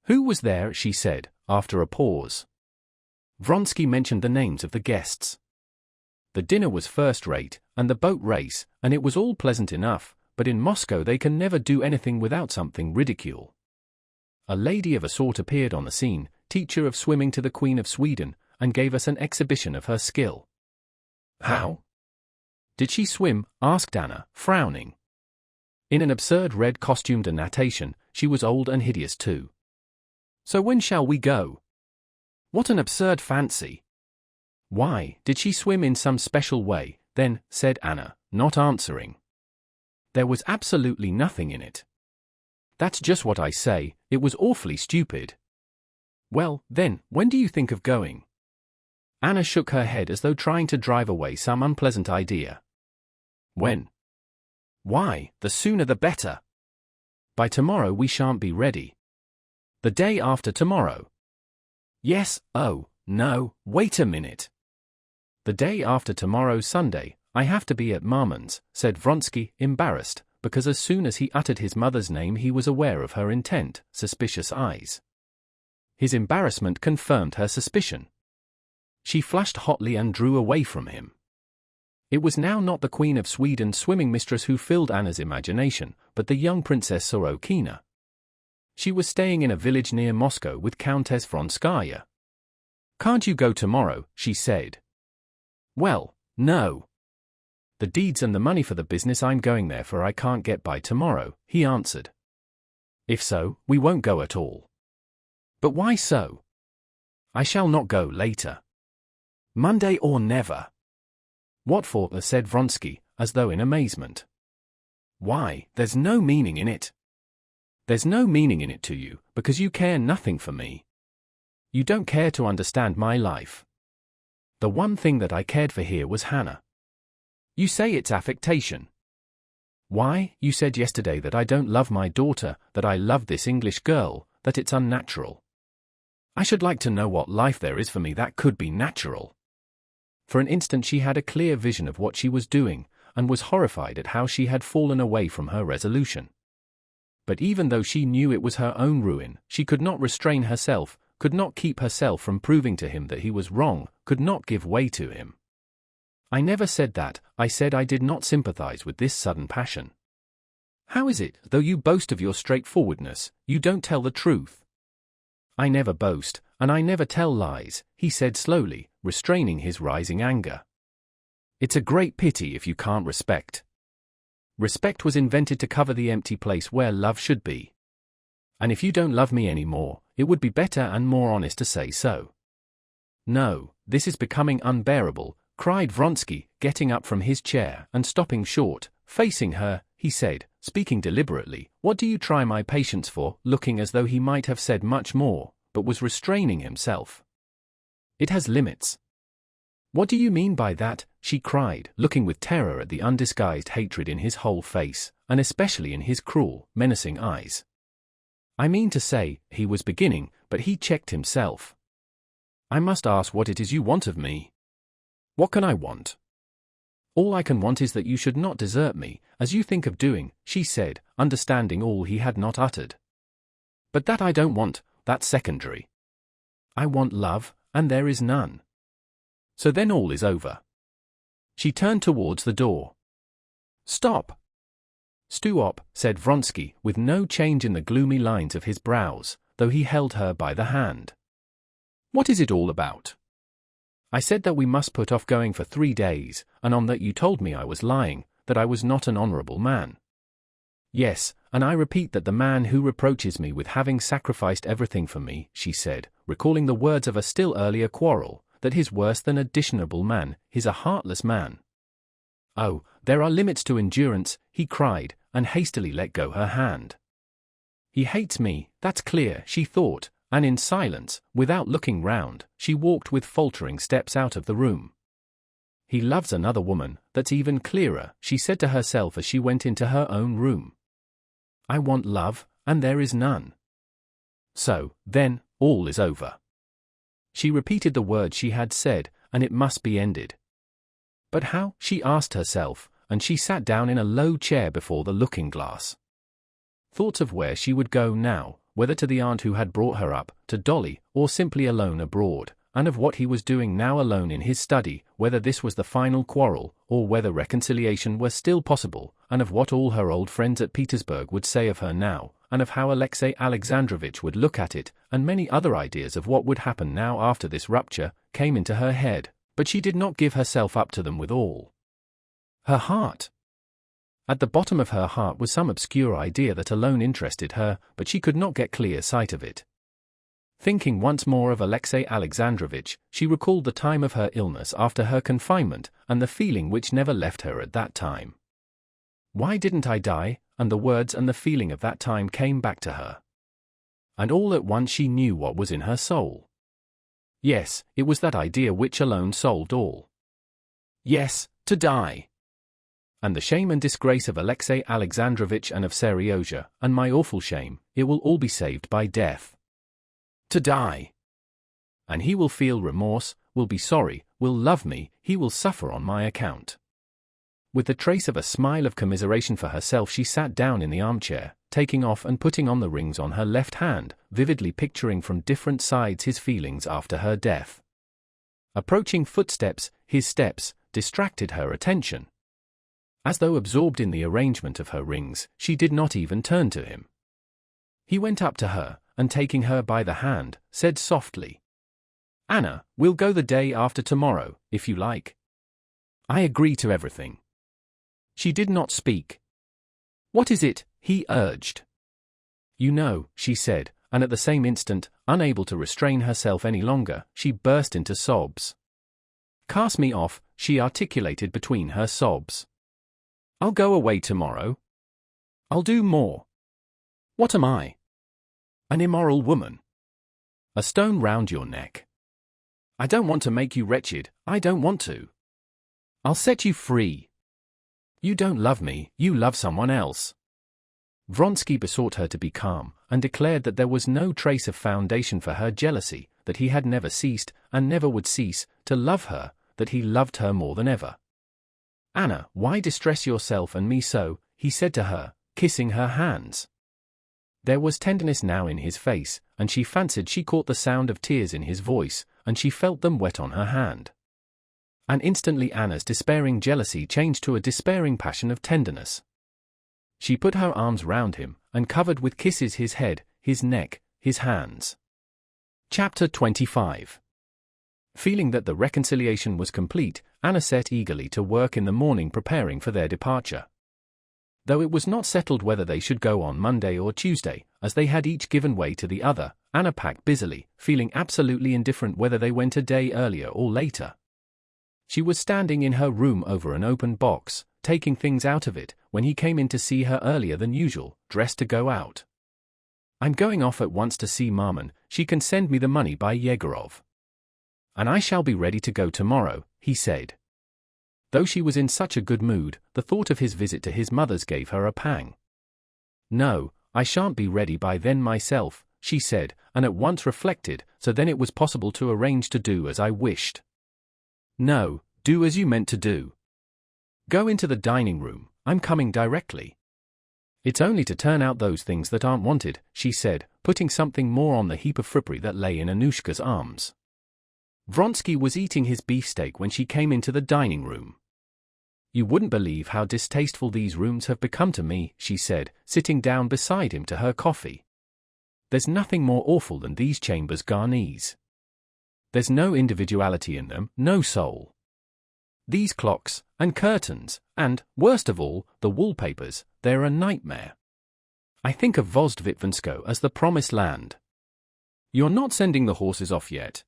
Who was there? She said, after a pause. Vronsky mentioned the names of the guests. The dinner was first-rate, and the boat race, and it was all pleasant enough, but in Moscow they can never do anything without something ridicule. A lady of a sort appeared on the scene, teacher of swimming to the Queen of Sweden, and gave us an exhibition of her skill. How? Did she swim? Asked Anna, frowning. In an absurd red costume de natation, she was old and hideous too. So when shall we go? What an absurd fancy! Why, did she swim in some special way, then, said Anna, not answering. There was absolutely nothing in it. That's just what I say, it was awfully stupid. Well, then, when do you think of going? Anna shook her head as though trying to drive away some unpleasant idea. When? Why, the sooner the better. By tomorrow we shan't be ready. The day after tomorrow. Yes, oh, no, wait a minute. The day after tomorrow Sunday, I have to be at Marmon's, said Vronsky, embarrassed, because as soon as he uttered his mother's name he was aware of her intent, suspicious eyes. His embarrassment confirmed her suspicion. She flushed hotly and drew away from him. It was now not the Queen of Sweden's swimming mistress who filled Anna's imagination, but the young Princess Sorokina. She was staying in a village near Moscow with Countess Vronskaya. Can't you go tomorrow, she said. Well, no. The deeds and the money for the business I'm going there for I can't get by tomorrow, he answered. If so, we won't go at all. But why so? I shall not go later. Monday or never. What for? Said Vronsky, as though in amazement. Why, there's no meaning in it. There's no meaning in it to you, because you care nothing for me. You don't care to understand my life. The one thing that I cared for here was Hannah. You say it's affectation. Why, you said yesterday that I don't love my daughter, that I love this English girl, that it's unnatural. I should like to know what life there is for me that could be natural. For an instant she had a clear vision of what she was doing, and was horrified at how she had fallen away from her resolution. But even though she knew it was her own ruin, she could not restrain herself, could not keep herself from proving to him that he was wrong, could not give way to him. I never said that, I said I did not sympathize with this sudden passion. How is it, though you boast of your straightforwardness, you don't tell the truth? I never boast, and I never tell lies, he said slowly, restraining his rising anger. It's a great pity if you can't respect. Respect was invented to cover the empty place where love should be. And if you don't love me anymore, it would be better and more honest to say so. No, this is becoming unbearable, cried Vronsky, getting up from his chair and stopping short, facing her, he said, speaking deliberately, what do you try my patience for, looking as though he might have said much more, but was restraining himself. It has limits. What do you mean by that? She cried, looking with terror at the undisguised hatred in his whole face, and especially in his cruel, menacing eyes. I mean to say, he was beginning, but he checked himself. I must ask what it is you want of me. What can I want? All I can want is that you should not desert me, as you think of doing, she said, understanding all he had not uttered. But that I don't want, that's secondary. I want love, and there is none. So then all is over. She turned towards the door. Stop. Stop, said Vronsky, with no change in the gloomy lines of his brows, though he held her by the hand. What is it all about? I said that we must put off going for 3 days, and on that you told me I was lying, that I was not an honorable man. Yes, and I repeat that the man who reproaches me with having sacrificed everything for me, she said, recalling the words of a still earlier quarrel, that he's worse than a dishonorable man, he's a heartless man. Oh, there are limits to endurance, he cried, and hastily let go her hand. He hates me, that's clear, she thought, and in silence, without looking round, she walked with faltering steps out of the room. He loves another woman, that's even clearer, she said to herself as she went into her own room. I want love, and there is none. So, then, all is over. She repeated the words she had said, and it must be ended. But how, she asked herself, and she sat down in a low chair before the looking-glass. Thoughts of where she would go now, whether to the aunt who had brought her up, to Dolly, or simply alone abroad, and of what he was doing now alone in his study, whether this was the final quarrel, or whether reconciliation were still possible, and of what all her old friends at Petersburg would say of her now, and of how Alexey Alexandrovitch would look at it, and many other ideas of what would happen now after this rupture, came into her head, but she did not give herself up to them with all her heart. At the bottom of her heart was some obscure idea that alone interested her, but she could not get clear sight of it. Thinking once more of Alexey Alexandrovitch, she recalled the time of her illness after her confinement, and the feeling which never left her at that time. Why didn't I die? And the words and the feeling of that time came back to her. And all at once she knew what was in her soul. Yes, it was that idea which alone solved all. Yes, to die. And the shame and disgrace of Alexey Alexandrovitch and of Seryozha, and my awful shame, it will all be saved by death. To die. And he will feel remorse, will be sorry, will love me, he will suffer on my account. With the trace of a smile of commiseration for herself, she sat down in the armchair, taking off and putting on the rings on her left hand, vividly picturing from different sides his feelings after her death. Approaching footsteps, his steps, distracted her attention. As though absorbed in the arrangement of her rings, she did not even turn to him. He went up to her, and taking her by the hand, said softly, "Anna, we'll go the day after tomorrow, if you like. I agree to everything." She did not speak. "What is it?" he urged. "You know," she said, and at the same instant, unable to restrain herself any longer, she burst into sobs. "Cast me off," she articulated between her sobs. "I'll go away tomorrow. I'll do more. What am I? An immoral woman? A stone round your neck. I don't want to make you wretched, I don't want to. I'll set you free. You don't love me, you love someone else." Vronsky besought her to be calm, and declared that there was no trace of foundation for her jealousy, that he had never ceased, and never would cease, to love her, that he loved her more than ever. "Anna, why distress yourself and me so?" he said to her, kissing her hands. There was tenderness now in his face, and she fancied she caught the sound of tears in his voice, and she felt them wet on her hand. And instantly Anna's despairing jealousy changed to a despairing passion of tenderness. She put her arms round him, and covered with kisses his head, his neck, his hands. Chapter 25. Feeling that the reconciliation was complete, Anna set eagerly to work in the morning preparing for their departure. Though it was not settled whether they should go on Monday or Tuesday, as they had each given way to the other, Anna packed busily, feeling absolutely indifferent whether they went a day earlier or later. She was standing in her room over an open box, taking things out of it, when he came in to see her earlier than usual, dressed to go out. "I'm going off at once to see Marmon, she can send me the money by Yegorov. And I shall be ready to go tomorrow," he said. Though she was in such a good mood, the thought of his visit to his mother's gave her a pang. "No, I shan't be ready by then myself," she said, and at once reflected, so then it was possible to arrange to do as I wished. "No, do as you meant to do. Go into the dining room, I'm coming directly. It's only to turn out those things that aren't wanted," she said, putting something more on the heap of frippery that lay in Annushka's arms. Vronsky was eating his beefsteak when she came into the dining room. "You wouldn't believe how distasteful these rooms have become to me," she said, sitting down beside him to her coffee. "There's nothing more awful than these chambers garnis. There's no individuality in them, no soul. These clocks, and curtains, and, worst of all, the wallpapers, they're a nightmare. I think of Vozdvitvensko as the promised land. You're not sending the horses off yet?"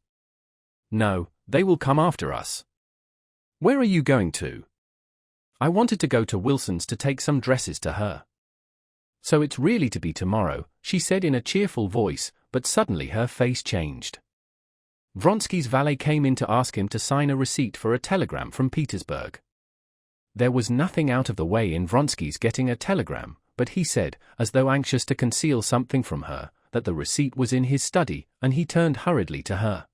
"No, they will come after us." "Where are you going to?" "I wanted to go to Wilson's to take some dresses to her." "So it's really to be tomorrow," she said in a cheerful voice, but suddenly her face changed. Vronsky's valet came in to ask him to sign a receipt for a telegram from Petersburg. There was nothing out of the way in Vronsky's getting a telegram, but he said, as though anxious to conceal something from her, that the receipt was in his study, and he turned hurriedly to her.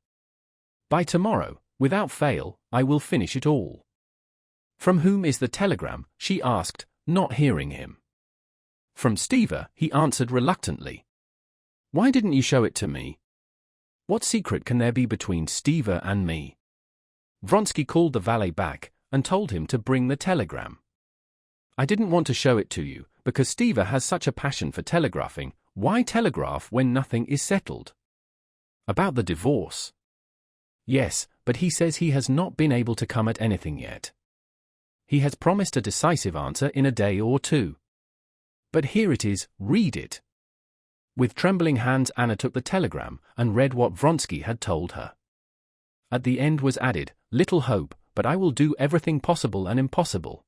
"By tomorrow, without fail, I will finish it all." "From whom is the telegram?" she asked, not hearing him. "From Stiva," he answered reluctantly. "Why didn't you show it to me? What secret can there be between Stiva and me?" Vronsky called the valet back, and told him to bring the telegram. "I didn't want to show it to you, because Stiva has such a passion for telegraphing. Why telegraph when nothing is settled?" "About the divorce?" "Yes, but he says he has not been able to come at anything yet. He has promised a decisive answer in a day or two. But here it is, read it." With trembling hands Anna took the telegram, and read what Vronsky had told her. At the end was added, "Little hope, but I will do everything possible and impossible.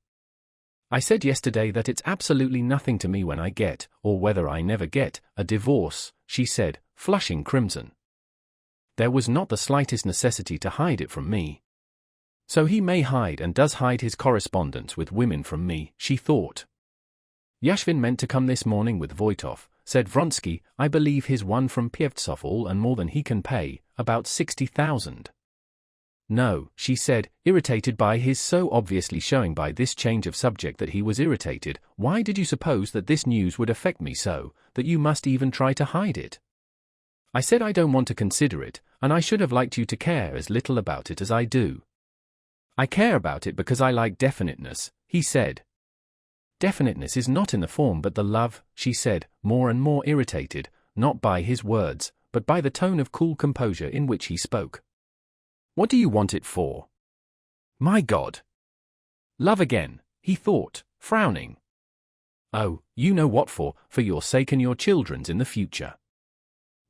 I said yesterday that it's absolutely nothing to me when I get, or whether I never get, a divorce," she said, flushing crimson. "There was not the slightest necessity to hide it from me. So he may hide and does hide his correspondence with women from me," she thought. "Yashvin meant to come this morning with Voitov," said Vronsky. "I believe he's won from Pievtsov all and more than he can pay, about 60,000. No, she said, irritated by his so obviously showing by this change of subject that he was irritated. Why did you suppose that this news would affect me so, that you must even try to hide it? I said I don't want to consider it, and I should have liked you to care as little about it as I do. I care about it because I like definiteness, he said. Definiteness is not in the form but the love, she said, more and more irritated, not by his words, but by the tone of cool composure in which he spoke. What do you want it for? My God! Love again, he thought, frowning. Oh, you know what for your sake and your children's in the future.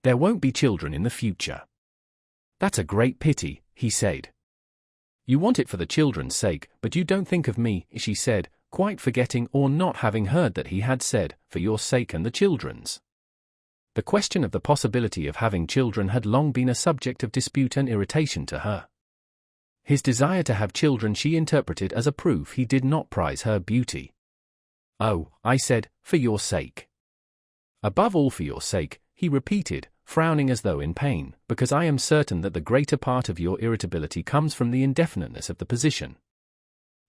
There won't be children in the future. That's a great pity, he said. You want it for the children's sake, but you don't think of me, she said, quite forgetting or not having heard that he had said, for your sake and the children's. The question of the possibility of having children had long been a subject of dispute and irritation to her. His desire to have children she interpreted as a proof he did not prize her beauty. Oh, I said, for your sake. Above all for your sake, he repeated, frowning as though in pain, because I am certain that the greater part of your irritability comes from the indefiniteness of the position.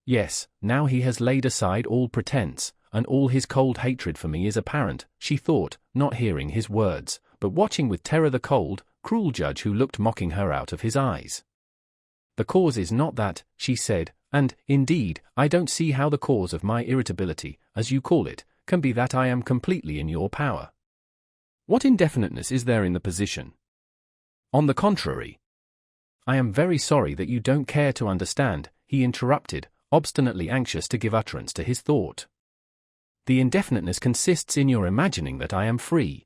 Yes, now he has laid aside all pretense, and all his cold hatred for me is apparent, she thought, not hearing his words, but watching with terror the cold, cruel judge who looked mocking her out of his eyes. The cause is not that, she said, and, indeed, I don't see how the cause of my irritability, as you call it, can be that I am completely in your power. What indefiniteness is there in the position? On the contrary. I am very sorry that you don't care to understand, he interrupted, obstinately anxious to give utterance to his thought. The indefiniteness consists in your imagining that I am free.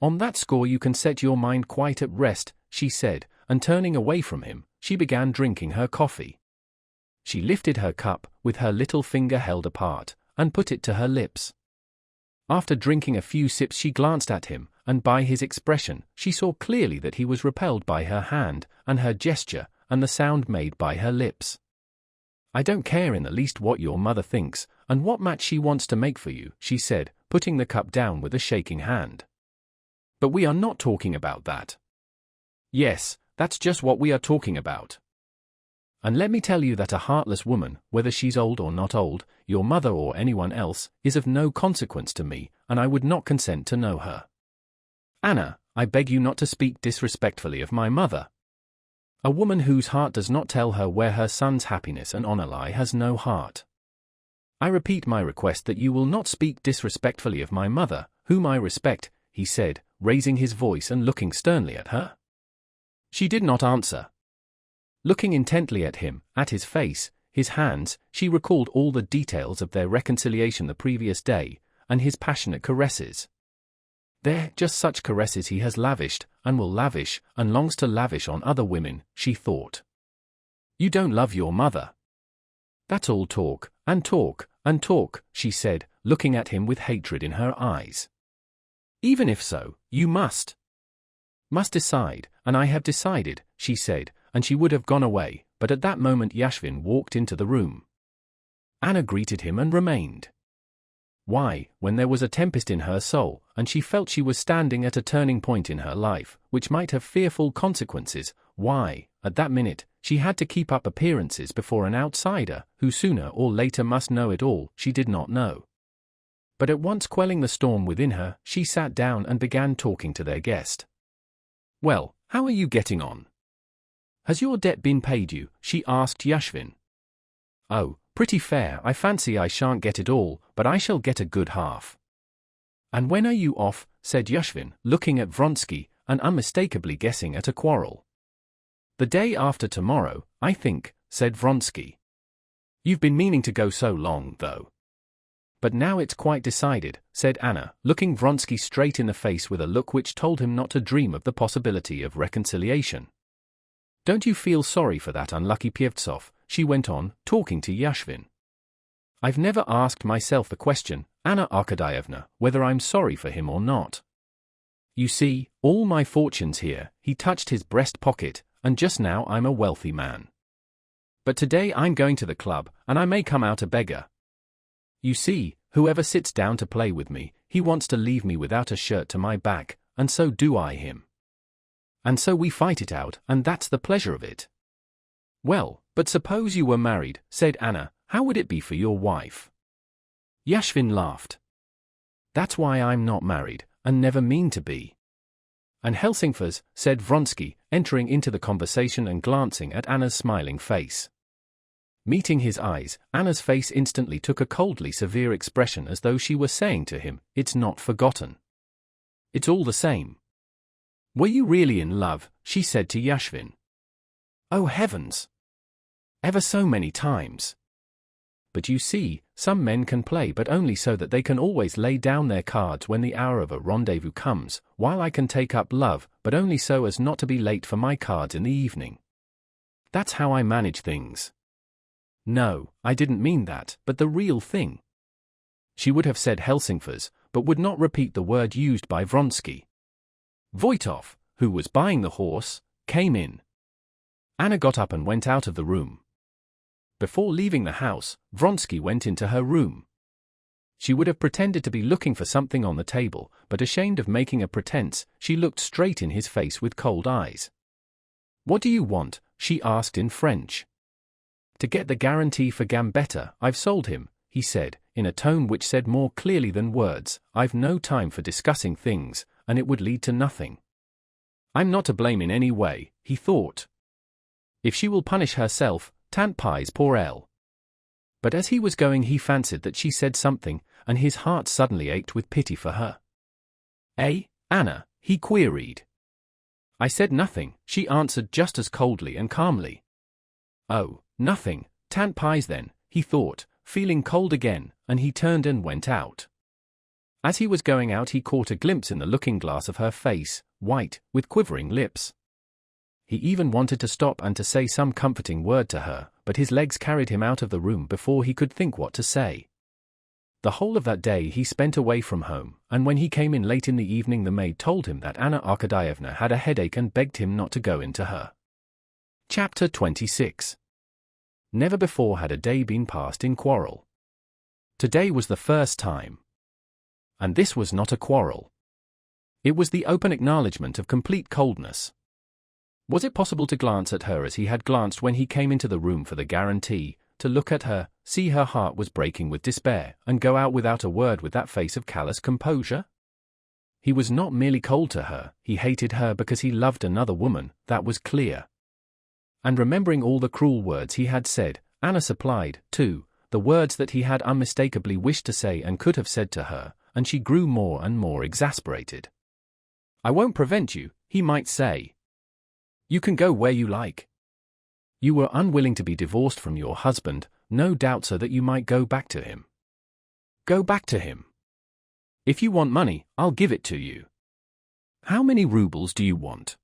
On that score you can set your mind quite at rest, she said, and turning away from him, she began drinking her coffee. She lifted her cup, with her little finger held apart, and put it to her lips. After drinking a few sips she glanced at him, and by his expression, she saw clearly that he was repelled by her hand, and her gesture, and the sound made by her lips. I don't care in the least what your mother thinks, and what match she wants to make for you, she said, putting the cup down with a shaking hand. But we are not talking about that. Yes, that's just what we are talking about. And let me tell you that a heartless woman, whether she's old or not old, your mother or anyone else, is of no consequence to me, and I would not consent to know her. Anna, I beg you not to speak disrespectfully of my mother. A woman whose heart does not tell her where her son's happiness and honor lie has no heart. I repeat my request that you will not speak disrespectfully of my mother, whom I respect, he said, raising his voice and looking sternly at her. She did not answer. Looking intently at him, at his face, his hands, she recalled all the details of their reconciliation the previous day, and his passionate caresses. They're just such caresses he has lavished, and will lavish, and longs to lavish on other women, she thought. You don't love your mother. That's all talk, and talk, and talk, she said, looking at him with hatred in her eyes. Even if so, you must decide, and I have decided, she said, and she would have gone away, but at that moment Yashvin walked into the room. Anna greeted him and remained. Why, when there was a tempest in her soul, and she felt she was standing at a turning point in her life, which might have fearful consequences, why, at that minute, she had to keep up appearances before an outsider, who sooner or later must know it all, she did not know. But at once quelling the storm within her, she sat down and began talking to their guest. Well, how are you getting on? Has your debt been paid you? She asked Yashvin. Oh, pretty fair. I fancy I shan't get it all, but I shall get a good half. And when are you off? Said Yashvin, looking at Vronsky, and unmistakably guessing at a quarrel. The day after tomorrow, I think, said Vronsky. You've been meaning to go so long, though. But now it's quite decided, said Anna, looking Vronsky straight in the face with a look which told him not to dream of the possibility of reconciliation. Don't you feel sorry for that unlucky Pievtsov? She went on, talking to Yashvin. I've never asked myself the question, Anna Arkadievna, whether I'm sorry for him or not. You see, all my fortune's here, he touched his breast pocket, and just now I'm a wealthy man. But today I'm going to the club, and I may come out a beggar. You see, whoever sits down to play with me, he wants to leave me without a shirt to my back, and so do I him. And so we fight it out, and that's the pleasure of it. Well, but suppose you were married, said Anna, how would it be for your wife? Yashvin laughed. That's why I'm not married, and never mean to be. And Helsingfors, said Vronsky, entering into the conversation and glancing at Anna's smiling face. Meeting his eyes, Anna's face instantly took a coldly severe expression as though she were saying to him, it's not forgotten. It's all the same. Were you really in love? She said to Yashvin. Oh heavens! Ever so many times. But you see, some men can play but only so that they can always lay down their cards when the hour of a rendezvous comes, while I can take up love, but only so as not to be late for my cards in the evening. That's how I manage things. No, I didn't mean that, but the real thing. She would have said Helsingfors, but would not repeat the word used by Vronsky. Voitov, who was buying the horse, came in. Anna got up and went out of the room. Before leaving the house, Vronsky went into her room. She would have pretended to be looking for something on the table, but ashamed of making a pretense, she looked straight in his face with cold eyes. What do you want? She asked in French. To get the guarantee for Gambetta, I've sold him, he said, in a tone which said more clearly than words, I've no time for discussing things, and it would lead to nothing. I'm not to blame in any way, he thought. If she will punish herself, tant pis pour elle. But as he was going he fancied that she said something, and his heart suddenly ached with pity for her. Eh, Anna? He queried. I said nothing, she answered just as coldly and calmly. Oh, nothing, tant pis then, he thought, feeling cold again, and he turned and went out. As he was going out he caught a glimpse in the looking-glass of her face, white, with quivering lips. He even wanted to stop and to say some comforting word to her, but his legs carried him out of the room before he could think what to say. The whole of that day he spent away from home, and when he came in late in the evening the maid told him that Anna Arkadyevna had a headache and begged him not to go in to her. Chapter 26. Never before had a day been passed in quarrel. Today was the first time. And this was not a quarrel. It was the open acknowledgement of complete coldness. Was it possible to glance at her as he had glanced when he came into the room for the guarantee, to look at her, see her heart was breaking with despair, and go out without a word with that face of callous composure? He was not merely cold to her, he hated her because he loved another woman, that was clear. And remembering all the cruel words he had said, Anna supplied, too, the words that he had unmistakably wished to say and could have said to her, and she grew more and more exasperated. I won't prevent you, he might say. You can go where you like. You were unwilling to be divorced from your husband, no doubt so that you might go back to him. Go back to him. If you want money, I'll give it to you. How many rubles do you want?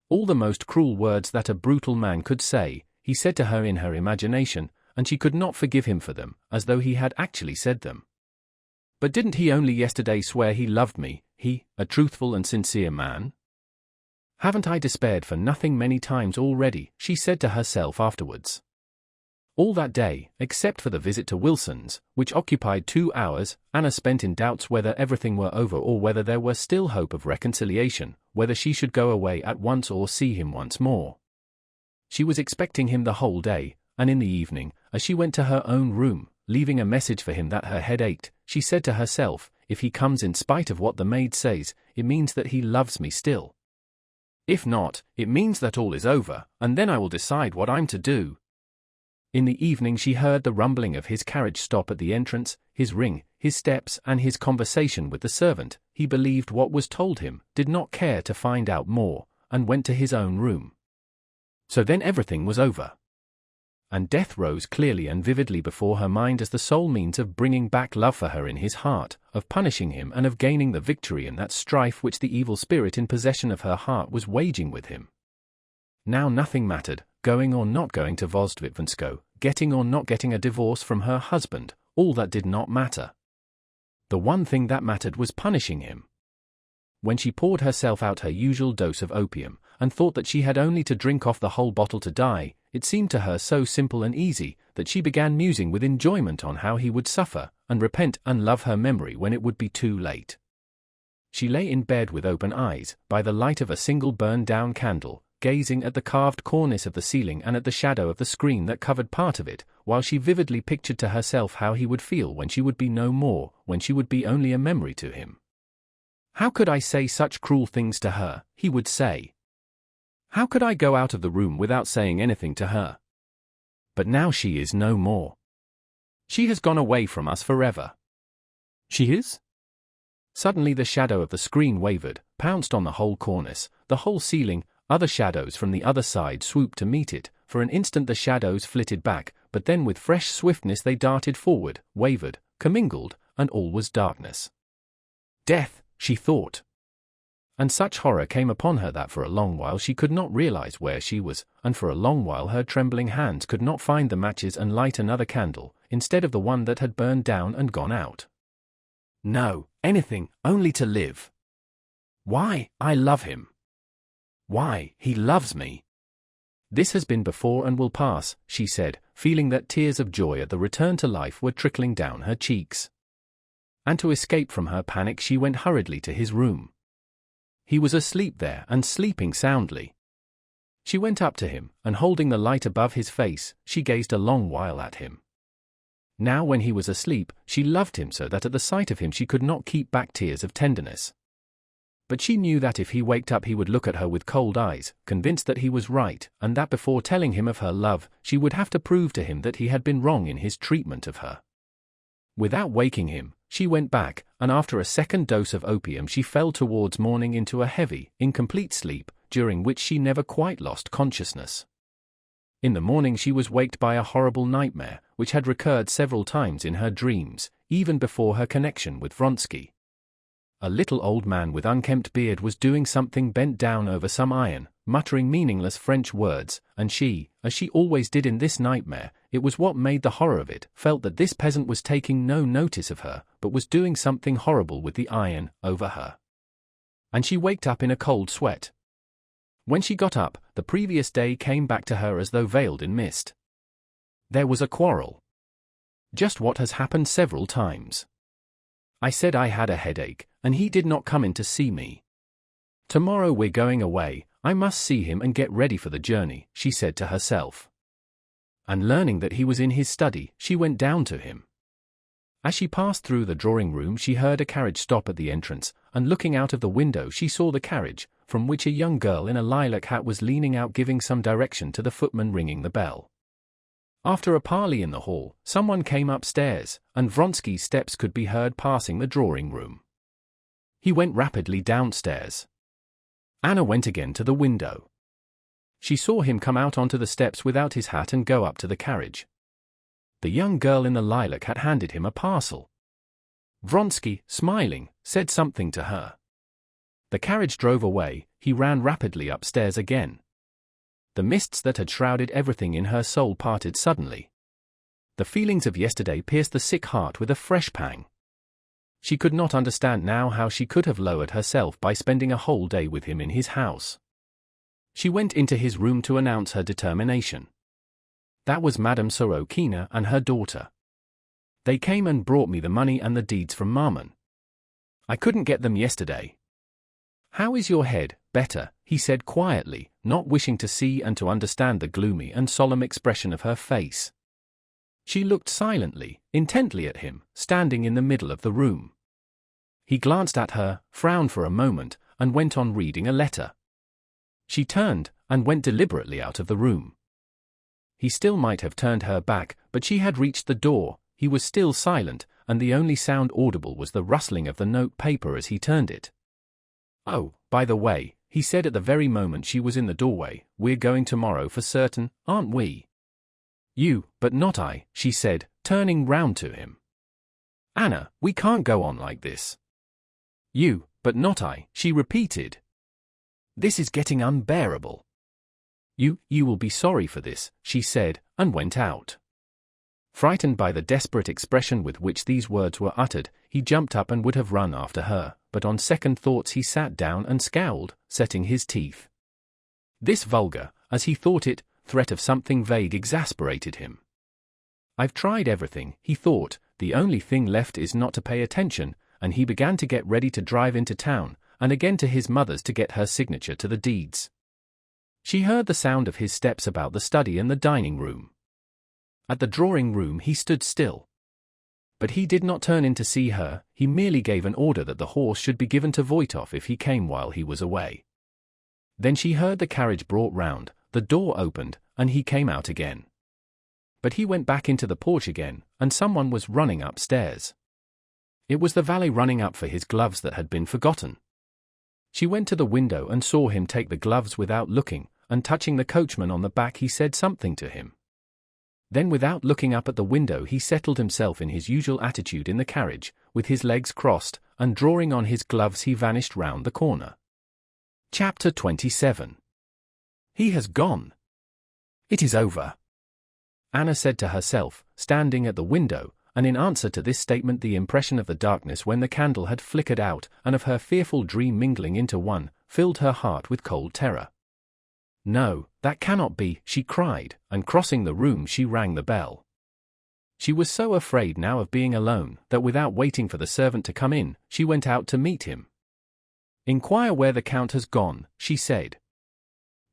All the most cruel words that a brutal man could say, he said to her in her imagination, and she could not forgive him for them, as though he had actually said them. But didn't he only yesterday swear he loved me, he, a truthful and sincere man? Haven't I despaired for nothing many times already, she said to herself afterwards. All that day, except for the visit to Wilson's, which occupied 2 hours, Anna spent in doubts whether everything were over or whether there were still hope of reconciliation, whether she should go away at once or see him once more. She was expecting him the whole day, and in the evening, as she went to her own room, leaving a message for him that her head ached, she said to herself, if he comes in spite of what the maid says, it means that he loves me still. If not, it means that all is over, and then I will decide what I'm to do. In the evening she heard the rumbling of his carriage stop at the entrance, his ring, his steps and his conversation with the servant. He believed what was told him, did not care to find out more, and went to his own room. So then everything was over. And death rose clearly and vividly before her mind as the sole means of bringing back love for her in his heart, of punishing him and of gaining the victory in that strife which the evil spirit in possession of her heart was waging with him. Now nothing mattered, going or not going to Vozdvizhenskoe, getting or not getting a divorce from her husband, all that did not matter. The one thing that mattered was punishing him. When she poured herself out her usual dose of opium, and thought that she had only to drink off the whole bottle to die, it seemed to her so simple and easy, that she began musing with enjoyment on how he would suffer, and repent and love her memory when it would be too late. She lay in bed with open eyes, by the light of a single burned-down candle, gazing at the carved cornice of the ceiling and at the shadow of the screen that covered part of it, while she vividly pictured to herself how he would feel when she would be no more, when she would be only a memory to him. "How could I say such cruel things to her?" he would say. "How could I go out of the room without saying anything to her? But now she is no more. She has gone away from us forever." "She is?" Suddenly the shadow of the screen wavered, pounced on the whole cornice, the whole ceiling. Other shadows from the other side swooped to meet it. For an instant the shadows flitted back, but then with fresh swiftness they darted forward, wavered, commingled, and all was darkness. "Death," she thought. And such horror came upon her that for a long while she could not realize where she was, and for a long while her trembling hands could not find the matches and light another candle, instead of the one that had burned down and gone out. "No, anything, only to live. Why, I love him. Why, he loves me. This has been before and will pass," she said, feeling that tears of joy at the return to life were trickling down her cheeks. And to escape from her panic she went hurriedly to his room. He was asleep there and sleeping soundly. She went up to him, and holding the light above his face, she gazed a long while at him. Now when he was asleep, she loved him so that at the sight of him she could not keep back tears of tenderness. But she knew that if he waked up he would look at her with cold eyes, convinced that he was right, and that before telling him of her love, she would have to prove to him that he had been wrong in his treatment of her. Without waking him, she went back, and after a second dose of opium she fell towards morning into a heavy, incomplete sleep, during which she never quite lost consciousness. In the morning she was waked by a horrible nightmare, which had recurred several times in her dreams, even before her connection with Vronsky. A little old man with unkempt beard was doing something bent down over some iron, muttering meaningless French words, and she, as she always did in this nightmare, it was what made the horror of it, felt that this peasant was taking no notice of her, but was doing something horrible with the iron, over her. And she waked up in a cold sweat. When she got up, the previous day came back to her as though veiled in mist. There was a quarrel. Just what has happened several times. I said I had a headache, and he did not come in to see me. "Tomorrow we're going away, I must see him and get ready for the journey," she said to herself. And learning that he was in his study, she went down to him. As she passed through the drawing room she heard a carriage stop at the entrance, and looking out of the window she saw the carriage, from which a young girl in a lilac hat was leaning out giving some direction to the footman ringing the bell. After a parley in the hall, someone came upstairs, and Vronsky's steps could be heard passing the drawing room. He went rapidly downstairs. Anna went again to the window. She saw him come out onto the steps without his hat and go up to the carriage. The young girl in the lilac hat handed him a parcel. Vronsky, smiling, said something to her. The carriage drove away, he ran rapidly upstairs again. The mists that had shrouded everything in her soul parted suddenly. The feelings of yesterday pierced the sick heart with a fresh pang. She could not understand now how she could have lowered herself by spending a whole day with him in his house. She went into his room to announce her determination. That was Madame Sorokina and her daughter. They came and brought me the money and the deeds from Maman. I couldn't get them yesterday. "How is your head? Better," he said quietly, not wishing to see and to understand the gloomy and solemn expression of her face. She looked silently, intently at him, standing in the middle of the room. He glanced at her, frowned for a moment, and went on reading a letter. She turned, and went deliberately out of the room. He still might have turned her back, but she had reached the door, he was still silent, and the only sound audible was the rustling of the note paper as he turned it. "Oh, by the way," he said at the very moment she was in the doorway, "we're going tomorrow for certain, aren't we?" "You, but not I," she said, turning round to him. "Anna, we can't go on like this." "You, but not I," she repeated. "This is getting unbearable." You will be sorry for this," she said, and went out. Frightened by the desperate expression with which these words were uttered, he jumped up and would have run after her, but on second thoughts he sat down and scowled, setting his teeth. This vulgar, as he thought it, threat of something vague exasperated him. "I've tried everything," he thought, "the only thing left is not to pay attention," and he began to get ready to drive into town, and again to his mother's to get her signature to the deeds. She heard the sound of his steps about the study and the dining room. At the drawing room he stood still. But he did not turn in to see her, he merely gave an order that the horse should be given to Voitov if he came while he was away. Then she heard the carriage brought round, the door opened, and he came out again. But he went back into the porch again, and someone was running upstairs. It was the valet running up for his gloves that had been forgotten. She went to the window and saw him take the gloves without looking, and touching the coachman on the back he said something to him. Then without looking up at the window he settled himself in his usual attitude in the carriage, with his legs crossed, and drawing on his gloves he vanished round the corner. Chapter 27. He has gone. It is over. Anna said to herself, standing at the window, and in answer to this statement the impression of the darkness when the candle had flickered out, and of her fearful dream mingling into one, filled her heart with cold terror. No, that cannot be, she cried, and crossing the room she rang the bell. She was so afraid now of being alone, that without waiting for the servant to come in, she went out to meet him. "Inquire where the Count has gone," she said.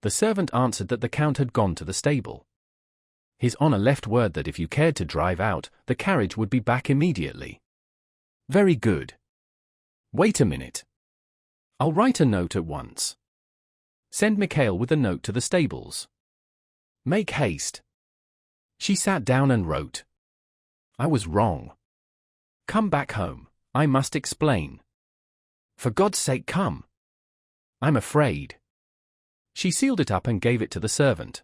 The servant answered that the Count had gone to the stable. His Honor left word that if you cared to drive out, the carriage would be back immediately. Very good. Wait a minute. I'll write a note at once. Send Mikhail with a note to the stables. Make haste. She sat down and wrote. I was wrong. Come back home. I must explain. For God's sake come. I'm afraid. She sealed it up and gave it to the servant.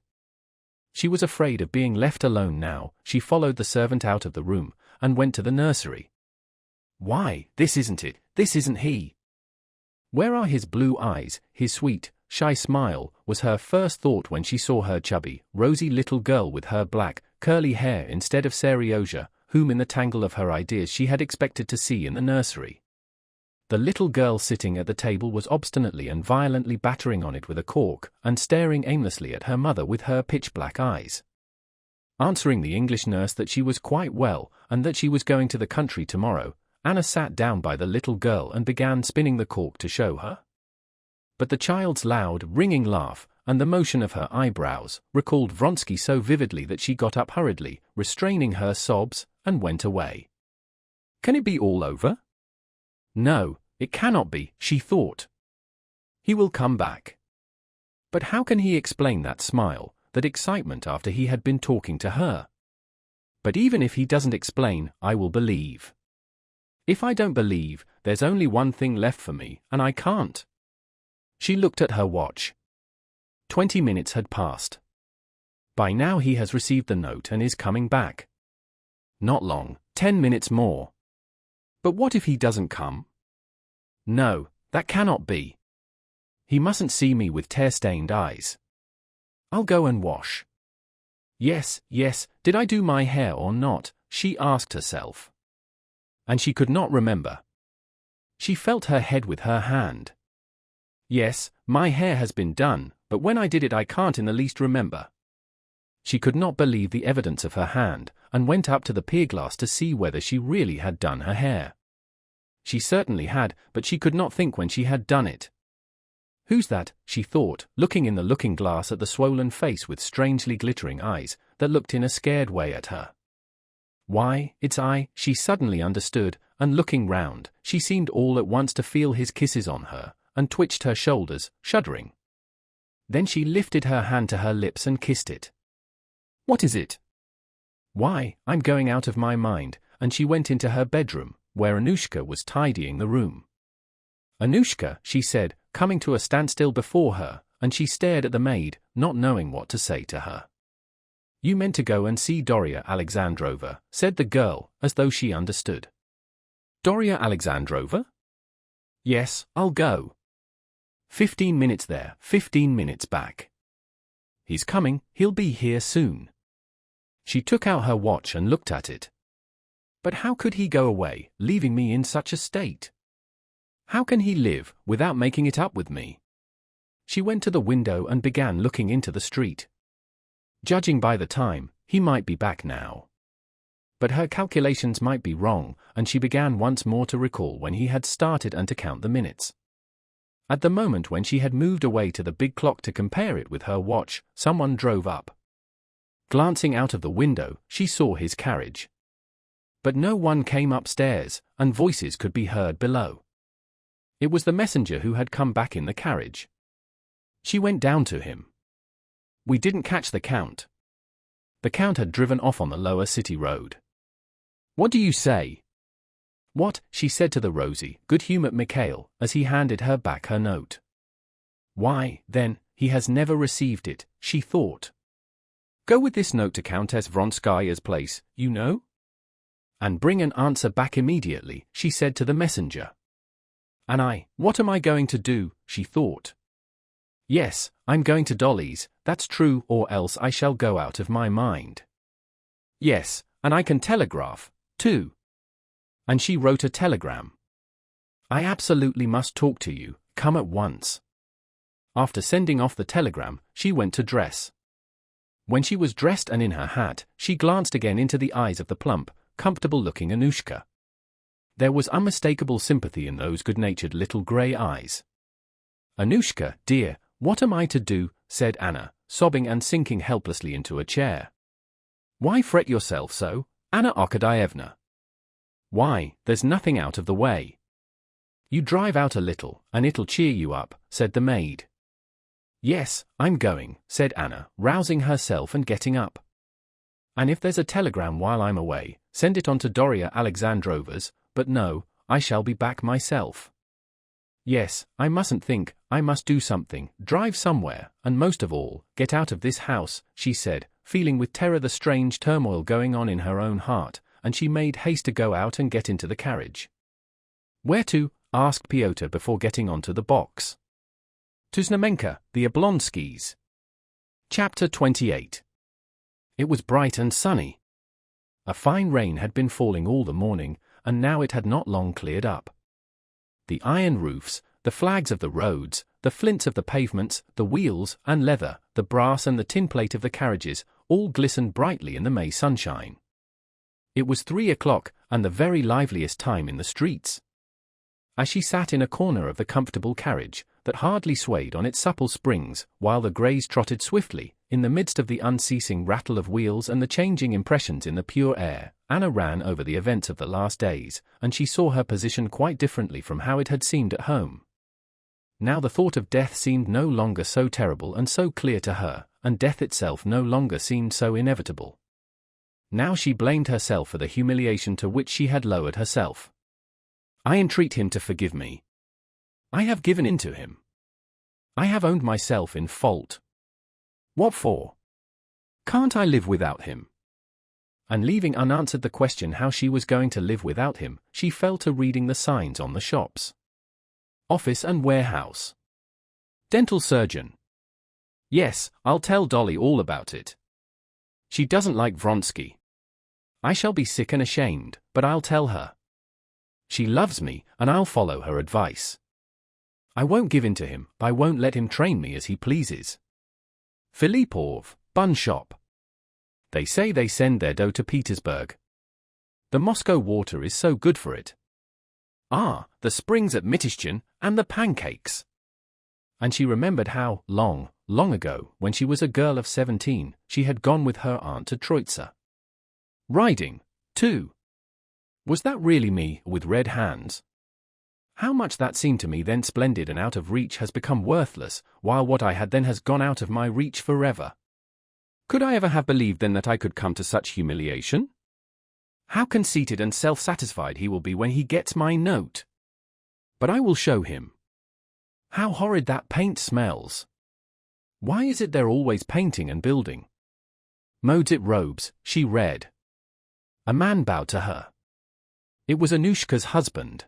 She was afraid of being left alone now. She followed the servant out of the room, and went to the nursery. Why, this isn't it, this isn't he. Where are his blue eyes, his sweet, shy smile, was her first thought when she saw her chubby, rosy little girl with her black, curly hair instead of Seryozha, whom in the tangle of her ideas she had expected to see in the nursery. The little girl sitting at the table was obstinately and violently battering on it with a cork, and staring aimlessly at her mother with her pitch-black eyes. Answering the English nurse that she was quite well, and that she was going to the country tomorrow, Anna sat down by the little girl and began spinning the cork to show her. But the child's loud, ringing laugh, and the motion of her eyebrows, recalled Vronsky so vividly that she got up hurriedly, restraining her sobs, and went away. Can it be all over? No, it cannot be, she thought. He will come back. But how can he explain that smile, that excitement after he had been talking to her? But even if he doesn't explain, I will believe. If I don't believe, there's only one thing left for me, and I can't. She looked at her watch. 20 minutes had passed. By now he has received the note and is coming back. Not long, 10 minutes more. But what if he doesn't come? No, that cannot be. He mustn't see me with tear-stained eyes. I'll go and wash. Yes, did I do my hair or not? She asked herself. And she could not remember. She felt her head with her hand. Yes, my hair has been done, but when I did it I can't in the least remember. She could not believe the evidence of her hand, and went up to the pier-glass to see whether she really had done her hair. She certainly had, but she could not think when she had done it. Who's that, she thought, looking in the looking-glass at the swollen face with strangely glittering eyes, that looked in a scared way at her. Why, it's I, she suddenly understood, and looking round, she seemed all at once to feel his kisses on her, and twitched her shoulders, shuddering. Then she lifted her hand to her lips and kissed it. What is it? Why, I'm going out of my mind, and she went into her bedroom, where Anushka was tidying the room. Anushka, she said, coming to a standstill before her, and she stared at the maid, not knowing what to say to her. You meant to go and see Doria Alexandrova, said the girl, as though she understood. Doria Alexandrova? Yes, I'll go. 15 minutes there, 15 minutes back. He's coming, he'll be here soon. She took out her watch and looked at it. But how could he go away, leaving me in such a state? How can he live, without making it up with me? She went to the window and began looking into the street. Judging by the time, he might be back now. But her calculations might be wrong, and she began once more to recall when he had started and to count the minutes. At the moment when she had moved away to the big clock to compare it with her watch, someone drove up. Glancing out of the window, she saw his carriage. But no one came upstairs, and voices could be heard below. It was the messenger who had come back in the carriage. She went down to him. "We didn't catch the Count." The Count had driven off on the lower city road. "What do you say?" "What?" she said to the rosy, good-humored Mikhail, as he handed her back her note. "Why, then, he has never received it," she thought. "Go with this note to Countess Vronskaya's place, you know? And bring an answer back immediately," she said to the messenger. "And what am I going to do?" she thought. "Yes, I'm going to Dolly's, that's true, or else I shall go out of my mind. Yes, and I can telegraph, too." And she wrote a telegram. "I absolutely must talk to you, come at once." After sending off the telegram, she went to dress. When she was dressed and in her hat, she glanced again into the eyes of the plump, comfortable-looking Anushka. There was unmistakable sympathy in those good-natured little grey eyes. "Anushka, dear, what am I to do?" said Anna, sobbing and sinking helplessly into a chair. "Why fret yourself so, Anna Arkadyevna? Why, there's nothing out of the way. You drive out a little, and it'll cheer you up," said the maid. "Yes, I'm going," said Anna, rousing herself and getting up. "And if there's a telegram while I'm away, send it on to Doria Alexandrova's, but no, I shall be back myself. Yes, I mustn't think, I must do something, drive somewhere, and most of all, get out of this house," she said, feeling with terror the strange turmoil going on in her own heart, and she made haste to go out and get into the carriage. "Where to?" asked Pyotr before getting onto the box. "To Znamenka, the Oblonskys." Chapter 28. It was bright and sunny. A fine rain had been falling all the morning, and now it had not long cleared up. The iron roofs, the flags of the roads, the flints of the pavements, the wheels and leather, the brass and the tin plate of the carriages, all glistened brightly in the May sunshine. It was 3 o'clock, and the very liveliest time in the streets. As she sat in a corner of the comfortable carriage, that hardly swayed on its supple springs, while the greys trotted swiftly, in the midst of the unceasing rattle of wheels and the changing impressions in the pure air, Anna ran over the events of the last days, and she saw her position quite differently from how it had seemed at home. Now the thought of death seemed no longer so terrible and so clear to her, and death itself no longer seemed so inevitable. Now she blamed herself for the humiliation to which she had lowered herself. "I entreat him to forgive me. I have given in to him. I have owned myself in fault. What for? Can't I live without him?" And leaving unanswered the question how she was going to live without him, she fell to reading the signs on the shops. Office and warehouse. Dental surgeon. Yes, I'll tell Dolly all about it. She doesn't like Vronsky. I shall be sick and ashamed, but I'll tell her. She loves me, and I'll follow her advice. I won't give in to him, I won't let him train me as he pleases. Filipov, bun shop. They say they send their dough to Petersburg. The Moscow water is so good for it. Ah, the springs at Mitishchin, and the pancakes. And she remembered how, long ago, when she was a girl of 17, she had gone with her aunt to Troitsa. Riding, too. Was that really me, with red hands? How much that seemed to me then splendid and out of reach has become worthless, while what I had then has gone out of my reach forever. Could I ever have believed then that I could come to such humiliation? How conceited and self-satisfied he will be when he gets my note. But I will show him. How horrid that paint smells. Why is it they're always painting and building? Modest robes, she read. A man bowed to her. It was Anushka's husband.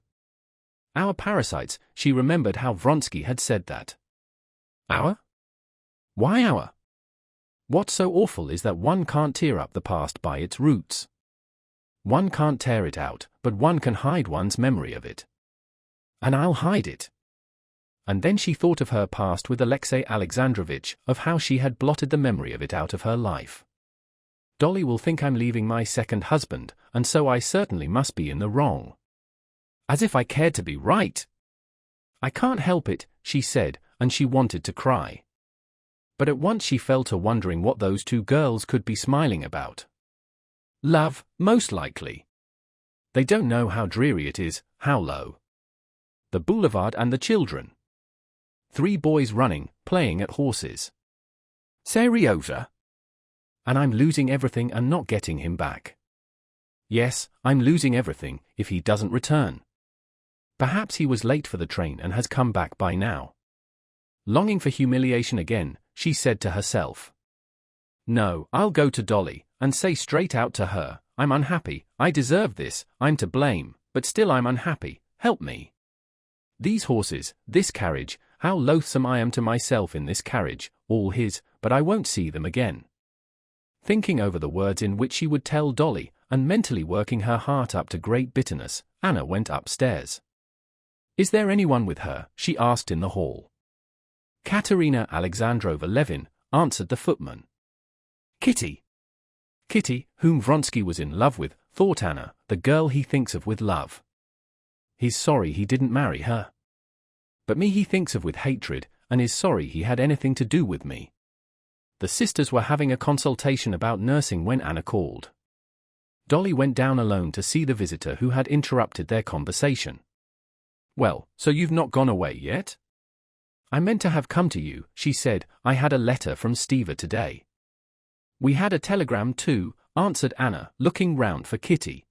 Our parasites, she remembered how Vronsky had said that. Our? Why our? What's so awful is that one can't tear up the past by its roots. One can't tear it out, but one can hide one's memory of it. And I'll hide it. And then she thought of her past with Alexey Alexandrovitch, of how she had blotted the memory of it out of her life. Dolly will think I'm leaving my second husband, and so I certainly must be in the wrong. As if I cared to be right! I can't help it, she said, and she wanted to cry. But at once she fell to wondering what those two girls could be smiling about. Love, most likely. They don't know how dreary it is, how low. The boulevard and the children. 3 boys running, playing at horses. Seriosa? And I'm losing everything and not getting him back. Yes, I'm losing everything, if he doesn't return. Perhaps he was late for the train and has come back by now. Longing for humiliation again, she said to herself. No, I'll go to Dolly, and say straight out to her, I'm unhappy, I deserve this, I'm to blame, but still I'm unhappy, help me. These horses, this carriage, how loathsome I am to myself in this carriage, all his, but I won't see them again. Thinking over the words in which she would tell Dolly, and mentally working her heart up to great bitterness, Anna went upstairs. Is there anyone with her? She asked in the hall. Katerina Alexandrovna Levin, answered the footman. Kitty. Kitty, whom Vronsky was in love with, thought Anna, the girl he thinks of with love. He's sorry he didn't marry her. But me he thinks of with hatred, and is sorry he had anything to do with me. The sisters were having a consultation about nursing when Anna called. Dolly went down alone to see the visitor who had interrupted their conversation. Well, so you've not gone away yet? I meant to have come to you, she said, I had a letter from Steva today. We had a telegram too, answered Anna, looking round for Kitty.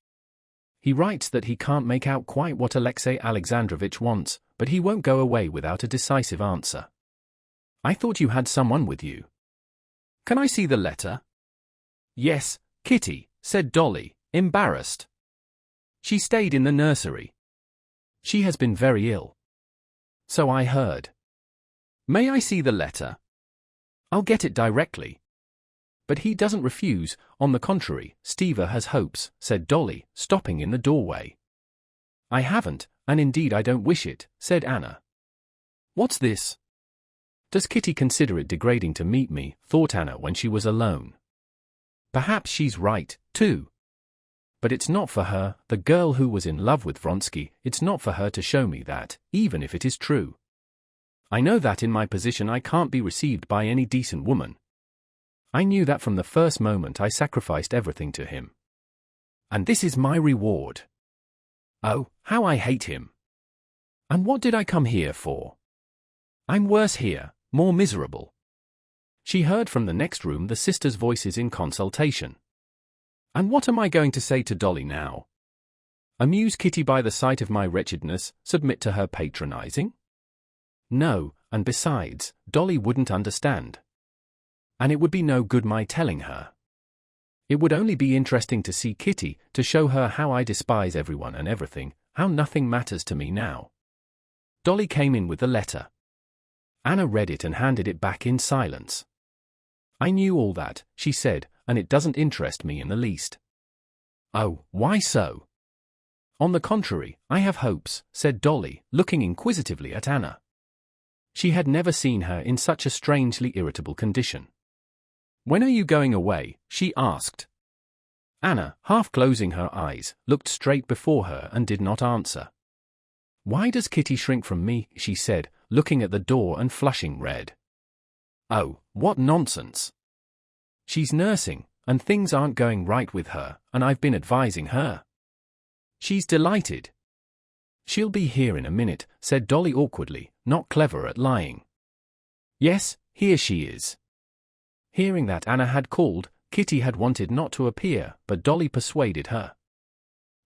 He writes that he can't make out quite what Alexey Alexandrovich wants, but he won't go away without a decisive answer. I thought you had someone with you. Can I see the letter? Yes, Kitty, said Dolly, embarrassed. She stayed in the nursery. She has been very ill. So I heard. May I see the letter? I'll get it directly. But he doesn't refuse, on the contrary, Steva has hopes, said Dolly, stopping in the doorway. I haven't, and indeed I don't wish it, said Anna. What's this? Does Kitty consider it degrading to meet me, thought Anna when she was alone. Perhaps she's right, too. But it's not for her, the girl who was in love with Vronsky, it's not for her to show me that, even if it is true. I know that in my position I can't be received by any decent woman. I knew that from the first moment I sacrificed everything to him. And this is my reward. Oh, how I hate him. And what did I come here for? I'm worse here, more miserable. She heard from the next room the sisters' voices in consultation. And what am I going to say to Dolly now? Amuse Kitty by the sight of my wretchedness, submit to her patronizing? No, and besides, Dolly wouldn't understand. And it would be no good my telling her. It would only be interesting to see Kitty, to show her how I despise everyone and everything, how nothing matters to me now. Dolly came in with the letter. Anna read it and handed it back in silence. I knew all that, she said, and it doesn't interest me in the least. Oh, why so? On the contrary, I have hopes, said Dolly, looking inquisitively at Anna. She had never seen her in such a strangely irritable condition. When are you going away? She asked. Anna, half closing her eyes, looked straight before her and did not answer. Why does Kitty shrink from me? She said, looking at the door and flushing red. Oh, what nonsense. She's nursing, and things aren't going right with her, and I've been advising her. She's delighted. She'll be here in a minute, said Dolly awkwardly, not clever at lying. Yes, here she is. Hearing that Anna had called, Kitty had wanted not to appear, but Dolly persuaded her.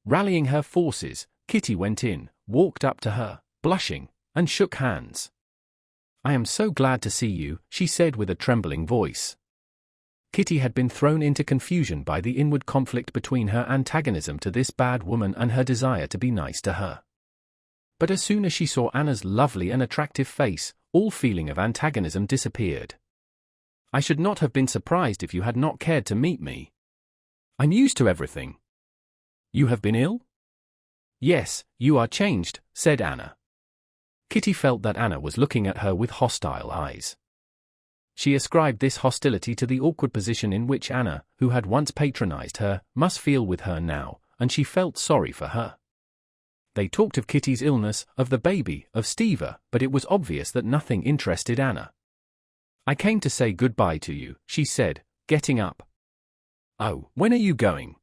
Rallying her forces, Kitty went in, walked up to her, blushing, and shook hands. I am so glad to see you, she said with a trembling voice. Kitty had been thrown into confusion by the inward conflict between her antagonism to this bad woman and her desire to be nice to her. But as soon as she saw Anna's lovely and attractive face, all feeling of antagonism disappeared. I should not have been surprised if you had not cared to meet me. I'm used to everything. You have been ill? Yes, you are changed, said Anna. Kitty felt that Anna was looking at her with hostile eyes. She ascribed this hostility to the awkward position in which Anna, who had once patronized her, must feel with her now, and she felt sorry for her. They talked of Kitty's illness, of the baby, of Steva, but it was obvious that nothing interested Anna. "I came to say goodbye to you," she said, getting up. "Oh, when are you going?"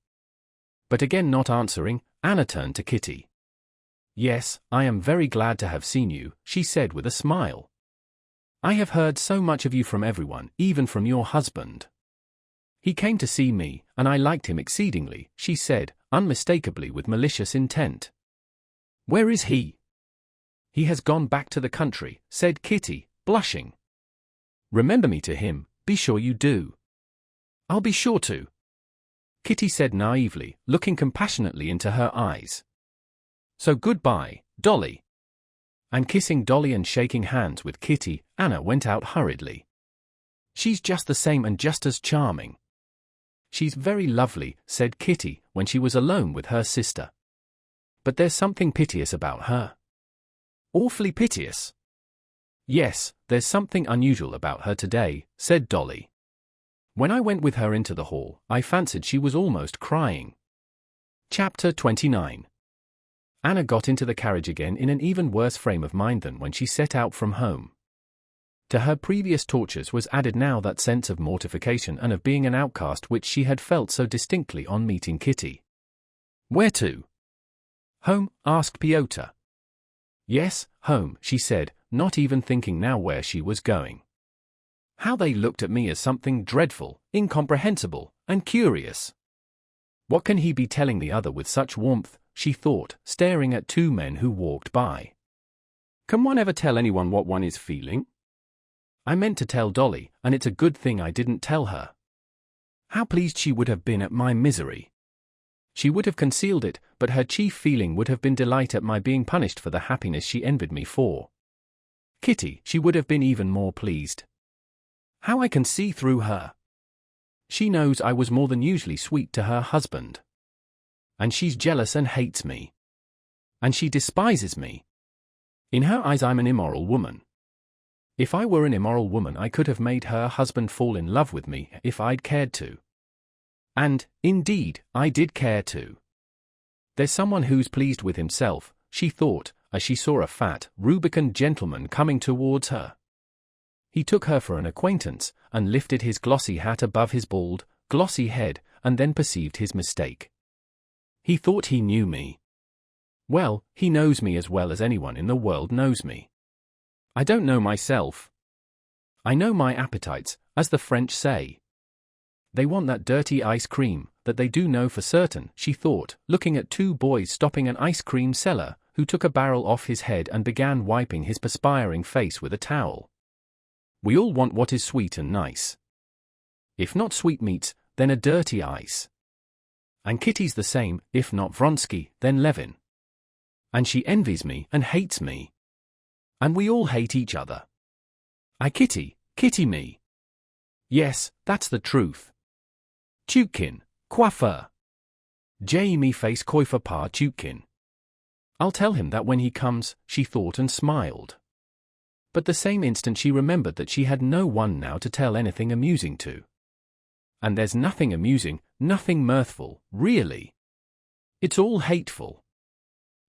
But again not answering, Anna turned to Kitty. "Yes, I am very glad to have seen you," she said with a smile. "I have heard so much of you from everyone, even from your husband. He came to see me, and I liked him exceedingly," she said, unmistakably with malicious intent. "Where is he?" "He has gone back to the country," said Kitty, blushing. "Remember me to him, be sure you do." "I'll be sure to," Kitty said naively, looking compassionately into her eyes. "So goodbye, Dolly." And kissing Dolly and shaking hands with Kitty, Anna went out hurriedly. "She's just the same and just as charming." "She's very lovely," said Kitty, when she was alone with her sister. "But there's something piteous about her." "Awfully piteous?" "Yes, there's something unusual about her today," said Dolly. "When I went with her into the hall, I fancied she was almost crying." Chapter 29. Anna got into the carriage again in an even worse frame of mind than when she set out from home. To her previous tortures was added now that sense of mortification and of being an outcast which she had felt so distinctly on meeting Kitty. "Where to?" "Home?" asked Pyotr. "Yes, home," she said, not even thinking now where she was going. How they looked at me as something dreadful, incomprehensible, and curious. What can he be telling the other with such warmth, she thought, staring at two men who walked by. Can one ever tell anyone what one is feeling? I meant to tell Dolly, and it's a good thing I didn't tell her. How pleased she would have been at my misery. She would have concealed it, but her chief feeling would have been delight at my being punished for the happiness she envied me for. Kitty, she would have been even more pleased. How I can see through her. She knows I was more than usually sweet to her husband. And she's jealous and hates me. And she despises me. In her eyes I'm an immoral woman. If I were an immoral woman I could have made her husband fall in love with me if I'd cared to. And, indeed, I did care to. There's someone who's pleased with himself, she thought, as she saw a fat, rubicund gentleman coming towards her. He took her for an acquaintance, and lifted his glossy hat above his bald, glossy head, and then perceived his mistake. He thought he knew me. Well, he knows me as well as anyone in the world knows me. I don't know myself. I know my appetites, as the French say. They want that dirty ice cream, that they do know for certain, she thought, looking at two boys stopping an ice cream seller, who took a barrel off his head and began wiping his perspiring face with a towel. We all want what is sweet and nice. If not sweetmeats, then a dirty ice. And Kitty's the same, if not Vronsky, then Levin. And she envies me and hates me. And we all hate each other. I Kitty, Kitty me. Yes, that's the truth. Tchutkin, coiffeur. Me face coiffeur par Tchutkin. I'll tell him that when he comes, she thought and smiled. But the same instant she remembered that she had no one now to tell anything amusing to. And there's nothing amusing, nothing mirthful, really. It's all hateful.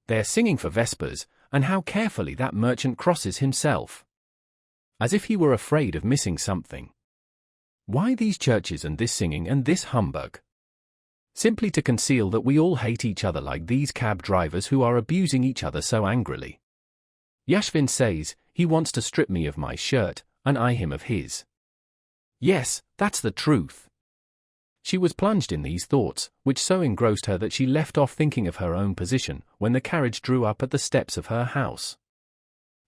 They're singing for vespers, and how carefully that merchant crosses himself. As if he were afraid of missing something. Why these churches and this singing and this humbug? Simply to conceal that we all hate each other like these cab drivers who are abusing each other so angrily. Yashvin says, he wants to strip me of my shirt, and I him of his. Yes, that's the truth. She was plunged in these thoughts, which so engrossed her that she left off thinking of her own position, when the carriage drew up at the steps of her house.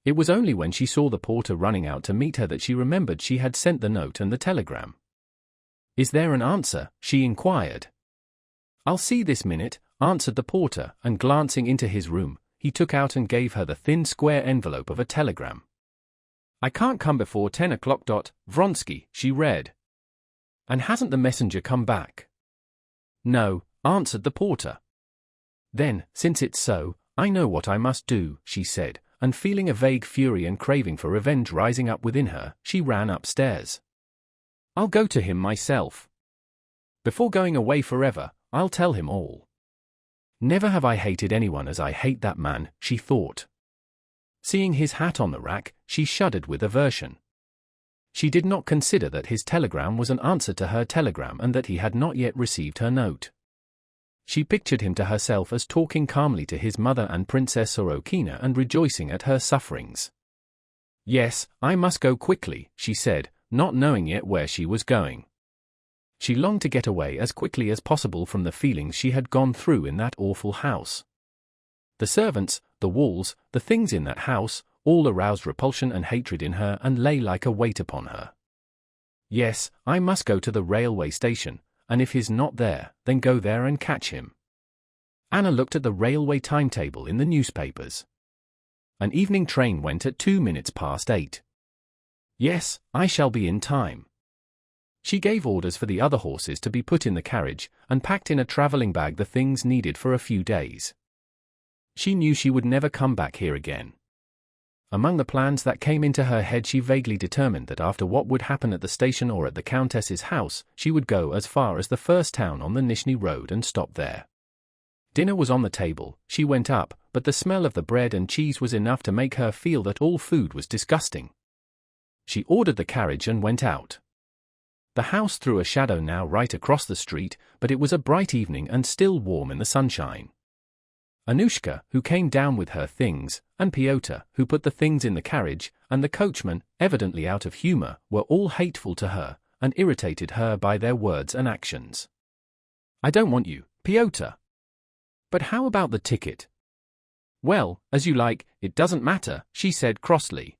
It was only when she saw the porter running out to meet her that she remembered she had sent the note and the telegram. Is there an answer? She inquired. I'll see this minute, answered the porter, and glancing into his room, he took out and gave her the thin square envelope of a telegram. I can't come before 10 o'clock. Vronsky, she read. And hasn't the messenger come back? No, answered the porter. Then, since it's so, I know what I must do, she said, and feeling a vague fury and craving for revenge rising up within her, she ran upstairs. I'll go to him myself. Before going away forever, I'll tell him all. Never have I hated anyone as I hate that man, she thought. Seeing his hat on the rack, she shuddered with aversion. She did not consider that his telegram was an answer to her telegram and that he had not yet received her note. She pictured him to herself as talking calmly to his mother and Princess Sorokina and rejoicing at her sufferings. Yes, I must go quickly, she said, not knowing yet where she was going. She longed to get away as quickly as possible from the feelings she had gone through in that awful house. The servants, the walls, the things in that house, all aroused repulsion and hatred in her and lay like a weight upon her. Yes, I must go to the railway station, and if he's not there, then go there and catch him. Anna looked at the railway timetable in the newspapers. An evening train went at 8:02. Yes, I shall be in time. She gave orders for the other horses to be put in the carriage, and packed in a travelling bag the things needed for a few days. She knew she would never come back here again. Among the plans that came into her head, she vaguely determined that after what would happen at the station or at the Countess's house, she would go as far as the first town on the Nizhny Road and stop there. Dinner was on the table, she went up, but the smell of the bread and cheese was enough to make her feel that all food was disgusting. She ordered the carriage and went out. The house threw a shadow now right across the street, but it was a bright evening and still warm in the sunshine. Anushka, who came down with her things, and Pyotr, who put the things in the carriage, and the coachman, evidently out of humor, were all hateful to her, and irritated her by their words and actions. I don't want you, Pyotr. But how about the ticket? Well, as you like, it doesn't matter, she said crossly.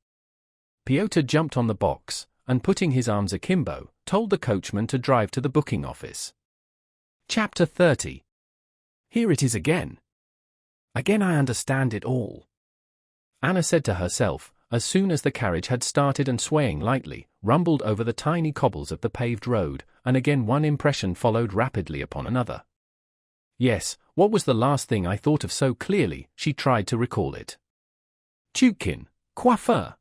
Pyotr jumped on the box, and putting his arms akimbo, told the coachman to drive to the booking office. Chapter 30. Here it is again. Again I understand it all. Anna said to herself, as soon as the carriage had started and swaying lightly, rumbled over the tiny cobbles of the paved road, and again one impression followed rapidly upon another. Yes, what was the last thing I thought of so clearly? She tried to recall it. Chutkin, coiffeur.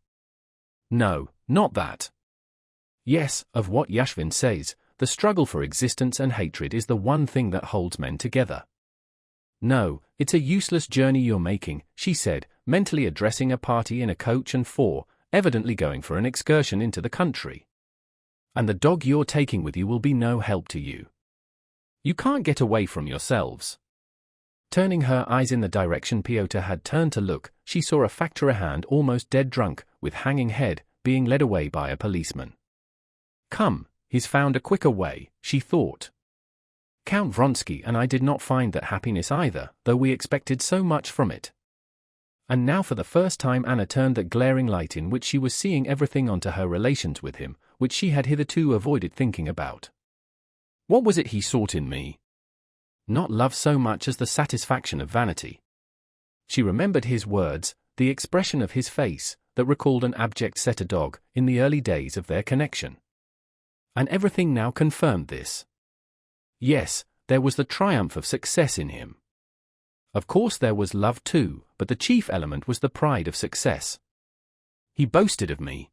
No, not that. Yes, of what Yashvin says, the struggle for existence and hatred is the one thing that holds men together. No, it's a useless journey you're making, she said, mentally addressing a party in a coach and four, evidently going for an excursion into the country. And the dog you're taking with you will be no help to you. You can't get away from yourselves. Turning her eyes in the direction Pyotr had turned to look, she saw a factory hand almost dead drunk, with hanging head, being led away by a policeman. Come, he's found a quicker way, she thought. Count Vronsky and I did not find that happiness either, though we expected so much from it. And now for the first time Anna turned that glaring light in which she was seeing everything onto her relations with him, which she had hitherto avoided thinking about. What was it he sought in me? Not love so much as the satisfaction of vanity. She remembered his words, the expression of his face, that recalled an abject setter dog, in the early days of their connection. And everything now confirmed this. Yes, there was the triumph of success in him. Of course there was love too, but the chief element was the pride of success. He boasted of me.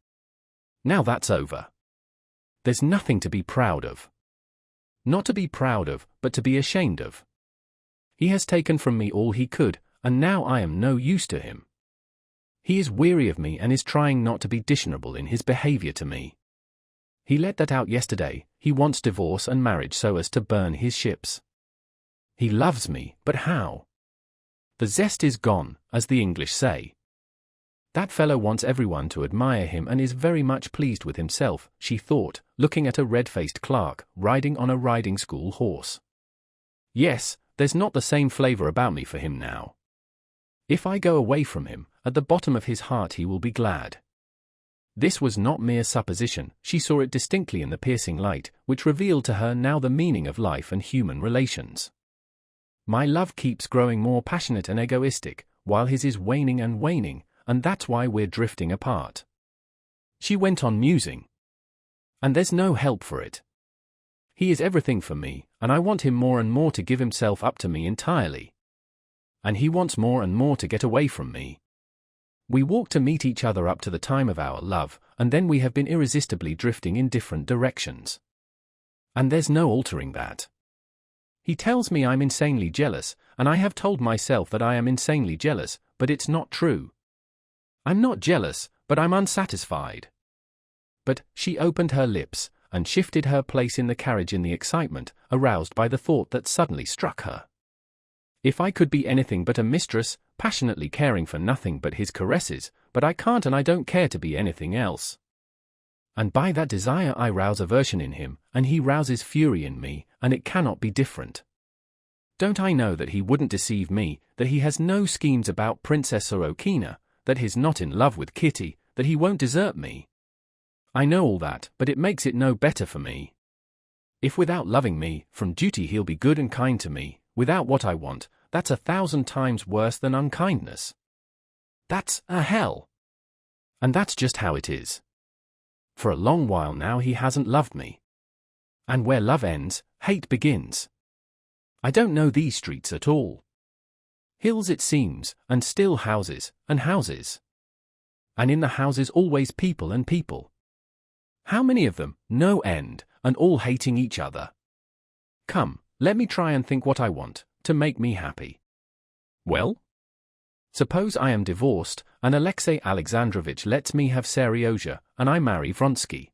Now that's over. There's nothing to be proud of. Not to be proud of, but to be ashamed of. He has taken from me all he could, and now I am no use to him. He is weary of me and is trying not to be dishonorable in his behavior to me. He let that out yesterday. He wants divorce and marriage so as to burn his ships. He loves me, but how? The zest is gone, as the English say. That fellow wants everyone to admire him and is very much pleased with himself, she thought, looking at a red-faced clerk, riding on a riding school horse. Yes, there's not the same flavor about me for him now. If I go away from him, at the bottom of his heart he will be glad. This was not mere supposition, she saw it distinctly in the piercing light, which revealed to her now the meaning of life and human relations. My love keeps growing more passionate and egoistic, while his is waning, and that's why we're drifting apart. She went on musing. And there's no help for it. He is everything for me, and I want him more and more to give himself up to me entirely. And he wants more and more to get away from me. We walk to meet each other up to the time of our love, and then we have been irresistibly drifting in different directions. And there's no altering that. He tells me I'm insanely jealous, and I have told myself that I am insanely jealous, but it's not true. I'm not jealous, but I'm unsatisfied. But she opened her lips and shifted her place in the carriage in the excitement aroused by the thought that suddenly struck her. If I could be anything but a mistress, passionately caring for nothing but his caresses, but I can't and I don't care to be anything else. And by that desire I rouse aversion in him, and he rouses fury in me, and it cannot be different. Don't I know that he wouldn't deceive me, that he has no schemes about Princess Sorokina, that he's not in love with Kitty, that he won't desert me? I know all that, but it makes it no better for me. If without loving me, from duty he'll be good and kind to me, without what I want, that's 1,000 times worse than unkindness. That's a hell. And that's just how it is. For a long while now he hasn't loved me. And where love ends, hate begins. I don't know these streets at all. Hills it seems, and still houses, and houses. And in the houses always people and people. How many of them? No end, and all hating each other. Come, let me try and think what I want, to make me happy. Well? Suppose I am divorced, and Alexei Alexandrovich lets me have Seryozha, and I marry Vronsky.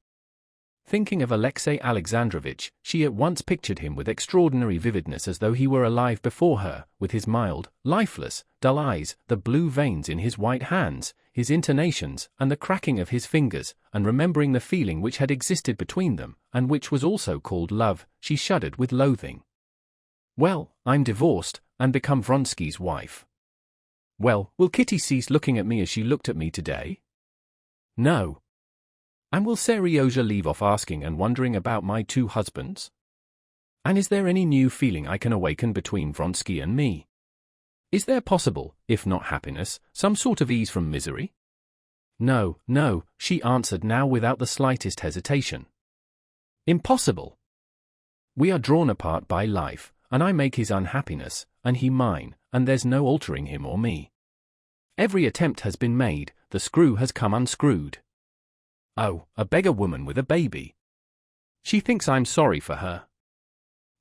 Thinking of Alexei Alexandrovich, she at once pictured him with extraordinary vividness as though he were alive before her, with his mild, lifeless, dull eyes, the blue veins in his white hands, his intonations, and the cracking of his fingers, and remembering the feeling which had existed between them, and which was also called love, she shuddered with loathing. Well, I'm divorced, and become Vronsky's wife. Well, will Kitty cease looking at me as she looked at me today? No. And will Seryozha leave off asking and wondering about my 2 husbands? And is there any new feeling I can awaken between Vronsky and me? Is there possible, if not happiness, some sort of ease from misery? No, no, she answered now without the slightest hesitation. Impossible. We are drawn apart by life, and I make his unhappiness, and he mine, and there's no altering him or me. Every attempt has been made, the screw has come unscrewed. Oh, a beggar woman with a baby. She thinks I'm sorry for her.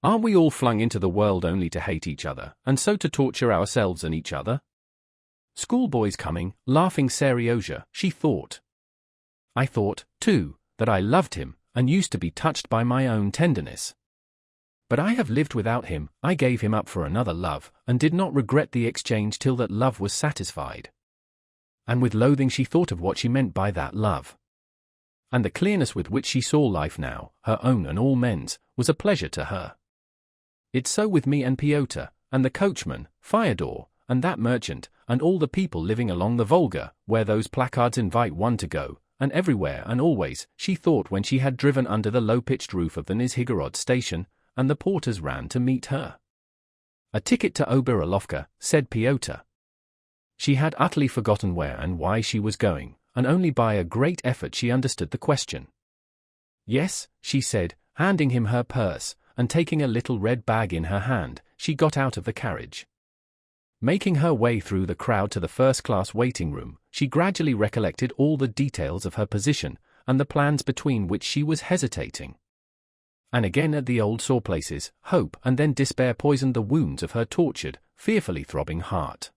Aren't we all flung into the world only to hate each other, and so to torture ourselves and each other? Schoolboys coming, laughing Seryozha, she thought. I thought, too, that I loved him, and used to be touched by my own tenderness. But I have lived without him, I gave him up for another love, and did not regret the exchange till that love was satisfied. And with loathing she thought of what she meant by that love. And the clearness with which she saw life now, her own and all men's, was a pleasure to her. It's so with me and Pyotr, and the coachman, Fyodor, and that merchant, and all the people living along the Volga, where those placards invite one to go, and everywhere and always, she thought when she had driven under the low-pitched roof of the Nizhigorod station, and the porters ran to meet her. A ticket to Oberilovka, said Pyotr. She had utterly forgotten where and why she was going, and only by a great effort she understood the question. Yes, she said, handing him her purse, and taking a little red bag in her hand, she got out of the carriage. Making her way through the crowd to the first-class waiting room, she gradually recollected all the details of her position, and the plans between which she was hesitating. And again at the old sore places, hope and then despair poisoned the wounds of her tortured, fearfully throbbing heart.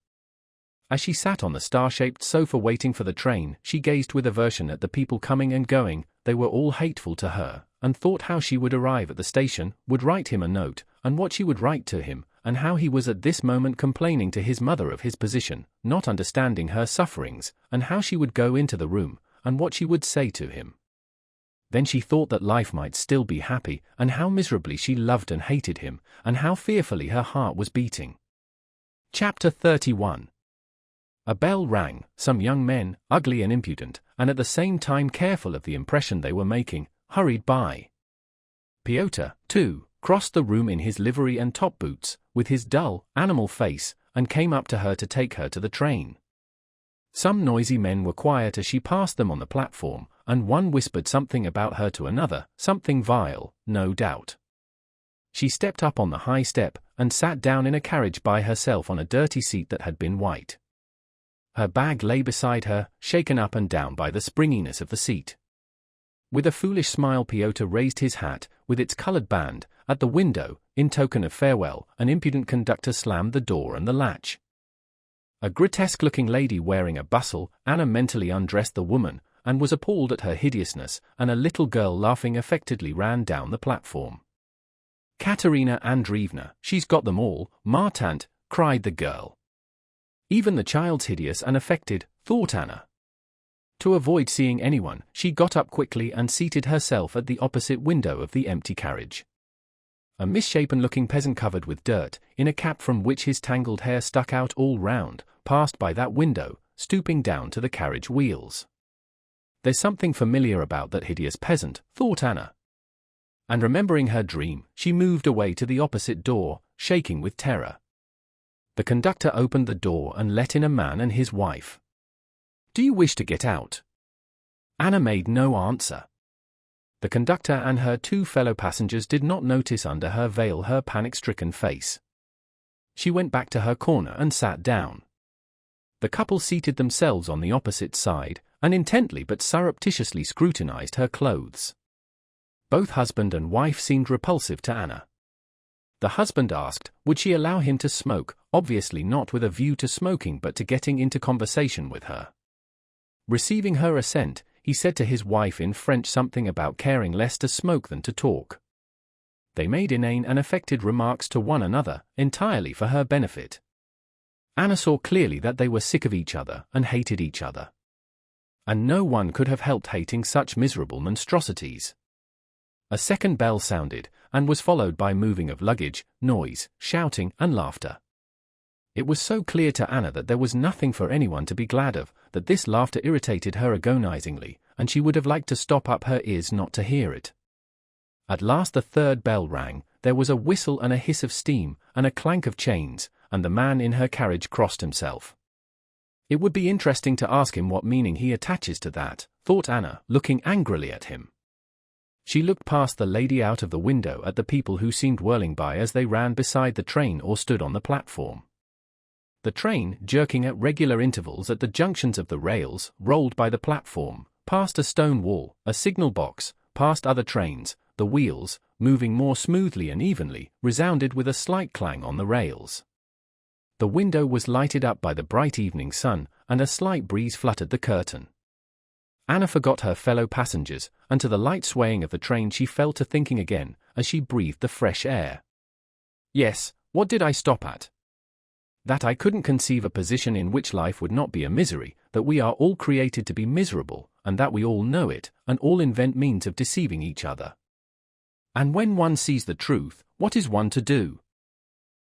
As she sat on the star-shaped sofa waiting for the train, she gazed with aversion at the people coming and going. They were all hateful to her, and thought how she would arrive at the station, would write him a note, and what she would write to him, and how he was at this moment complaining to his mother of his position, not understanding her sufferings, and how she would go into the room, and what she would say to him. Then she thought that life might still be happy, and how miserably she loved and hated him, and how fearfully her heart was beating. Chapter 31. A bell rang. Some young men, ugly and impudent, and at the same time careful of the impression they were making, hurried by. Pyotr, too, crossed the room in his livery and top boots, with his dull, animal face, and came up to her to take her to the train. Some noisy men were quiet as she passed them on the platform, and one whispered something about her to another, something vile, no doubt. She stepped up on the high step, and sat down in a carriage by herself on a dirty seat that had been white. Her bag lay beside her, shaken up and down by the springiness of the seat. With a foolish smile Pyotr raised his hat, with its coloured band, at the window, in token of farewell, an impudent conductor slammed the door and the latch. A grotesque-looking lady wearing a bustle, Anna mentally undressed the woman, and was appalled at her hideousness, and a little girl laughing affectedly ran down the platform. "Katerina Andreevna, she's got them all, ma tante," cried the girl. "Even the child's hideous and affected," thought Anna. To avoid seeing anyone, she got up quickly and seated herself at the opposite window of the empty carriage. A misshapen-looking peasant covered with dirt, in a cap from which his tangled hair stuck out all round, passed by that window, stooping down to the carriage wheels. "There's something familiar about that hideous peasant," thought Anna. And remembering her dream, she moved away to the opposite door, shaking with terror. The conductor opened the door and let in a man and his wife. "Do you wish to get out?" Anna made no answer. The conductor and her two fellow passengers did not notice under her veil her panic-stricken face. She went back to her corner and sat down. The couple seated themselves on the opposite side, and intently but surreptitiously scrutinized her clothes. Both husband and wife seemed repulsive to Anna. The husband asked, would she allow him to smoke, obviously not with a view to smoking but to getting into conversation with her. Receiving her assent, he said to his wife in French something about caring less to smoke than to talk. They made inane and affected remarks to one another, entirely for her benefit. Anna saw clearly that they were sick of each other and hated each other. And no one could have helped hating such miserable monstrosities. A second bell sounded, and was followed by moving of luggage, noise, shouting, and laughter. It was so clear to Anna that there was nothing for anyone to be glad of, that this laughter irritated her agonizingly, and she would have liked to stop up her ears not to hear it. At last the third bell rang, there was a whistle and a hiss of steam, and a clank of chains, and the man in her carriage crossed himself. It would be interesting to ask him what meaning he attaches to that, thought Anna, looking angrily at him. She looked past the lady out of the window at the people who seemed whirling by as they ran beside the train or stood on the platform. The train, jerking at regular intervals at the junctions of the rails, rolled by the platform, past a stone wall, a signal box, past other trains. The wheels, moving more smoothly and evenly, resounded with a slight clang on the rails. The window was lighted up by the bright evening sun, and a slight breeze fluttered the curtain. Anna forgot her fellow passengers, and to the light swaying of the train she fell to thinking again, as she breathed the fresh air. Yes, what did I stop at? That I couldn't conceive a position in which life would not be a misery, that we are all created to be miserable, and that we all know it, and all invent means of deceiving each other. And when one sees the truth, what is one to do?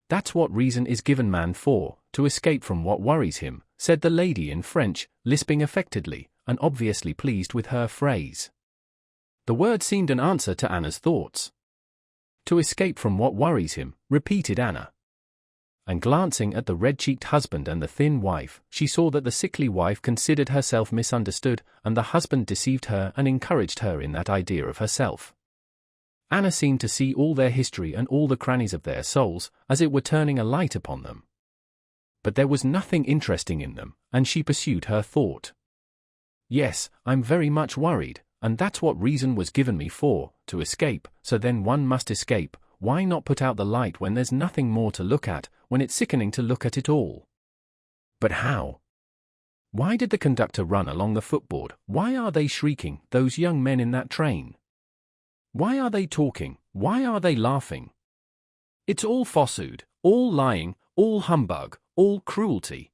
That's what reason is given man for, to escape from what worries him, said the lady in French, lisping affectedly, and obviously pleased with her phrase. The word seemed an answer to Anna's thoughts. To escape from what worries him, repeated Anna. And glancing at the red-cheeked husband and the thin wife, she saw that the sickly wife considered herself misunderstood, and the husband deceived her and encouraged her in that idea of herself. Anna seemed to see all their history and all the crannies of their souls, as it were turning a light upon them. But there was nothing interesting in them, and she pursued her thought. Yes, I'm very much worried, and that's what reason was given me for, to escape, so then one must escape. Why not put out the light when there's nothing more to look at, when it's sickening to look at it all? But how? Why did the conductor run along the footboard? Why are they shrieking, those young men in that train? Why are they talking? Why are they laughing? It's all falsehood, all lying, all humbug, all cruelty.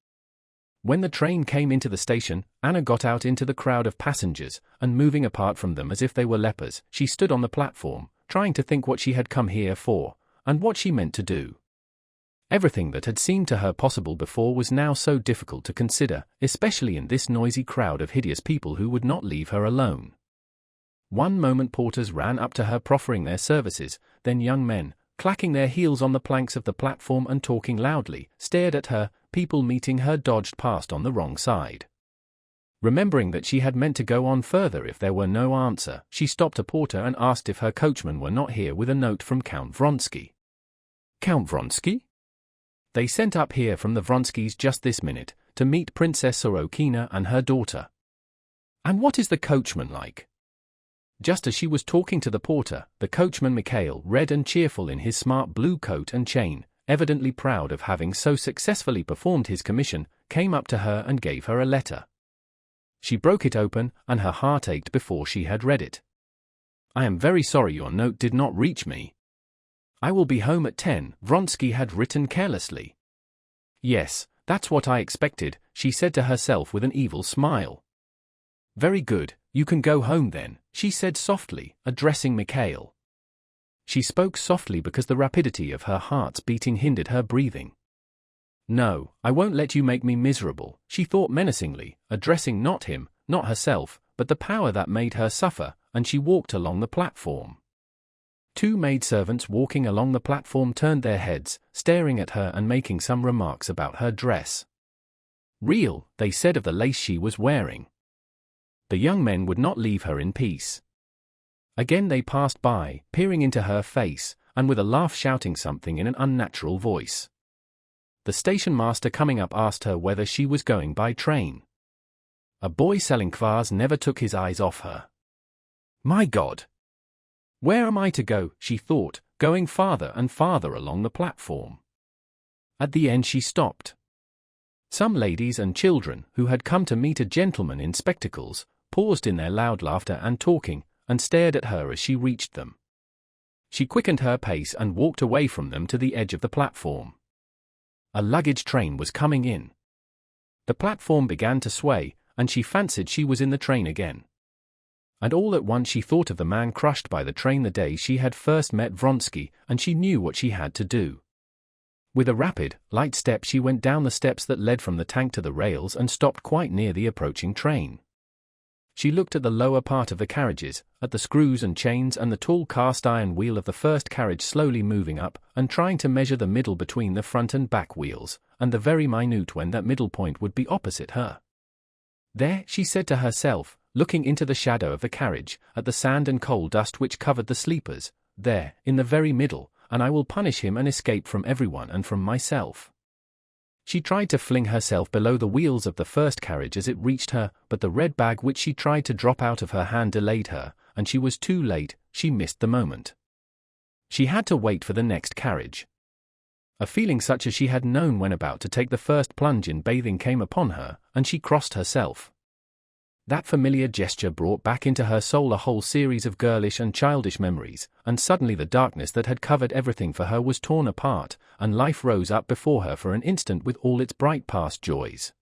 When the train came into the station, Anna got out into the crowd of passengers, and moving apart from them as if they were lepers, she stood on the platform, trying to think what she had come here for, and what she meant to do. Everything that had seemed to her possible before was now so difficult to consider, especially in this noisy crowd of hideous people who would not leave her alone. One moment porters ran up to her proffering their services, then young men, clacking their heels on the planks of the platform and talking loudly, stared at her. People meeting her dodged past on the wrong side. Remembering that she had meant to go on further if there were no answer, she stopped a porter and asked if her coachman were not here with a note from Count Vronsky. Count Vronsky? They sent up here from the Vronskys just this minute, to meet Princess Sorokina and her daughter. And what is the coachman like? Just as she was talking to the porter, the coachman Mikhail, red and cheerful in his smart blue coat and chain, evidently proud of having so successfully performed his commission, came up to her and gave her a letter. She broke it open, and her heart ached before she had read it. "I am very sorry your note did not reach me. I will be home at 10, Vronsky had written carelessly. "Yes, that's what I expected," she said to herself with an evil smile. "Very good, you can go home then," she said softly, addressing Mikhail. She spoke softly because the rapidity of her heart's beating hindered her breathing. "No, I won't let you make me miserable," she thought menacingly, addressing not him, not herself, but the power that made her suffer, and she walked along the platform. Two maidservants walking along the platform turned their heads, staring at her and making some remarks about her dress. "Real," they said of the lace she was wearing. The young men would not leave her in peace. Again they passed by, peering into her face, and with a laugh shouting something in an unnatural voice. The station master coming up asked her whether she was going by train. A boy selling kvass never took his eyes off her. "My God! Where am I to go?" she thought, going farther and farther along the platform. At the end she stopped. Some ladies and children, who had come to meet a gentleman in spectacles, paused in their loud laughter and talking, and stared at her as she reached them. She quickened her pace and walked away from them to the edge of the platform. A luggage train was coming in. The platform began to sway, and she fancied she was in the train again. And all at once she thought of the man crushed by the train the day she had first met Vronsky, and she knew what she had to do. With a rapid, light step she went down the steps that led from the tank to the rails and stopped quite near the approaching train. She looked at the lower part of the carriages, at the screws and chains and the tall cast-iron wheel of the first carriage slowly moving up and trying to measure the middle between the front and back wheels, and the very minute when that middle point would be opposite her. "There," she said to herself, looking into the shadow of the carriage, at the sand and coal dust which covered the sleepers, "there, in the very middle, and I will punish him and escape from everyone and from myself." She tried to fling herself below the wheels of the first carriage as it reached her, but the red bag which she tried to drop out of her hand delayed her, and she was too late, she missed the moment. She had to wait for the next carriage. A feeling such as she had known when about to take the first plunge in bathing came upon her, and she crossed herself. That familiar gesture brought back into her soul a whole series of girlish and childish memories, and suddenly the darkness that had covered everything for her was torn apart, and life rose up before her for an instant with all its bright past joys.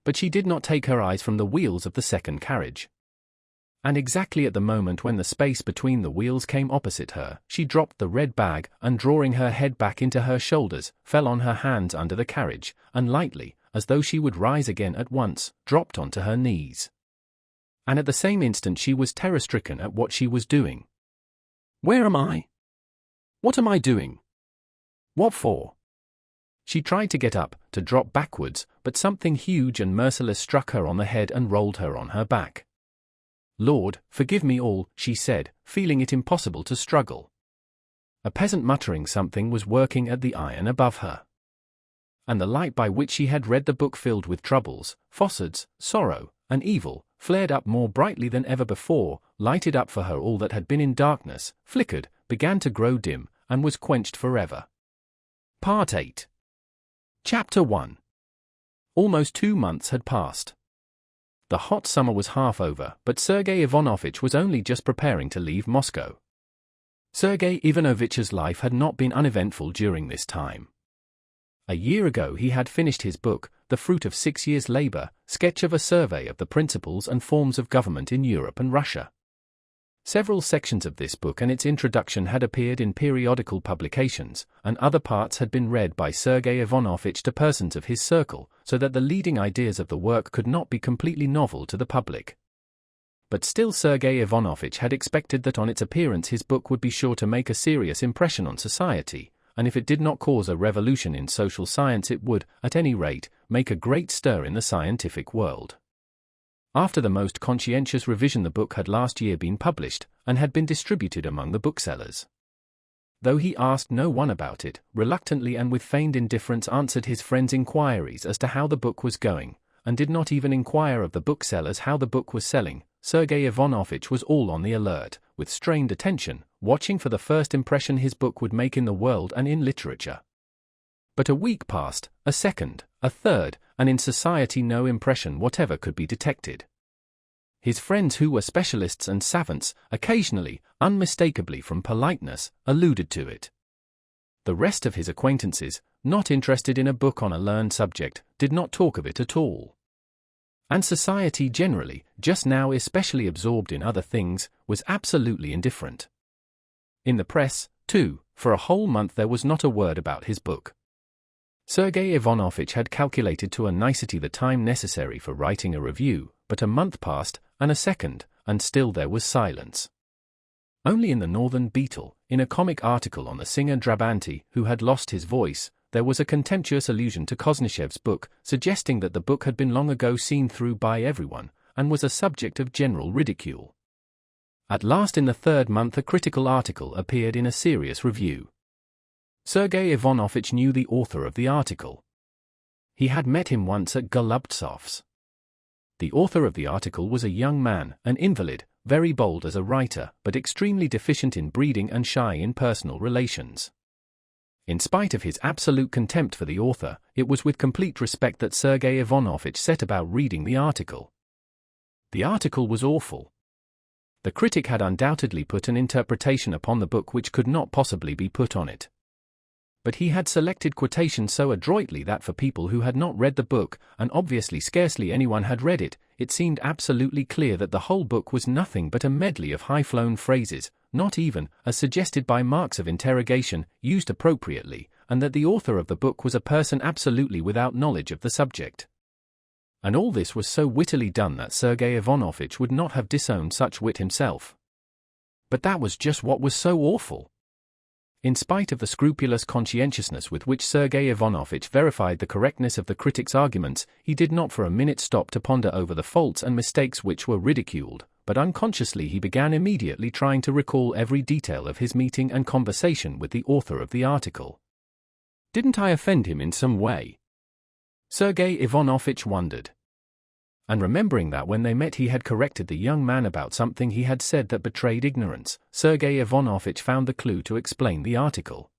But she did not take her eyes from the wheels of the second carriage. And exactly at the moment when the space between the wheels came opposite her, she dropped the red bag, and drawing her head back into her shoulders, fell on her hands under the carriage, and lightly, as though she would rise again at once, dropped onto her knees. And at the same instant she was terror-stricken at what she was doing. "Where am I? What am I doing? What for?" She tried to get up, to drop backwards, but something huge and merciless struck her on the head and rolled her on her back. "Lord, forgive me all," she said, feeling it impossible to struggle. A peasant muttering something was working at the iron above her. And the light by which she had read the book filled with troubles, falsehoods, sorrow, and evil, flared up more brightly than ever before, lighted up for her all that had been in darkness, flickered, began to grow dim, and was quenched forever. Part 8. Chapter 1. Almost 2 months had passed. The hot summer was half over, but Sergei Ivanovitch was only just preparing to leave Moscow. Sergei Ivanovitch's life had not been uneventful during this time. A year ago he had finished his book, the fruit of 6 years' labor, Sketch of a Survey of the Principles and Forms of Government in Europe and Russia. Several sections of this book and its introduction had appeared in periodical publications, and other parts had been read by Sergei Ivanovitch to persons of his circle, so that the leading ideas of the work could not be completely novel to the public. But still Sergei Ivanovitch had expected that on its appearance his book would be sure to make a serious impression on society, and if it did not cause a revolution in social science it would, at any rate, make a great stir in the scientific world. After the most conscientious revision the book had last year been published, and had been distributed among the booksellers. Though he asked no one about it, reluctantly and with feigned indifference answered his friends' inquiries as to how the book was going, and did not even inquire of the booksellers how the book was selling, Sergei Ivanovich was all on the alert, with strained attention, watching for the first impression his book would make in the world and in literature. But a week passed, a second, a third, and in society no impression whatever could be detected. His friends who were specialists and savants, occasionally, unmistakably from politeness, alluded to it. The rest of his acquaintances, not interested in a book on a learned subject, did not talk of it at all. And society generally, just now especially absorbed in other things, was absolutely indifferent. In the press, too, for a whole month there was not a word about his book. Sergei Ivanovich had calculated to a nicety the time necessary for writing a review, but a month passed, and a second, and still there was silence. Only in the Northern Beetle, in a comic article on the singer Drabanti who had lost his voice, there was a contemptuous allusion to Koznichev's book, suggesting that the book had been long ago seen through by everyone, and was a subject of general ridicule. At last in the third month a critical article appeared in a serious review. Sergei Ivanovich knew the author of the article. He had met him once at Golubtsov's. The author of the article was a young man, an invalid, very bold as a writer, but extremely deficient in breeding and shy in personal relations. In spite of his absolute contempt for the author, it was with complete respect that Sergei Ivanovich set about reading the article. The article was awful. The critic had undoubtedly put an interpretation upon the book which could not possibly be put on it. But he had selected quotations so adroitly that for people who had not read the book, and obviously scarcely anyone had read it, it seemed absolutely clear that the whole book was nothing but a medley of high-flown phrases, not even, as suggested by marks of interrogation, used appropriately, and that the author of the book was a person absolutely without knowledge of the subject. And all this was so wittily done that Sergei Ivanovich would not have disowned such wit himself. But that was just what was so awful. In spite of the scrupulous conscientiousness with which Sergei Ivanovich verified the correctness of the critic's arguments, he did not for a minute stop to ponder over the faults and mistakes which were ridiculed, but unconsciously he began immediately trying to recall every detail of his meeting and conversation with the author of the article. Didn't I offend him in some way? Sergei Ivanovich wondered. And remembering that when they met he had corrected the young man about something he had said that betrayed ignorance, Sergei Ivanovich found the clue to explain the article.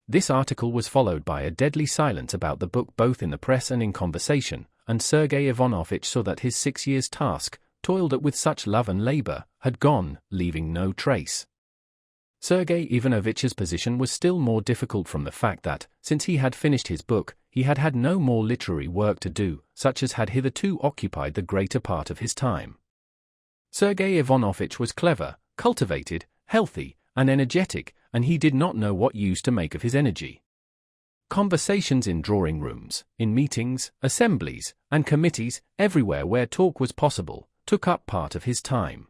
This article was followed by a deadly silence about the book both in the press and in conversation, and Sergei Ivanovich saw that his 6 years' task, toiled at with such love and labor, had gone, leaving no trace. Sergei Ivanovich's position was still more difficult from the fact that, since he had finished his book, he had had no more literary work to do, such as had hitherto occupied the greater part of his time. Sergei Ivanovich was clever, cultivated, healthy, and energetic, and he did not know what use to make of his energy. Conversations in drawing rooms, in meetings, assemblies, and committees, everywhere where talk was possible, took up part of his time.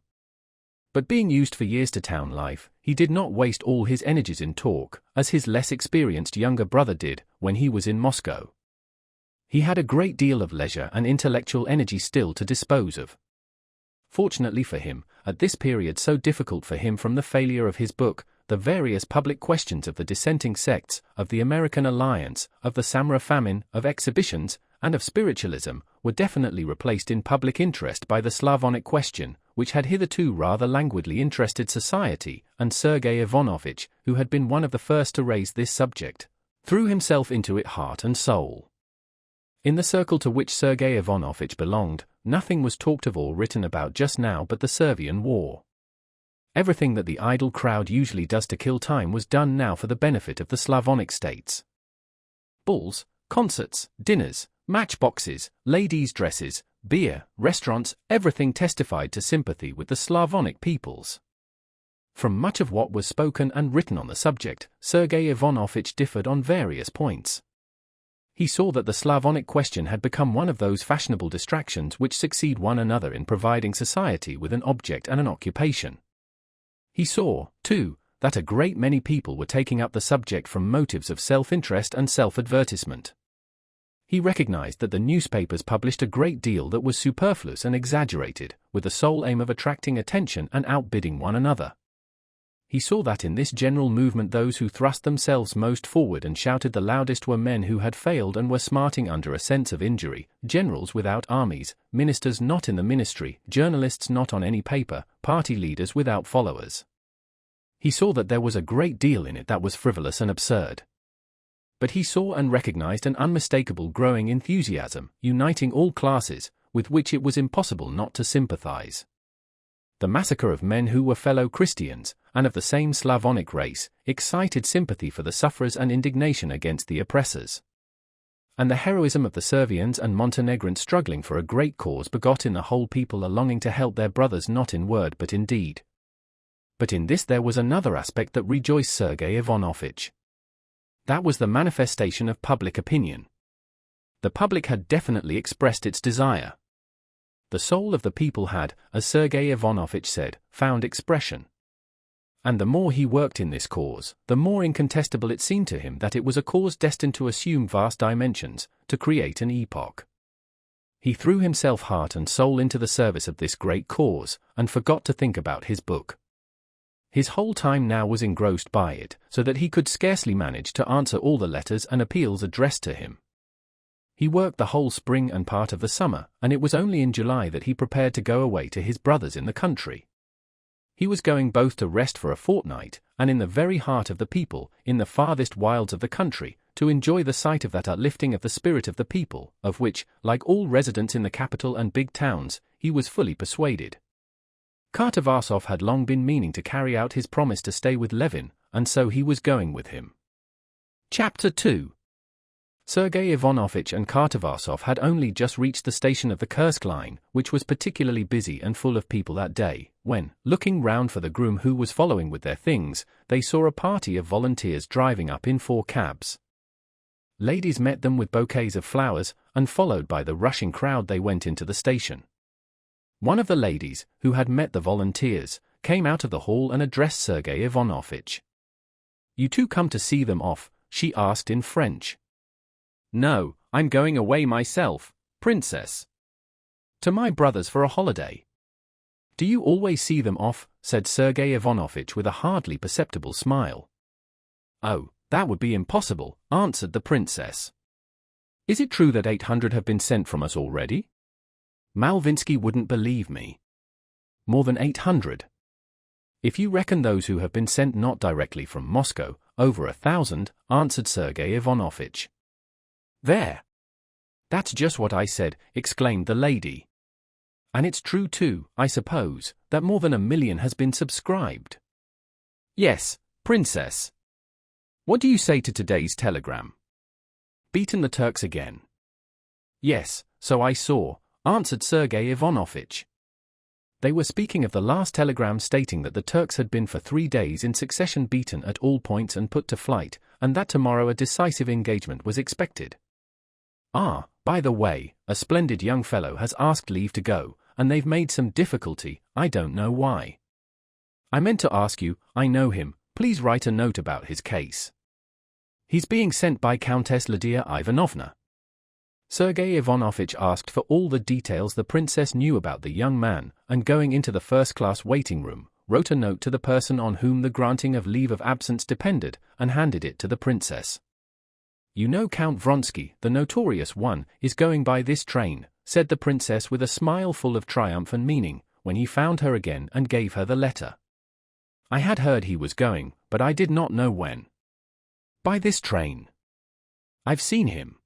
But being used for years to town life, he did not waste all his energies in talk, as his less experienced younger brother did when he was in Moscow. He had a great deal of leisure and intellectual energy still to dispose of. Fortunately for him, at this period so difficult for him from the failure of his book, the various public questions of the dissenting sects, of the American alliance, of the Samara famine, of exhibitions, and of spiritualism, were definitely replaced in public interest by the Slavonic question, which had hitherto rather languidly interested society, and Sergei Ivanovich, who had been one of the first to raise this subject, threw himself into it heart and soul. In the circle to which Sergei Ivanovich belonged, nothing was talked of or written about just now but the Servian war. Everything that the idle crowd usually does to kill time was done now for the benefit of the Slavonic states. Balls, concerts, dinners, matchboxes, ladies' dresses, beer, restaurants, everything testified to sympathy with the Slavonic peoples. From much of what was spoken and written on the subject, Sergei Ivanovich differed on various points. He saw that the Slavonic question had become one of those fashionable distractions which succeed one another in providing society with an object and an occupation. He saw, too, that a great many people were taking up the subject from motives of self-interest and self-advertisement. He recognized that the newspapers published a great deal that was superfluous and exaggerated, with the sole aim of attracting attention and outbidding one another. he saw that in this general movement those who thrust themselves most forward and shouted the loudest were men who had failed and were smarting under a sense of injury, generals without armies, ministers not in the ministry, journalists not on any paper, party leaders without followers. He saw that there was a great deal in it that was frivolous and absurd. But he saw and recognized an unmistakable growing enthusiasm, uniting all classes, with which it was impossible not to sympathize. The massacre of men who were fellow Christians, and of the same Slavonic race, excited sympathy for the sufferers and indignation against the oppressors. And the heroism of the Servians and Montenegrins struggling for a great cause begot in the whole people a longing to help their brothers not in word but in deed. But in this there was another aspect that rejoiced Sergei Ivanovitch. That was the manifestation of public opinion. The public had definitely expressed its desire. The soul of the people had, as Sergei Ivanovitch said, found expression. And the more he worked in this cause, the more incontestable it seemed to him that it was a cause destined to assume vast dimensions, to create an epoch. He threw himself heart and soul into the service of this great cause, and forgot to think about his book. His whole time now was engrossed by it, so that he could scarcely manage to answer all the letters and appeals addressed to him. He worked the whole spring and part of the summer, and it was only in July that he prepared to go away to his brothers in the country. He was going both to rest for a fortnight, and in the very heart of the people, in the farthest wilds of the country, to enjoy the sight of that uplifting of the spirit of the people, of which, like all residents in the capital and big towns, he was fully persuaded. Kartavarsov had long been meaning to carry out his promise to stay with Levin, and so he was going with him. Chapter 2. Sergei Ivanovitch and Kartavarsov had only just reached the station of the Kursk line, which was particularly busy and full of people that day, when, looking round for the groom who was following with their things, they saw a party of volunteers driving up in 4 cabs. Ladies met them with bouquets of flowers, and followed by the rushing crowd they went into the station. One of the ladies, who had met the volunteers, came out of the hall and addressed Sergei Ivanovitch. "You two come to see them off?" she asked in French. "No, I'm going away myself, princess. To my brothers for a holiday." "Do you always see them off?" said Sergei Ivanovitch with a hardly perceptible smile. "Oh, that would be impossible," answered the princess. "Is it true that 800 have been sent from us already?" "Malvinsky wouldn't believe me." "More than 800. If you reckon those who have been sent not directly from Moscow, over 1,000, answered Sergei Ivanovitch. "There! That's just what I said," exclaimed the lady. "And it's true too, I suppose, that more than 1 million has been subscribed." "Yes, princess. What do you say to today's telegram?" "Beaten the Turks again." "Yes, so I saw," answered Sergei Ivanovitch. They were speaking of the last telegram stating that the Turks had been for 3 days in succession beaten at all points and put to flight, and that tomorrow a decisive engagement was expected. "Ah, by the way, a splendid young fellow has asked leave to go, and they've made some difficulty, I don't know why. I meant to ask you, I know him, please write a note about his case. He's being sent by Countess Lydia Ivanovna." Sergei Ivanovitch asked for all the details the princess knew about the young man, and going into the first-class waiting room, wrote a note to the person on whom the granting of leave of absence depended, and handed it to the princess. "You know Count Vronsky, the notorious one, is going by this train," said the princess with a smile full of triumph and meaning, when he found her again and gave her the letter. "I had heard he was going, but I did not know when." "By this train. I've seen him.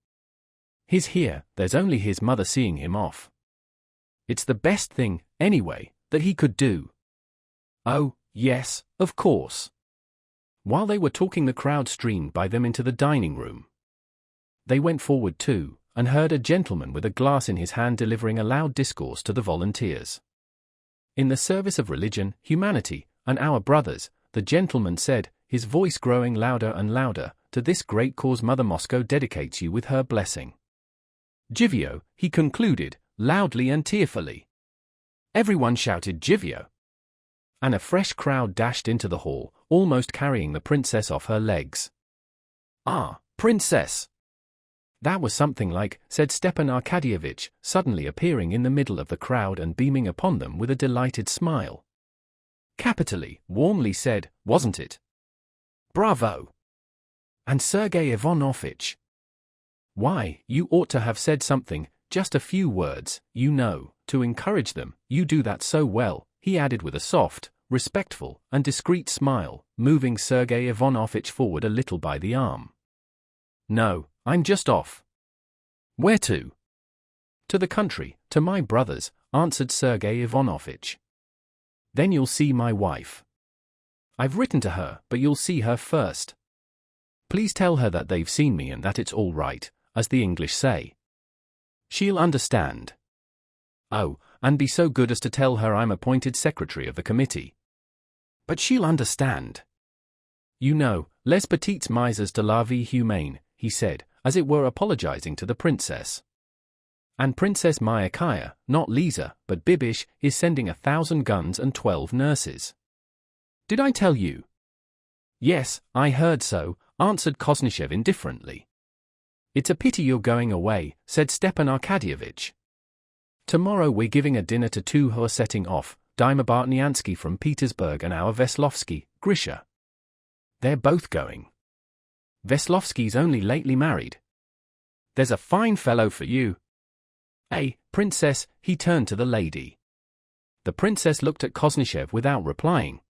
He's here, there's only his mother seeing him off. It's the best thing, anyway, that he could do." "Oh, yes, of course." While they were talking the crowd streamed by them into the dining room. They went forward too, and heard a gentleman with a glass in his hand delivering a loud discourse to the volunteers. "In the service of religion, humanity, and our brothers," the gentleman said, his voice growing louder and louder, "to this great cause Mother Moscow dedicates you with her blessing. Jivio," he concluded, loudly and tearfully. Everyone shouted Jivio. And a fresh crowd dashed into the hall, almost carrying the princess off her legs. "Ah, princess!" "That was something like," said Stepan Arkadyevitch, suddenly appearing in the middle of the crowd and beaming upon them with a delighted smile. Capitally, warmly said, wasn't it? Bravo! And Sergei Ivanovich? Why, you ought to have said something, just a few words, you know, to encourage them. You do that so well, he added with a soft, respectful, and discreet smile, moving Sergei Ivanovich forward a little by the arm. No, I'm just off. Where to? To the country, to my brother's, answered Sergei Ivanovich. Then you'll see my wife. I've written to her, but you'll see her first. Please tell her that they've seen me and that it's all right, as the English say. She'll understand. Oh, and be so good as to tell her I'm appointed secretary of the committee. But she'll understand. You know, les petites misères de la vie humaine, he said, as it were apologizing to the princess. And Princess Myakaya, not Lisa, but Bibish, is sending 1,000 guns and 12 nurses. Did I tell you? Yes, I heard so, answered Koznishev indifferently. It's a pity you're going away, said Stepan Arkadyevitch. Tomorrow we're giving a dinner to two who are setting off, Dyma Bartnyansky from Petersburg and our Veslovsky, Grisha. They're both going. Veslovsky's only lately married. There's a fine fellow for you. Princess, he turned to the lady. The princess looked at Koznishev without replying.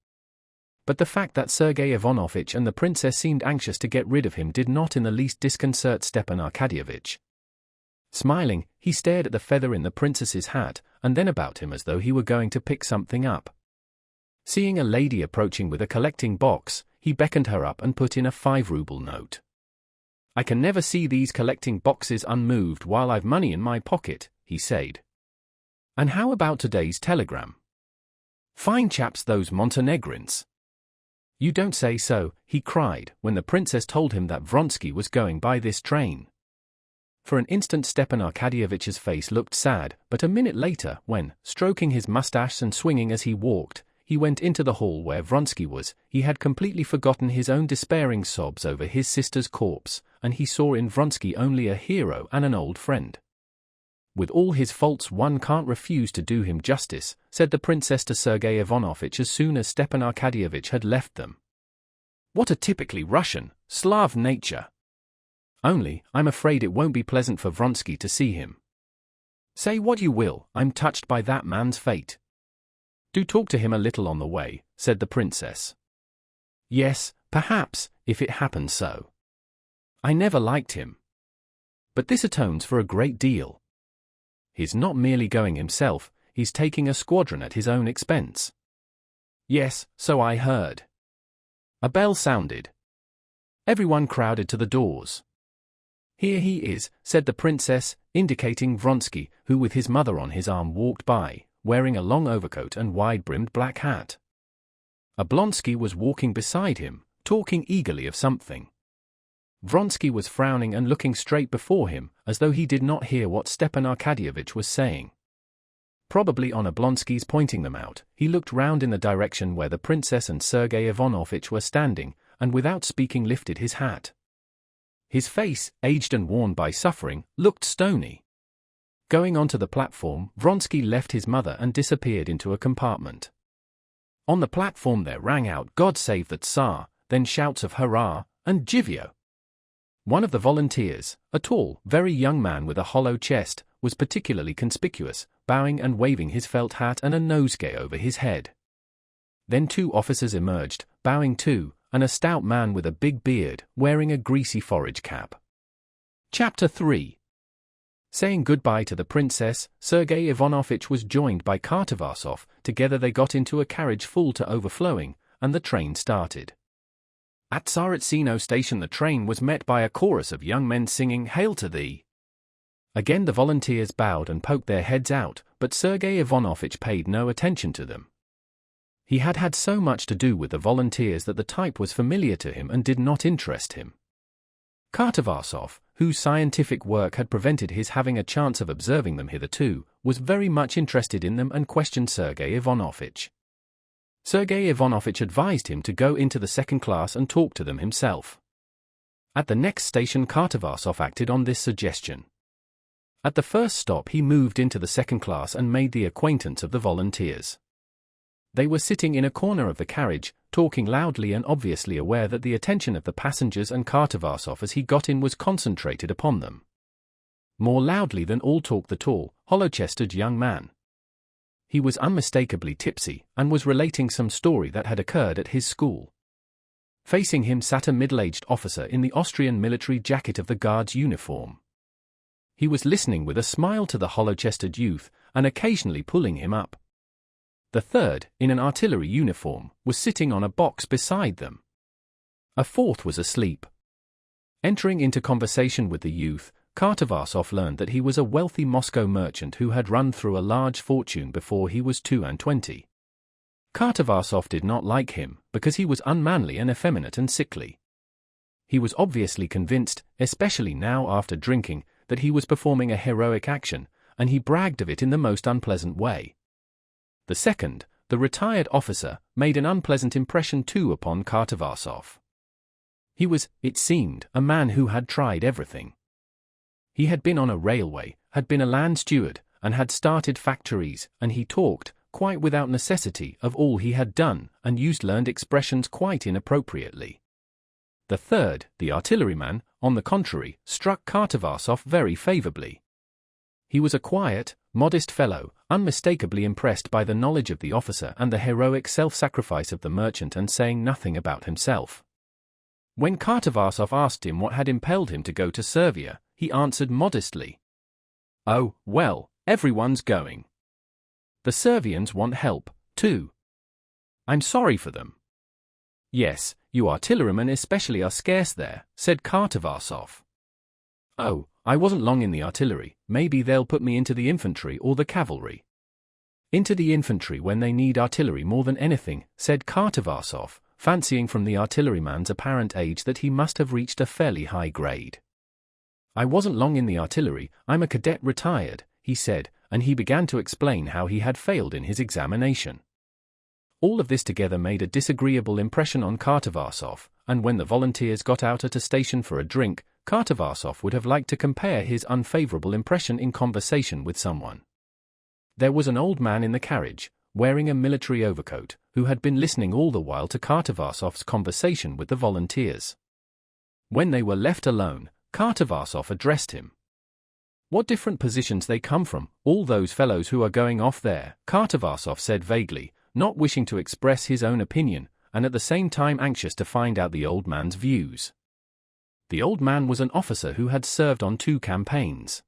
But the fact that Sergei Ivanovich and the princess seemed anxious to get rid of him did not in the least disconcert Stepan Arkadyevitch. Smiling, he stared at the feather in the princess's hat, and then about him as though he were going to pick something up. Seeing a lady approaching with a collecting box, he beckoned her up and put in a 5-ruble note. I can never see these collecting boxes unmoved while I've money in my pocket, he said. And how about today's telegram? Fine chaps those Montenegrins. You don't say so, he cried, when the princess told him that Vronsky was going by this train. For an instant Stepan Arkadyevitch's face looked sad, but a minute later, when, stroking his mustache and swinging as he walked, he went into the hall where Vronsky was, he had completely forgotten his own despairing sobs over his sister's corpse, and he saw in Vronsky only a hero and an old friend. With all his faults one can't refuse to do him justice, said the princess to Sergei Ivanovich as soon as Stepan Arkadyevitch had left them. What a typically Russian, Slav nature! Only, I'm afraid it won't be pleasant for Vronsky to see him. Say what you will, I'm touched by that man's fate. Do talk to him a little on the way, said the princess. Yes, perhaps, if it happens so. I never liked him. But this atones for a great deal. He's not merely going himself, he's taking a squadron at his own expense. Yes, so I heard. A bell sounded. Everyone crowded to the doors. Here he is, said the princess, indicating Vronsky, who with his mother on his arm walked by, wearing a long overcoat and wide-brimmed black hat. Oblonsky was walking beside him, talking eagerly of something. Vronsky was frowning and looking straight before him, as though he did not hear what Stepan Arkadyevitch was saying. Probably on Oblonsky's pointing them out, he looked round in the direction where the princess and Sergei Ivanovich were standing, and without speaking lifted his hat. His face, aged and worn by suffering, looked stony. Going onto the platform, Vronsky left his mother and disappeared into a compartment. On the platform there rang out "God save the Tsar," then shouts of hurrah and jivio. One of the volunteers, a tall, very young man with a hollow chest, was particularly conspicuous, bowing and waving his felt hat and a nosegay over his head. Then 2 officers emerged, bowing too, and a stout man with a big beard, wearing a greasy forage cap. Chapter 3. Saying goodbye to the princess, Sergei Ivanovich was joined by Kartavasov. Together they got into a carriage full to overflowing, and the train started. At Tsaritsino station the train was met by a chorus of young men singing "Hail to Thee." Again the volunteers bowed and poked their heads out, but Sergei Ivanovich paid no attention to them. He had had so much to do with the volunteers that the type was familiar to him and did not interest him. Kartavasov, whose scientific work had prevented his having a chance of observing them hitherto, was very much interested in them and questioned Sergei Ivanovich. Sergei Ivanovich advised him to go into the second class and talk to them himself. At the next station Kartavasov acted on this suggestion. At the first stop he moved into the second class and made the acquaintance of the volunteers. They were sitting in a corner of the carriage, talking loudly and obviously aware that the attention of the passengers and Kartavarsov as he got in was concentrated upon them. More loudly than all talked the tall, hollow-chested young man. He was unmistakably tipsy, and was relating some story that had occurred at his school. Facing him sat a middle-aged officer in the Austrian military jacket of the guard's uniform. He was listening with a smile to the hollow-chested youth, and occasionally pulling him up. The third, in an artillery uniform, was sitting on a box beside them. A fourth was asleep. Entering into conversation with the youth, Kartavarsov learned that he was a wealthy Moscow merchant who had run through a large fortune before he was 22. Kartavarsov did not like him, because he was unmanly and effeminate and sickly. He was obviously convinced, especially now after drinking, that he was performing a heroic action, and he bragged of it in the most unpleasant way. The second, the retired officer, made an unpleasant impression too upon Kartavarsov. He was, it seemed, a man who had tried everything. He had been on a railway, had been a land steward, and had started factories, and he talked, quite without necessity, of all he had done, and used learned expressions quite inappropriately. The third, the artilleryman, on the contrary, struck Kartavarsov very favorably. He was a quiet, modest fellow, unmistakably impressed by the knowledge of the officer and the heroic self-sacrifice of the merchant, and saying nothing about himself. When Kartavarsov asked him what had impelled him to go to Servia, he answered modestly, "Oh, well, everyone's going. The Servians want help, too. I'm sorry for them." "Yes, you artillerymen especially are scarce there," said Kartavarsov. "Oh, I wasn't long in the artillery, maybe they'll put me into the infantry or the cavalry." "Into the infantry when they need artillery more than anything," said Kartavarsov, fancying from the artilleryman's apparent age that he must have reached a fairly high grade. "I wasn't long in the artillery, I'm a cadet retired," he said, and he began to explain how he had failed in his examination. All of this together made a disagreeable impression on Kartavarsov, and when the volunteers got out at a station for a drink, Kartavarsov would have liked to compare his unfavorable impression in conversation with someone. There was an old man in the carriage, wearing a military overcoat, who had been listening all the while to Kartavarsov's conversation with the volunteers. When they were left alone, Kartavarsov addressed him. "What different positions they come from, all those fellows who are going off there," Kartavarsov said vaguely, not wishing to express his own opinion, and at the same time anxious to find out the old man's views. The old man was an officer who had served on 2 campaigns.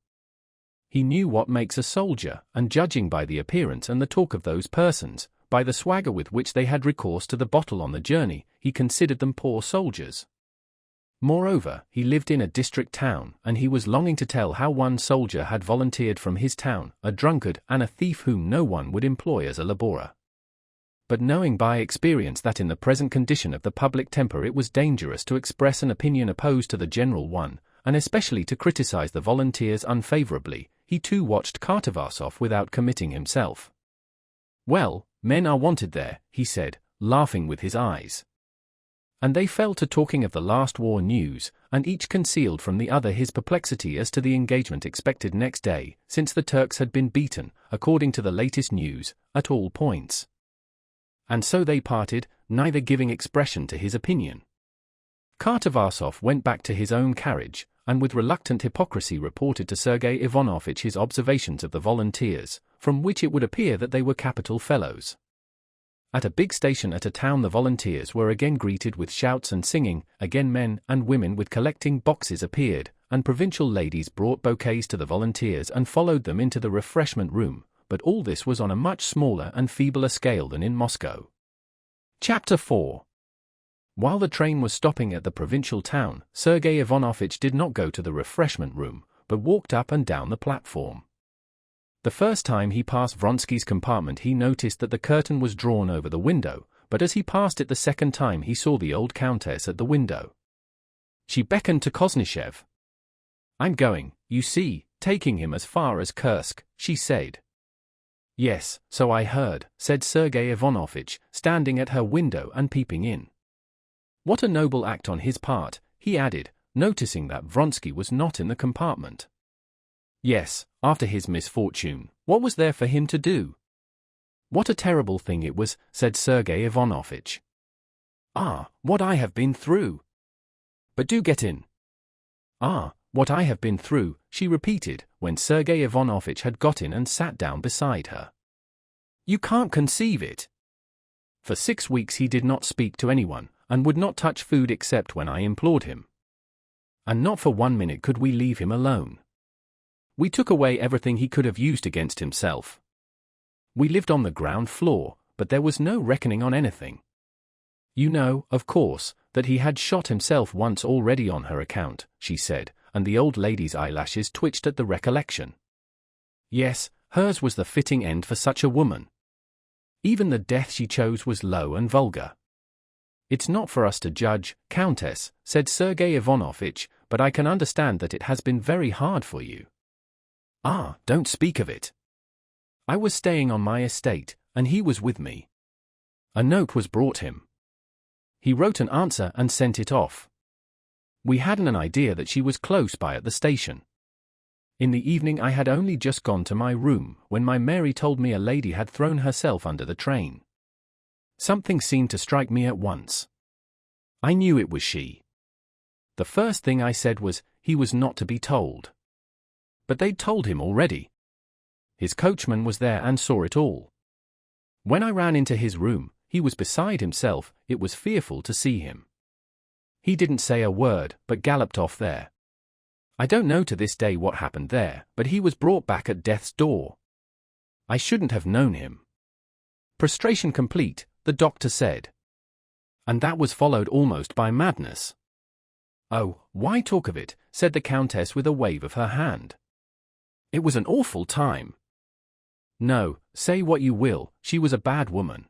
He knew what makes a soldier, and judging by the appearance and the talk of those persons, by the swagger with which they had recourse to the bottle on the journey, he considered them poor soldiers. Moreover, he lived in a district town, and he was longing to tell how one soldier had volunteered from his town, a drunkard and a thief whom no one would employ as a laborer. But knowing by experience that in the present condition of the public temper it was dangerous to express an opinion opposed to the general one, and especially to criticize the volunteers unfavorably, he too watched Kartavarsov without committing himself. "Well, men are wanted there," he said, laughing with his eyes. And they fell to talking of the last war news, and each concealed from the other his perplexity as to the engagement expected next day, since the Turks had been beaten, according to the latest news, at all points. And so they parted, neither giving expression to his opinion. Kartavarsov went back to his own carriage, and with reluctant hypocrisy reported to Sergei Ivanovitch his observations of the volunteers, from which it would appear that they were capital fellows. At a big station at a town the volunteers were again greeted with shouts and singing, again men and women with collecting boxes appeared, and provincial ladies brought bouquets to the volunteers and followed them into the refreshment room, but all this was on a much smaller and feebler scale than in Moscow. Chapter 4. While the train was stopping at the provincial town, Sergei Ivanovitch did not go to the refreshment room, but walked up and down the platform. The first time he passed Vronsky's compartment he noticed that the curtain was drawn over the window, but as he passed it the second time he saw the old countess at the window. She beckoned to Koznishev. "I'm going, you see, taking him as far as Kursk," she said. "Yes, so I heard," said Sergei Ivanovitch, standing at her window and peeping in. "What a noble act on his part," he added, noticing that Vronsky was not in the compartment. "Yes, after his misfortune, what was there for him to do?" "What a terrible thing it was," said Sergei Ivanovitch. "Ah, what I have been through! But do get in." "Ah, what I have been through," she repeated, when Sergei Ivanovitch had got in and sat down beside her. "You can't conceive it." For 6 weeks he did not speak to anyone, and would not touch food except when I implored him. And not for 1 minute could we leave him alone. We took away everything he could have used against himself. We lived on the ground floor, but there was no reckoning on anything. "You know, of course, that he had shot himself once already on her account," she said, and the old lady's eyelashes twitched at the recollection. Yes, hers was the fitting end for such a woman. Even the death she chose was low and vulgar. "It's not for us to judge, Countess," said Sergei Ivanovitch, "but I can understand that it has been very hard for you." "Ah, don't speak of it. I was staying on my estate, and he was with me. A note was brought him. He wrote an answer and sent it off. We hadn't an idea that she was close by at the station. In the evening I had only just gone to my room, when my Mary told me a lady had thrown herself under the train. Something seemed to strike me at once. I knew it was she. The first thing I said was, he was not to be told. But they'd told him already. His coachman was there and saw it all. When I ran into his room, he was beside himself. It was fearful to see him. He didn't say a word, but galloped off there. I don't know to this day what happened there, but he was brought back at death's door. I shouldn't have known him. Prostration complete, the doctor said. And that was followed almost by madness. "Oh, why talk of it," said the Countess with a wave of her hand. "It was an awful time." "No, say what you will, she was a bad woman."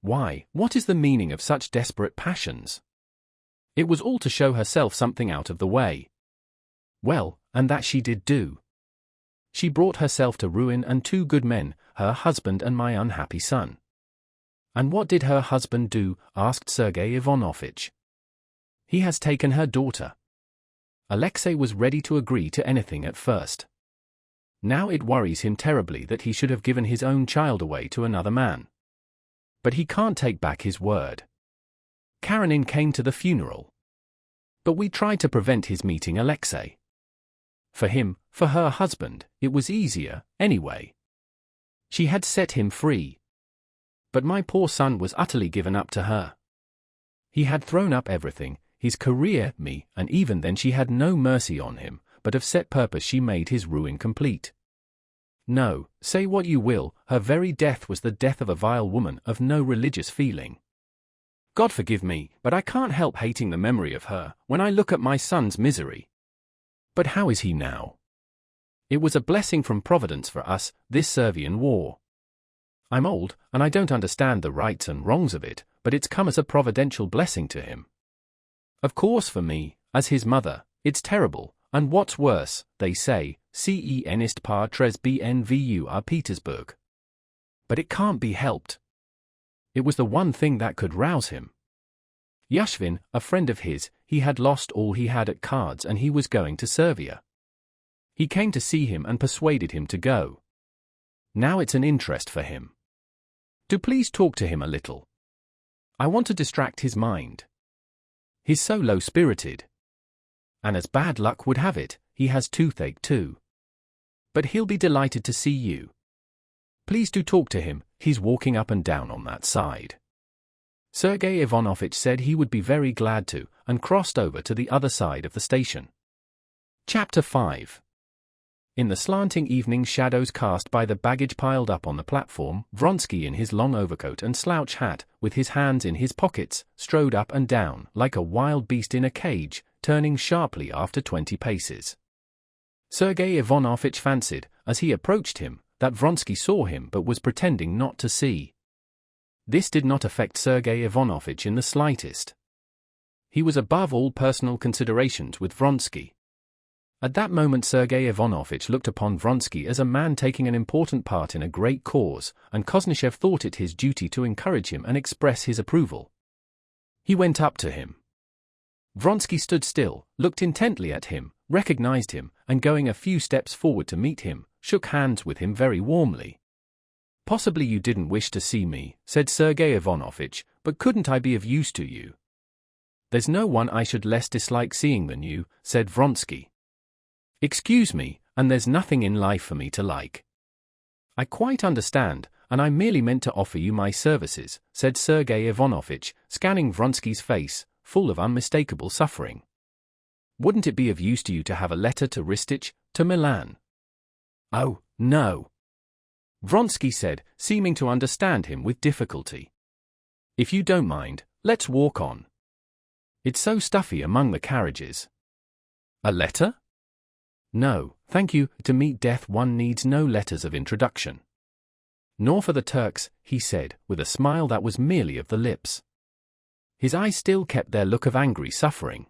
"Why, what is the meaning of such desperate passions?" "It was all to show herself something out of the way." "Well, and that she did do. She brought herself to ruin and 2 good men, her husband and my unhappy son." "And what did her husband do?" asked Sergei Ivanovitch. "He has taken her daughter." Alexei was ready to agree to anything at first. Now it worries him terribly that he should have given his own child away to another man. But he can't take back his word. Karenina came to the funeral. But we tried to prevent his meeting Alexei. For him, for her husband, it was easier, anyway. She had set him free. But my poor son was utterly given up to her. He had thrown up everything, his career, me, and even then she had no mercy on him, but of set purpose she made his ruin complete. No, say what you will, her very death was the death of a vile woman of no religious feeling. God forgive me, but I can't help hating the memory of her, when I look at my son's misery. But how is he now? It was a blessing from Providence for us, this Servian war. I'm old, and I don't understand the rights and wrongs of it, but it's come as a providential blessing to him. Of course for me, as his mother, it's terrible, and what's worse, they say, cen ist par tres bnvur Petersburg. But it can't be helped. It was the one thing that could rouse him. Yashvin, a friend of his, he had lost all he had at cards and he was going to Servia. He came to see him and persuaded him to go. Now it's an interest for him. Do please talk to him a little. I want to distract his mind. He's so low-spirited. And as bad luck would have it, he has toothache too. But he'll be delighted to see you. Please do talk to him, he's walking up and down on that side. Sergei Ivanovitch said he would be very glad to, and crossed over to the other side of the station. Chapter 5. In the slanting evening shadows cast by the baggage piled up on the platform, Vronsky in his long overcoat and slouch hat, with his hands in his pockets, strode up and down, like a wild beast in a cage, turning sharply after 20 paces. Sergei Ivanovitch fancied, as he approached him, that Vronsky saw him but was pretending not to see. This did not affect Sergei Ivanovitch in the slightest. He was above all personal considerations with Vronsky. At that moment Sergei Ivanovitch looked upon Vronsky as a man taking an important part in a great cause, and Koznishev thought it his duty to encourage him and express his approval. He went up to him. Vronsky stood still, looked intently at him, recognized him, and going a few steps forward to meet him, shook hands with him very warmly. Possibly you didn't wish to see me, said Sergei Ivanovich, but couldn't I be of use to you? There's no one I should less dislike seeing than you, said Vronsky. Excuse me, and there's nothing in life for me to like. I quite understand, and I merely meant to offer you my services, said Sergei Ivanovich, scanning Vronsky's face, full of unmistakable suffering. Wouldn't it be of use to you to have a letter to Ristich, to Milan? Oh, no. Vronsky said, seeming to understand him with difficulty. If you don't mind, let's walk on. It's so stuffy among the carriages. A letter? No, thank you, to meet death one needs no letters of introduction. Nor for the Turks, he said, with a smile that was merely of the lips. His eyes still kept their look of angry suffering.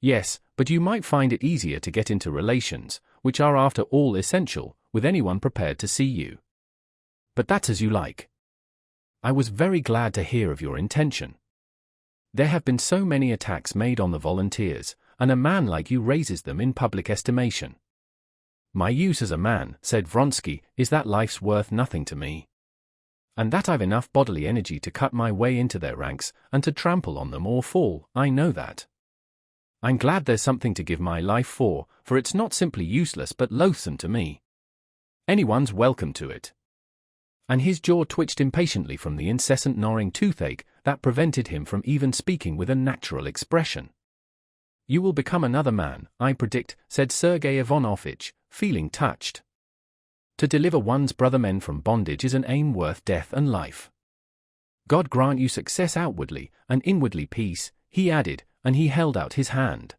Yes, but you might find it easier to get into relations, which are after all essential, with anyone prepared to see you. But that's as you like. I was very glad to hear of your intention. There have been so many attacks made on the volunteers, and a man like you raises them in public estimation. My use as a man, said Vronsky, is that life's worth nothing to me. And that I've enough bodily energy to cut my way into their ranks, and to trample on them or fall, I know that. I'm glad there's something to give my life for it's not simply useless but loathsome to me. Anyone's welcome to it. And his jaw twitched impatiently from the incessant gnawing toothache that prevented him from even speaking with a natural expression. You will become another man, I predict, said Sergei Ivanovich, feeling touched. To deliver one's brother men from bondage is an aim worth death and life. God grant you success outwardly, and inwardly peace, he added, and he held out his hand.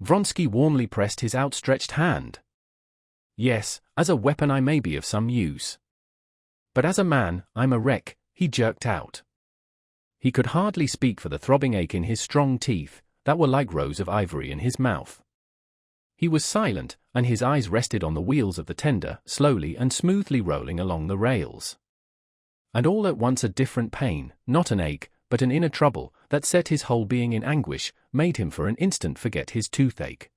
Vronsky warmly pressed his outstretched hand. Yes, as a weapon I may be of some use. But as a man, I'm a wreck, he jerked out. He could hardly speak for the throbbing ache in his strong teeth, that were like rows of ivory in his mouth. He was silent, and his eyes rested on the wheels of the tender, slowly and smoothly rolling along the rails. And all at once a different pain, not an ache, but an inner trouble, that set his whole being in anguish, made him for an instant forget his toothache.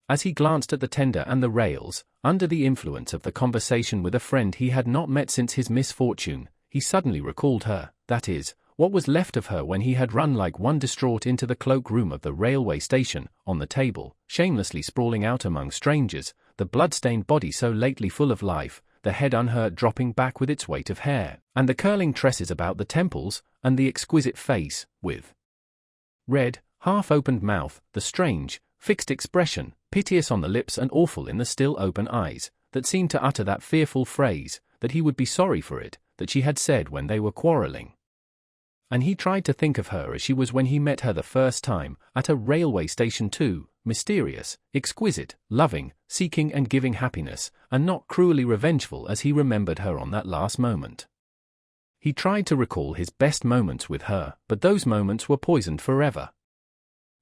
As he glanced at the tender and the rails, under the influence of the conversation with a friend he had not met since his misfortune, he suddenly recalled her, that is, what was left of her when he had run like one distraught into the cloak-room of the railway station, on the table, shamelessly sprawling out among strangers, the blood-stained body so lately full of life, the head unhurt dropping back with its weight of hair, and the curling tresses about the temples, and the exquisite face, with red, half-opened mouth, the strange, fixed expression, piteous on the lips and awful in the still open eyes, that seemed to utter that fearful phrase, that he would be sorry for it, that she had said when they were quarrelling. And he tried to think of her as she was when he met her the first time, at a railway station too, mysterious, exquisite, loving, seeking and giving happiness, and not cruelly revengeful as he remembered her on that last moment. He tried to recall his best moments with her, but those moments were poisoned forever.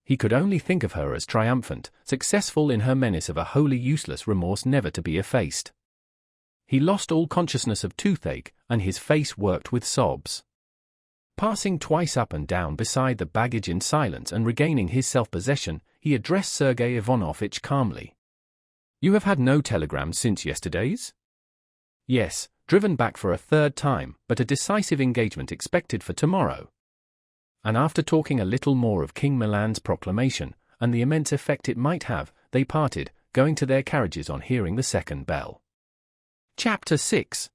He could only think of her as triumphant, successful in her menace of a wholly useless remorse never to be effaced. He lost all consciousness of toothache, and his face worked with sobs. Passing twice up and down beside the baggage in silence and regaining his self-possession, he addressed Sergei Ivanovich calmly. You have had no telegrams since yesterday's? Yes, driven back for a third time, but a decisive engagement expected for tomorrow. And after talking a little more of King Milan's proclamation, and the immense effect it might have, they parted, going to their carriages on hearing the second bell. Chapter 6.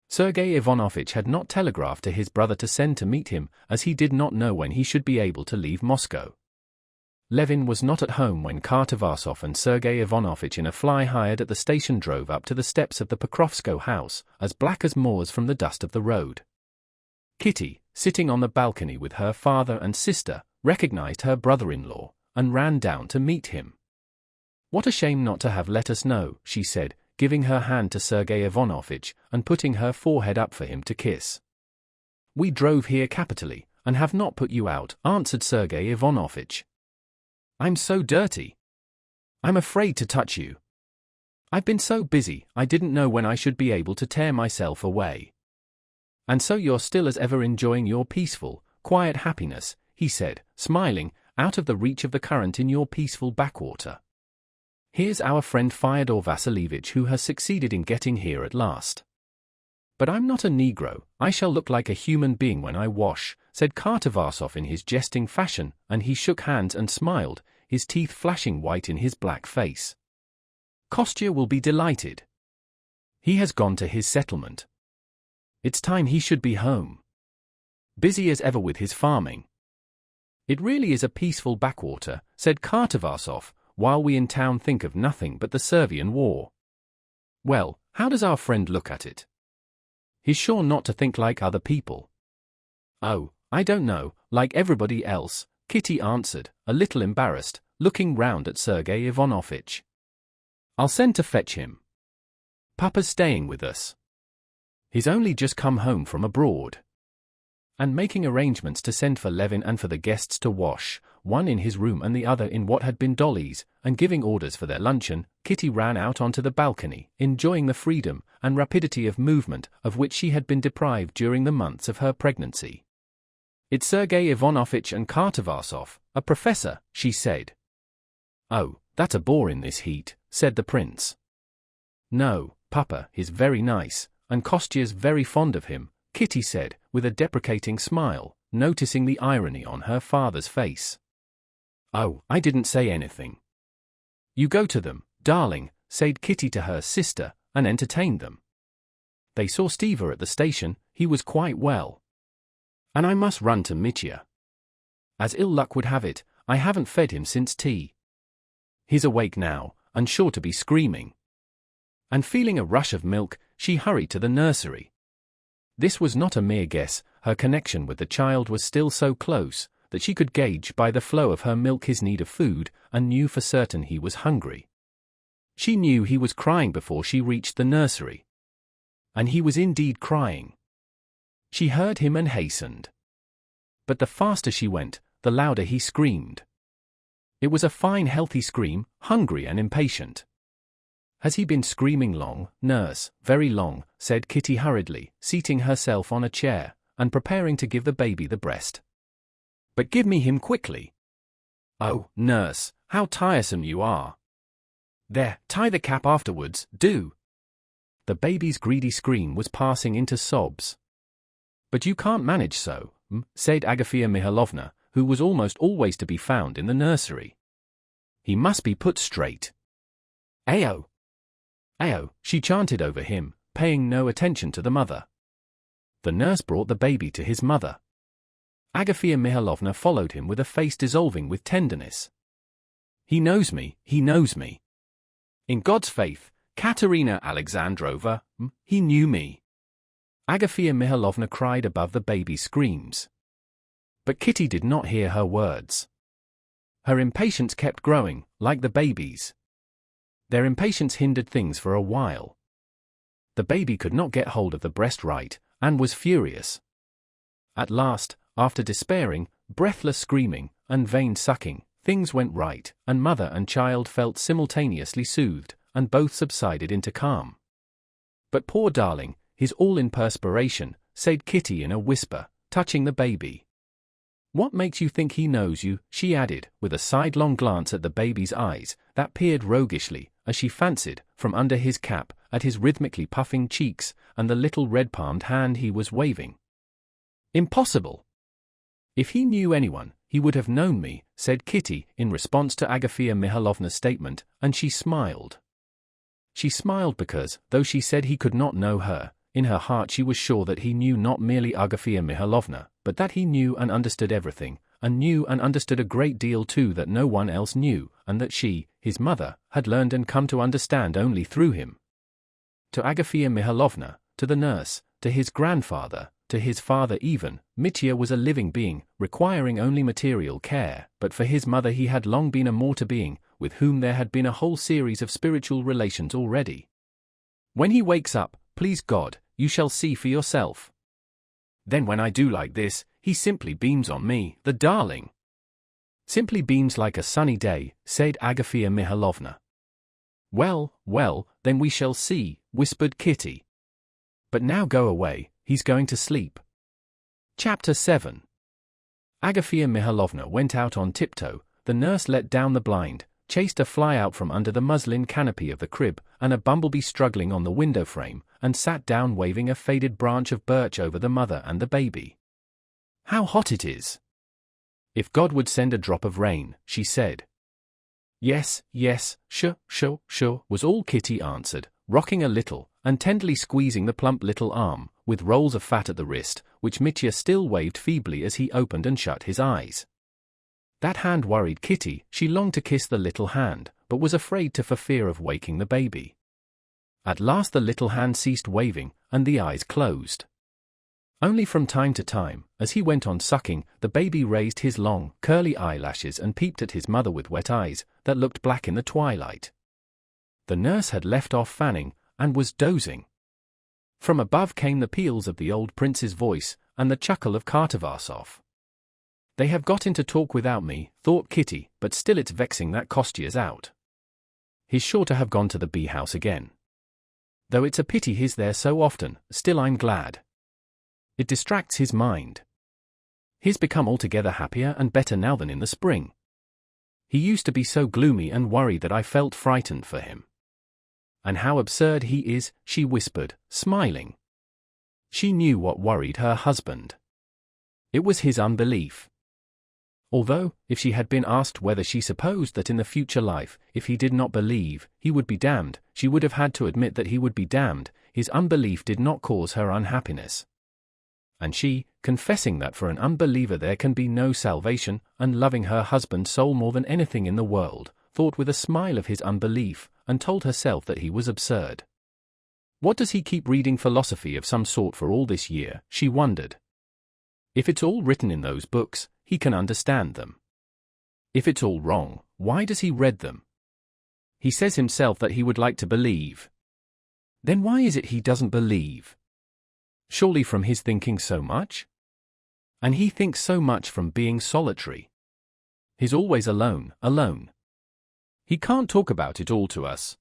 Sergei Ivanovich had not telegraphed to his brother to send to meet him, as he did not know when he should be able to leave Moscow. Levin was not at home when Kartavasov and Sergei Ivanovich in a fly hired at the station drove up to the steps of the Pokrovskoe house, as black as moors from the dust of the road. Kitty, sitting on the balcony with her father and sister, recognized her brother-in-law, and ran down to meet him. What a shame not to have let us know, she said, giving her hand to Sergei Ivanovich, and putting her forehead up for him to kiss. We drove here capitally, and have not put you out, answered Sergei Ivanovich. I'm so dirty. I'm afraid to touch you. I've been so busy, I didn't know when I should be able to tear myself away. And so you're still as ever enjoying your peaceful, quiet happiness, he said, smiling, out of the reach of the current in your peaceful backwater. Here's our friend Fyodor Vasilievich who has succeeded in getting here at last. "But I'm not a Negro, I shall look like a human being when I wash," said Kartavarsov in his jesting fashion, and he shook hands and smiled, his teeth flashing white in his black face. "Kostya will be delighted. He has gone to his settlement. It's time he should be home. Busy as ever with his farming. It really is a peaceful backwater," said Kartavarsov, "while we in town think of nothing but the Servian war. Well, how does our friend look at it? He's sure not to think like other people." "Oh, I don't know, like everybody else," Kitty answered, a little embarrassed, looking round at Sergei Ivanovitch. "I'll send to fetch him. Papa's staying with us. He's only just come home from abroad." And making arrangements to send for Levin and for the guests to wash, one in his room and the other in what had been Dolly's, and giving orders for their luncheon, Kitty ran out onto the balcony, enjoying the freedom and rapidity of movement of which she had been deprived during the months of her pregnancy. "It's Sergei Ivanovitch and Kartavarsov, a professor," she said. "Oh, that's a bore in this heat," said the prince. "No, Papa, he's very nice, and Kostya's very fond of him," Kitty said, with a deprecating smile, noticing the irony on her father's face. "Oh, I didn't say anything." "You go to them, darling," said Kitty to her sister, and entertained them. They saw Steva at the station, he was quite well. "And I must run to Mitya. As ill luck would have it, I haven't fed him since tea. He's awake now, and sure to be screaming." And feeling a rush of milk, she hurried to the nursery. This was not a mere guess, her connection with the child was still so close that she could gauge by the flow of her milk his need of food, and knew for certain he was hungry. She knew he was crying before she reached the nursery. And he was indeed crying. She heard him and hastened. But the faster she went, the louder he screamed. It was a fine healthy scream, hungry and impatient. "Has he been screaming long, nurse?" "Very long," said Kitty hurriedly, seating herself on a chair, and preparing to give the baby the breast. "But give me him quickly." "Oh, nurse, how tiresome you are. There, tie the cap afterwards, do." The baby's greedy scream was passing into sobs. "But you can't manage so," said Agafea Mihailovna, who was almost always to be found in the nursery. "He must be put straight. Ayo! Ayo!" she chanted over him, paying no attention to the mother. The nurse brought the baby to his mother. Agafea Mihailovna followed him with a face dissolving with tenderness. He knows me. In God's faith, Katerina Alexandrova, he knew me." Agafea Mihailovna cried above the baby's screams. But Kitty did not hear her words. Her impatience kept growing, like the baby's. Their impatience hindered things for a while. The baby could not get hold of the breast right, and was furious. At last, after despairing, breathless screaming, and vain sucking, things went right, and mother and child felt simultaneously soothed, and both subsided into calm. "But poor darling, he's all in perspiration," said Kitty in a whisper, touching the baby. "What makes you think he knows you?" she added, with a sidelong glance at the baby's eyes, that peered roguishly, as she fancied, from under his cap, at his rhythmically puffing cheeks, and the little red-palmed hand he was waving. "Impossible! If he knew anyone, he would have known me," said Kitty, in response to Agafea Mihailovna's statement, and she smiled. She smiled because, though she said he could not know her, in her heart she was sure that he knew not merely Agafea Mihailovna, but that he knew and understood everything, and knew and understood a great deal too that no one else knew, and that she, his mother, had learned and come to understand only through him. To Agafea Mihailovna, to the nurse, to his grandfather, to his father even, Mitya was a living being, requiring only material care, but for his mother he had long been a mortal being, with whom there had been a whole series of spiritual relations already. "When he wakes up, please God, you shall see for yourself. Then when I do like this, he simply beams on me, the darling. Simply beams like a sunny day," said Agafea Mihailovna. Well, then we shall see," whispered Kitty. "But now go away, he's going to sleep." Chapter 7. Agafea Mihailovna went out on tiptoe, the nurse let down the blind, chased a fly out from under the muslin canopy of the crib, and a bumblebee struggling on the window frame, and sat down waving a faded branch of birch over the mother and the baby. "How hot it is! If God would send a drop of rain," she said. "Yes, yes, sure, was all Kitty answered, rocking a little, and tenderly squeezing the plump little arm, with rolls of fat at the wrist, which Mitya still waved feebly as he opened and shut his eyes. That hand worried Kitty. She longed to kiss the little hand, but was afraid for fear of waking the baby. At last the little hand ceased waving, and the eyes closed. Only from time to time, as he went on sucking, the baby raised his long, curly eyelashes and peeped at his mother with wet eyes that looked black in the twilight. The nurse had left off fanning, and was dozing. From above came the peals of the old prince's voice, and the chuckle of Kartavarsov. "They have got into talk without me," thought Kitty, "but still it's vexing that Kostya's out. He's sure to have gone to the bee house again. Though it's a pity he's there so often, still I'm glad. It distracts his mind. He's become altogether happier and better now than in the spring. He used to be so gloomy and worried that I felt frightened for him. And how absurd he is," she whispered, smiling. She knew what worried her husband. It was his unbelief. Although, if she had been asked whether she supposed that in the future life, if he did not believe, he would be damned, she would have had to admit that he would be damned. His unbelief did not cause her unhappiness. And she, confessing that for an unbeliever there can be no salvation, and loving her husband's soul more than anything in the world, thought with a smile of his unbelief, and told herself that he was absurd. What does he keep reading philosophy of some sort for all this year, she wondered. If it's all written in those books, he can understand them. If it's all wrong, why does he read them? He says himself that he would like to believe. Then why is it he doesn't believe? Surely from his thinking so much? And he thinks so much from being solitary. He's always alone. He can't talk about it all to us.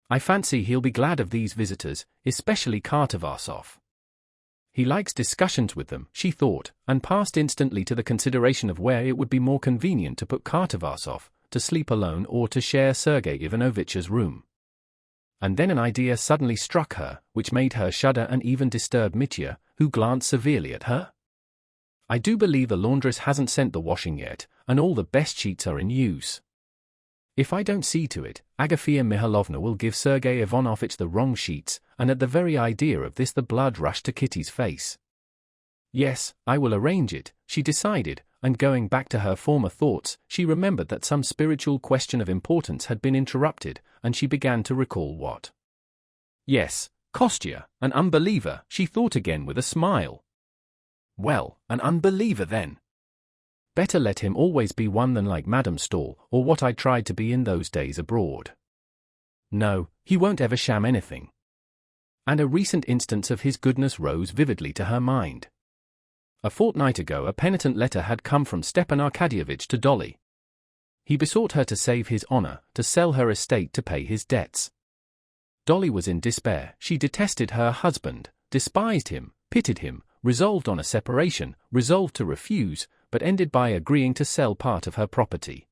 I fancy he'll be glad of these visitors, especially Kartavarsov. He likes discussions with them, she thought, and passed instantly to the consideration of where it would be more convenient to put Kartavarsov, to sleep alone or to share Sergei Ivanovitch's room. And then an idea suddenly struck her, which made her shudder and even disturb Mitya, who glanced severely at her. "I do believe the laundress hasn't sent the washing yet, and all the best sheets are in use. If I don't see to it, Agafea Mihailovna will give Sergei Ivanovitch the wrong sheets," and at the very idea of this the blood rushed to Kitty's face. "Yes, I will arrange it," she decided, and going back to her former thoughts, she remembered that some spiritual question of importance had been interrupted, and she began to recall what. Yes, Kostya, an unbeliever, she thought again with a smile. Well, an unbeliever then. Better let him always be one than like Madame Stahl, or what I tried to be in those days abroad. No, he won't ever sham anything. And a recent instance of his goodness rose vividly to her mind. A fortnight ago a penitent letter had come from Stepan Arkadyevitch to Dolly. He besought her to save his honor, to sell her estate to pay his debts. Dolly was in despair. She detested her husband, despised him, pitied him, resolved on a separation, resolved to refuse, but ended by agreeing to sell part of her property.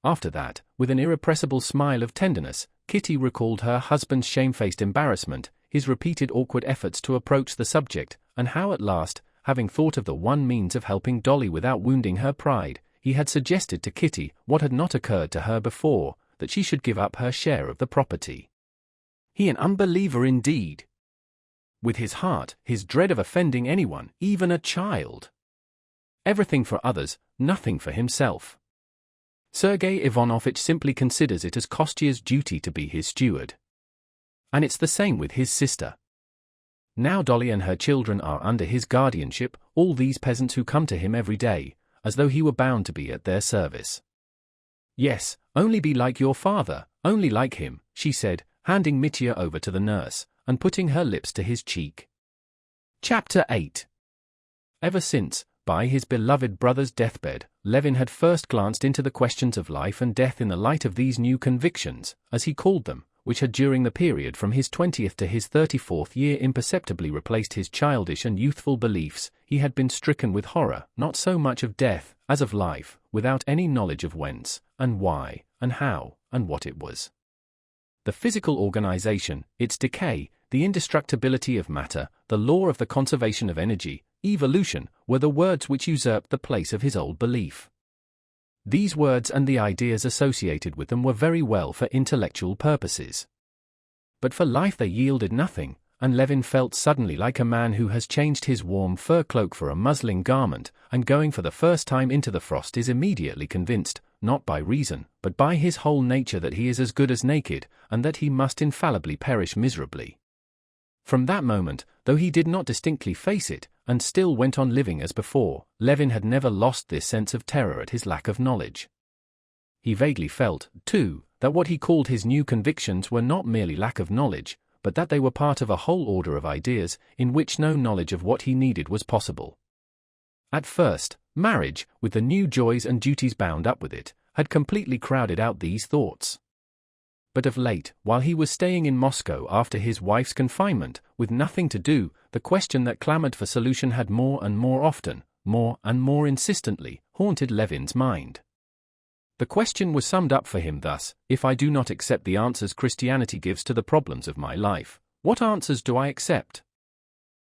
After that, with an irrepressible smile of tenderness, Kitty recalled her husband's shamefaced embarrassment, his repeated awkward efforts to approach the subject, and how at last, having thought of the one means of helping Dolly without wounding her pride, he had suggested to Kitty, what had not occurred to her before, that she should give up her share of the property. He an unbeliever indeed. With his heart, his dread of offending anyone, even a child. Everything for others, nothing for himself. Sergei Ivanovitch simply considers it as Kostya's duty to be his steward. And it's the same with his sister. Now Dolly and her children are under his guardianship, all these peasants who come to him every day, as though he were bound to be at their service. Yes, only be like your father, only like him, she said, handing Mitya over to the nurse, and putting her lips to his cheek. Chapter 8. Ever since, by his beloved brother's deathbed, Levin had first glanced into the questions of life and death in the light of these new convictions, as he called them, which had during the period from his 20th to his 34th year imperceptibly replaced his childish and youthful beliefs. He had been stricken with horror, not so much of death, as of life, without any knowledge of whence, and why, and how, and what it was. The physical organization, its decay, the indestructibility of matter, the law of the conservation of energy, evolution, were the words which usurped the place of his old belief. These words and the ideas associated with them were very well for intellectual purposes. But for life they yielded nothing, and Levin felt suddenly like a man who has changed his warm fur cloak for a muslin garment, and going for the first time into the frost is immediately convinced, not by reason, but by his whole nature, that he is as good as naked, and that he must infallibly perish miserably. From that moment, though he did not distinctly face it, and still went on living as before, Levin had never lost this sense of terror at his lack of knowledge. He vaguely felt, too, that what he called his new convictions were not merely lack of knowledge, but that they were part of a whole order of ideas, in which no knowledge of what he needed was possible. At first, marriage, with the new joys and duties bound up with it, had completely crowded out these thoughts. But of late, while he was staying in Moscow after his wife's confinement, with nothing to do, the question that clamored for solution had more and more often, more and more insistently, haunted Levin's mind. The question was summed up for him thus: if I do not accept the answers Christianity gives to the problems of my life, what answers do I accept?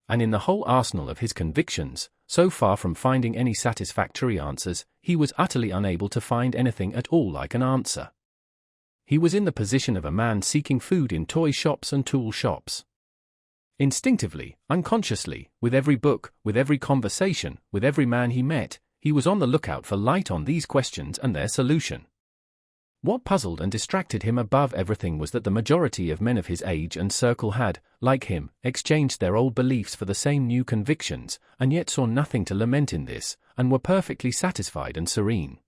And in the whole arsenal of his convictions, so far from finding any satisfactory answers, he was utterly unable to find anything at all like an answer. He was in the position of a man seeking food in toy shops and tool shops. Instinctively, unconsciously, with every book, with every conversation, with every man he met, he was on the lookout for light on these questions and their solution. What puzzled and distracted him above everything was that the majority of men of his age and circle had, like him, exchanged their old beliefs for the same new convictions, and yet saw nothing to lament in this, and were perfectly satisfied and serene.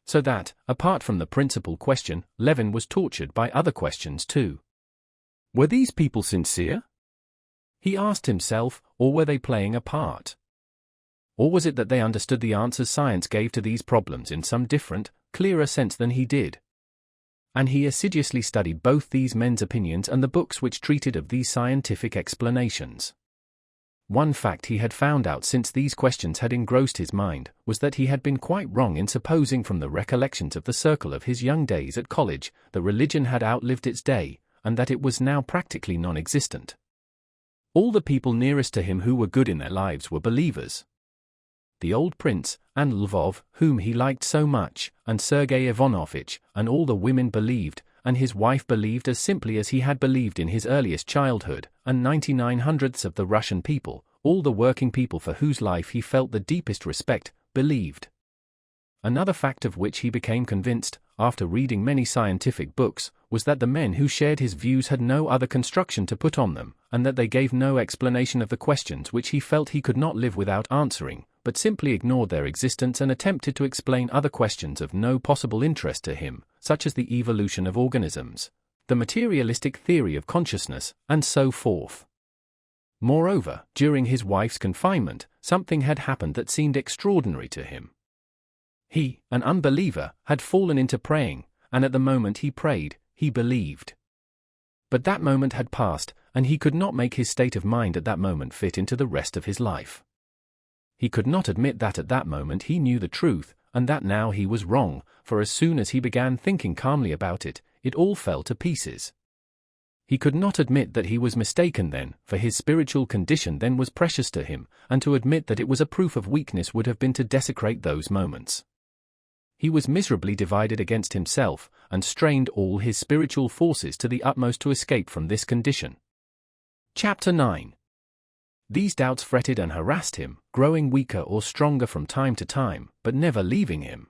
So that, apart from the principal question, Levin was tortured by other questions too. Were these people sincere? He asked himself, or were they playing a part? Or was it that they understood the answers science gave to these problems in some different, clearer sense than he did? And he assiduously studied both these men's opinions and the books which treated of these scientific explanations. One fact he had found out since these questions had engrossed his mind was that he had been quite wrong in supposing from the recollections of the circle of his young days at college that religion had outlived its day, and that it was now practically non-existent. All the people nearest to him who were good in their lives were believers. The old prince, and Lvov, whom he liked so much, and Sergei Ivanovitch, and all the women believed, and his wife believed as simply as he had believed in his earliest childhood, and 99/100ths of the Russian people, all the working people for whose life he felt the deepest respect, believed. Another fact of which he became convinced, after reading many scientific books, was that the men who shared his views had no other construction to put on them, and that they gave no explanation of the questions which he felt he could not live without answering, but simply ignored their existence and attempted to explain other questions of no possible interest to him, such as the evolution of organisms, the materialistic theory of consciousness, and so forth. Moreover, during his wife's confinement, something had happened that seemed extraordinary to him. He, an unbeliever, had fallen into praying, and at the moment he prayed, he believed. But that moment had passed, and he could not make his state of mind at that moment fit into the rest of his life. He could not admit that at that moment he knew the truth, and that now he was wrong, for as soon as he began thinking calmly about it, it all fell to pieces. He could not admit that he was mistaken then, for his spiritual condition then was precious to him, and to admit that it was a proof of weakness would have been to desecrate those moments. He was miserably divided against himself, and strained all his spiritual forces to the utmost to escape from this condition. Chapter 9. These doubts fretted and harassed him, growing weaker or stronger from time to time, but never leaving him.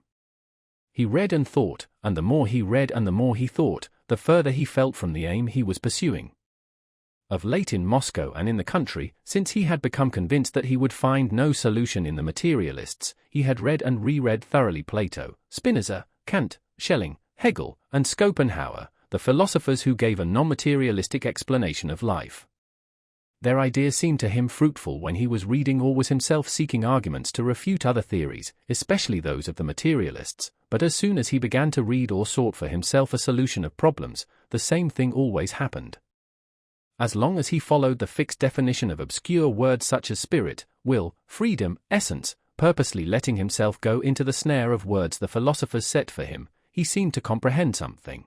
He read and thought, and the more he read and the more he thought, the further he felt from the aim he was pursuing. Of late in Moscow and in the country, since he had become convinced that he would find no solution in the materialists, he had read and reread thoroughly Plato, Spinoza, Kant, Schelling, Hegel, and Schopenhauer, the philosophers who gave a non-materialistic explanation of life. Their ideas seemed to him fruitful when he was reading or was himself seeking arguments to refute other theories, especially those of the materialists, but as soon as he began to read or sought for himself a solution of problems, the same thing always happened. As long as he followed the fixed definition of obscure words such as spirit, will, freedom, essence, purposely letting himself go into the snare of words the philosophers set for him, he seemed to comprehend something.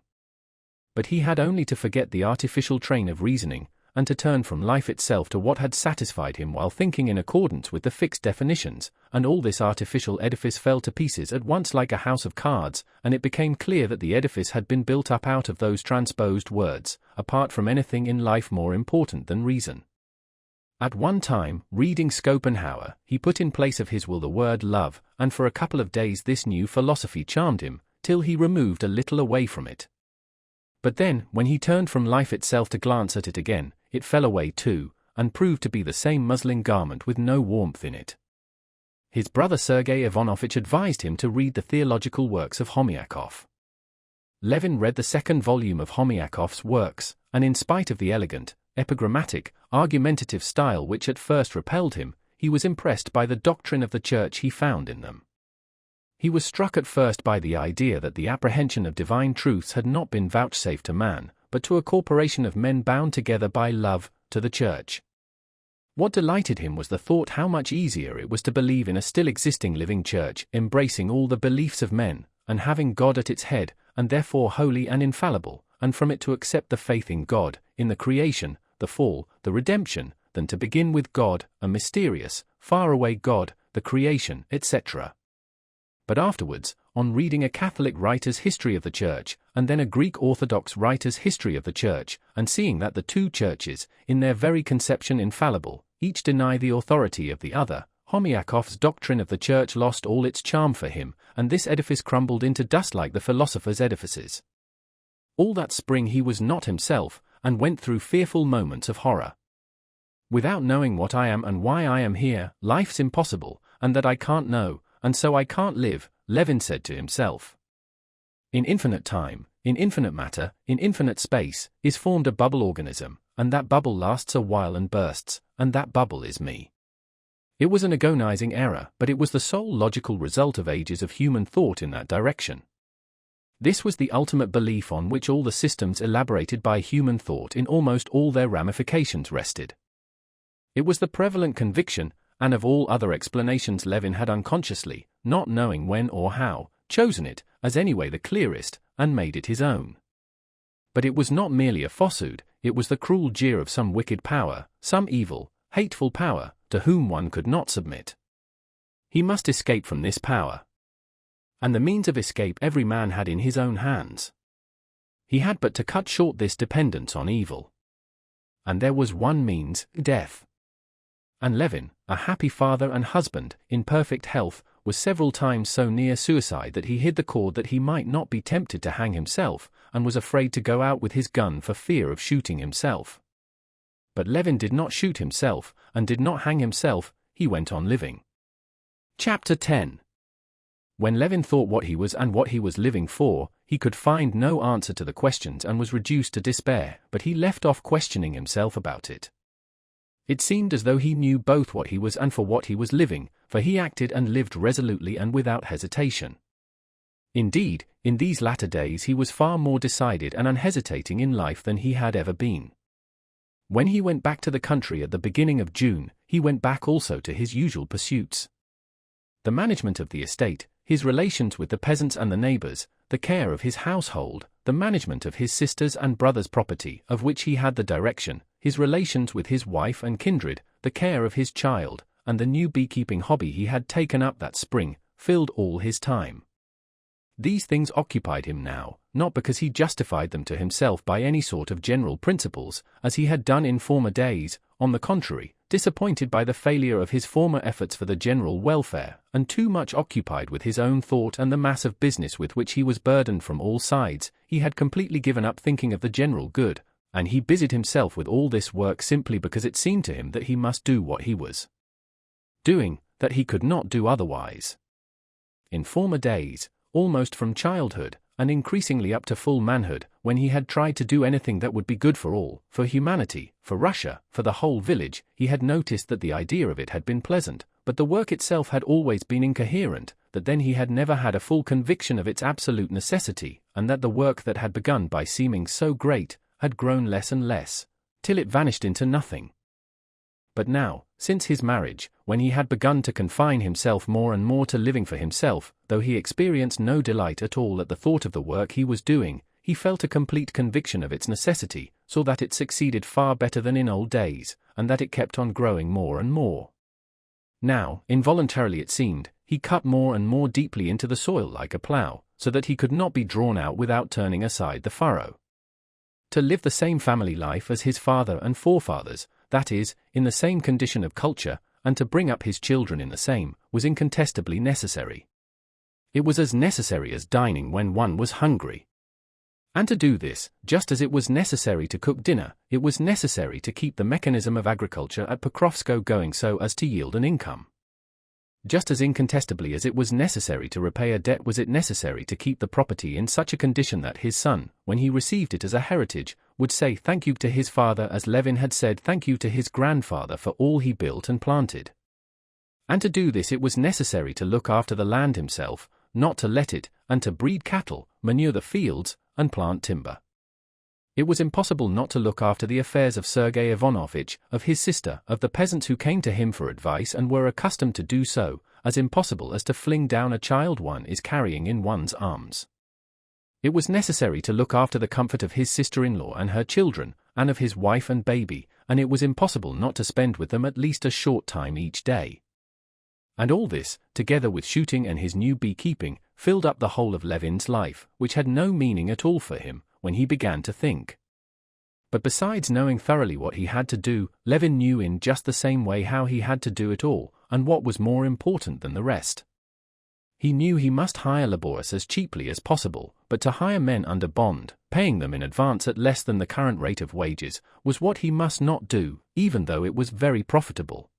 But he had only to forget the artificial train of reasoning, and to turn from life itself to what had satisfied him while thinking in accordance with the fixed definitions, and all this artificial edifice fell to pieces at once like a house of cards, and it became clear that the edifice had been built up out of those transposed words, apart from anything in life more important than reason. At one time, reading Schopenhauer, he put in place of his will the word love, and for a couple of days this new philosophy charmed him, till he removed a little away from it. But then, when he turned from life itself to glance at it again, it fell away too, and proved to be the same muslin garment with no warmth in it. His brother Sergei Ivanovitch advised him to read the theological works of Homiakov. Levin read the second volume of Homiakov's works, and in spite of the elegant, epigrammatic, argumentative style which at first repelled him, he was impressed by the doctrine of the Church he found in them. He was struck at first by the idea that the apprehension of divine truths had not been vouchsafed to man, but to a corporation of men bound together by love, to the Church. What delighted him was the thought how much easier it was to believe in a still existing living Church, embracing all the beliefs of men, and having God at its head, and therefore holy and infallible, and from it to accept the faith in God, in the creation, the fall, the redemption, than to begin with God, a mysterious, far-away God, the creation, etc. But afterwards, on reading a Catholic writer's history of the Church, and then a Greek Orthodox writer's history of the Church, and seeing that the two churches, in their very conception infallible, each deny the authority of the other, Homiakov's doctrine of the Church lost all its charm for him, and this edifice crumbled into dust like the philosopher's edifices. All that spring he was not himself, and went through fearful moments of horror. Without knowing what I am and why I am here, life's impossible, and that I can't know, and so I can't live, Levin said to himself. In infinite time, in infinite matter, in infinite space, is formed a bubble organism, and that bubble lasts a while and bursts, and that bubble is me. It was an agonizing error, but it was the sole logical result of ages of human thought in that direction. This was the ultimate belief on which all the systems elaborated by human thought in almost all their ramifications rested. It was the prevalent conviction, and of all other explanations Levin had unconsciously, not knowing when or how, chosen it, as anyway the clearest, and made it his own. But it was not merely a falsehood, it was the cruel jeer of some wicked power, some evil, hateful power, to whom one could not submit. He must escape from this power. And the means of escape every man had in his own hands. He had but to cut short this dependence on evil. And there was one means, death. And Levin, a happy father and husband, in perfect health, was several times so near suicide that he hid the cord that he might not be tempted to hang himself, and was afraid to go out with his gun for fear of shooting himself. But Levin did not shoot himself, and did not hang himself, he went on living. Chapter 10. When Levin thought what he was and what he was living for, he could find no answer to the questions and was reduced to despair, but he left off questioning himself about it. It seemed as though he knew both what he was and for what he was living, for he acted and lived resolutely and without hesitation. Indeed, in these latter days he was far more decided and unhesitating in life than he had ever been. When he went back to the country at the beginning of June, he went back also to his usual pursuits. The management of the estate, his relations with the peasants and the neighbors, the care of his household, the management of his sister's and brother's property, of which he had the direction, his relations with his wife and kindred, the care of his child, and the new beekeeping hobby he had taken up that spring, filled all his time. These things occupied him now, not because he justified them to himself by any sort of general principles, as he had done in former days, on the contrary, disappointed by the failure of his former efforts for the general welfare, and too much occupied with his own thought and the mass of business with which he was burdened from all sides, he had completely given up thinking of the general good, and he busied himself with all this work simply because it seemed to him that he must do what he was doing, that he could not do otherwise. In former days, almost from childhood, and increasingly up to full manhood, when he had tried to do anything that would be good for all, for humanity, for Russia, for the whole village, he had noticed that the idea of it had been pleasant, but the work itself had always been incoherent, that then he had never had a full conviction of its absolute necessity, and that the work that had begun by seeming so great, had grown less and less, till it vanished into nothing. But now, since his marriage, when he had begun to confine himself more and more to living for himself, though he experienced no delight at all at the thought of the work he was doing, he felt a complete conviction of its necessity, saw that it succeeded far better than in old days, and that it kept on growing more and more. Now, involuntarily it seemed, he cut more and more deeply into the soil like a plough, so that he could not be drawn out without turning aside the furrow. To live the same family life as his father and forefathers, that is, in the same condition of culture, and to bring up his children in the same, was incontestably necessary. It was as necessary as dining when one was hungry. And to do this, just as it was necessary to cook dinner, it was necessary to keep the mechanism of agriculture at Pokrovskoe going so as to yield an income. Just as incontestably as it was necessary to repay a debt was it necessary to keep the property in such a condition that his son, when he received it as a heritage, would say thank you to his father as Levin had said thank you to his grandfather for all he built and planted. And to do this it was necessary to look after the land himself, not to let it, and to breed cattle, manure the fields, and plant timber. It was impossible not to look after the affairs of Sergei Ivanovitch, of his sister, of the peasants who came to him for advice and were accustomed to do so, as impossible as to fling down a child one is carrying in one's arms. It was necessary to look after the comfort of his sister-in-law and her children, and of his wife and baby, and it was impossible not to spend with them at least a short time each day. And all this, together with shooting and his new beekeeping, filled up the whole of Levin's life, which had no meaning at all for him, when he began to think. But besides knowing thoroughly what he had to do, Levin knew in just the same way how he had to do it all, and what was more important than the rest. He knew he must hire laborers as cheaply as possible, but to hire men under bond, paying them in advance at less than the current rate of wages, was what he must not do, even though it was very profitable.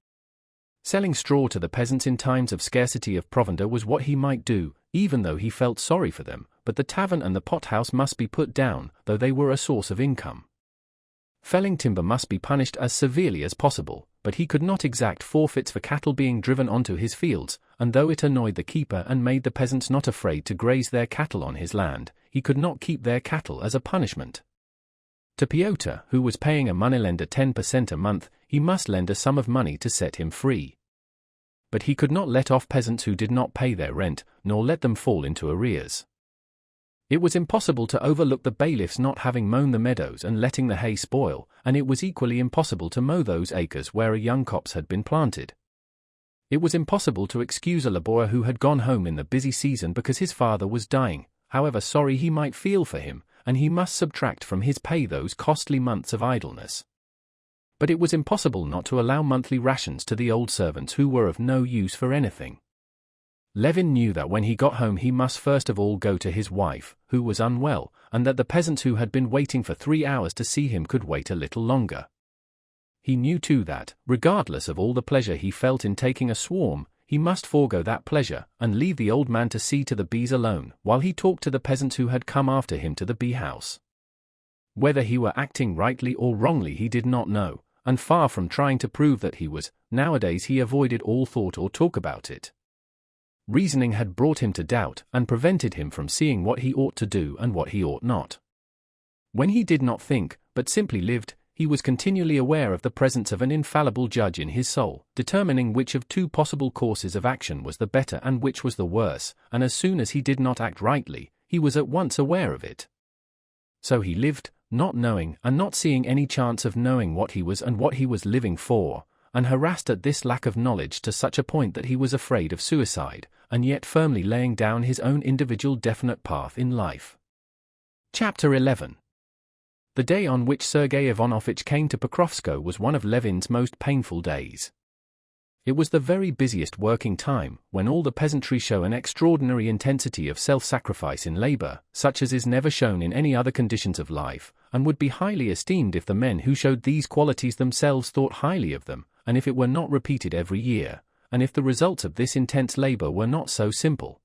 Selling straw to the peasants in times of scarcity of provender was what he might do, even though he felt sorry for them, but the tavern and the pothouse must be put down, though they were a source of income. Felling timber must be punished as severely as possible, but he could not exact forfeits for cattle being driven onto his fields, and though it annoyed the keeper and made the peasants not afraid to graze their cattle on his land, he could not keep their cattle as a punishment. To Pyotr, who was paying a moneylender 10% a month, he must lend a sum of money to set him free. But he could not let off peasants who did not pay their rent, nor let them fall into arrears. It was impossible to overlook the bailiffs not having mown the meadows and letting the hay spoil, and it was equally impossible to mow those acres where a young copse had been planted. It was impossible to excuse a laborer who had gone home in the busy season because his father was dying, however sorry he might feel for him, and he must subtract from his pay those costly months of idleness. But it was impossible not to allow monthly rations to the old servants who were of no use for anything. Levin knew that when he got home he must first of all go to his wife, who was unwell, and that the peasants who had been waiting for 3 hours to see him could wait a little longer. He knew too that, regardless of all the pleasure he felt in taking a swarm, he must forego that pleasure, and leave the old man to see to the bees alone, while he talked to the peasants who had come after him to the bee-house. Whether he were acting rightly or wrongly he did not know, and far from trying to prove that he was, nowadays he avoided all thought or talk about it. Reasoning had brought him to doubt, and prevented him from seeing what he ought to do and what he ought not. When he did not think, but simply lived, he was continually aware of the presence of an infallible judge in his soul, determining which of two possible courses of action was the better and which was the worse, and as soon as he did not act rightly, he was at once aware of it. So he lived, not knowing and not seeing any chance of knowing what he was and what he was living for, and harassed at this lack of knowledge to such a point that he was afraid of suicide, and yet firmly laying down his own individual definite path in life. Chapter 11. The day on which Sergei Ivanovitch came to Pokrovskoe was one of Levin's most painful days. It was the very busiest working time, when all the peasantry show an extraordinary intensity of self-sacrifice in labor, such as is never shown in any other conditions of life, and would be highly esteemed if the men who showed these qualities themselves thought highly of them, and if it were not repeated every year, and if the results of this intense labor were not so simple.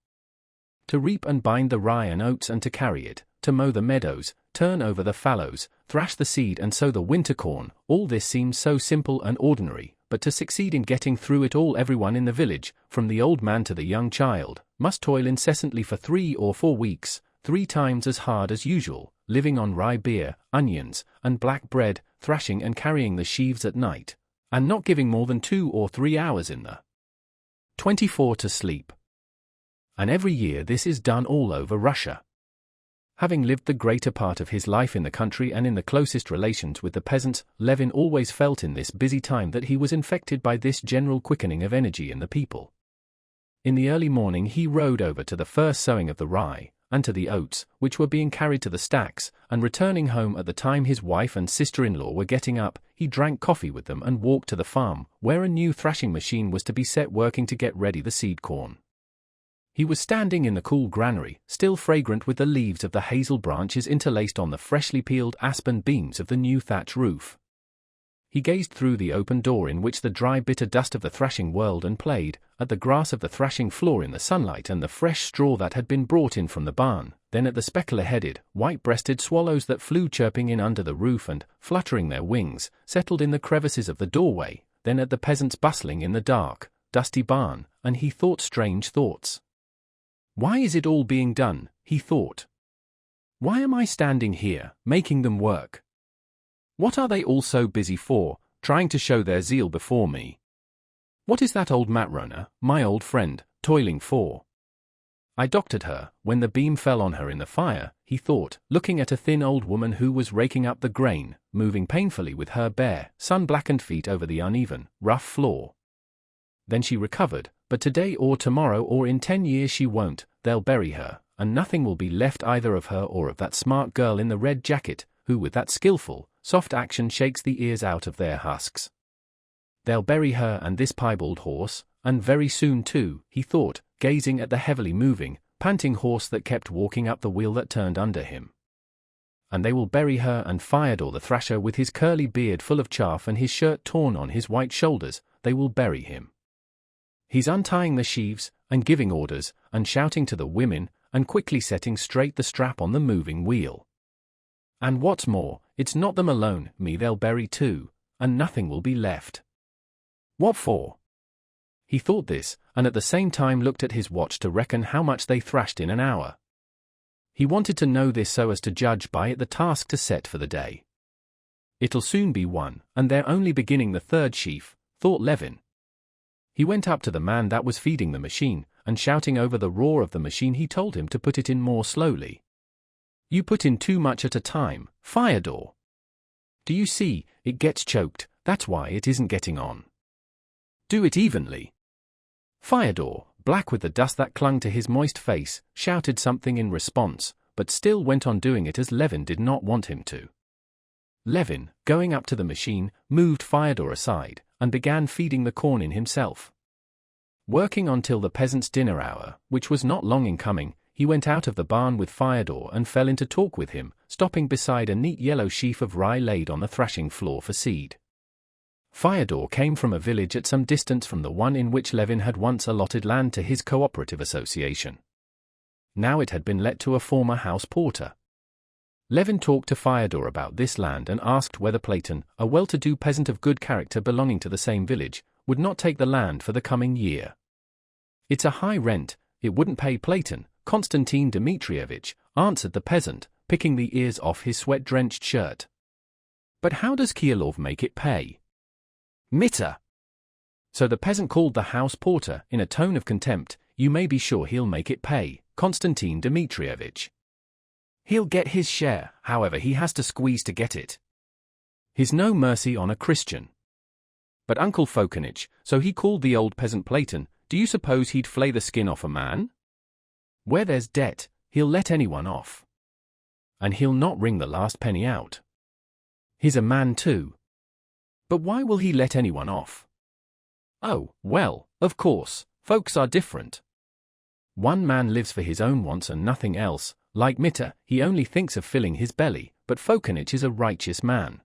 To reap and bind the rye and oats and to carry it, to mow the meadows, turn over the fallows, thrash the seed and sow the winter corn, all this seems so simple and ordinary, but to succeed in getting through it all everyone in the village, from the old man to the young child, must toil incessantly for 3 or 4 weeks, 3 times as hard as usual, living on rye beer, onions, and black bread, thrashing and carrying the sheaves at night, and not giving more than 2 or 3 hours in the 24 to sleep. And every year this is done all over Russia. Having lived the greater part of his life in the country and in the closest relations with the peasants, Levin always felt in this busy time that he was infected by this general quickening of energy in the people. In the early morning he rode over to the first sowing of the rye, and to the oats, which were being carried to the stacks, and returning home at the time his wife and sister-in-law were getting up, he drank coffee with them and walked to the farm, where a new thrashing machine was to be set working to get ready the seed corn. He was standing in the cool granary, still fragrant with the leaves of the hazel branches interlaced on the freshly peeled aspen beams of the new thatch roof. He gazed through the open door in which the dry bitter dust of the thrashing whirled and played, at the grass of the thrashing floor in the sunlight and the fresh straw that had been brought in from the barn, then at the specular-headed, white-breasted swallows that flew chirping in under the roof and, fluttering their wings, settled in the crevices of the doorway, then at the peasants bustling in the dark, dusty barn, and he thought strange thoughts. Why is it all being done, he thought. Why am I standing here, making them work? What are they all so busy for, trying to show their zeal before me? What is that old Matrona, my old friend, toiling for? I doctored her, when the beam fell on her in the fire, he thought, looking at a thin old woman who was raking up the grain, moving painfully with her bare, sun-blackened feet over the uneven, rough floor. Then she recovered, but today or tomorrow or in 10 years she won't, they'll bury her, and nothing will be left either of her or of that smart girl in the red jacket, who with that skillful, soft action shakes the ears out of their husks. They'll bury her and this piebald horse, and very soon too, he thought, gazing at the heavily moving, panting horse that kept walking up the wheel that turned under him. And they will bury her and Fyodor the thrasher with his curly beard full of chaff and his shirt torn on his white shoulders, they will bury him. He's untying the sheaves, and giving orders, and shouting to the women, and quickly setting straight the strap on the moving wheel. And what's more, it's not them alone, me they'll bury too, and nothing will be left. What for? He thought this, and at the same time looked at his watch to reckon how much they thrashed in an hour. He wanted to know this so as to judge by it the task to set for the day. It'll soon be one, and they're only beginning the third sheaf, thought Levin. He went up to the man that was feeding the machine, and shouting over the roar of the machine he told him to put it in more slowly. You put in too much at a time, Fyodor. Do you see, it gets choked, that's why it isn't getting on. Do it evenly. Fyodor, black with the dust that clung to his moist face, shouted something in response, but still went on doing it as Levin did not want him to. Levin, going up to the machine, moved Fyodor aside, and began feeding the corn in himself. Working on till the peasants' dinner hour, which was not long in coming, he went out of the barn with Fyodor and fell into talk with him, stopping beside a neat yellow sheaf of rye laid on the thrashing floor for seed. Fyodor came from a village at some distance from the one in which Levin had once allotted land to his cooperative association. Now it had been let to a former house porter. Levin talked to Fyodor about this land and asked whether Platon, a well-to-do peasant of good character belonging to the same village, would not take the land for the coming year. It's a high rent, it wouldn't pay Platon, Konstantin Dmitrievich, answered the peasant, picking the ears off his sweat-drenched shirt. But how does Kyolov make it pay? Mitter. So the peasant called the house porter, in a tone of contempt, you may be sure he'll make it pay, Konstantin Dmitrievich. He'll get his share, however he has to squeeze to get it. He's no mercy on a Christian. But Uncle Fokanich, so he called the old peasant Platon, do you suppose he'd flay the skin off a man? Where there's debt, he'll let anyone off. And he'll not wring the last penny out. He's a man too. But why will he let anyone off? Oh, well, of course, folks are different. One man lives for his own wants and nothing else. Like Mitter, he only thinks of filling his belly, but Fokanich is a righteous man.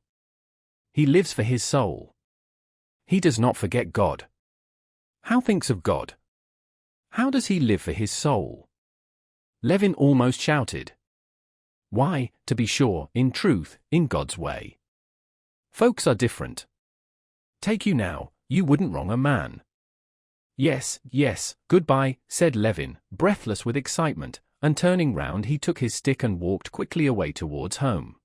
He lives for his soul. He does not forget God. How thinks of God? How does he live for his soul? Levin almost shouted. Why, to be sure, in truth, in God's way. Folks are different. Take you now, you wouldn't wrong a man. Yes, yes, goodbye, said Levin, breathless with excitement, and turning round he took his stick and walked quickly away towards home.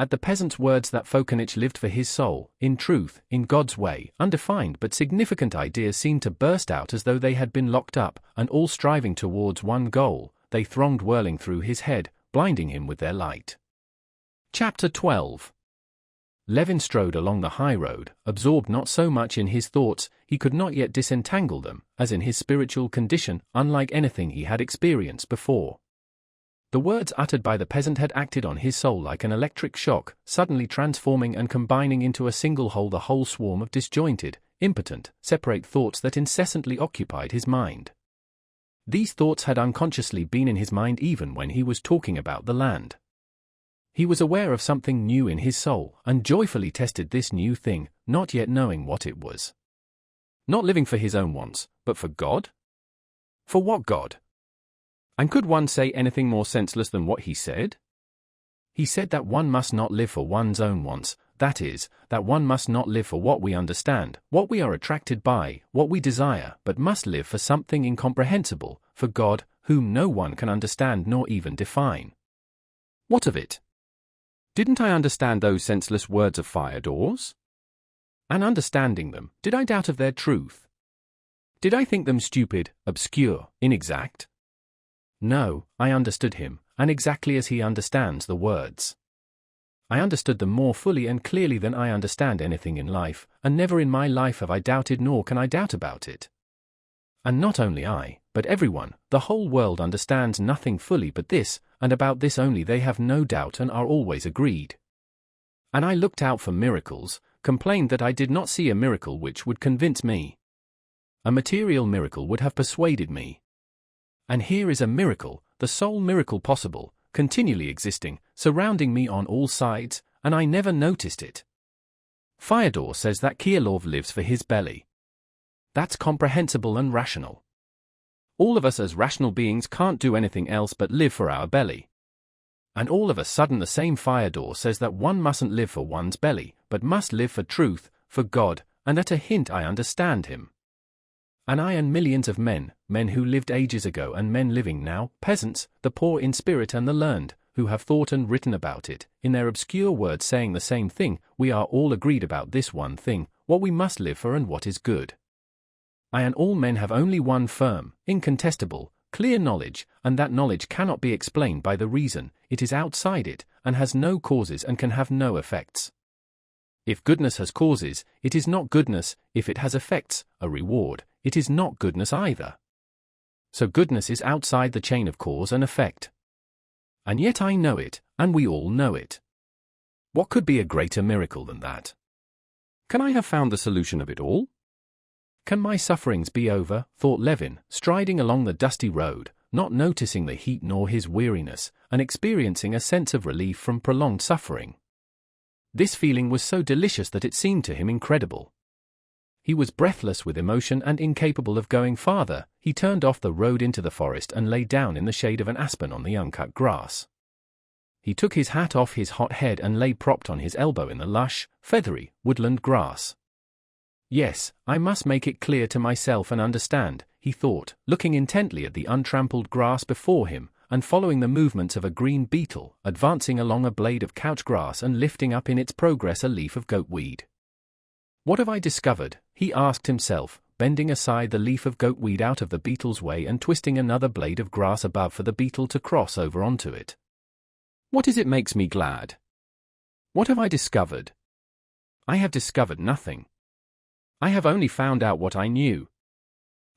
At the peasant's words that Fokanich lived for his soul, in truth, in God's way, undefined but significant ideas seemed to burst out as though they had been locked up, and all striving towards one goal, they thronged whirling through his head, blinding him with their light. Chapter 12. Levin strode along the high road, absorbed not so much in his thoughts, he could not yet disentangle them, as in his spiritual condition, unlike anything he had experienced before. The words uttered by the peasant had acted on his soul like an electric shock, suddenly transforming and combining into a single whole the whole swarm of disjointed, impotent, separate thoughts that incessantly occupied his mind. These thoughts had unconsciously been in his mind even when he was talking about the land. He was aware of something new in his soul, and joyfully tested this new thing, not yet knowing what it was. Not living for his own wants, but for God? For what God? And could one say anything more senseless than what he said? He said that one must not live for one's own wants, that is, that one must not live for what we understand, what we are attracted by, what we desire, but must live for something incomprehensible, for God, whom no one can understand nor even define. What of it? Didn't I understand those senseless words of Fyodor's? And understanding them, did I doubt of their truth? Did I think them stupid, obscure, inexact? No, I understood him, and exactly as he understands the words. I understood them more fully and clearly than I understand anything in life, and never in my life have I doubted nor can I doubt about it. And not only I, but everyone, the whole world understands nothing fully but this, and about this only they have no doubt and are always agreed. And I looked out for miracles, complained that I did not see a miracle which would convince me. A material miracle would have persuaded me. And here is a miracle, the sole miracle possible, continually existing, surrounding me on all sides, and I never noticed it. Fyodor says that Kirillov lives for his belly. That's comprehensible and rational. All of us as rational beings can't do anything else but live for our belly. And all of a sudden the same Fyodor says that one mustn't live for one's belly, but must live for truth, for God, and at a hint I understand him. And I and millions of men who lived ages ago and men living now, peasants, the poor in spirit and the learned, who have thought and written about it, in their obscure words saying the same thing, we are all agreed about this one thing, what we must live for and what is good. I and all men have only one firm, incontestable, clear knowledge, and that knowledge cannot be explained by the reason, it is outside it, and has no causes and can have no effects. If goodness has causes, it is not goodness, if it has effects, a reward, it is not goodness either. So goodness is outside the chain of cause and effect. And yet I know it, and we all know it. What could be a greater miracle than that? Can I have found the solution of it all? Can my sufferings be over, thought Levin, striding along the dusty road, not noticing the heat nor his weariness, and experiencing a sense of relief from prolonged suffering. This feeling was so delicious that it seemed to him incredible. He was breathless with emotion and incapable of going farther. He turned off the road into the forest and lay down in the shade of an aspen on the uncut grass. He took his hat off his hot head and lay propped on his elbow in the lush, feathery, woodland grass. Yes, I must make it clear to myself and understand, he thought, looking intently at the untrampled grass before him, and following the movements of a green beetle, advancing along a blade of couch grass and lifting up in its progress a leaf of goatweed. What have I discovered? He asked himself, bending aside the leaf of goatweed out of the beetle's way and twisting another blade of grass above for the beetle to cross over onto it. What is it makes me glad? What have I discovered? I have discovered nothing. I have only found out what I knew.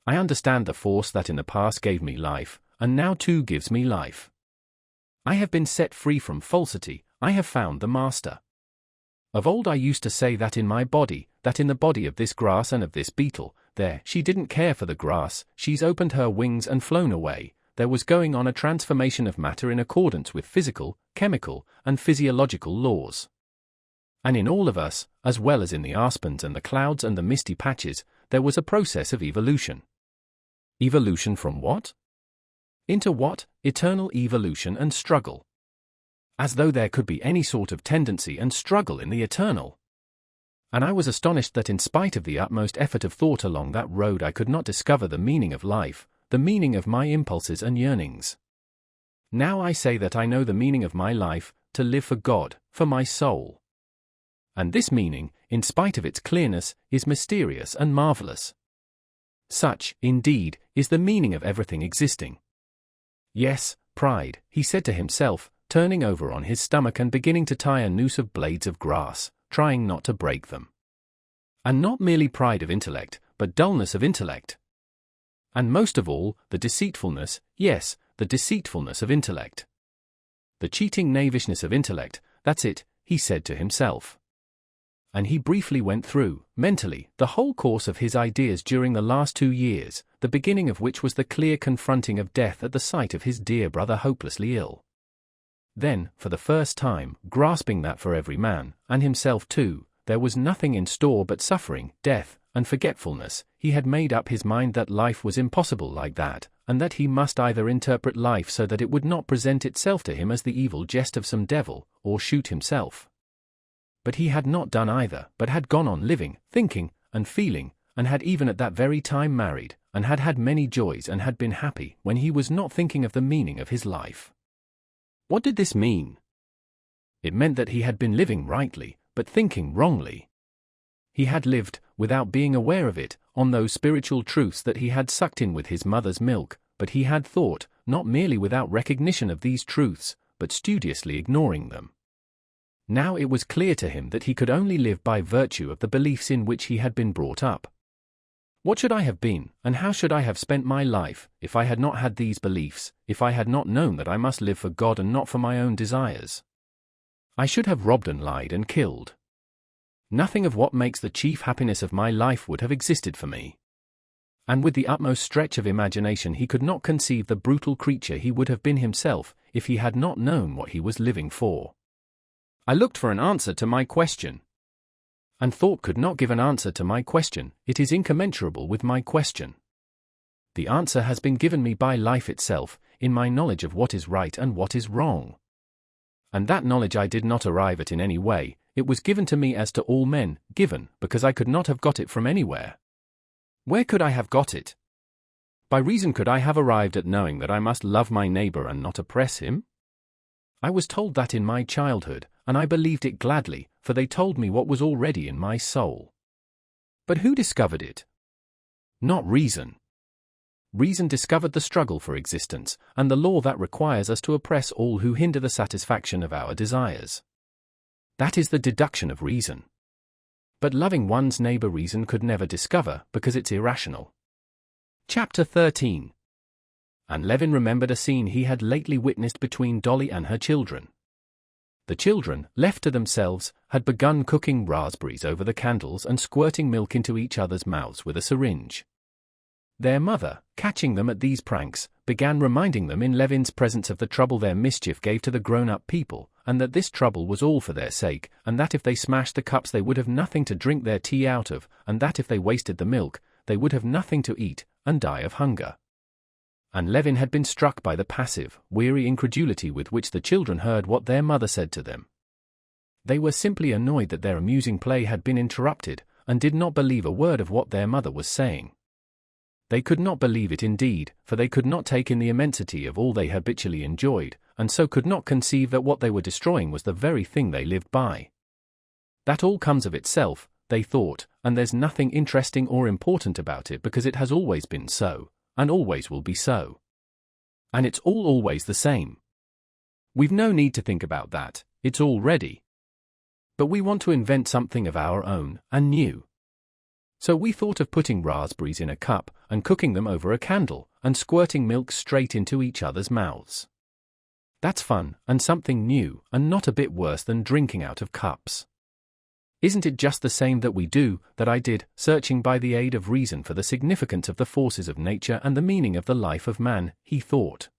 I understand the force that in the past gave me life, and now too gives me life. I have been set free from falsity, I have found the master. Of old I used to say that in my body, that in the body of this grass and of this beetle, there, she didn't care for the grass, she's opened her wings and flown away, there was going on a transformation of matter in accordance with physical, chemical, and physiological laws. And in all of us, as well as in the aspens and the clouds and the misty patches, there was a process of evolution. Evolution from what? Into what? Eternal evolution and struggle. As though there could be any sort of tendency and struggle in the eternal. And I was astonished that in spite of the utmost effort of thought along that road I could not discover the meaning of life, the meaning of my impulses and yearnings. Now I say that I know the meaning of my life, to live for God, for my soul. And this meaning, in spite of its clearness, is mysterious and marvelous. Such, indeed, is the meaning of everything existing. Yes, pride, he said to himself, turning over on his stomach and beginning to tie a noose of blades of grass, trying not to break them. And not merely pride of intellect, but dullness of intellect. And most of all, the deceitfulness, yes, the deceitfulness of intellect. The cheating knavishness of intellect, that's it, he said to himself. And he briefly went through, mentally, the whole course of his ideas during the last 2 years, the beginning of which was the clear confronting of death at the sight of his dear brother hopelessly ill. Then, for the first time, grasping that for every man, and himself too, there was nothing in store but suffering, death, and forgetfulness, he had made up his mind that life was impossible like that, and that he must either interpret life so that it would not present itself to him as the evil jest of some devil, or shoot himself. But he had not done either, but had gone on living, thinking, and feeling, and had even at that very time married, and had had many joys and had been happy when he was not thinking of the meaning of his life. What did this mean? It meant that he had been living rightly, but thinking wrongly. He had lived, without being aware of it, on those spiritual truths that he had sucked in with his mother's milk, but he had thought, not merely without recognition of these truths, but studiously ignoring them. Now it was clear to him that he could only live by virtue of the beliefs in which he had been brought up. What should I have been, and how should I have spent my life, if I had not had these beliefs, if I had not known that I must live for God and not for my own desires? I should have robbed and lied and killed. Nothing of what makes the chief happiness of my life would have existed for me. And with the utmost stretch of imagination he could not conceive the brutal creature he would have been himself, if he had not known what he was living for. I looked for an answer to my question. And thought could not give an answer to my question, it is incommensurable with my question. The answer has been given me by life itself, in my knowledge of what is right and what is wrong. And that knowledge I did not arrive at in any way, it was given to me as to all men, given, because I could not have got it from anywhere. Where could I have got it? By reason could I have arrived at knowing that I must love my neighbor and not oppress him? I was told that in my childhood, and I believed it gladly, for they told me what was already in my soul. But who discovered it? Not reason. Reason discovered the struggle for existence, and the law that requires us to oppress all who hinder the satisfaction of our desires. That is the deduction of reason. But loving one's neighbor reason could never discover, because it's irrational. Chapter 13. And Levin remembered a scene he had lately witnessed between Dolly and her children. The children, left to themselves, had begun cooking raspberries over the candles and squirting milk into each other's mouths with a syringe. Their mother, catching them at these pranks, began reminding them in Levin's presence of the trouble their mischief gave to the grown-up people, and that this trouble was all for their sake, and that if they smashed the cups they would have nothing to drink their tea out of, and that if they wasted the milk, they would have nothing to eat, and die of hunger. And Levin had been struck by the passive, weary incredulity with which the children heard what their mother said to them. They were simply annoyed that their amusing play had been interrupted, and did not believe a word of what their mother was saying. They could not believe it indeed, for they could not take in the immensity of all they habitually enjoyed, and so could not conceive that what they were destroying was the very thing they lived by. That all comes of itself, they thought, and there's nothing interesting or important about it because it has always been so, and always will be so. And it's all always the same. We've no need to think about that, it's all ready. But we want to invent something of our own, and new. So we thought of putting raspberries in a cup, and cooking them over a candle, and squirting milk straight into each other's mouths. That's fun, and something new, and not a bit worse than drinking out of cups. Isn't it just the same that we do, that I did, searching by the aid of reason for the significance of the forces of nature and the meaning of the life of man, he thought.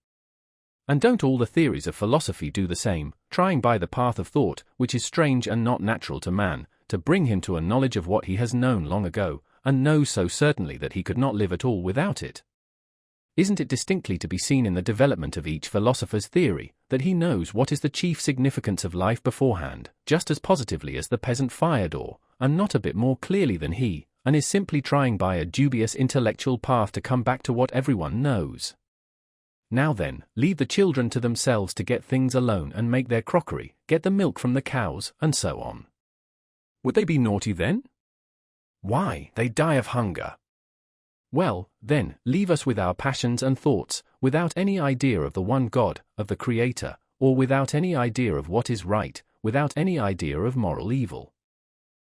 And don't all the theories of philosophy do the same, trying by the path of thought, which is strange and not natural to man, to bring him to a knowledge of what he has known long ago, and knows so certainly that he could not live at all without it? Isn't it distinctly to be seen in the development of each philosopher's theory, that he knows what is the chief significance of life beforehand, just as positively as the peasant firedoor, and not a bit more clearly than he, and is simply trying by a dubious intellectual path to come back to what everyone knows? Now then, leave the children to themselves to get things alone and make their crockery, get the milk from the cows, and so on. Would they be naughty then? Why, they die of hunger. Well, then, leave us with our passions and thoughts, without any idea of the one God, of the Creator, or without any idea of what is right, without any idea of moral evil.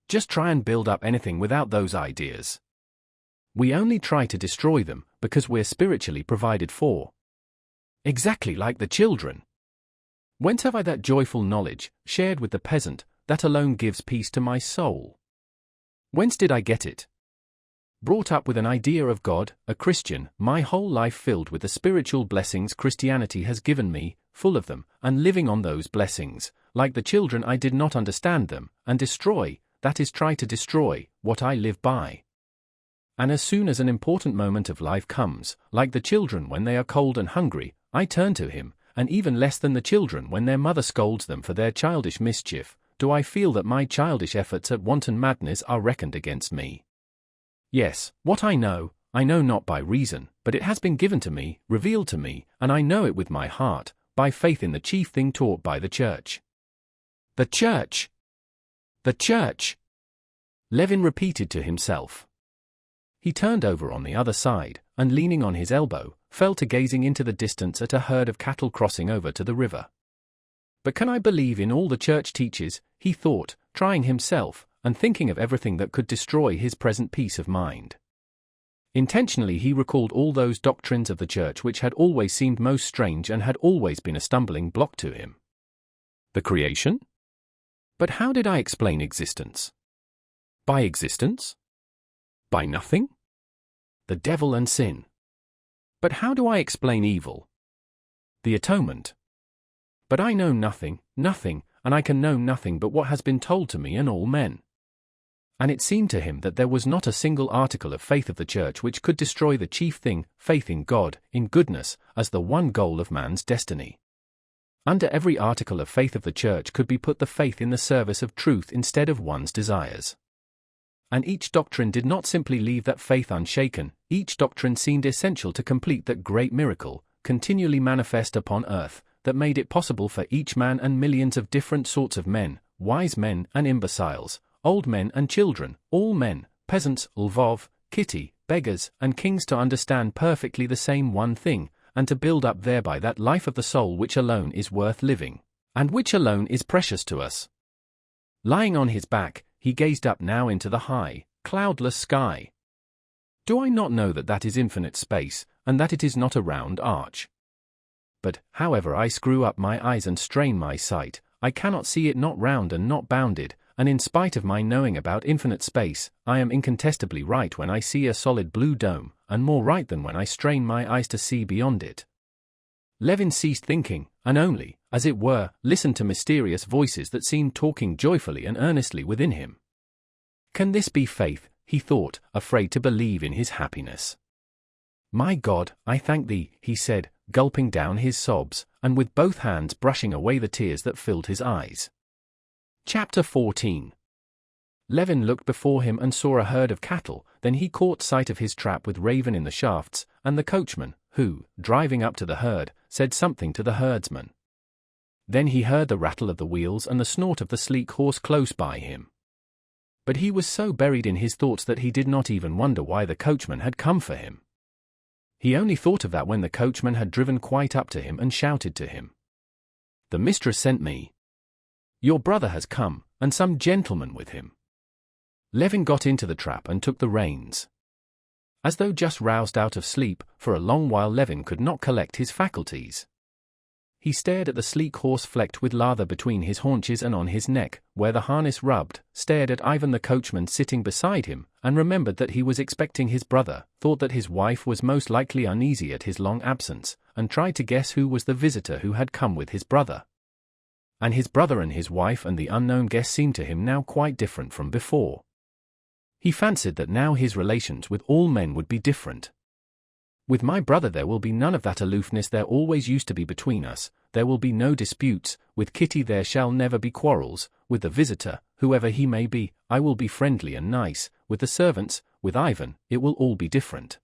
Just try and build up anything without those ideas. We only try to destroy them, because we're spiritually provided for. Exactly like the children. Whence have I that joyful knowledge, shared with the peasant, that alone gives peace to my soul? Whence did I get it? Brought up with an idea of God, a Christian, my whole life filled with the spiritual blessings Christianity has given me, full of them, and living on those blessings. Like the children, I did not understand them, and destroy, that is, try to destroy, what I live by. And as soon as an important moment of life comes, like the children when they are cold and hungry, I turn to Him, and even less than the children when their mother scolds them for their childish mischief, do I feel that my childish efforts at wanton madness are reckoned against me. Yes, what I know not by reason, but it has been given to me, revealed to me, and I know it with my heart, by faith in the chief thing taught by the Church. The Church! The Church! Levin repeated to himself. He turned over on the other side, and leaning on his elbow, fell to gazing into the distance at a herd of cattle crossing over to the river. But can I believe in all the Church teaches, he thought, trying himself, and thinking of everything that could destroy his present peace of mind. Intentionally he recalled all those doctrines of the Church which had always seemed most strange and had always been a stumbling block to him. The creation? But how did I explain existence? By existence? By nothing? The devil and sin. But how do I explain evil? The atonement. But I know nothing, and I can know nothing but what has been told to me and all men. And it seemed to him that there was not a single article of faith of the Church which could destroy the chief thing, faith in God, in goodness, as the one goal of man's destiny. Under every article of faith of the Church could be put the faith in the service of truth instead of one's desires. And each doctrine did not simply leave that faith unshaken, each doctrine seemed essential to complete that great miracle, continually manifest upon earth, that made it possible for each man and millions of different sorts of men, wise men and imbeciles, old men and children, all men, peasants, Lvov, Kitty, beggars, and kings to understand perfectly the same one thing, and to build up thereby that life of the soul which alone is worth living, and which alone is precious to us. Lying on his back, he gazed up now into the high, cloudless sky. Do I not know that that is infinite space, and that it is not a round arch? But, however I screw up my eyes and strain my sight, I cannot see it not round and not bounded, and in spite of my knowing about infinite space, I am incontestably right when I see a solid blue dome, and more right than when I strain my eyes to see beyond it. Levin ceased thinking, and only, as it were, listened to mysterious voices that seemed talking joyfully and earnestly within him. Can this be faith, he thought, afraid to believe in his happiness? My God, I thank thee, he said, gulping down his sobs, and with both hands brushing away the tears that filled his eyes. Chapter 14. Levin looked before him and saw a herd of cattle, then he caught sight of his trap with Raven in the shafts, and the coachman, who, driving up to the herd, said something to the herdsman. Then he heard the rattle of the wheels and the snort of the sleek horse close by him. But he was so buried in his thoughts that he did not even wonder why the coachman had come for him. He only thought of that when the coachman had driven quite up to him and shouted to him. The mistress sent me. Your brother has come, and some gentleman with him. Levin got into the trap and took the reins. As though just roused out of sleep, for a long while Levin could not collect his faculties. He stared at the sleek horse flecked with lather between his haunches and on his neck, where the harness rubbed, stared at Ivan the coachman sitting beside him, and remembered that he was expecting his brother, thought that his wife was most likely uneasy at his long absence, and tried to guess who was the visitor who had come with his brother. And his brother and his wife and the unknown guest seemed to him now quite different from before. He fancied that now his relations with all men would be different. With my brother there will be none of that aloofness there always used to be between us, there will be no disputes, with Kitty there shall never be quarrels, with the visitor, whoever he may be, I will be friendly and nice, with the servants, with Ivan, it will all be different.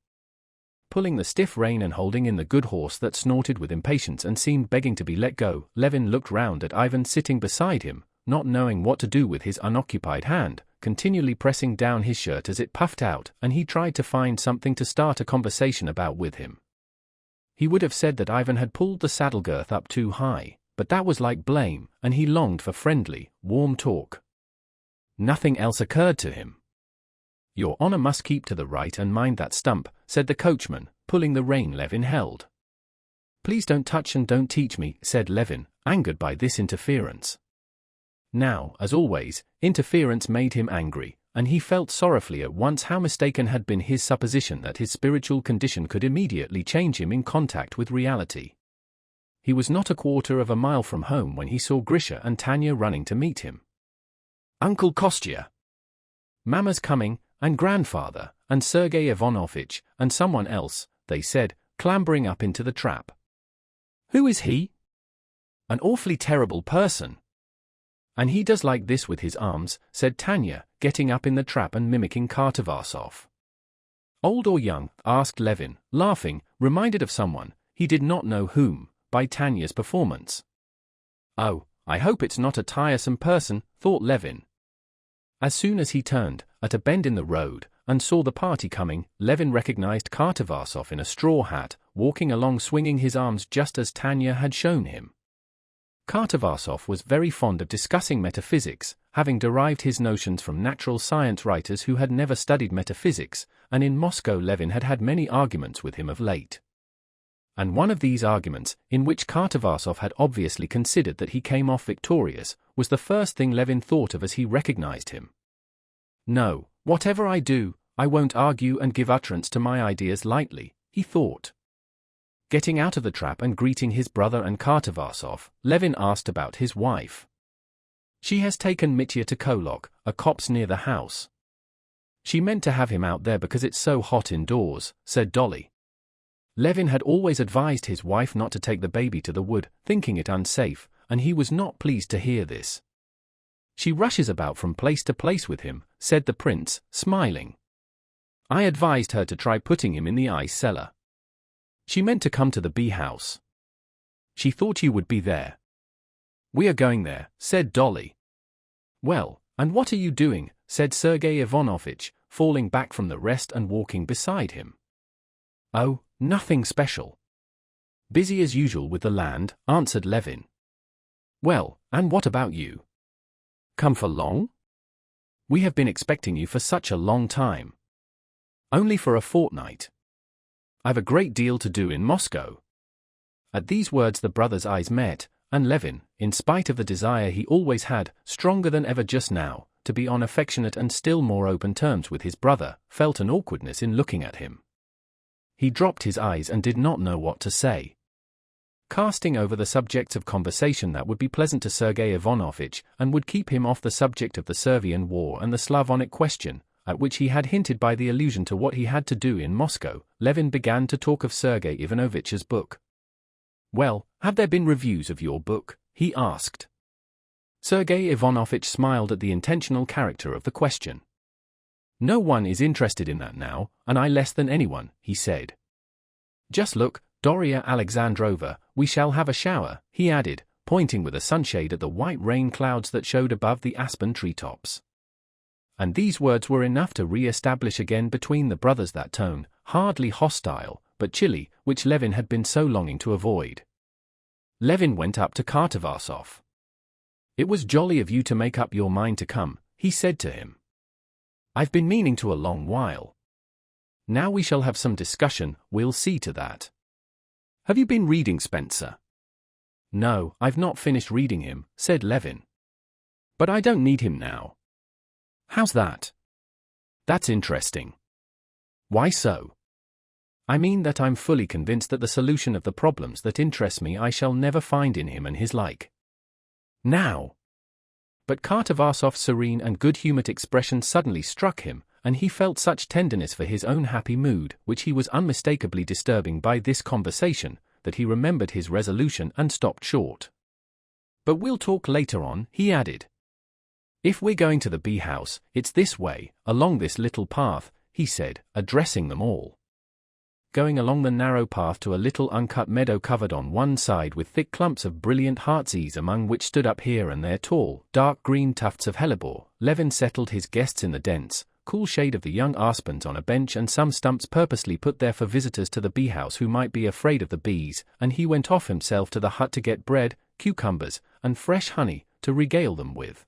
pulling the stiff rein and holding in the good horse that snorted with impatience and seemed begging to be let go. Levin looked round at Ivan sitting beside him, not knowing what to do with his unoccupied hand, continually pressing down his shirt as it puffed out, and he tried to find something to start a conversation about with him. He would have said that Ivan had pulled the saddle girth up too high, but that was like blame, and he longed for friendly, warm talk. Nothing else occurred to him. "Your honor must keep to the right and mind that stump," said the coachman, pulling the rein Levin held. "Please don't touch and don't teach me," said Levin, angered by this interference. Now, as always, interference made him angry, and he felt sorrowfully at once how mistaken had been his supposition that his spiritual condition could immediately change him in contact with reality. He was not a quarter of a mile from home when he saw Grisha and Tanya running to meet him. "Uncle Kostya! Mama's coming, and grandfather, and Sergei Ivanovitch, and someone else," they said, clambering up into the trap. "Who is he?" "An awfully terrible person. And he does like this with his arms," said Tanya, getting up in the trap and mimicking Kartavasov. "Old or young?" asked Levin, laughing, reminded of someone, he did not know whom, by Tanya's performance. "Oh, I hope it's not a tiresome person," thought Levin. As soon as he turned, at a bend in the road, and saw the party coming, Levin recognized Kartavasov in a straw hat, walking along swinging his arms just as Tanya had shown him. Kartavasov was very fond of discussing metaphysics, having derived his notions from natural science writers who had never studied metaphysics, and in Moscow Levin had had many arguments with him of late. And one of these arguments, in which Kartavasov had obviously considered that he came off victorious, was the first thing Levin thought of as he recognized him. "No, whatever I do, I won't argue and give utterance to my ideas lightly," he thought. Getting out of the trap and greeting his brother and Kartavasov, Levin asked about his wife. "She has taken Mitya to Kolok, a copse near the house. She meant to have him out there because it's so hot indoors," said Dolly. Levin had always advised his wife not to take the baby to the wood, thinking it unsafe, and he was not pleased to hear this. "She rushes about from place to place with him," said the prince, smiling. "I advised her to try putting him in the ice cellar. She meant to come to the bee house. She thought you would be there." "We are going there," said Dolly. "Well, and what are you doing?" said Sergei Ivanovitch, falling back from the rest and walking beside him. "Oh, nothing special. Busy as usual with the land," answered Levin. "Well, and what about you? Come for long? We have been expecting you for such a long time." "Only for a fortnight. I've a great deal to do in Moscow." At these words the brothers' eyes met, and Levin, in spite of the desire he always had, stronger than ever just now, to be on affectionate and still more open terms with his brother, felt an awkwardness in looking at him. He dropped his eyes and did not know what to say. Casting over the subjects of conversation that would be pleasant to Sergei Ivanovitch and would keep him off the subject of the Servian war and the Slavonic question, at which he had hinted by the allusion to what he had to do in Moscow, Levin began to talk of Sergei Ivanovitch's book. "Well, have there been reviews of your book?" he asked. Sergei Ivanovitch smiled at the intentional character of the question. "No one is interested in that now, and I less than anyone," he said. "Just look, Doria Alexandrova, we shall have a shower," he added, pointing with a sunshade at the white rain clouds that showed above the aspen treetops. And these words were enough to re-establish again between the brothers that tone, hardly hostile, but chilly, which Levin had been so longing to avoid. Levin went up to Kartavasov. "It was jolly of you to make up your mind to come," he said to him. "I've been meaning to a long while. Now we shall have some discussion, we'll see to that. Have you been reading Spencer?" "No, I've not finished reading him," said Levin. "But I don't need him now." "How's that?" "That's interesting." "Why so?" "I mean that I'm fully convinced that the solution of the problems that interest me I shall never find in him and his like." "Now!" But Kartavasov's serene and good-humored expression suddenly struck him, and he felt such tenderness for his own happy mood, which he was unmistakably disturbing by this conversation, that he remembered his resolution and stopped short. "But we'll talk later on," he added. "If we're going to the bee house, it's this way, along this little path," he said, addressing them all. going along the narrow path to a little uncut meadow covered on one side with thick clumps of brilliant heartsease, among which stood up here and there tall, dark green tufts of hellebore, Levin settled his guests in the dense, cool shade of the young aspens on a bench and some stumps purposely put there for visitors to the bee-house who might be afraid of the bees, and he went off himself to the hut to get bread, cucumbers, and fresh honey, to regale them with.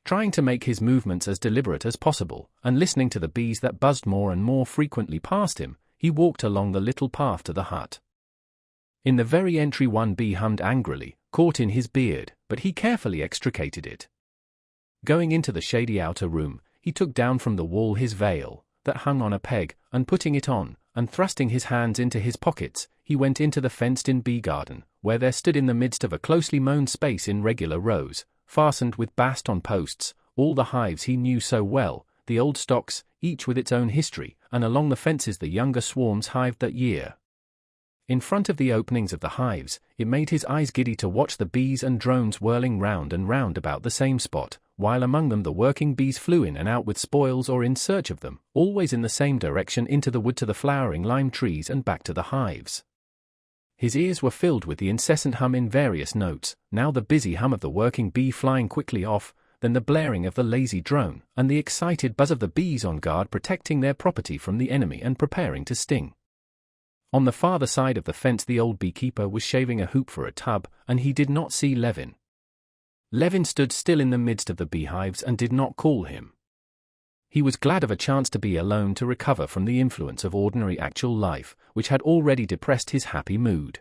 Trying to make his movements as deliberate as possible, and listening to the bees that buzzed more and more frequently past him, he walked along the little path to the hut. In the very entry one bee hummed angrily, caught in his beard, but he carefully extricated it. Going into the shady outer room, he took down from the wall his veil, that hung on a peg, and putting it on, and thrusting his hands into his pockets, he went into the fenced-in bee garden, where there stood in the midst of a closely mown space in regular rows, fastened with bast on posts, all the hives he knew so well, the old stocks, each with its own history, and along the fences the younger swarms hived that year. In front of the openings of the hives, it made his eyes giddy to watch the bees and drones whirling round and round about the same spot, while among them the working bees flew in and out with spoils or in search of them, always in the same direction into the wood to the flowering lime trees and back to the hives. His ears were filled with the incessant hum in various notes, now the busy hum of the working bee flying quickly off, then the blaring of the lazy drone, and the excited buzz of the bees on guard protecting their property from the enemy and preparing to sting. On the farther side of the fence the old beekeeper was shaving a hoop for a tub, and he did not see Levin. Levin stood still in the midst of the beehives and did not call him. He was glad of a chance to be alone to recover from the influence of ordinary actual life, which had already depressed his happy mood.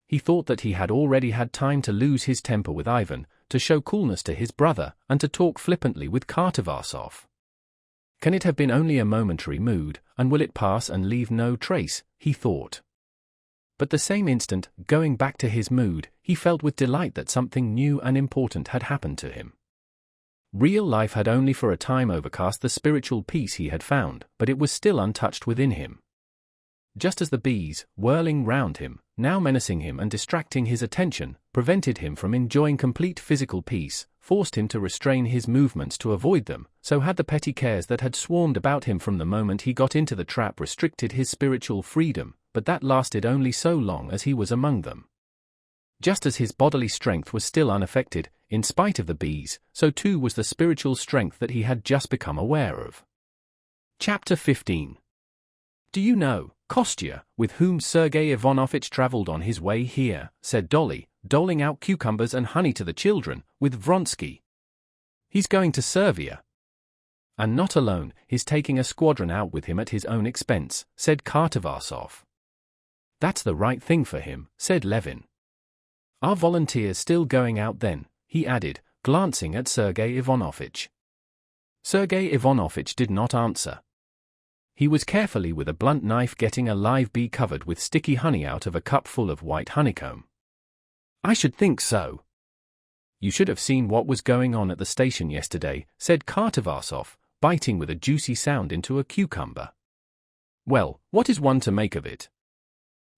He thought that he had already had time to lose his temper with Ivan, to show coolness to his brother, and to talk flippantly with Kartavarsov. Can it have been only a momentary mood, and will it pass and leave no trace, he thought. But the same instant, going back to his mood, he felt with delight that something new and important had happened to him. Real life had only for a time overcast the spiritual peace he had found, but it was still untouched within him. Just as the bees, whirling round him, now menacing him and distracting his attention, prevented him from enjoying complete physical peace, forced him to restrain his movements to avoid them, so had the petty cares that had swarmed about him from the moment he got into the trap restricted his spiritual freedom, but that lasted only so long as he was among them. Just as his bodily strength was still unaffected, in spite of the bees, so too was the spiritual strength that he had just become aware of. Chapter 15. Do you know, Kostya, with whom Sergei Ivanovitch travelled on his way here, said Dolly, doling out cucumbers and honey to the children, with Vronsky. He's going to Servia. And not alone, he's taking a squadron out with him at his own expense, said Kartavarsov. That's the right thing for him, said Levin. Are volunteers still going out then? He added, glancing at Sergei Ivanovitch. Sergei Ivanovitch did not answer. He was carefully with a blunt knife getting a live bee covered with sticky honey out of a cup full of white honeycomb. I should think so. You should have seen what was going on at the station yesterday, said Kartavarsov, biting with a juicy sound into a cucumber. Well, what is one to make of it?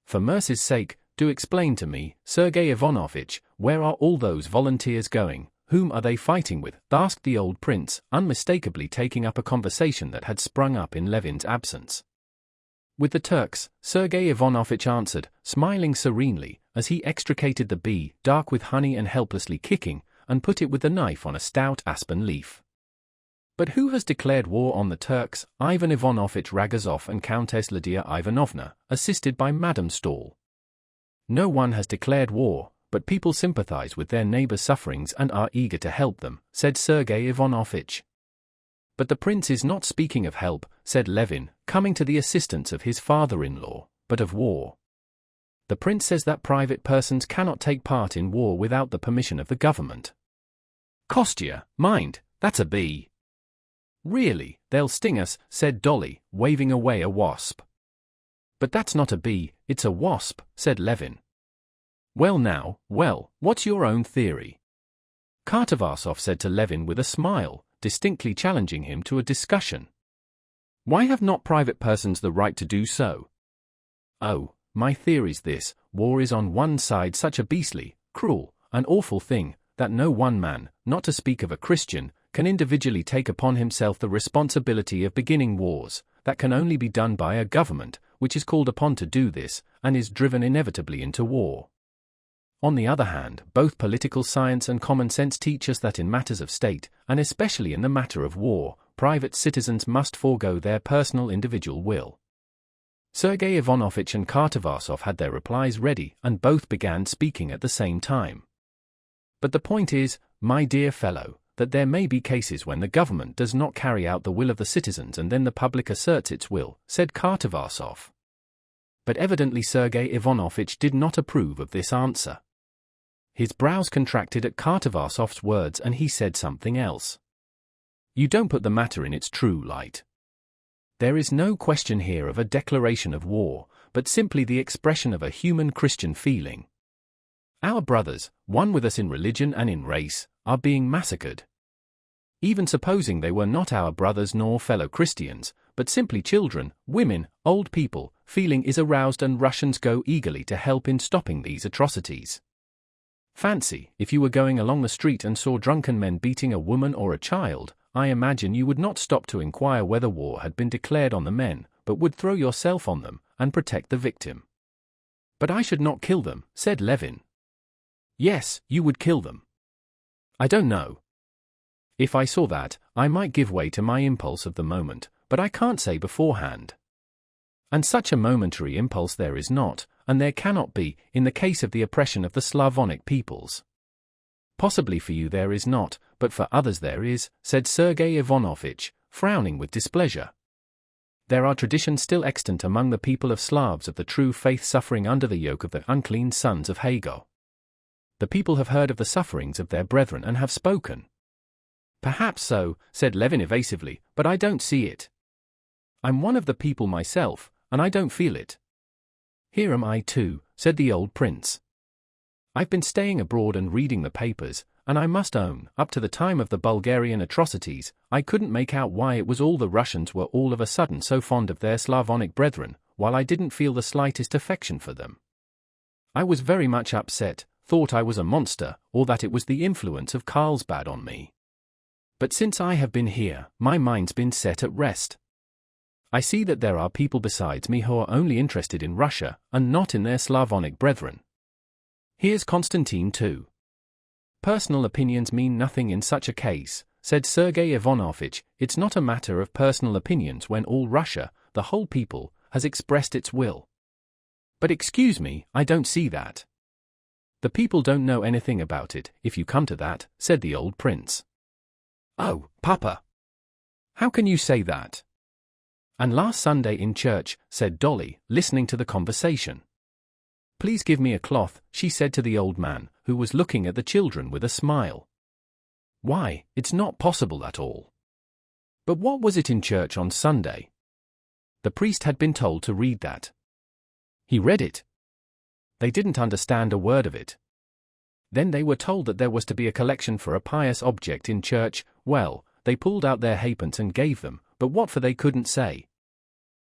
For mercy's sake, do explain to me, Sergei Ivanovitch, where are all those volunteers going? Whom are they fighting with? Asked the old prince, unmistakably taking up a conversation that had sprung up in Levin's absence. With the Turks, Sergei Ivanovitch answered, smiling serenely, as he extricated the bee, dark with honey and helplessly kicking, and put it with the knife on a stout aspen leaf. But who has declared war on the Turks? Ivan Ivanovitch Ragozov and Countess Lydia Ivanovna, assisted by Madame Stahl. No one has declared war, but people sympathize with their neighbors' sufferings and are eager to help them, said Sergei Ivanovitch. But the prince is not speaking of help, said Levin, coming to the assistance of his father-in-law, but of war. The prince says that private persons cannot take part in war without the permission of the government. Kostya, mind, that's a bee. Really, they'll sting us, said Dolly, waving away a wasp. But that's not a bee, it's a wasp, said Levin. Well now, what's your own theory? Kartavarsov said to Levin with a smile, distinctly challenging him to a discussion. Why have not private persons the right to do so? Oh, my theory's this, war is on one side such a beastly, cruel, and awful thing, that no one man, not to speak of a Christian, can individually take upon himself the responsibility of beginning wars, that can only be done by a government, which is called upon to do this, and is driven inevitably into war. On the other hand, both political science and common sense teach us that in matters of state, and especially in the matter of war, private citizens must forego their personal individual will. Sergei Ivanovich and Kartavarsov had their replies ready, and both began speaking at the same time. But the point is, my dear fellow, that there may be cases when the government does not carry out the will of the citizens and then the public asserts its will, said Kartavarsov. But evidently Sergei Ivanovich did not approve of this answer. His brows contracted at Kartavarsov's words and he said something else. You don't put the matter in its true light. There is no question here of a declaration of war, but simply the expression of a human Christian feeling. Our brothers, one with us in religion and in race, are being massacred. Even supposing they were not our brothers nor fellow Christians, but simply children, women, old people, feeling is aroused and Russians go eagerly to help in stopping these atrocities. Fancy, if you were going along the street and saw drunken men beating a woman or a child, I imagine you would not stop to inquire whether war had been declared on the men, but would throw yourself on them, and protect the victim. But I should not kill them, said Levin. Yes, you would kill them. I don't know. If I saw that, I might give way to my impulse of the moment, but I can't say beforehand. And such a momentary impulse there is not, and there cannot be, in the case of the oppression of the Slavonic peoples. Possibly for you there is not, but for others there is, said Sergei Ivanovich, frowning with displeasure. There are traditions still extant among the people of Slavs of the true faith suffering under the yoke of the unclean sons of Hagar. The people have heard of the sufferings of their brethren and have spoken. Perhaps so, said Levin evasively, but I don't see it. I'm one of the people myself, and I don't feel it. Here am I too, said the old prince. I've been staying abroad and reading the papers, and I must own, up to the time of the Bulgarian atrocities, I couldn't make out why it was all the Russians were all of a sudden so fond of their Slavonic brethren, while I didn't feel the slightest affection for them. I was very much upset, thought I was a monster, or that it was the influence of Carlsbad on me. But since I have been here, my mind's been set at rest. I see that there are people besides me who are only interested in Russia, and not in their Slavonic brethren. Here's Constantine too. Personal opinions mean nothing in such a case, said Sergei Ivanovich. It's not a matter of personal opinions when all Russia, the whole people, has expressed its will. But excuse me, I don't see that. The people don't know anything about it, if you come to that, said the old prince. Oh, Papa! How can you say that? And last Sunday in church, said Dolly, listening to the conversation. Please give me a cloth, she said to the old man, who was looking at the children with a smile. Why, it's not possible at all. But what was it in church on Sunday? The priest had been told to read that. He read it. They didn't understand a word of it. Then they were told that there was to be a collection for a pious object in church. Well, they pulled out their halfpence and gave them, but what for they couldn't say.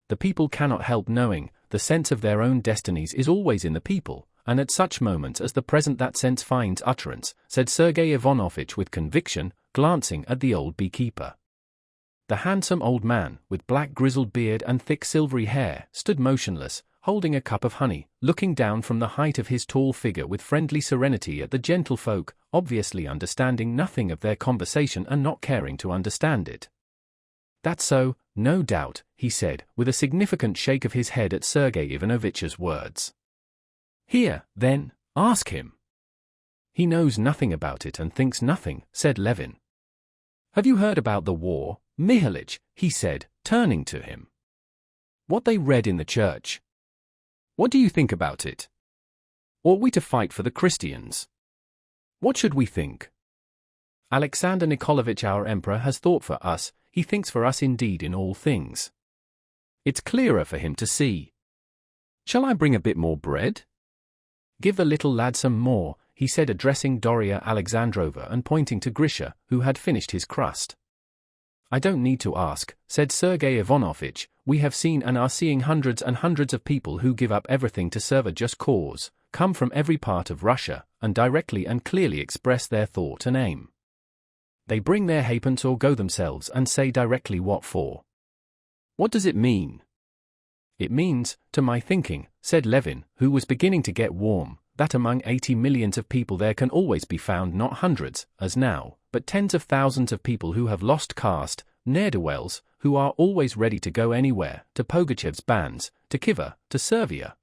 The people cannot help knowing, the sense of their own destinies is always in the people, and at such moments as the present that sense finds utterance, said Sergei Ivanovich with conviction, glancing at the old beekeeper. The handsome old man, with black grizzled beard and thick silvery hair, stood motionless, holding a cup of honey, looking down from the height of his tall figure with friendly serenity at the gentlefolk, obviously understanding nothing of their conversation and not caring to understand it. That's so, no doubt, he said, with a significant shake of his head at Sergei Ivanovich's words. Here, then, ask him. He knows nothing about it and thinks nothing, said Levin. Have you heard about the war, Mihalich? He said, turning to him. What they read in the church? What do you think about it? Ought we to fight for the Christians? What should we think? Alexander Nikolaevich, our emperor, has thought for us, he thinks for us indeed in all things. It's clearer for him to see. Shall I bring a bit more bread? Give the little lad some more, he said, addressing Doria Alexandrova and pointing to Grisha, who had finished his crust. I don't need to ask, said Sergei Ivanovich, we have seen and are seeing hundreds and hundreds of people who give up everything to serve a just cause, come from every part of Russia, and directly and clearly express their thought and aim. They bring their halfpence or go themselves and say directly what for. What does it mean? It means, to my thinking, said Levin, who was beginning to get warm, that among 80 millions of people there can always be found not hundreds, as now, but tens of thousands of people who have lost caste, ne'er-do-wells, who are always ready to go anywhere, to Pugachev's bands, to Kiva, to Servia.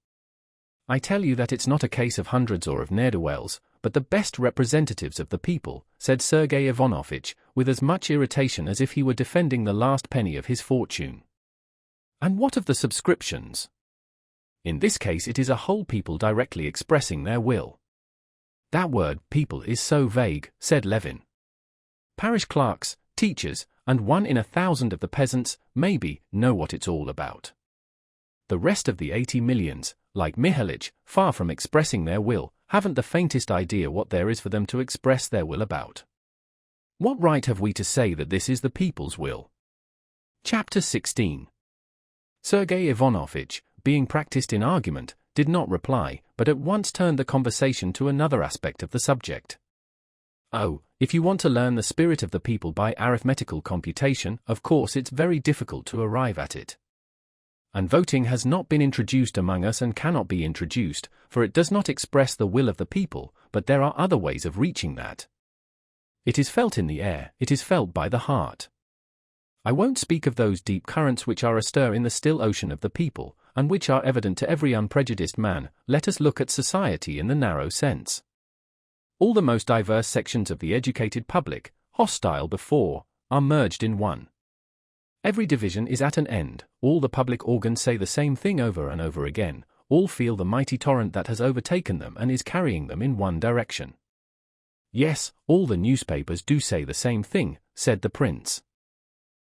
I tell you that it's not a case of hundreds or of ne'er-do-wells, but the best representatives of the people, said Sergei Ivanovitch, with as much irritation as if he were defending the last penny of his fortune. And what of the subscriptions? In this case it is a whole people directly expressing their will. That word, people, is so vague, said Levin. Parish clerks, teachers, and 1 in 1,000 of the peasants, maybe, know what it's all about. The rest of the 80 millions, like Mihalich, far from expressing their will, haven't the faintest idea what there is for them to express their will about. What right have we to say that this is the people's will? Chapter 16. Sergei Ivanovitch, being practiced in argument, did not reply, but at once turned the conversation to another aspect of the subject. Oh, if you want to learn the spirit of the people by arithmetical computation, of course it's very difficult to arrive at it. And voting has not been introduced among us and cannot be introduced, for it does not express the will of the people, but there are other ways of reaching that. It is felt in the air, it is felt by the heart. I won't speak of those deep currents which are astir in the still ocean of the people, and which are evident to every unprejudiced man. Let us look at society in the narrow sense. All the most diverse sections of the educated public, hostile before, are merged in one. Every division is at an end, all the public organs say the same thing over and over again, all feel the mighty torrent that has overtaken them and is carrying them in one direction. Yes, all the newspapers do say the same thing, said the prince.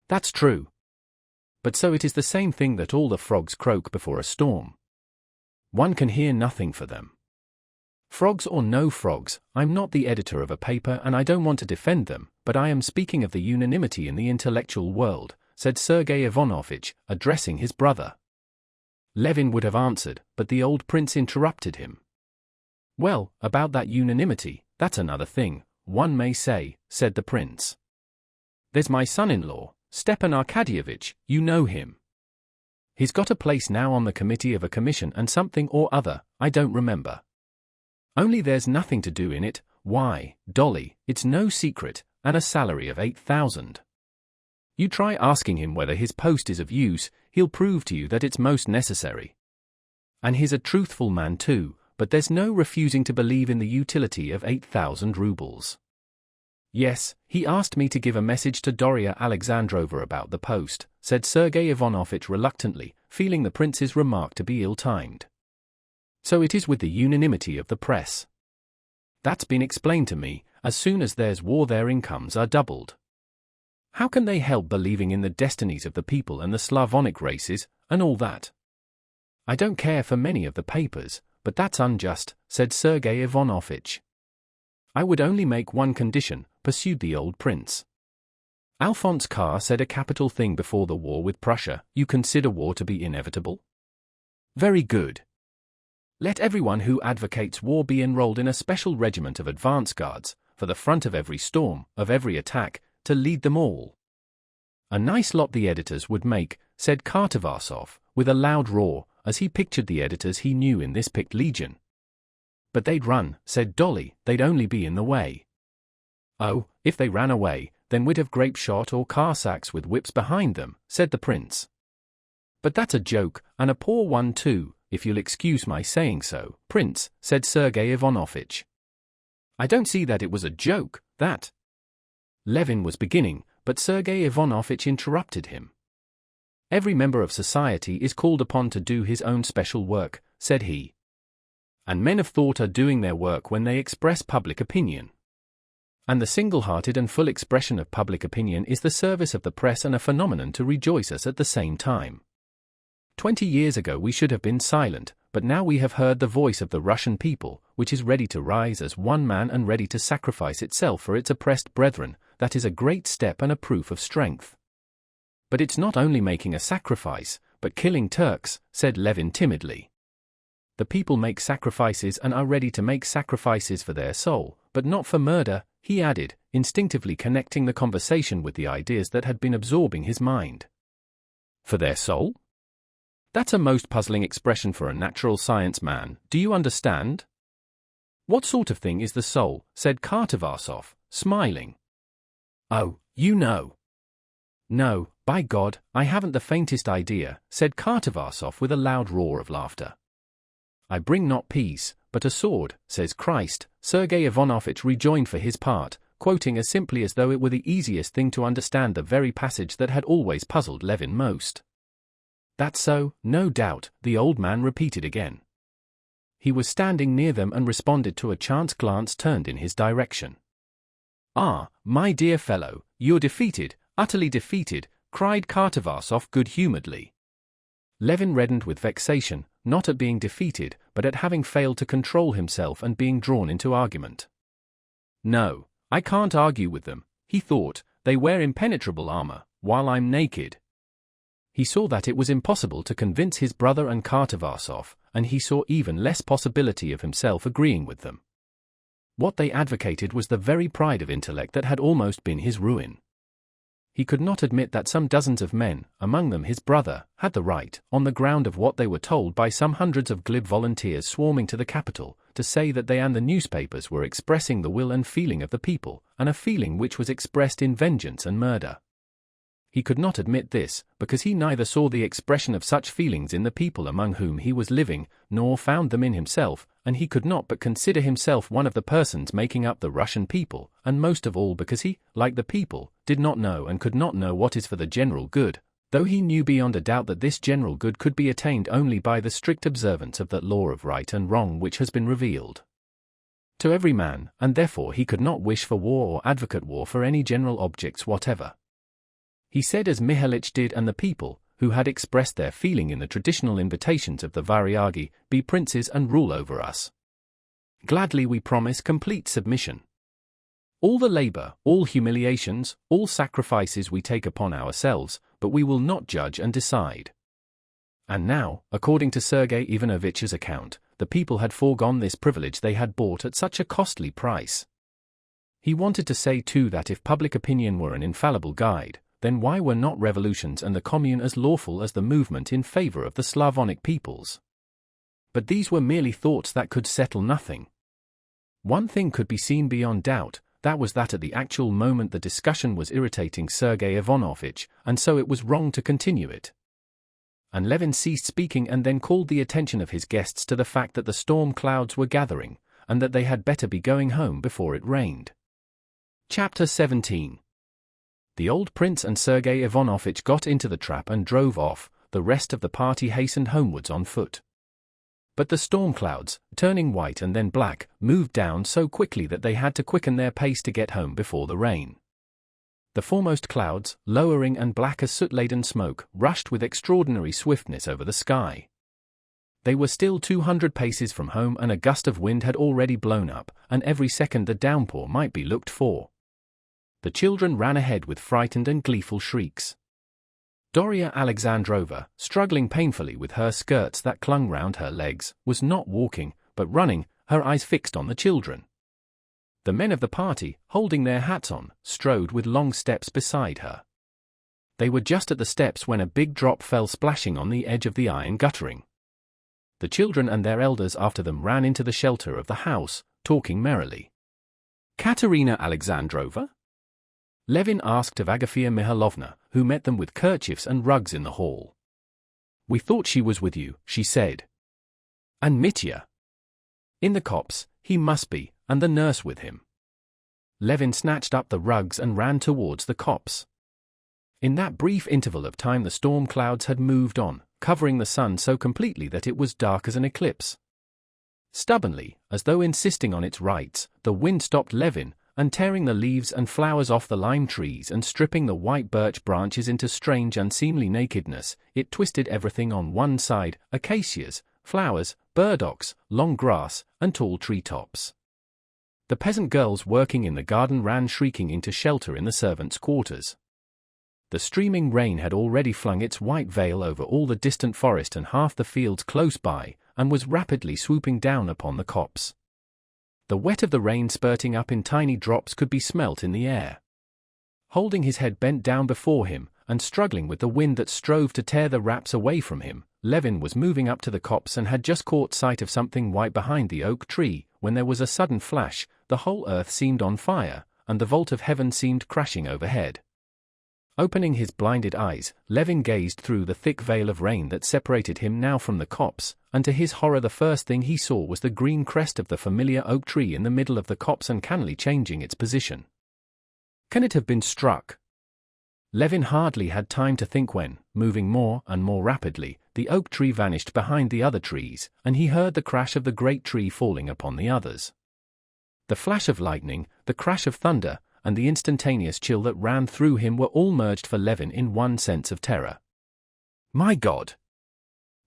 That's true. But so it is the same thing that all the frogs croak before a storm. One can hear nothing for them. Frogs or no frogs, I'm not the editor of a paper and I don't want to defend them, but I am speaking of the unanimity in the intellectual world, said Sergei Ivanovitch, addressing his brother. Levin would have answered, but the old prince interrupted him. Well, about that unanimity, that's another thing, one may say, said the prince. There's my son-in-law, Stepan Arkadyevitch, you know him. He's got a place now on the committee of a commission and something or other, I don't remember. Only there's nothing to do in it, why, Dolly, it's no secret, and a salary of 8,000. You try asking him whether his post is of use, he'll prove to you that it's most necessary. And he's a truthful man too, but there's no refusing to believe in the utility of 8,000 rubles. Yes, he asked me to give a message to Doria Alexandrova about the post, said Sergei Ivanovitch reluctantly, feeling the prince's remark to be ill-timed. So it is with the unanimity of the press. That's been explained to me, as soon as there's war their incomes are doubled. How can they help believing in the destinies of the people and the Slavonic races, and all that? I don't care for many of the papers, but that's unjust, said Sergei Ivanovitch. I would only make one condition, pursued the old prince. Alphonse Karr said a capital thing before the war with Prussia. You consider war to be inevitable? Very good. Let everyone who advocates war be enrolled in a special regiment of advance guards, for the front of every storm, of every attack, to lead them all. A nice lot the editors would make, said Kartavarsov, with a loud roar, as he pictured the editors he knew in this picked legion. But they'd run, said Dolly, they'd only be in the way. Oh, if they ran away, then we'd have grape shot or car sacks with whips behind them, said the prince. But that's a joke, and a poor one too, if you'll excuse my saying so, prince, said Sergei Ivanovitch. I don't see that it was a joke, that. Levin was beginning, but Sergei Ivanovitch interrupted him. Every member of society is called upon to do his own special work, said he. And men of thought are doing their work when they express public opinion. And the single-hearted and full expression of public opinion is the service of the press and a phenomenon to rejoice us at the same time. 20 years ago we should have been silent, but now we have heard the voice of the Russian people, which is ready to rise as one man and ready to sacrifice itself for its oppressed brethren. That is a great step and a proof of strength. But it's not only making a sacrifice, but killing Turks, said Levin timidly. The people make sacrifices and are ready to make sacrifices for their soul, but not for murder, he added, instinctively connecting the conversation with the ideas that had been absorbing his mind. For their soul? That's a most puzzling expression for a natural science man, do you understand? What sort of thing is the soul? Said Kartavarsov, smiling. Oh, you know. No, by God, I haven't the faintest idea, said Kartavarsov with a loud roar of laughter. I bring not peace, but a sword, says Christ, Sergei Ivanovitch rejoined for his part, quoting as simply as though it were the easiest thing to understand the very passage that had always puzzled Levin most. That's so, no doubt, the old man repeated again. He was standing near them and responded to a chance glance turned in his direction. Ah, my dear fellow, you're defeated, utterly defeated, cried Kartavarsov good-humoredly. Levin reddened with vexation, not at being defeated, but at having failed to control himself and being drawn into argument. No, I can't argue with them, he thought, they wear impenetrable armor, while I'm naked. He saw that it was impossible to convince his brother and Kartavarsov, and he saw even less possibility of himself agreeing with them. What they advocated was the very pride of intellect that had almost been his ruin. He could not admit that some dozens of men, among them his brother, had the right, on the ground of what they were told by some hundreds of glib volunteers swarming to the capital, to say that they and the newspapers were expressing the will and feeling of the people, and a feeling which was expressed in vengeance and murder. He could not admit this, because he neither saw the expression of such feelings in the people among whom he was living, nor found them in himself, and he could not but consider himself one of the persons making up the Russian people, and most of all because he, like the people, did not know and could not know what is for the general good, though he knew beyond a doubt that this general good could be attained only by the strict observance of that law of right and wrong which has been revealed to every man, and therefore he could not wish for war or advocate war for any general objects whatever. He said as Mihalich did, and the people, who had expressed their feeling in the traditional invitations of the Varyagi, be princes and rule over us. Gladly we promise complete submission. All the labor, all humiliations, all sacrifices we take upon ourselves, but we will not judge and decide. And now, according to Sergei Ivanovitch's account, the people had foregone this privilege they had bought at such a costly price. He wanted to say too that if public opinion were an infallible guide, then why were not revolutions and the commune as lawful as the movement in favor of the Slavonic peoples? But these were merely thoughts that could settle nothing. One thing could be seen beyond doubt, that was that at the actual moment the discussion was irritating Sergei Ivanovitch, and so it was wrong to continue it. And Levin ceased speaking and then called the attention of his guests to the fact that the storm clouds were gathering, and that they had better be going home before it rained. Chapter 17. The old prince and Sergei Ivanovitch got into the trap and drove off, the rest of the party hastened homewards on foot. But the storm clouds, turning white and then black, moved down so quickly that they had to quicken their pace to get home before the rain. The foremost clouds, lowering and black as soot-laden smoke, rushed with extraordinary swiftness over the sky. They were still 200 paces from home and a gust of wind had already blown up, and every second the downpour might be looked for. The children ran ahead with frightened and gleeful shrieks. Darya Alexandrova, struggling painfully with her skirts that clung round her legs, was not walking, but running, her eyes fixed on the children. The men of the party, holding their hats on, strode with long steps beside her. They were just at the steps when a big drop fell splashing on the edge of the iron guttering. The children and their elders after them ran into the shelter of the house, talking merrily. Katerina Alexandrova? Levin asked of Agafia Mihailovna, who met them with kerchiefs and rugs in the hall. We thought she was with you, she said. And Mitya? In the copse, he must be, and the nurse with him. Levin snatched up the rugs and ran towards the copse. In that brief interval of time the storm clouds had moved on, covering the sun so completely that it was dark as an eclipse. Stubbornly, as though insisting on its rights, the wind stopped Levin, and tearing the leaves and flowers off the lime trees and stripping the white birch branches into strange unseemly nakedness, it twisted everything on one side, acacias, flowers, burdocks, long grass, and tall tree-tops. The peasant girls working in the garden ran shrieking into shelter in the servants' quarters. The streaming rain had already flung its white veil over all the distant forest and half the fields close by, and was rapidly swooping down upon the copse. The wet of the rain spurting up in tiny drops could be smelt in the air. Holding his head bent down before him, and struggling with the wind that strove to tear the wraps away from him, Levin was moving up to the copse and had just caught sight of something white behind the oak tree, when there was a sudden flash. The whole earth seemed on fire, and the vault of heaven seemed crashing overhead. Opening his blinded eyes, Levin gazed through the thick veil of rain that separated him now from the copse, and to his horror the first thing he saw was the green crest of the familiar oak tree in the middle of the copse uncannily changing its position. Can it have been struck? Levin hardly had time to think when, moving more and more rapidly, the oak tree vanished behind the other trees, and he heard the crash of the great tree falling upon the others. The flash of lightning, the crash of thunder, and the instantaneous chill that ran through him were all merged for Levin in one sense of terror. My God!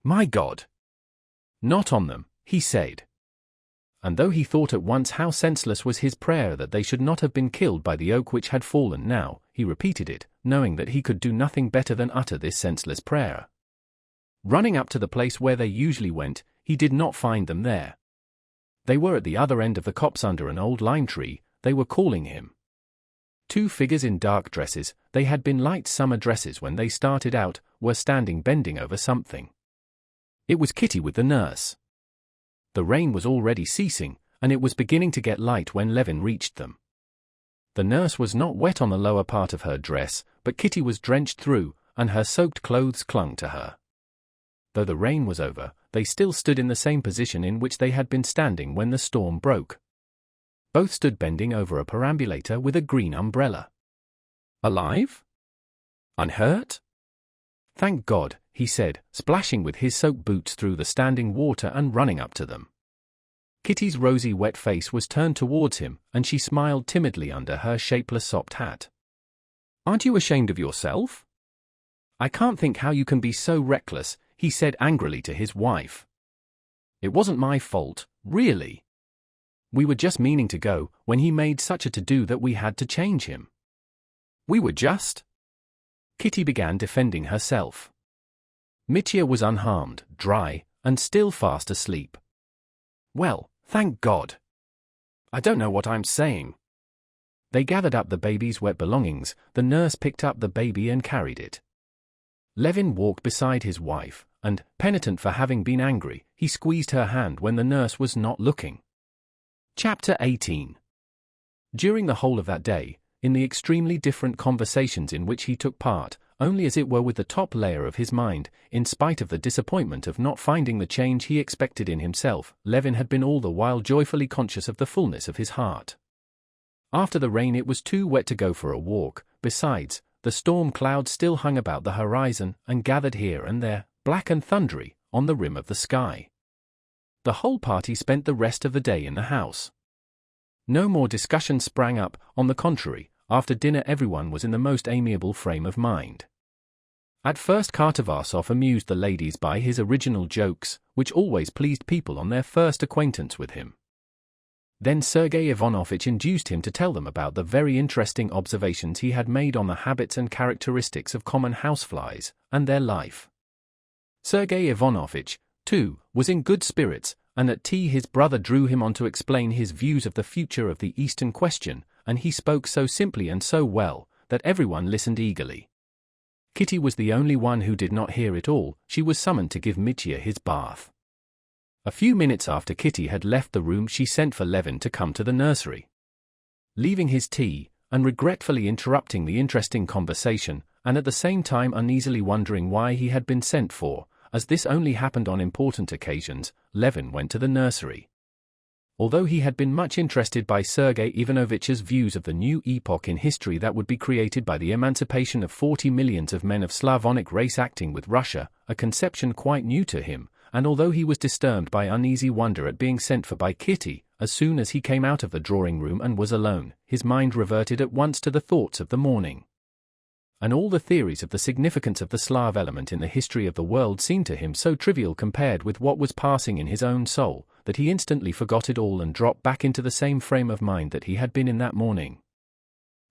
My God! Not on them, he said. And though he thought at once how senseless was his prayer that they should not have been killed by the oak which had fallen now, he repeated it, knowing that he could do nothing better than utter this senseless prayer. Running up to the place where they usually went, he did not find them there. They were at the other end of the copse under an old lime tree. They were calling him. Two figures in dark dresses, they had been light summer dresses when they started out, were standing bending over something. It was Kitty with the nurse. The rain was already ceasing, and it was beginning to get light when Levin reached them. The nurse was not wet on the lower part of her dress, but Kitty was drenched through, and her soaked clothes clung to her. Though the rain was over, they still stood in the same position in which they had been standing when the storm broke. Both stood bending over a perambulator with a green umbrella. Alive? Unhurt? Thank God, he said, splashing with his soaked boots through the standing water and running up to them. Kitty's rosy wet face was turned towards him, and she smiled timidly under her shapeless sopped hat. Aren't you ashamed of yourself? I can't think how you can be so reckless, he said angrily to his wife. It wasn't my fault, really. We were just meaning to go, when he made such a to-do that we had to change him. We were just... Kitty began defending herself. Mitya was unharmed, dry, and still fast asleep. Well, thank God. I don't know what I'm saying. They gathered up the baby's wet belongings. The nurse picked up the baby and carried it. Levin walked beside his wife, and, penitent for having been angry, he squeezed her hand when the nurse was not looking. Chapter 18. During the whole of that day, in the extremely different conversations in which he took part, only as it were with the top layer of his mind, in spite of the disappointment of not finding the change he expected in himself, Levin had been all the while joyfully conscious of the fullness of his heart. After the rain it was too wet to go for a walk. Besides, the storm clouds still hung about the horizon, and gathered here and there, black and thundery, on the rim of the sky. The whole party spent the rest of the day in the house. No more discussion sprang up. On the contrary, after dinner everyone was in the most amiable frame of mind. At first Kartavasov amused the ladies by his original jokes, which always pleased people on their first acquaintance with him. Then Sergei Ivanovitch induced him to tell them about the very interesting observations he had made on the habits and characteristics of common houseflies, and their life. Sergei Ivanovitch, too, was in good spirits, and at tea his brother drew him on to explain his views of the future of the Eastern question, and he spoke so simply and so well, that everyone listened eagerly. Kitty was the only one who did not hear it all. She was summoned to give Mitya his bath. A few minutes after Kitty had left the room she sent for Levin to come to the nursery. Leaving his tea, and regretfully interrupting the interesting conversation, and at the same time uneasily wondering why he had been sent for, as this only happened on important occasions, Levin went to the nursery. Although he had been much interested by Sergei Ivanovitch's views of the new epoch in history that would be created by the emancipation of 40 millions of men of Slavonic race acting with Russia, a conception quite new to him, and although he was disturbed by uneasy wonder at being sent for by Kitty, as soon as he came out of the drawing-room and was alone, his mind reverted at once to the thoughts of the morning. And all the theories of the significance of the Slav element in the history of the world seemed to him so trivial compared with what was passing in his own soul, that he instantly forgot it all and dropped back into the same frame of mind that he had been in that morning.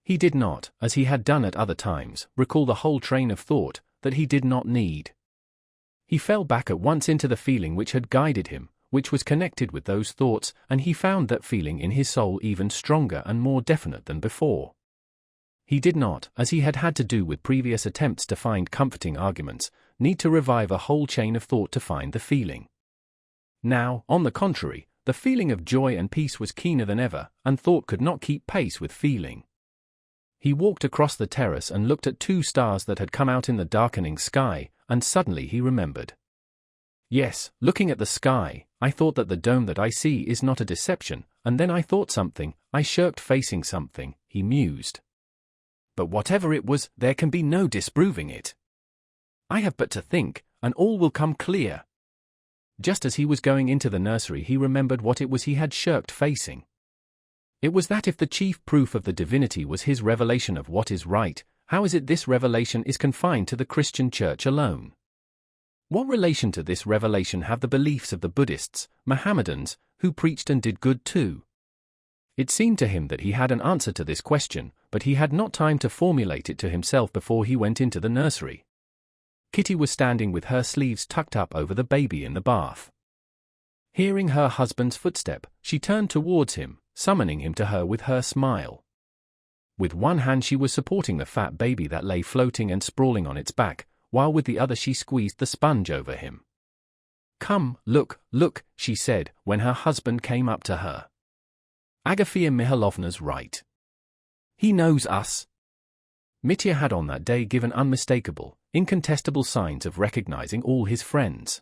He did not, as he had done at other times, recall the whole train of thought that he did not need. He fell back at once into the feeling which had guided him, which was connected with those thoughts, and he found that feeling in his soul even stronger and more definite than before. He did not, as he had had to do with previous attempts to find comforting arguments, need to revive a whole chain of thought to find the feeling. Now, on the contrary, the feeling of joy and peace was keener than ever, and thought could not keep pace with feeling. He walked across the terrace and looked at 2 stars that had come out in the darkening sky, and suddenly he remembered. Yes, looking at the sky, I thought that the dome that I see is not a deception, and then I thought something, I shirked facing something, he mused. But whatever it was, there can be no disproving it. I have but to think, and all will come clear. Just as he was going into the nursery, he remembered what it was he had shirked facing. It was that if the chief proof of the divinity was his revelation of what is right, how is it this revelation is confined to the Christian Church alone? What relation to this revelation have the beliefs of the Buddhists, Mohammedans, who preached and did good too? It seemed to him that he had an answer to this question, but he had not time to formulate it to himself before he went into the nursery. Kitty was standing with her sleeves tucked up over the baby in the bath. Hearing her husband's footstep, she turned towards him, summoning him to her with her smile. With one hand she was supporting the fat baby that lay floating and sprawling on its back, while with the other she squeezed the sponge over him. "Come, look, she said, when her husband came up to her. "Agafia Mihailovna's right. He knows us." Mitya had on that day given unmistakable, incontestable signs of recognizing all his friends.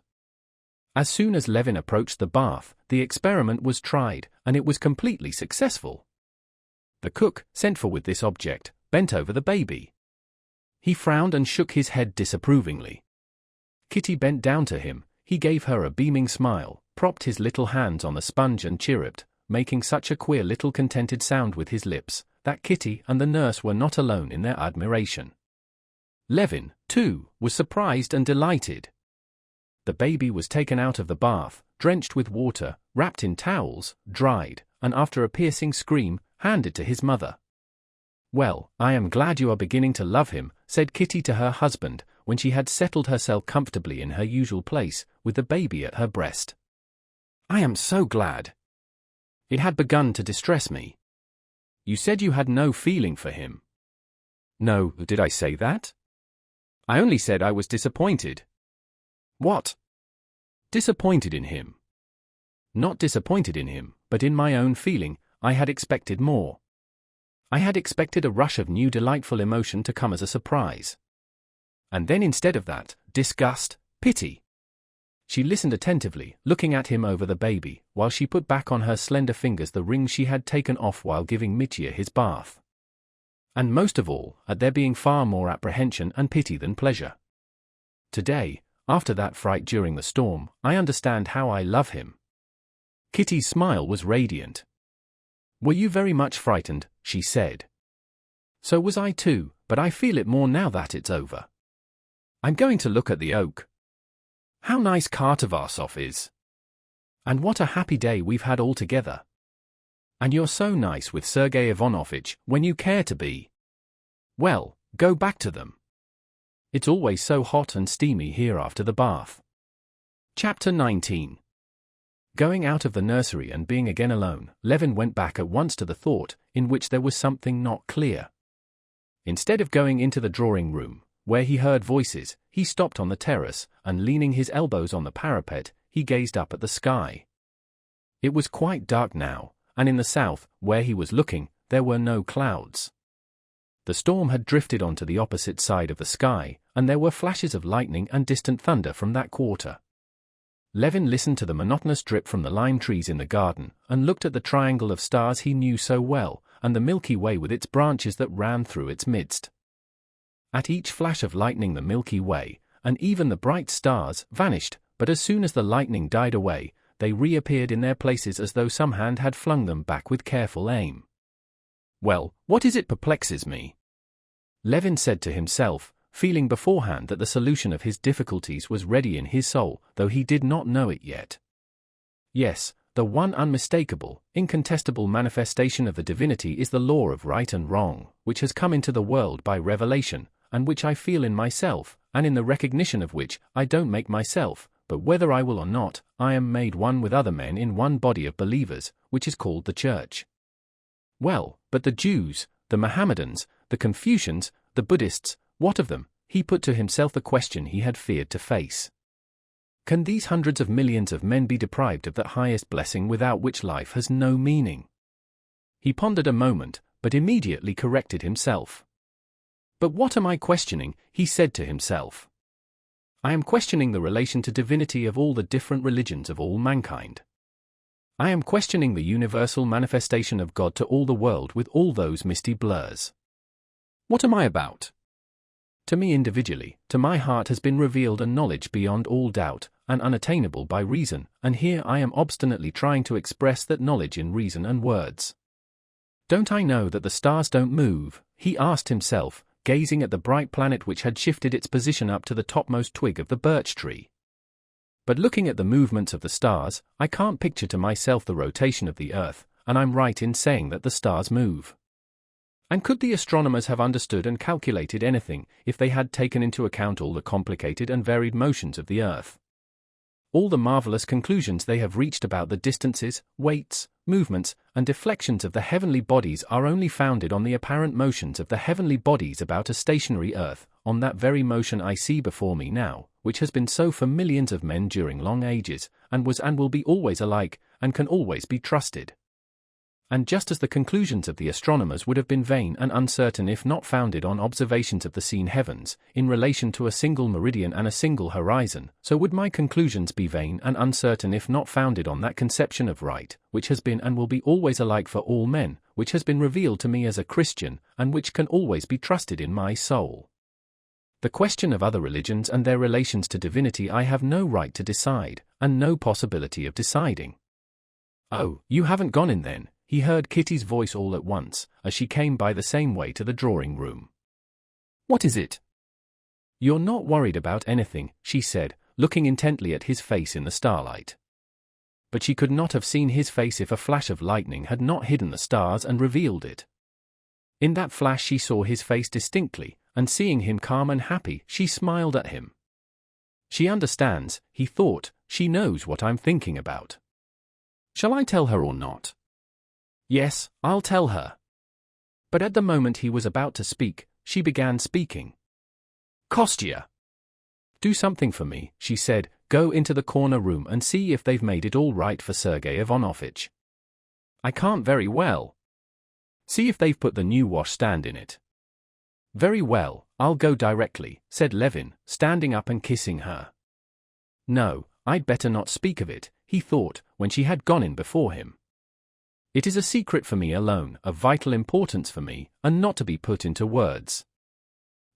As soon as Levin approached the bath, the experiment was tried, and it was completely successful. The cook, sent for with this object, bent over the baby. He frowned and shook his head disapprovingly. Kitty bent down to him, he gave her a beaming smile, propped his little hands on the sponge and chirruped, making such a queer little contented sound with his lips, that Kitty and the nurse were not alone in their admiration. Levin, too, was surprised and delighted. The baby was taken out of the bath, drenched with water, wrapped in towels, dried, and after a piercing scream, handed to his mother. "Well, I am glad you are beginning to love him," said Kitty to her husband, when she had settled herself comfortably in her usual place, with the baby at her breast. "I am so glad. It had begun to distress me. You said you had no feeling for him." "No, did I say that? I only said I was disappointed." "What?" "Disappointed in him. Not disappointed in him, but in my own feeling. I had expected more. I had expected a rush of new delightful emotion to come as a surprise. And then instead of that, disgust, pity." She listened attentively, looking at him over the baby, while she put back on her slender fingers the rings she had taken off while giving Mitya his bath. And most of all, at there being far more apprehension and pity than pleasure. "Today, after that fright during the storm, I understand how I love him." Kitty's smile was radiant. "Were you very much frightened?" she said. "So was I too, but I feel it more now that it's over. I'm going to look at the oak. How nice Kartavarsov is. And what a happy day we've had all together. And you're so nice with Sergei Ivanovitch, when you care to be. Well, go back to them. It's always so hot and steamy here after the bath." Chapter 19. Going out of the nursery and being again alone, Levin went back at once to the thought, in which there was something not clear. Instead of going into the drawing room, where he heard voices, he stopped on the terrace, and leaning his elbows on the parapet, he gazed up at the sky. It was quite dark now, and in the south, where he was looking, there were no clouds. The storm had drifted onto the opposite side of the sky, and there were flashes of lightning and distant thunder from that quarter. Levin listened to the monotonous drip from the lime trees in the garden, and looked at the triangle of stars he knew so well, and the Milky Way with its branches that ran through its midst. At each flash of lightning the Milky Way, and even the bright stars, vanished, but as soon as the lightning died away, they reappeared in their places as though some hand had flung them back with careful aim. "Well, what is it perplexes me?" Levin said to himself, feeling beforehand that the solution of his difficulties was ready in his soul, though he did not know it yet. Yes, the one unmistakable, incontestable manifestation of the divinity is the law of right and wrong, which has come into the world by revelation, and which I feel in myself, and in the recognition of which I don't make myself, but whether I will or not, I am made one with other men in one body of believers, which is called the Church. Well, but the Jews, the Mohammedans, the Confucians, the Buddhists, what of them? he put to himself the question he had feared to face. Can these hundreds of millions of men be deprived of that highest blessing without which life has no meaning? He pondered a moment, but immediately corrected himself. But what am I questioning? He said to himself. I am questioning the relation to divinity of all the different religions of all mankind. I am questioning the universal manifestation of God to all the world with all those misty blurs. What am I about? To me individually, to my heart has been revealed a knowledge beyond all doubt, and unattainable by reason, and here I am obstinately trying to express that knowledge in reason and words. Don't I know that the stars don't move? He asked himself, gazing at the bright planet which had shifted its position up to the topmost twig of the birch tree. But looking at the movements of the stars, I can't picture to myself the rotation of the earth, and I'm right in saying that the stars move. And could the astronomers have understood and calculated anything if they had taken into account all the complicated and varied motions of the earth? All the marvelous conclusions they have reached about the distances, weights, movements, and deflections of the heavenly bodies are only founded on the apparent motions of the heavenly bodies about a stationary earth, on that very motion I see before me now, which has been so for millions of men during long ages, and was and will be always alike, and can always be trusted. And just as the conclusions of the astronomers would have been vain and uncertain if not founded on observations of the seen heavens, in relation to a single meridian and a single horizon, so would my conclusions be vain and uncertain if not founded on that conception of right, which has been and will be always alike for all men, which has been revealed to me as a Christian, and which can always be trusted in my soul. The question of other religions and their relations to divinity I have no right to decide, and no possibility of deciding. Oh, you haven't gone in then? He heard Kitty's voice all at once, as she came by the same way to the drawing-room. What is it? You're not worried about anything, she said, looking intently at his face in the starlight. But she could not have seen his face if a flash of lightning had not hidden the stars and revealed it. In that flash she saw his face distinctly, and seeing him calm and happy, she smiled at him. She understands, he thought, she knows what I'm thinking about. Shall I tell her or not? Yes, I'll tell her. But at the moment he was about to speak, she began speaking. Kostya! Do something for me, she said, go into the corner room and see if they've made it all right for Sergei Ivanovitch. I can't very well. See if they've put the new washstand in it. Very well, I'll go directly, said Levin, standing up and kissing her. No, I'd better not speak of it, he thought, when she had gone in before him. It is a secret for me alone, of vital importance for me, and not to be put into words.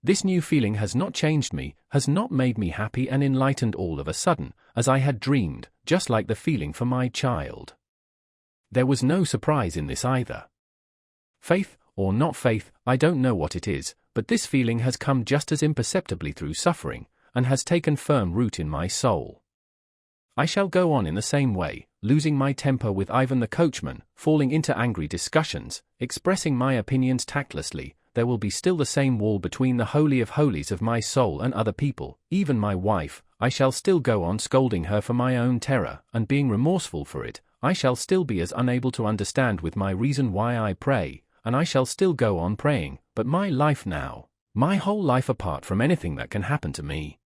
This new feeling has not changed me, has not made me happy and enlightened all of a sudden, as I had dreamed, just like the feeling for my child. There was no surprise in this either. Faith, or not faith, I don't know what it is, but this feeling has come just as imperceptibly through suffering, and has taken firm root in my soul. I shall go on in the same way, losing my temper with Ivan the coachman, falling into angry discussions, expressing my opinions tactlessly. There will be still the same wall between the holy of holies of my soul and other people, even my wife. I shall still go on scolding her for my own terror, and being remorseful for it. I shall still be as unable to understand with my reason why I pray, and I shall still go on praying, but my life now, my whole life apart from anything that can happen to me,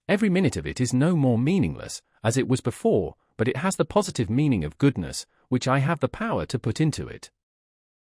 every minute of it is no more meaningless, as it was before, but it has the positive meaning of goodness, which I have the power to put into it,